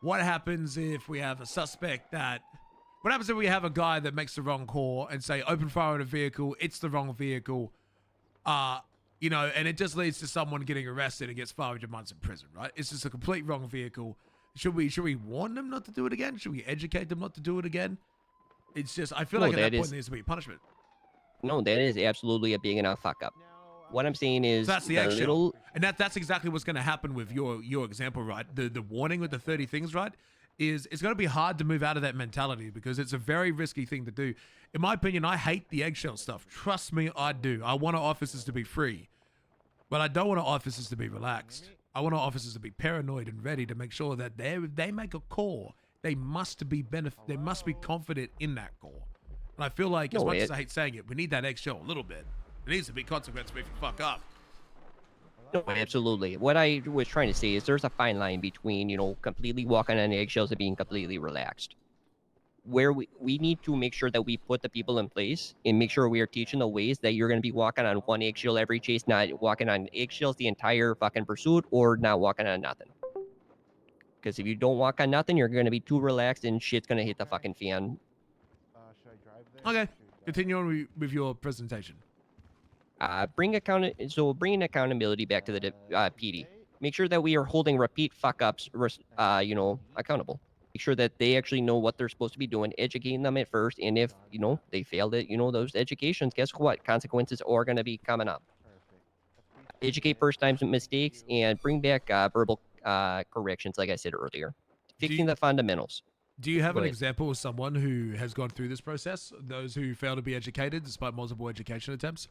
what happens if we have a suspect what happens if we have a guy that makes the wrong call and say open fire on a vehicle, it's the wrong vehicle, and it just leads to someone getting arrested and gets 500 months in prison, right? It's just a complete wrong vehicle. Should we warn them not to do it again? Should we educate them not to do it again? It's just I feel No, like at that that point is- there needs to be punishment. No, that is absolutely a big enough fuck up. What I'm saying is So that's the the eggshell, little and that's exactly what's going to happen with your example, right? The warning with the 30 things, right? Is it's going to be hard to move out of that mentality because it's a very risky thing to do. In my opinion, I hate the eggshell stuff. Trust me, I do. I want our officers to be free, but I don't want our officers to be relaxed. I want our officers to be paranoid and ready to make sure that they make a call. They must be They must be confident in that call. And I feel like, as much as I hate saying it, we need that eggshell a little bit. There needs to be consequence if you fuck up. No, absolutely. What I was trying to say is there's a fine line between, completely walking on eggshells and being completely relaxed. Where we need to make sure that we put the people in place and make sure we are teaching the ways that you're going to be walking on one eggshell every chase, not walking on eggshells the entire fucking pursuit, or not walking on nothing. Because if you don't walk on nothing, you're going to be too relaxed and shit's going to hit the fucking fan. Okay, continue on with your presentation. Bringing accountability back to the PD. Make sure that we are holding repeat fuck ups, accountable. Make sure that they actually know what they're supposed to be doing, educating them at first, and if they failed at those educations, guess what? Consequences are going to be coming up. Educate first time mistakes and bring back verbal corrections, like I said earlier. Fixing the fundamentals. Do you have Go an ahead. example of someone who has gone through this process? Those who fail to be educated despite multiple education attempts?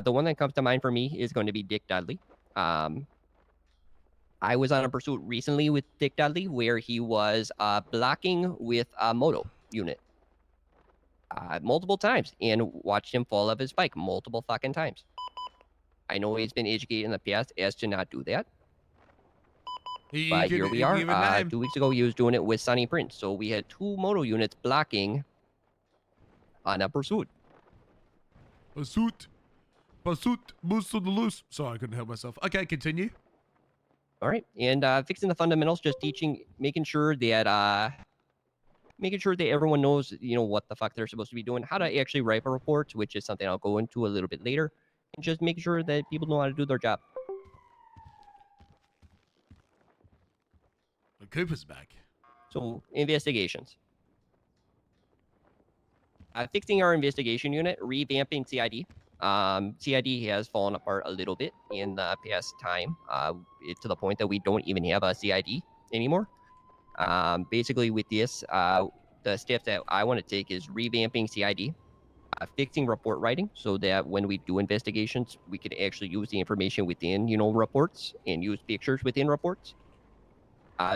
The one that comes to mind for me is going to be Dick Dudley. I was on a pursuit recently with Dick Dudley where he was blocking with a moto unit multiple times and watched him fall off his bike multiple fucking times. I know he's been educated in the past as to not do that. But here we are. 2 weeks ago, he was doing it with Sonny Prince. So we had 2 moto units blocking on a pursuit. Pursuit, moose on the loose. Sorry, I couldn't help myself. Okay, continue. All right, and fixing the fundamentals, just making sure that everyone knows, what the fuck they're supposed to be doing, how to actually write a report, which is something I'll go into a little bit later, and just making sure that people know how to do their job. But Cooper's back. So investigations. Fixing our investigation unit, revamping CID. CID has fallen apart a little bit in the past time, to the point that we don't even have a CID anymore. Basically, with this, the steps that I want to take is revamping CID, fixing report writing so that when we do investigations, we can actually use the information within, reports and use pictures within reports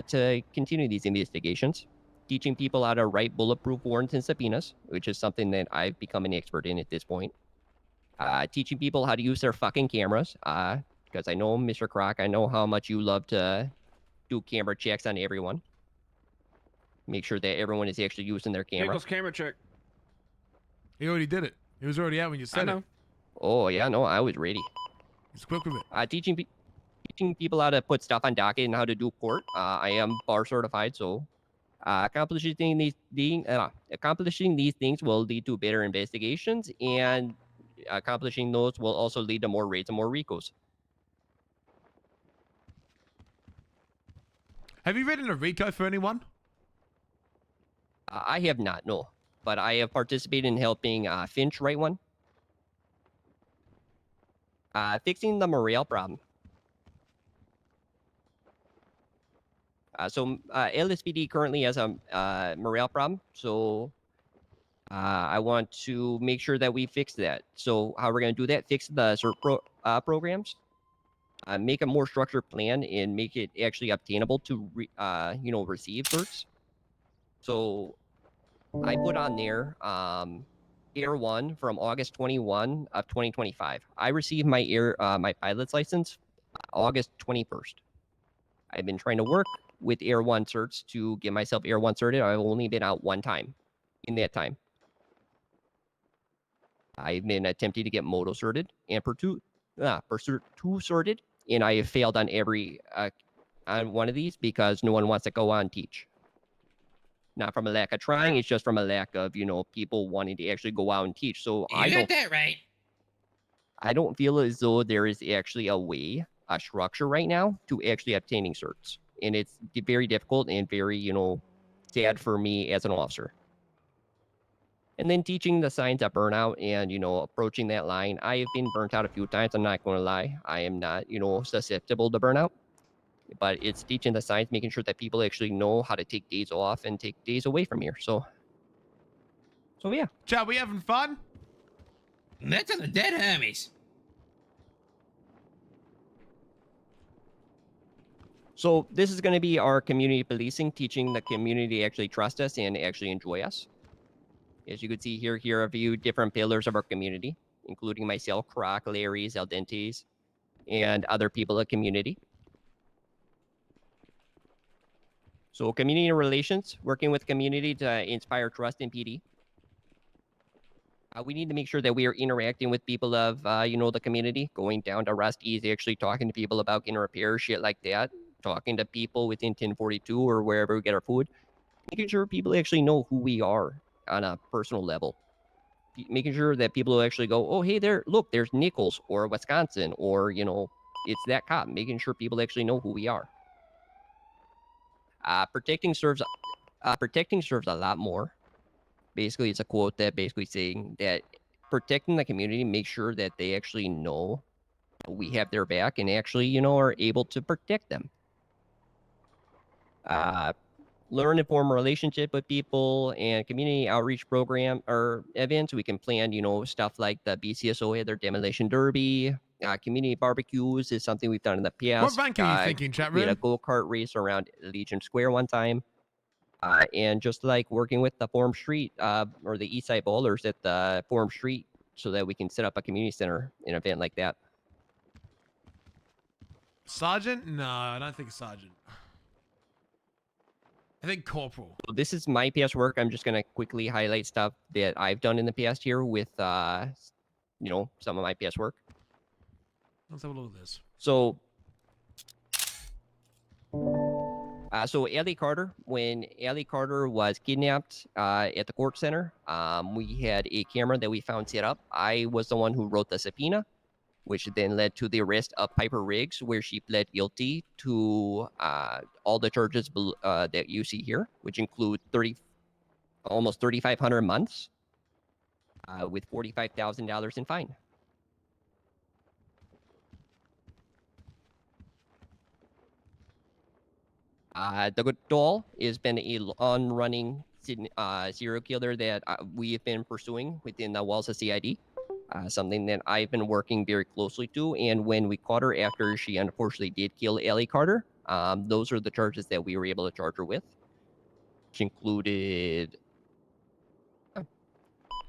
to continue these investigations. Teaching people how to write bulletproof warrants and subpoenas, which is something that I've become an expert in at this point. Teaching people how to use their fucking cameras, because I know, Mr. Croc, I know how much you love to do camera checks on everyone. Make sure that everyone is actually using their camera. Nichols, camera check. He already did it. He was already out when you said it. Oh, yeah, no, I was ready. He's quick with it. Teaching people how to put stuff on docket and how to do court. I am bar certified, so accomplishing these things will lead to better investigations, and accomplishing those will also lead to more raids and more recos. Have you written a Rico for anyone? I have not, no. But I have participated in helping Finch write one. Fixing the morale problem. So LSPD currently has a morale problem, so I want to make sure that we fix that. So how we're going to do that, fix the CERT programs, make a more structured plan, and make it actually obtainable to receive certs. So I put on there Air 1 from August 21 of 2025. I received my my pilot's license August 21st. I've been trying to work with Air 1 certs to get myself Air 1 certed. I've only been out one time in that time. I've been attempting to get Moto certed and Pursuit 2 certed, and I have failed on every on one of these because no one wants to go on and teach. Not from a lack of trying, it's just from a lack of, people wanting to actually go out and teach. So You got that right. I don't feel as though there is actually a structure right now to actually obtaining certs. and it's very difficult and very, sad for me as an officer. And then teaching the signs of burnout and, approaching that line. I have been burnt out a few times. I'm not going to lie. I am not, susceptible to burnout. But it's teaching the signs, making sure that people actually know how to take days off and take days away from here. So yeah. Chad, we having fun? That's on the dead homies. So this is going to be our community policing, teaching the community to actually trust us and actually enjoy us. As you can see here are a few different pillars of our community, including myself, Croc, Larry's, El Dente's, and other people in the community. So community relations, working with community to inspire trust in PD. We need to make sure that we are interacting with people of, the community, going down to Rusty's, actually talking to people about getting repairs, shit like that, talking to people within 1042 or wherever we get our food, making sure people actually know who we are on a personal level, making sure that people will actually go, oh, hey, there's Nichols or Wisconsin, or, it's that cop, making sure people actually know who we are. Protecting serves a lot more. Basically, it's a quote that basically saying that protecting the community, make sure that they actually know we have their back and actually, are able to protect them. Learn and form a relationship with people and community outreach program or events. We can plan, stuff like the BCSO had their demolition derby. Community barbecues is something we've done in the past. What rank are you thinking, chat room? We had a go-kart race around Legion Square one time. And just like working with the Forum Street or the East Side Bowlers at the Forum Street so that we can set up a community center, an event like that. Sergeant? No, I don't think Sergeant. I think Corporal. So this is my past work. I'm just going to quickly highlight stuff that I've done in the past here with, some of my past work. Let's have a look at this. So Ellie Carter, when Ellie Carter was kidnapped at the court center, we had a camera that we found set up. I was the one who wrote the subpoena, which then led to the arrest of Piper Riggs, where she pled guilty to all the charges that you see here, which include almost 3,500 months with $45,000 in fine. The doll has been a long-running serial killer that we have been pursuing within the walls of CID. Something that I've been working very closely to. And when we caught her after she unfortunately did kill Ellie Carter, those are the charges that we were able to charge her with, which included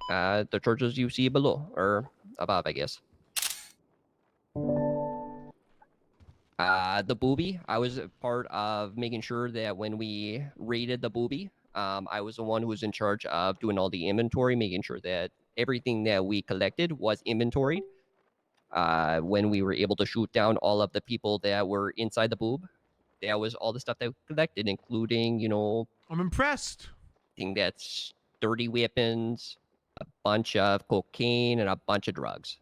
the charges you see below, or above, I guess. The booby, I was a part of making sure that when we raided the booby, I was the one who was in charge of doing all the inventory, making sure that everything that we collected was inventoried. When we were able to shoot down all of the people that were inside the boob, that was all the stuff that we collected, including, I'm impressed. I think that's 30 weapons, a bunch of cocaine, and a bunch of drugs.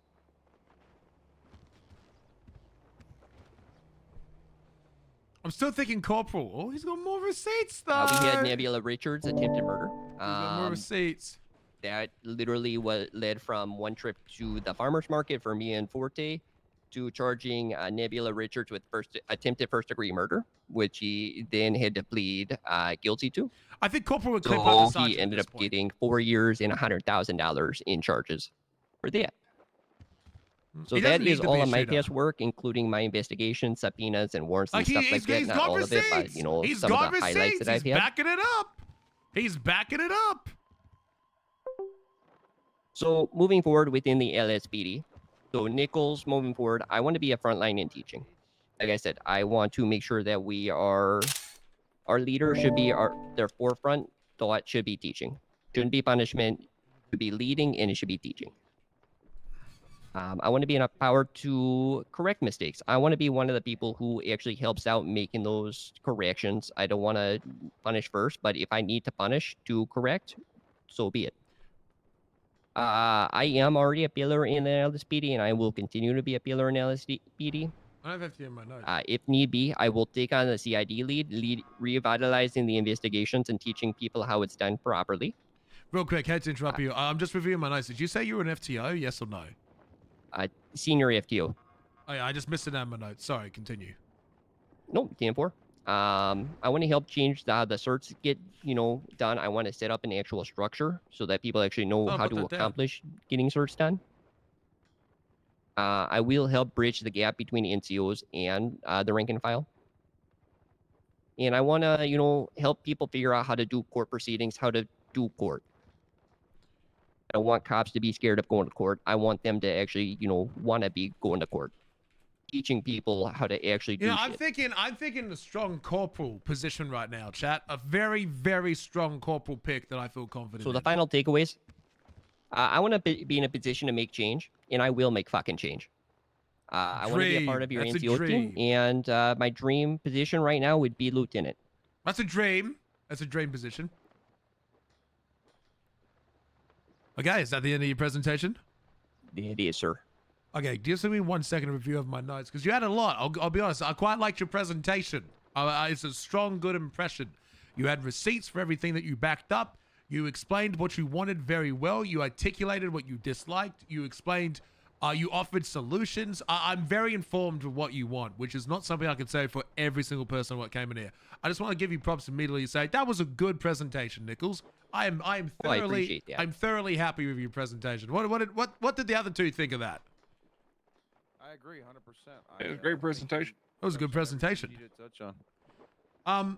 I'm still thinking Corporal. Oh, he's got more receipts, though. We had Nebula Richards' attempted murder. He's got more receipts. That literally led from one trip to the farmer's market for me and Forte to charging Nebula Richards with attempted first-degree murder, which he then had to plead guilty to. I think Corporal would clip out the sergeant. He ended up getting 4 years and $100,000 in charges for that. So that is all of my past work, including my investigation, subpoenas, and warrants and stuff like that. Not all of it, but some of the highlights that I've had. He's backing it up. He's backing it up. So moving forward within the LSPD, so Nichols, moving forward, I want to be a frontline in teaching. Like I said, I want to make sure that our leader should be their forefront thought should be teaching. Shouldn't be punishment, should be leading, and it should be teaching. I want to be in a power to correct mistakes. I want to be one of the people who actually helps out making those corrections. I don't want to punish first, but if I need to punish to correct, so be it. I am already a pillar in the LSPD, and I will continue to be a pillar in LSPD. I don't have FTO in my notes. If need be, I will take on the CID lead revitalizing the investigations and teaching people how it's done properly. Real quick, hate to interrupt you. I'm just reviewing my notes. Did you say you were an FTO? Yes or no? Senior FTO. Oh yeah, I just missed it out of my notes. Sorry, continue. Nope, 10-4. I want to help change how the certs get, done. I want to set up an actual structure so that people actually know how to accomplish getting certs done. I will help bridge the gap between NCOs and the rank and file. And I want to, help people figure out how to do court proceedings, how to do court. I don't want cops to be scared of going to court. I want them to actually, want to be going to court. Teaching people how to actually do I'm shit. I'm thinking a strong corporal position right now, chat. A very, very strong corporal pick that I feel confident So in. the final takeaways, I want to be in a position to make change, and I will make fucking change. I want to be a part of your NCO team, and my dream position right now would be lieutenant. That's a dream. That's a dream position. Okay, is that the end of your presentation? It is, sir. Okay, just give me 1 second to review of my notes, because you had a lot. I'll be honest, I quite liked your presentation. It's a strong, good impression. You had receipts for everything that you backed up. You explained what you wanted very well. You articulated what you disliked. You explained, you offered solutions. I'm very informed of what you want, which is not something I can say for every single person what came in here. I just want to give you props immediately and say, that was a good presentation, Nichols. I am thoroughly, I appreciate that. I'm thoroughly happy with your presentation. What did the other two think of that? I agree 100%. It was a great presentation. That was a good presentation. You did touch on.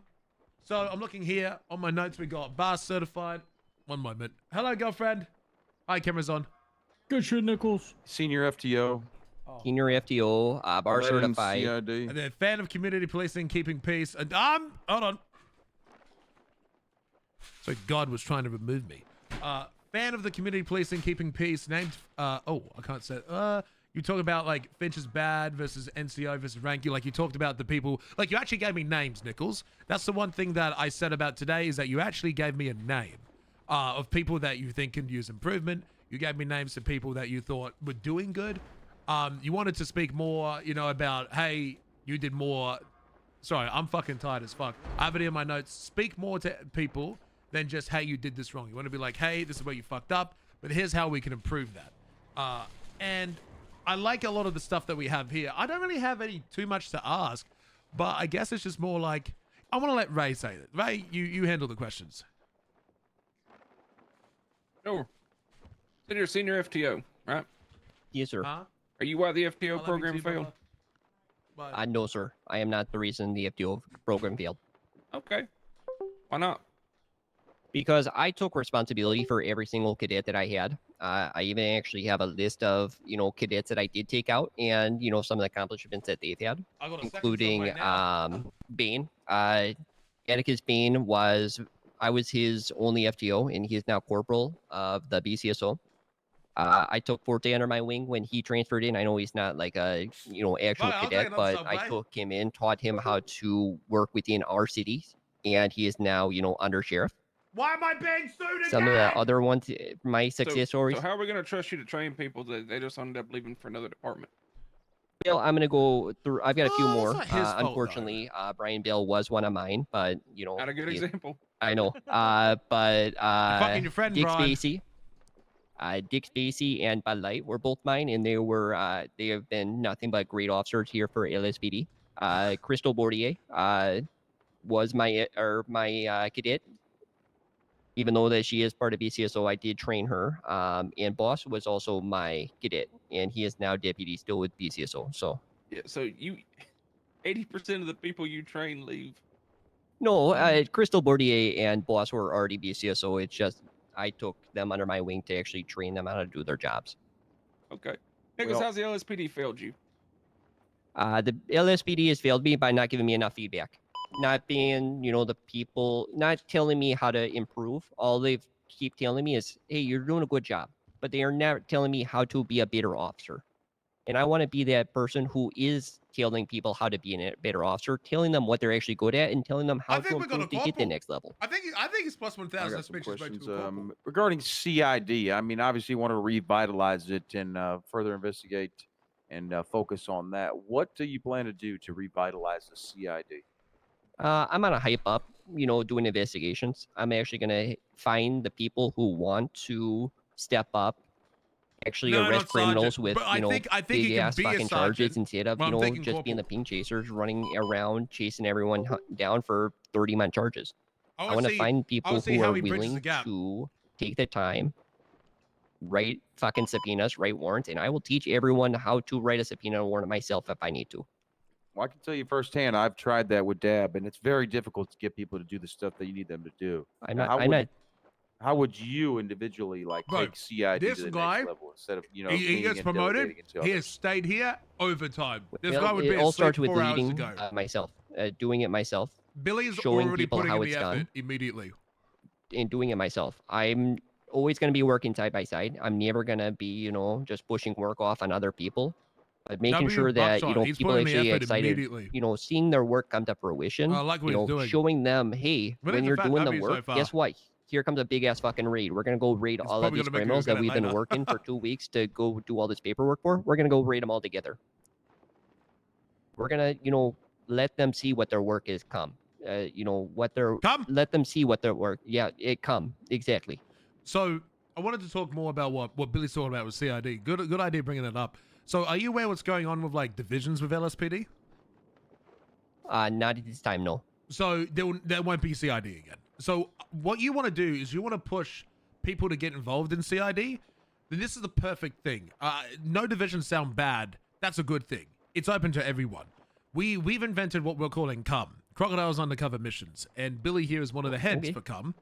So I'm looking here on my notes. We got bar certified. One moment. Hello, girlfriend. Hi, camera's on. Good shit, Nichols. Senior FTO. Senior FTO, bar certified. CID. And then fan of community policing, keeping peace. And hold on. So God was trying to remove me. Fan of the community policing, keeping peace. Named. I can't say. You talk about like Finch is bad versus NCO versus rank. You talked about the people. Like you actually gave me names, Nichols. That's the one thing that I said about today is that you actually gave me a name of people that you think can use improvement. You gave me names of people that you thought were doing good. You wanted to speak more, about, hey, you did more. Sorry, I'm fucking tired as fuck. I have it in my notes. Speak more to people than just, hey, you did this wrong. You want to be like, hey, this is where you fucked up, but here's how we can improve that. And I like a lot of the stuff that we have here. I don't really have too much to ask, but I guess it's just more like, I want to let Ray say it. Ray, you handle the questions. Sure. So you're a senior FTO, right? Yes, sir. Huh? Are you why the FTO program failed? No, sir. I am not the reason the FTO program failed. Okay. Why not? Because I took responsibility for every single cadet that I had. I even actually have a list of, cadets that I did take out and, some of the accomplishments that they've had, including Bane. Atticus Bane I was his only FTO, and he is now corporal of the BCSO. I took Forte under my wing when he transferred in. I know he's not like a, actual cadet, but I took him in, taught him how to work within our cities, and he is now, under sheriff. Why am I being sued again? Some of the other ones, my success stories. So how are we going to trust you to train people that they just end up leaving for another department? Well, I'm going to go through. I've got a few more. Not his fault, unfortunately, Brian Bell was one of mine, but, Not a good example. I know. But fucking your friend, Dick Brian. Spacey. Dick Spacey and Bud Light were both mine, and they have been nothing but great officers here for LSPD. Crystal Bordier was my cadet. Even though that she is part of BCSO, I did train her. And Boss was also my cadet, and he is now deputy still with BCSO. So yeah, so 80% of the people you train leave. No, Crystal Bordier and Boss were already BCSO. It's just I took them under my wing to actually train them how to do their jobs. Okay. Nicholas, how's the LSPD failed you? The LSPD has failed me by not giving me enough feedback. Not being, the people, not telling me how to improve. All they keep telling me is, hey, you're doing a good job. But they are never telling me how to be a better officer. And I want to be that person who is telling people how to be a better officer, telling them what they're actually good at, and telling them how to improve to get the next level. I think it's plus 1,000. That's Questions, regarding CID, I mean, obviously you want to revitalize it and further investigate and focus on that. What do you plan to do to revitalize the CID? I'm gonna hype up, doing investigations. I'm actually gonna find the people who want to step up, actually No, arrest not sergeant. criminals with, But I think big he can ass be a fucking sergeant. charges instead of, Well, I'm thinking just being the corporal. pink chasers running around chasing everyone down for 30-man charges. I want to find people who how are he bridges the willing gap. to take the time, write fucking subpoenas, write warrants, and I will teach everyone how to write a subpoena warrant myself if I need to. Well, I can tell you firsthand, I've tried that with Dab, and it's very difficult to get people to do the stuff that you need them to do. How would you individually Bro, take CID this to the guy, next level instead of he leaning gets and promoted. delegating it to He others? has stayed here overtime. This Well, guy would it be all asleep starts with 4 hours leading ago. myself, doing it myself. Billy's showing already people putting how in it's the effort done, immediately. and doing it myself. I'm always going to be working side by side. I'm never going to be, just pushing work off on other people, but making sure that, He's people putting the actually effort excited, immediately. seeing their work come to fruition, I like what he's doing. showing them, hey, What when is the you're fat doing the W so work, far? guess what? Here comes a big ass fucking raid. We're going to go raid all of probably these gonna make you criminals that regret it we've been later. working for 2 weeks to go do all this paperwork for. We're going to go raid them all together. We're going to, let them see what their work is let them see what their work. Yeah, it exactly. So I wanted to talk more about what Billy's talking about with CID. Good idea bringing it up. So are you aware what's going on with like divisions with LSPD? Not at this time, no. So there won't be CID again. So what you want to do is you want to push people to get involved in CID. Then this is the perfect thing. No divisions sound bad. That's a good thing. It's open to everyone. We've invented what we're calling CUM, Crocodile's Undercover Missions, and Billy here is one of the heads for CUM.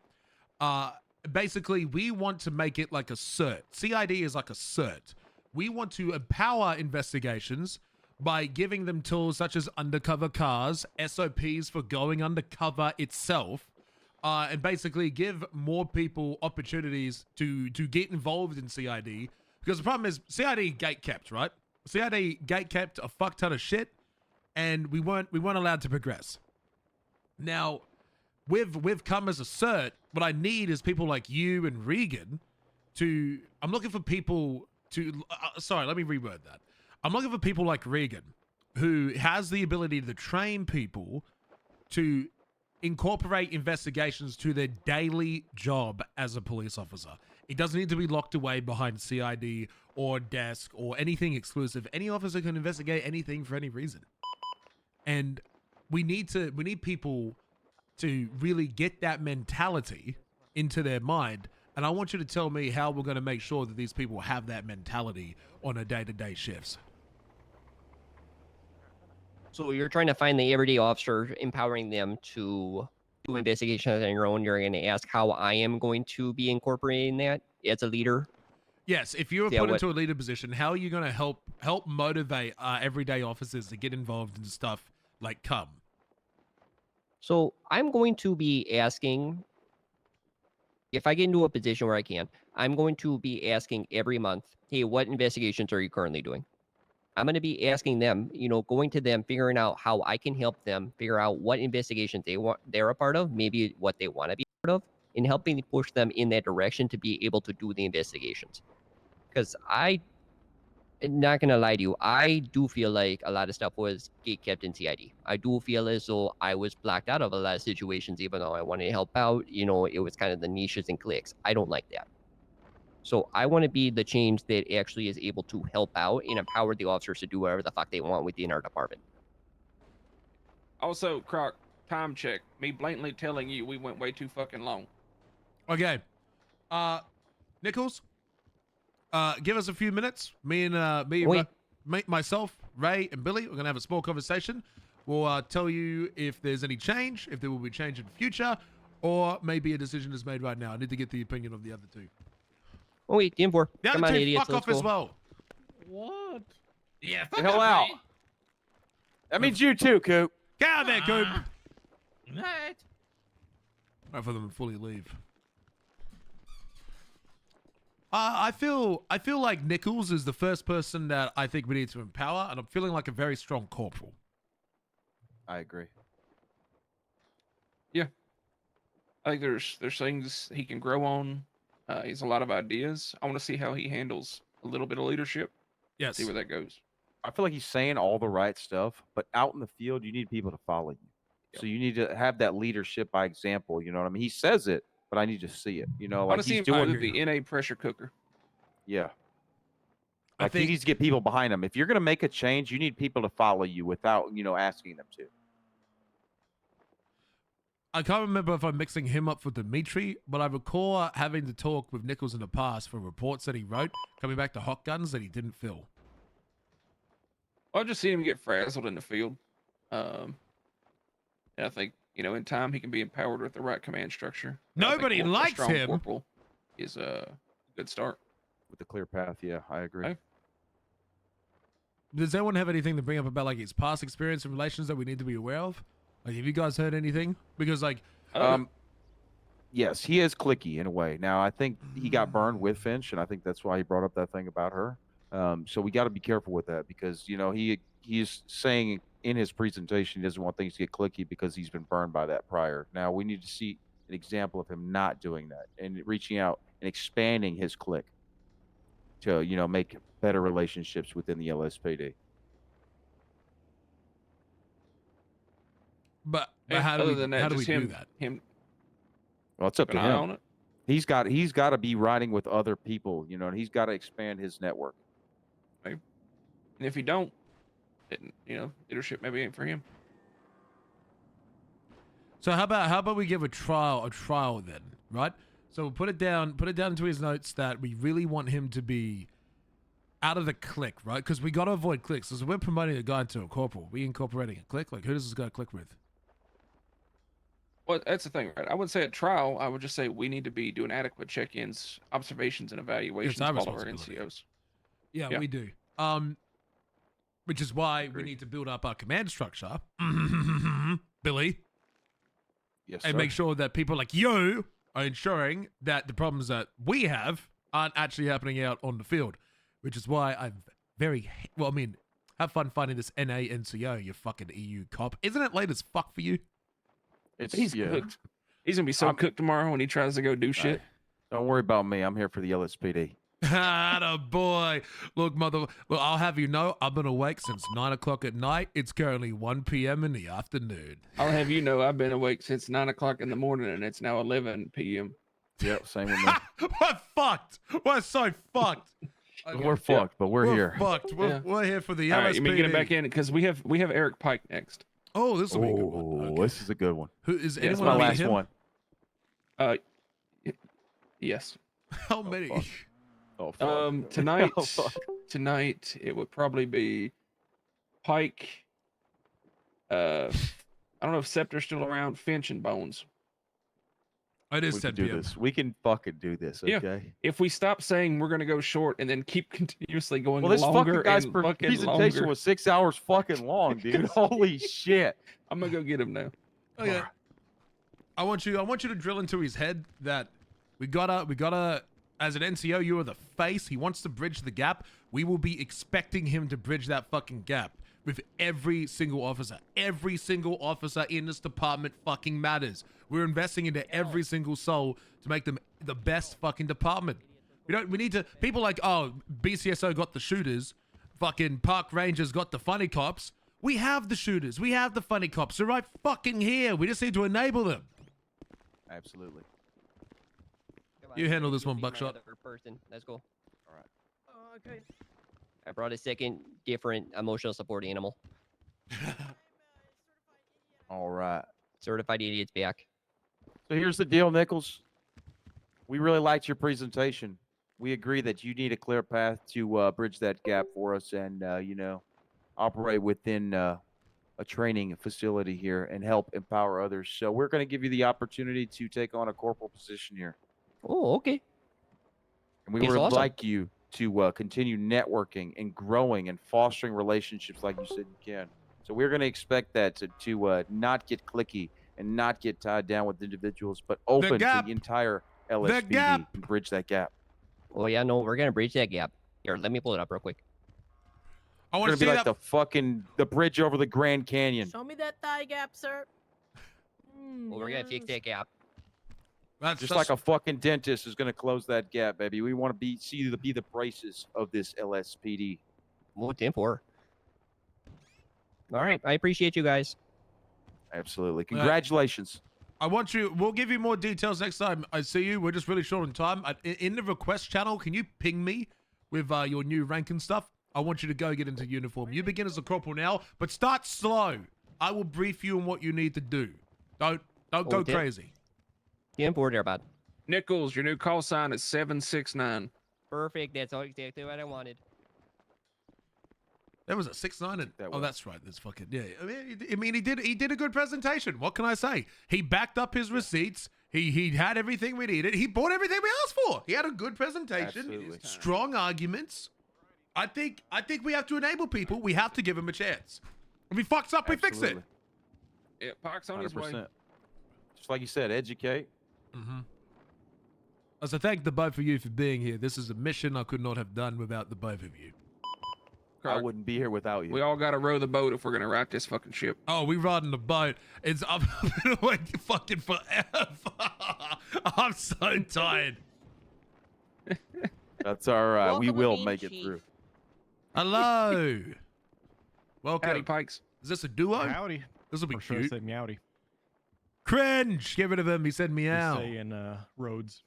Basically, we want to make it like a cert. CID is like a cert. We want to empower investigations by giving them tools such as undercover cars, SOPs for going undercover itself, and basically give more people opportunities to get involved in CID. Because the problem is CID gate-kept, right? CID gate-kept a fuck ton of shit, and we weren't allowed to progress. Now, with come as a cert, what I need is people like you and Regan to. I'm looking for people to. Sorry, let me reword that. I'm looking for people like Regan, who has the ability to train people to incorporate investigations to their daily job as a police officer. It doesn't need to be locked away behind CID or desk or anything exclusive. Any officer can investigate anything for any reason. And we need people to really get that mentality into their mind. And I want you to tell me how we're going to make sure that these people have that mentality on a day-to-day shifts. So you're trying to find the everyday officer, empowering them to do investigations on your own. You're going to ask how I am going to be incorporating that as a leader. Yes, if you were put into a leader position, how are you going to help motivate everyday officers to get involved in stuff like CUM? So I'm going to be asking, if I get into a position where I can, I'm going to be asking every month, hey, what investigations are you currently doing? I'm going to be asking them, going to them, figuring out how I can help them figure out what investigations they're a part of, maybe what they want to be a part of, and helping push them in that direction to be able to do the investigations. Because I'm not going to lie to you, I do feel like a lot of stuff was gatekept in CID. I do feel as though I was blocked out of a lot of situations, even though I wanted to help out. It was kind of the niches and cliques. I don't like that. So I want to be the change that actually is able to help out and empower the officers to do whatever the fuck they want within our department. Also, Croc, time check. Me blatantly telling you we went way too fucking long. Okay. Nichols, give us a few minutes. Myself, Ray, and Billy, we're going to have a small conversation. We'll tell you if there's any change, if there will be change in the future, or maybe a decision is made right now. I need to get the opinion of the other two. Oh, wait, team 4. The Come other on, two idiots. fuck off as well. What? Yeah, Get the hell out. That means you too, Coop. Get out of there, Coop. Right. Right for them to fully leave. I feel like Nichols is the first person that I think we need to empower, and I'm feeling like a very strong corporal. I agree. Yeah. I think there's things he can grow on. He has a lot of ideas. I want to see how he handles a little bit of leadership. Yes. See where that goes. I feel like he's saying all the right stuff, but out in the field, you need people to follow you. So you need to have that leadership by example. You know what I mean? He says it, but I need to see it. You know, I want like to see he's him doing do the NA pressure cooker. Yeah. Like he needs to get people behind him. If you're going to make a change, you need people to follow you without, asking them to. I can't remember if I'm mixing him up with Dimitri, but I recall having to talk with Nichols in the past for reports that he wrote coming back to hot guns that he didn't fill. I've just seen him get frazzled in the field. And I think, in time he can be empowered with the right command structure. Nobody likes a strong him. Corporal is a good start. With a clear path, yeah, I agree. Okay. Does anyone have anything to bring up about like his past experience and relations that we need to be aware of? Like, have you guys heard anything? Because like, Yes, he is cliquey in a way. Now, I think he got burned with Finch, and I think that's why he brought up that thing about her. So we got to be careful with that because, he's saying in his presentation he doesn't want things to get cliquey because he's been burned by that prior. Now, we need to see an example of him not doing that and reaching out and expanding his clique to, make better relationships within the LSPD. But how do we do that? Well, it's up to Keep an eye on him. it. He's got to be riding with other people, and he's got to expand his network. And if he don't, leadership maybe ain't for him. So how about we give a trial then, right? So we'll put it down into his notes that we really want him to be out of the clique, right? Because we got to avoid cliques. So we're promoting a guy into a corporal. We incorporating a clique. Like, who does this guy click with? Well, that's the thing, right? I wouldn't say at trial. I would just say we need to be doing adequate check-ins, observations, and evaluations our of all of our responsibility. NCOs. Yeah, we do. Which is why we need to build up our command structure, Billy. Yes, and sir. make sure that people like you are ensuring that the problems that we have aren't actually happening out on the field. Which is why I'm have fun finding this NA NCO, you fucking EU cop. Isn't it late as fuck for you? He's cooked. He's gonna be so cooked tomorrow when he tries to go do shit. Don't worry about me. I'm here for the LSPD. Attaboy. Look, I'll have you know, I've been awake since 9 o'clock at night. It's currently 1 p.m. in the afternoon. I'll have you know I've been awake since 9 o'clock in the morning and it's now 11 p.m. Yep, same with me. We're fucked. We're so fucked. We're fucked, but we're here. Fucked. We're here for the LSPD. All right, you mean get him back in because we have Eric Pike next. Oh, this will be a good one. Okay. This is a good one. Who is It's anyone my meet last him? one. How Yes. many? Tonight it would probably be Pike. I don't know if Scepter's still around. Finch and Bones. It is We 10 can do p.m. this. We can fucking do this, okay? Yeah. If we stop saying we're gonna go short and then keep continuously going Well, this longer fucking guy's and fucking presentation longer. was 6 hours fucking long, dude. Holy shit. I'm gonna go get him now. Okay. I want you to drill into his head that we gotta as an NCO, you are the face. He wants to bridge the gap. We will be expecting him to bridge that fucking gap with every single officer. Every single officer in this department fucking matters. We're investing into every single soul to make them the best fucking department. We need to, people like, oh, BCSO got the shooters, fucking Park Rangers got the funny cops. We have the shooters. We have the funny cops. They're right fucking here. We just need to enable them. Absolutely. You handle this one, Buckshot. Person. That's cool. All right. Oh, okay. I brought a second different emotional support animal. All right. Certified idiot's back. So here's the deal, Nichols. We really liked your presentation. We agree that you need a clear path to bridge that gap for us and, operate within a training facility here and help empower others. So we're going to give you the opportunity to take on a corporal position here. Oh, okay. And we It's would awesome. like you to continue networking and growing and fostering relationships like you said you can. So we're going to expect that to not get cliquey and not get tied down with individuals, but open to gap. the entire LSPD gap. and bridge that gap. Oh yeah, no, we're gonna bridge that gap. Here, let me pull it up real quick. I It's want going to to see be like that. the bridge over the Grand Canyon. Show me that thigh gap, sir. Well, we're gonna fix that gap. That's Just like a fucking dentist is going to close that gap, baby. We want to see you to be the braces of this LSPD. Well, 10-4. All right. I appreciate you guys. Absolutely. Congratulations. I want you. We'll give you more details next time I see you. We're just really short on time. In the request channel, can you ping me with your new rank and stuff? I want you to go get into uniform. You begin as a corporal now, but start slow. I will brief you on what you need to do. Don't go crazy. Stand forward there, bud. Nichols, your new call sign is 769. Perfect. That's exactly what I wanted. There was a 6-9 and oh, that's right. That's fucking yeah. I mean, he did a good presentation. What can I say? He backed up his receipts. He had everything we needed. He bought everything we asked for. He had a good presentation. Absolutely. Strong arguments. I think we have to enable people. We have to give them a chance. If he fucks up, we fix it. Yeah, Park's on his way. 100%. Just like you said, educate. Mm-hmm. So thank the both of you for being here. This is a mission I could not have done without the both of you. I wouldn't be here without you. We all got to row the boat if we're going to right this fucking ship. Oh, we riding the boat. I'm gonna wait fucking forever. I'm so tired. That's all right. We Welcome will aboard, make it Chief. through. Hello. Welcome. Howdy, Pikes. Is this a duo? Howdy. This will be Or should I cute. say meowdy? Cringe. Get rid of him. He said meow. Say in Rhodes.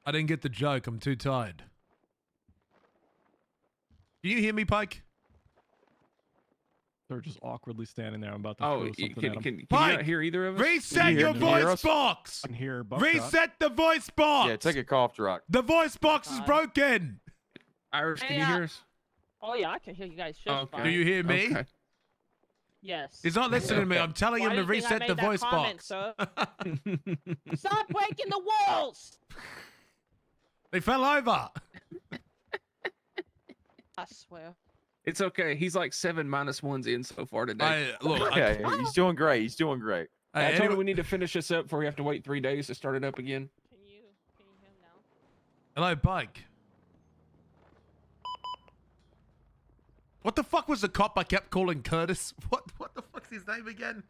I didn't get the joke. I'm too tired. Can you hear me, Pike? They're just awkwardly standing there. I'm about to Oh, throw can something at 'em. you Pike, not hear either of us? Reset your voice box. I can hear Buckshot. Reset the voice box. Yeah, take a cough drop. The voice box is broken. Irish, can you hear us? Oh yeah, I can hear you guys just Okay. fine. Do you hear me? Okay. Yes. He's not listening to me. I'm telling Why him to do you think I reset the made that voice comment, box. sir? Stop breaking the walls! They fell over. I swear. It's okay. He's like 7 -1s in so far today. Okay, he's doing great. He's doing great. I told him we need to finish this up before we have to wait 3 days to start it up again. Hello, Pike. What the fuck was the cop I kept calling Curtis? What the fuck's his name again?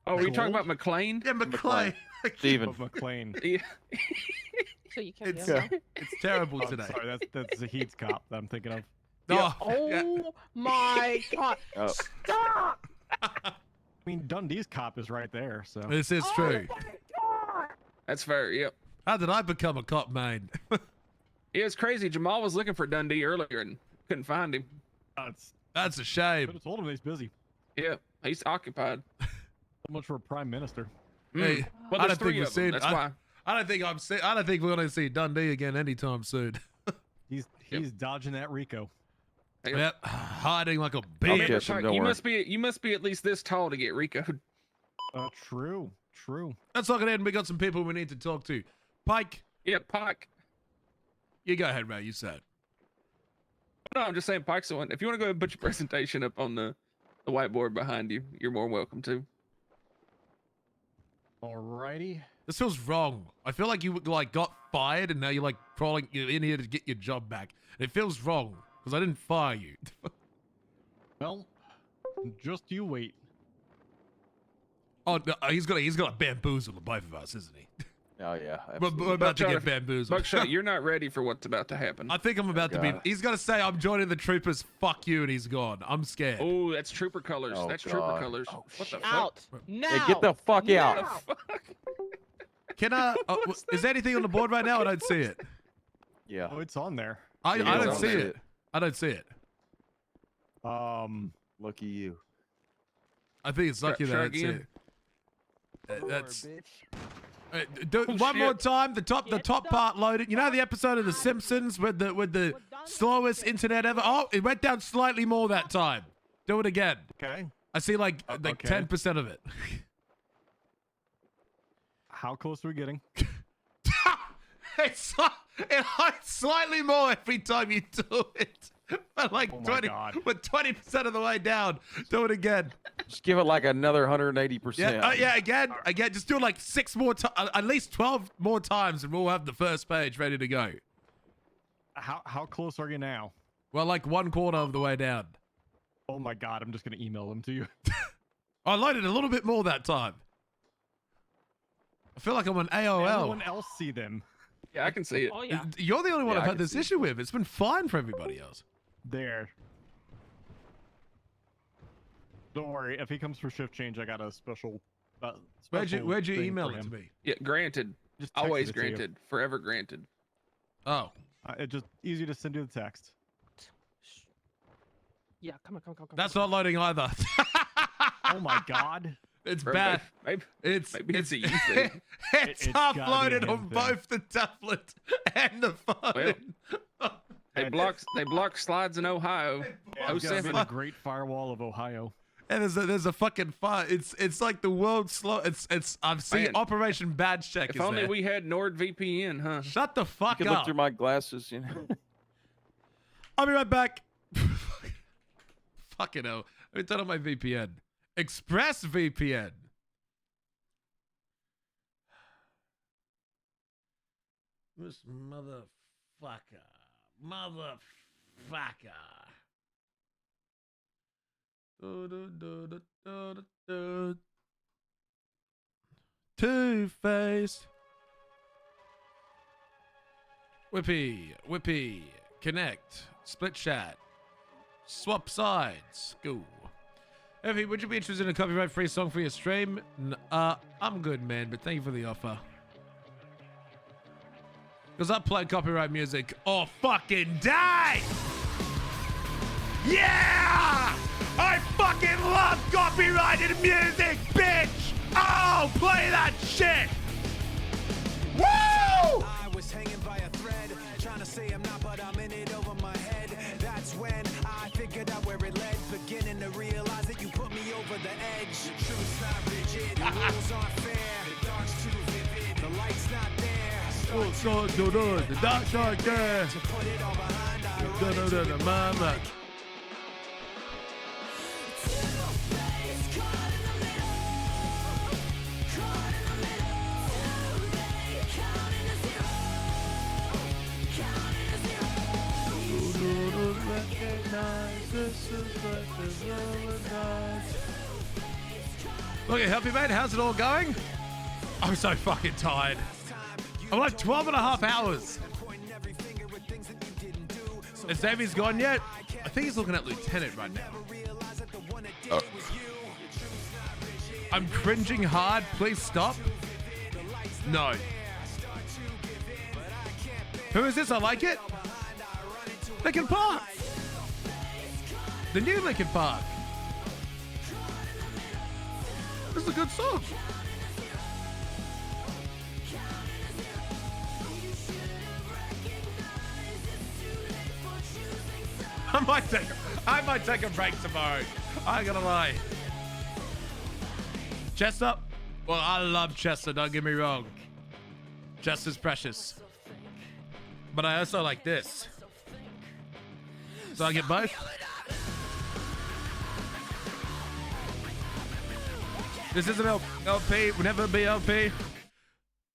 Oh, were you talking about McLean? Yeah, McLean. Steven. McLean. Yeah. So you can It's, hear me? it's terrible Oh, today. sorry, that's Zahid's cop that I'm thinking of. Oh my god! Oh. Stop! I mean, Dundee's cop is right there, so. This is true. That's fair. Yep. How did I become a cop, man? Yeah, it's crazy. Jamal was looking for Dundee earlier and couldn't find him. That's a shame. Could have told him he's busy. Yeah, he's occupied. So much for a prime minister. Hey, Well, I there's don't think 3 we've of them. seen. That's I, why. I don't think I don't think we're gonna see Dundee again anytime soon. He's dodging that Rico. Yep, hiding like a Man, bitch. Chuck, you must be at least this tall to get Rico'd. True. Let's look ahead, and we got some people we need to talk to. Pike. Yeah, Pike. You go ahead, Ray. You said. No, I'm just saying, Pike's the one. If you want to go ahead and put your presentation up on the whiteboard behind you, you're more welcome to. Alrighty. This feels wrong. I feel like you like got fired and now you're like crawling. You're in here to get your job back. It feels wrong because I didn't fire you. Well, just you wait. Oh, no, he's gonna bamboozle the both of us, isn't he? Oh yeah. We're about to get bamboozled. Buckshot, you're not ready for what's about to happen. I think I'm about to be. God. He's gonna say, "I'm joining the troopers." Fuck you, and he's gone. I'm scared. Oh, that's trooper colors. Oh, That's God. trooper colors. What the fuck? Out! Now! Hey, get the fuck out. Can I? Is there anything on the board right now? I don't see it. Yeah. Oh, it's on there. I Yeah, don't it's see on it. I don't see it. Lucky you. I think it's lucky that Try I don't see again. it. That's. One more time. The top part loaded. You know the episode of The Simpsons with the slowest internet ever. Oh, it went down slightly more that time. Do it again. Okay. I see like Okay. 10% of it. How close are we getting? It's slightly more every time you do it. But like Oh my 20, God. but 20% of the way down. Do it again. Just give it like another 180%. Yeah, again. Just do it like 6 more times, at least 12 more times, and we'll have the first page ready to go. How close are you now? Well, like 1/4 of the way down. Oh my God! I'm just gonna email them to you. I loaded a little bit more that time. I feel like I'm on AOL. Everyone else see them. Yeah, I can see it. Oh yeah. You're the only one Yeah, I've I had can this see it. issue with. It's been fine for everybody else. There. Don't worry. If he comes for shift change, I got a special. Where'd you thing email for it to him. me? Yeah, granted. Just texted Always it to you. granted. Forever granted. Oh. It's just easy to send you the text. Yeah, come on. That's not loading either. Oh my god. It's Bro, bad. Maybe It's a you thing. it's It's gotta be a uploaded him on thing. both the tablet and the phone. They block slides in Ohio. It's gotta be 07. the Great Firewall of Ohio. And there's a fucking fire. It's like the world's slow. It's I've seen Man, Operation Badge Check. If is only there. we had NordVPN, huh? Shut the fuck You can up. look through my glasses, you know. I'll be right back. Fucking hell. Let me turn on my VPN. Express VPN. This motherfucker. Two-Faced. Whippy, connect, split chat, swap sides, go. Effie, would you be interested in a copyright-free song for your stream? I'm good, man, but thank you for the offer. Because I play copyright music all fucking day! Yeah! I fucking love copyrighted music, bitch! Oh, play that shit! Woo! I was hanging by a thread, trying to say I'm not, but I'm in it over my head. That's when I figured out where it led, beginning to realize that you put me over the edge. The truth's not rigid, the rules aren't fair. The dark's too vivid, the light's not there. The dark's not there. To put it all behind, I Mama. Look at Healthy Mate, how's it all going? I'm so fucking tired. I'm like 12 and a half hours. Is Davey's gone yet? I think he's looking at Lieutenant right now. Oh. I'm cringing hard. Please stop. No. Who is this? I like it. Linkin Park. The new Linkin Park. This is a good song. I might take a break tomorrow. I ain't gonna lie. Chester? Well, I love Chester, don't get me wrong. Chester's precious. But I also like this. So I get both? This isn't LP, will never be LP.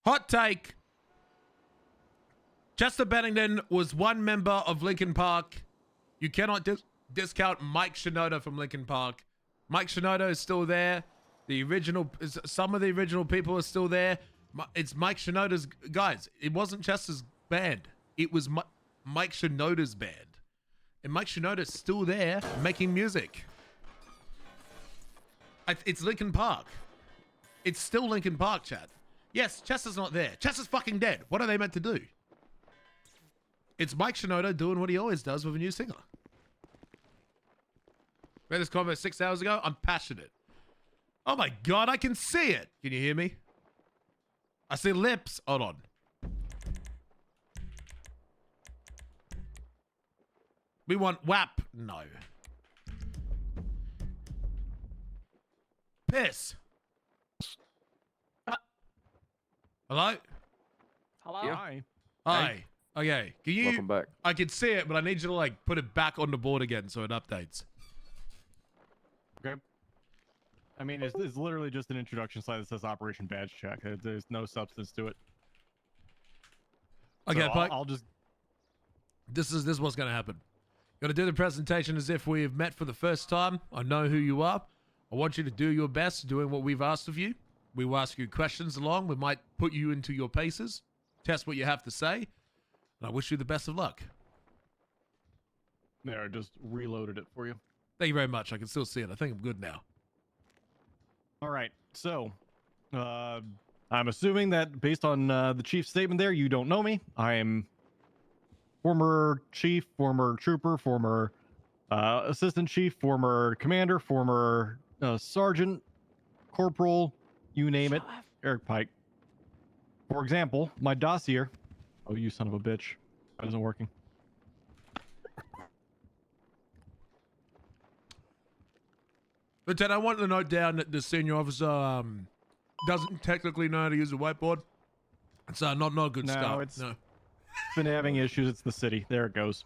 Hot take. Chester Bennington was one member of Linkin Park. You cannot discount Mike Shinoda from Linkin Park. Mike Shinoda is still there. Some of the original people are still there. It's Mike Shinoda's, guys, it wasn't Chester's band. It was Mike Shinoda's band. And Mike Shinoda's still there making music. It's Linkin Park. It's still Linkin Park, chat. Yes, Chester's not there. Chester's fucking dead. What are they meant to do? It's Mike Shinoda doing what he always does with a new singer. Read this comment 6 hours ago. I'm passionate. Oh my God, I can see it. Can you hear me? I see lips. Hold on. We want WAP. No. Piss. Hello? Hello? Yeah. Hi. Hi. Okay. Can you? Welcome back. I can see it, but I need you to like put it back on the board again so it updates. Okay. I mean, it's literally just an introduction slide that says Operation Badge Check. There's no substance to it. Okay, So Pike. I'll just. This is what's going to happen. Going to do the presentation as if we've met for the first time. I know who you are. I want you to do your best doing what we've asked of you. We will ask you questions along. We might put you into your paces, test what you have to say, and I wish you the best of luck. There, I just reloaded it for you. Thank you very much. I can still see it. I think I'm good now. All right. So, I'm assuming that based on the chief's statement there, you don't know me. I am former chief, former trooper, former assistant chief, former commander, former sergeant, corporal, you name it. Eric Pike. For example, my dossier. Oh, you son of a bitch. That isn't working. Lieutenant, I want to note down that the senior officer doesn't technically know how to use a whiteboard. It's not a good start. It's been having issues. It's the city. There it goes.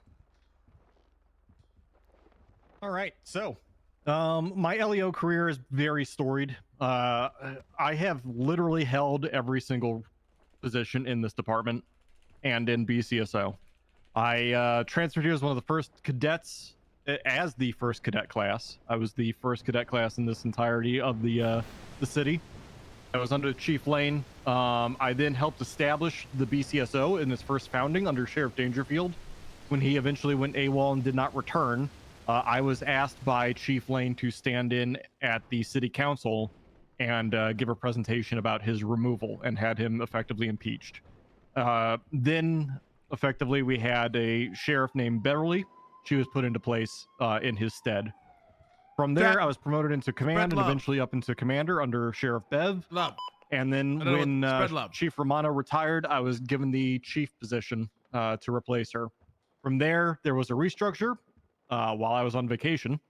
All right. So, my LEO career is very storied. I have literally held every single position in this department and in BCSO. I transferred here as one of the first cadets, as the first cadet class. I was the first cadet class in this entirety of the city. I was under Chief Lane. I then helped establish the BCSO in its first founding under Sheriff Dangerfield. When he eventually went AWOL and did not return, I was asked by Chief Lane to stand in at the city council and give a presentation about his removal and had him effectively impeached. Then, effectively, we had a sheriff named Beverly. She was put into place in his stead. From there, I was promoted into command and eventually up into commander under Sheriff Bev. And then when Chief Romano retired, I was given the chief position to replace her. From there, there was a restructure while I was on vacation,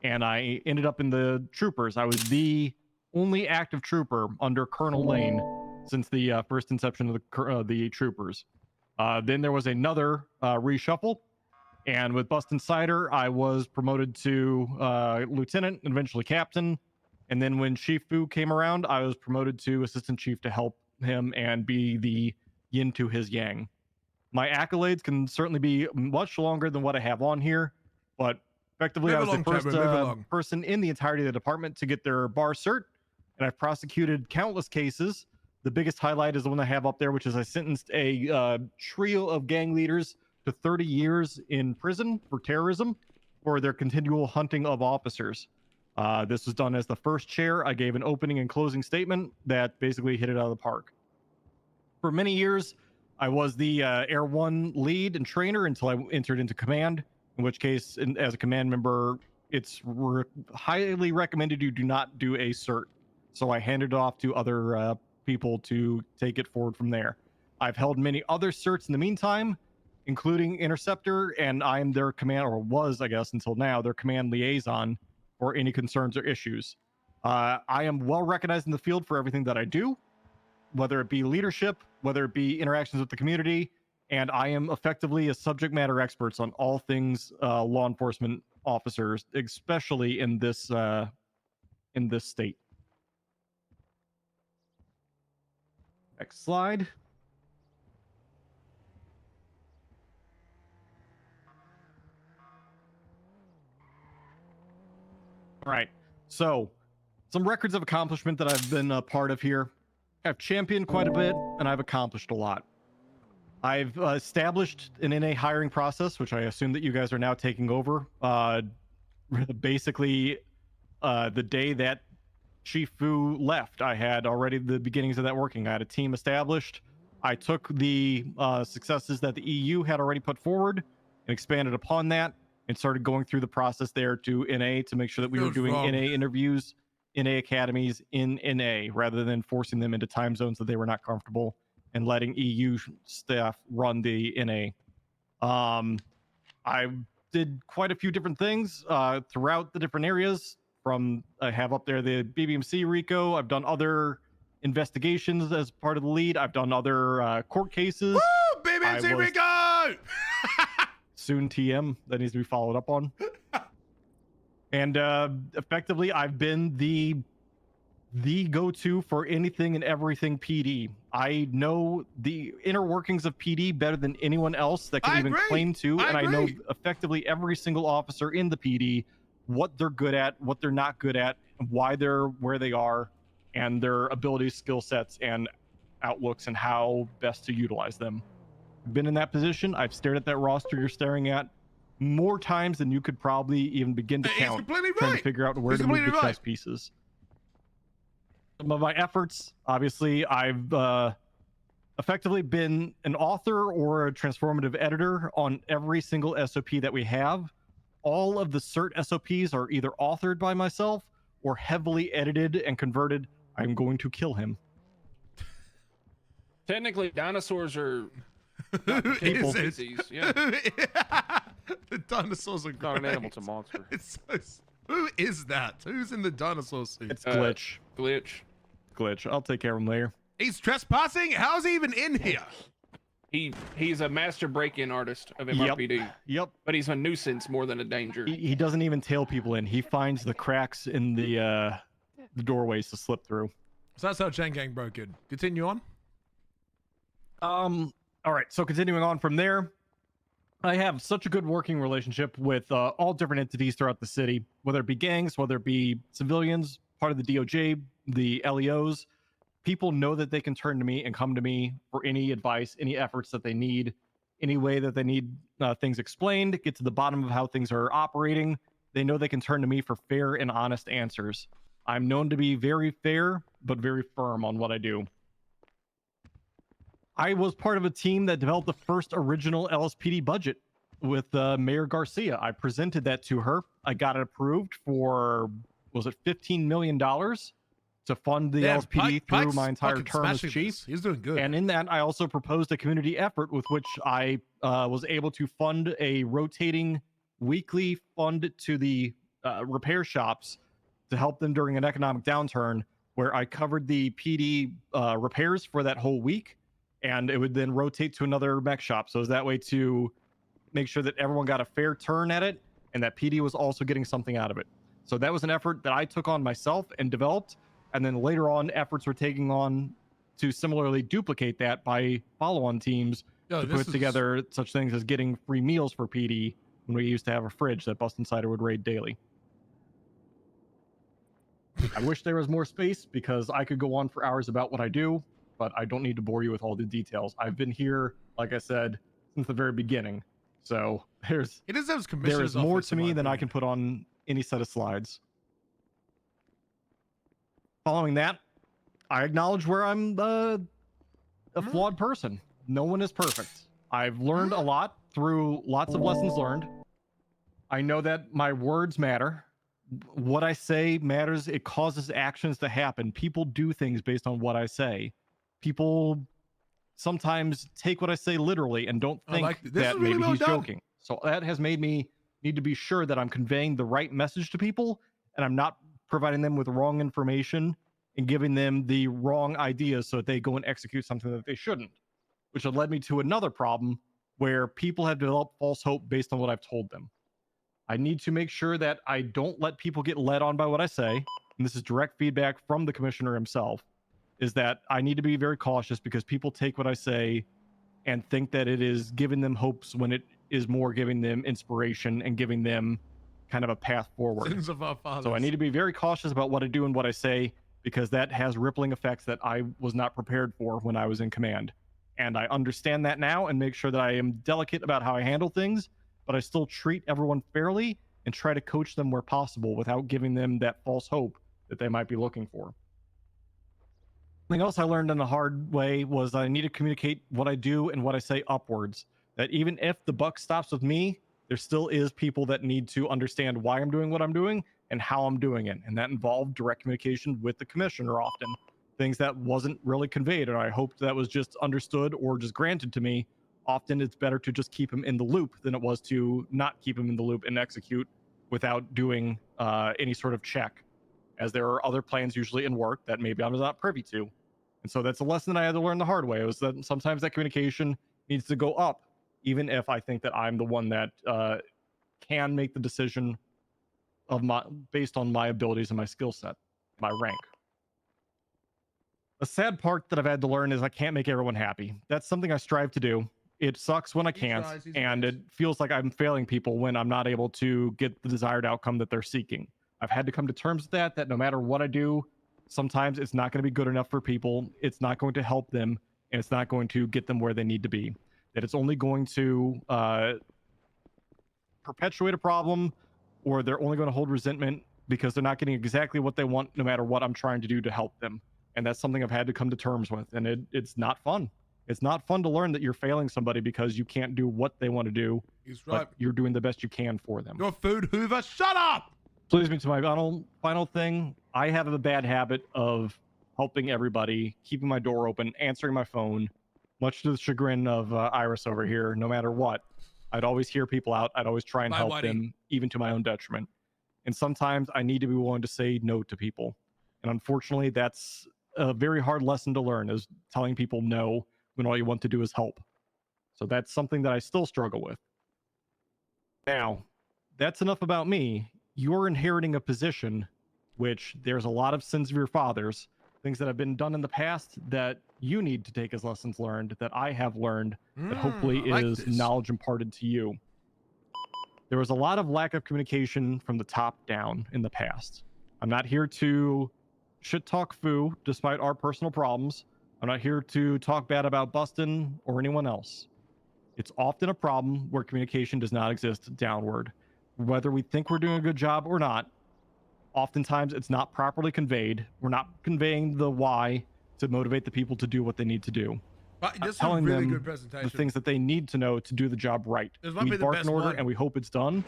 and I ended up in the troopers. I was the only active trooper under Colonel Lane since the first inception of the troopers. Then there was another reshuffle. And with Bustin' Cider, I was promoted to lieutenant and eventually captain. And then when Chief Fu came around, I was promoted to assistant chief to help him and be the yin to his yang. My accolades can certainly be much longer than what I have on here, but effectively I was the first person in the entirety of the department to get their bar cert, and I've prosecuted countless cases. The biggest highlight is the one I have up there, which is I sentenced a trio of gang leaders to 30 years in prison for terrorism for their continual hunting of officers. This was done as the first chair. I gave an opening and closing statement that basically hit it out of the park. For many years, I was the Air 1 lead and trainer until I entered into command, in which case, as a command member, it's highly recommended you do not do a cert. So I handed it off to other people to take it forward from there. I've held many other certs in the meantime, including Interceptor, and I am their command, or was, I guess, until now, their command liaison for any concerns or issues. I am well recognized in the field for everything that I do, whether it be leadership, whether it be interactions with the community, and I am effectively a subject matter expert on all things law enforcement officers, especially in this state. Next slide. All right, so some records of accomplishment that I've been a part of here. I've championed quite a bit, and I've accomplished a lot. I've established an NA hiring process, which I assume that you guys are now taking over. Basically, the day that Chief Fu left, I had already the beginnings of that working. I had a team established. I took the successes that the EU had already put forward and expanded upon that, and started going through the process there to NA to make sure that we were doing NA interviews, NA academies in NA, rather than forcing them into time zones that they were not comfortable and letting EU staff run the NA. I did quite a few different things throughout the different areas. I have up there the BBMC RICO. I've done other investigations as part of the lead. I've done other court cases. Woo! BBMC RICO! Soon TM that needs to be followed up on. And effectively, I've been the go-to for anything and everything PD. I know the inner workings of PD better than anyone else that can even claim to, and I know effectively every single officer in the PD, what they're good at, what they're not good at, and why they're where they are, and their abilities, skill sets, and outlooks, and how best to utilize them. I've been in that position. I've stared at that roster you're staring at more times than you could probably even begin to count, trying to figure out where to move the chess pieces. Some of my efforts, obviously, I've effectively been an author or a transformative editor on every single SOP that we have. All of the CERT SOPs are either authored by myself or heavily edited and converted. I'm going to kill him. Technically, dinosaurs are Who people is it? species. Yeah. The dinosaurs are Not an animal, great. it's a monster. It's so, who is that? Who's in the dinosaur suit? It's Glitch. Glitch. I'll take care of him later. He's trespassing? How's he even in here? He's a master break-in artist of MRPD. Yep. But he's a nuisance more than a danger. He doesn't even tail people in. He finds the cracks in the doorways to slip through. So that's how Chain Gang broke in. Continue on. All right. So continuing on from there, I have such a good working relationship with all different entities throughout the city, whether it be gangs, whether it be civilians, part of the DOJ, the LEOs. People know that they can turn to me and come to me for any advice, any efforts that they need, any way that they need things explained, get to the bottom of how things are operating. They know they can turn to me for fair and honest answers. I'm known to be very fair, but very firm on what I do. I was part of a team that developed the first original LSPD budget with Mayor Garcia. I presented that to her. I got it approved for, was it $15 million? To fund the LSPD through Pike's my entire fucking term as smashing chief. this. He's doing good. And in that, I also proposed a community effort with which I was able to fund a rotating weekly fund to the repair shops to help them during an economic downturn, where I covered the PD repairs for that whole week, and it would then rotate to another mech shop. So it was that way to make sure that everyone got a fair turn at it, and that PD was also getting something out of it. So that was an effort that I took on myself and developed. And then later on, efforts were taking on to similarly duplicate that by follow-on teams to put together such things as getting free meals for PD when we used to have a fridge that Bust Insider would raid daily. I wish there was more space because I could go on for hours about what I do, but I don't need to bore you with all the details. I've been here, like I said, since the very beginning. So there is more to me than I can put on any set of slides. Following that, I acknowledge where I'm a flawed person. No one is perfect. I've learned a lot through lots of lessons learned. I know that my words matter. What I say matters. It causes actions to happen. People do things based on what I say. People sometimes take what I say literally and don't think that really maybe well he's done. joking. So that has made me need to be sure that I'm conveying the right message to people and I'm not providing them with wrong information and giving them the wrong ideas so that they go and execute something that they shouldn't, which had led me to another problem where people have developed false hope based on what I've told them. I need to make sure that I don't let people get led on by what I say, and this is direct feedback from the commissioner himself, is that I need to be very cautious because people take what I say and think that it is giving them hopes when it is more giving them inspiration and giving them kind of a path forward. Sins of our fathers. So I need to be very cautious about what I do and what I say because that has rippling effects that I was not prepared for when I was in command. And I understand that now and make sure that I am delicate about how I handle things, but I still treat everyone fairly and try to coach them where possible without giving them that false hope that they might be looking for. Something else I learned in a hard way was I need to communicate what I do and what I say upwards. That even if the buck stops with me, there still is people that need to understand why I'm doing what I'm doing and how I'm doing it. And that involved direct communication with the commissioner often. Things that wasn't really conveyed, and I hoped that was just understood or just granted to me. Often it's better to just keep him in the loop than it was to not keep him in the loop and execute without doing any sort of check, as there are other plans usually in work that maybe I was not privy to. And so that's a lesson that I had to learn the hard way. It was that sometimes that communication needs to go up, even if I think that I'm the one that can make the decision of based on my abilities and my skill set, my rank. A sad part that I've had to learn is I can't make everyone happy. That's something I strive to do. It sucks when I can't, and it feels like I'm failing people when I'm not able to get the desired outcome that they're seeking. I've had to come to terms with that no matter what I do, sometimes it's not going to be good enough for people, it's not going to help them, and it's not going to get them where they need to be. That it's only going to perpetuate a problem, or they're only going to hold resentment because they're not getting exactly what they want no matter what I'm trying to do to help them. And that's something I've had to come to terms with. And it's not fun. It's not fun to learn that you're failing somebody because you can't do what they want to do, but you're doing the best you can for them. Your food hoover, shut up! Leads me to my final thing. I have a bad habit of helping everybody, keeping my door open, answering my phone, much to the chagrin of Iris over here. No matter what, I'd always hear people out. I'd always try and help them, even to my own detriment. And sometimes I need to be willing to say no to people. And unfortunately, that's a very hard lesson to learn, is telling people no when all you want to do is help. So that's something that I still struggle with. Now, that's enough about me. You're inheriting a position which there's a lot of sins of your fathers, things that have been done in the past that you need to take as lessons learned, that I have learned, that hopefully is knowledge imparted to you. There was a lot of lack of communication from the top down in the past. I'm not here to shit talk Foo, despite our personal problems. I'm not here to talk bad about Bustin or anyone else. It's often a problem where communication does not exist downward. Whether we think we're doing a good job or not, oftentimes it's not properly conveyed. We're not conveying the why to motivate the people to do what they need to do. Just a Telling really them good presentation. the things that they need to know to do the job right. This might be We the bark best an order one. and we hope it's done,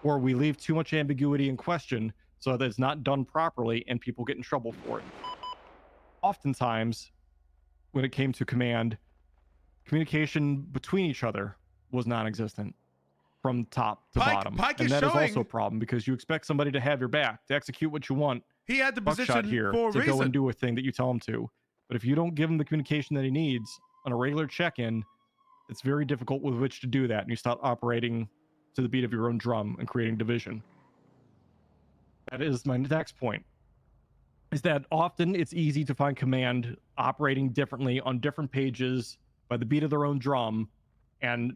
or we leave too much ambiguity and question so that it's not done properly and people get in trouble for it. Oftentimes, when it came to command, communication between each other was non-existent from top to bottom. Pike and is that is showing- also a problem because you expect somebody to have your back, to execute what you want. He had the Buckshot position here for a to go reason. and do a thing that you tell him to. But if you don't give him the communication that he needs on a regular check-in, it's very difficult with which to do that, and you start operating to the beat of your own drum and creating division. That is my next point, is that often it's easy to find command operating differently on different pages by the beat of their own drum, and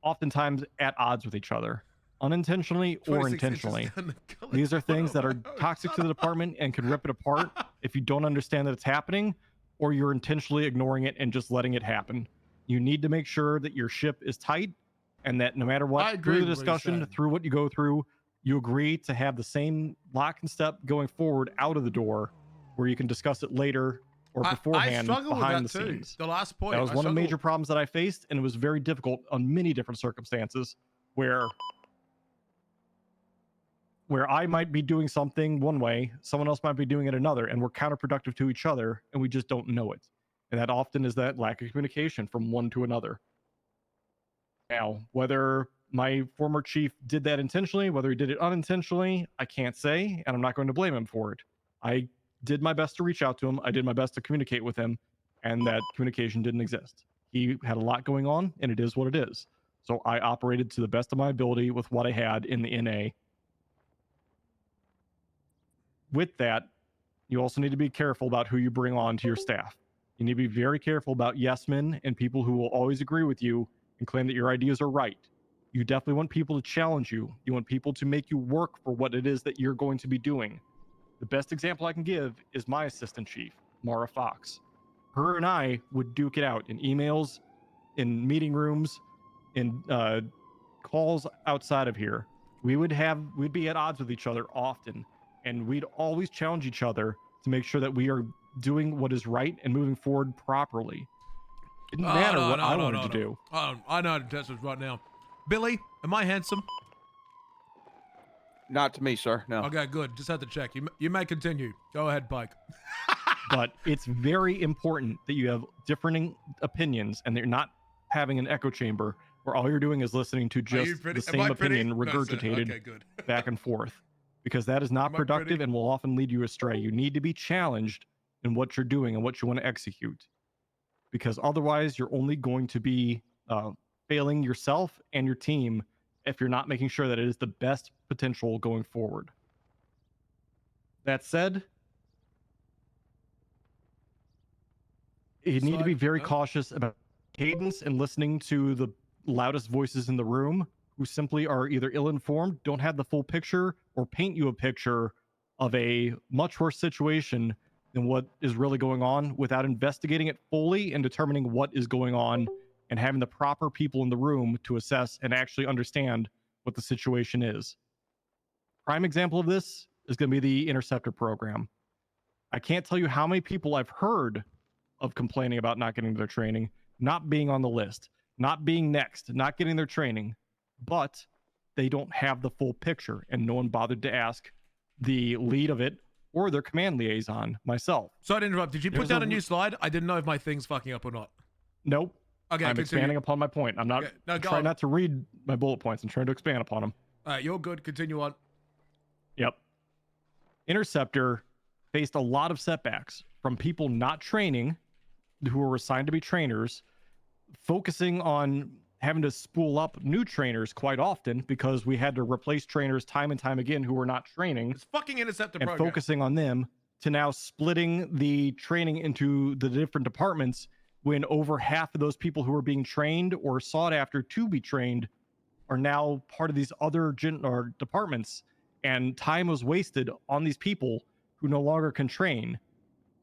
oftentimes at odds with each other, unintentionally or 26 inches intentionally. down the gullet. These are things that are toxic to the department and can rip it apart if you don't understand that it's happening, or you're intentionally ignoring it and just letting it happen. You need to make sure that your ship is tight, and that no matter I what, agree through the with what he discussion, said. through what you go through, you agree to have the same lock and step going forward out of the door, where you can discuss it later or beforehand struggle with behind that the too. scenes. The last point, That was I one of the struggle- major problems that I faced, and it was very difficult on many different circumstances where I might be doing something one way, someone else might be doing it another, and we're counterproductive to each other, and we just don't know it. And that often is that lack of communication from one to another. Now, whether my former chief did that intentionally, whether he did it unintentionally, I can't say, and I'm not going to blame him for it. I did my best to reach out to him. I did my best to communicate with him, and that communication didn't exist. He had a lot going on, and it is what it is. So I operated to the best of my ability with what I had in the NA. With that, you also need to be careful about who you bring on to your staff. You need to be very careful about yes men and people who will always agree with you and claim that your ideas are right. You definitely want people to challenge you. You want people to make you work for what it is that you're going to be doing. The best example I can give is my assistant chief, Mara Fox. Her and I would duke it out in emails, in meeting rooms, in calls outside of here. We'd be at odds with each other often, and we'd always challenge each other to make sure that we are doing what is right and moving forward properly. It didn't matter what I wanted to do. I know how to test this right now. Billy, am I handsome? Not to me, sir. No. Okay, good. Just had to check. You may continue. Go ahead, Pike. But it's very important that you have differing opinions and that you're not having an echo chamber where all you're doing is listening to just the same opinion regurgitated Okay, good. back and forth, because that is not Am I productive pretty? and will often lead you astray. You need to be challenged in what you're doing and what you want to execute, because otherwise you're only going to be failing yourself and your team if you're not making sure that it is the best potential going forward. That said, you need to be very cautious about cadence and listening to the loudest voices in the room who simply are either ill-informed, don't have the full picture, or paint you a picture of a much worse situation than what is really going on without investigating it fully and determining what is going on and having the proper people in the room to assess and actually understand what the situation is. Prime example of this is going to be the Interceptor program. I can't tell you how many people I've heard of complaining about not getting their training, not being on the list, not being next, not getting their training, but they don't have the full picture, and no one bothered to ask the lead of it or their command liaison, myself. Sorry to interrupt. Did you put down a new slide? I didn't know if my thing's fucking up or not. Nope. Okay, I'm continue. expanding upon my point. I'm not Okay, no, go trying on. not to read my bullet points. I'm trying to expand upon them. All right, you're good. Continue on. Yep. Interceptor faced a lot of setbacks from people not training, who were assigned to be trainers, focusing on having to spool up new trainers quite often because we had to replace trainers time and time again who were not training. It's fucking Interceptor and program. focusing on them, to now splitting the training into the different departments, when over half of those people who are being trained or sought after to be trained are now part of these other departments, and time was wasted on these people who no longer can train.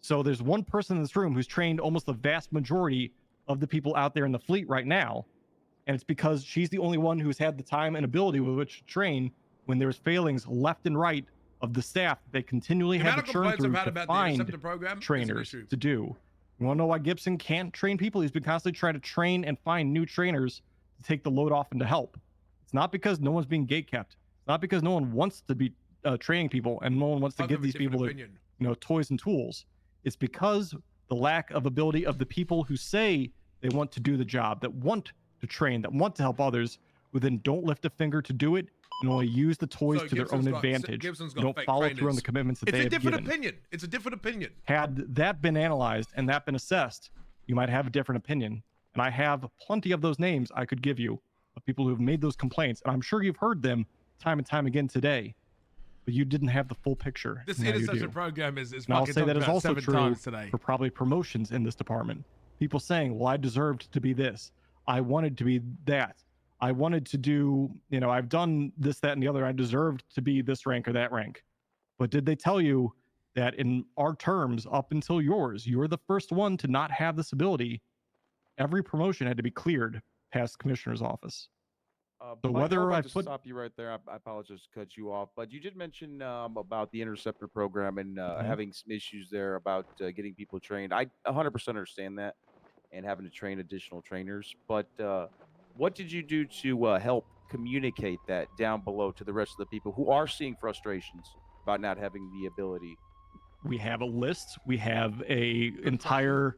So there's one person in this room who's trained almost the vast majority of the people out there in the fleet right now, and it's because she's the only one who's had the time and ability with which to train when there's failings left and right of the staff. They continually The have amount to of churn complaints through I've had to about the find Interceptor program is an trainers issue. to do. You want to know why Gibson can't train people? He's been constantly trying to train and find new trainers to take the load off and to help. It's not because no one's being gatekept. It's not because no one wants to be training people and no one wants to I'll give give a these different people opinion. toys and tools. It's because the lack of ability of the people who say they want to do the job, that want to train, that want to help others, who then don't lift a finger to do it and only use the toys So to their own Gibson's got- advantage. Gibson's They got don't fake follow through on trainers. the commitments that It's they a have different given. opinion. It's a different opinion. Had that been analyzed and that been assessed, you might have a different opinion. And I have plenty of those names I could give you of people who have made those complaints, and I'm sure you've heard them time and time again today, but you didn't have the full picture. This and now you Interceptor do. program is And I'll fucking say talked that is about also 7 true times today. for probably promotions in this department. People saying, well, I deserved to be this. I wanted to be that. I wanted to do, I've done this, that, and the other. I deserved to be this rank or that rank. But did they tell you that in our terms, up until yours, you're the first one to not have this ability? Every promotion had to be cleared past the commissioner's office. So Mike, whether I I just put stop you right there. I apologize to cut you off, but you did mention about the Interceptor program and having some issues there about getting people trained. I 100% understand that, and having to train additional trainers. But what did you do to help communicate that down below to the rest of the people who are seeing frustrations about not having the ability? We have a list. We have a entire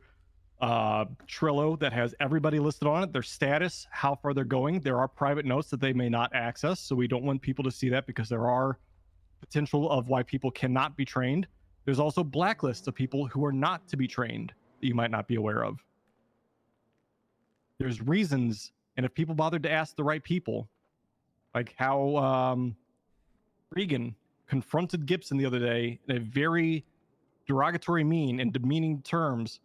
Trello that has everybody listed on it, their status, how far they're going. There are private notes that they may not access, so we don't want people to see that because there are potential of why people cannot be trained. There's also blacklists of people who are not to be trained that you might not be aware of. There's reasons, and if people bothered to ask the right people, like how Regan confronted Gibson the other day in a very derogatory, mean, and demeaning terms,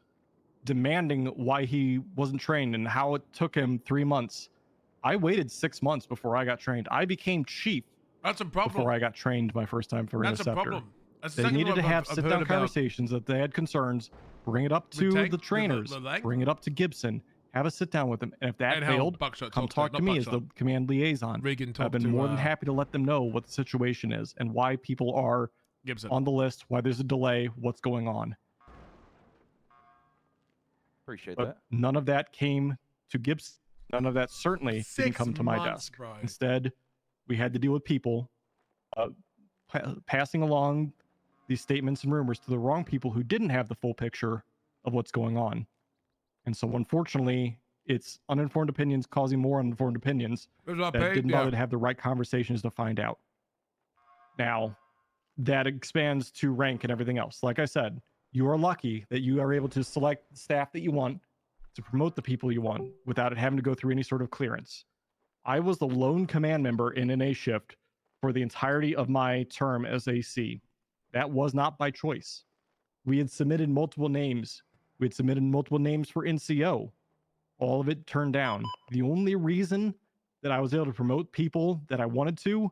demanding why he wasn't trained and how it took him 3 months. I waited 6 months before I got trained. I became chief. That's a problem. Before I got trained my first time for That's a Interceptor. problem. That's the They second needed to one have I've sit heard down about. conversations that they had concerns, bring it up to tank, the trainers, the leg? bring it up to Gibson, have a sit down with them. And if that And how failed, Buckshot come talked to- talk to not me as the Buckshot. command liaison. Regan I've talked been to, more than happy to let them know what the situation is and why people are Gibson. on the list, why there's a delay, what's going on. Appreciate But that. none of that came to Gibson. None of that certainly didn't 6 come to my months, desk. bro. Instead, we had to deal with people passing along these statements and rumors to the wrong people who didn't have the full picture of what's going on. And so, unfortunately, it's uninformed opinions causing more uninformed opinions There's our that pay, didn't yeah. bother to have the right conversations to find out. Now, that expands to rank and everything else. Like I said, you are lucky that you are able to select the staff that you want, to promote the people you want without it having to go through any sort of clearance. I was the lone command member in an A shift for the entirety of my term as AC. That was not by choice. We had submitted multiple names. We had submitted multiple names for NCO. All of it turned down. The only reason that I was able to promote people that I wanted to,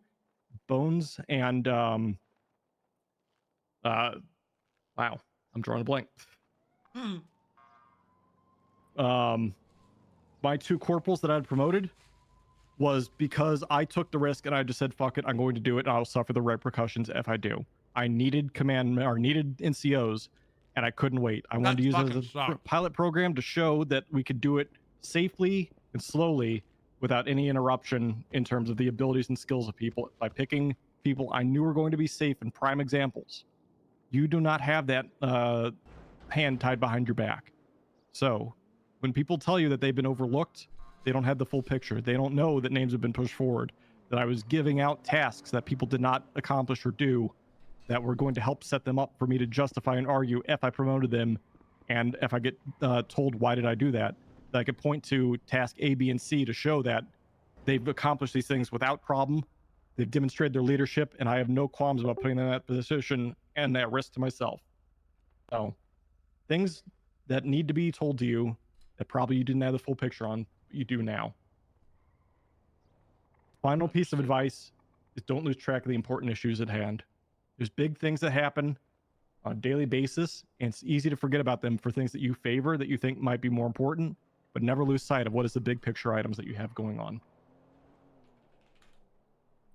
Bones and wow, I'm drawing a blank. My 2 corporals that I'd promoted was because I took the risk and I just said, fuck it, I'm going to do it and I'll suffer the repercussions if I do. I needed needed NCOs, and I couldn't wait. I wanted to use it as a pilot program to show that we could do it safely and slowly without any interruption in terms of the abilities and skills of people by picking people I knew were going to be safe and prime examples. You do not have that hand tied behind your back. So when people tell you that they've been overlooked, they don't have the full picture. They don't know that names have been pushed forward, that I was giving out tasks that people did not accomplish or do that were going to help set them up for me to justify and argue if I promoted them. And if I get told, why did I do that? That I could point to task A, B, and C to show that they've accomplished these things without problem. They've demonstrated their leadership, and I have no qualms about putting them in that position and at risk to myself. So things that need to be told to you that probably you didn't have the full picture on, you do now. Final piece of advice is don't lose track of the important issues at hand. There's big things that happen on a daily basis, and it's easy to forget about them for things that you favor, that you think might be more important, but never lose sight of what is the big picture items that you have going on.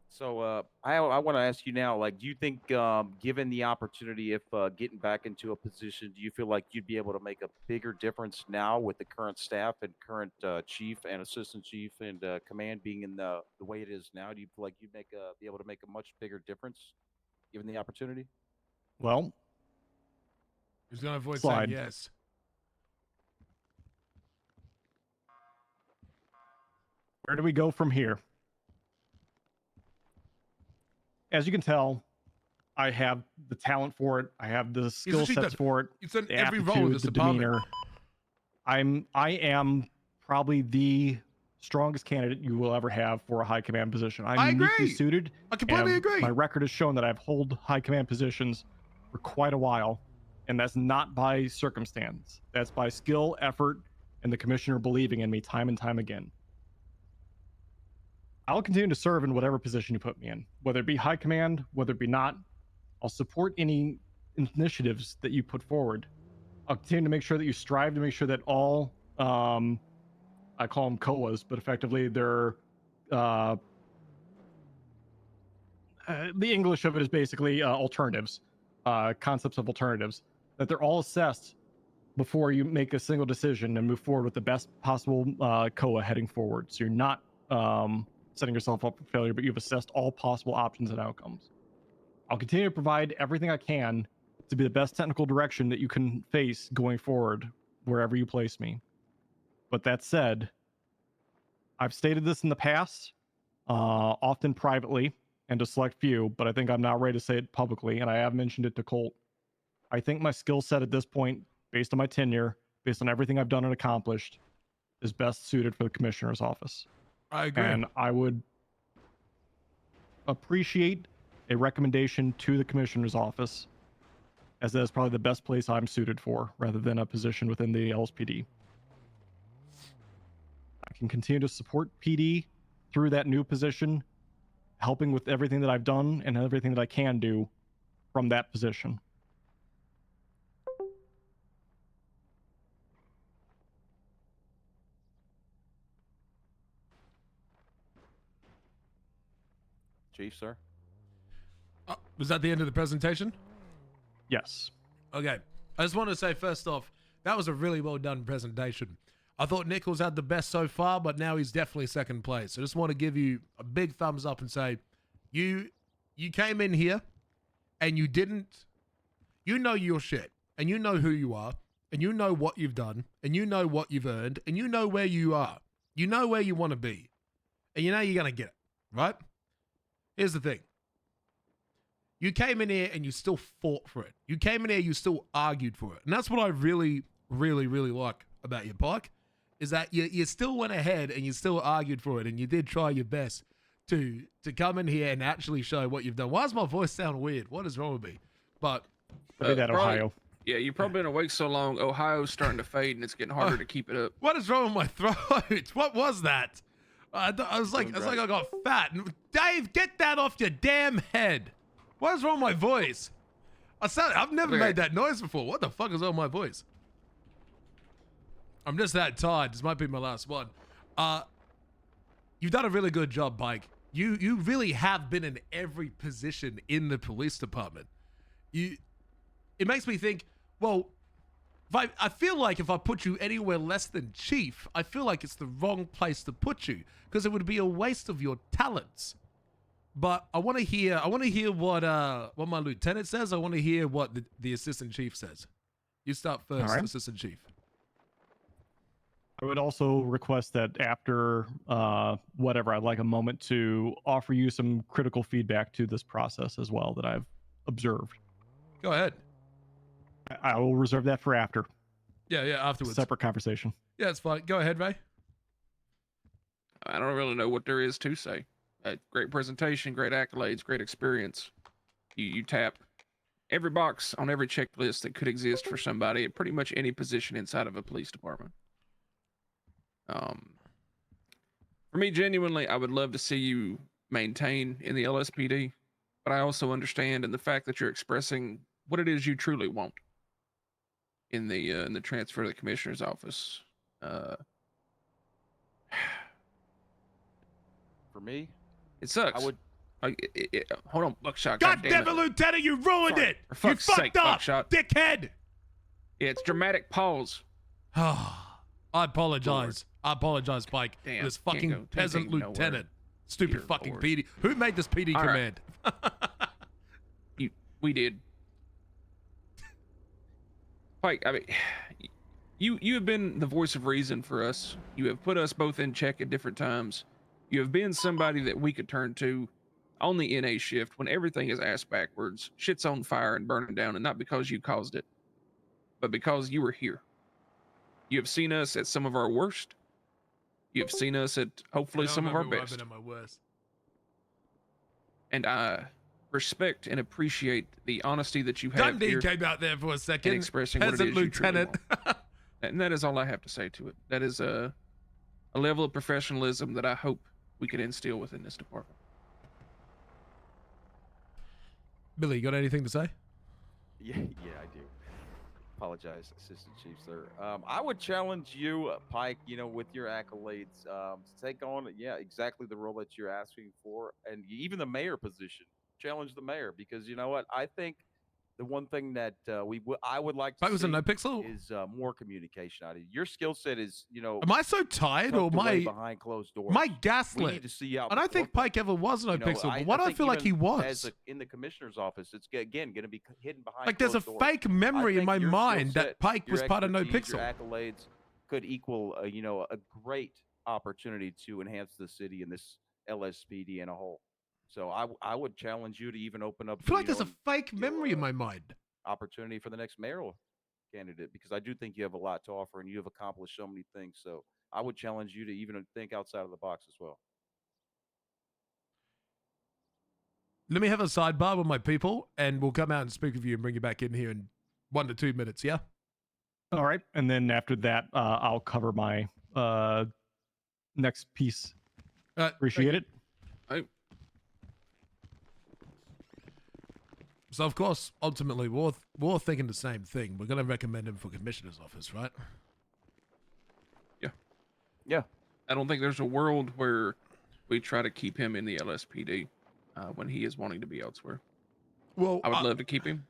So I want to ask you now, like, do you think, given the opportunity, if getting back into a position, do you feel like you'd be able to make a bigger difference now with the current staff and current chief and assistant chief and command being in the way it is now? Do you feel like you'd be able to make a much bigger difference given the opportunity? Well, he's going to avoid slide. saying yes. Where do we go from here? As you can tell, I have the talent for it. I have the skill sets for it. It's in the every role in this the department. demeanor. I am probably the strongest candidate you will ever have for a high command position. I'm uniquely suited. I completely agree. My record has shown that I've held high command positions for quite a while, and that's not by circumstance. That's by skill, effort, and the commissioner believing in me time and time again. I'll continue to serve in whatever position you put me in, whether it be high command, whether it be not. I'll support any initiatives that you put forward. I'll continue to make sure that you strive to make sure that all, I call them COAs, but effectively they're, the English of it is basically alternatives, concepts of alternatives, that they're all assessed before you make a single decision and move forward with the best possible COA heading forward. So you're not setting yourself up for failure, but you've assessed all possible options and outcomes. I'll continue to provide everything I can to be the best technical direction that you can face going forward, wherever you place me. But that said, I've stated this in the past, often privately and to select few, but I think I'm now ready to say it publicly, and I have mentioned it to Colt. I think my skill set at this point, based on my tenure, based on everything I've done and accomplished, is best suited for the commissioner's office. I agree. And I would appreciate a recommendation to the commissioner's office, as that is probably the best place I'm suited for, rather than a position within the LSPD. I can continue to support PD through that new position, helping with everything that I've done and everything that I can do from that position. Chief, sir? Was that the end of the presentation? Yes. Okay. I just want to say, first off, that was a really well done presentation. I thought Nichols had the best so far, but now he's definitely second place. I just want to give you a big thumbs up and say, you came in here and you know your shit, and you know who you are, and you know what you've done, and you know what you've earned, and you know where you are. You know where you want to be, and you know you're going to get it, right? Here's the thing. You came in here and you still fought for it. You came in here, you still argued for it. And that's what I really, really, really like about you, Pike, is that you still went ahead and you still argued for it, and you did try your best to come in here and actually show what you've done. Why does my voice sound weird? What is wrong with me? But Ohio. Yeah, you've probably been awake so long, Ohio's starting to fade and it's getting harder to keep it up. What is wrong with my throat? What was that? I was like I got fat. Dave, get that off your damn head. What is wrong with my voice? I've never made that noise before. What the fuck is wrong with my voice? I'm just that tired. This might be my last one. You've done a really good job, Mike. You really have been in every position in the police department. it makes me think, well, I feel like if I put you anywhere less than chief, I feel like it's the wrong place to put you because it would be a waste of your talents. But I want to hear what my lieutenant says. I want to hear what the assistant chief says. You start first, All right. assistant chief. I would also request that after whatever, I'd like a moment to offer you some critical feedback to this process as well that I've observed. Go ahead. I will reserve that for after. Yeah, afterwards. Separate conversation. Yeah, it's fine. Go ahead, Ray. I don't really know what there is to say. Great presentation, great accolades, great experience. You tap every box on every checklist that could exist for somebody at pretty much any position inside of a police department. For me, genuinely, I would love to see you maintain in the LSPD, but I also understand in the fact that you're expressing what it is you truly want in the transfer to the commissioner's office. For me, it sucks. I would. Hold on, Buckshot. God damn it, Lieutenant, you ruined it! You fucked up, Buckshot. dickhead! Yeah, it's dramatic pause. I apologize. I apologize, Pike. Damn, This can't fucking go- can't peasant take nowhere. lieutenant. Stupid Dear fucking Lord. PD. Who made this PD All right. command? We did. Pike, I mean, you have been the voice of reason for us. You have put us both in check at different times. You have been somebody that we could turn to on the NA shift when everything is ass backwards, shit's on fire and burning down, and not because you caused it, but because you were here. You have seen us at some of our worst. You have seen us at hopefully some of our best. At my worst. And I respect and appreciate the honesty that you have Dundee here came out there for a second. in expressing what it Peasant is you truly lieutenant. want. And that is all I have to say to it. That is a level of professionalism that I hope we could instill within this department. Billy, you got anything to say? Yeah, I do. Apologize, Assistant Chief, sir. I would challenge you, Pike, with your accolades, to take on, exactly the role that you're asking for, and even the mayor position. Challenge the mayor, because you know what? I think the one thing that I would like to Pike was see a no pixel? is more communication out of you. Your skill set is, Am I so tired or tucked away my behind closed doors. my We gaslit? need to see you out And I think forefront. Pike ever was no pixel, but I why do I think feel like he even was? in the commissioner's office, it's again going to be hidden behind. Like there's a closed doors. fake I memory in think my your skill mind that set, Pike your was part of no expertise, your pixel. accolades could equal, a great opportunity to enhance the city and this LSPD in a whole. So I would challenge you to even open up. I feel like there's a fake memory in my mind. Opportunity for the next mayoral candidate, because I do think you have a lot to offer and you have accomplished so many things. So I would challenge you to even think outside of the box as well. Let me have a sidebar with my people, and we'll come out and speak with you and bring you back in here in 1 to 2 minutes. Yeah. All right, and then after that, I'll cover my next piece. Appreciate it. So of course, ultimately, we're thinking the same thing. We're gonna recommend him for commissioner's office, right? Yeah. I don't think there's a world where we try to keep him in the LSPD when he is wanting to be elsewhere. Well, I would love to keep him.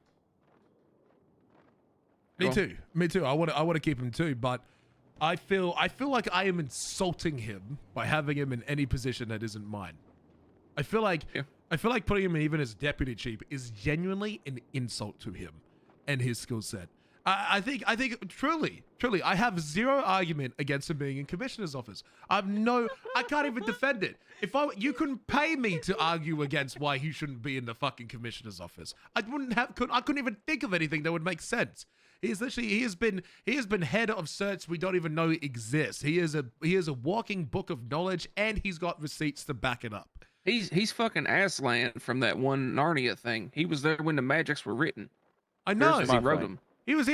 Me Go on. too. Me too. I want to keep him too, but I feel like I am insulting him by having him in any position that isn't mine. I feel like putting him even as deputy chief is genuinely an insult to him and his skill set. I think truly, I have zero argument against him being in commissioner's office. I can't even defend it. You couldn't pay me to argue against why he shouldn't be in the fucking commissioner's office. I couldn't even think of anything that would make sense. He has been head of certs we don't even know exists. He is a walking book of knowledge, and he's got receipts to back it up. He's fucking Aslan from that one Narnia thing. He was there when the magics were written. I know. He wrote them. Here's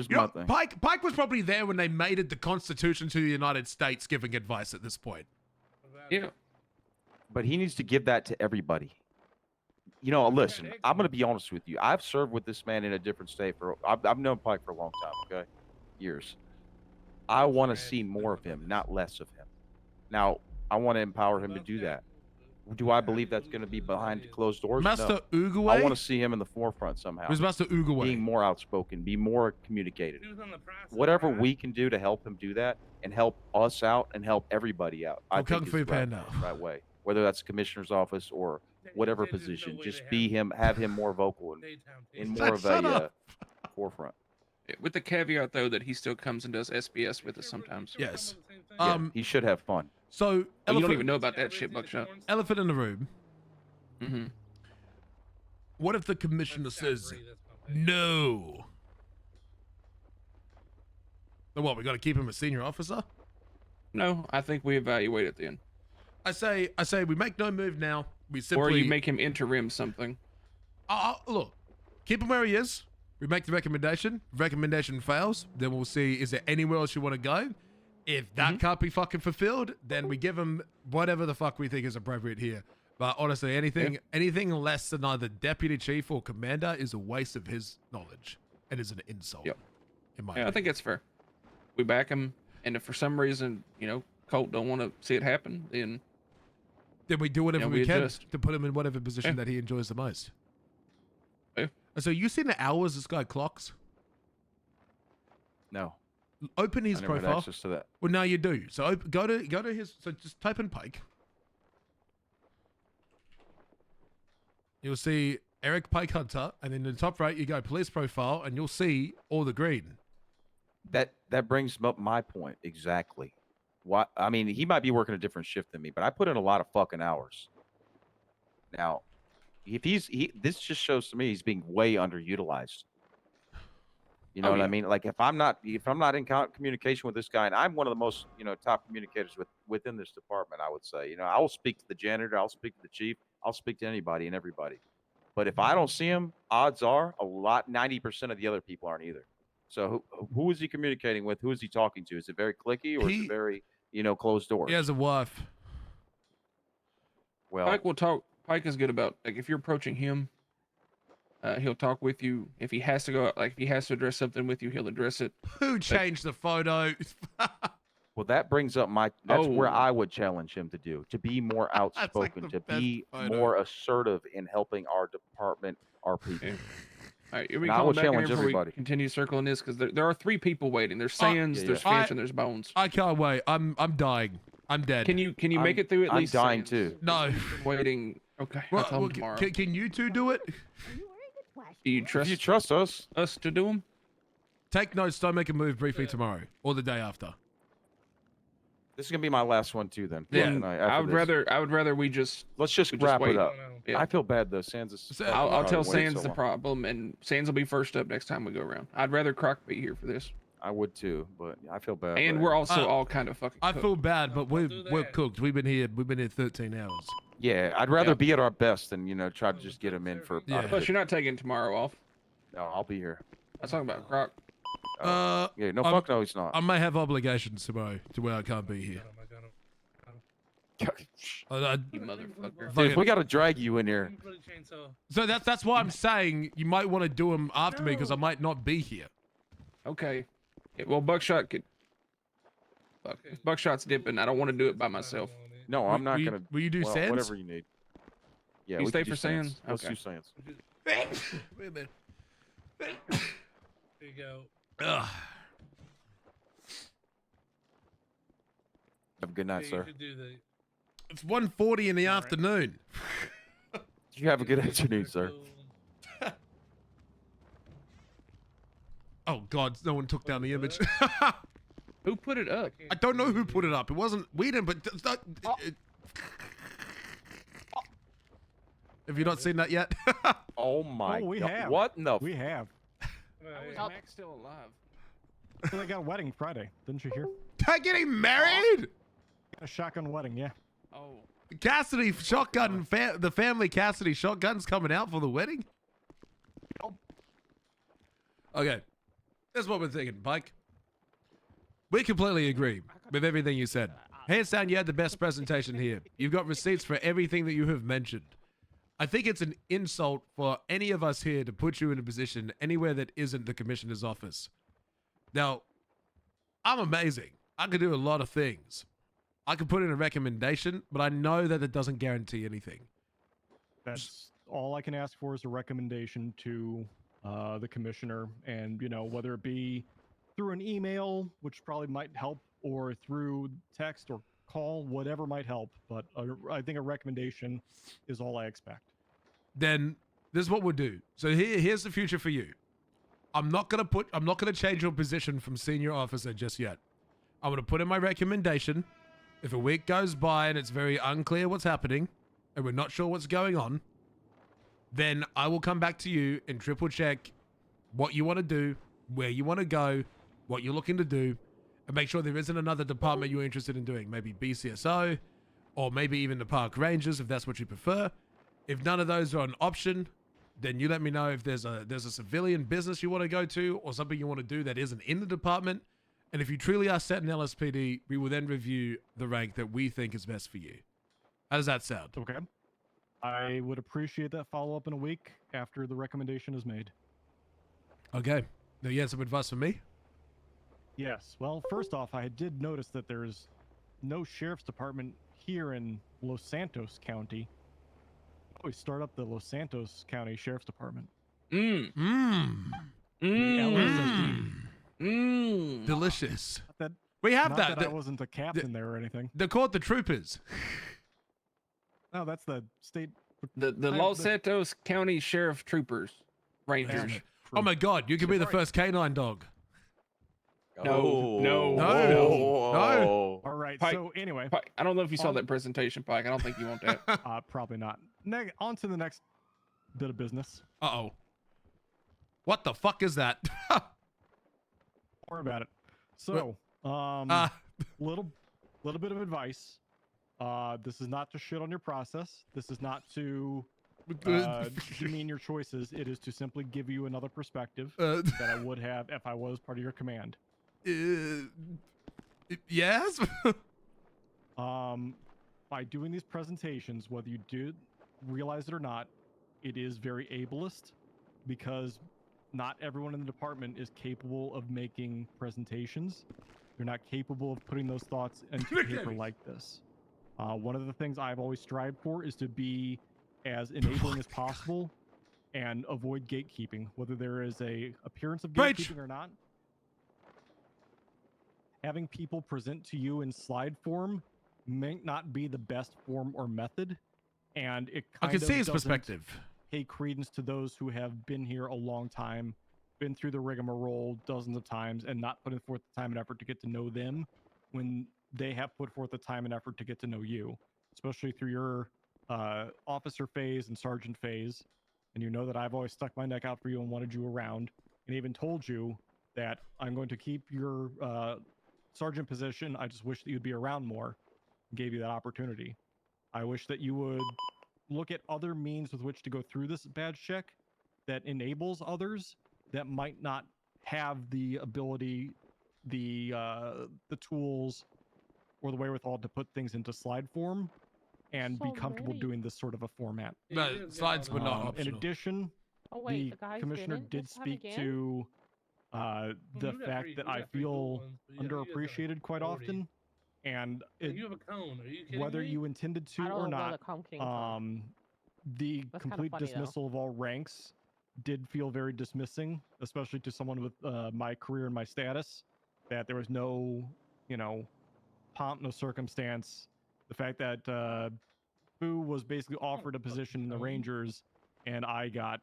my thing. Pike was probably there when they made it the Constitution to the United States, giving advice at this point. Yeah. But he needs to give that to everybody. Listen, I'm going to be honest with you. I've served with this man in a different state I've known Pike for a long time, okay? Years. I want to see more of him, not less of him. Now, I want to empower him to do that. Do I believe that's going to be behind closed doors? Master No. Uguay? I want to see him in the forefront somehow. Who's Master Uguay? Being more outspoken, be more communicative. Whatever we can do to help him do that and help us out and help everybody out, I Kung think Fu is right, Panda. right way. Whether that's commissioner's office or whatever position, just be him, have him more vocal and in more of a forefront. With the caveat though that he still comes and does SBS with us sometimes. Yes. Yeah, he should have fun. So Oh, you don't even know about that shit, Buckshot. Elephant in the room. Mm-hmm. What if the commissioner says no? So what? We got to keep him a senior officer? No, I think we evaluate at the end. I say we make no move now. We simply Or you make him interim something. Look, keep him where he is. We make the recommendation. Recommendation fails, then we'll see is there anywhere else you want to go. If that can't be fucking fulfilled, then we give him whatever the fuck we think is appropriate here. But honestly, anything less than either deputy chief or commander is a waste of his knowledge and is an insult. Yep. In my I think that's fair. We back him, and if for some reason, Colt don't want to see it happen, then we do whatever we can adjust. to put him in whatever position that he enjoys the most. So you seen the hours this guy clocks? No. Open his I never had profile. access to that. Well, now you do. So go to his. So just type in Pike. You'll see Eric Pike Hunter, and in the top right you go police profile, and you'll see all the green. That brings up my point exactly. What I mean, he might be working a different shift than me, but I put in a lot of fucking hours. Now, if this just shows to me he's being way underutilized. You know what I mean? Like if I'm not in communication with this guy, and I'm one of the most top communicators within this department, I would say. I will speak to the janitor, I'll speak to the chief, I'll speak to anybody and everybody. But if I don't see him, odds are 90% of the other people aren't either. So who is he communicating with? Who is he talking to? Is it very cliquey or is it very closed doors? He has a wife. Well, Pike will talk. Pike is good about if you're approaching him. He'll talk with you. If he has to go, if he has to address something with you, he'll address it. Who changed the photo? Well, that brings up that's where I would challenge him to be more outspoken, to be more assertive in helping our department, our people. All right, here we I go. would Back in challenge here before we everybody. continue circling this because there are 3 people waiting. There's Sands, there's Finch, and there's Bones. I can't wait. I'm dying. I'm dead. Can you make it through at least? I'm dying Sands? too. No. Waiting. Okay. I'll tell him tomorrow. Can you two do it? Do you trust? You trust us? Us to do them? Take notes. Don't make a move briefly tomorrow or the day after. This is gonna be my last one too. Then. Yeah. Tonight, I after would this. rather we just Let's just we wrap wait. it up. Yeah. I feel bad though. Sands is. I'll tell waited Sands so the long. problem, and Sands will be first up next time we go around. I'd rather Croc be here for this. I would too, but I feel bad. And we're also all kind of fucking. I cooked. feel bad, but we're cooked. We've been here 13 hours. Yeah, I'd rather be at our best than try to just get him in for. Plus, you're not taking tomorrow off. No, I'll be here. I'm talking about Croc. Yeah, fuck no, he's not. I may have obligations tomorrow to where I can't be here. You motherfucker. Dude, we got to drag you in here. So that's why I'm saying you might want to do them after me because I might not be here. Okay. Yeah, well, Buckshot could. Fuck. If Buckshot's dipping, I don't want to do it by myself. No, I'm not gonna. Will you do Sands? Whatever you need. Yeah, You we stay can do for Sands? Let's Okay. do Sands. Wait a minute. There you go. Ugh. Have a good night, sir. It's 1:40 in the afternoon. You have a good afternoon, sir. Oh God, no one took down the image. Who put it up? I don't know who put it up. It wasn't Whedon, but have you not seen that yet? Oh my we God! have. What in the? We have. How is Max still alive? So they got a wedding Friday, didn't you hear? They're getting married. A shotgun wedding, yeah. Oh. Cassidy shotgun, the family Cassidy shotgun's coming out for the wedding. Okay, that's what we're thinking, Pike. We completely agree with everything you said. Hands down, you had the best presentation here. You've got receipts for everything that you have mentioned. I think it's an insult for any of us here to put you in a position anywhere that isn't the commissioner's office. Now, I'm amazing. I can do a lot of things. I could put in a recommendation, but I know that it doesn't guarantee anything. That's all I can ask for is a recommendation to the commissioner, and whether it be through an email, which probably might help, or through text or call, whatever might help. But I think a recommendation is all I expect. Then this is what we'll do. So here's the future for you. I'm not gonna change your position from senior officer just yet. I'm gonna put in my recommendation. If a week goes by and it's very unclear what's happening, and we're not sure what's going on, then I will come back to you and triple check what you want to do, where you want to go, what you're looking to do, and make sure there isn't another department you're interested in doing. Maybe BCSO, or maybe even the Park Rangers, if that's what you prefer. If none of those are an option, then you let me know if there's a civilian business you want to go to, or something you want to do that isn't in the department. And if you truly are set in LSPD, we will then review the rank that we think is best for you. How does that sound? Okay. I would appreciate that follow-up in a week after the recommendation is made. Okay. Now you have some advice for me? Yes. Well, first off, I did notice that there's no sheriff's department here in Los Santos County. We start up the Los Santos County Sheriff's Department. Delicious. That, we have not that. I wasn't a captain there or anything. They're called the Troopers. No, that's the state. The Los Santos County Sheriff Troopers. Rangers. Oh my God, you could be the first canine dog. No. All right. Pike, so anyway, Pike, I don't know if you saw that presentation, Pike. I don't think you want that. Probably not. On to the next bit of business. Uh-oh. What the fuck is that? Don't worry about it. So, little bit of advice. This is not to shit on your process. This is not to demean your choices. It is to simply give you another perspective that I would have if I was part of your command. Yes. By doing these presentations, whether you do realize it or not, it is very ableist, because not everyone in the department is capable of making presentations. They're not capable of putting those thoughts into paper like this. One of the things I've always strived for is to be as enabling as possible and avoid gatekeeping, whether there is a appearance of gatekeeping or not. Having people present to you in slide form may not be the best form or method, and it kind I can of see his doesn't perspective. pay credence to those who have been here a long time, been through the rigmarole dozens of times, and not putting forth the time and effort to get to know them when they have put forth the time and effort to get to know you, especially through your officer phase and sergeant phase. And you know that I've always stuck my neck out for you and wanted you around, and even told you that I'm going to keep your sergeant position. I just wish that you'd be around more and gave you that opportunity. I wish that you would look at other means with which to go through this badge check that enables others that might not have the ability, the tools, or the wherewithal to put things into slide form and be comfortable doing this sort of a format. No, slides were not optional. In addition, the commissioner did speak to the fact that I feel underappreciated quite often, and You have a cone. Are you kidding whether me? you intended to I don't or know where not, the cone came from. the That's kinda complete funny, though. dismissal of all ranks did feel very dismissing, especially to someone with my career and my status, that there was no, pomp, no circumstance. The fact that Boo was basically offered a position in the Rangers and I got,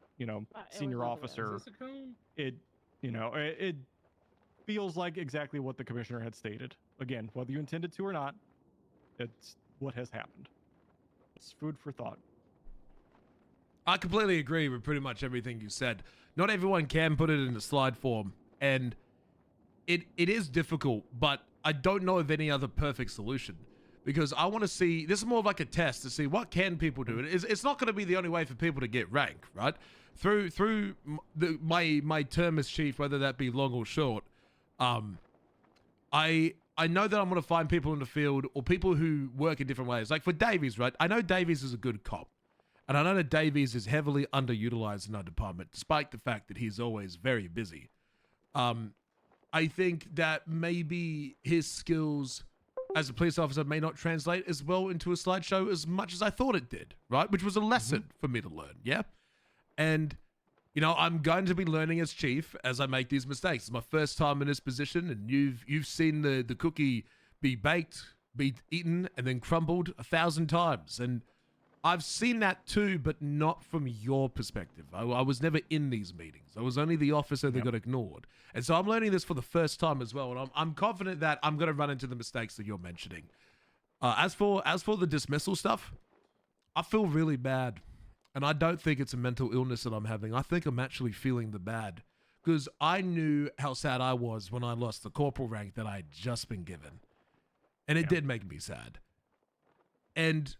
senior officer. Is this a cone? It feels like exactly what the commissioner had stated. Again, whether you intended to or not, it's what has happened. It's food for thought. I completely agree with pretty much everything you said. Not everyone can put it in a slide form, and it is difficult, but I don't know of any other perfect solution, because I want to see, this is more of like a test to see what can people do. It's not going to be the only way for people to get rank, right? Through my term as chief, whether that be long or short, I know that I'm going to find people in the field or people who work in different ways. Like for Davies, right? I know Davies is a good cop. And I know that Davies is heavily underutilized in our department, despite the fact that he's always very busy. I think that maybe his skills as a police officer may not translate as well into a slideshow as much as I thought it did, right? Which was a lesson for me to learn, yeah? And, you know, I'm going to be learning as chief as I make these mistakes. It's my first time in this position, and you've seen the cookie be baked, be eaten, and then crumbled 1,000 times. And I've seen that too, but not from your perspective. I was never in these meetings. I was only the officer that got ignored. And so I'm learning this for the first time as well. And I'm confident that I'm going to run into the mistakes that you're mentioning. As for the dismissal stuff, I feel really bad. And I don't think it's a mental illness that I'm having. I think I'm actually feeling the bad. Because I knew how sad I was when I lost the corporal rank that I had just been given. And it did make me sad. And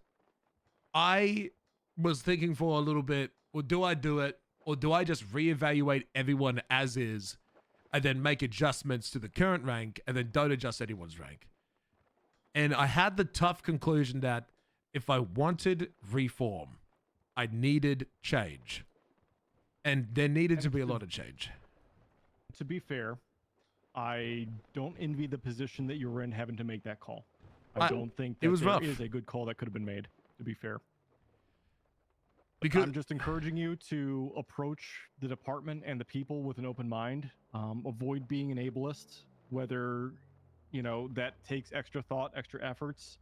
I was thinking for a little bit, well, do I do it? Or do I just reevaluate everyone as is and then make adjustments to the current rank and then don't adjust anyone's rank? And I had the tough conclusion that if I wanted reform, I needed change. And there needed to be a lot of change. To be fair, I don't envy the position that you were in having to make that call. I don't think that there is a good call that could have been made, to be fair. Because I'm just encouraging you to approach the department and the people with an open mind. Avoid being an ableist, whether, you know, that takes extra thought, extra efforts.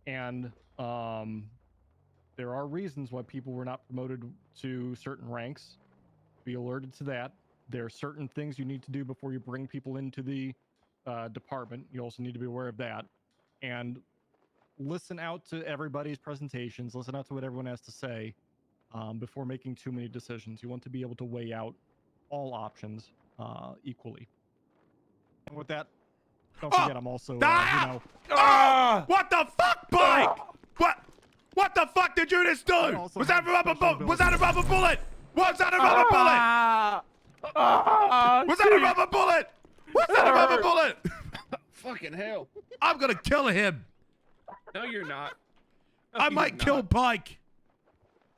And there are reasons why people were not promoted to certain ranks. Be alerted to that. There are certain things you need to do before you bring people into the department. You also need to be aware of that. And listen out to everybody's presentations. Listen out to what everyone has to say before making too many decisions. You want to be able to weigh out all options equally. And with that, don't forget I'm also, you know... What the fuck, Mike? What the fuck did you just do? Was that a rubber bullet? Was that a rubber bullet? Was that a rubber bullet? Was that a rubber bullet? Was that a rubber bullet? Fucking hell. I'm gonna kill him. No, you're not. No, I you're might kill not. Pike.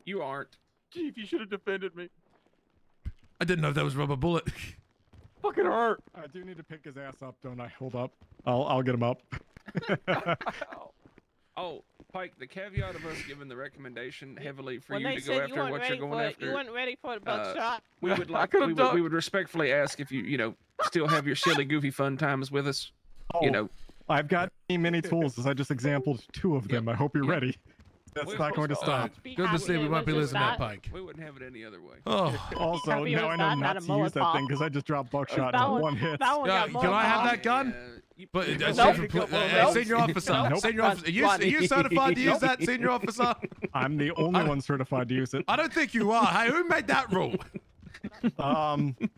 You aren't. Chief, you should have defended me. I didn't know if that was a rubber bullet. Fucking hurt. I do need to pick his ass up, don't I? Hold up. I'll get him up. Oh, Pike, the caveat of us giving the recommendation heavily for When you they to go said after what you're going after. you weren't ready for the buckshot. We would like we would respectfully ask if you know still have your silly goofy fun times with us. You know, I've got many tools as I just exampled 2 of them. I hope you're ready. That's not going to stop. Good to see we might be losing that Pike. We wouldn't have it any other way. Oh. Also, now I know not to use that thing because I just dropped buckshot in 1 hit. Can I have that gun? But senior officer, senior officer, are you certified to use that, senior officer? I'm the only one certified to use it. I don't think you are. Hey, who made that rule?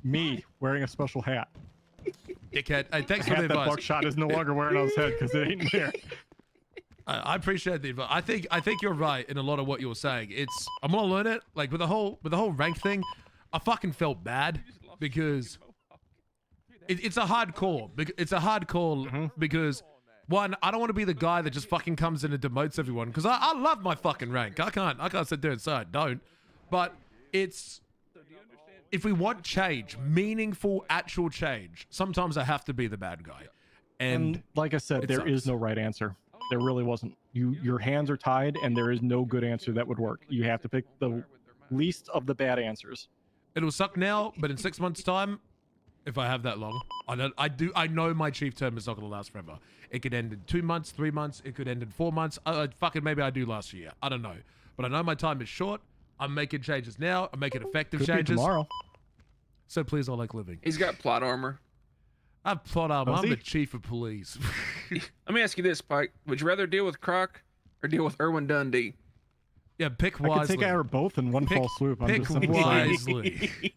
Me wearing a special hat. Dickhead. Hey, thanks the for the hat advice. That buckshot is no longer wearing on his head because it ain't there. I appreciate the advice. I think you're right in a lot of what you're saying. I'm gonna learn it. Like with the whole rank thing, I fucking felt bad because it's a hard call. It's a hard call because one, I don't want to be the guy that just fucking comes in and demotes everyone because I love my fucking rank. I can't sit there and say I don't. But if we want change, meaningful actual change, sometimes I have to be the bad guy. And like I said, there is no right answer. There really wasn't. Your hands are tied, and there is no good answer that would work. You have to pick the least of the bad answers. It'll suck now, but in 6 months' time, if I have that long, I know my chief term is not going to last forever. It could end in 2 months, 3 months. It could end in 4 months. Fucking maybe I do last year. I don't know, but I know my time is short. I'm making changes now. I'm making effective Could changes. be tomorrow. So please, I like living. He's got plot armor. I have plot armor. Does I'm he? the chief of police. Let me ask you this, Pike. Would you rather deal with Croc or deal with Erwin Dundee? Yeah, pick I wisely. could take care of both in one fell swoop. I'm Pick just simply saying. wisely.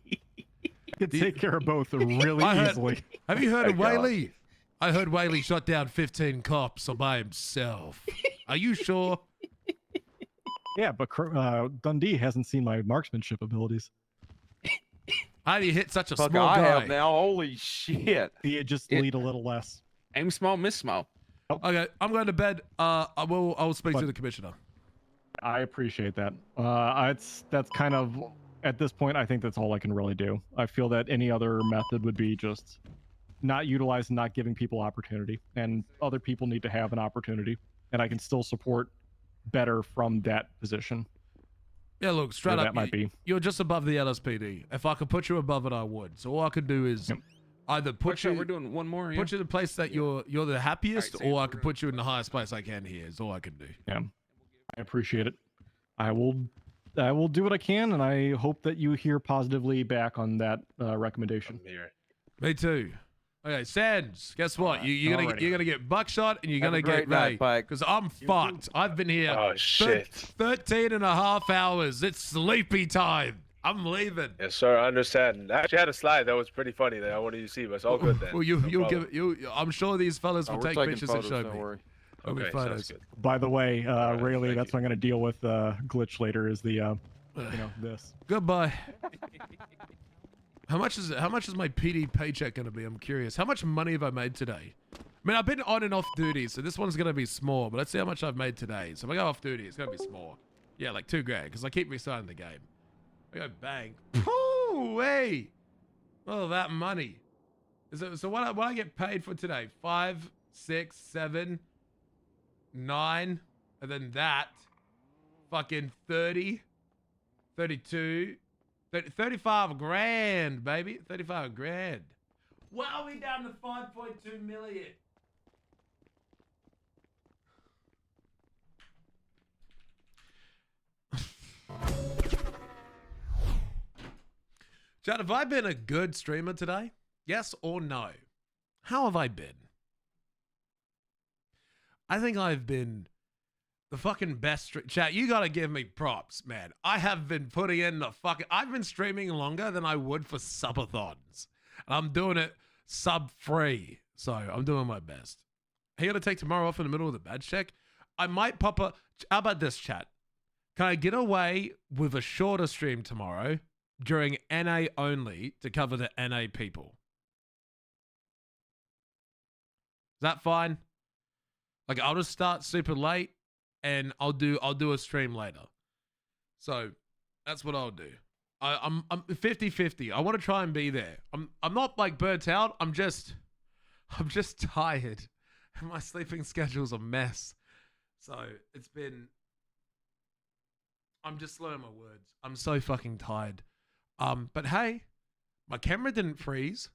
I could take care of both really easily. Have you heard of Whaley? I heard Whaley shot down 15 cops all by himself. Are you sure? Yeah, but Dundee hasn't seen my marksmanship abilities. How do you hit such a Fuck, small I guy? have now. Holy shit. You just lead a little less. Aim small, miss small. Okay, I'm going to bed. I will speak to the commissioner. I appreciate that. That's kind of, at this point, I think that's all I can really do. I feel that any other method would be just not utilized and not giving people opportunity, and other people need to have an opportunity, and I can still support better from that position. Yeah, look, straight Where up, that might be. you're just above the LSPD. If I could put you above it, I would. So all I could do is either put you, We're doing one more. put you in the place that you're the happiest, Alright, or I could put you in the highest place I can here. Is all I can do. Yeah, I appreciate it. I will do what I can, and I hope that you hear positively back on that recommendation. Me too. Okay, Sands. Guess what? You're gonna get buckshot, and you're Have a gonna get great night, Ray. Pike. Because I'm fucked. I've been here. Oh, shit. 13 and a half hours. It's sleepy time. I'm leaving. Yes, sir. I understand. I actually had a slide that was pretty funny that I wanted you to see, but it's all good then. Well, you'll give it. I'm sure these fellas will we're take taking pictures photos, and show don't me. worry. There'll be Okay, photos. sounds good. By the way, Rayleigh, that's what I'm going to deal with glitch later. Is the this. Goodbye. How much is my PD paycheck gonna be? I'm curious. How much money have I made today? I mean, I've been on and off duty, so this one's gonna be small. But let's see how much I've made today. So if I go off duty, it's gonna be small. Yeah, like $2,000, because I keep restarting the game. I go bang. Ooh, hey. Oh, that money. So what I get paid for today? 5, 6, 7, 9, and then that. Fucking 30, 32. 35 grand, baby. 35 grand. Wow, we down to 5.2 million. Chad, have I been a good streamer today? Yes or no? How have I been? I think I've been the fucking best. Chat, you gotta give me props, man. I have been putting in the fucking. I've been streaming longer than I would for subathons, and I'm doing it sub-free. So I'm doing my best. Are you gonna take tomorrow off in the middle of the badge check? I might pop a. How about this, chat? Can I get away with a shorter stream tomorrow during NA only to cover the NA people? Is that fine? Like, I'll just start super late. And I'll do a stream later. So that's what I'll do. I'm 50-50. I want to try and be there. I'm not like burnt out. I'm just tired. My sleeping schedule's a mess. So it's been. I'm just slurring my words. I'm so fucking tired. But hey, my camera didn't freeze.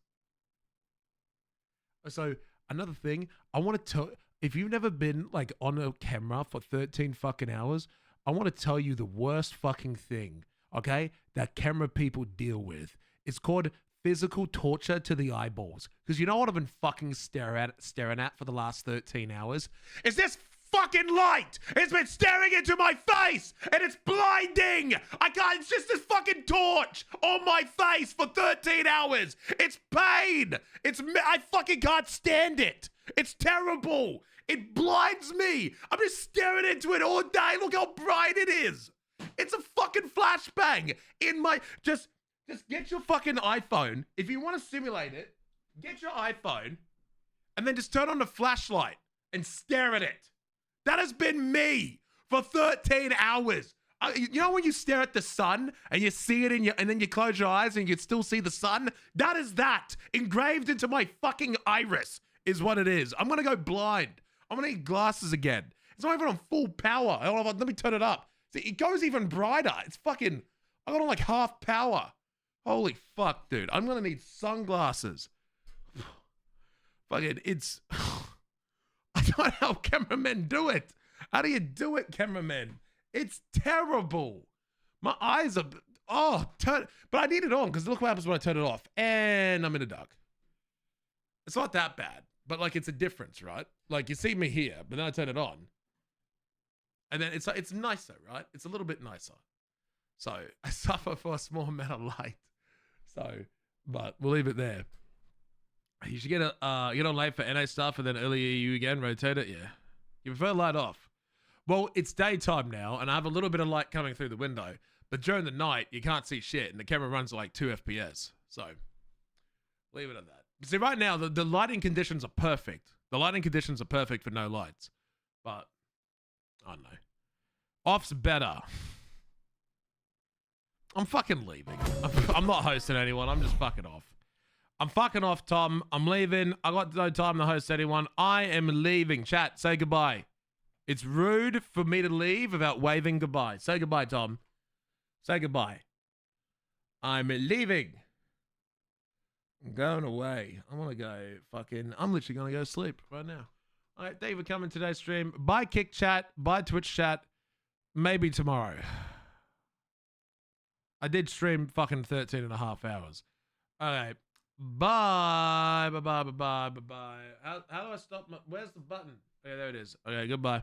So another thing, I want to tell. If you've never been like on a camera for 13 fucking hours, I want to tell you the worst fucking thing, okay, that camera people deal with. It's called physical torture to the eyeballs. Because you know what I've been fucking staring at for the last 13 hours? Is this fucking light. It's been staring into my face and it's blinding. I can't, it's just this fucking torch on my face for 13 hours. It's pain. I fucking can't stand it. It's terrible. It blinds me. I'm just staring into it all day. Look how bright it is. It's a fucking flashbang in my, just get your fucking iPhone. If you want to simulate it, get your iPhone and then just turn on the flashlight and stare at it. That has been me for 13 hours. You know when you stare at the sun and you see it and then you close your eyes and you can still see the sun? That is that engraved into my fucking iris is what it is. I'm going to go blind. I'm going to need glasses again. It's not even on full power. Let me turn it up. See, it goes even brighter. It's fucking, I got on like half power. Holy fuck, dude. I'm going to need sunglasses. Fucking, it's, I don't know how cameramen do it. How do you do it, cameramen? It's terrible. My eyes are, but I need it on because look what happens when I turn it off. And I'm in the dark. It's not that bad, but like it's a difference, right? Like you see me here, but then I turn it on. And then it's nicer, right? It's a little bit nicer. So I suffer for a small amount of light. So, but we'll leave it there. You should get on late for NA stuff and then early EU again, rotate it, yeah. You prefer light off. Well, it's daytime now, and I have a little bit of light coming through the window. But during the night, you can't see shit, and the camera runs at like 2 FPS. So, leave it at that. See, right now, the lighting conditions are perfect. The lighting conditions are perfect for no lights. But, I don't know. Off's better. I'm fucking leaving. I'm not hosting anyone. I'm just fucking off. I'm fucking off, Tom. I'm leaving. I got no time to host anyone. I am leaving. Chat, say goodbye. It's rude for me to leave without waving goodbye. Say goodbye, Tom. Say goodbye. I'm leaving. I'm going away. I want to go fucking... I'm literally going to go sleep right now. All right, thank you for coming to today's stream. Bye, Kick Chat. Bye, Twitch Chat. Maybe tomorrow. I did stream fucking 13 and a half hours. Okay. Bye. Bye-bye, bye-bye, bye-bye. How do I stop my... Where's the button? Okay, there it is. Okay, goodbye.